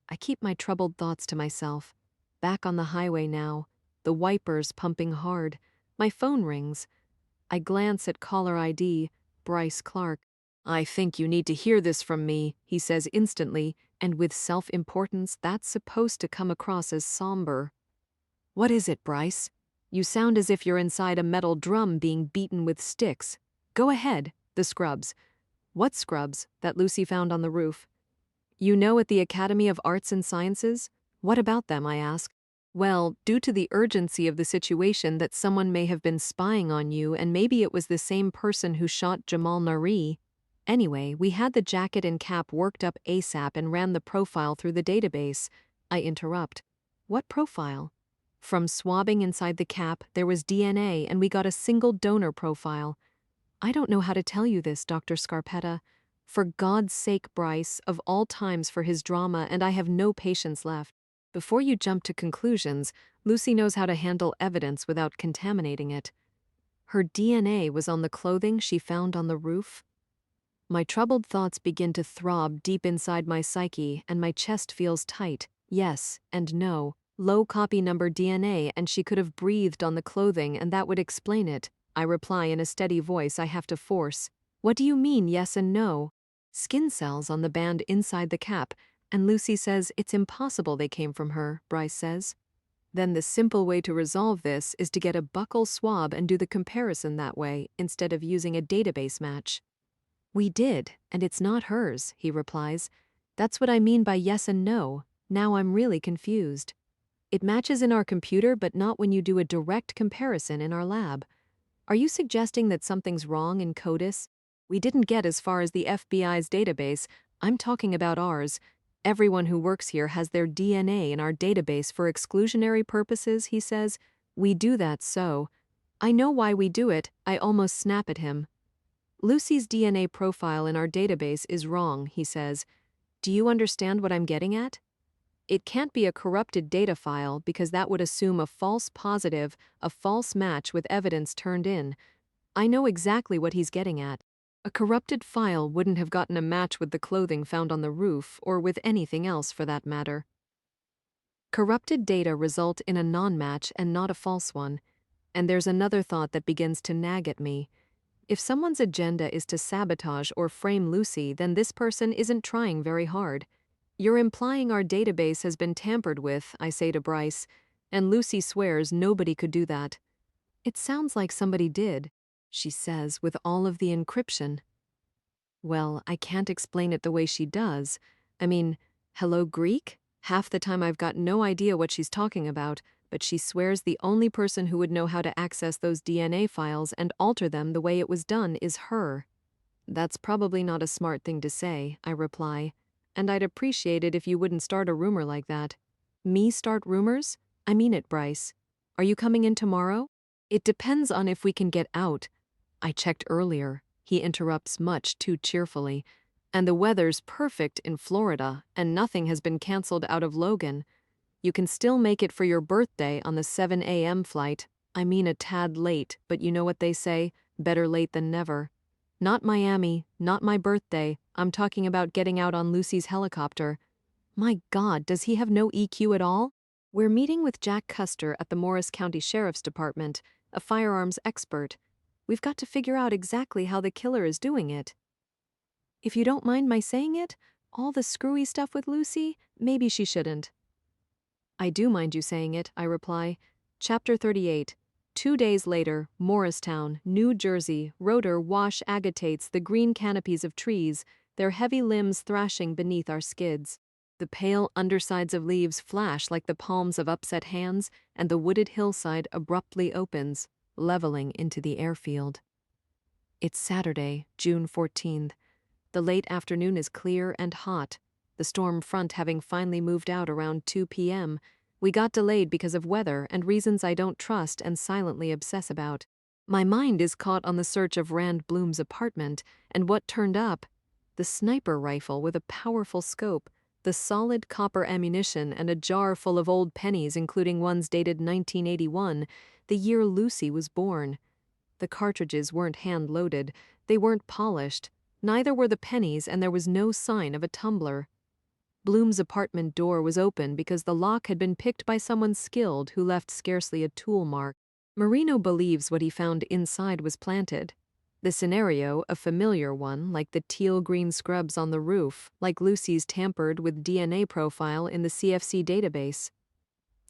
I keep my troubled thoughts to myself. Back on the highway now, the wipers pumping hard. My phone rings. I glance at caller ID. Bryce Clark. I think you need to hear this from me, he says instantly, and with self-importance that's supposed to come across as somber. What is it, Bryce? You sound as if you're inside a metal drum being beaten with sticks. Go ahead, the scrubs. What scrubs? That Lucy found on the roof. You know, at the Academy of Arts and Sciences? What about them, I ask. Well, due to the urgency of the situation that someone may have been spying on you and maybe it was the same person who shot Jamal Nari. Anyway, we had the jacket and cap worked up ASAP and ran the profile through the database. I interrupt. What profile? From swabbing inside the cap, there was DNA and we got a single donor profile. I don't know how to tell you this, Dr. Scarpetta. For God's sake, Bryce, of all times for his drama, and I have no patience left. Before you jump to conclusions, Lucy knows how to handle evidence without contaminating it. Her DNA was on the clothing she found on the roof. My troubled thoughts begin to throb deep inside my psyche, and my chest feels tight. Yes and no. Low copy number DNA, and she could have breathed on the clothing, and that would explain it. I reply in a steady voice I have to force. What do you mean, yes and no? Skin cells on the band inside the cap, and Lucy says it's impossible they came from her, Bryce says. Then the simple way to resolve this is to get a buccal swab and do the comparison that way, instead of using a database match. We did, and it's not hers, he replies. That's what I mean by yes and no. Now I'm really confused. It matches in our computer, but not when you do a direct comparison in our lab. Are you suggesting that something's wrong in CODIS? We didn't get as far as the FBI's database. I'm talking about ours. Everyone who works here has their DNA in our database for exclusionary purposes, he says. We do that so. I know why we do it. I almost snap at him. Lucy's DNA profile in our database is wrong, he says. Do you understand what I'm getting at? It can't be a corrupted data file because that would assume a false positive, a false match with evidence turned in. I know exactly what he's getting at. A corrupted file wouldn't have gotten a match with the clothing found on the roof, or with anything else for that matter. Corrupted data result in a non-match and not a false one. And there's another thought that begins to nag at me. If someone's agenda is to sabotage or frame Lucy, then this person isn't trying very hard. You're implying our database has been tampered with, I say to Bryce, and Lucy swears nobody could do that. It sounds like somebody did, she says, with all of the encryption. Well, I can't explain it the way she does. I mean, hello Greek? Half the time I've got no idea what she's talking about, but she swears the only person who would know how to access those DNA files and alter them the way it was done is her. That's probably not a smart thing to say, I reply, and I'd appreciate it if you wouldn't start a rumor like that. Me start rumors? I mean it, Bryce. Are you coming in tomorrow? It depends on if we can get out. I checked earlier, he interrupts much too cheerfully, and the weather's perfect in Florida, and nothing has been canceled out of Logan. You can still make it for your birthday on the 7 a.m. flight. I mean a tad late, but you know what they say, better late than never. Not Miami, not my birthday. I'm talking about getting out on Lucy's helicopter. My God, does he have no EQ at all? We're meeting with Jack Custer at the Morris County Sheriff's Department, a firearms expert. We've got to figure out exactly how the killer is doing it. If you don't mind my saying it, all the screwy stuff with Lucy, maybe she shouldn't. I do mind you saying it, I reply. Chapter 38. 2 days later, Morristown, New Jersey, rotor wash agitates the green canopies of trees, their heavy limbs thrashing beneath our skids. The pale undersides of leaves flash like the palms of upset hands, and the wooded hillside abruptly opens, leveling into the airfield. It's Saturday, June 14th. The late afternoon is clear and hot, the storm front having finally moved out around 2 p.m. We got delayed because of weather and reasons I don't trust and silently obsess about. My mind is caught on the search of Rand Bloom's apartment, and what turned up? The sniper rifle with a powerful scope, the solid copper ammunition, and a jar full of old pennies, including ones dated 1981, the year Lucy was born. The cartridges weren't hand-loaded, they weren't polished, neither were the pennies, and there was no sign of a tumbler. Bloom's apartment door was open because the lock had been picked by someone skilled who left scarcely a tool mark. Marino believes what he found inside was planted. The scenario, a familiar one, like the teal-green scrubs on the roof, like Lucy's tampered with DNA profile in the CFC database.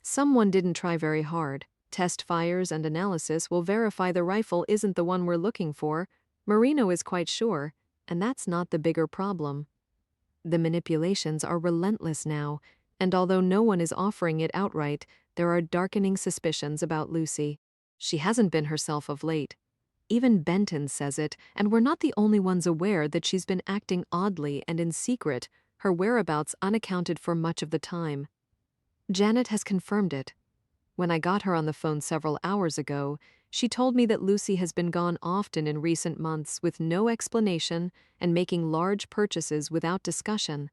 Someone didn't try very hard. Test fires and analysis will verify the rifle isn't the one we're looking for. Marino is quite sure, and that's not the bigger problem. The manipulations are relentless now, and although no one is offering it outright, there are darkening suspicions about Lucy. She hasn't been herself of late. Even Benton says it, and we're not the only ones aware that she's been acting oddly and in secret, her whereabouts unaccounted for much of the time. Janet has confirmed it. When I got her on the phone several hours ago, she told me that Lucy has been gone often in recent months with no explanation and making large purchases without discussion.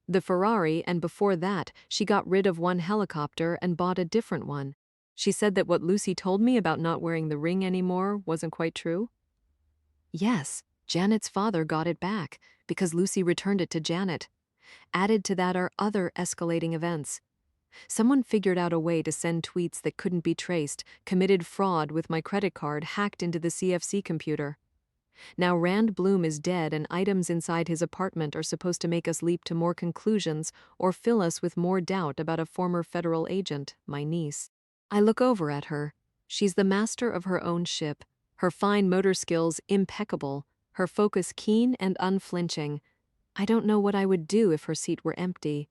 The Ferrari, and before that, she got rid of one helicopter and bought a different one. She said that what Lucy told me about not wearing the ring anymore wasn't quite true. Yes, Janet's father got it back because Lucy returned it to Janet. Added to that are other escalating events. Someone figured out a way to send tweets that couldn't be traced, committed fraud with my credit card hacked into the CFC computer. Now Rand Bloom is dead and items inside his apartment are supposed to make us leap to more conclusions or fill us with more doubt about a former federal agent, my niece. I look over at her. She's the master of her own ship, her fine motor skills impeccable, her focus keen and unflinching. I don't know what I would do if her seat were empty.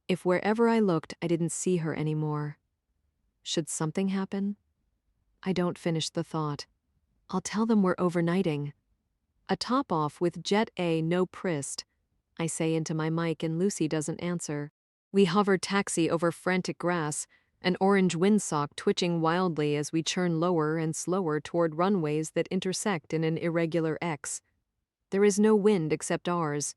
If wherever I looked, I didn't see her anymore. Should something happen? I don't finish the thought. I'll tell them we're overnighting. A top-off with Jet A no prist. I say into my mic and Lucy doesn't answer. We hover taxi over frantic grass, an orange windsock twitching wildly as we churn lower and slower toward runways that intersect in an irregular X. There is no wind except ours.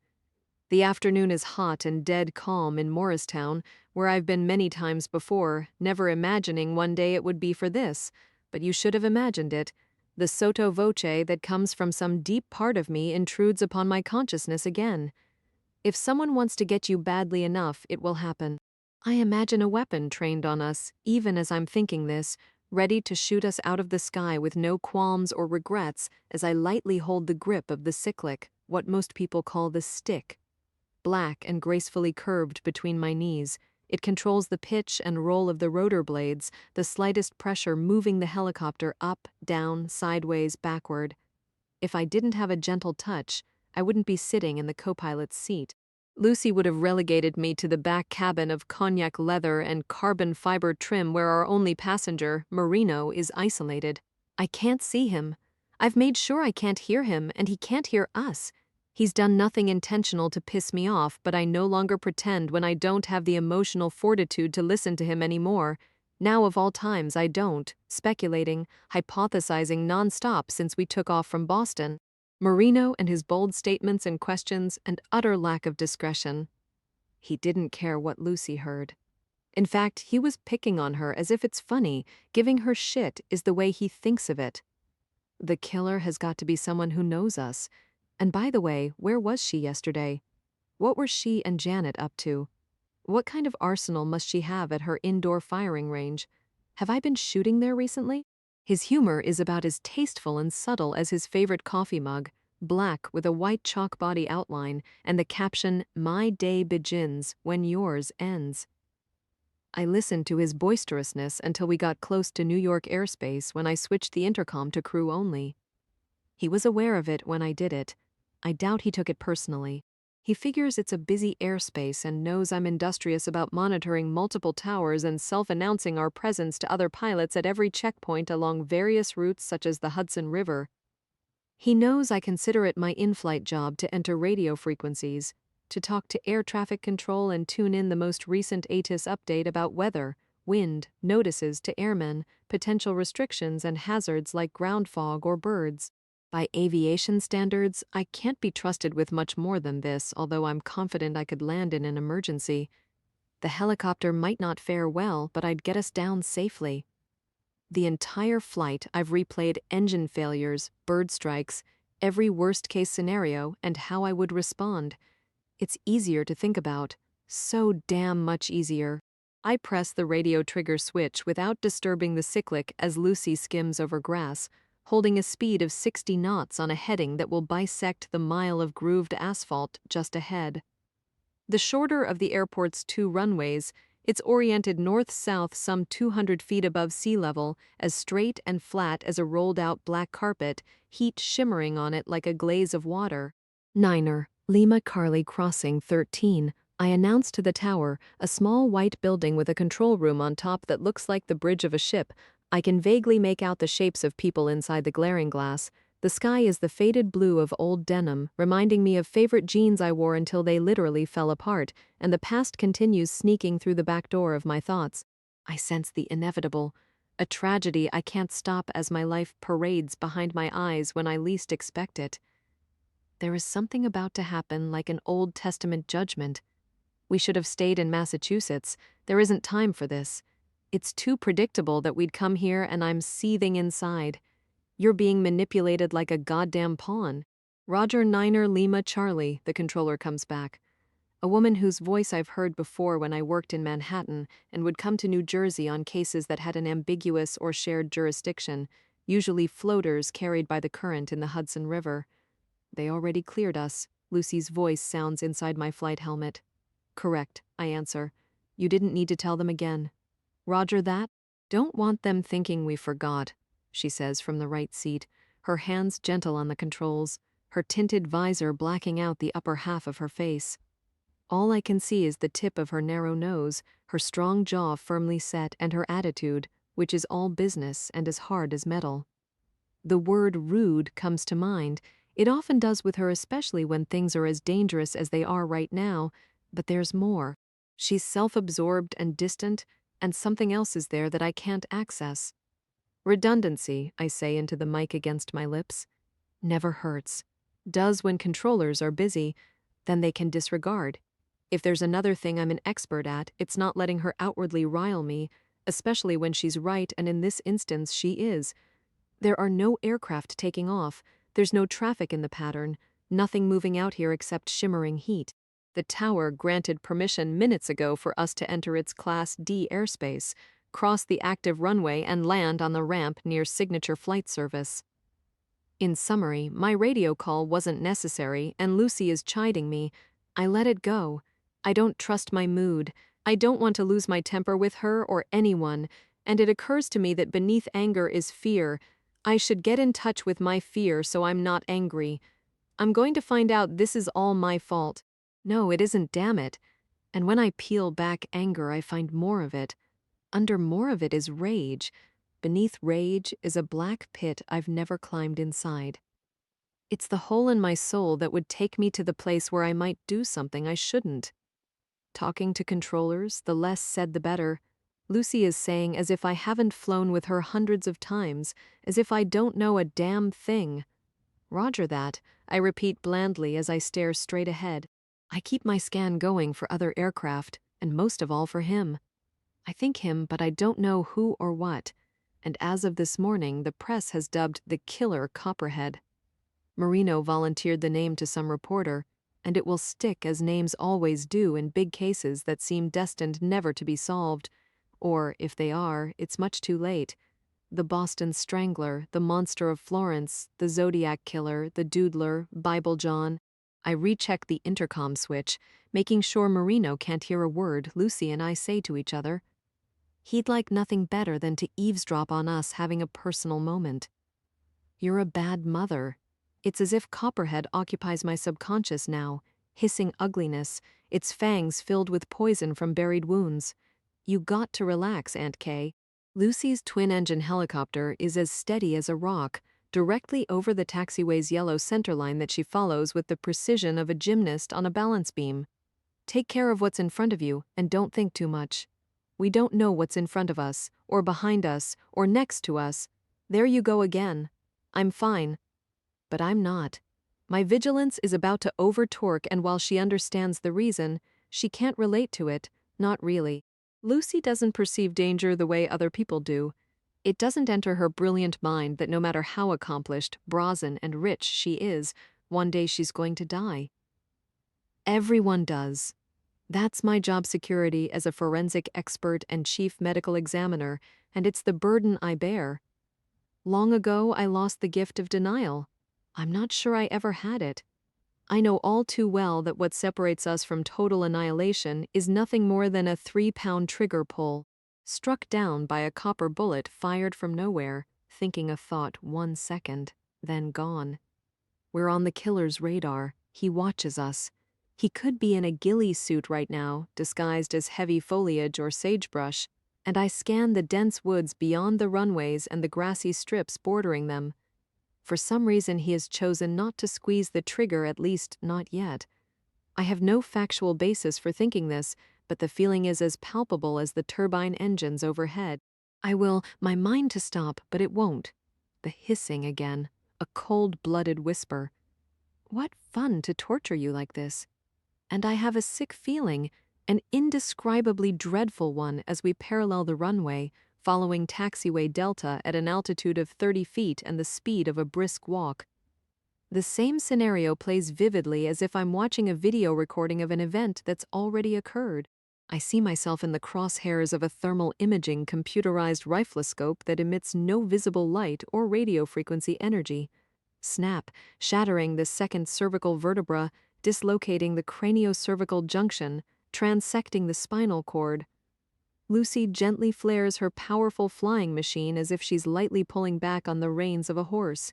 The afternoon is hot and dead calm in Morristown, where I've been many times before, never imagining one day it would be for this, but you should have imagined it. The sotto voce that comes from some deep part of me intrudes upon my consciousness again. If someone wants to get you badly enough, it will happen. I imagine a weapon trained on us, even as I'm thinking this, ready to shoot us out of the sky with no qualms or regrets as I lightly hold the grip of the cyclic, what most people call the stick. Black and gracefully curved between my knees, it controls the pitch and roll of the rotor blades, the slightest pressure moving the helicopter up, down, sideways, backward. If I didn't have a gentle touch, I wouldn't be sitting in the co-pilot's seat. Lucy would have relegated me to the back cabin of cognac leather and carbon fiber trim where our only passenger, Marino, is isolated. I can't see him. I've made sure I can't hear him, and he can't hear us. He's done nothing intentional to piss me off, but I no longer pretend when I don't have the emotional fortitude to listen to him anymore. Now of all times I don't, speculating, hypothesizing nonstop since we took off from Boston. Marino and his bold statements and questions and utter lack of discretion. He didn't care what Lucy heard. In fact, he was picking on her as if it's funny, giving her shit is the way he thinks of it. The killer has got to be someone who knows us. And by the way, where was she yesterday? What were she and Janet up to? What kind of arsenal must she have at her indoor firing range? Have I been shooting there recently? His humor is about as tasteful and subtle as his favorite coffee mug, black with a white chalk body outline and the caption, "My day begins when yours ends." I listened to his boisterousness until we got close to New York airspace when I switched the intercom to crew only. He was aware of it when I did it. I doubt he took it personally. He figures it's a busy airspace and knows I'm industrious about monitoring multiple towers and self-announcing our presence to other pilots at every checkpoint along various routes such as the Hudson River. He knows I consider it my in-flight job to enter radio frequencies, to talk to air traffic control and tune in the most recent ATIS update about weather, wind, notices to airmen, potential restrictions and hazards like ground fog or birds. By aviation standards, I can't be trusted with much more than this, although I'm confident I could land in an emergency. The helicopter might not fare well, but I'd get us down safely. The entire flight, I've replayed engine failures, bird strikes, every worst-case scenario, and how I would respond. It's easier to think about. So damn much easier. I press the radio trigger switch without disturbing the cyclic as Lucy skims over grass, holding a speed of 60 knots on a heading that will bisect the mile of grooved asphalt just ahead. The shorter of the airport's 2 runways, it's oriented north-south some 200 feet above sea level, as straight and flat as a rolled-out black carpet, heat shimmering on it like a glaze of water. Niner, Lima Carly Crossing 13, I announced to the tower, a small white building with a control room on top that looks like the bridge of a ship. I can vaguely make out the shapes of people inside the glaring glass. The sky is the faded blue of old denim, reminding me of favorite jeans I wore until they literally fell apart, and the past continues sneaking through the back door of my thoughts. I sense the inevitable, a tragedy I can't stop as my life parades behind my eyes when I least expect it. There is something about to happen like an Old Testament judgment. We should have stayed in Massachusetts. There isn't time for this. It's too predictable that we'd come here and I'm seething inside. You're being manipulated like a goddamn pawn. Roger Niner Lima Charlie, the controller comes back. A woman whose voice I've heard before when I worked in Manhattan and would come to New Jersey on cases that had an ambiguous or shared jurisdiction, usually floaters carried by the current in the Hudson River. They already cleared us. Lucy's voice sounds inside my flight helmet. Correct, I answer. You didn't need to tell them again. Roger that? Don't want them thinking we forgot, she says from the right seat, her hands gentle on the controls, her tinted visor blacking out the upper half of her face. All I can see is the tip of her narrow nose, her strong jaw firmly set, and her attitude, which is all business and as hard as metal. The word rude comes to mind. It often does with her, especially when things are as dangerous as they are right now, but there's more. She's self-absorbed and distant, and something else is there that I can't access. Redundancy, I say into the mic against my lips. Never hurts. Does when controllers are busy, then they can disregard. If there's another thing I'm an expert at, it's not letting her outwardly rile me, especially when she's right, and in this instance she is. There are no aircraft taking off, there's no traffic in the pattern, nothing moving out here except shimmering heat. The tower granted permission minutes ago for us to enter its Class D airspace, cross the active runway and land on the ramp near Signature Flight Service. In summary, my radio call wasn't necessary and Lucy is chiding me. I let it go. I don't trust my mood. I don't want to lose my temper with her or anyone, and it occurs to me that beneath anger is fear. I should get in touch with my fear so I'm not angry. I'm going to find out this is all my fault. No, it isn't, damn it. And when I peel back anger, I find more of it. Under more of it is rage. Beneath rage is a black pit I've never climbed inside. It's the hole in my soul that would take me to the place where I might do something I shouldn't. Talking to controllers, the less said the better. Lucy is saying as if I haven't flown with her hundreds of times, as if I don't know a damn thing. Roger that, I repeat blandly as I stare straight ahead. I keep my scan going for other aircraft, and most of all for him. I think him, but I don't know who or what. And as of this morning, the press has dubbed the killer Copperhead. Marino volunteered the name to some reporter, and it will stick as names always do in big cases that seem destined never to be solved. Or, if they are, it's much too late. The Boston Strangler, the Monster of Florence, the Zodiac Killer, the Doodler, Bible John. I recheck the intercom switch, making sure Marino can't hear a word Lucy and I say to each other. He'd like nothing better than to eavesdrop on us having a personal moment. You're a bad mother. It's as if Copperhead occupies my subconscious now, hissing ugliness, its fangs filled with poison from buried wounds. You got to relax, Aunt Kay. Lucy's twin-engine helicopter is as steady as a rock, directly over the taxiway's yellow centerline that she follows with the precision of a gymnast on a balance beam. Take care of what's in front of you and don't think too much. We don't know what's in front of us, or behind us, or next to us. There you go again. I'm fine. But I'm not. My vigilance is about to over-torque, and while she understands the reason, she can't relate to it, not really. Lucy doesn't perceive danger the way other people do. It doesn't enter her brilliant mind that no matter how accomplished, brazen, and rich she is, one day she's going to die. Everyone does. That's my job security as a forensic expert and chief medical examiner, and it's the burden I bear. Long ago, I lost the gift of denial. I'm not sure I ever had it. I know all too well that what separates us from total annihilation is nothing more than a 3-pound trigger pull, struck down by a copper bullet fired from nowhere, thinking a thought 1 second, then gone. We're on the killer's radar. He watches us. He could be in a ghillie suit right now, disguised as heavy foliage or sagebrush, and I scan the dense woods beyond the runways and the grassy strips bordering them. For some reason he has chosen not to squeeze the trigger, at least not yet. I have no factual basis for thinking this, but the feeling is as palpable as the turbine engines overhead. I will, my mind to stop, but it won't. The hissing again, a cold-blooded whisper. What fun to torture you like this. And I have a sick feeling, an indescribably dreadful one, as we parallel the runway, following taxiway Delta at an altitude of 30 feet and the speed of a brisk walk. The same scenario plays vividly as if I'm watching a video recording of an event that's already occurred. I see myself in the crosshairs of a thermal imaging computerized rifloscope that emits no visible light or radio frequency energy. Snap, shattering the second cervical vertebra, dislocating the craniocervical junction, transecting the spinal cord. Lucy gently flares her powerful flying machine as if she's lightly pulling back on the reins of a horse.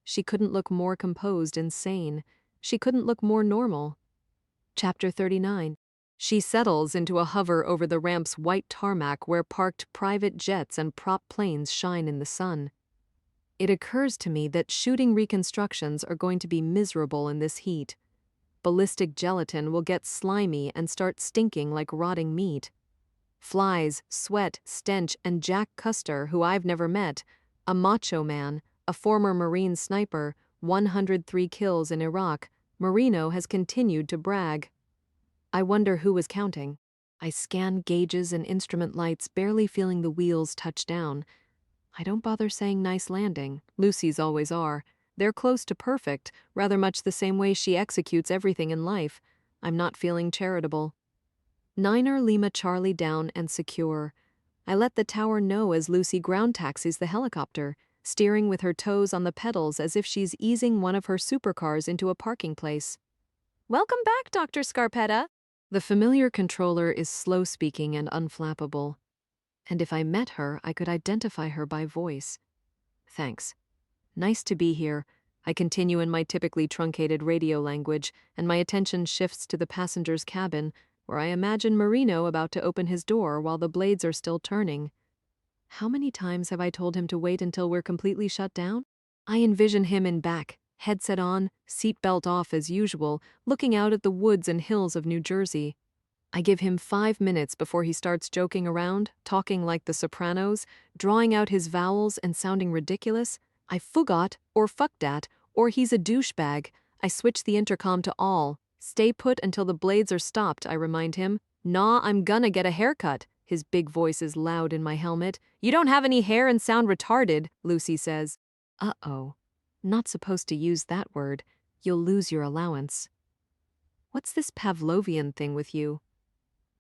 She couldn't look more composed and sane. She couldn't look more normal. Chapter 39. She settles into a hover over the ramp's white tarmac where parked private jets and prop planes shine in the sun. It occurs to me that shooting reconstructions are going to be miserable in this heat. Ballistic gelatin will get slimy and start stinking like rotting meat. Flies, sweat, stench, and Jack Custer, who I've never met, a macho man, a former Marine sniper, 103 kills in Iraq, Marino has continued to brag. I wonder who was counting. I scan gauges and instrument lights, barely feeling the wheels touch down. I don't bother saying nice landing. Lucy's always are. They're close to perfect, rather much the same way she executes everything in life. I'm not feeling charitable. Niner Lima Charlie down and secure. I let the tower know as Lucy ground taxis the helicopter, steering with her toes on the pedals as if she's easing one of her supercars into a parking place. Welcome back, Dr. Scarpetta. The familiar controller is slow-speaking and unflappable. And if I met her, I could identify her by voice. Thanks. Nice to be here. I continue in my typically truncated radio language, and my attention shifts to the passenger's cabin, where I imagine Marino about to open his door while the blades are still turning. How many times have I told him to wait until we're completely shut down? I envision him in back, headset on, seatbelt off as usual, looking out at the woods and hills of New Jersey. I give him 5 minutes before he starts joking around, talking like the Sopranos, drawing out his vowels and sounding ridiculous. I forgot, or fuck dat, or he's a douchebag. I switch the intercom to all. Stay put until the blades are stopped, I remind him. Nah, I'm gonna get a haircut. His big voice is loud in my helmet. You don't have any hair and sound retarded, Lucy says. Uh-oh. Not supposed to use that word. You'll lose your allowance. What's this Pavlovian thing with you?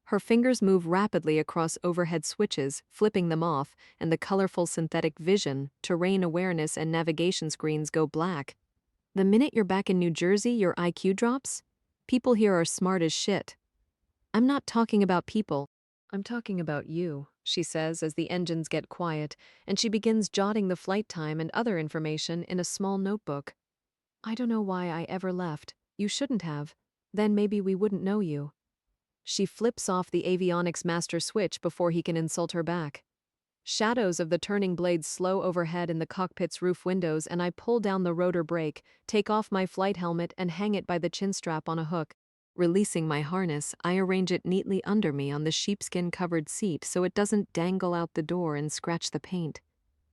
Her fingers move rapidly across overhead switches, flipping them off, and the colorful synthetic vision, terrain awareness, and navigation screens go black. The minute you're back in New Jersey, your IQ drops? People here are smart as shit. I'm not talking about people. I'm talking about you, she says as the engines get quiet, and she begins jotting the flight time and other information in a small notebook. I don't know why I ever left. You shouldn't have. Then maybe we wouldn't know you. She flips off the avionics master switch before he can insult her back. Shadows of the turning blades slow overhead in the cockpit's roof windows, and I pull down the rotor brake, take off my flight helmet, and hang it by the chin strap on a hook. Releasing my harness, I arrange it neatly under me on the sheepskin-covered seat so it doesn't dangle out the door and scratch the paint.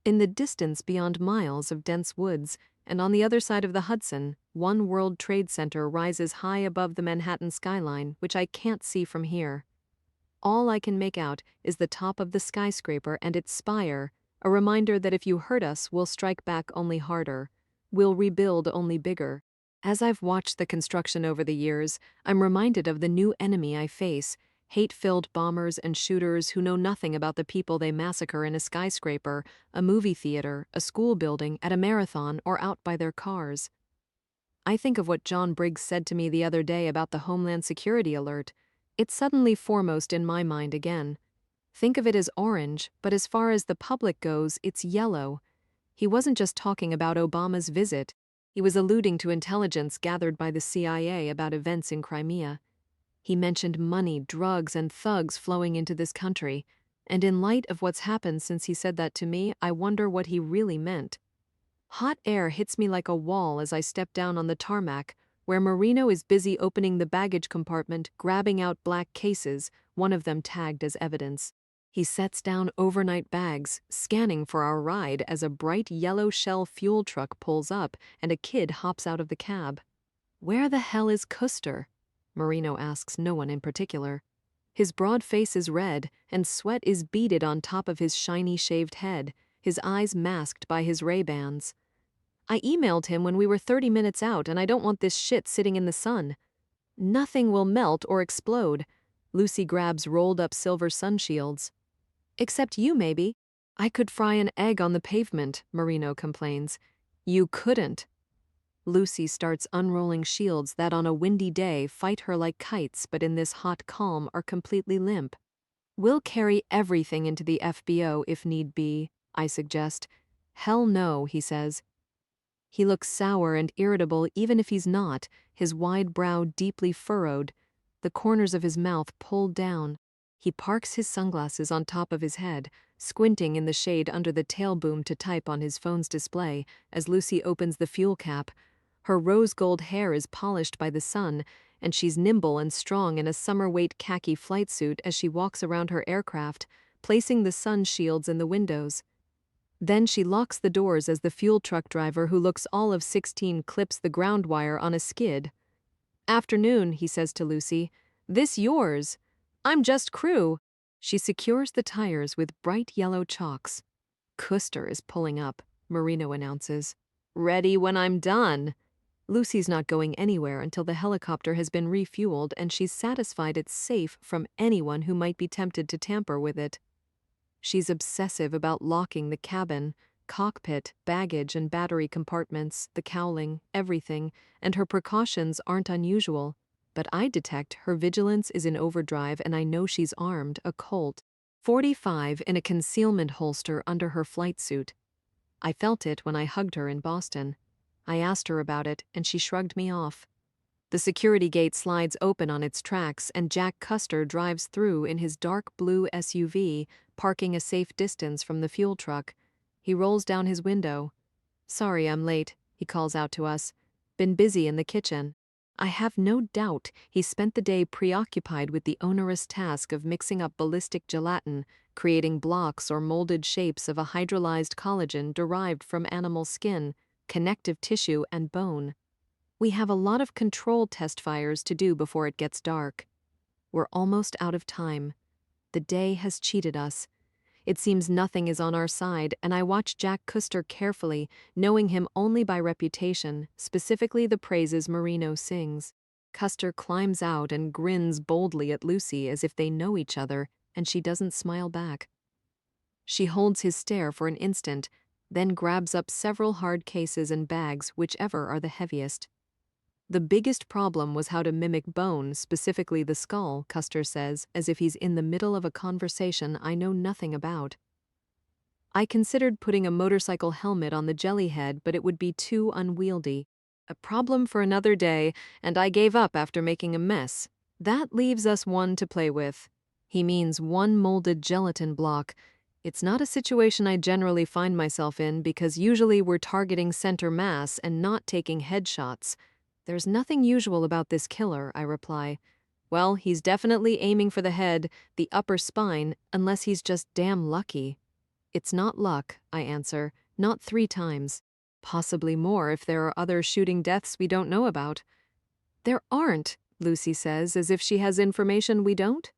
In the distance beyond miles of dense woods, and on the other side of the Hudson, One World Trade Center rises high above the Manhattan skyline, which I can't see from here. All I can make out is the top of the skyscraper and its spire, a reminder that if you hurt us, we'll strike back only harder. We'll rebuild only bigger. As I've watched the construction over the years, I'm reminded of the new enemy I face, Hate-filled bombers and shooters who know nothing about the people they massacre in a skyscraper, a movie theater, a school building, at a marathon, or out by their cars. I think of what John Briggs said to me the other day about the Homeland Security alert. It's suddenly foremost in my mind again. Think of it as orange, but as far as the public goes, it's yellow. He wasn't just talking about Obama's visit. He was alluding to intelligence gathered by the CIA about events in Crimea. He mentioned money, drugs, and thugs flowing into this country. And in light of what's happened since he said that to me, I wonder what he really meant. Hot air hits me like a wall as I step down on the tarmac, where Marino is busy opening the baggage compartment, grabbing out black cases, one of them tagged as evidence. He sets down overnight bags, scanning for our ride as a bright yellow Shell fuel truck pulls up and a kid hops out of the cab. "Where the hell is Custer?" Marino asks no one in particular. His broad face is red, and sweat is beaded on top of his shiny shaved head, his eyes masked by his Ray-Bans. "I emailed him when we were 30 minutes out, and I don't want this shit sitting in the sun." "Nothing will melt or explode." Lucy grabs rolled-up silver sunshields. "Except you, maybe." "I could fry an egg on the pavement," Marino complains. "You couldn't." Lucy starts unrolling shields that on a windy day fight her like kites but in this hot calm are completely limp. "We'll carry everything into the FBO if need be," I suggest. "Hell no," he says. He looks sour and irritable even if he's not, his wide brow deeply furrowed, the corners of his mouth pulled down. He parks his sunglasses on top of his head, squinting in the shade under the tail boom to type on his phone's display as Lucy opens the fuel cap. Her rose gold hair is polished by the sun, and she's nimble and strong in a summer-weight khaki flight suit as she walks around her aircraft, placing the sun shields in the windows. Then she locks the doors as the fuel truck driver who looks all of 16 clips the ground wire on a skid. "Afternoon," he says to Lucy. "This yours?" "I'm just crew." She secures the tires with bright yellow chocks. "Custer is pulling up," Marino announces. "Ready when I'm done." Lucy's not going anywhere until the helicopter has been refueled and she's satisfied it's safe from anyone who might be tempted to tamper with it. She's obsessive about locking the cabin, cockpit, baggage and battery compartments, the cowling, everything, and her precautions aren't unusual. But I detect her vigilance is in overdrive and I know she's armed, a Colt .45 in a concealment holster under her flight suit. I felt it when I hugged her in Boston. I asked her about it, and she shrugged me off. The security gate slides open on its tracks, and Jack Custer drives through in his dark blue SUV, parking a safe distance from the fuel truck. He rolls down his window. "Sorry I'm late," he calls out to us. "Been busy in the kitchen." I have no doubt he spent the day preoccupied with the onerous task of mixing up ballistic gelatin, creating blocks or molded shapes of a hydrolyzed collagen derived from animal skin, connective tissue, and bone. We have a lot of control test fires to do before it gets dark. We're almost out of time. The day has cheated us. It seems nothing is on our side, and I watch Jack Custer carefully, knowing him only by reputation, specifically the praises Marino sings. Custer climbs out and grins boldly at Lucy as if they know each other, and she doesn't smile back. She holds his stare for an instant, then grabs up several hard cases and bags, whichever are the heaviest. The biggest problem was how to mimic bone, specifically the skull, Custer says, as if he's in the middle of a conversation I know nothing about. I considered putting a motorcycle helmet on the jellyhead, but it would be too unwieldy. A problem for another day, and I gave up after making a mess. That leaves us one to play with. He means one molded gelatin block. It's not a situation I generally find myself in because usually we're targeting center mass and not taking headshots. "There's nothing usual about this killer," I reply. "Well, he's definitely aiming for the head, the upper spine, unless he's just damn lucky." "It's not luck," I answer, "not 3 times. Possibly more if there are other shooting deaths we don't know about." "There aren't," Lucy says, as if she has information we don't.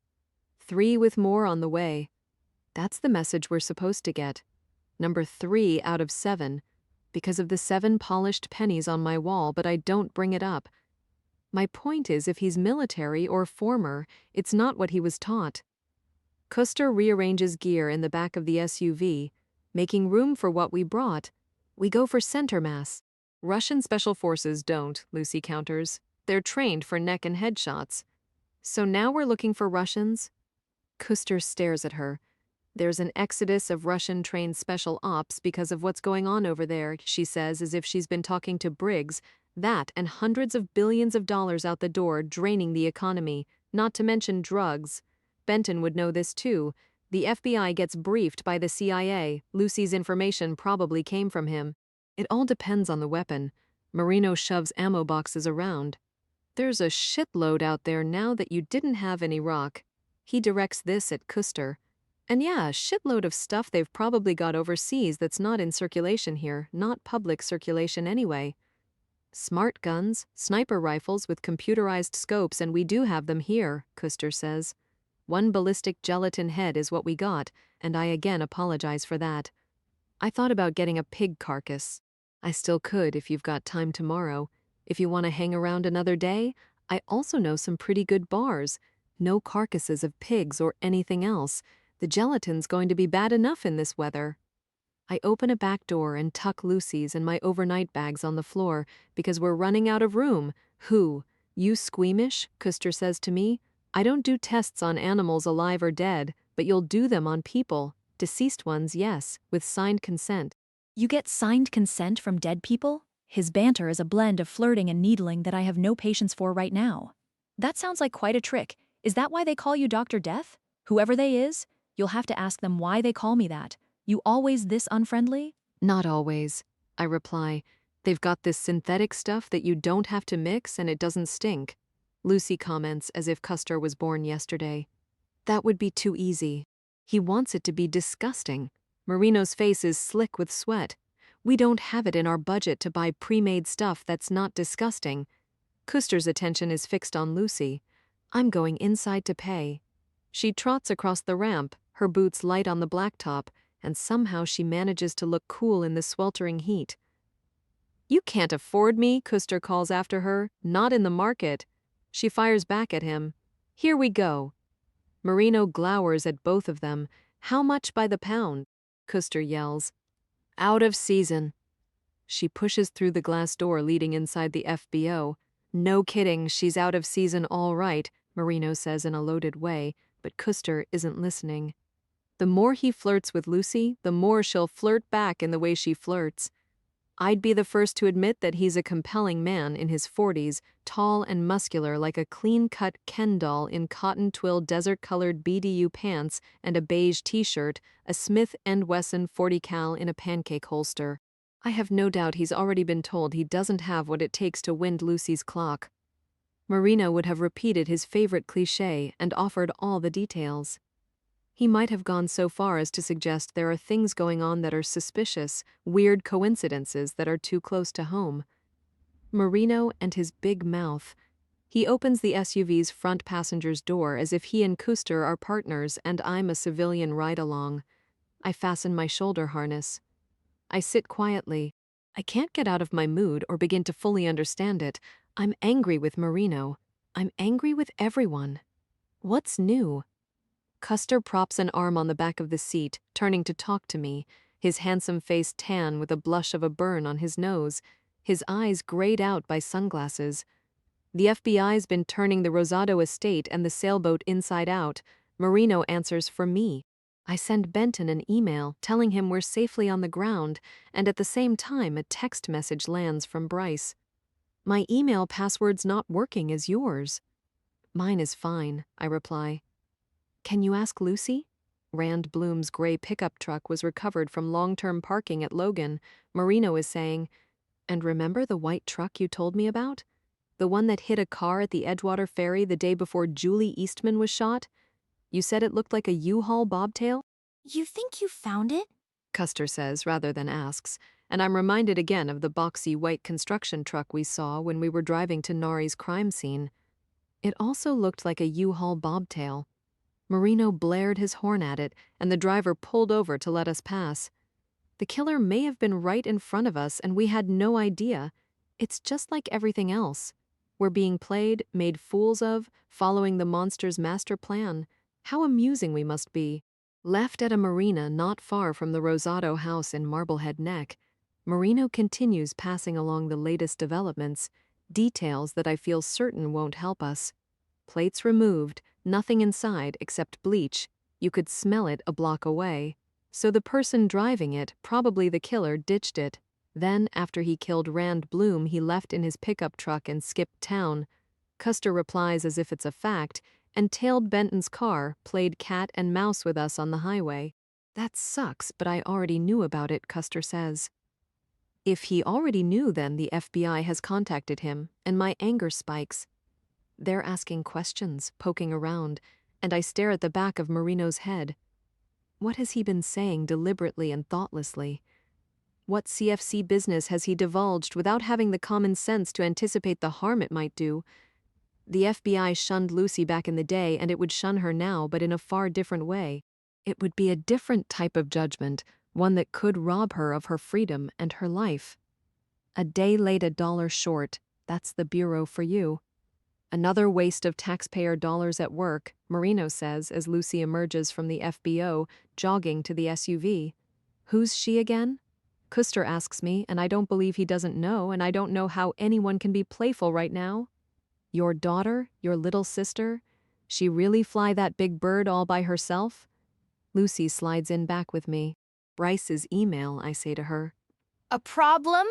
3 with more on the way. That's the message we're supposed to get. Number 3 out of 7. Because of the 7 polished pennies on my wall, but I don't bring it up. My point is, if he's military or former, it's not what he was taught. Custer rearranges gear in the back of the SUV, making room for what we brought. We go for center mass. Russian special forces don't, Lucy counters. They're trained for neck and head shots. So now we're looking for Russians? Custer stares at her. There's an exodus of Russian-trained special ops because of what's going on over there, she says, as if she's been talking to Briggs. That and hundreds of billions of dollars out the door, draining the economy, not to mention drugs. Benton would know this too. The FBI gets briefed by the CIA. Lucy's information probably came from him. It all depends on the weapon. Marino shoves ammo boxes around. There's a shitload out there now that you didn't have in Iraq. He directs this at Custer. And yeah, a shitload of stuff they've probably got overseas that's not in circulation here, not public circulation anyway. Smart guns, sniper rifles with computerized scopes, and we do have them here, Custer says. One ballistic gelatin head is what we got, and I again apologize for that. I thought about getting a pig carcass. I still could if you've got time tomorrow. If you want to hang around another day, I also know some pretty good bars. No carcasses of pigs or anything else. The gelatin's going to be bad enough in this weather. I open a back door and tuck Lucy's and my overnight bags on the floor because we're running out of room. Who? You squeamish? Custer says to me. I don't do tests on animals alive or dead, but you'll do them on people. Deceased ones, yes, with signed consent. You get signed consent from dead people? His banter is a blend of flirting and needling that I have no patience for right now. That sounds like quite a trick. Is that why they call you Dr. Death? Whoever they is, you'll have to ask them why they call me that. You always this unfriendly? Not always, I reply. They've got this synthetic stuff that you don't have to mix and it doesn't stink. Lucy comments as if Custer was born yesterday. That would be too easy. He wants it to be disgusting. Marino's face is slick with sweat. We don't have it in our budget to buy pre-made stuff that's not disgusting. Custer's attention is fixed on Lucy. I'm going inside to pay. She trots across the ramp, her boots light on the blacktop, and somehow she manages to look cool in the sweltering heat. You can't afford me, Custer calls after her. Not in the market. She fires back at him. Here we go. Marino glowers at both of them. How much by the pound? Custer yells. Out of season. She pushes through the glass door leading inside the FBO. No kidding, she's out of season all right, Marino says in a loaded way, but Custer isn't listening. The more he flirts with Lucy, the more she'll flirt back in the way she flirts. I'd be the first to admit that he's a compelling man in his 40s, tall and muscular like a clean-cut Ken doll in cotton twill desert-colored BDU pants and a beige t-shirt, a Smith & Wesson 40 cal in a pancake holster. I have no doubt he's already been told he doesn't have what it takes to wind Lucy's clock. Marino would have repeated his favorite cliché and offered all the details. He might have gone so far as to suggest there are things going on that are suspicious, weird coincidences that are too close to home. Marino and his big mouth. He opens the SUV's front passenger's door as if he and Custer are partners and I'm a civilian ride-along. I fasten my shoulder harness. I sit quietly. I can't get out of my mood or begin to fully understand it. I'm angry with Marino. I'm angry with everyone. What's new? Custer props an arm on the back of the seat, turning to talk to me, his handsome face tan with a blush of a burn on his nose, his eyes grayed out by sunglasses. The FBI's been turning the Rosado estate and the sailboat inside out. Marino answers for me. I send Benton an email telling him we're safely on the ground, and at the same time a text message lands from Bryce. My email password's not working as yours. Mine is fine, I reply. Can you ask Lucy? Rand Bloom's gray pickup truck was recovered from long-term parking at Logan. Marino is saying, and remember the white truck you told me about? The one that hit a car at the Edgewater Ferry the day before Julie Eastman was shot? You said it looked like a U-Haul bobtail? You think you found it? Custer says rather than asks, and I'm reminded again of the boxy white construction truck we saw when we were driving to Nari's crime scene. It also looked like a U-Haul bobtail. Marino blared his horn at it, and the driver pulled over to let us pass. The killer may have been right in front of us, and we had no idea. It's just like everything else. We're being played, made fools of, following the monster's master plan. How amusing we must be. Left at a marina not far from the Rosado house in Marblehead Neck, Marino continues passing along the latest developments, details that I feel certain won't help us. Plates removed, nothing inside except bleach. You could smell it a block away. So the person driving it, probably the killer, ditched it. Then, after he killed Rand Bloom, he left in his pickup truck and skipped town. Custer replies as if it's a fact, and tailed Benton's car, played cat and mouse with us on the highway. That sucks, but I already knew about it, Custer says. If he already knew, then the FBI has contacted him, and my anger spikes. They're asking questions, poking around, and I stare at the back of Marino's head. What has he been saying deliberately and thoughtlessly? What CFC business has he divulged without having the common sense to anticipate the harm it might do? The FBI shunned Lucy back in the day, and it would shun her now, but in a far different way. It would be a different type of judgment, one that could rob her of her freedom and her life. A day late, $1 short, that's the Bureau for you. Another waste of taxpayer dollars at work, Marino says as Lucy emerges from the FBO, jogging to the SUV. Who's she again? Custer asks me, and I don't believe he doesn't know, and I don't know how anyone can be playful right now. Your daughter? Your little sister? She really fly that big bird all by herself? Lucy slides in back with me. Bryce's email, I say to her. A problem?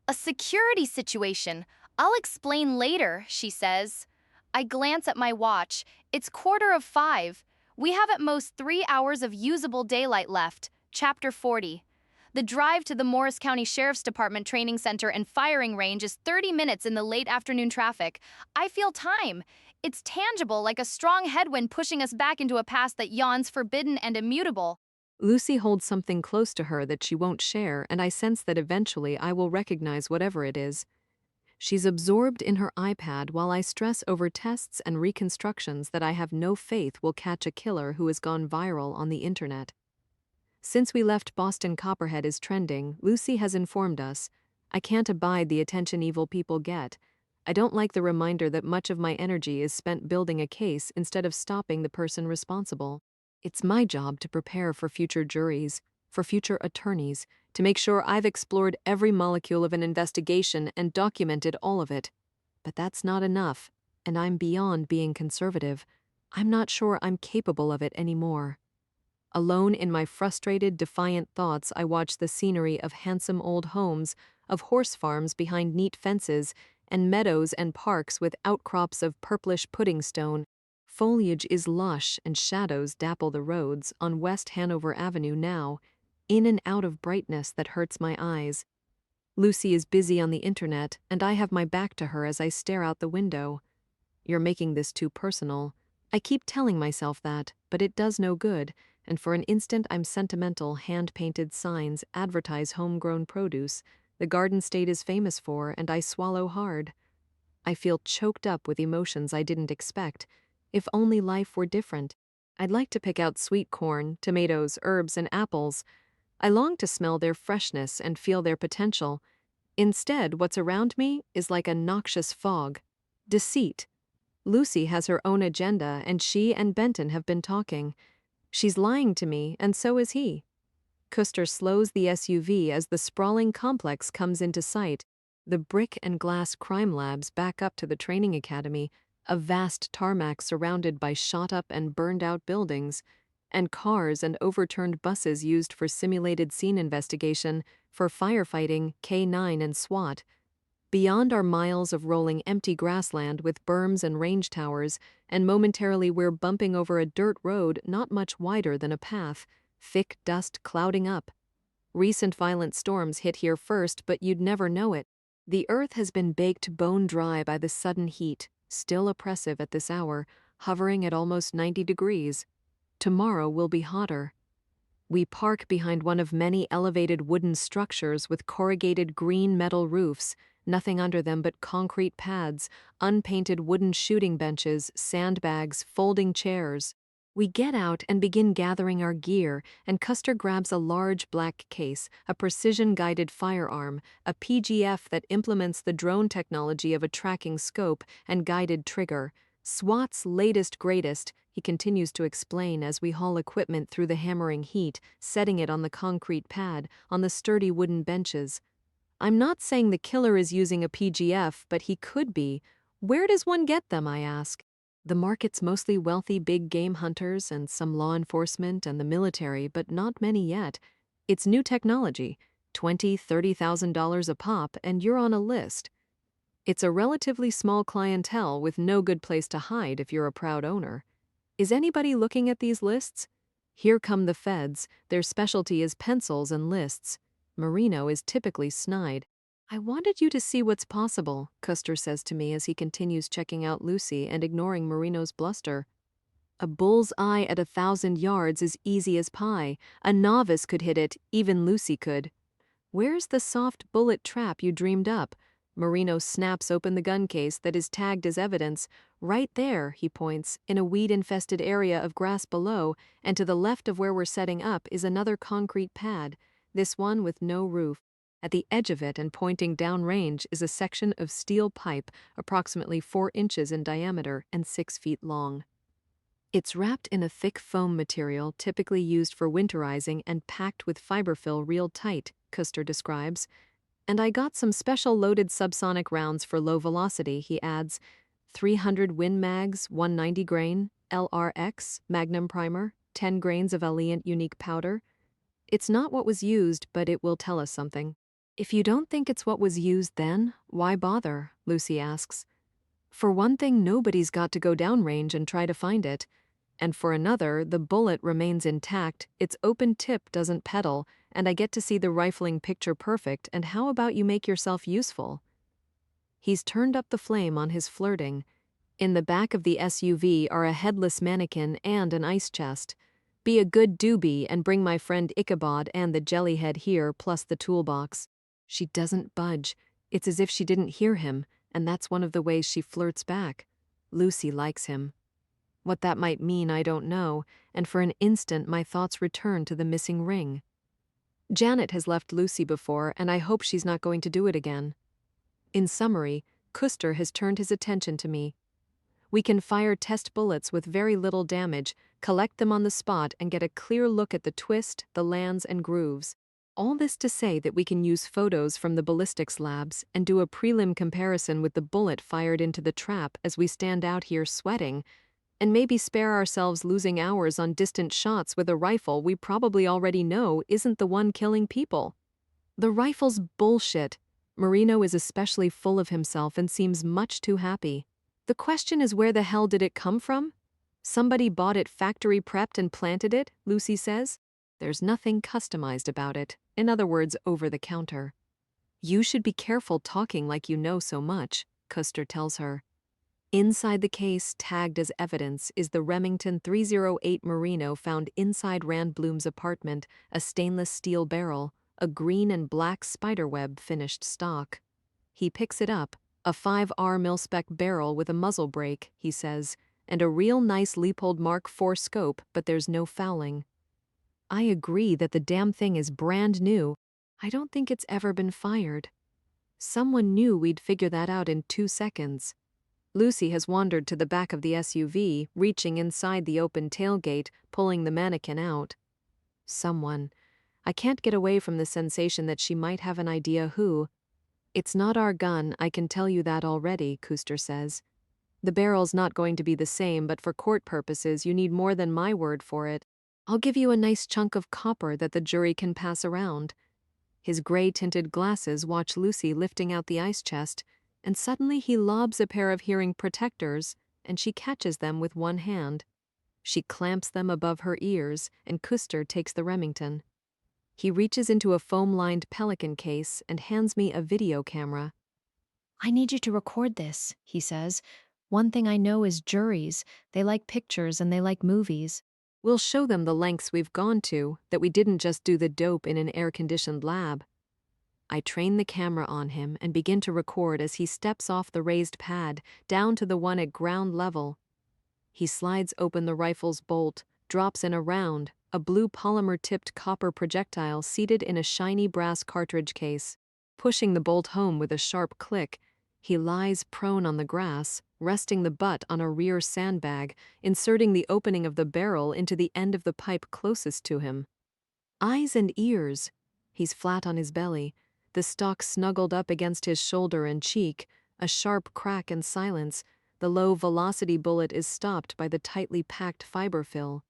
A security situation. I'll explain later, she says. I glance at my watch. It's 5:15. We have at most 3 hours of usable daylight left. Chapter 40. The drive to the Morris County Sheriff's Department Training Center and firing range is 30 minutes in the late afternoon traffic. I feel time. It's tangible, like a strong headwind pushing us back into a past that yawns forbidden and immutable. Lucy holds something close to her that she won't share, and I sense that eventually I will recognize whatever it is. She's absorbed in her iPad while I stress over tests and reconstructions that I have no faith will catch a killer who has gone viral on the internet. Since we left Boston Copperhead is trending, Lucy has informed us. I can't abide the attention evil people get. I don't like the reminder that much of my energy is spent building a case instead of stopping the person responsible. It's my job to prepare for future juries, for future attorneys, to make sure I've explored every molecule of an investigation and documented all of it. But that's not enough, and I'm beyond being conservative. I'm not sure I'm capable of it anymore. Alone in my frustrated, defiant thoughts, I watch the scenery of handsome old homes, of horse farms behind neat fences, and meadows and parks with outcrops of purplish pudding stone. Foliage is lush and shadows dapple the roads on West Hanover Avenue now, in and out of brightness that hurts my eyes. Lucy is busy on the internet, and I have my back to her as I stare out the window. You're making this too personal. I keep telling myself that, but it does no good, and for an instant I'm sentimental. Hand-painted signs advertise homegrown produce, the Garden State is famous for, and I swallow hard. I feel choked up with emotions I didn't expect. If only life were different. I'd like to pick out sweet corn, tomatoes, herbs, and apples. I long to smell their freshness and feel their potential. Instead, what's around me is like a noxious fog. Deceit. Lucy has her own agenda, and she and Benton have been talking. She's lying to me, and so is he. Custer slows the SUV as the sprawling complex comes into sight. The brick and glass crime labs back up to the training academy, a vast tarmac surrounded by shot-up and burned-out buildings, and cars and overturned buses used for simulated scene investigation, for firefighting, K9 and SWAT. Beyond are miles of rolling empty grassland with berms and range towers, and momentarily we're bumping over a dirt road not much wider than a path, thick dust clouding up. Recent violent storms hit here first, but you'd never know it. The earth has been baked bone dry by the sudden heat, still oppressive at this hour, hovering at almost 90 degrees. Tomorrow will be hotter. We park behind one of many elevated wooden structures with corrugated green metal roofs, nothing under them but concrete pads, unpainted wooden shooting benches, sandbags, folding chairs. We get out and begin gathering our gear, and Custer grabs a large black case, a precision-guided firearm, a PGF that implements the drone technology of a tracking scope and guided trigger. SWAT's latest greatest, he continues to explain as we haul equipment through the hammering heat, setting it on the concrete pad, on the sturdy wooden benches. I'm not saying the killer is using a PGF, but he could be. Where does one get them, I ask? The market's mostly wealthy big game hunters and some law enforcement and the military, but not many yet. It's new technology, $20,000, $30,000 a pop, and you're on a list. It's a relatively small clientele with no good place to hide if you're a proud owner. Is anybody looking at these lists? Here come the feds. Their specialty is pencils and lists. Marino is typically snide. I wanted you to see what's possible, Custer says to me as he continues checking out Lucy and ignoring Marino's bluster. A bull's eye at 1,000 yards is easy as pie. A novice could hit it, even Lucy could. Where's the soft bullet trap you dreamed up? Marino snaps open the gun case that is tagged as evidence. Right there, he points, in a weed-infested area of grass below, and to the left of where we're setting up is another concrete pad, this one with no roof. At the edge of it and pointing downrange is a section of steel pipe approximately 4 inches in diameter and 6 feet long. It's wrapped in a thick foam material typically used for winterizing and packed with fiberfill real tight, Custer describes. And I got some special loaded subsonic rounds for low velocity, he adds. 300 Win Mags, 190 grain, LRX, Magnum primer, 10 grains of Alliant unique powder. It's not what was used, but it will tell us something. If you don't think it's what was used then, why bother? Lucy asks. For one thing, nobody's got to go downrange and try to find it. And for another, the bullet remains intact, its open tip doesn't pedal, and I get to see the rifling picture perfect, and how about you make yourself useful? He's turned up the flame on his flirting. In the back of the SUV are a headless mannequin and an ice chest. Be a good doobie and bring my friend Ichabod and the jellyhead here, plus the toolbox. She doesn't budge. It's as if she didn't hear him, and that's one of the ways she flirts back. Lucy likes him. What that might mean, I don't know, and for an instant my thoughts return to the missing ring. Janet has left Lucy before, and I hope she's not going to do it again. In summary, Custer has turned his attention to me. We can fire test bullets with very little damage, collect them on the spot, and get a clear look at the twist, the lands, and grooves. All this to say that we can use photos from the ballistics labs and do a prelim comparison with the bullet fired into the trap as we stand out here sweating, and maybe spare ourselves losing hours on distant shots with a rifle we probably already know isn't the one killing people. The rifle's bullshit. Marino is especially full of himself and seems much too happy. The question is, where the hell did it come from? Somebody bought it factory prepped and planted it, Lucy says. There's nothing customized about it, in other words, over the counter. You should be careful talking like you know so much, Custer tells her. Inside the case, tagged as evidence, is the Remington 308 Merino found inside Rand Bloom's apartment, a stainless steel barrel, a green and black spiderweb finished stock. He picks it up, a 5R mil-spec barrel with a muzzle brake, he says, and a real nice Leupold Mark IV scope, but there's no fouling. I agree that the damn thing is brand new. I don't think it's ever been fired. Someone knew we'd figure that out in 2 seconds. Lucy has wandered to the back of the SUV, reaching inside the open tailgate, pulling the mannequin out. Someone. I can't get away from the sensation that she might have an idea who. It's not our gun, I can tell you that already, Custer says. The barrel's not going to be the same, but for court purposes you need more than my word for it. I'll give you a nice chunk of copper that the jury can pass around. His gray-tinted glasses watch Lucy lifting out the ice chest, and suddenly he lobs a pair of hearing protectors, and she catches them with one hand. She clamps them above her ears, and Custer takes the Remington. He reaches into a foam-lined Pelican case and hands me a video camera. I need you to record this, he says. One thing I know is juries. They like pictures and they like movies. We'll show them the lengths we've gone to, that we didn't just do the dope in an air-conditioned lab. I train the camera on him and begin to record as he steps off the raised pad, down to the one at ground level. He slides open the rifle's bolt, drops in a round, a blue polymer-tipped copper projectile seated in a shiny brass cartridge case. Pushing the bolt home with a sharp click, he lies prone on the grass, resting the butt on a rear sandbag, inserting the opening of the barrel into the end of the pipe closest to him. Eyes and ears. He's flat on his belly, the stock snuggled up against his shoulder and cheek, a sharp crack and silence. The low-velocity bullet is stopped by the tightly packed fiber fill.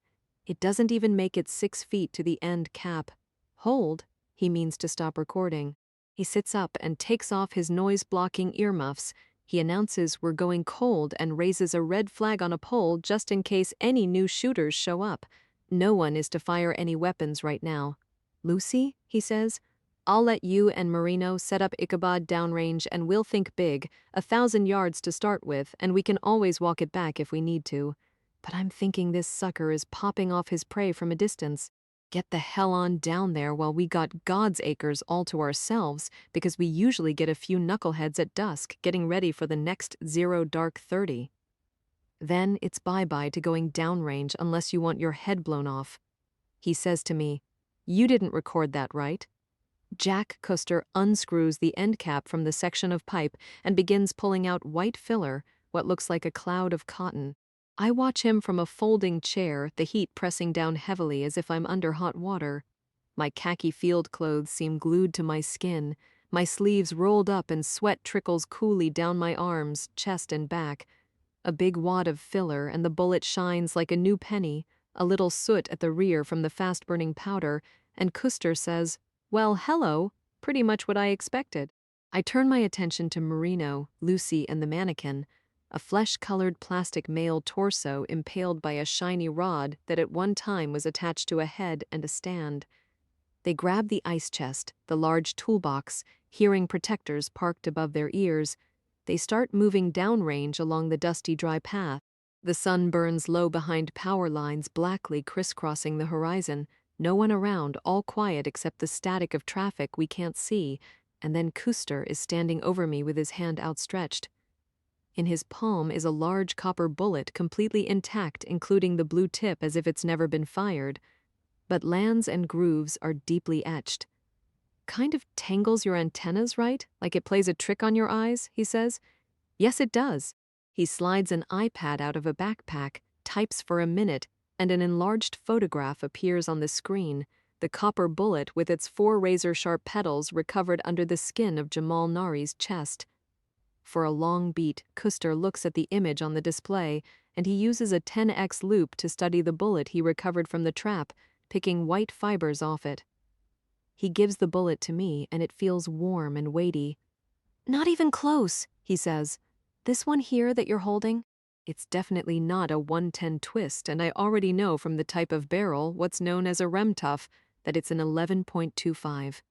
It doesn't even make it 6 feet to the end cap. Hold, he means to stop recording. He sits up and takes off his noise-blocking earmuffs. He announces we're going cold and raises a red flag on a pole just in case any new shooters show up. No one is to fire any weapons right now. Lucy, he says, I'll let you and Marino set up Ichabod downrange and we'll think big, 1,000 yards to start with, and we can always walk it back if we need to. But I'm thinking this sucker is popping off his prey from a distance. Get the hell on down there while we got God's acres all to ourselves, because we usually get a few knuckleheads at dusk getting ready for the next 0 dark 30. Then it's bye-bye to going downrange unless you want your head blown off. He says to me, You didn't record that, right? Jack Custer unscrews the end cap from the section of pipe and begins pulling out white filler, what looks like a cloud of cotton. I watch him from a folding chair, the heat pressing down heavily as if I'm under hot water. My khaki field clothes seem glued to my skin, my sleeves rolled up and sweat trickles coolly down my arms, chest and back. A big wad of filler and the bullet shines like a new penny, a little soot at the rear from the fast-burning powder, and Custer says, Well, hello, pretty much what I expected. I turn my attention to Marino, Lucy, and the mannequin, a flesh-colored plastic male torso impaled by a shiny rod that at one time was attached to a head and a stand. They grab the ice chest, the large toolbox, hearing protectors parked above their ears. They start moving downrange along the dusty dry path. The sun burns low behind power lines blackly crisscrossing the horizon. No one around, all quiet except the static of traffic we can't see, and then Custer is standing over me with his hand outstretched. In his palm is a large copper bullet completely intact, including the blue tip as if it's never been fired. But lands and grooves are deeply etched. Kind of tangles your antennas, right? Like it plays a trick on your eyes, he says. Yes, it does. He slides an iPad out of a backpack, types for a minute, and an enlarged photograph appears on the screen, the copper bullet with its 4 razor-sharp petals recovered under the skin of Jamal Nari's chest. For a long beat, Custer looks at the image on the display, and he uses a 10x loop to study the bullet he recovered from the trap, picking white fibers off it. He gives the bullet to me, and it feels warm and weighty. Not even close, he says. This one here that you're holding? It's definitely not a 110 twist, and I already know from the type of barrel, what's known as a Remtough, that it's an 11.25.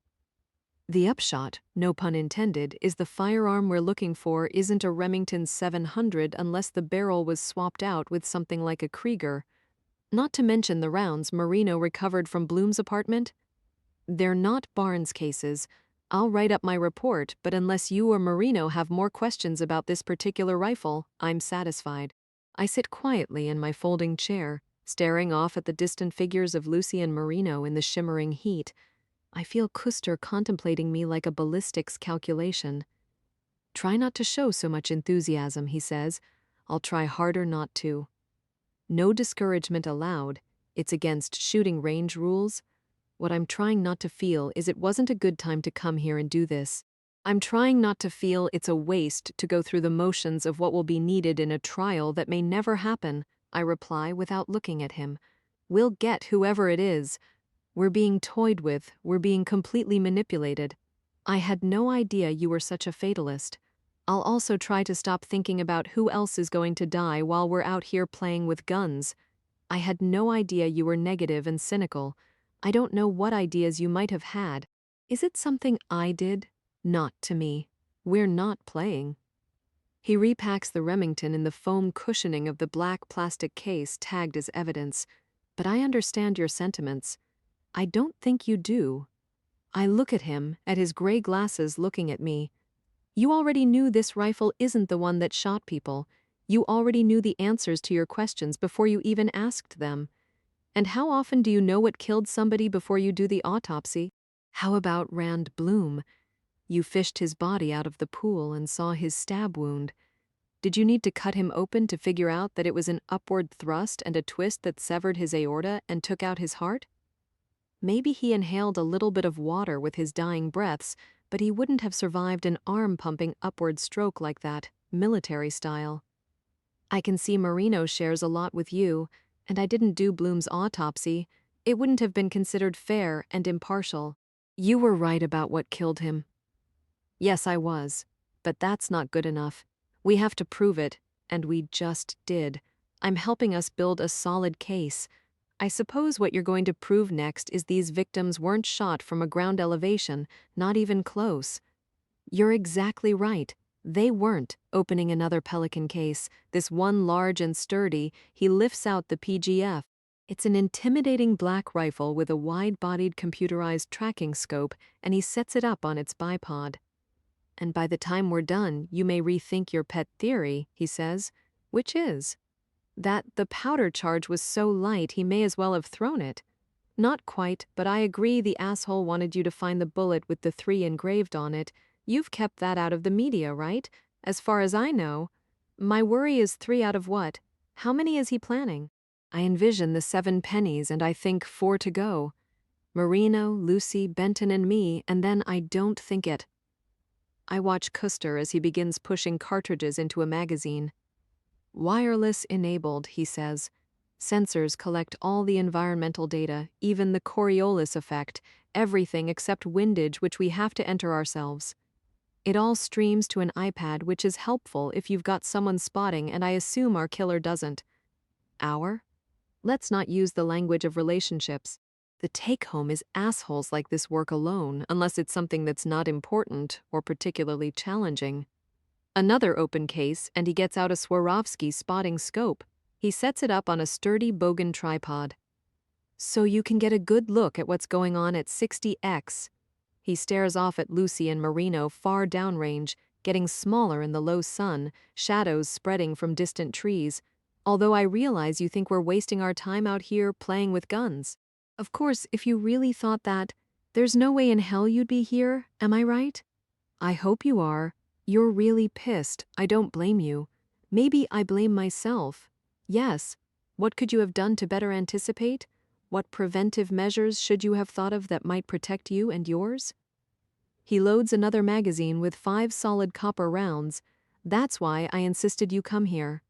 The upshot, no pun intended, is the firearm we're looking for isn't a Remington 700 unless the barrel was swapped out with something like a Krieger. Not to mention the rounds Marino recovered from Bloom's apartment. They're not Barnes cases. I'll write up my report, but unless you or Marino have more questions about this particular rifle, I'm satisfied. I sit quietly in my folding chair, staring off at the distant figures of Lucy and Marino in the shimmering heat. I feel Custer contemplating me like a ballistics calculation. Try not to show so much enthusiasm, he says. I'll try harder not to. No discouragement allowed. It's against shooting range rules. What I'm trying not to feel is it wasn't a good time to come here and do this. I'm trying not to feel it's a waste to go through the motions of what will be needed in a trial that may never happen, I reply without looking at him. We'll get whoever it is. We're being toyed with, we're being completely manipulated. I had no idea you were such a fatalist. I'll also try to stop thinking about who else is going to die while we're out here playing with guns. I had no idea you were negative and cynical. I don't know what ideas you might have had. Is it something I did? Not to me. We're not playing. He repacks the Remington in the foam cushioning of the black plastic case tagged as evidence. But I understand your sentiments. I don't think you do. I look at him, at his gray glasses looking at me. You already knew this rifle isn't the one that shot people. You already knew the answers to your questions before you even asked them. And how often do you know what killed somebody before you do the autopsy? How about Rand Bloom? You fished his body out of the pool and saw his stab wound. Did you need to cut him open to figure out that it was an upward thrust and a twist that severed his aorta and took out his heart? Maybe he inhaled a little bit of water with his dying breaths, but he wouldn't have survived an arm-pumping upward stroke like that, military style. I can see Marino shares a lot with you, and I didn't do Bloom's autopsy. It wouldn't have been considered fair and impartial. You were right about what killed him. Yes, I was. But that's not good enough. We have to prove it, and we just did. I'm helping us build a solid case. I suppose what you're going to prove next is these victims weren't shot from a ground elevation, not even close. You're exactly right. They weren't. Opening another Pelican case, this one large and sturdy, he lifts out the PGF. It's an intimidating black rifle with a wide-bodied computerized tracking scope, and he sets it up on its bipod. And by the time we're done, you may rethink your pet theory, he says, which is that the powder charge was so light he may as well have thrown it. Not quite, but I agree the asshole wanted you to find the bullet with the 3 engraved on it. You've kept that out of the media, right? As far as I know. My worry is 3 out of what? How many is he planning? I envision the 7 pennies and I think 4 to go. Marino, Lucy, Benton and me, and then I don't think it. I watch Custer as he begins pushing cartridges into a magazine. Wireless enabled, he says. Sensors collect all the environmental data, even the Coriolis effect, everything except windage which we have to enter ourselves. It all streams to an iPad, which is helpful if you've got someone spotting, and I assume our killer doesn't. Our? Let's not use the language of relationships. The take-home is assholes like this work alone, unless it's something that's not important or particularly challenging. Another open case, and he gets out a Swarovski spotting scope. He sets it up on a sturdy Bogan tripod. So you can get a good look at what's going on at 60x. He stares off at Lucy and Marino far downrange, getting smaller in the low sun, shadows spreading from distant trees. Although I realize you think we're wasting our time out here playing with guns. Of course, if you really thought that, there's no way in hell you'd be here, am I right? I hope you are. You're really pissed. I don't blame you. Maybe I blame myself. Yes. What could you have done to better anticipate? What preventive measures should you have thought of that might protect you and yours? He loads another magazine with 5 solid copper rounds. That's why I insisted you come here.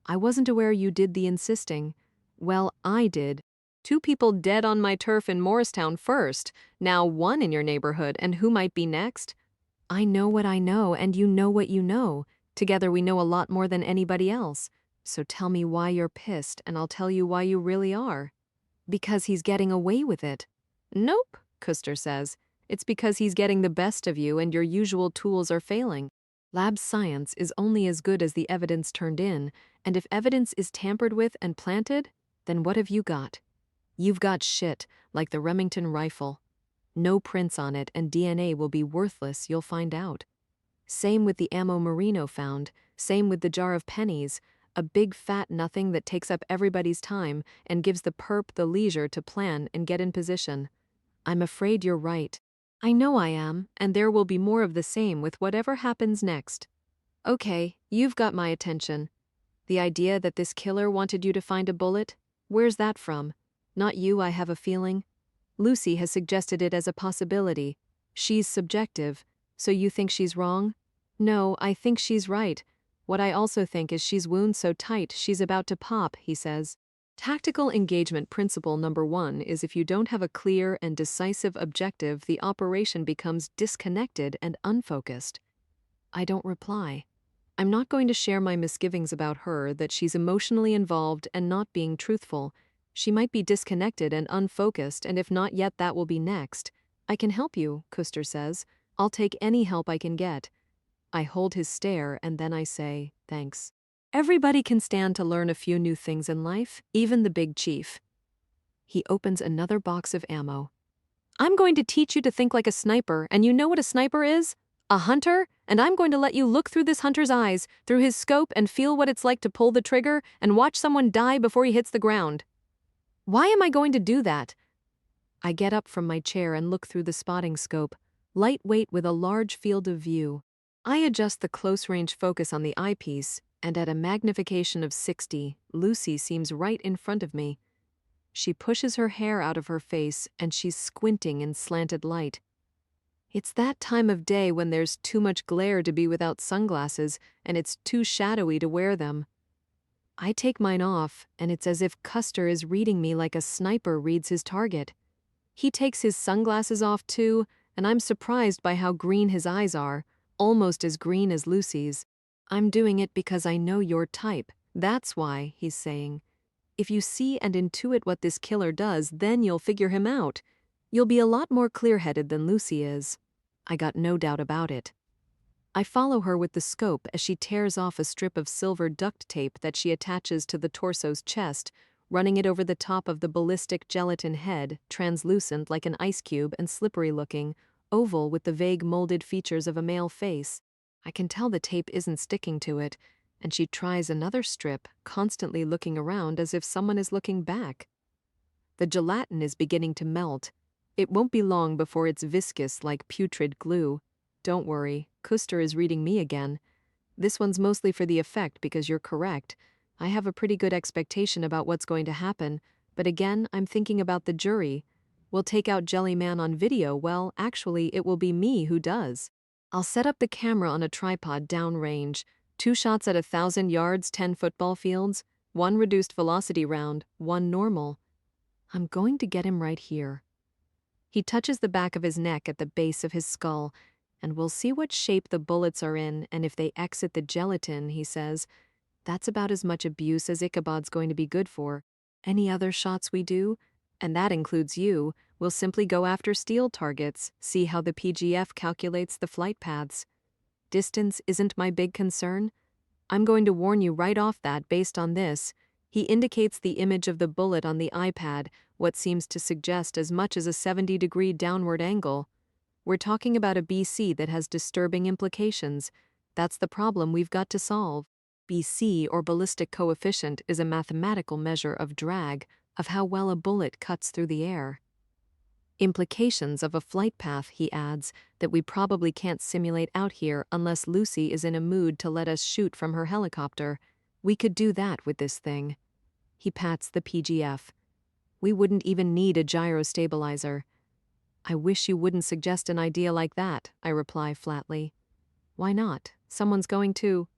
I wasn't aware you did the insisting. Well, I did. 2 people dead on my turf in Morristown first, now 1 in your neighborhood, and who might be next? I know what I know, and you know what you know. Together we know a lot more than anybody else. So tell me why you're pissed, and I'll tell you why you really are. Because he's getting away with it. Nope, Custer says. It's because he's getting the best of you and your usual tools are failing. Lab science is only as good as the evidence turned in, and if evidence is tampered with and planted, then what have you got? You've got shit, like the Remington rifle. No prints on it and DNA will be worthless, you'll find out. Same with the ammo Marino found, same with the jar of pennies, a big fat nothing that takes up everybody's time and gives the perp the leisure to plan and get in position. I'm afraid you're right. I know I am, and there will be more of the same with whatever happens next. Okay, you've got my attention. The idea that this killer wanted you to find a bullet? Where's that from? Not you, I have a feeling. Lucy has suggested it as a possibility. She's subjective. So you think she's wrong? No, I think she's right. What I also think is she's wound so tight she's about to pop, he says. Tactical engagement principle number 1 is if you don't have a clear and decisive objective, the operation becomes disconnected and unfocused. I don't reply. I'm not going to share my misgivings about her, that she's emotionally involved and not being truthful. She might be disconnected and unfocused, and if not yet, that will be next. I can help you, Custer says. I'll take any help I can get. I hold his stare, and then I say, thanks. Everybody can stand to learn a few new things in life, even the big chief. He opens another box of ammo. I'm going to teach you to think like a sniper, and you know what a sniper is? A hunter, and I'm going to let you look through this hunter's eyes, through his scope, and feel what it's like to pull the trigger and watch someone die before he hits the ground. Why am I going to do that? I get up from my chair and look through the spotting scope, lightweight with a large field of view. I adjust the close-range focus on the eyepiece, and at a magnification of 60, Lucy seems right in front of me. She pushes her hair out of her face, and she's squinting in slanted light. It's that time of day when there's too much glare to be without sunglasses, and it's too shadowy to wear them. I take mine off, and it's as if Custer is reading me like a sniper reads his target. He takes his sunglasses off too, and I'm surprised by how green his eyes are, almost as green as Lucy's. I'm doing it because I know your type. That's why, he's saying. If you see and intuit what this killer does, then you'll figure him out. You'll be a lot more clear-headed than Lucy is. I got no doubt about it. I follow her with the scope as she tears off a strip of silver duct tape that she attaches to the torso's chest, running it over the top of the ballistic gelatin head, translucent like an ice cube and slippery-looking, oval with the vague molded features of a male face. I can tell the tape isn't sticking to it, and she tries another strip, constantly looking around as if someone is looking back. The gelatin is beginning to melt. It won't be long before it's viscous like putrid glue. Don't worry, Custer is reading me again. This one's mostly for the effect because you're correct. I have a pretty good expectation about what's going to happen, but again, I'm thinking about the jury. We'll take out Jelly Man on video. Well, actually, it will be me who does. I'll set up the camera on a tripod downrange. 2 shots at 1,000 yards, 10 football fields, 1 reduced velocity round, 1 normal. I'm going to get him right here. He touches the back of his neck at the base of his skull, and we'll see what shape the bullets are in and if they exit the gelatin, he says. That's about as much abuse as Ichabod's going to be good for. Any other shots we do, and that includes you, we'll simply go after steel targets, see how the PGF calculates the flight paths. Distance isn't my big concern. I'm going to warn you right off that based on this. He indicates the image of the bullet on the iPad, what seems to suggest as much as a 70-degree downward angle. We're talking about a BC that has disturbing implications. That's the problem we've got to solve. BC, or ballistic coefficient, is a mathematical measure of drag, of how well a bullet cuts through the air. Implications of a flight path, he adds, that we probably can't simulate out here unless Lucy is in a mood to let us shoot from her helicopter. We could do that with this thing. He pats the PGF. We wouldn't even need a gyro stabilizer. I wish you wouldn't suggest an idea like that, I reply flatly. Why not? Someone's going to...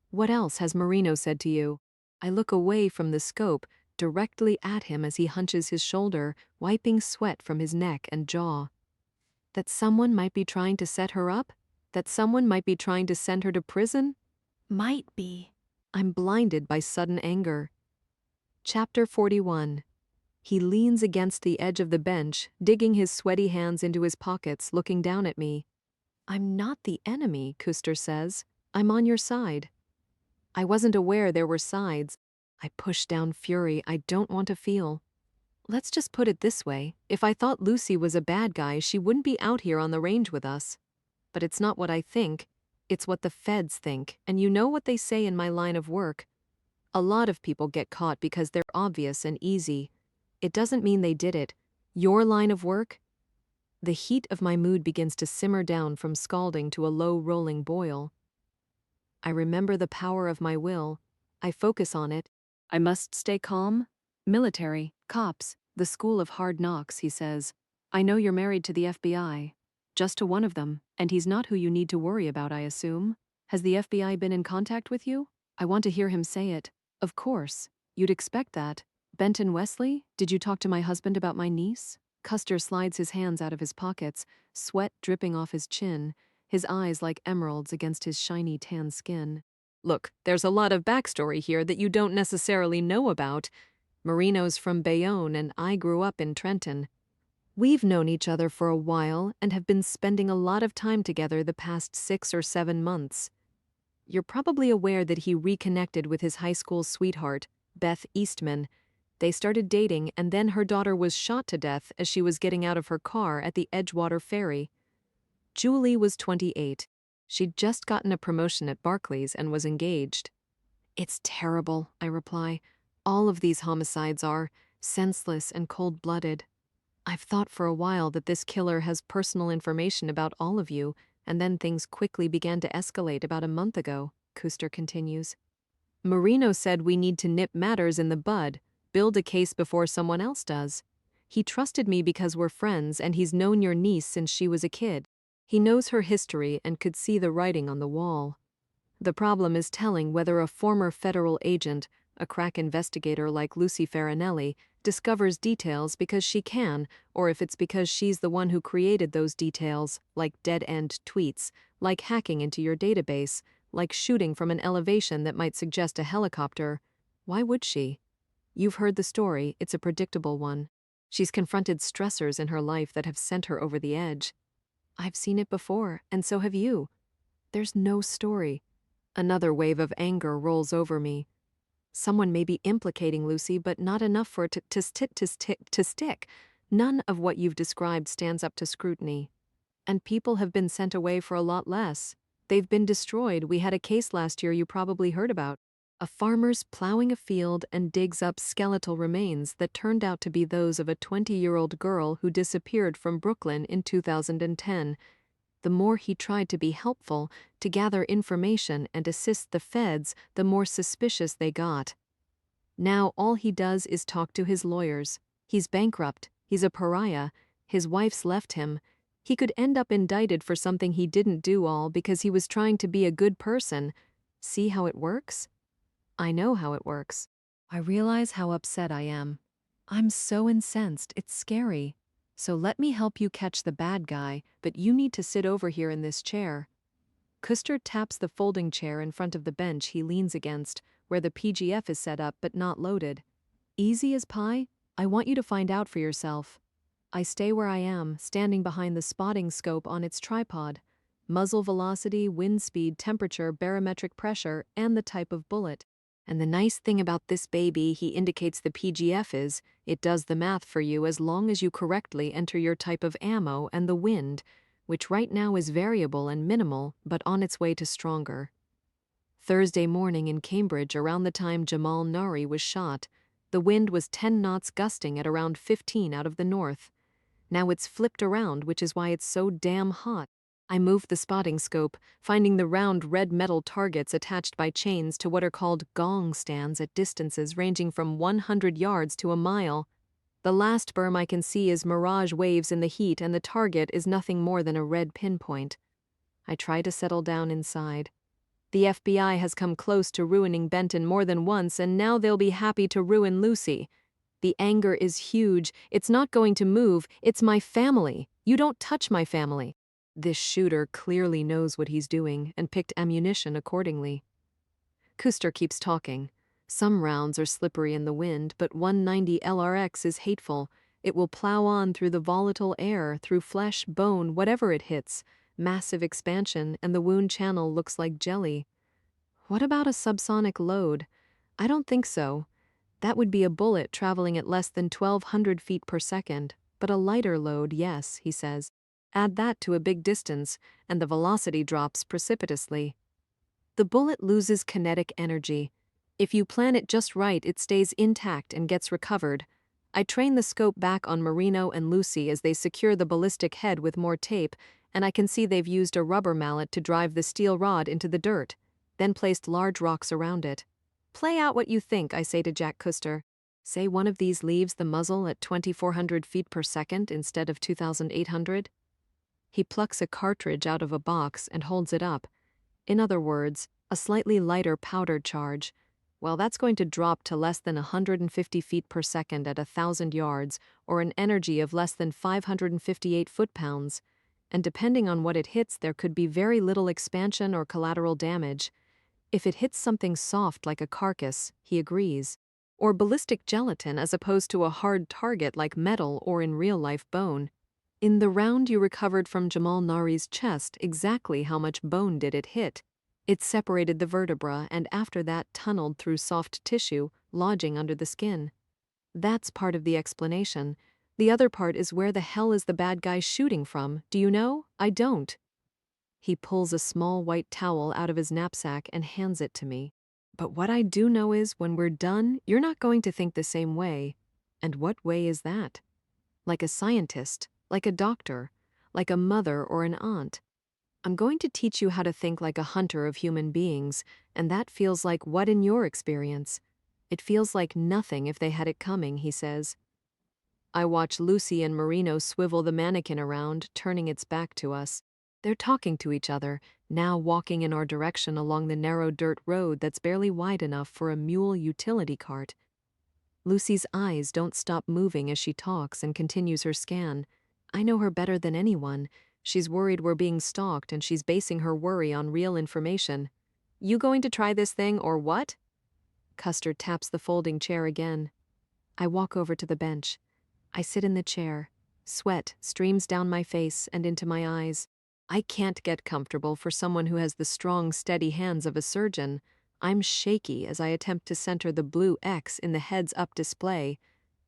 What else has Marino said to you? I look away from the scope, directly at him as he hunches his shoulder, wiping sweat from his neck and jaw. That someone might be trying to set her up? That someone might be trying to send her to prison? Might be. I'm blinded by sudden anger. Chapter 41. He leans against the edge of the bench, digging his sweaty hands into his pockets, looking down at me. I'm not the enemy, Custer says. I'm on your side. I wasn't aware there were sides. I push down fury I don't want to feel. Let's just put it this way. If I thought Lucy was a bad guy, she wouldn't be out here on the range with us. But it's not what I think. It's what the feds think, and you know what they say in my line of work. A lot of people get caught because they're obvious and easy. It doesn't mean they did it. Your line of work? The heat of my mood begins to simmer down from scalding to a low rolling boil. I remember the power of my will. I focus on it. I must stay calm. Military, cops, the school of hard knocks, he says. I know you're married to the FBI. Just to one of them, and he's not who you need to worry about, I assume. Has the FBI been in contact with you? I want to hear him say it. Of course. You'd expect that. Benton Wesley, did you talk to my husband about my niece? Custer slides his hands out of his pockets, sweat dripping off his chin, his eyes like emeralds against his shiny tan skin. Look, there's a lot of backstory here that you don't necessarily know about. Marino's from Bayonne and I grew up in Trenton. We've known each other for a while and have been spending a lot of time together the past 6 or 7 months. You're probably aware that he reconnected with his high school sweetheart, Beth Eastman. They started dating, and then her daughter was shot to death as she was getting out of her car at the Edgewater Ferry. Julie was 28. She'd just gotten a promotion at Barclays and was engaged. It's terrible, I reply. All of these homicides are senseless and cold-blooded. I've thought for a while that this killer has personal information about all of you, and then things quickly began to escalate about a month ago, Kuster continues. Marino said we need to nip matters in the bud, build a case before someone else does. He trusted me because we're friends and he's known your niece since she was a kid. He knows her history and could see the writing on the wall. The problem is telling whether a former federal agent, a crack investigator like Lucy Farinelli, discovers details because she can, or if it's because she's the one who created those details, like dead-end tweets, like hacking into your database, like shooting from an elevation that might suggest a helicopter. Why would she? You've heard the story, it's a predictable one. She's confronted stressors in her life that have sent her over the edge. I've seen it before, and so have you. There's no story. Another wave of anger rolls over me. Someone may be implicating Lucy, but not enough for it to stick. None of what you've described stands up to scrutiny. And people have been sent away for a lot less. They've been destroyed. We had a case last year you probably heard about. A farmer's plowing a field and digs up skeletal remains that turned out to be those of a 20-year-old girl who disappeared from Brooklyn in 2010. The more he tried to be helpful, to gather information and assist the feds, the more suspicious they got. Now all he does is talk to his lawyers. He's bankrupt, he's a pariah, his wife's left him. He could end up indicted for something he didn't do all because he was trying to be a good person. See how it works? I know how it works. I realize how upset I am. I'm so incensed, it's scary. So let me help you catch the bad guy, but you need to sit over here in this chair. Kuster taps the folding chair in front of the bench he leans against, where the PGF is set up but not loaded. Easy as pie? I want you to find out for yourself. I stay where I am, standing behind the spotting scope on its tripod. Muzzle velocity, wind speed, temperature, barometric pressure, and the type of bullet. And the nice thing about this baby, he indicates the PGF, is it does the math for you as long as you correctly enter your type of ammo and the wind, which right now is variable and minimal, but on its way to stronger. Thursday morning in Cambridge, around the time Jamal Nari was shot, the wind was 10 knots gusting at around 15 out of the north. Now it's flipped around, which is why it's so damn hot. I moved the spotting scope, finding the round red metal targets attached by chains to what are called gong stands at distances ranging from 100 yards to a mile. The last berm I can see is mirage waves in the heat, and the target is nothing more than a red pinpoint. I try to settle down inside. The FBI has come close to ruining Benton more than once, and now they'll be happy to ruin Lucy. The anger is huge. It's not going to move. It's my family. You don't touch my family. This shooter clearly knows what he's doing and picked ammunition accordingly. Kuster keeps talking. Some rounds are slippery in the wind, but 190 LRX is hateful. It will plow on through the volatile air, through flesh, bone, whatever it hits. Massive expansion, and the wound channel looks like jelly. What about a subsonic load? I don't think so. That would be a bullet traveling at less than 1,200 feet per second, but a lighter load, yes, he says. Add that to a big distance, and the velocity drops precipitously. The bullet loses kinetic energy. If you plan it just right, it stays intact and gets recovered. I train the scope back on Marino and Lucy as they secure the ballistic head with more tape, and I can see they've used a rubber mallet to drive the steel rod into the dirt, then placed large rocks around it. Play out what you think, I say to Jack Kuster. Say one of these leaves the muzzle at 2,400 feet per second instead of 2,800. He plucks a cartridge out of a box and holds it up. In other words, a slightly lighter powder charge. Well, that's going to drop to less than 150 feet per second at 1,000 yards, or an energy of less than 558 foot-pounds. And depending on what it hits, there could be very little expansion or collateral damage. If it hits something soft like a carcass, he agrees. Or ballistic gelatin as opposed to a hard target like metal or in real-life bone. In the round you recovered from Jamal Nari's chest, exactly how much bone did it hit? It separated the vertebra and after that tunneled through soft tissue, lodging under the skin. That's part of the explanation. The other part is where the hell is the bad guy shooting from? Do you know? I don't. He pulls a small white towel out of his knapsack and hands it to me. But what I do know is when we're done, you're not going to think the same way. And what way is that? Like a scientist, like a doctor, like a mother or an aunt. I'm going to teach you how to think like a hunter of human beings, and that feels like what in your experience? It feels like nothing if they had it coming, he says. I watch Lucy and Marino swivel the mannequin around, turning its back to us. They're talking to each other, now walking in our direction along the narrow dirt road that's barely wide enough for a mule utility cart. Lucy's eyes don't stop moving as she talks and continues her scan. I know her better than anyone. She's worried we're being stalked and she's basing her worry on real information. You going to try this thing or what? Custer taps the folding chair again. I walk over to the bench. I sit in the chair. Sweat streams down my face and into my eyes. I can't get comfortable for someone who has the strong, steady hands of a surgeon. I'm shaky as I attempt to center the blue X in the heads-up display.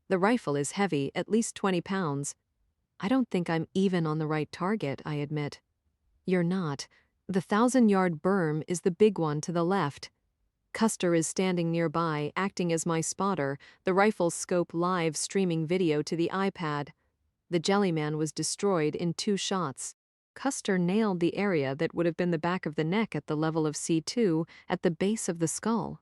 The rifle is heavy, at least 20 pounds. I don't think I'm even on the right target, I admit. You're not. The 1,000-yard berm is the big one to the left. Custer is standing nearby, acting as my spotter, the rifle's scope live streaming video to the iPad. The Jellyman was destroyed in 2 shots. Custer nailed the area that would have been the back of the neck at the level of C2 at the base of the skull.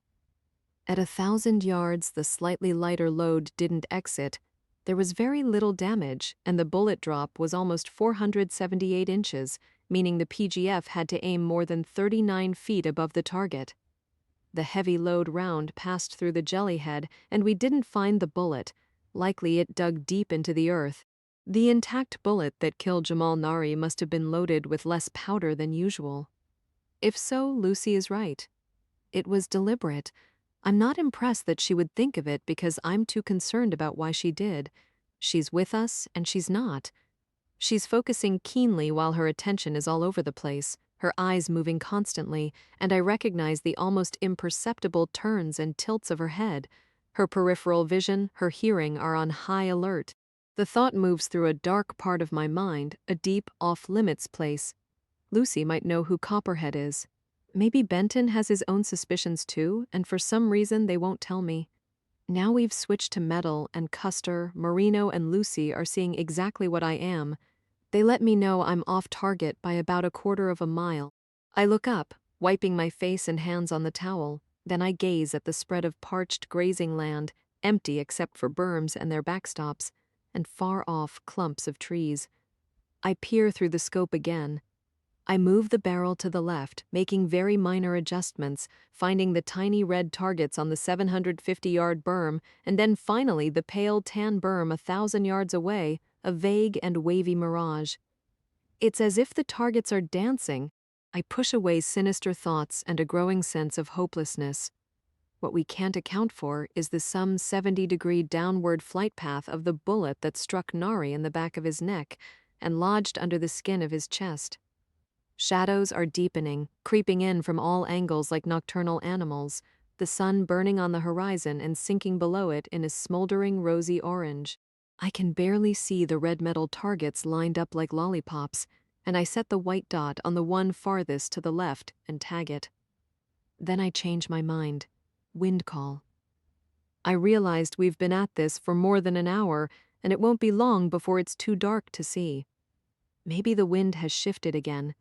At 1,000 yards, the slightly lighter load didn't exit. There was very little damage, and the bullet drop was almost 478 inches, meaning the PGF had to aim more than 39 feet above the target. The heavy load round passed through the jelly head, and we didn't find the bullet. Likely it dug deep into the earth. The intact bullet that killed Jamal Nari must have been loaded with less powder than usual. If so, Lucy is right. It was deliberate. I'm not impressed that she would think of it because I'm too concerned about why she did. She's with us, and she's not. She's focusing keenly while her attention is all over the place, her eyes moving constantly, and I recognize the almost imperceptible turns and tilts of her head. Her peripheral vision, her hearing are on high alert. The thought moves through a dark part of my mind, a deep, off-limits place. Lucy might know who Copperhead is. Maybe Benton has his own suspicions too, and for some reason they won't tell me. Now we've switched to metal, and Custer, Marino, and Lucy are seeing exactly what I am. They let me know I'm off target by about 1/4 of a mile. I look up, wiping my face and hands on the towel. Then I gaze at the spread of parched grazing land, empty except for berms and their backstops, and far off clumps of trees. I peer through the scope again. I move the barrel to the left, making very minor adjustments, finding the tiny red targets on the 750-yard berm, and then finally the pale tan berm 1,000 yards away, a vague and wavy mirage. It's as if the targets are dancing. I push away sinister thoughts and a growing sense of hopelessness. What we can't account for is the some 70-degree downward flight path of the bullet that struck Nari in the back of his neck and lodged under the skin of his chest. Shadows are deepening, creeping in from all angles like nocturnal animals, the sun burning on the horizon and sinking below it in a smoldering rosy orange. I can barely see the red metal targets lined up like lollipops, and I set the white dot on the one farthest to the left and tag it. Then I change my mind. Wind call. I realized we've been at this for more than an hour, and it won't be long before it's too dark to see. Maybe the wind has shifted again.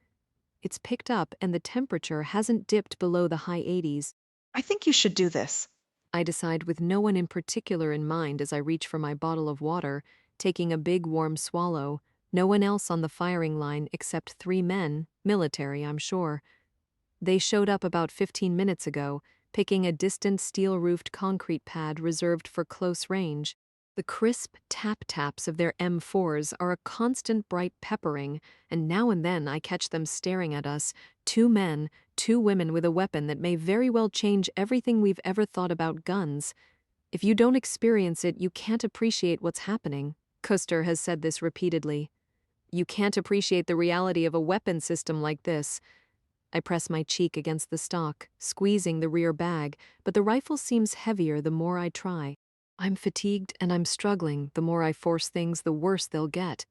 It's picked up and the temperature hasn't dipped below the high 80s. I think you should do this. I decide with no one in particular in mind as I reach for my bottle of water, taking a big warm swallow, no one else on the firing line except 3 men, military I'm sure. They showed up about 15 minutes ago, picking a distant steel-roofed concrete pad reserved for close range. The crisp tap-taps of their M4s are a constant bright peppering, and now and then I catch them staring at us, 2 men, 2 women with a weapon that may very well change everything we've ever thought about guns. If you don't experience it, you can't appreciate what's happening. Custer has said this repeatedly. You can't appreciate the reality of a weapon system like this. I press my cheek against the stock, squeezing the rear bag, but the rifle seems heavier the more I try. I'm fatigued and I'm struggling. The more I force things, the worse they'll get.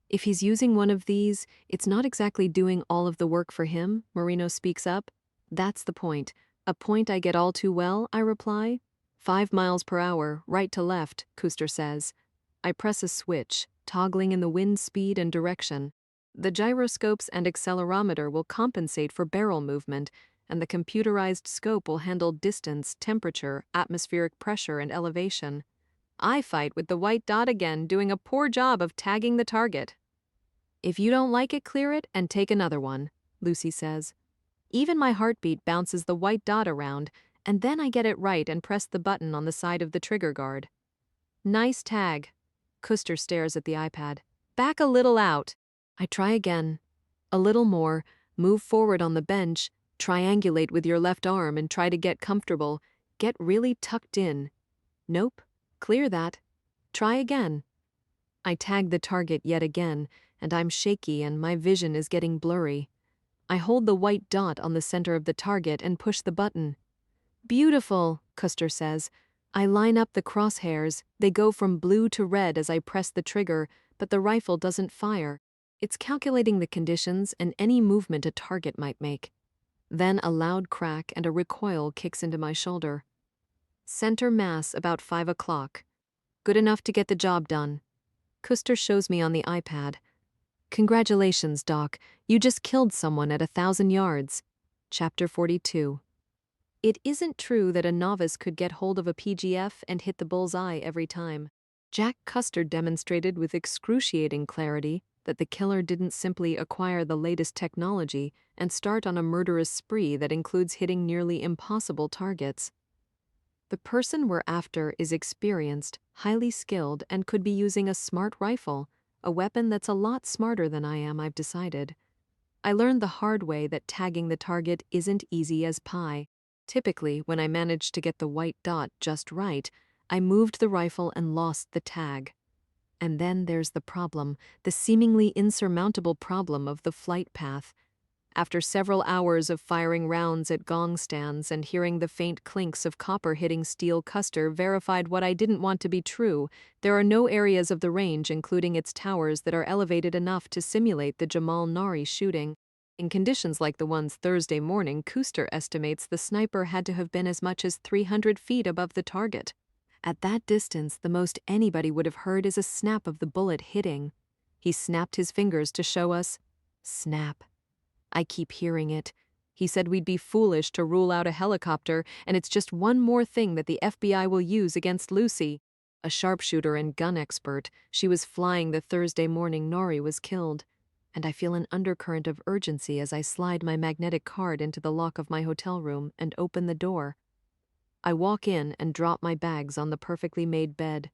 If he's using one of these, it's not exactly doing all of the work for him, Marino speaks up. That's the point. A point I get all too well, I reply. 5 miles per hour, right to left, Kuster says. I press a switch, toggling in the wind speed and direction. The gyroscopes and accelerometer will compensate for barrel movement, and the computerized scope will handle distance, temperature, atmospheric pressure, and elevation. I fight with the white dot again, doing a poor job of tagging the target. If you don't like it, clear it and take another one, Lucy says. Even my heartbeat bounces the white dot around, and then I get it right and press the button on the side of the trigger guard. Nice tag. Kuster stares at the iPad. Back a little out. I try again. A little more, move forward on the bench, triangulate with your left arm and try to get comfortable. Get really tucked in. Nope. Clear that. Try again. I tag the target yet again, and I'm shaky and my vision is getting blurry. I hold the white dot on the center of the target and push the button. Beautiful, Kuster says. I line up the crosshairs. They go from blue to red as I press the trigger, but the rifle doesn't fire. It's calculating the conditions and any movement a target might make. Then a loud crack and a recoil kicks into my shoulder. Center mass about 5 o'clock. Good enough to get the job done. Kuster shows me on the iPad. Congratulations, Doc. You just killed someone at 1,000 yards. Chapter 42. It isn't true that a novice could get hold of a PGF and hit the bullseye every time. Jack Custer demonstrated with excruciating clarity that the killer didn't simply acquire the latest technology and start on a murderous spree that includes hitting nearly impossible targets. The person we're after is experienced, highly skilled, and could be using a smart rifle, a weapon that's a lot smarter than I am, I've decided. I learned the hard way that tagging the target isn't easy as pie. Typically, when I managed to get the white dot just right, I moved the rifle and lost the tag. And then there's the problem, the seemingly insurmountable problem of the flight path. After several hours of firing rounds at gong stands and hearing the faint clinks of copper hitting steel, Custer verified what I didn't want to be true. There are no areas of the range, including its towers, that are elevated enough to simulate the Jamal Nari shooting. In conditions like the ones Thursday morning, Kuster estimates the sniper had to have been as much as 300 feet above the target. At that distance, the most anybody would have heard is a snap of the bullet hitting. He snapped his fingers to show us. Snap. I keep hearing it. He said we'd be foolish to rule out a helicopter, and it's just one more thing that the FBI will use against Lucy. A sharpshooter and gun expert, she was flying the Thursday morning Nori was killed. And I feel an undercurrent of urgency as I slide my magnetic card into the lock of my hotel room and open the door. I walk in and drop my bags on the perfectly made bed.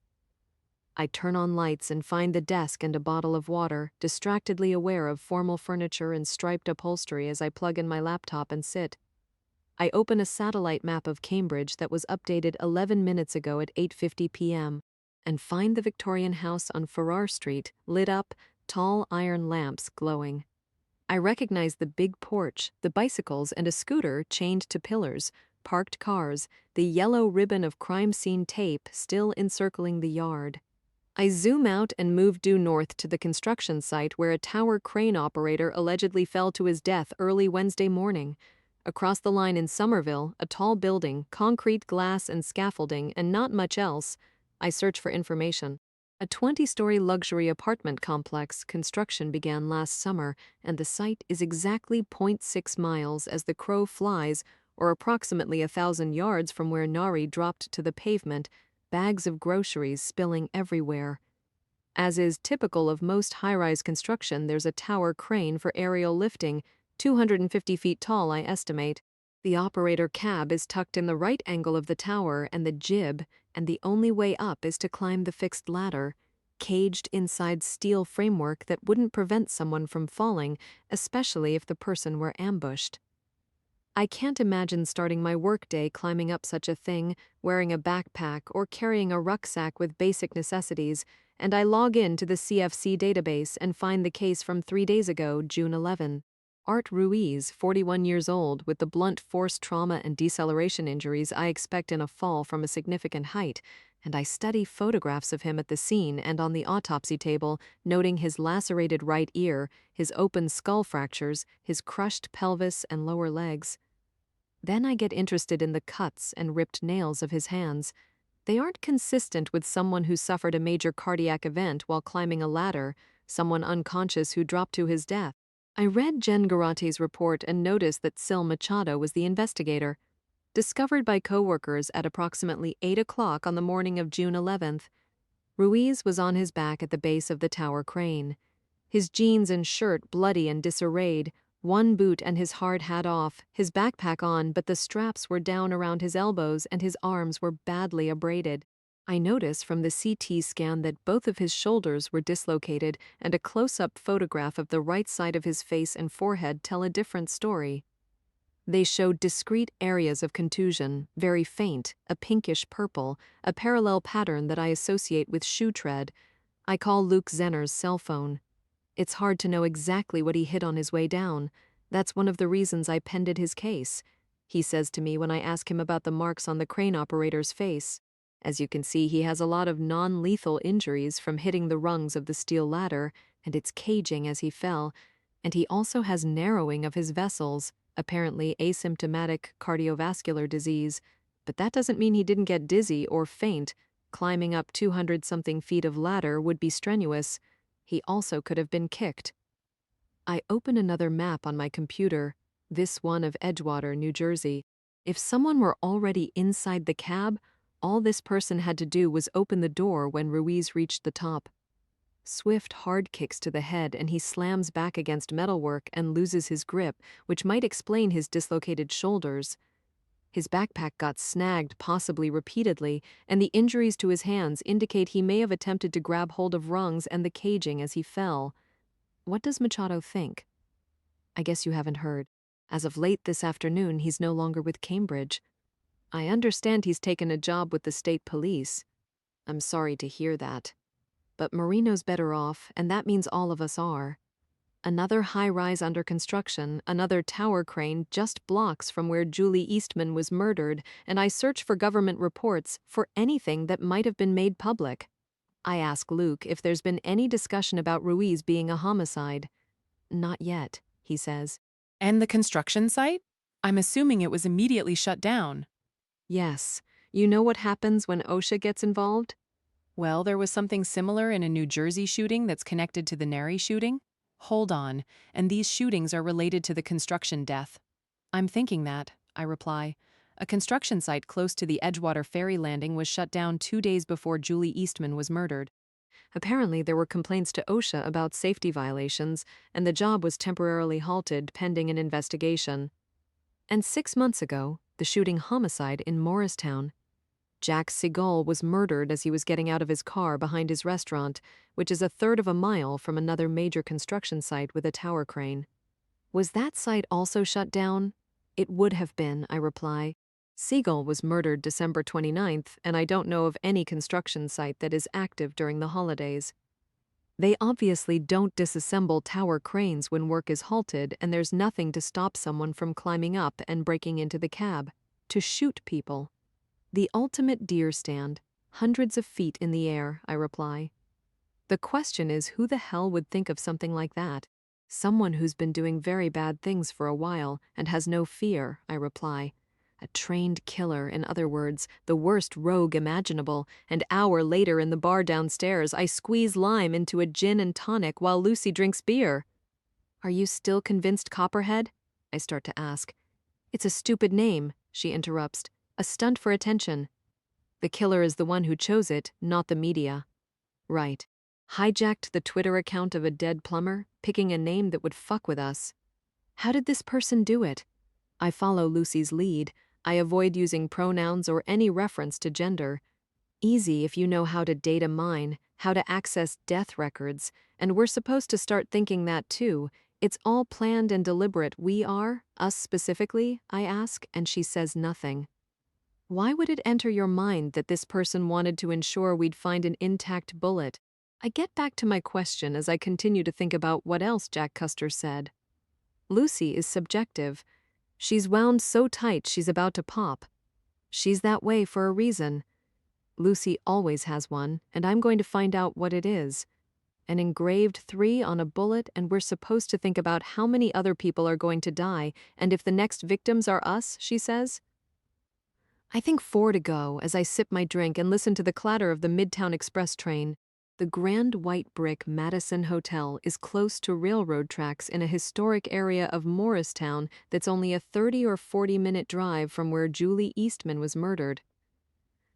I turn on lights and find the desk and a bottle of water, distractedly aware of formal furniture and striped upholstery as I plug in my laptop and sit. I open a satellite map of Cambridge that was updated 11 minutes ago at 8:50 p.m. and find the Victorian house on Farrar Street, lit up, tall iron lamps glowing. I recognize the big porch, the bicycles and a scooter chained to pillars, parked cars, the yellow ribbon of crime scene tape still encircling the yard. I zoom out and move due north to the construction site where a tower crane operator allegedly fell to his death early Wednesday morning. Across the line in Somerville, a tall building, concrete, glass, and scaffolding, and not much else. I search for information. A 20-story luxury apartment complex construction began last summer, and the site is exactly 0.6 miles as the crow flies, or approximately 1,000 yards from where Nari dropped to the pavement, bags of groceries spilling everywhere. As is typical of most high-rise construction, there's a tower crane for aerial lifting, 250 feet tall, I estimate. The operator cab is tucked in the right angle of the tower and the jib, and the only way up is to climb the fixed ladder, caged inside steel framework that wouldn't prevent someone from falling, especially if the person were ambushed. I can't imagine starting my workday climbing up such a thing, wearing a backpack or carrying a rucksack with basic necessities, and I log in to the CFC database and find the case from 3 days ago, June 11. Art Ruiz, 41 years old, with the blunt force trauma and deceleration injuries I expect in a fall from a significant height, and I study photographs of him at the scene and on the autopsy table, noting his lacerated right ear, his open skull fractures, his crushed pelvis and lower legs. Then I get interested in the cuts and ripped nails of his hands. They aren't consistent with someone who suffered a major cardiac event while climbing a ladder, someone unconscious who dropped to his death. I read Jen Garate's report and noticed that Sil Machado was the investigator. Discovered by coworkers at approximately 8 o'clock on the morning of June 11th, Ruiz was on his back at the base of the tower crane. His jeans and shirt bloody and disarrayed, one boot and his hard hat off, his backpack on, but the straps were down around his elbows and his arms were badly abraded. I notice from the CT scan that both of his shoulders were dislocated, and a close-up photograph of the right side of his face and forehead tell a different story. They showed discrete areas of contusion, very faint, a pinkish purple, a parallel pattern that I associate with shoe tread. I call Luke Zenner's cell phone. It's hard to know exactly what he hit on his way down. That's one of the reasons I pended his case, he says to me when I ask him about the marks on the crane operator's face. As you can see, he has a lot of non-lethal injuries from hitting the rungs of the steel ladder, and it's caging as he fell, and he also has narrowing of his vessels, apparently asymptomatic cardiovascular disease, but that doesn't mean he didn't get dizzy or faint. Climbing up 200-something feet of ladder would be strenuous. He also could have been kicked. I open another map on my computer, this one of Edgewater, New Jersey. If someone were already inside the cab, all this person had to do was open the door when Ruiz reached the top. Swift hard kicks to the head and he slams back against metalwork and loses his grip, which might explain his dislocated shoulders. His backpack got snagged, possibly repeatedly, and the injuries to his hands indicate he may have attempted to grab hold of rungs and the caging as he fell. What does Machado think? I guess you haven't heard. As of late this afternoon, he's no longer with Cambridge. I understand he's taken a job with the state police. I'm sorry to hear that. But Marino's better off, and that means all of us are. Another high-rise under construction, another tower crane just blocks from where Julie Eastman was murdered, and I search for government reports for anything that might have been made public. I ask Luke if there's been any discussion about Ruiz being a homicide. Not yet, he says. And the construction site? I'm assuming it was immediately shut down. Yes. You know what happens when OSHA gets involved? Well, there was something similar in a New Jersey shooting that's connected to the Neri shooting. Hold on, and these shootings are related to the construction death. I'm thinking that, I reply. A construction site close to the Edgewater ferry landing was shut down 2 days before Julie Eastman was murdered. Apparently, there were complaints to OSHA about safety violations, and the job was temporarily halted pending an investigation. And 6 months ago, the shooting homicide in Morristown. Jack Segal was murdered as he was getting out of his car behind his restaurant, which is a third of a mile from another major construction site with a tower crane. Was that site also shut down? It would have been, I reply. Segal was murdered December 29th, and I don't know of any construction site that is active during the holidays. They obviously don't disassemble tower cranes when work is halted, and there's nothing to stop someone from climbing up and breaking into the cab. To shoot people. The ultimate deer stand, hundreds of feet in the air, I reply. The question is, who the hell would think of something like that? Someone who's been doing very bad things for a while and has no fear, I reply. A trained killer, in other words, the worst rogue imaginable, and hour later in the bar downstairs I squeeze lime into a gin and tonic while Lucy drinks beer. Are you still convinced Copperhead? I start to ask. It's a stupid name, she interrupts. A stunt for attention. The killer is the one who chose it, not the media. Right. Hijacked the Twitter account of a dead plumber, picking a name that would fuck with us. How did this person do it? I follow Lucy's lead. I avoid using pronouns or any reference to gender. Easy if you know how to data mine, how to access death records, and we're supposed to start thinking that too. It's all planned and deliberate. We are, us specifically, I ask, and she says nothing. Why would it enter your mind that this person wanted to ensure we'd find an intact bullet? I get back to my question as I continue to think about what else Jack Custer said. Lucy is subjective. She's wound so tight she's about to pop. She's that way for a reason. Lucy always has one, and I'm going to find out what it is. An engraved 3 on a bullet, and we're supposed to think about how many other people are going to die, and if the next victims are us, she says. I think 4 to go as I sip my drink and listen to the clatter of the Midtown Express train. The grand white brick Madison Hotel is close to railroad tracks in a historic area of Morristown that's only a 30 or 40-minute drive from where Julie Eastman was murdered.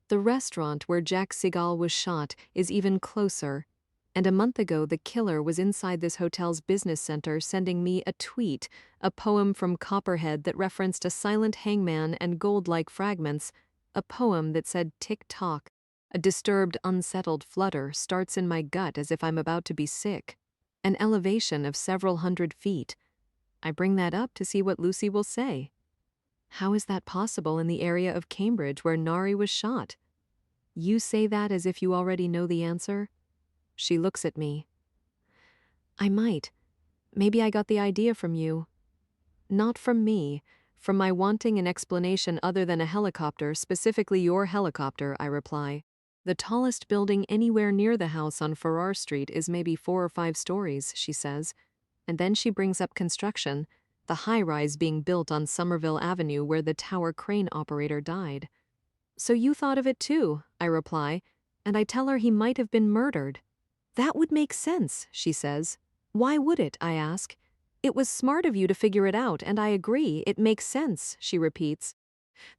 The restaurant where Jack Segal was shot is even closer, and a month ago the killer was inside this hotel's business center sending me a tweet, a poem from Copperhead that referenced a silent hangman and gold-like fragments, a poem that said tick-tock. A disturbed, unsettled flutter starts in my gut as if I'm about to be sick. An elevation of several hundred feet. I bring that up to see what Lucy will say. How is that possible in the area of Cambridge where Nari was shot? You say that as if you already know the answer? She looks at me. I might. Maybe I got the idea from you. Not from me. From my wanting an explanation other than a helicopter, specifically your helicopter, I reply. The tallest building anywhere near the house on Farrar Street is maybe 4 or 5 stories, she says. And then she brings up construction, the high-rise being built on Somerville Avenue where the tower crane operator died. So you thought of it too, I reply, and I tell her he might have been murdered. That would make sense, she says. Why would it, I ask. It was smart of you to figure it out, and I agree, it makes sense, she repeats.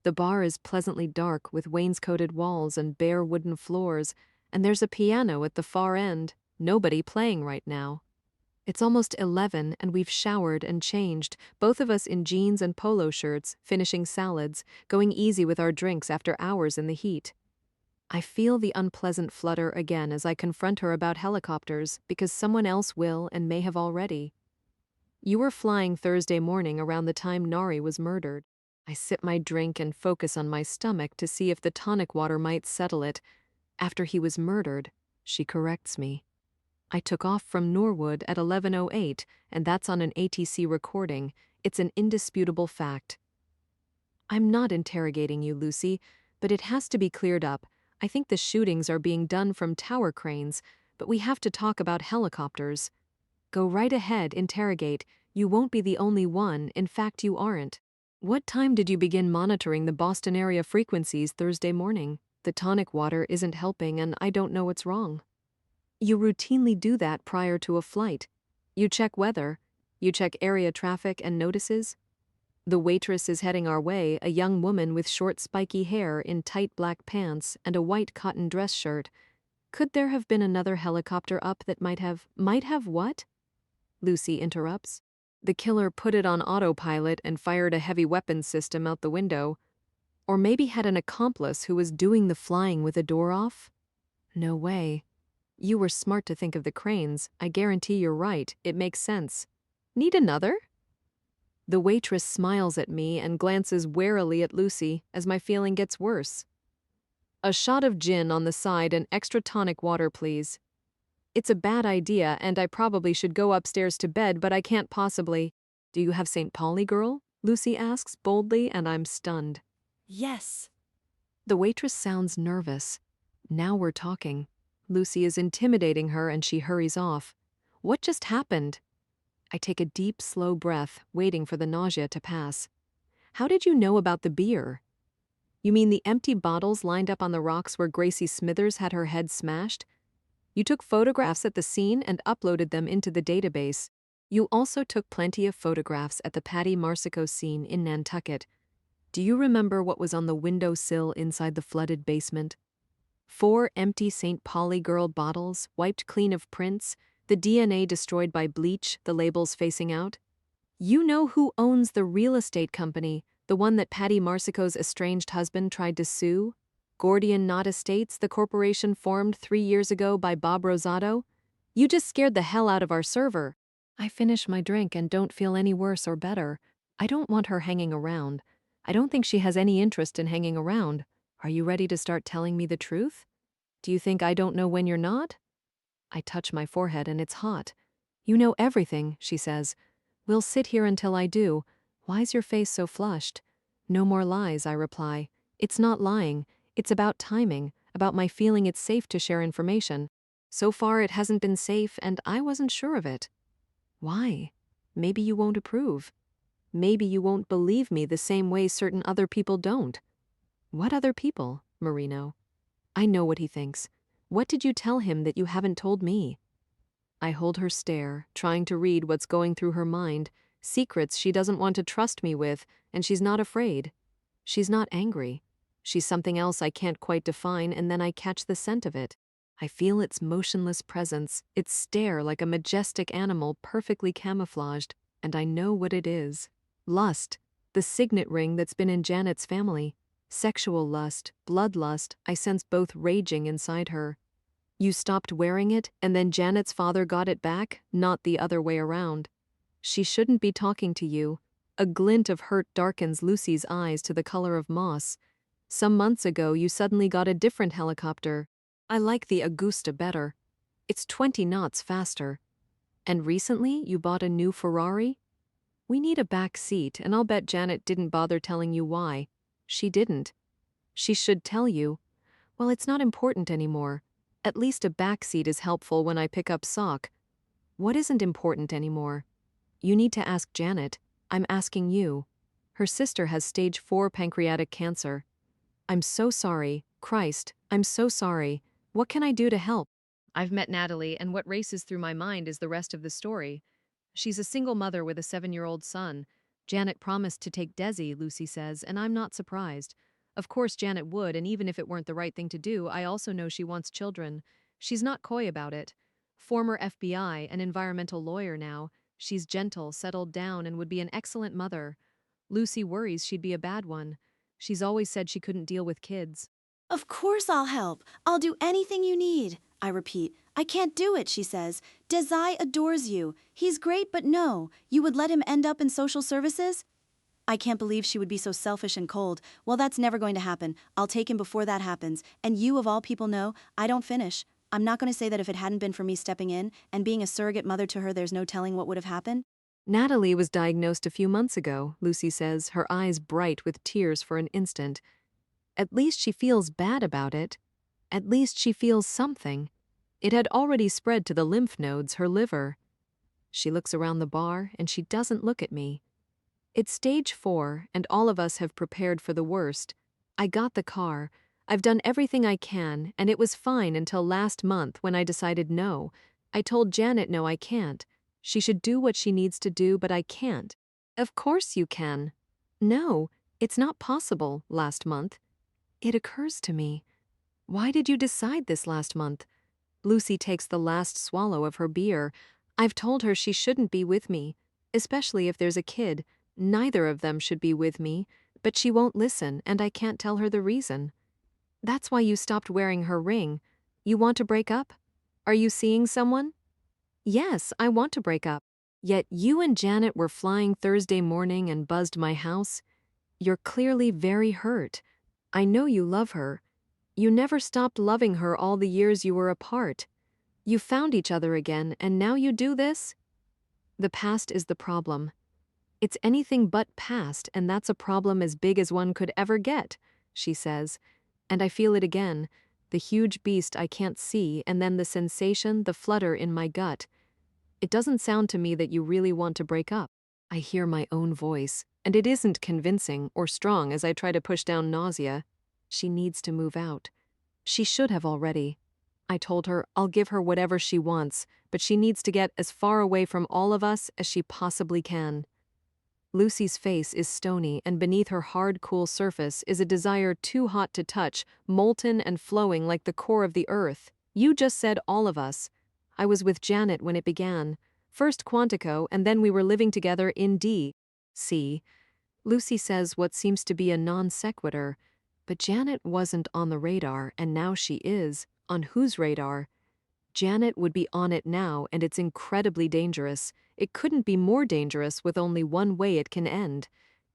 The bar is pleasantly dark with wainscoted walls and bare wooden floors, and there's a piano at the far end, nobody playing right now. It's almost 11 and we've showered and changed, both of us in jeans and polo shirts, finishing salads, going easy with our drinks after hours in the heat. I feel the unpleasant flutter again as I confront her about helicopters because someone else will and may have already. You were flying Thursday morning around the time Nari was murdered. I sip my drink and focus on my stomach to see if the tonic water might settle it. After he was murdered, she corrects me. I took off from Norwood at 11:08, and that's on an ATC recording. It's an indisputable fact. I'm not interrogating you, Lucy, but it has to be cleared up. I think the shootings are being done from tower cranes, but we have to talk about helicopters. Go right ahead, interrogate. You won't be the only one, in fact you aren't. What time did you begin monitoring the Boston area frequencies Thursday morning? The tonic water isn't helping and I don't know what's wrong. You routinely do that prior to a flight. You check weather. You check area traffic and notices. The waitress is heading our way, a young woman with short spiky hair in tight black pants and a white cotton dress shirt. Could there have been another helicopter up that might have what? Lucy interrupts. The killer put it on autopilot and fired a heavy weapons system out the window. Or maybe had an accomplice who was doing the flying with a door off? No way. You were smart to think of the cranes. I guarantee you're right. It makes sense. Need another? The waitress smiles at me and glances warily at Lucy as my feeling gets worse. A shot of gin on the side and extra tonic water, please. It's a bad idea and I probably should go upstairs to bed, but I can't possibly. Do you have St. Pauli, girl? Lucy asks boldly, and I'm stunned. Yes. The waitress sounds nervous. Now we're talking. Lucy is intimidating her and she hurries off. What just happened? I take a deep, slow breath, waiting for the nausea to pass. How did you know about the beer? You mean the empty bottles lined up on the rocks where Gracie Smithers had her head smashed? You took photographs at the scene and uploaded them into the database. You also took plenty of photographs at the Patty Marsico scene in Nantucket. Do you remember what was on the windowsill inside the flooded basement? 4 empty St. Pauli girl bottles, wiped clean of prints, the DNA destroyed by bleach, the labels facing out. You know who owns the real estate company, the one that Patty Marsico's estranged husband tried to sue? Gordian Knot Estates, the corporation formed 3 years ago by Bob Rosato? You just scared the hell out of our server. I finish my drink and don't feel any worse or better. I don't want her hanging around. I don't think she has any interest in hanging around. Are you ready to start telling me the truth? Do you think I don't know when you're not? I touch my forehead and it's hot. You know everything, she says. We'll sit here until I do. Why's your face so flushed? No more lies, I reply. It's not lying. It's about timing, about my feeling it's safe to share information. So far, it hasn't been safe, and I wasn't sure of it. Why? Maybe you won't approve. Maybe you won't believe me the same way certain other people don't. What other people, Marino? I know what he thinks. What did you tell him that you haven't told me? I hold her stare, trying to read what's going through her mind, secrets she doesn't want to trust me with, and she's not afraid. She's not angry. She's something else I can't quite define, and then I catch the scent of it. I feel its motionless presence, its stare like a majestic animal perfectly camouflaged, and I know what it is. Lust, the signet ring that's been in Janet's family. Sexual lust, bloodlust, I sense both raging inside her. You stopped wearing it, and then Janet's father got it back, not the other way around. She shouldn't be talking to you. A glint of hurt darkens Lucy's eyes to the color of moss. Some months ago, you suddenly got a different helicopter. I like the Augusta better. It's 20 knots faster. And recently, you bought a new Ferrari? We need a back seat, and I'll bet Janet didn't bother telling you why. She didn't. She should tell you. Well, it's not important anymore. At least a back seat is helpful when I pick up Sock. What isn't important anymore? You need to ask Janet. I'm asking you. Her sister has stage 4 pancreatic cancer. I'm so sorry. Christ, I'm so sorry. What can I do to help? I've met Natalie, and what races through my mind is the rest of the story. She's a single mother with a 7-year-old son. Janet promised to take Desi, Lucy says, and I'm not surprised. Of course Janet would, and even if it weren't the right thing to do, I also know she wants children. She's not coy about it. Former FBI, an environmental lawyer now, she's gentle, settled down, and would be an excellent mother. Lucy worries she'd be a bad one. She's always said she couldn't deal with kids. Of course I'll help. I'll do anything you need. I repeat. I can't do it, she says. Desai adores you. He's great, but no. You would let him end up in social services? I can't believe she would be so selfish and cold. Well, that's never going to happen. I'll take him before that happens. And you, of all people, know I don't finish. I'm not going to say that if it hadn't been for me stepping in and being a surrogate mother to her, there's no telling what would have happened. Natalie was diagnosed a few months ago, Lucy says, her eyes bright with tears for an instant. At least she feels bad about it. At least she feels something. It had already spread to the lymph nodes, her liver. She looks around the bar, and she doesn't look at me. It's stage 4, and all of us have prepared for the worst. I got the car. I've done everything I can, and it was fine until last month when I decided no. I told Janet no, I can't. She should do what she needs to do, but I can't. Of course you can. No, it's not possible, last month. It occurs to me. Why did you decide this last month? Lucy takes the last swallow of her beer. I've told her she shouldn't be with me, especially if there's a kid. Neither of them should be with me, but she won't listen, and I can't tell her the reason. That's why you stopped wearing her ring. You want to break up? Are you seeing someone? Yes, I want to break up. Yet you and Janet were flying Thursday morning and buzzed my house. You're clearly very hurt. I know you love her. You never stopped loving her all the years you were apart. You found each other again, and now you do this? The past is the problem. It's anything but past, and that's a problem as big as one could ever get, she says. And I feel it again, the huge beast I can't see, and then the sensation, the flutter in my gut. It doesn't sound to me that you really want to break up. I hear my own voice, and it isn't convincing or strong as I try to push down nausea. She needs to move out. She should have already. I told her I'll give her whatever she wants, but she needs to get as far away from all of us as she possibly can. Lucy's face is stony, and beneath her hard, cool surface is a desire too hot to touch, molten and flowing like the core of the earth. You just said all of us. I was with Janet when it began. First Quantico, and then we were living together in D.C. Lucy says what seems to be a non sequitur, but Janet wasn't on the radar, and now she is. On whose radar? Janet would be on it now, and it's incredibly dangerous. It couldn't be more dangerous with only one way it can end.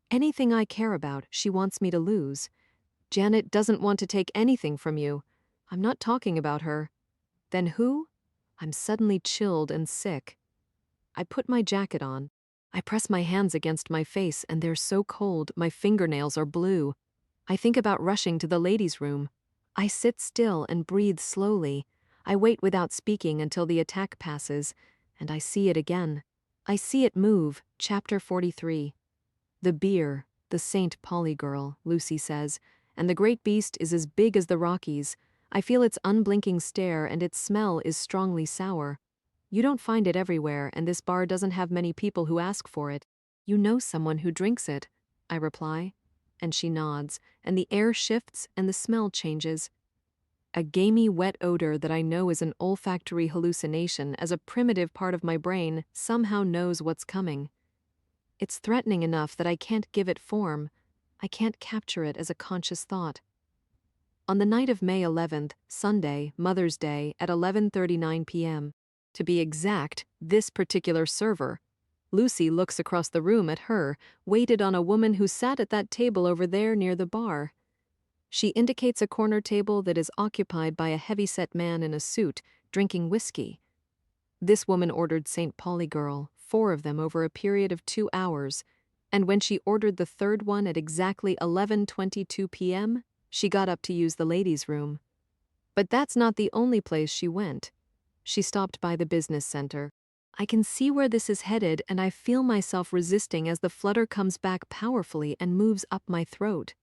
Anything I care about, she wants me to lose. Janet doesn't want to take anything from you. I'm not talking about her. Then who? I'm suddenly chilled and sick. I put my jacket on. I press my hands against my face, and they're so cold, my fingernails are blue. I think about rushing to the ladies' room. I sit still and breathe slowly. I wait without speaking until the attack passes, and I see it again. I see it move. Chapter 43. The beer, the St. Pauli girl, Lucy says, and the great beast is as big as the Rockies. I feel its unblinking stare, and its smell is strongly sour. You don't find it everywhere, and this bar doesn't have many people who ask for it. You know someone who drinks it, I reply. And she nods, and the air shifts and the smell changes. A gamey, wet odor that I know is an olfactory hallucination, as a primitive part of my brain somehow knows what's coming. It's threatening enough that I can't give it form. I can't capture it as a conscious thought. On the night of May 11th, Sunday, Mother's Day, at 11:39 p.m., to be exact, this particular server, Lucy looks across the room at her, waited on a woman who sat at that table over there near the bar. She indicates a corner table that is occupied by a heavy-set man in a suit, drinking whiskey. This woman ordered St. Pauli girl, 4 of them over a period of 2 hours, and when she ordered the third one at exactly 11:22 p.m., she got up to use the ladies' room. But that's not the only place she went. She stopped by the business center. I can see where this is headed, and I feel myself resisting as the flutter comes back powerfully and moves up my throat.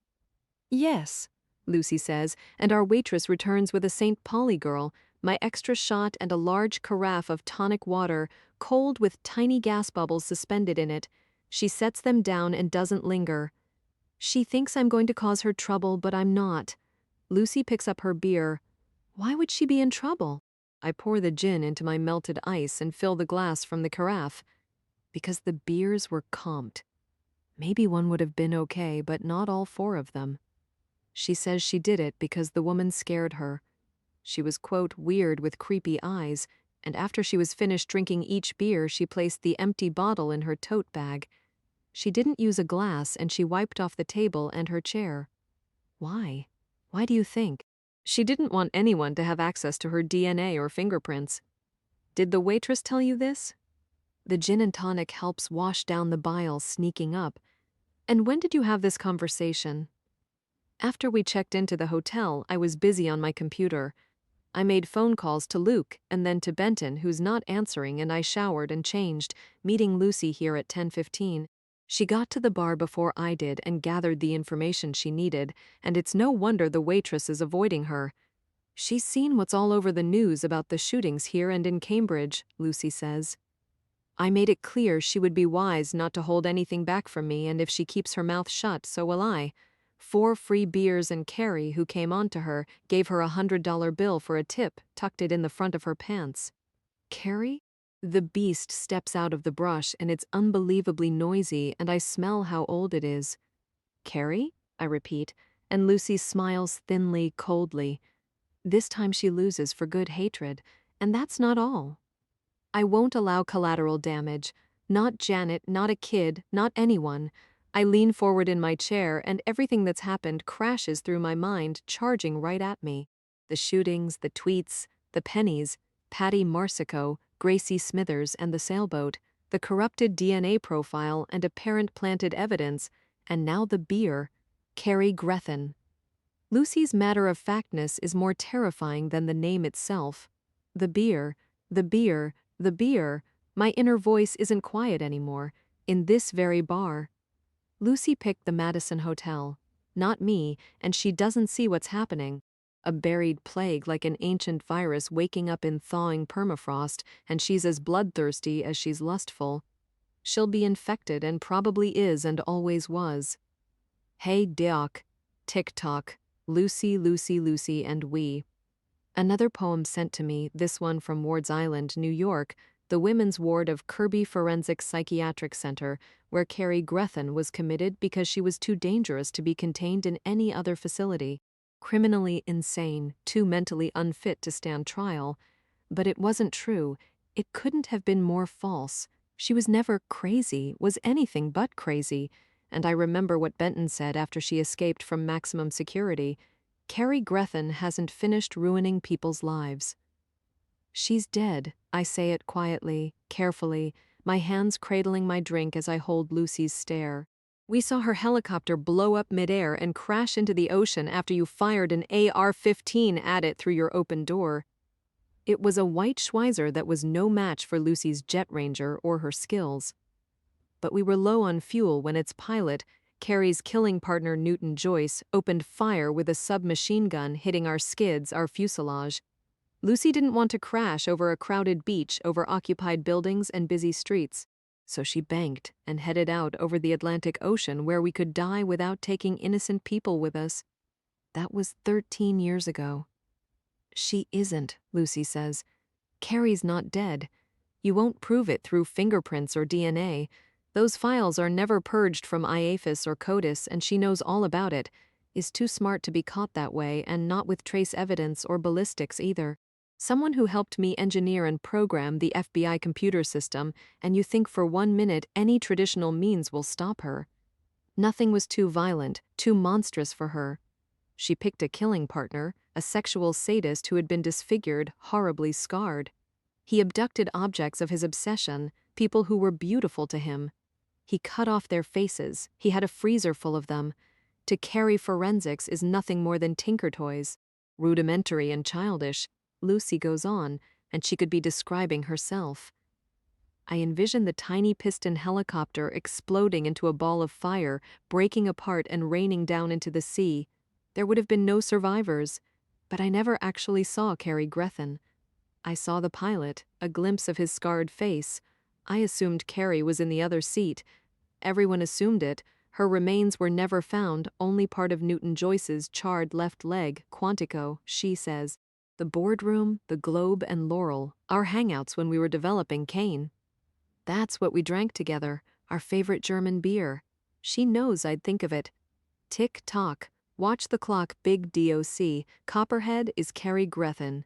Yes, Lucy says, and our waitress returns with a St. Pauli girl, my extra shot, and a large carafe of tonic water, cold with tiny gas bubbles suspended in it. She sets them down and doesn't linger. She thinks I'm going to cause her trouble, but I'm not. Lucy picks up her beer. Why would she be in trouble? I pour the gin into my melted ice and fill the glass from the carafe. Because the beers were comped. Maybe one would have been okay, but not all 4 of them. She says she did it because the woman scared her. She was, quote, weird with creepy eyes, and after she was finished drinking each beer, she placed the empty bottle in her tote bag. She didn't use a glass, and she wiped off the table and her chair. Why? Why do you think? She didn't want anyone to have access to her DNA or fingerprints. Did the waitress tell you this? The gin and tonic helps wash down the bile sneaking up. And when did you have this conversation? After we checked into the hotel, I was busy on my computer. I made phone calls to Luke and then to Benton, who's not answering, and I showered and changed, meeting Lucy here at 10:15. She got to the bar before I did and gathered the information she needed, and it's no wonder the waitress is avoiding her. She's seen what's all over the news about the shootings here and in Cambridge, Lucy says. I made it clear she would be wise not to hold anything back from me, and if she keeps her mouth shut, so will I. 4 free beers, and Carrie, who came on to her, gave her a $100 bill for a tip, tucked it in the front of her pants. Carrie? The beast steps out of the brush, and it's unbelievably noisy, and I smell how old it is. Carrie? I repeat, and Lucy smiles thinly, coldly. This time she loses for good hatred, and that's not all. I won't allow collateral damage. Not Janet, not a kid, not anyone. I lean forward in my chair, and everything that's happened crashes through my mind, charging right at me. The shootings, the tweets, the pennies, Patty Marsico, Gracie Smithers, and the sailboat, the corrupted DNA profile and apparent planted evidence, and now the beer, Carrie Grethen. Lucy's matter-of-factness is more terrifying than the name itself. The beer, the beer, the beer. My inner voice isn't quiet anymore, in this very bar. Lucy picked the Madison Hotel, not me, and she doesn't see what's happening. A buried plague like an ancient virus waking up in thawing permafrost, and she's as bloodthirsty as she's lustful. She'll be infected and probably is and always was. Hey Doc, tick-tock, Lucy, Lucy, Lucy, and we. Another poem sent to me, this one from Ward's Island, New York, the women's ward of Kirby Forensic Psychiatric Center, where Carrie Grethen was committed because she was too dangerous to be contained in any other facility. Criminally insane, too mentally unfit to stand trial. But it wasn't true. It couldn't have been more false. She was never crazy, was anything but crazy. And I remember what Benton said after she escaped from maximum security. Carrie Grethen hasn't finished ruining people's lives. She's dead, I say it quietly, carefully, my hands cradling my drink as I hold Lucy's stare. We saw her helicopter blow up midair and crash into the ocean after you fired an AR-15 at it through your open door. It was a white Schweizer that was no match for Lucy's Jet Ranger or her skills. But we were low on fuel when its pilot, Carrie's killing partner Newton Joyce, opened fire with a submachine gun hitting our skids, our fuselage. Lucy didn't want to crash over a crowded beach over occupied buildings and busy streets, so she banked and headed out over the Atlantic Ocean where we could die without taking innocent people with us. That was 13 years ago. She isn't, Lucy says. Carrie's not dead. You won't prove it through fingerprints or DNA. Those files are never purged from IAFIS or CODIS, and she knows all about it, is too smart to be caught that way, and not with trace evidence or ballistics either. Someone who helped me engineer and program the FBI computer system, and you think for 1 minute any traditional means will stop her. Nothing was too violent, too monstrous for her. She picked a killing partner, a sexual sadist who had been disfigured, horribly scarred. He abducted objects of his obsession, people who were beautiful to him. He cut off their faces. He had a freezer full of them. To carry forensics is nothing more than tinker toys. Rudimentary and childish, Lucy goes on, and she could be describing herself. I envision the tiny piston helicopter exploding into a ball of fire, breaking apart and raining down into the sea. There would have been no survivors, but I never actually saw Cary Grethen. I saw the pilot, a glimpse of his scarred face. I assumed Cary was in the other seat. Everyone assumed it. Her remains were never found, only part of Newton Joyce's charred left leg, Quantico, she says. The boardroom, the Globe and Laurel, our hangouts when we were developing Kane. That's what we drank together, our favorite German beer. She knows I'd think of it. Tick-tock, watch the clock, big DOC, Copperhead is Cary Grethen.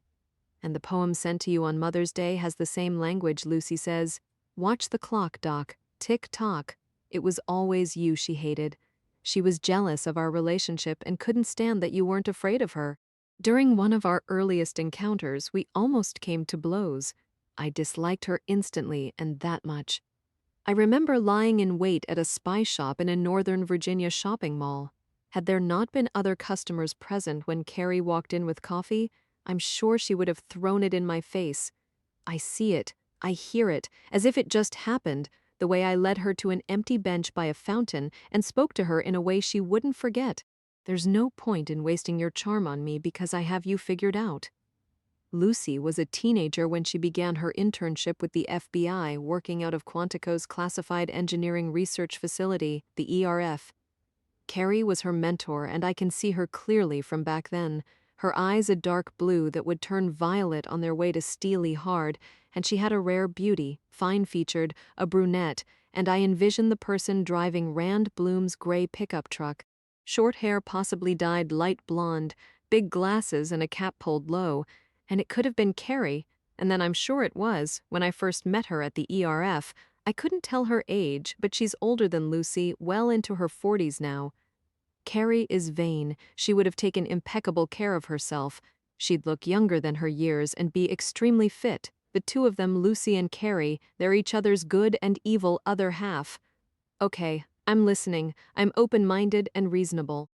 And the poem sent to you on Mother's Day has the same language, Lucy says. Watch the clock, Doc, tick-tock. It was always you she hated. She was jealous of our relationship and couldn't stand that you weren't afraid of her. During one of our earliest encounters, we almost came to blows. I disliked her instantly, and that much. I remember lying in wait at a spy shop in a Northern Virginia shopping mall. Had there not been other customers present when Cary walked in with coffee, I'm sure she would have thrown it in my face. I see it, I hear it, as if it just happened, the way I led her to an empty bench by a fountain and spoke to her in a way she wouldn't forget. There's no point in wasting your charm on me because I have you figured out. Lucy was a teenager when she began her internship with the FBI, working out of Quantico's Classified Engineering Research Facility, the ERF. Cary was her mentor, and I can see her clearly from back then. Her eyes a dark blue that would turn violet on their way to steely hard, and she had a rare beauty, fine-featured, a brunette, and I envisioned the person driving Rand Bloom's gray pickup truck. Short hair possibly dyed light blonde, big glasses and a cap pulled low, and it could have been Cary, and then I'm sure it was. When I first met her at the ERF, I couldn't tell her age, but she's older than Lucy, well into her 40s now. Cary is vain. She would have taken impeccable care of herself. She'd look younger than her years and be extremely fit. The two of them, Lucy and Cary, they're each other's good and evil other half. Okay, I'm listening. I'm open-minded and reasonable.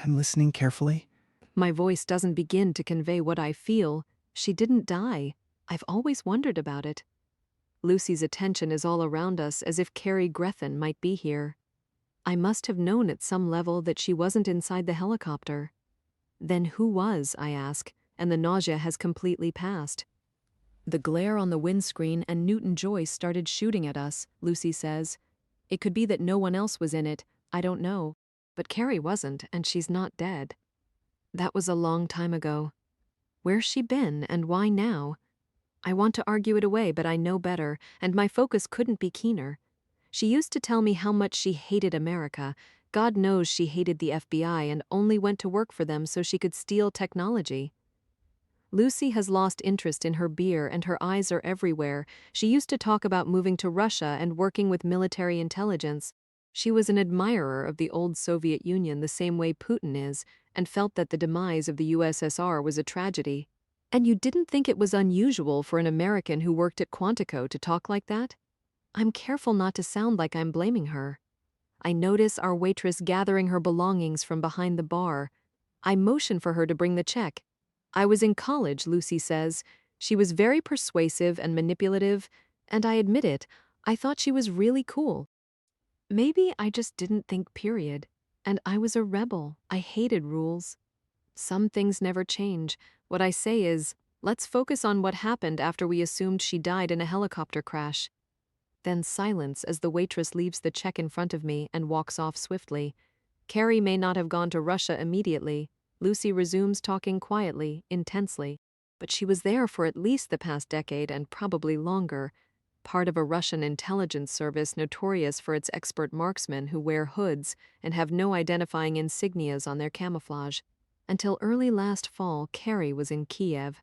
I'm listening carefully. My voice doesn't begin to convey what I feel. She didn't die. I've always wondered about it. Lucy's attention is all around us as if Cary Grethen might be here. I must have known at some level that she wasn't inside the helicopter. Then who was, I ask, and the nausea has completely passed. The glare on the windscreen and Newton Joyce started shooting at us, Lucy says. It could be that no one else was in it, I don't know. But Cary wasn't, and she's not dead. That was a long time ago. Where's she been, and why now? I want to argue it away, but I know better, and my focus couldn't be keener. She used to tell me how much she hated America. God knows she hated the FBI and only went to work for them so she could steal technology. Lucy has lost interest in her beer and her eyes are everywhere. She used to talk about moving to Russia and working with military intelligence. She was an admirer of the old Soviet Union the same way Putin is, and felt that the demise of the USSR was a tragedy. And you didn't think it was unusual for an American who worked at Quantico to talk like that? I'm careful not to sound like I'm blaming her. I notice our waitress gathering her belongings from behind the bar. I motion for her to bring the check. I was in college, Lucy says. She was very persuasive and manipulative, and I admit it, I thought she was really cool. Maybe I just didn't think, period. And I was a rebel. I hated rules. Some things never change. What I say is, let's focus on what happened after we assumed she died in a helicopter crash. Then silence as the waitress leaves the check in front of me and walks off swiftly. Carrie may not have gone to Russia immediately. Lucy resumes talking quietly, intensely. But she was there for at least the past decade and probably longer. Part of a Russian intelligence service notorious for its expert marksmen who wear hoods and have no identifying insignias on their camouflage. Until early last fall, Carrie was in Kiev.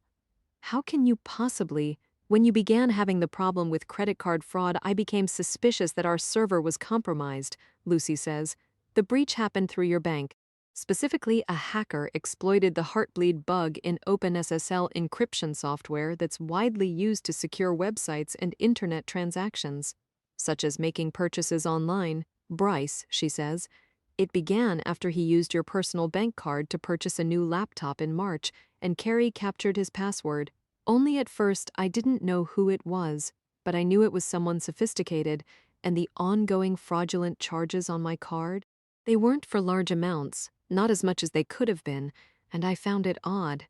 How can you possibly... When you began having the problem with credit card fraud, I became suspicious that our server was compromised, Lucy says. The breach happened through your bank. Specifically, a hacker exploited the Heartbleed bug in OpenSSL encryption software that's widely used to secure websites and internet transactions, such as making purchases online. Bryce, she says. It began after he used your personal bank card to purchase a new laptop in March, and Carrie captured his password. Only at first I didn't know who it was, but I knew it was someone sophisticated, and the ongoing fraudulent charges on my card, they weren't for large amounts, not as much as they could have been, and I found it odd.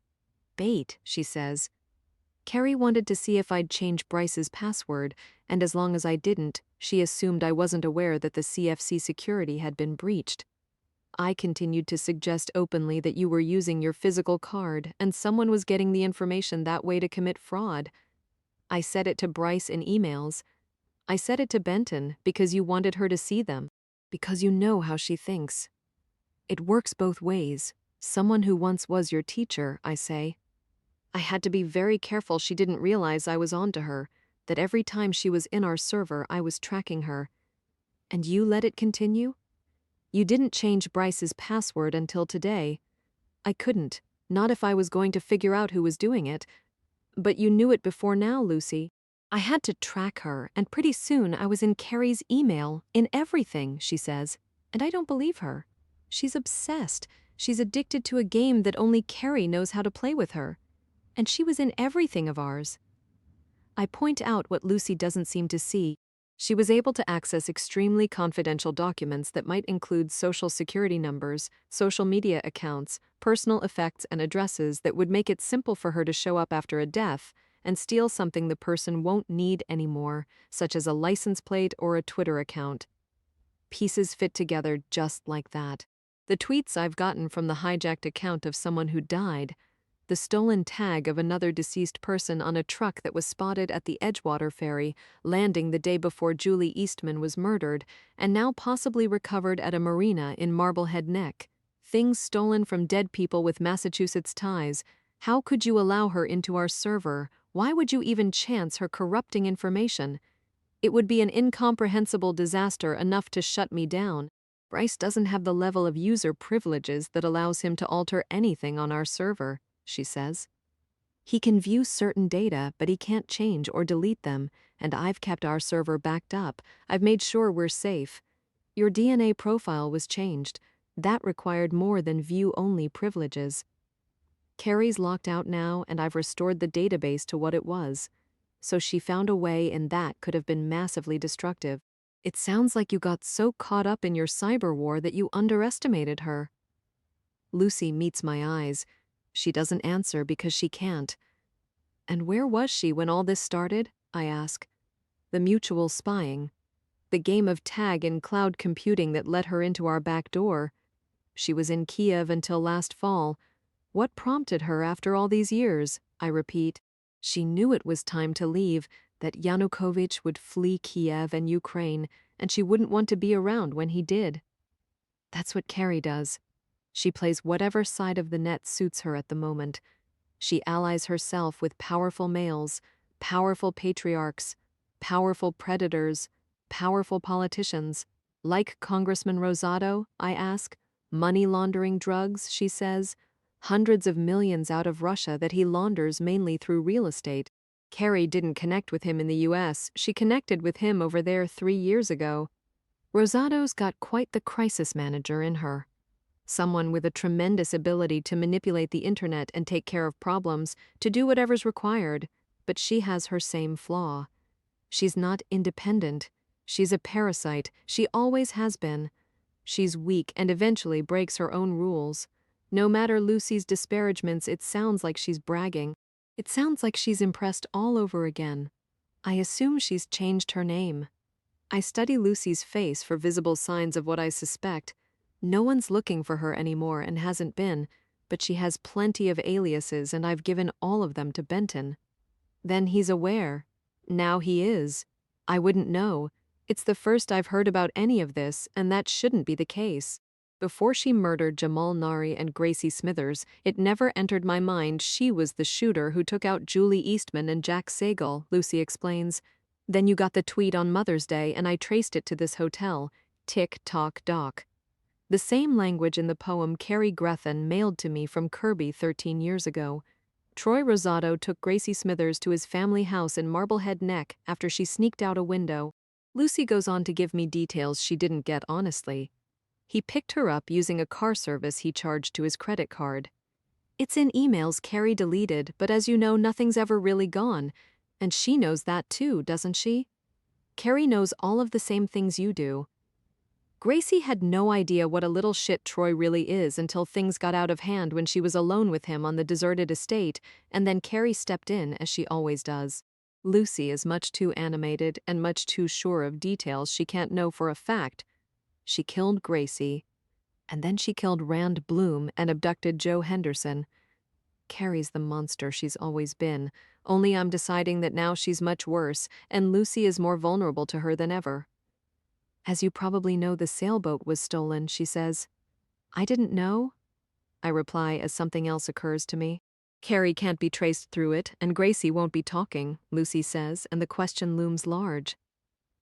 Bait, she says. Carrie wanted to see if I'd change Bryce's password, and as long as I didn't, she assumed I wasn't aware that the CFC security had been breached. I continued to suggest openly that you were using your physical card and someone was getting the information that way to commit fraud. I said it to Bryce in emails. I said it to Benton because you wanted her to see them, because you know how she thinks. It works both ways. Someone who once was your teacher, I say. I had to be very careful she didn't realize I was on to her, that every time she was in our server I was tracking her. And you let it continue? You didn't change Bryce's password until today. I couldn't, not if I was going to figure out who was doing it. But you knew it before now, Lucy. I had to track her, and pretty soon I was in Carrie's email, in everything, she says. And I don't believe her. She's obsessed. She's addicted to a game that only Carrie knows how to play with her. And she was in everything of ours. I point out what Lucy doesn't seem to see. She was able to access extremely confidential documents that might include social security numbers, social media accounts, personal effects and addresses that would make it simple for her to show up after a death and steal something the person won't need anymore, such as a license plate or a Twitter account. Pieces fit together just like that. The tweets I've gotten from the hijacked account of someone who died, the stolen tag of another deceased person on a truck that was spotted at the Edgewater ferry, landing the day before Julie Eastman was murdered, and now possibly recovered at a marina in Marblehead Neck. Things stolen from dead people with Massachusetts ties. How could you allow her into our server? Why would you even chance her corrupting information? It would be an incomprehensible disaster enough to shut me down. Bryce doesn't have the level of user privileges that allows him to alter anything on our server, she says. He can view certain data, but he can't change or delete them, and I've kept our server backed up. I've made sure we're safe. Your DNA profile was changed. That required more than view-only privileges. Carrie's locked out now, and I've restored the database to what it was. So she found a way, and that could have been massively destructive. It sounds like you got so caught up in your cyber war that you underestimated her. Lucy meets my eyes. She doesn't answer because she can't. And where was she when all this started? I ask. The mutual spying. The game of tag in cloud computing that let her into our back door. She was in Kiev until last fall. What prompted her after all these years? I repeat. She knew it was time to leave, that Yanukovych would flee Kiev and Ukraine, and she wouldn't want to be around when he did. That's what Carrie does. She plays whatever side of the net suits her at the moment. She allies herself with powerful males, powerful patriarchs, powerful predators, powerful politicians. Like Congressman Rosado, I ask. Money laundering drugs, she says. Hundreds of millions out of Russia that he launders mainly through real estate. Carrie didn't connect with him in the US. She connected with him over there 3 years ago. Rosado's got quite the crisis manager in her. Someone with a tremendous ability to manipulate the internet and take care of problems, to do whatever's required, but she has her same flaw. She's not independent. She's a parasite. She always has been. She's weak and eventually breaks her own rules. No matter Lucy's disparagements, it sounds like she's bragging. It sounds like she's impressed all over again. I assume she's changed her name. I study Lucy's face for visible signs of what I suspect. No one's looking for her anymore and hasn't been, but she has plenty of aliases and I've given all of them to Benton. Then he's aware. Now he is. I wouldn't know. It's the first I've heard about any of this, and that shouldn't be the case. Before she murdered Jamal Nari and Gracie Smithers, it never entered my mind she was the shooter who took out Julie Eastman and Jack Sagal, Lucy explains. Then you got the tweet on Mother's Day and I traced it to this hotel. Tick-tock-dock. The same language in the poem Carrie Grethen mailed to me from Kirby 13 years ago. Troy Rosado took Gracie Smithers to his family house in Marblehead Neck after she sneaked out a window. Lucy goes on to give me details she didn't get honestly. He picked her up using a car service he charged to his credit card. It's in emails Carrie deleted, but as you know, nothing's ever really gone. And she knows that too, doesn't she? Carrie knows all of the same things you do. Gracie had no idea what a little shit Troy really is until things got out of hand when she was alone with him on the deserted estate, and then Carrie stepped in, as she always does. Lucy is much too animated and much too sure of details she can't know for a fact. She killed Gracie, and then she killed Rand Bloom and abducted Joe Henderson. Carrie's the monster she's always been, only I'm deciding that now she's much worse, and Lucy is more vulnerable to her than ever. As you probably know, the sailboat was stolen, she says. I didn't know? I reply as something else occurs to me. Carrie can't be traced through it, and Gracie won't be talking, Lucy says, and the question looms large.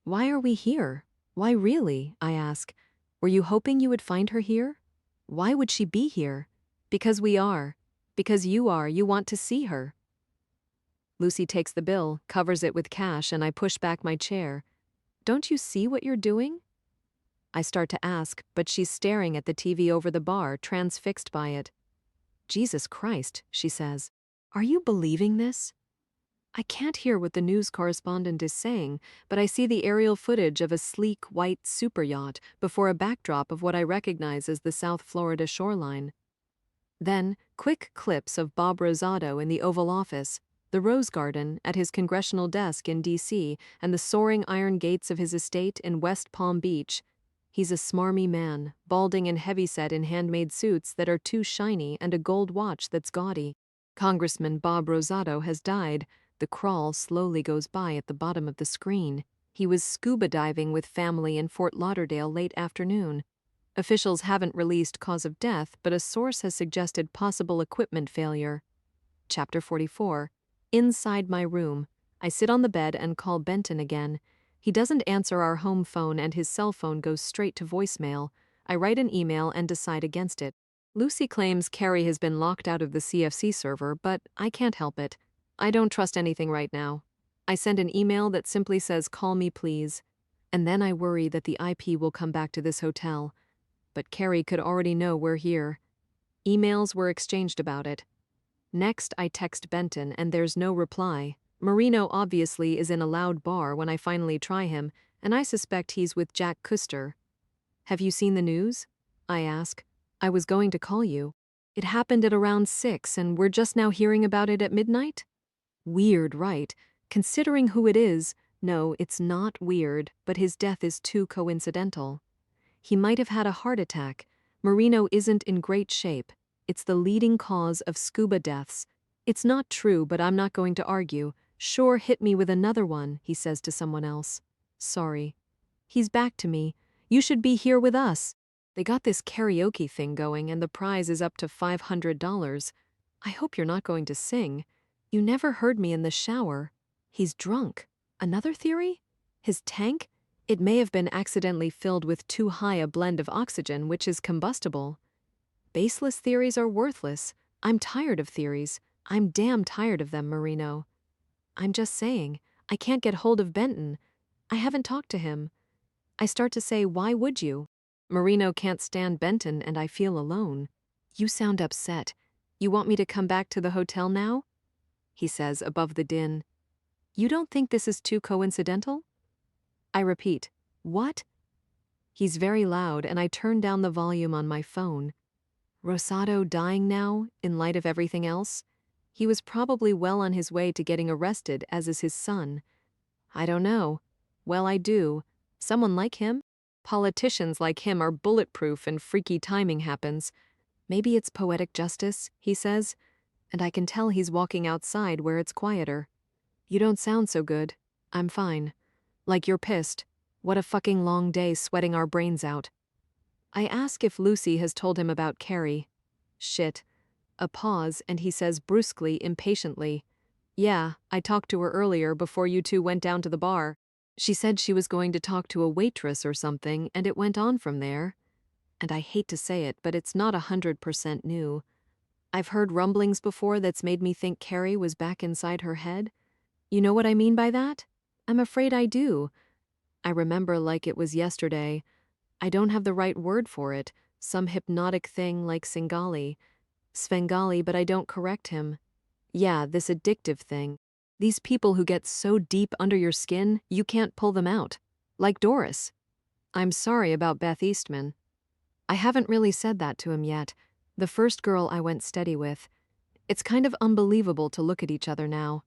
Why are we here? Why really? I ask. Were you hoping you would find her here? Why would she be here? Because we are. Because you are. You want to see her. Lucy takes the bill, covers it with cash, and I push back my chair. Don't you see what you're doing? I start to ask, but she's staring at the TV over the bar, transfixed by it. Jesus Christ, she says. Are you believing this? I can't hear what the news correspondent is saying, but I see the aerial footage of a sleek, white super yacht before a backdrop of what I recognize as the South Florida shoreline. Then, quick clips of Bob Rosado in the Oval Office, the Rose Garden at his congressional desk in D.C., and the soaring iron gates of his estate in West Palm Beach. He's a smarmy man, balding and heavyset in handmade suits that are too shiny and a gold watch that's gaudy. Congressman Bob Rosado has died. The crawl slowly goes by at the bottom of the screen. He was scuba diving with family in Fort Lauderdale late afternoon. Officials haven't released cause of death, but a source has suggested possible equipment failure. Chapter 44. Inside my room, I sit on the bed and call Benton again. He doesn't answer our home phone and his cell phone goes straight to voicemail. I write an email and decide against it. Lucy claims Carrie has been locked out of the CFC server, but I can't help it. I don't trust anything right now. I send an email that simply says, "Call me please." And then I worry that the IP will come back to this hotel. But Carrie could already know we're here. Emails were exchanged about it. Next, I text Benton, and there's no reply. Marino obviously is in a loud bar when I finally try him, and I suspect he's with Jack Custer. Have you seen the news? I ask. I was going to call you. It happened at around 6, and we're just now hearing about it at midnight? Weird, right? Considering who it is, no, it's not weird, but his death is too coincidental. He might have had a heart attack. Marino isn't in great shape. It's the leading cause of scuba deaths. It's not true, but I'm not going to argue. Sure, hit me with another one, he says to someone else. Sorry. He's back to me. You should be here with us. They got this karaoke thing going and the prize is up to $500. I hope you're not going to sing. You never heard me in the shower. He's drunk. Another theory? His tank? It may have been accidentally filled with too high a blend of oxygen, which is combustible. Baseless theories are worthless. I'm tired of theories. I'm damn tired of them, Marino. I'm just saying, I can't get hold of Benton. I haven't talked to him. I start to say, why would you? Marino can't stand Benton and I feel alone. You sound upset. You want me to come back to the hotel now? He says above the din. You don't think this is too coincidental? I repeat, what? He's very loud and I turn down the volume on my phone. Rosado dying now, in light of everything else? He was probably well on his way to getting arrested, as is his son. I don't know. Well, I do. Someone like him? Politicians like him are bulletproof and freaky timing happens. Maybe it's poetic justice, he says, and I can tell he's walking outside where it's quieter. You don't sound so good. I'm fine. Like you're pissed. What a fucking long day sweating our brains out. I ask if Lucy has told him about Carrie. Shit. A pause, and he says brusquely, impatiently, yeah, I talked to her earlier before you two went down to the bar. She said she was going to talk to a waitress or something, and it went on from there. And I hate to say it, but it's not 100% new. I've heard rumblings before that's made me think Carrie was back inside her head. You know what I mean by that? I'm afraid I do. I remember like it was yesterday. I don't have the right word for it, some hypnotic thing like Svengali, but I don't correct him. Yeah, this addictive thing. These people who get so deep under your skin, you can't pull them out. Like Doris. I'm sorry about Beth Eastman. I haven't really said that to him yet. The first girl I went steady with. It's kind of unbelievable to look at each other now.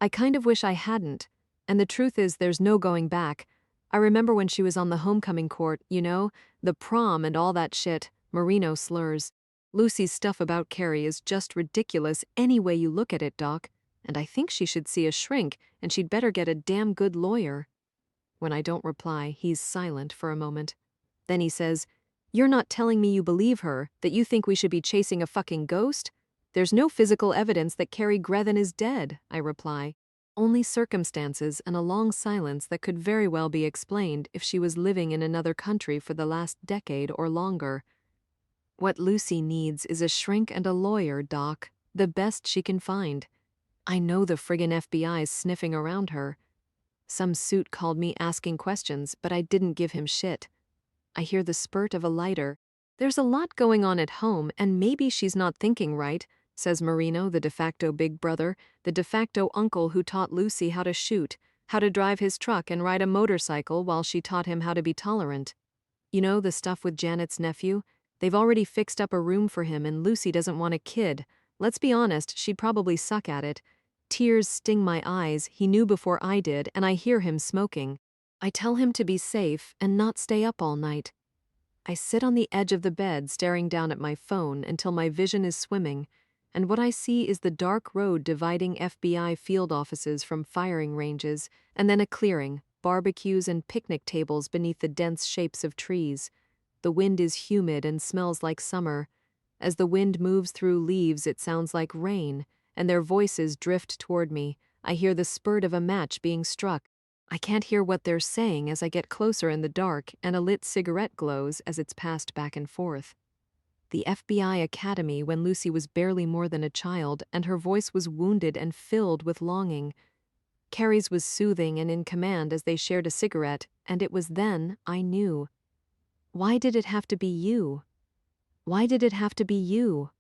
I kind of wish I hadn't. And the truth is there's no going back. I remember when she was on the homecoming court, you know, the prom and all that shit. Marino slurs. Lucy's stuff about Carrie is just ridiculous any way you look at it, Doc, and I think she should see a shrink, and she'd better get a damn good lawyer. When I don't reply, he's silent for a moment. Then he says, You're not telling me you believe her, that you think we should be chasing a fucking ghost? There's no physical evidence that Carrie Grethen is dead, I reply. Only circumstances and a long silence that could very well be explained if she was living in another country for the last decade or longer. What Lucy needs is a shrink and a lawyer, Doc, the best she can find. I know the friggin' FBI's sniffing around her. Some suit called me asking questions, but I didn't give him shit. I hear the spurt of a lighter. There's a lot going on at home, and maybe she's not thinking right, says Marino, the de facto big brother, the de facto uncle who taught Lucy how to shoot, how to drive his truck and ride a motorcycle while she taught him how to be tolerant. You know, the stuff with Janet's nephew? They've already fixed up a room for him and Lucy doesn't want a kid. Let's be honest, she'd probably suck at it. Tears sting my eyes, he knew before I did, and I hear him smoking. I tell him to be safe and not stay up all night. I sit on the edge of the bed staring down at my phone until my vision is swimming, and what I see is the dark road dividing FBI field offices from firing ranges, and then a clearing, barbecues and picnic tables beneath the dense shapes of trees. The wind is humid and smells like summer. As the wind moves through leaves, it sounds like rain, and their voices drift toward me. I hear the spurt of a match being struck. I can't hear what they're saying as I get closer in the dark, and a lit cigarette glows as it's passed back and forth. The FBI Academy when Lucy was barely more than a child, and her voice was wounded and filled with longing. Carrie's was soothing and in command as they shared a cigarette, and it was then I knew. Why did it have to be you? Why did it have to be you?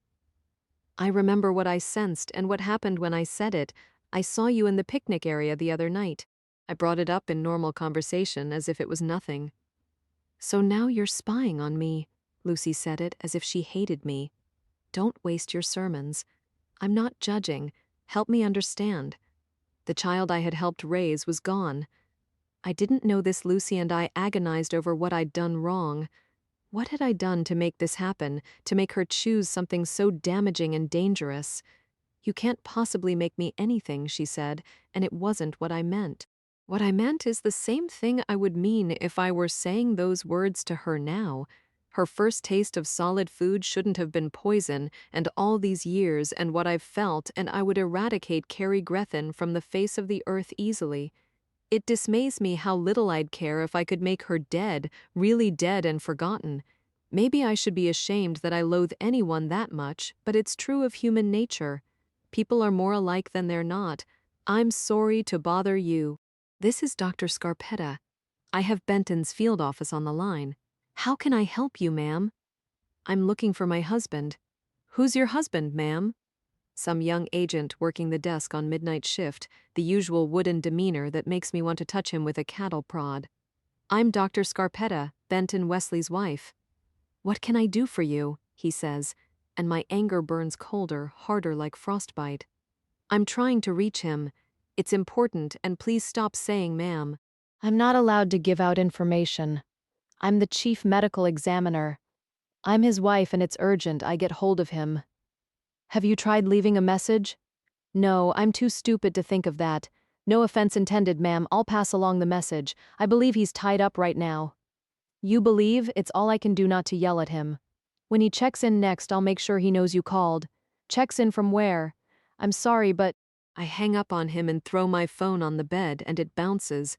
I remember what I sensed and what happened when I said it. I saw you in the picnic area the other night. I brought it up in normal conversation as if it was nothing. So now you're spying on me, Lucy said it as if she hated me. Don't waste your sermons. I'm not judging. Help me understand. The child I had helped raise was gone. I didn't know this Lucy and I agonized over what I'd done wrong. What had I done to make this happen, to make her choose something so damaging and dangerous? You can't possibly make me anything, she said, and it wasn't what I meant. What I meant is the same thing I would mean if I were saying those words to her now. Her first taste of solid food shouldn't have been poison, and all these years and what I've felt, and I would eradicate Carrie Grethen from the face of the earth easily. It dismays me how little I'd care if I could make her dead, really dead and forgotten. Maybe I should be ashamed that I loathe anyone that much, but it's true of human nature. People are more alike than they're not. I'm sorry to bother you. This is Dr. Scarpetta. I have Benton's field office on the line. How can I help you, ma'am? I'm looking for my husband. Who's your husband, ma'am? Some young agent working the desk on midnight shift, the usual wooden demeanor that makes me want to touch him with a cattle prod. I'm Dr. Scarpetta, Benton Wesley's wife. What can I do for you? He says, and my anger burns colder, harder like frostbite. I'm trying to reach him. It's important, and please stop saying ma'am. I'm not allowed to give out information. I'm the chief medical examiner. I'm his wife and it's urgent I get hold of him. Have you tried leaving a message? No, I'm too stupid to think of that. No offense intended, ma'am. I'll pass along the message. I believe he's tied up right now. You believe? It's all I can do not to yell at him. When he checks in next, I'll make sure he knows you called. Checks in from where? I'm sorry, but I hang up on him and throw my phone on the bed, and it bounces.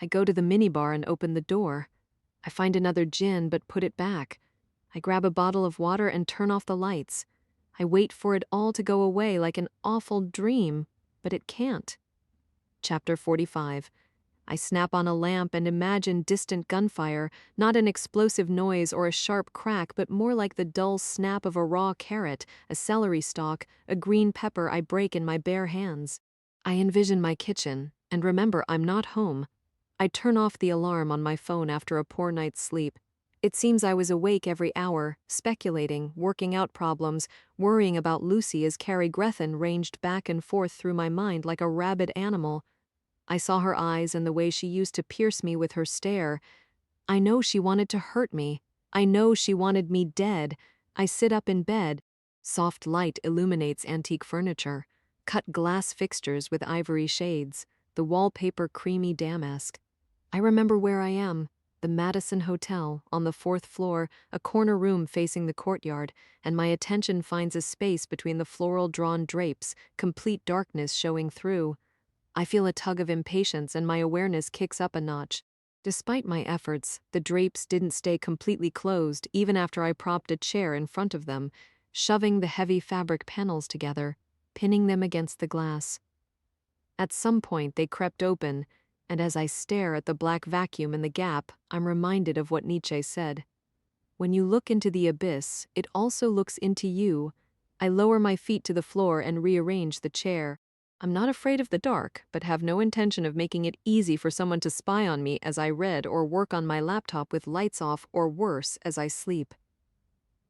I go to the minibar and open the door. I find another gin, but put it back. I grab a bottle of water and turn off the lights. I wait for it all to go away like an awful dream, but it can't. Chapter 45. I snap on a lamp and imagine distant gunfire, not an explosive noise or a sharp crack, but more like the dull snap of a raw carrot, a celery stalk, a green pepper I break in my bare hands. I envision my kitchen, and remember I'm not home. I turn off the alarm on my phone after a poor night's sleep. It seems I was awake every hour, speculating, working out problems, worrying about Lucy as Carrie Grethen ranged back and forth through my mind like a rabid animal. I saw her eyes and the way she used to pierce me with her stare. I know she wanted to hurt me. I know she wanted me dead. I sit up in bed. Soft light illuminates antique furniture, cut glass fixtures with ivory shades, the wallpaper creamy damask. I remember where I am. The Madison Hotel, on the 4th floor, a corner room facing the courtyard, and my attention finds a space between the floral-drawn drapes, complete darkness showing through. I feel a tug of impatience and my awareness kicks up a notch. Despite my efforts, the drapes didn't stay completely closed even after I propped a chair in front of them, shoving the heavy fabric panels together, pinning them against the glass. At some point they crept open, and as I stare at the black vacuum in the gap, I'm reminded of what Nietzsche said. When you look into the abyss, it also looks into you. I lower my feet to the floor and rearrange the chair. I'm not afraid of the dark, but have no intention of making it easy for someone to spy on me as I read or work on my laptop with lights off or worse as I sleep.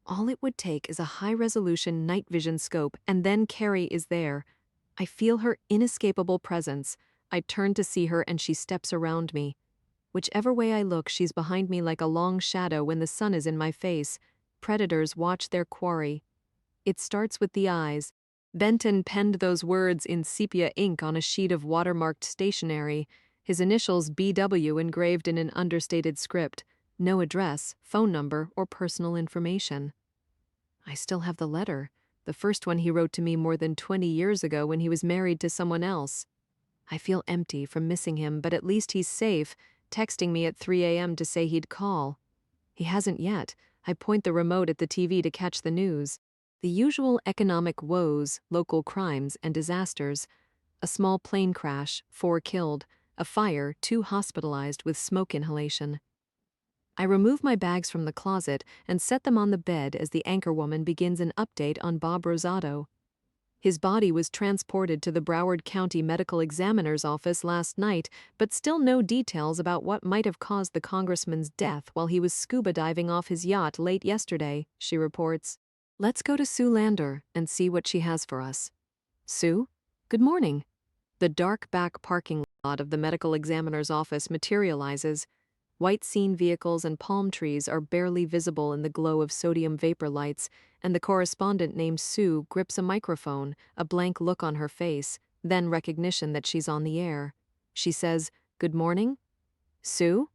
All it would take is a high-resolution night vision scope, and then Carrie is there. I feel her inescapable presence. I turn to see her and she steps around me. Whichever way I look, she's behind me like a long shadow when the sun is in my face. Predators watch their quarry. It starts with the eyes. Benton penned those words in sepia ink on a sheet of watermarked stationery, his initials BW engraved in an understated script. No address, phone number, or personal information. I still have the letter, the first one he wrote to me more than 20 years ago when he was married to someone else. I feel empty from missing him, but at least he's safe, texting me at 3 a.m. to say he'd call. He hasn't yet. I point the remote at the TV to catch the news. The usual economic woes, local crimes, and disasters. A small plane crash, 4 killed. A fire, 2 hospitalized with smoke inhalation. I remove my bags from the closet and set them on the bed as the anchorwoman begins an update on Bob Rosado. His body was transported to the Broward County Medical Examiner's office last night, but still no details about what might have caused the congressman's death while he was scuba diving off his yacht late yesterday, she reports. Let's go to Sue Lander and see what she has for us. Sue? Good morning. The dark back parking lot of the medical examiner's office materializes. White scene vehicles and palm trees are barely visible in the glow of sodium vapor lights, and the correspondent named Sue grips a microphone, a blank look on her face, then recognition that she's on the air. She says, "Good morning?" "Sue?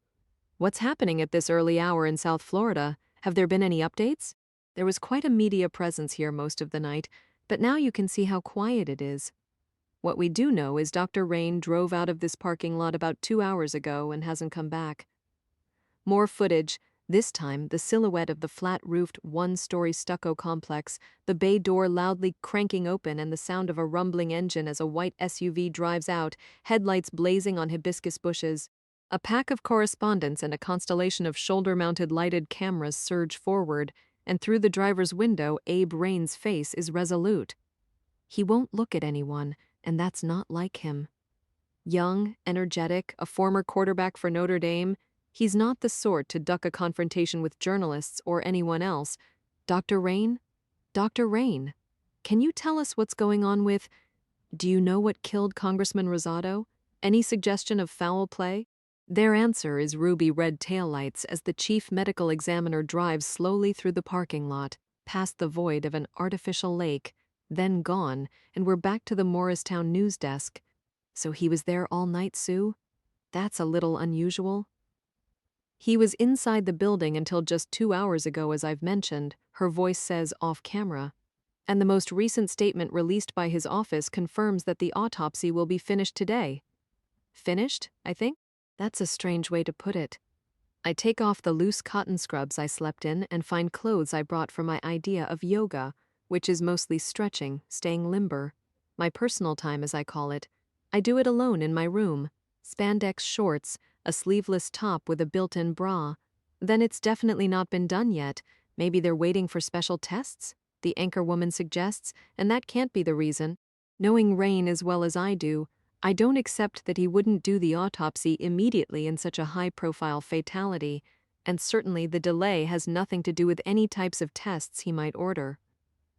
What's happening at this early hour in South Florida? Have there been any updates?" There was quite a media presence here most of the night, but now you can see how quiet it is. What we do know is Dr. Rain drove out of this parking lot about 2 hours ago and hasn't come back. More footage, this time the silhouette of the flat-roofed, one-story stucco complex, the bay door loudly cranking open and the sound of a rumbling engine as a white SUV drives out, headlights blazing on hibiscus bushes. A pack of correspondents and a constellation of shoulder-mounted lighted cameras surge forward, and through the driver's window, Abe Rain's face is resolute. He won't look at anyone, and that's not like him. Young, energetic, a former quarterback for Notre Dame, he's not the sort to duck a confrontation with journalists or anyone else. Dr. Rain? Dr. Rain, can you tell us what's going on with... Do you know what killed Congressman Rosado? Any suggestion of foul play? Their answer is ruby red taillights as the chief medical examiner drives slowly through the parking lot, past the void of an artificial lake, then gone, and we're back to the Morristown news desk. So he was there all night, Sue? That's a little unusual. He was inside the building until just 2 hours ago, as I've mentioned, her voice says off camera. And the most recent statement released by his office confirms that the autopsy will be finished today. Finished, I think? That's a strange way to put it. I take off the loose cotton scrubs I slept in and find clothes I brought for my idea of yoga, which is mostly stretching, staying limber. My personal time, as I call it. I do it alone in my room. Spandex shorts, a sleeveless top with a built-in bra. Then it's definitely not been done yet. Maybe they're waiting for special tests? The anchorwoman suggests, and that can't be the reason. Knowing Rain as well as I do, I don't accept that he wouldn't do the autopsy immediately in such a high-profile fatality, and certainly the delay has nothing to do with any types of tests he might order.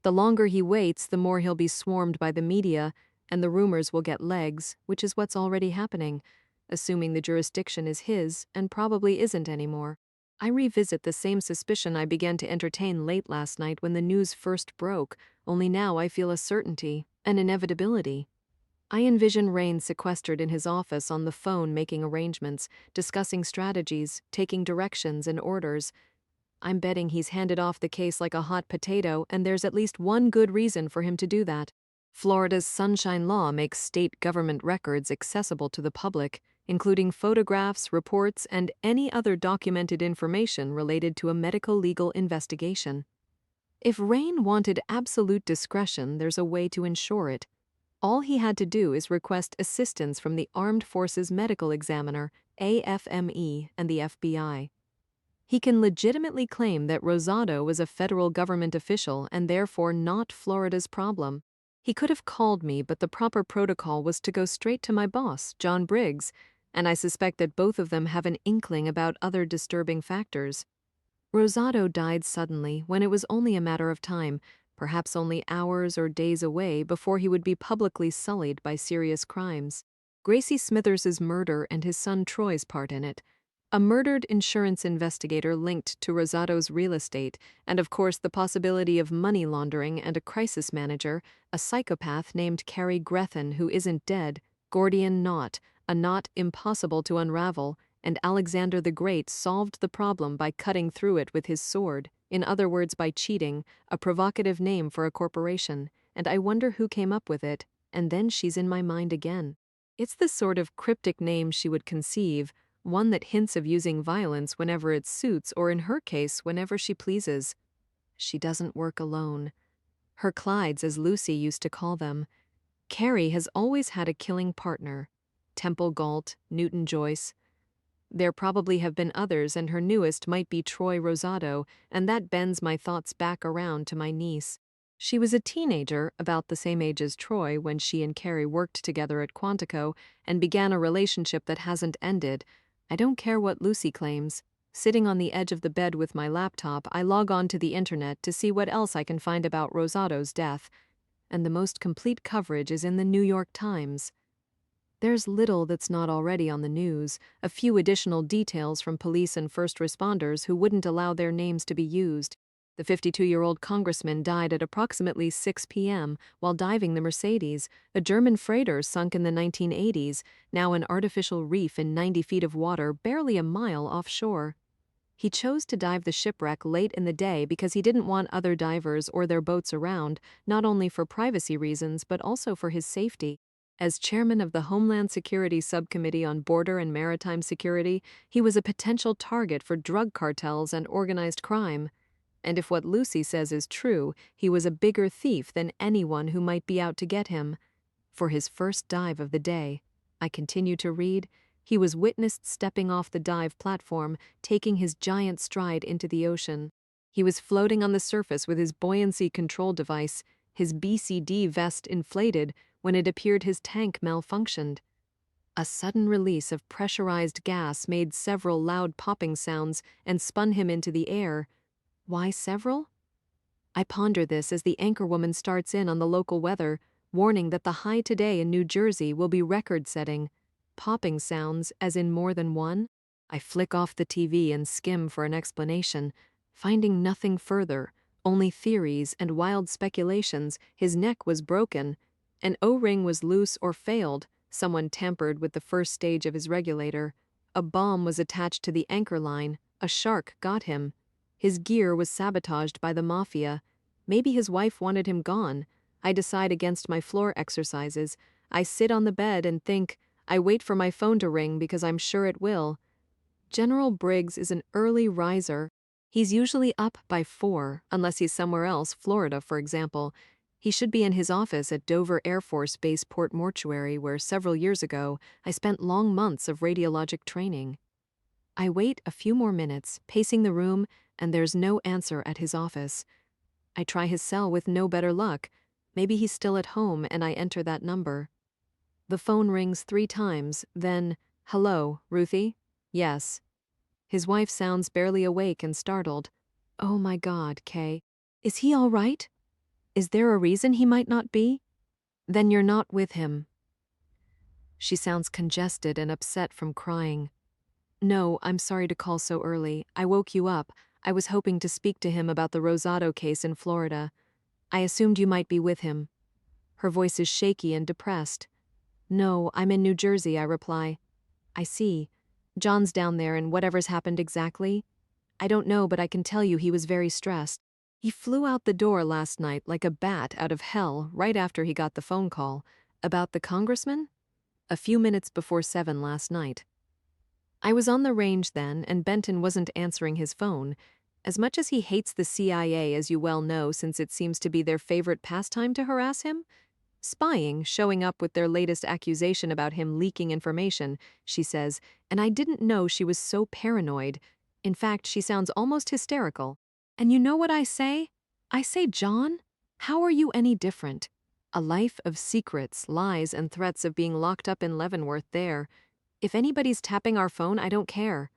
The longer he waits, the more he'll be swarmed by the media, and the rumors will get legs, which is what's already happening, assuming the jurisdiction is his, and probably isn't anymore. I revisit the same suspicion I began to entertain late last night when the news first broke, only now I feel a certainty, an inevitability. I envision Rain sequestered in his office on the phone making arrangements, discussing strategies, taking directions and orders. I'm betting he's handed off the case like a hot potato, and there's at least one good reason for him to do that. Florida's Sunshine Law makes state government records accessible to the public, including photographs, reports, and any other documented information related to a medical legal investigation. If Rain wanted absolute discretion, there's a way to ensure it. All he had to do is request assistance from the Armed Forces Medical Examiner, AFME, and the FBI. He can legitimately claim that Rosado was a federal government official and therefore not Florida's problem. He could have called me, but the proper protocol was to go straight to my boss, John Briggs, and I suspect that both of them have an inkling about other disturbing factors. Rosado died suddenly when it was only a matter of time, perhaps only hours or days away before he would be publicly sullied by serious crimes. Gracie Smithers's murder and his son Troy's part in it. A murdered insurance investigator linked to Rosado's real estate, and of course the possibility of money laundering and a crisis manager, a psychopath named Carrie Grethen who isn't dead, Gordian knot, a knot impossible to unravel, and Alexander the Great solved the problem by cutting through it with his sword, in other words by cheating, a provocative name for a corporation, and I wonder who came up with it, and then she's in my mind again. It's the sort of cryptic name she would conceive, one that hints of using violence whenever it suits or in her case whenever she pleases. She doesn't work alone. Her Clydes, as Lucy used to call them. Carrie has always had a killing partner. Temple Galt, Newton Joyce. There probably have been others, and her newest might be Troy Rosado, and that bends my thoughts back around to my niece. She was a teenager, about the same age as Troy, when she and Carrie worked together at Quantico and began a relationship that hasn't ended. I don't care what Lucy claims. Sitting on the edge of the bed with my laptop, I log on to the internet to see what else I can find about Rosado's death, and the most complete coverage is in the New York Times. There's little that's not already on the news, a few additional details from police and first responders who wouldn't allow their names to be used. The 52-year-old congressman died at approximately 6 p.m. while diving the Mercedes, a German freighter sunk in the 1980s, now an artificial reef in 90 feet of water barely a mile offshore. He chose to dive the shipwreck late in the day because he didn't want other divers or their boats around, not only for privacy reasons but also for his safety. As chairman of the Homeland Security Subcommittee on Border and Maritime Security, he was a potential target for drug cartels and organized crime. And if what Lucy says is true, he was a bigger thief than anyone who might be out to get him. For his first dive of the day, I continue to read, He was witnessed stepping off the dive platform, taking his giant stride into the ocean. He was floating on the surface with his buoyancy control device, his BCD vest inflated, when it appeared his tank malfunctioned. A sudden release of pressurized gas made several loud popping sounds and spun him into the air. Why several? I ponder this as the anchorwoman starts in on the local weather, warning that the high today in New Jersey will be record-setting. Popping sounds, as in more than one? I flick off the TV and skim for an explanation, finding nothing further, only theories and wild speculations. His neck was broken. An O-ring was loose or failed. Someone tampered with the first stage of his regulator. A bomb was attached to the anchor line. A shark got him. His gear was sabotaged by the mafia. Maybe his wife wanted him gone. I decide against my floor exercises. I sit on the bed and think. I wait for my phone to ring because I'm sure it will. General Briggs is an early riser. He's usually up by 4, unless he's somewhere else, Florida, for example. He should be in his office at Dover Air Force Base Port Mortuary, where several years ago I spent long months of radiologic training. I wait a few more minutes, pacing the room, and there's no answer at his office. I try his cell with no better luck. Maybe he's still at home, and I enter that number. The phone rings 3 times, then, "Hello, Ruthie?" "Yes." His wife sounds barely awake and startled. "Oh my God, Kay. Is he all right? Is there a reason he might not be?" "Then you're not with him." She sounds congested and upset from crying. "No, I'm sorry to call so early. I woke you up. I was hoping to speak to him about the Rosado case in Florida. I assumed you might be with him." Her voice is shaky and depressed. "No, I'm in New Jersey," I reply. "I see. John's down there and whatever's happened exactly?" "I don't know, but I can tell you he was very stressed. He flew out the door last night like a bat out of hell right after he got the phone call. About the congressman? A few minutes before 7 last night. I was on the range then, and Benton wasn't answering his phone. As much as he hates the CIA, as you well know, since it seems to be their favorite pastime to harass him, spying, showing up with their latest accusation about him leaking information, she says, and I didn't know she was so paranoid. In fact, she sounds almost hysterical. And you know what I say? I say, "John, how are you any different? A life of secrets, lies, and threats of being locked up in Leavenworth there. If anybody's tapping our phone, I don't care.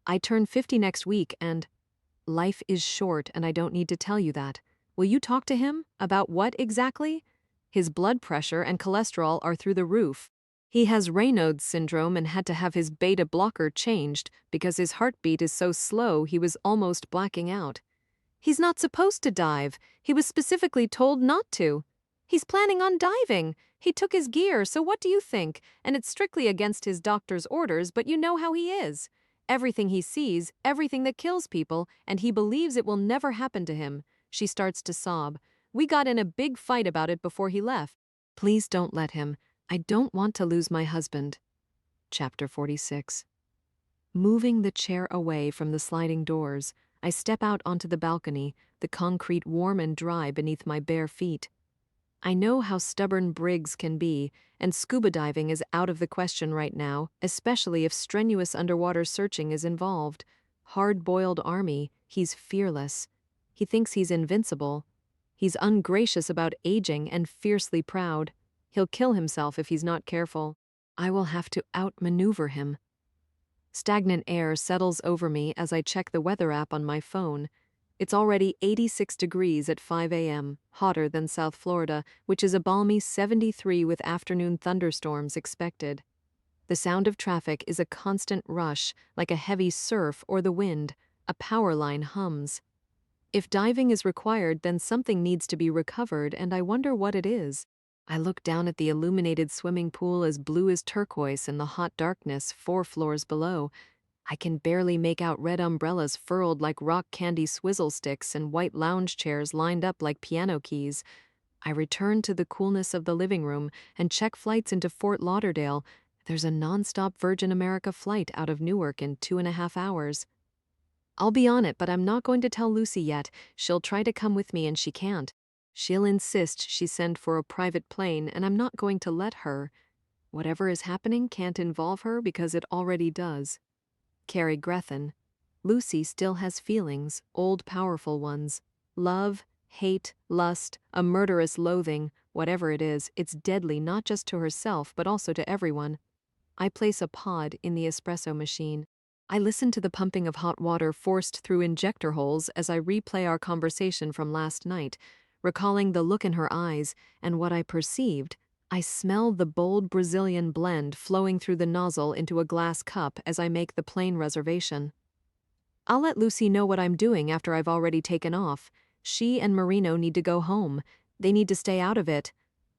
I turn 50 next week and life is short and I don't need to tell you that. Will you talk to him? About what exactly? His blood pressure and cholesterol are through the roof. He has Raynaud's syndrome and had to have his beta blocker changed because his heartbeat is so slow he was almost blacking out. He's not supposed to dive. He was specifically told not to. He's planning on diving. He took his gear, so what do you think? And it's strictly against his doctor's orders, but you know how he is. Everything he sees, everything that kills people, and he believes it will never happen to him." She starts to sob. "We got in a big fight about it before he left." "Please don't let him. I don't want to lose my husband." Chapter 46. Moving the chair away from the sliding doors, I step out onto the balcony, the concrete warm and dry beneath my bare feet. I know how stubborn Briggs can be, and scuba diving is out of the question right now, especially if strenuous underwater searching is involved. Hard-boiled army, he's fearless. He thinks he's invincible. He's ungracious about aging and fiercely proud. He'll kill himself if he's not careful. I will have to outmaneuver him. Stagnant air settles over me as I check the weather app on my phone. It's already 86 degrees at 5 a.m., hotter than South Florida, which is a balmy 73 with afternoon thunderstorms expected. The sound of traffic is a constant rush, like a heavy surf or the wind. A power line hums. If diving is required, then something needs to be recovered, and I wonder what it is. I look down at the illuminated swimming pool as blue as turquoise in the hot darkness 4 floors below. I can barely make out red umbrellas furled like rock candy swizzle sticks and white lounge chairs lined up like piano keys. I return to the coolness of the living room and check flights into Fort Lauderdale. There's a nonstop Virgin America flight out of Newark in 2.5 hours. I'll be on it, but I'm not going to tell Lucy yet. She'll try to come with me and she can't. She'll insist she send for a private plane, and I'm not going to let her. Whatever is happening can't involve her because it already does. Carrie Grethen. Lucy still has feelings, old powerful ones. Love, hate, lust, a murderous loathing, whatever it is, it's deadly not just to herself but also to everyone. I place a pod in the espresso machine. I listen to the pumping of hot water forced through injector holes as I replay our conversation from last night, recalling the look in her eyes and what I perceived. I smell the bold Brazilian blend flowing through the nozzle into a glass cup as I make the plane reservation. I'll let Lucy know what I'm doing after I've already taken off. She and Marino need to go home. They need to stay out of it.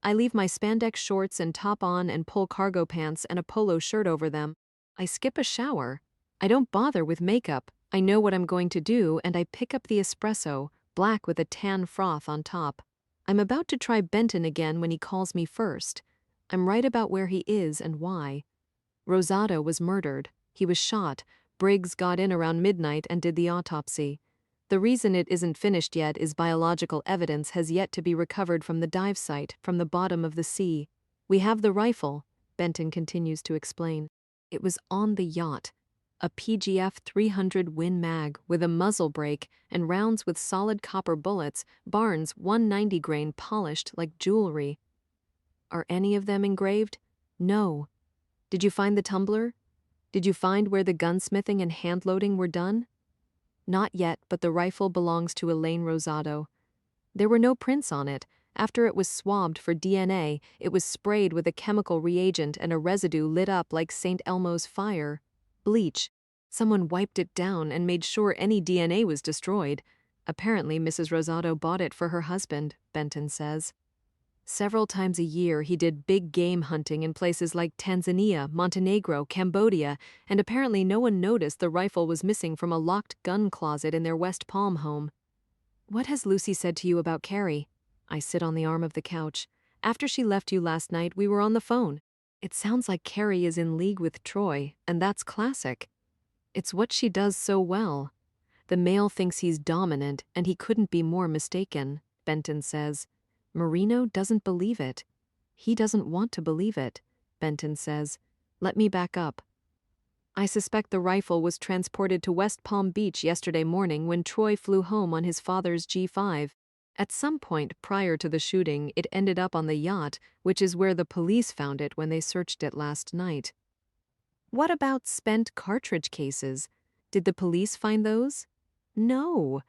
I leave my spandex shorts and top on and pull cargo pants and a polo shirt over them. I skip a shower. I don't bother with makeup. I know what I'm going to do, and I pick up the espresso, black with a tan froth on top. I'm about to try Benton again when he calls me first. I'm right about where he is and why. Rosado was murdered. He was shot. Briggs got in around midnight and did the autopsy. The reason it isn't finished yet is biological evidence has yet to be recovered from the dive site, from the bottom of the sea. We have the rifle, Benton continues to explain. It was on the yacht. A PGF 300 Win Mag with a muzzle brake and rounds with solid copper bullets, Barnes 190 grain polished like jewelry. Are any of them engraved? No. Did you find the tumbler? Did you find where the gunsmithing and hand-loading were done? Not yet, but the rifle belongs to Elaine Rosado. There were no prints on it. After it was swabbed for DNA, it was sprayed with a chemical reagent and a residue lit up like St. Elmo's fire. Bleach. Someone wiped it down and made sure any DNA was destroyed. Apparently, Mrs. Rosado bought it for her husband, Benton says. Several times a year, he did big game hunting in places like Tanzania, Montenegro, Cambodia, and apparently no one noticed the rifle was missing from a locked gun closet in their West Palm home. What has Lucy said to you about Carrie? I sit on the arm of the couch. After she left you last night, we were on the phone. It sounds like Carrie is in league with Troy, and that's classic. It's what she does so well. The male thinks he's dominant, and he couldn't be more mistaken, Benton says. Marino doesn't believe it. He doesn't want to believe it, Benton says. Let me back up. I suspect the rifle was transported to West Palm Beach yesterday morning when Troy flew home on his father's G5. At some point prior to the shooting, it ended up on the yacht, which is where the police found it when they searched it last night. What about spent cartridge cases? Did the police find those? No.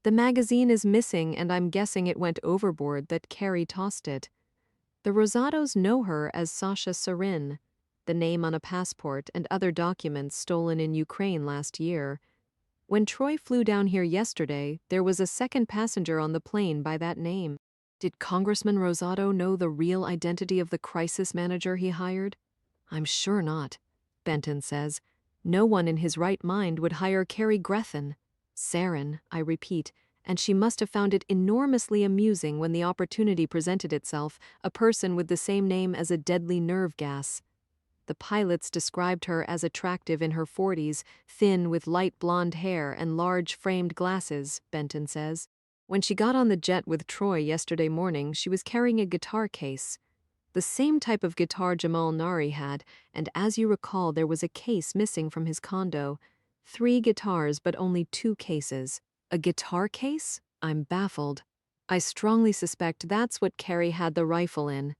The magazine is missing, and I'm guessing it went overboard that Carrie tossed it. The Rosados know her as Sasha Sarin, the name on a passport and other documents stolen in Ukraine last year. When Troy flew down here yesterday, there was a second passenger on the plane by that name. Did Congressman Rosado know the real identity of the crisis manager he hired? I'm sure not, Benton says. No one in his right mind would hire Carrie Grethen. Sarin, I repeat, and she must have found it enormously amusing when the opportunity presented itself, a person with the same name as a deadly nerve gas. The pilots described her as attractive in her 40s, thin with light blonde hair and large framed glasses, Benton says. When she got on the jet with Troy yesterday morning, she was carrying a guitar case. The same type of guitar Jamal Nari had, and as you recall, there was a case missing from his condo. 3 guitars, but only 2 cases. A guitar case? I'm baffled. I strongly suspect that's what Carrie had the rifle in.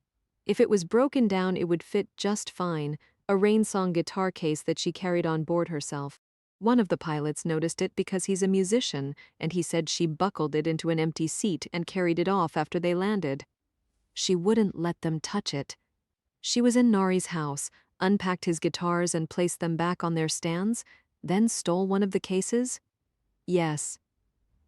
If it was broken down, it would fit just fine, a Rainsong guitar case that she carried on board herself. One of the pilots noticed it because he's a musician, and he said she buckled it into an empty seat and carried it off after they landed. She wouldn't let them touch it. She was in Nari's house, unpacked his guitars and placed them back on their stands, then stole one of the cases? Yes.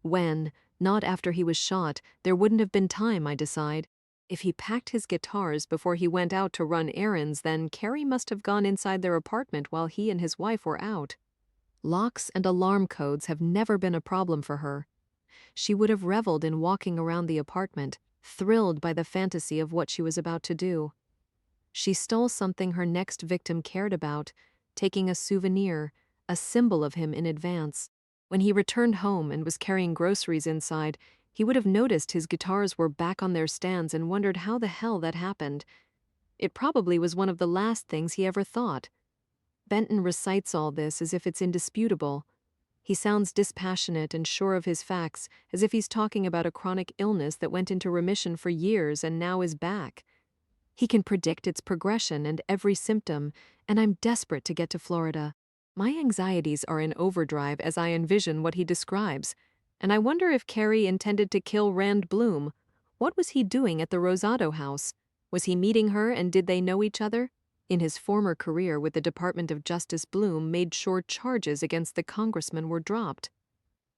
When, not after he was shot, there wouldn't have been time, I decide. If he packed his guitars before he went out to run errands, then Carrie must have gone inside their apartment while he and his wife were out. Locks and alarm codes have never been a problem for her. She would have reveled in walking around the apartment, thrilled by the fantasy of what she was about to do. She stole something her next victim cared about, taking a souvenir, a symbol of him in advance. When he returned home and was carrying groceries inside, he would have noticed his guitars were back on their stands and wondered how the hell that happened. It probably was one of the last things he ever thought. Benton recites all this as if it's indisputable. He sounds dispassionate and sure of his facts, as if he's talking about a chronic illness that went into remission for years and now is back. He can predict its progression and every symptom, and I'm desperate to get to Florida. My anxieties are in overdrive as I envision what he describes, and I wonder if Carrie intended to kill Rand Bloom. What was he doing at the Rosado house? Was he meeting her and did they know each other? In his former career with the Department of Justice, Bloom made sure charges against the congressman were dropped.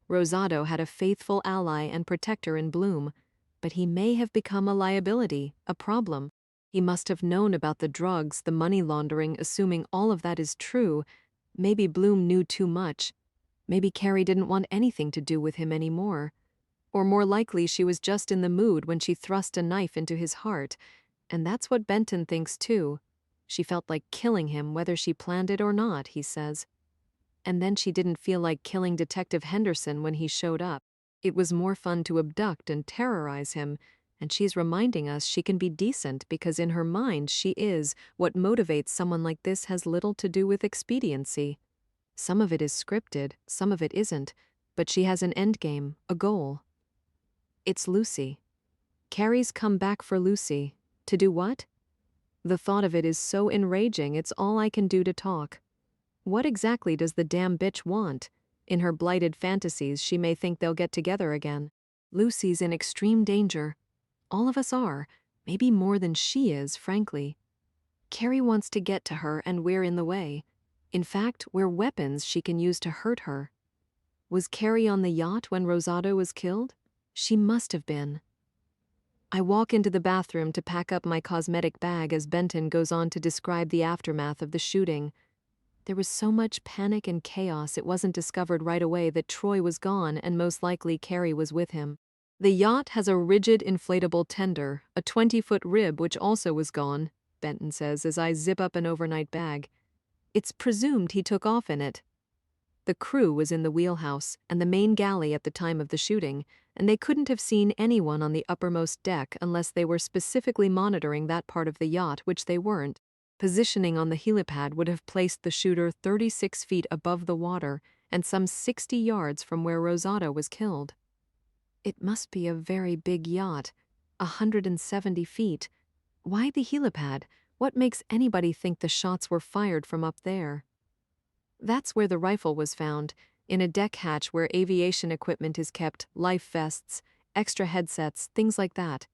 Rosado had a faithful ally and protector in Bloom, but he may have become a liability, a problem. He must have known about the drugs, the money laundering, assuming all of that is true. Maybe Bloom knew too much. Maybe Carrie didn't want anything to do with him anymore. Or more likely she was just in the mood when she thrust a knife into his heart, and that's what Benton thinks too. She felt like killing him whether she planned it or not, he says. And then she didn't feel like killing Detective Henderson when he showed up. It was more fun to abduct and terrorize him, and she's reminding us she can be decent because in her mind she is. What motivates someone like this has little to do with expediency. Some of it is scripted, some of it isn't, but she has an endgame, a goal. It's Lucy. Carrie's come back for Lucy. To do what? The thought of it is so enraging, it's all I can do to talk. What exactly does the damn bitch want? In her blighted fantasies, she may think they'll get together again. Lucy's in extreme danger. All of us are, maybe more than she is, frankly. Carrie wants to get to her and we're in the way. In fact, we're weapons she can use to hurt her. Was Carrie on the yacht when Rosado was killed? She must have been. I walk into the bathroom to pack up my cosmetic bag as Benton goes on to describe the aftermath of the shooting. There was so much panic and chaos it wasn't discovered right away that Troy was gone and most likely Carrie was with him. The yacht has a rigid inflatable tender, a 20-foot rib which also was gone, Benton says as I zip up an overnight bag. It's presumed he took off in it. The crew was in the wheelhouse and the main galley at the time of the shooting, and they couldn't have seen anyone on the uppermost deck unless they were specifically monitoring that part of the yacht, which they weren't. Positioning on the helipad would have placed the shooter 36 feet above the water and some 60 yards from where Rosado was killed. It must be a very big yacht, 170 feet. Why the helipad? What makes anybody think the shots were fired from up there? That's where the rifle was found, in a deck hatch where aviation equipment is kept, life vests, extra headsets, things like that.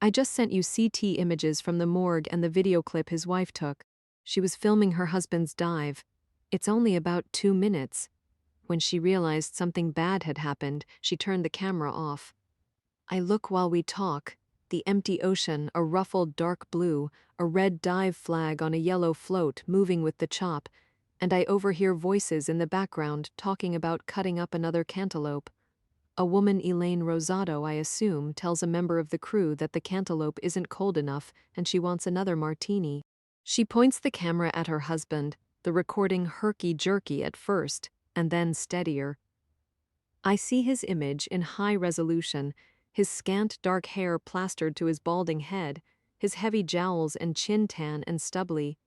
I just sent you CT images from the morgue and the video clip his wife took. She was filming her husband's dive. It's only about 2 minutes. When she realized something bad had happened, she turned the camera off. I look while we talk. The empty ocean, a ruffled dark blue, a red dive flag on a yellow float moving with the chop, and I overhear voices in the background talking about cutting up another cantaloupe. A woman, Elaine Rosado, I assume, tells a member of the crew that the cantaloupe isn't cold enough and she wants another martini. She points the camera at her husband, the recording herky-jerky at first, and then steadier. I see his image in high resolution, his scant dark hair plastered to his balding head, his heavy jowls and chin tan and stubbly.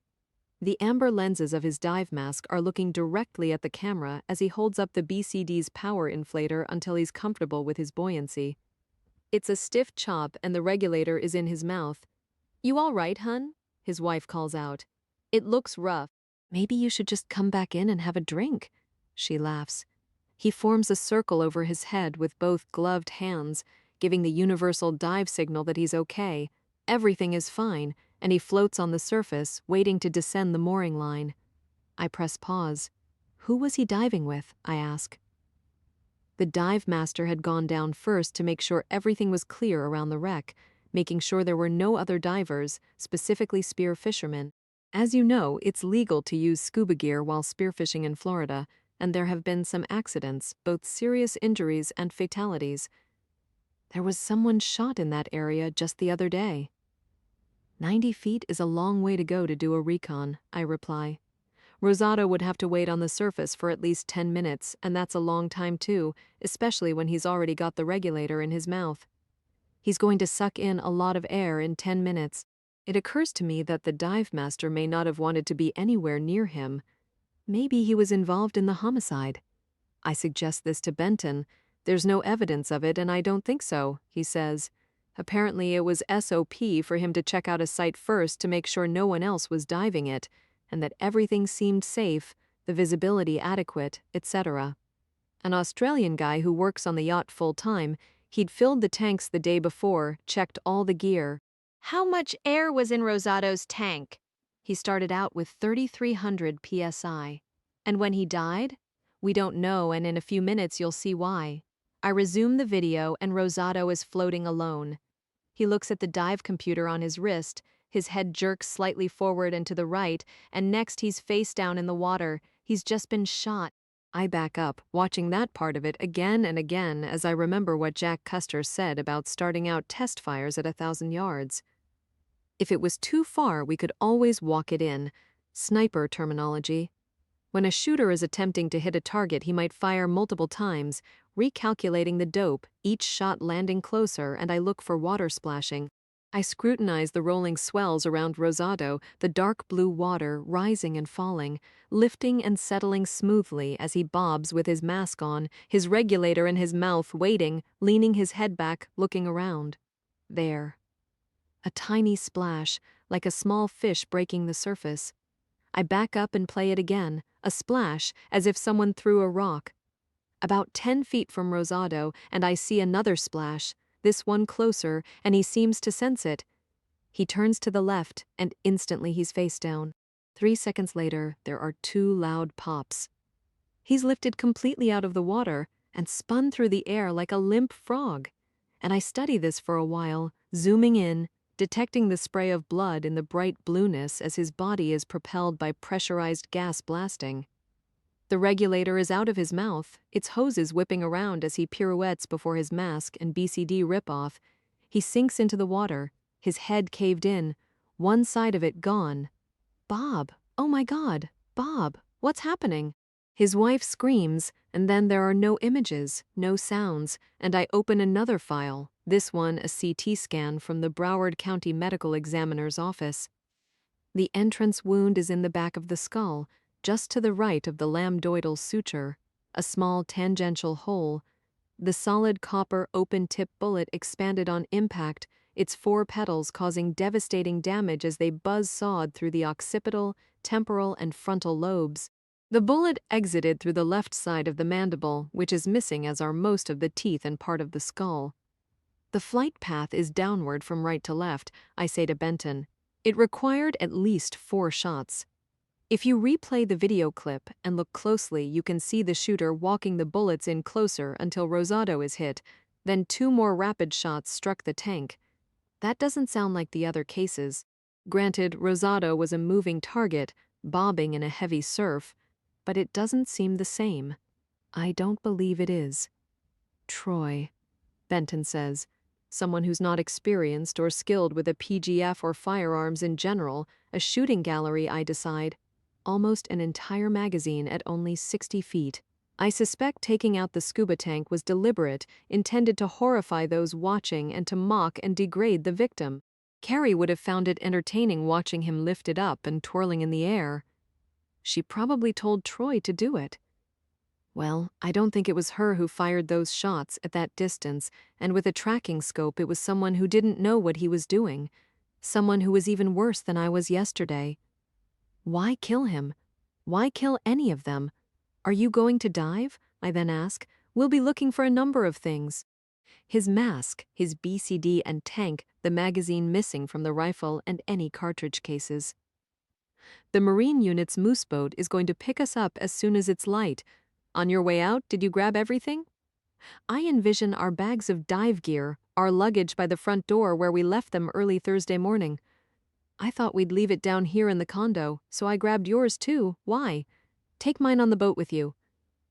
The amber lenses of his dive mask are looking directly at the camera as he holds up the BCD's power inflator until he's comfortable with his buoyancy. It's a stiff chop and the regulator is in his mouth. "You all right, hun?" his wife calls out. "It looks rough." "Maybe you should just come back in and have a drink," she laughs. He forms a circle over his head with both gloved hands, giving the universal dive signal that he's okay. Everything is fine, and he floats on the surface, waiting to descend the mooring line. I press pause. Who was he diving with? I ask. The dive master had gone down first to make sure everything was clear around the wreck, making sure there were no other divers, specifically spear fishermen. As you know, it's legal to use scuba gear while spearfishing in Florida, and there have been some accidents, both serious injuries and fatalities. There was someone shot in that area just the other day. 90 feet is a long way to go to do a recon, I reply. Rosado would have to wait on the surface for at least 10 minutes, and that's a long time too, especially when he's already got the regulator in his mouth. He's going to suck in a lot of air in 10 minutes. It occurs to me that the dive master may not have wanted to be anywhere near him. Maybe he was involved in the homicide. I suggest this to Benton. There's no evidence of it, and I don't think so, he says. Apparently it was SOP for him to check out a site first to make sure no one else was diving it, and that everything seemed safe, the visibility adequate, etc. An Australian guy who works on the yacht full-time, he'd filled the tanks the day before, checked all the gear. How much air was in Rosado's tank? He started out with 3,300 psi. And when he died? We don't know, and in a few minutes you'll see why. I resume the video and Rosado is floating alone. He looks at the dive computer on his wrist, his head jerks slightly forward and to the right, and next he's face down in the water. He's just been shot. I back up, watching that part of it again and again as I remember what Jack Custer said about starting out test fires at 1,000 yards. If it was too far, we could always walk it in. Sniper terminology. When a shooter is attempting to hit a target, he might fire multiple times, recalculating the dope, each shot landing closer, and I look for water splashing. I scrutinize the rolling swells around Rosado, the dark blue water rising and falling, lifting and settling smoothly as he bobs with his mask on, his regulator in his mouth, waiting, leaning his head back, looking around. There. A tiny splash, like a small fish breaking the surface. I back up and play it again, a splash, as if someone threw a rock. About 10 feet from Rosado, and I see another splash, this one closer, and he seems to sense it. He turns to the left, and instantly he's face down. 3 seconds later, there are 2 loud pops. He's lifted completely out of the water and spun through the air like a limp frog. And I study this for a while, zooming in, detecting the spray of blood in the bright blueness as his body is propelled by pressurized gas blasting. The regulator is out of his mouth, its hoses whipping around as he pirouettes before his mask and BCD rip-off. He sinks into the water, his head caved in, one side of it gone. Bob, oh my God, Bob, what's happening? His wife screams, and then there are no images, no sounds, and I open another file, this one a CT scan from the Broward County Medical Examiner's office. The entrance wound is in the back of the skull, just to the right of the lambdoidal suture, a small tangential hole. The solid copper open-tip bullet expanded on impact, its 4 petals causing devastating damage as they buzz-sawed through the occipital, temporal, and frontal lobes. The bullet exited through the left side of the mandible, which is missing as are most of the teeth and part of the skull. The flight path is downward from right to left, I say to Benton. It required at least 4 shots. If you replay the video clip and look closely, you can see the shooter walking the bullets in closer until Rosado is hit, then 2 more rapid shots struck the tank. That doesn't sound like the other cases. Granted, Rosado was a moving target, bobbing in a heavy surf, but it doesn't seem the same. I don't believe it is. Troy, Benton says, someone who's not experienced or skilled with a PGF or firearms in general, a shooting gallery, I decide. Almost an entire magazine at only 60 feet. I suspect taking out the scuba tank was deliberate, intended to horrify those watching and to mock and degrade the victim. Carrie would have found it entertaining watching him lift it up and twirling in the air. She probably told Troy to do it. Well, I don't think it was her who fired those shots at that distance, and with a tracking scope it was someone who didn't know what he was doing. Someone who was even worse than I was yesterday. Why kill him? Why kill any of them? Are you going to dive? I then ask. We'll be looking for a number of things. His mask, his BCD and tank, the magazine missing from the rifle and any cartridge cases. The Marine unit's moose boat is going to pick us up as soon as it's light. On your way out, did you grab everything? I envision our bags of dive gear, our luggage by the front door where we left them early Thursday morning. I thought we'd leave it down here in the condo, so I grabbed yours too. Why? Take mine on the boat with you.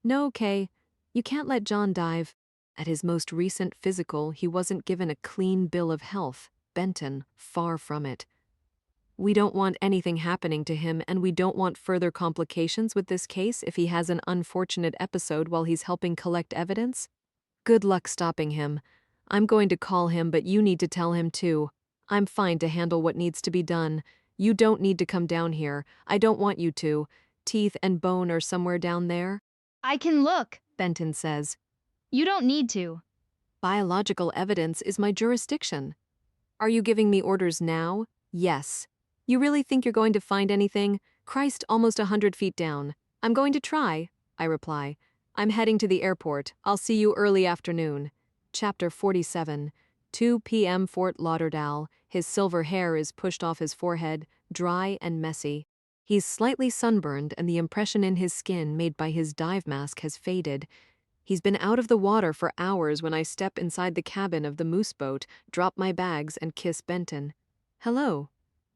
No, Kay. You can't let John dive. At his most recent physical, he wasn't given a clean bill of health. Benton, far from it. We don't want anything happening to him, and we don't want further complications with this case if he has an unfortunate episode while he's helping collect evidence. Good luck stopping him. I'm going to call him, but you need to tell him too. I'm fine to handle what needs to be done. You don't need to come down here. I don't want you to. Teeth and bone are somewhere down there, I can look. Benton says. You don't need to. Biological evidence is my jurisdiction. Are you giving me orders now? Yes. You really think you're going to find anything? Christ, almost 100 feet down. I'm going to try, I reply. I'm heading to the airport. I'll see you early afternoon. Chapter 47. 2 p.m. Fort Lauderdale. His silver hair is pushed off his forehead, dry and messy. He's slightly sunburned and the impression in his skin made by his dive mask has faded. He's been out of the water for hours when I step inside the cabin of the moose boat, drop my bags, and kiss Benton. Hello.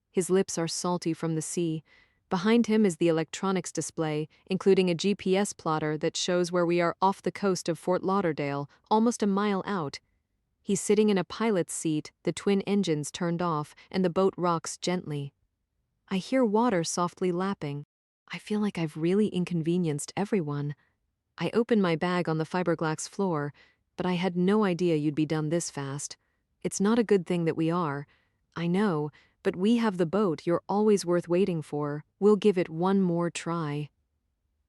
His lips are salty from the sea. Behind him is the electronics display, including a GPS plotter that shows where we are off the coast of Fort Lauderdale, almost a mile out. He's sitting in a pilot's seat, the twin engines turned off, and the boat rocks gently. I hear water softly lapping. I feel like I've really inconvenienced everyone. I open my bag on the fiberglass floor, but I had no idea you'd be done this fast. It's not a good thing that we are. I know, but we have the boat you're always worth waiting for. We'll give it one more try.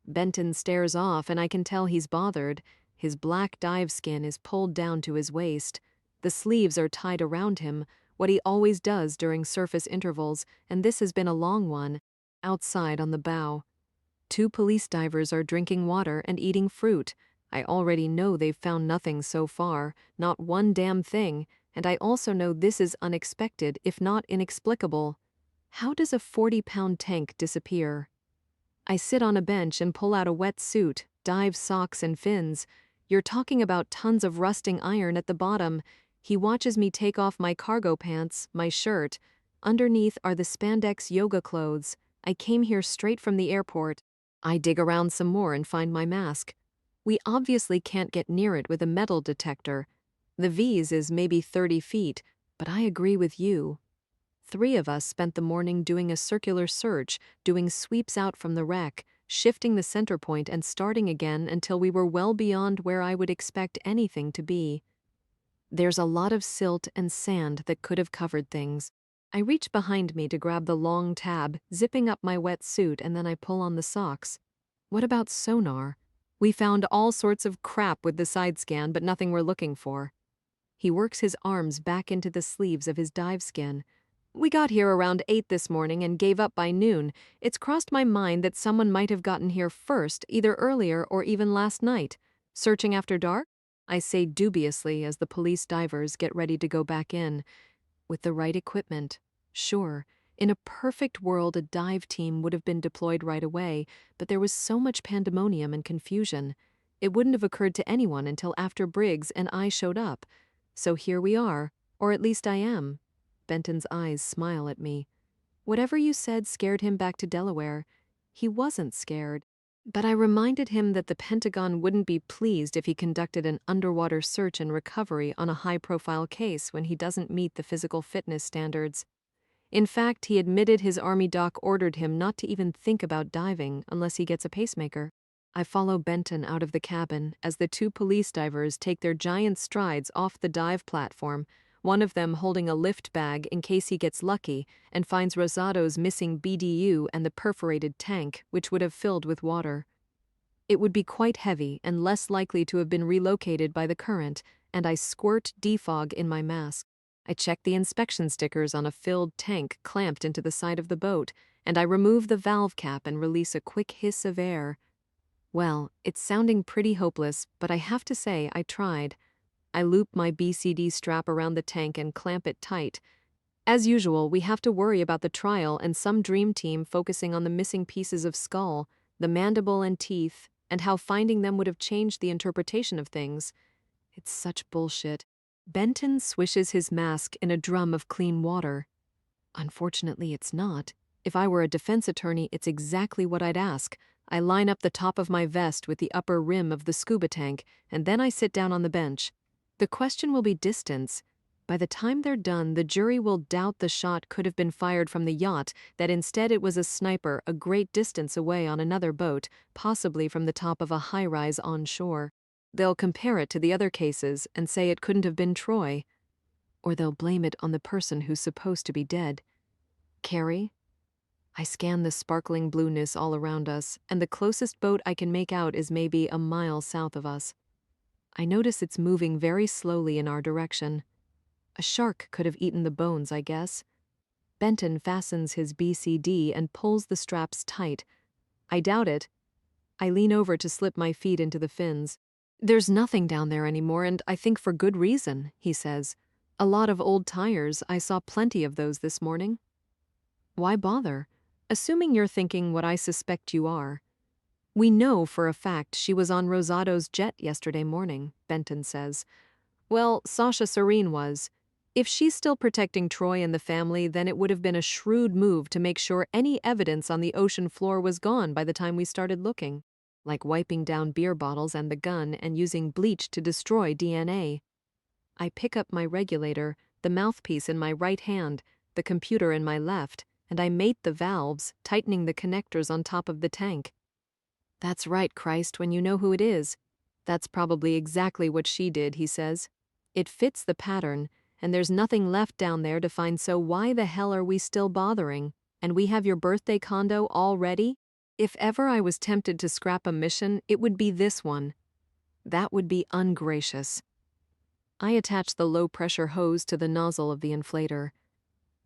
Benton stares off, and I can tell he's bothered. His black dive skin is pulled down to his waist. The sleeves are tied around him, what he always does during surface intervals, and this has been a long one, outside on the bow. 2 police divers are drinking water and eating fruit. I already know they've found nothing so far, not one damn thing, and I also know this is unexpected, if not inexplicable. How does a 40-pound tank disappear? I sit on a bench and pull out a wet suit, dive socks and fins. You're talking about tons of rusting iron at the bottom. He watches me take off my cargo pants, my shirt. Underneath are the spandex yoga clothes. I came here straight from the airport. I dig around some more and find my mask. We obviously can't get near it with a metal detector. The V's is maybe 30 feet, but I agree with you. 3 of us spent the morning doing a circular search, doing sweeps out from the wreck, shifting the center point and starting again until we were well beyond where I would expect anything to be. There's a lot of silt and sand that could have covered things. I reach behind me to grab the long tab, zipping up my wet suit, and then I pull on the socks. What about sonar? We found all sorts of crap with the side scan, but nothing we're looking for. He works his arms back into the sleeves of his dive skin. We got here around 8 this morning and gave up by noon. It's crossed my mind that someone might have gotten here first, either earlier or even last night. Searching after dark? I say dubiously as the police divers get ready to go back in. With the right equipment. Sure, in a perfect world a dive team would have been deployed right away, but there was so much pandemonium and confusion. It wouldn't have occurred to anyone until after Briggs and I showed up. So here we are, or at least I am. Benton's eyes smile at me. Whatever you said scared him back to Delaware. He wasn't scared. But I reminded him that the Pentagon wouldn't be pleased if he conducted an underwater search and recovery on a high-profile case when he doesn't meet the physical fitness standards. In fact, he admitted his Army doc ordered him not to even think about diving unless he gets a pacemaker. I follow Benton out of the cabin as the 2 police divers take their giant strides off the dive platform, one of them holding a lift bag in case he gets lucky and finds Rosado's missing BDU and the perforated tank, which would have filled with water. It would be quite heavy and less likely to have been relocated by the current, and I squirt defog in my mask. I check the inspection stickers on a filled tank clamped into the side of the boat, and I remove the valve cap and release a quick hiss of air. Well, it's sounding pretty hopeless, but I have to say I tried. I loop my BCD strap around the tank and clamp it tight. As usual, we have to worry about the trial and some dream team focusing on the missing pieces of skull, the mandible and teeth, and how finding them would have changed the interpretation of things. It's such bullshit. Benton swishes his mask in a drum of clean water. Unfortunately, it's not. If I were a defense attorney, it's exactly what I'd ask. I line up the top of my vest with the upper rim of the scuba tank, and then I sit down on the bench. The question will be distance. By the time they're done, the jury will doubt the shot could have been fired from the yacht, that instead it was a sniper a great distance away on another boat, possibly from the top of a high-rise on shore. They'll compare it to the other cases and say it couldn't have been Troy. Or they'll blame it on the person who's supposed to be dead. Carrie? I scan the sparkling blueness all around us, and the closest boat I can make out is maybe a mile south of us. I notice it's moving very slowly in our direction. A shark could have eaten the bones, I guess. Benton fastens his BCD and pulls the straps tight. I doubt it. I lean over to slip my feet into the fins. There's nothing down there anymore, and I think for good reason, he says. A lot of old tires, I saw plenty of those this morning. Why bother? Assuming you're thinking what I suspect you are. We know for a fact she was on Rosado's jet yesterday morning, Benton says. Well, Sasha Serene was. If she's still protecting Troy and the family, then it would have been a shrewd move to make sure any evidence on the ocean floor was gone by the time we started looking. Like wiping down beer bottles and the gun and using bleach to destroy DNA. I pick up my regulator, the mouthpiece in my right hand, the computer in my left, and I mate the valves, tightening the connectors on top of the tank. That's right, Christ, when you know who it is. That's probably exactly what she did, he says. It fits the pattern, and there's nothing left down there to find, so why the hell are we still bothering? And we have your birthday condo all ready? If ever I was tempted to scrap a mission, it would be this one. That would be ungracious. I attach the low-pressure hose to the nozzle of the inflator.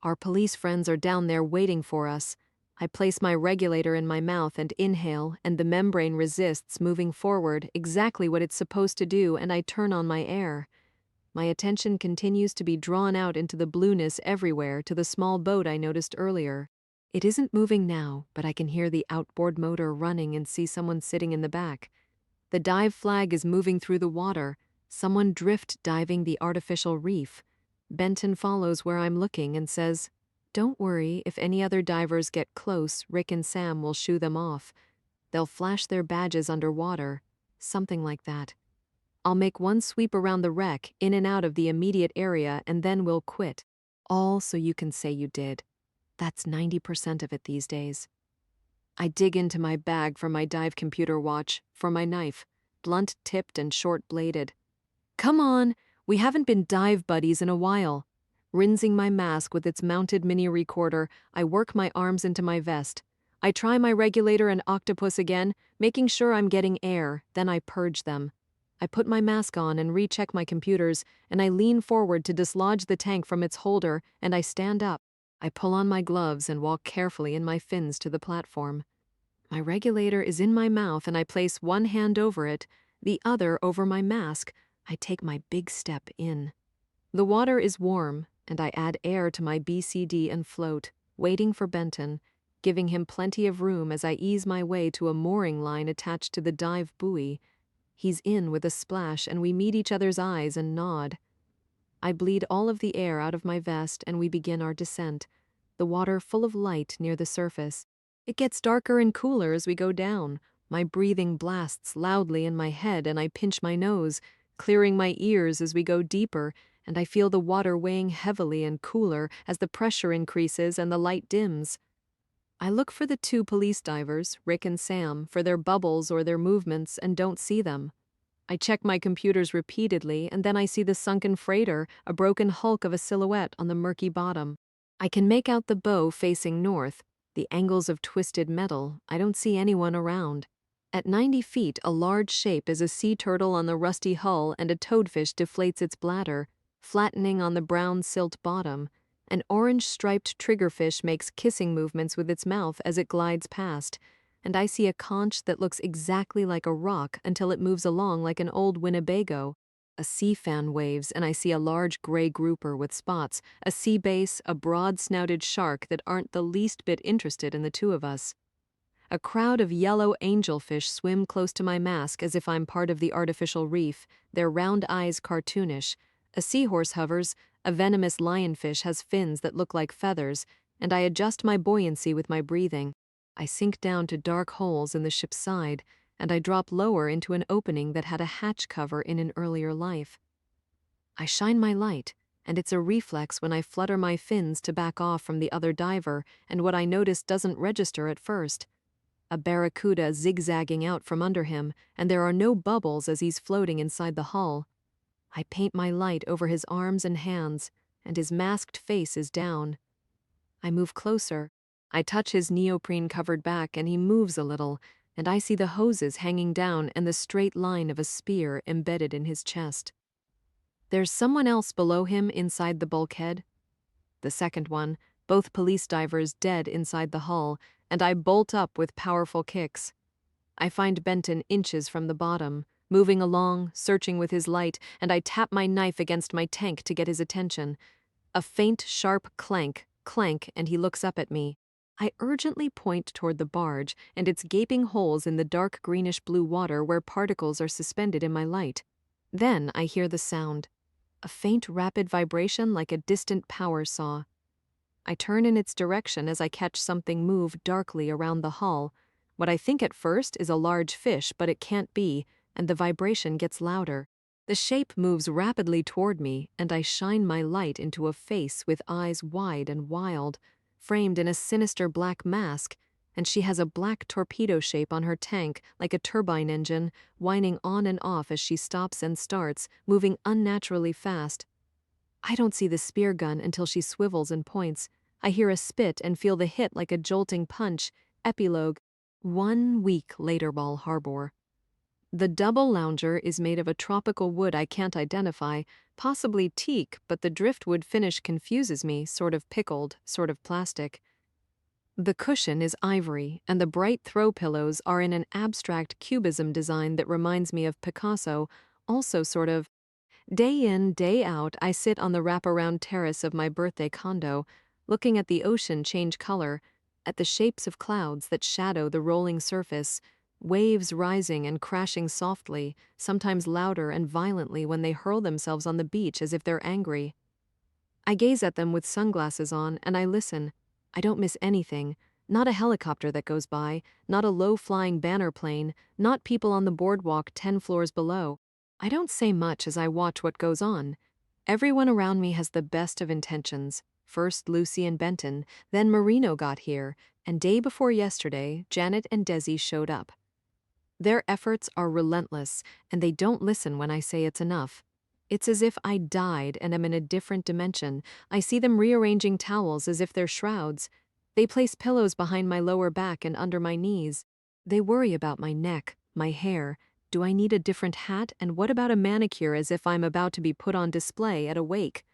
Our police friends are down there waiting for us. I place my regulator in my mouth and inhale, and the membrane resists moving forward, exactly what it's supposed to do, and I turn on my air. My attention continues to be drawn out into the blueness everywhere to the small boat I noticed earlier. It isn't moving now, but I can hear the outboard motor running and see someone sitting in the back. The dive flag is moving through the water, someone drift diving the artificial reef. Benton follows where I'm looking and says, "Don't worry, if any other divers get close, Rick and Sam will shoo them off. They'll flash their badges underwater," something like that. "I'll make one sweep around the wreck, in and out of the immediate area, and then we'll quit. All so you can say you did. That's 90% of it these days." I dig into my bag for my dive computer watch, for my knife, blunt-tipped and short-bladed. Come on, we haven't been dive buddies in a while. Rinsing my mask with its mounted mini recorder, I work my arms into my vest. I try my regulator and octopus again, making sure I'm getting air, then I purge them. I put my mask on and recheck my computers, and I lean forward to dislodge the tank from its holder, and I stand up. I pull on my gloves and walk carefully in my fins to the platform. My regulator is in my mouth and I place one hand over it, the other over my mask. I take my big step in. The water is warm, and I add air to my BCD and float, waiting for Benton, giving him plenty of room as I ease my way to a mooring line attached to the dive buoy. He's in with a splash and we meet each other's eyes and nod. I bleed all of the air out of my vest and we begin our descent, the water full of light near the surface. It gets darker and cooler as we go down. My breathing blasts loudly in my head and I pinch my nose, clearing my ears as we go deeper, and I feel the water weighing heavily and cooler as the pressure increases and the light dims. I look for the two police divers, Rick and Sam, for their bubbles or their movements and don't see them. I check my computers repeatedly, and then I see the sunken freighter, a broken hulk of a silhouette on the murky bottom. I can make out the bow facing north, the angles of twisted metal. I don't see anyone around. At 90 feet, a large shape is a sea turtle on the rusty hull and a toadfish deflates its bladder, flattening on the brown silt bottom. An orange-striped triggerfish makes kissing movements with its mouth as it glides past, and I see a conch that looks exactly like a rock until it moves along like an old Winnebago. A sea fan waves, and I see a large gray grouper with spots, a sea bass, a broad-snouted shark that aren't the least bit interested in the two of us. A crowd of yellow angelfish swim close to my mask as if I'm part of the artificial reef, their round eyes cartoonish. A seahorse hovers, a venomous lionfish has fins that look like feathers, and I adjust my buoyancy with my breathing. I sink down to dark holes in the ship's side, and I drop lower into an opening that had a hatch cover in an earlier life. I shine my light, and it's a reflex when I flutter my fins to back off from the other diver, and what I notice doesn't register at first. A barracuda zigzagging out from under him, and there are no bubbles as he's floating inside the hull. I paint my light over his arms and hands. and his masked face is down. I move closer. I touch his neoprene-covered back, and he moves a little, and I see the hoses hanging down and the straight line of a spear embedded in his chest. There's someone else below him inside the bulkhead. The second one, both police divers dead inside the hull, and I bolt up with powerful kicks. I find Benton inches from the bottom, moving along, searching with his light, and I tap my knife against my tank to get his attention. A faint, sharp clank, and he looks up at me. I urgently point toward the barge and its gaping holes in the dark greenish-blue water where particles are suspended in my light. Then I hear the sound. A faint, rapid vibration like a distant power saw. I turn in its direction as I catch something move darkly around the hull. What I think at first is a large fish, but it can't be, and the vibration gets louder. The shape moves rapidly toward me, and I shine my light into a face with eyes wide and wild, framed in a sinister black mask, and she has a black torpedo shape on her tank like a turbine engine, whining on and off as she stops and starts, moving unnaturally fast. I don't see the spear gun until she swivels and points. I hear a spit and feel the hit like a jolting punch. Epilogue. 1 week later, Ball Harbor. The double lounger is made of a tropical wood I can't identify, possibly teak, but the driftwood finish confuses me, sort of pickled, sort of plastic. The cushion is ivory, and the bright throw pillows are in an abstract cubism design that reminds me of Picasso, also sort of. Day in, day out, I sit on the wraparound terrace of my birthday condo, looking at the ocean change color, at the shapes of clouds that shadow the rolling surface, waves rising and crashing softly, sometimes louder and violently when they hurl themselves on the beach as if they're angry. I gaze at them with sunglasses on, and I listen. I don't miss anything. Not a helicopter that goes by, not a low-flying banner plane, not people on the boardwalk 10 floors below. I don't say much as I watch what goes on. Everyone around me has the best of intentions. First Lucy and Benton, then Marino got here, and day before yesterday, Janet and Desi showed up. Their efforts are relentless, and they don't listen when I say it's enough. It's as if I died and am in a different dimension. I see them rearranging towels as if they're shrouds. They place pillows behind my lower back and under my knees. They worry about my neck, my hair. Do I need a different hat? And what about a manicure, as if I'm about to be put on display at a wake?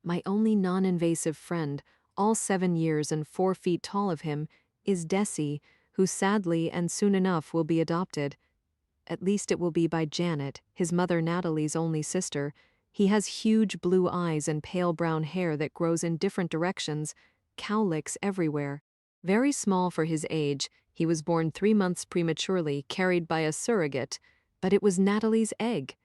My only non-invasive friend, all 7 years and 4 feet tall of him, is Desi, who sadly and soon enough will be adopted. At least it will be by Janet, his mother Natalie's only sister. He has huge blue eyes and pale brown hair that grows in different directions, cowlicks everywhere. Very small for his age, he was born 3 months prematurely, carried by a surrogate, but it was Natalie's egg.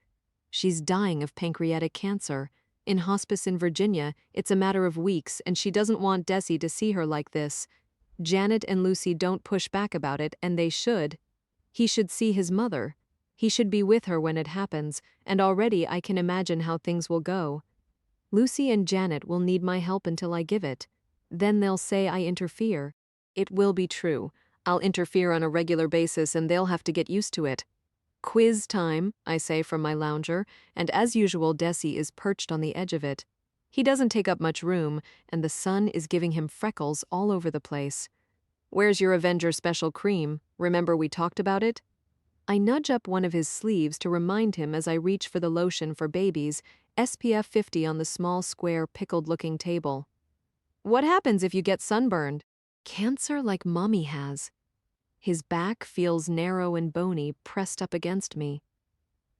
She's dying of pancreatic cancer. In hospice in Virginia, it's a matter of weeks, and she doesn't want Desi to see her like this. Janet and Lucy don't push back about it, and they should. He should see his mother. He should be with her when it happens, and already I can imagine how things will go. Lucy and Janet will need my help until I give it. Then they'll say I interfere. It will be true. I'll interfere on a regular basis, and they'll have to get used to it. Quiz time, I say from my lounger, and as usual Desi is perched on the edge of it. He doesn't take up much room, and the sun is giving him freckles all over the place. Where's your Avenger Special Cream? Remember we talked about it? I nudge up one of his sleeves to remind him as I reach for the lotion for babies, SPF 50 on the small square pickled-looking table. What happens if you get sunburned? Cancer like Mommy has. His back feels narrow and bony, pressed up against me.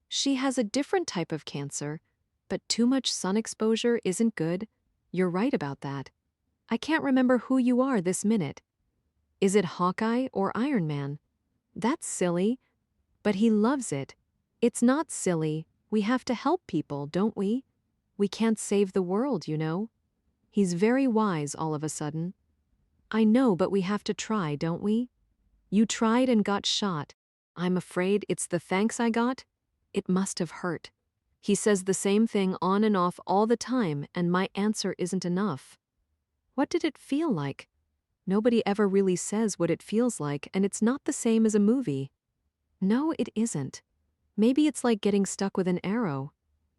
She has a different type of cancer, but too much sun exposure isn't good. You're right about that. I can't remember who you are this minute. Is it Hawkeye or Iron Man? That's silly, but he loves it. It's not silly. We have to help people, don't we? We can't save the world, you know. He's very wise all of a sudden. I know, but we have to try, don't we? You tried and got shot. I'm afraid it's the thanks I got. It must have hurt. He says the same thing on and off all the time, and my answer isn't enough. What did it feel like? Nobody ever really says what it feels like, and it's not the same as a movie. No, it isn't. Maybe it's like getting stuck with an arrow.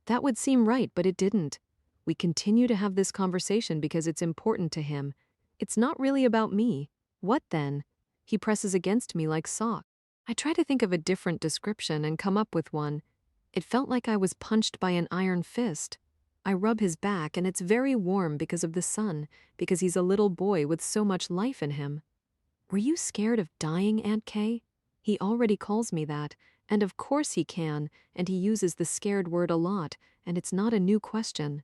That would seem right, but it didn't. We continue to have this conversation because it's important to him. It's not really about me. What then? He presses against me like sock. I try to think of a different description and come up with one. It felt like I was punched by an iron fist. I rub his back and it's very warm because of the sun, because he's a little boy with so much life in him. Were you scared of dying, Aunt Kay? He already calls me that, and of course he can, and he uses the scared word a lot, and it's not a new question.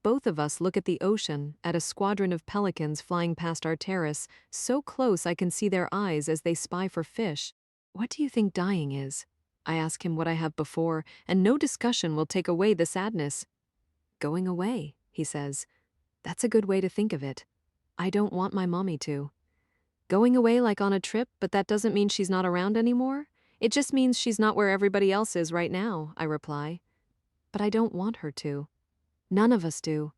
Both of us look at the ocean, at a squadron of pelicans flying past our terrace, so close I can see their eyes as they spy for fish. What do you think dying is? I ask him what I have before, and no discussion will take away the sadness. Going away, he says. That's a good way to think of it. I don't want my mommy to. Going away like on a trip, but that doesn't mean she's not around anymore? It just means she's not where everybody else is right now, I reply. But I don't want her to. None of us do.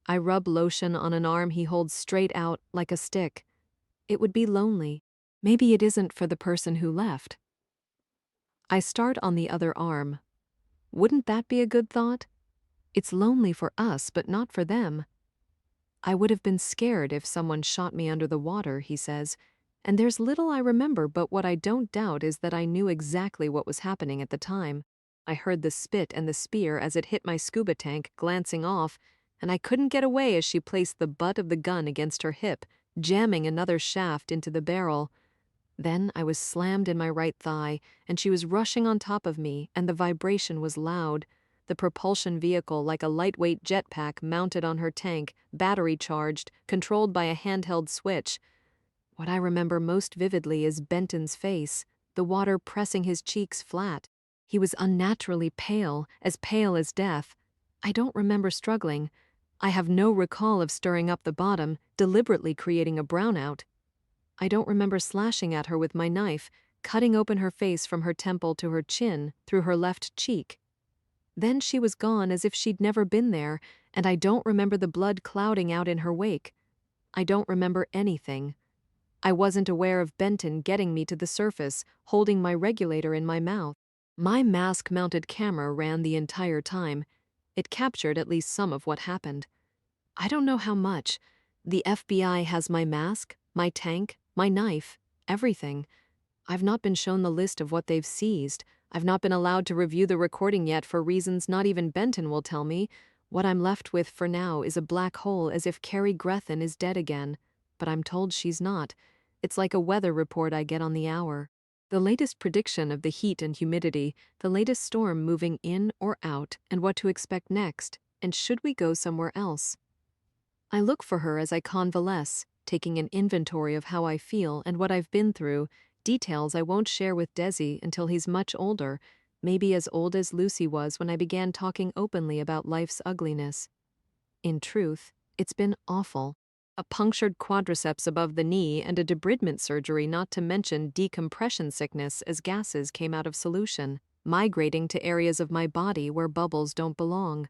I rub lotion on an arm he holds straight out like a stick. It would be lonely. Maybe it isn't for the person who left. I start on the other arm. Wouldn't that be a good thought? It's lonely for us, but not for them. I would have been scared if someone shot me under the water, he says, and there's little I remember, but what I don't doubt is that I knew exactly what was happening at the time. I heard the spit and the spear as it hit my scuba tank, glancing off, and I couldn't get away as she placed the butt of the gun against her hip, jamming another shaft into the barrel. Then I was slammed in my right thigh, and she was rushing on top of me, and the vibration was loud. The propulsion vehicle like a lightweight jetpack mounted on her tank, battery charged, controlled by a handheld switch. What I remember most vividly is Benton's face, the water pressing his cheeks flat. He was unnaturally pale as death. I don't remember struggling. I have no recall of stirring up the bottom, deliberately creating a brownout. I don't remember slashing at her with my knife, cutting open her face from her temple to her chin, through her left cheek. Then she was gone as if she'd never been there, and I don't remember the blood clouding out in her wake. I don't remember anything. I wasn't aware of Benton getting me to the surface, holding my regulator in my mouth. My mask-mounted camera ran the entire time. It captured at least some of what happened. I don't know how much. The FBI has my mask, my tank, my knife, everything. I've not been shown the list of what they've seized. I've not been allowed to review the recording yet for reasons not even Benton will tell me. What I'm left with for now is a black hole, as if Carrie Grethen is dead again. But I'm told she's not. It's like a weather report I get on the hour. The latest prediction of the heat and humidity, the latest storm moving in or out, and what to expect next, and should we go somewhere else? I look for her as I convalesce, taking an inventory of how I feel and what I've been through, details I won't share with Desi until he's much older, maybe as old as Lucy was when I began talking openly about life's ugliness. In truth, it's been awful. A punctured quadriceps above the knee and a debridement surgery, not to mention decompression sickness as gases came out of solution, migrating to areas of my body where bubbles don't belong.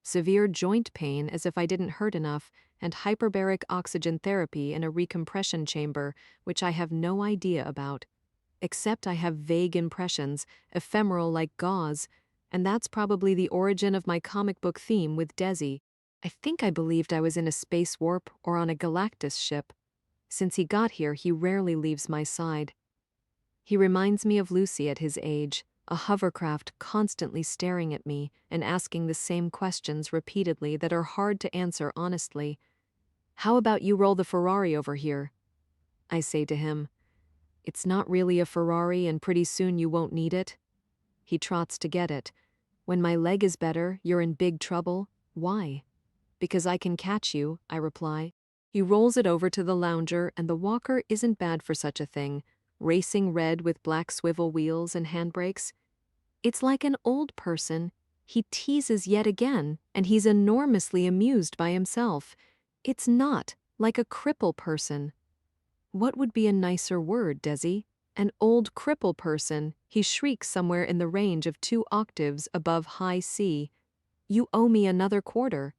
Severe joint pain as if I didn't hurt enough, and hyperbaric oxygen therapy in a recompression chamber, which I have no idea about. Except I have vague impressions, ephemeral like gauze, and that's probably the origin of my comic book theme with Desi. I think I believed I was in a space warp or on a Galactus ship. Since he got here, he rarely leaves my side. He reminds me of Lucy at his age, a hovercraft constantly staring at me and asking the same questions repeatedly that are hard to answer honestly. How about you roll the Ferrari over here? I say to him. It's not really a Ferrari and pretty soon you won't need it. He trots to get it. When my leg is better, you're in big trouble. Why? Because I can catch you, I reply. He rolls it over to the lounger, and the walker isn't bad for such a thing, racing red with black swivel wheels and handbrakes. It's like an old person. He teases yet again, and he's enormously amused by himself. It's not like a cripple person. What would be a nicer word, Desi? An old cripple person, he shrieks somewhere in the range of 2 octaves above high C. You owe me another quarter.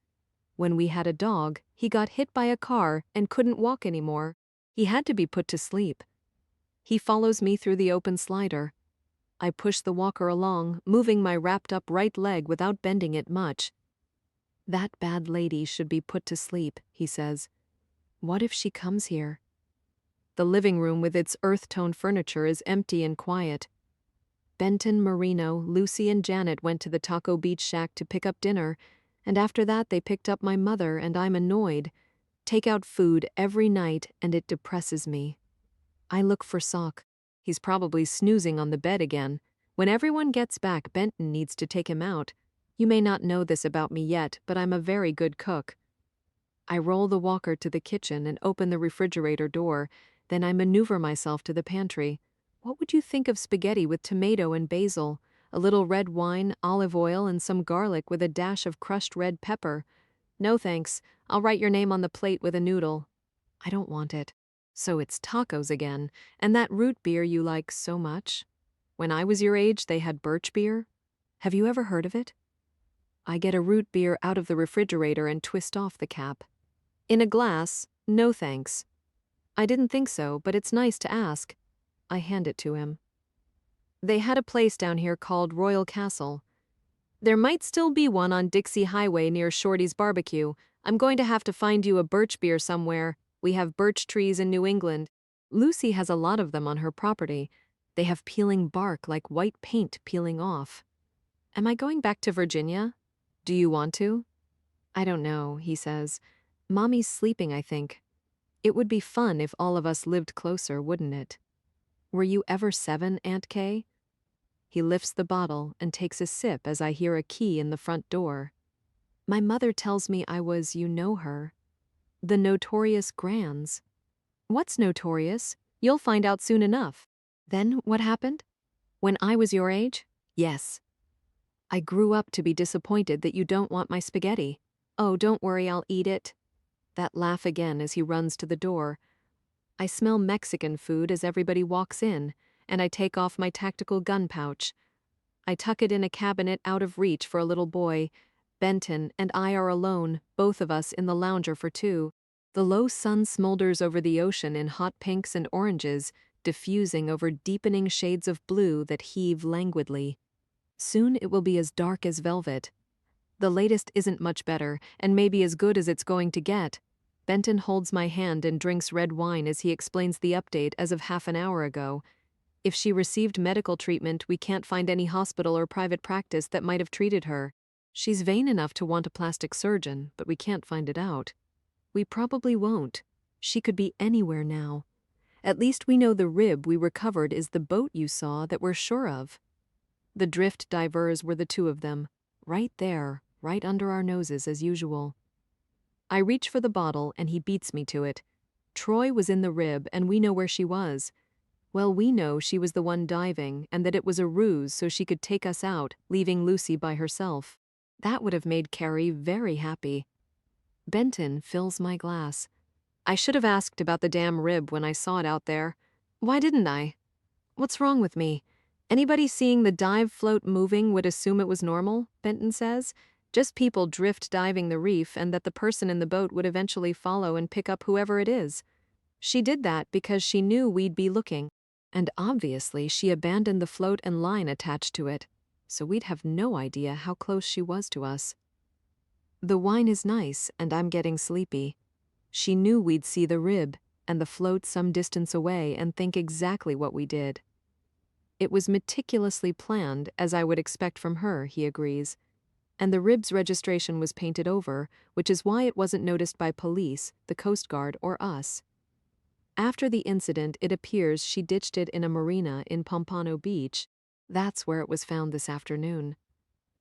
When we had a dog, he got hit by a car and couldn't walk anymore. He had to be put to sleep. He follows me through the open slider. I push the walker along, moving my wrapped-up right leg without bending it much. That bad lady should be put to sleep, he says. What if she comes here? The living room with its earth-tone furniture is empty and quiet. Benton, Marino, Lucy, and Janet went to the Taco Beach shack to pick up dinner, and after that they picked up my mother, and I'm annoyed. Take out food every night, and it depresses me. I look for Sock. He's probably snoozing on the bed again. When everyone gets back, Benton needs to take him out. You may not know this about me yet, but I'm a very good cook. I roll the walker to the kitchen and open the refrigerator door, then I maneuver myself to the pantry. What would you think of spaghetti with tomato and basil, a little red wine, olive oil, and some garlic with a dash of crushed red pepper? No thanks, I'll write your name on the plate with a noodle. I don't want it. So it's tacos again, and that root beer you like so much? When I was your age, they had birch beer. Have you ever heard of it? I get a root beer out of the refrigerator and twist off the cap. In a glass, no thanks. I didn't think so, but it's nice to ask. I hand it to him. They had a place down here called Royal Castle. There might still be one on Dixie Highway near Shorty's Barbecue. I'm going to have to find you a birch beer somewhere. We have birch trees in New England. Lucy has a lot of them on her property. They have peeling bark like white paint peeling off. Am I going back to Virginia? Do you want to? I don't know, he says. Mommy's sleeping, I think. It would be fun if all of us lived closer, wouldn't it? Were you ever 7, Aunt Kay? He lifts the bottle and takes a sip as I hear a key in the front door. My mother tells me I was, you know her. The notorious Grands. What's notorious? You'll find out soon enough. Then what happened? When I was your age? Yes. I grew up to be disappointed that you don't want my spaghetti. Oh, don't worry, I'll eat it. That laugh again as he runs to the door. I smell Mexican food as everybody walks in, and I take off my tactical gun pouch. I tuck it in a cabinet out of reach for a little boy. Benton and I are alone, both of us in the lounger for two. The low sun smolders over the ocean in hot pinks and oranges, diffusing over deepening shades of blue that heave languidly. Soon it will be as dark as velvet. The latest isn't much better, and maybe as good as it's going to get. Benton holds my hand and drinks red wine as he explains the update as of half an hour ago. If she received medical treatment, we can't find any hospital or private practice that might have treated her. She's vain enough to want a plastic surgeon, but we can't find it out. We probably won't. She could be anywhere now. At least we know the rib we recovered is the boat you saw that we're sure of. The drift divers were the two of them, right there, right under our noses as usual. I reach for the bottle and he beats me to it. Troy was in the rib and we know where she was. Well, we know she was the one diving and that it was a ruse so she could take us out, leaving Lucy by herself. That would have made Carrie very happy. Benton fills my glass. I should have asked about the damn rib when I saw it out there. Why didn't I? What's wrong with me? Anybody seeing the dive float moving would assume it was normal, Benton says. Just people drift diving the reef and that the person in the boat would eventually follow and pick up whoever it is. She did that because she knew we'd be looking. And obviously she abandoned the float and line attached to it, so we'd have no idea how close she was to us. The wine is nice and I'm getting sleepy. She knew we'd see the rib and the float some distance away and think exactly what we did. It was meticulously planned, as I would expect from her, he agrees. And the rib's registration was painted over, which is why it wasn't noticed by police, the Coast Guard, or us. After the incident, it appears she ditched it in a marina in Pompano Beach. That's where it was found this afternoon.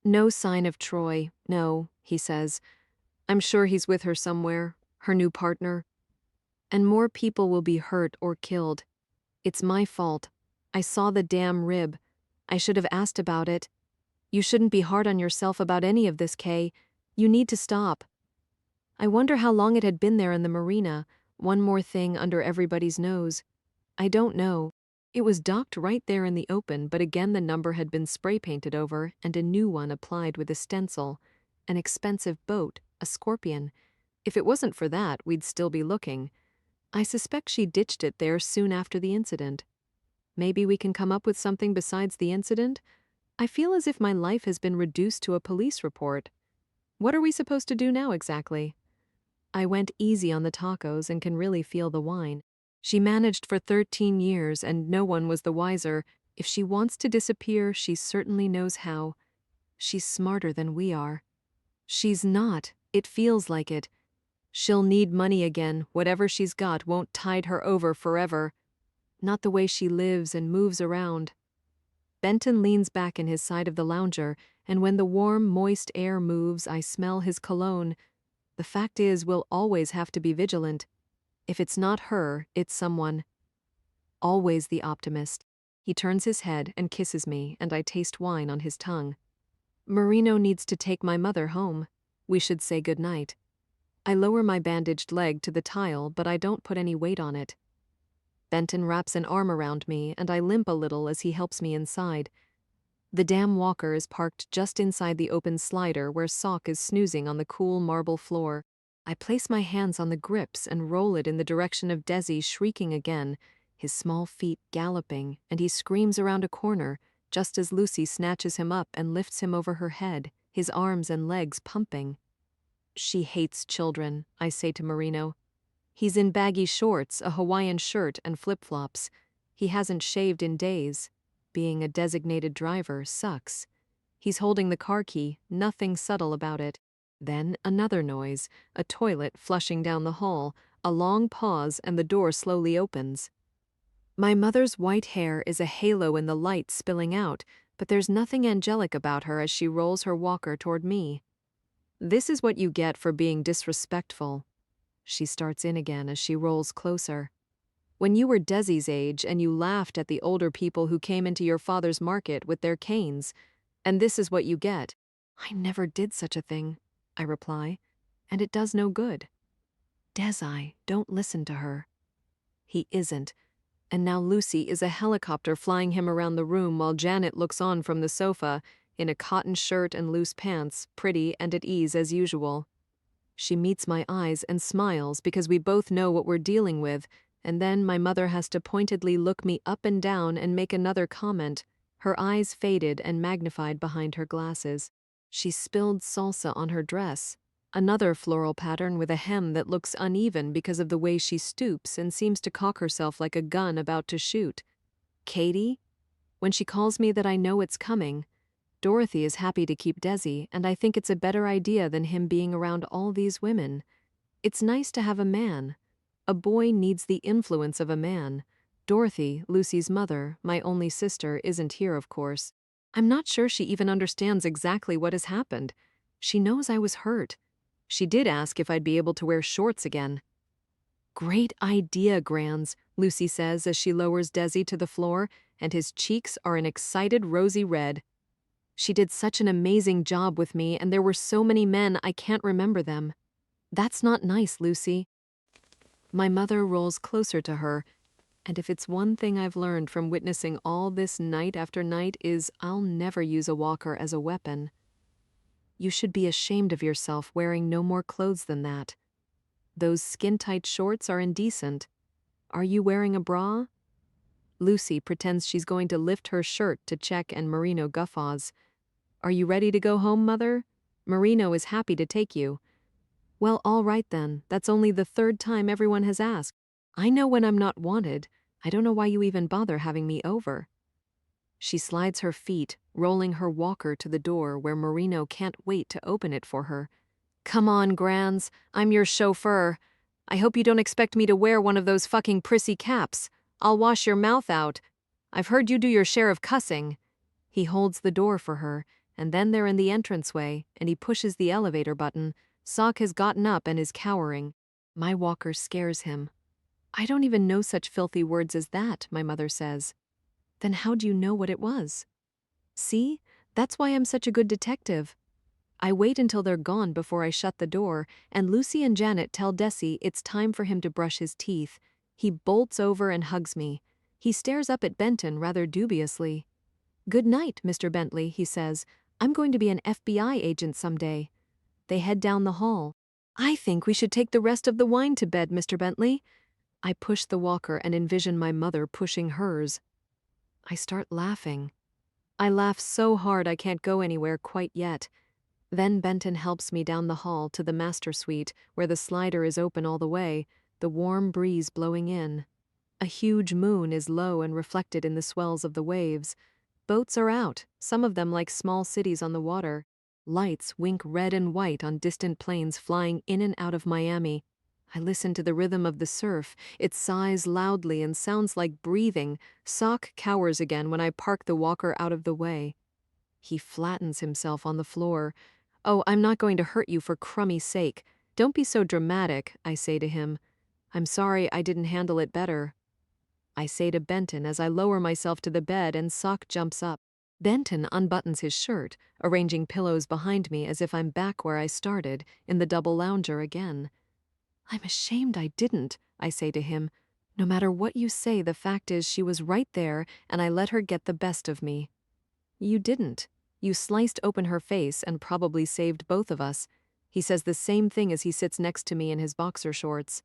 No sign of Troy, no, he says. I'm sure he's with her somewhere, her new partner. And more people will be hurt or killed. It's my fault. I saw the damn rib. I should have asked about it. You shouldn't be hard on yourself about any of this, Kay. You need to stop. I wonder how long it had been there in the marina, one more thing under everybody's nose. I don't know. It was docked right there in the open, but again the number had been spray painted over and a new one applied with a stencil. An expensive boat, a Scorpion. If it wasn't for that, we'd still be looking. I suspect she ditched it there soon after the incident. Maybe we can come up with something besides the incident? I feel as if my life has been reduced to a police report. What are we supposed to do now exactly? I went easy on the tacos and can really feel the wine. She managed for 13 years and no one was the wiser. If she wants to disappear, she certainly knows how. She's smarter than we are. She's not. It feels like it. She'll need money again. Whatever she's got won't tide her over forever. Not the way she lives and moves around. Benton leans back in his side of the lounger, and when the warm, moist air moves, I smell his cologne. The fact is, we'll always have to be vigilant. If it's not her, it's someone. Always the optimist. He turns his head and kisses me, and I taste wine on his tongue. Marino needs to take my mother home. We should say goodnight. I lower my bandaged leg to the tile, but I don't put any weight on it. Benton wraps an arm around me, and I limp a little as he helps me inside. The damn walker is parked just inside the open slider where Sock is snoozing on the cool marble floor. I place my hands on the grips and roll it in the direction of Desi shrieking again, his small feet galloping, and he screams around a corner, just as Lucy snatches him up and lifts him over her head, his arms and legs pumping. She hates children, I say to Marino. He's in baggy shorts, a Hawaiian shirt, and flip-flops. He hasn't shaved in days. Being a designated driver sucks. He's holding the car key, nothing subtle about it. Then another noise, a toilet flushing down the hall, a long pause, and the door slowly opens. My mother's white hair is a halo in the light spilling out, but there's nothing angelic about her as she rolls her walker toward me. This is what you get for being disrespectful. She starts in again as she rolls closer. When you were Desi's age and you laughed at the older people who came into your father's market with their canes, and this is what you get. I never did such a thing, I reply, and it does no good. Desi, don't listen to her. He isn't, and now Lucy is a helicopter flying him around the room while Janet looks on from the sofa, in a cotton shirt and loose pants, pretty and at ease as usual. She meets my eyes and smiles because we both know what we're dealing with, and then my mother has to pointedly look me up and down and make another comment, her eyes faded and magnified behind her glasses. She spilled salsa on her dress, another floral pattern with a hem that looks uneven because of the way she stoops and seems to cock herself like a gun about to shoot. Katie? When she calls me that I know it's coming. Dorothy is happy to keep Desi, and I think it's a better idea than him being around all these women. It's nice to have a man. A boy needs the influence of a man. Dorothy, Lucy's mother, my only sister, isn't here, of course. I'm not sure she even understands exactly what has happened. She knows I was hurt. She did ask if I'd be able to wear shorts again. Great idea, Grands, Lucy says as she lowers Desi to the floor, and his cheeks are an excited rosy red. She did such an amazing job with me, and there were so many men I can't remember them. That's not nice, Lucy. My mother rolls closer to her, and if it's one thing I've learned from witnessing all this night after night is I'll never use a walker as a weapon. You should be ashamed of yourself wearing no more clothes than that. Those skin-tight shorts are indecent. Are you wearing a bra? Lucy pretends she's going to lift her shirt to check and Marino guffaws. Are you ready to go home, Mother? Marino is happy to take you. Well, all right then. That's only the third time everyone has asked. I know when I'm not wanted. I don't know why you even bother having me over. She slides her feet, rolling her walker to the door where Marino can't wait to open it for her. Come on, Grands. I'm your chauffeur. I hope you don't expect me to wear one of those fucking prissy caps. I'll wash your mouth out. I've heard you do your share of cussing. He holds the door for her, and then they're in the entranceway, and he pushes the elevator button. Sock has gotten up and is cowering. My walker scares him. I don't even know such filthy words as that, my mother says. Then how do you know what it was? See? That's why I'm such a good detective. I wait until they're gone before I shut the door, and Lucy and Janet tell Desi it's time for him to brush his teeth. He bolts over and hugs me. He stares up at Benton rather dubiously. Good night, Mr. Bentley, he says. I'm going to be an FBI agent someday. They head down the hall. I think we should take the rest of the wine to bed, Mr. Bentley. I push the walker and envision my mother pushing hers. I start laughing. I laugh so hard I can't go anywhere quite yet. Then Benton helps me down the hall to the master suite, where the slider is open all the way, the warm breeze blowing in. A huge moon is low and reflected in the swells of the waves. Boats are out, some of them like small cities on the water. Lights wink red and white on distant planes flying in and out of Miami. I listen to the rhythm of the surf. It sighs loudly and sounds like breathing. Sock cowers again when I park the walker out of the way. He flattens himself on the floor. "Oh, I'm not going to hurt you for Crummy's sake. Don't be so dramatic," I say to him. "I'm sorry I didn't handle it better." I say to Benton as I lower myself to the bed and Sock jumps up. Benton unbuttons his shirt, arranging pillows behind me as if I'm back where I started, in the double lounger again. "I'm ashamed I didn't," I say to him. "No matter what you say, the fact is she was right there and I let her get the best of me." "You didn't. You sliced open her face and probably saved both of us." He says the same thing as he sits next to me in his boxer shorts.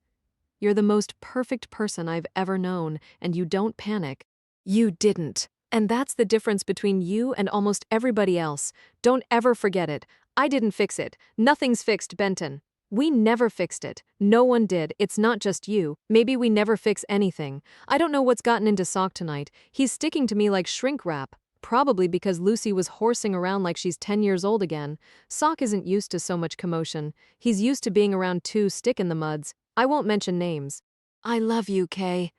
"You're the most perfect person I've ever known, and you don't panic." "You didn't. And that's the difference between you and almost everybody else. Don't ever forget it. I didn't fix it. Nothing's fixed, Benton. We never fixed it. No one did. It's not just you. Maybe we never fix anything. I don't know what's gotten into Sock tonight. He's sticking to me like shrink wrap. Probably because Lucy was horsing around like she's 10 years old again. Sock isn't used to so much commotion. He's used to being around two stick-in-the-muds. I won't mention names. "I love you, Kay."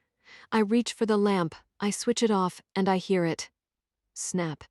I reach for the lamp. I switch it off, and I hear it. Snap.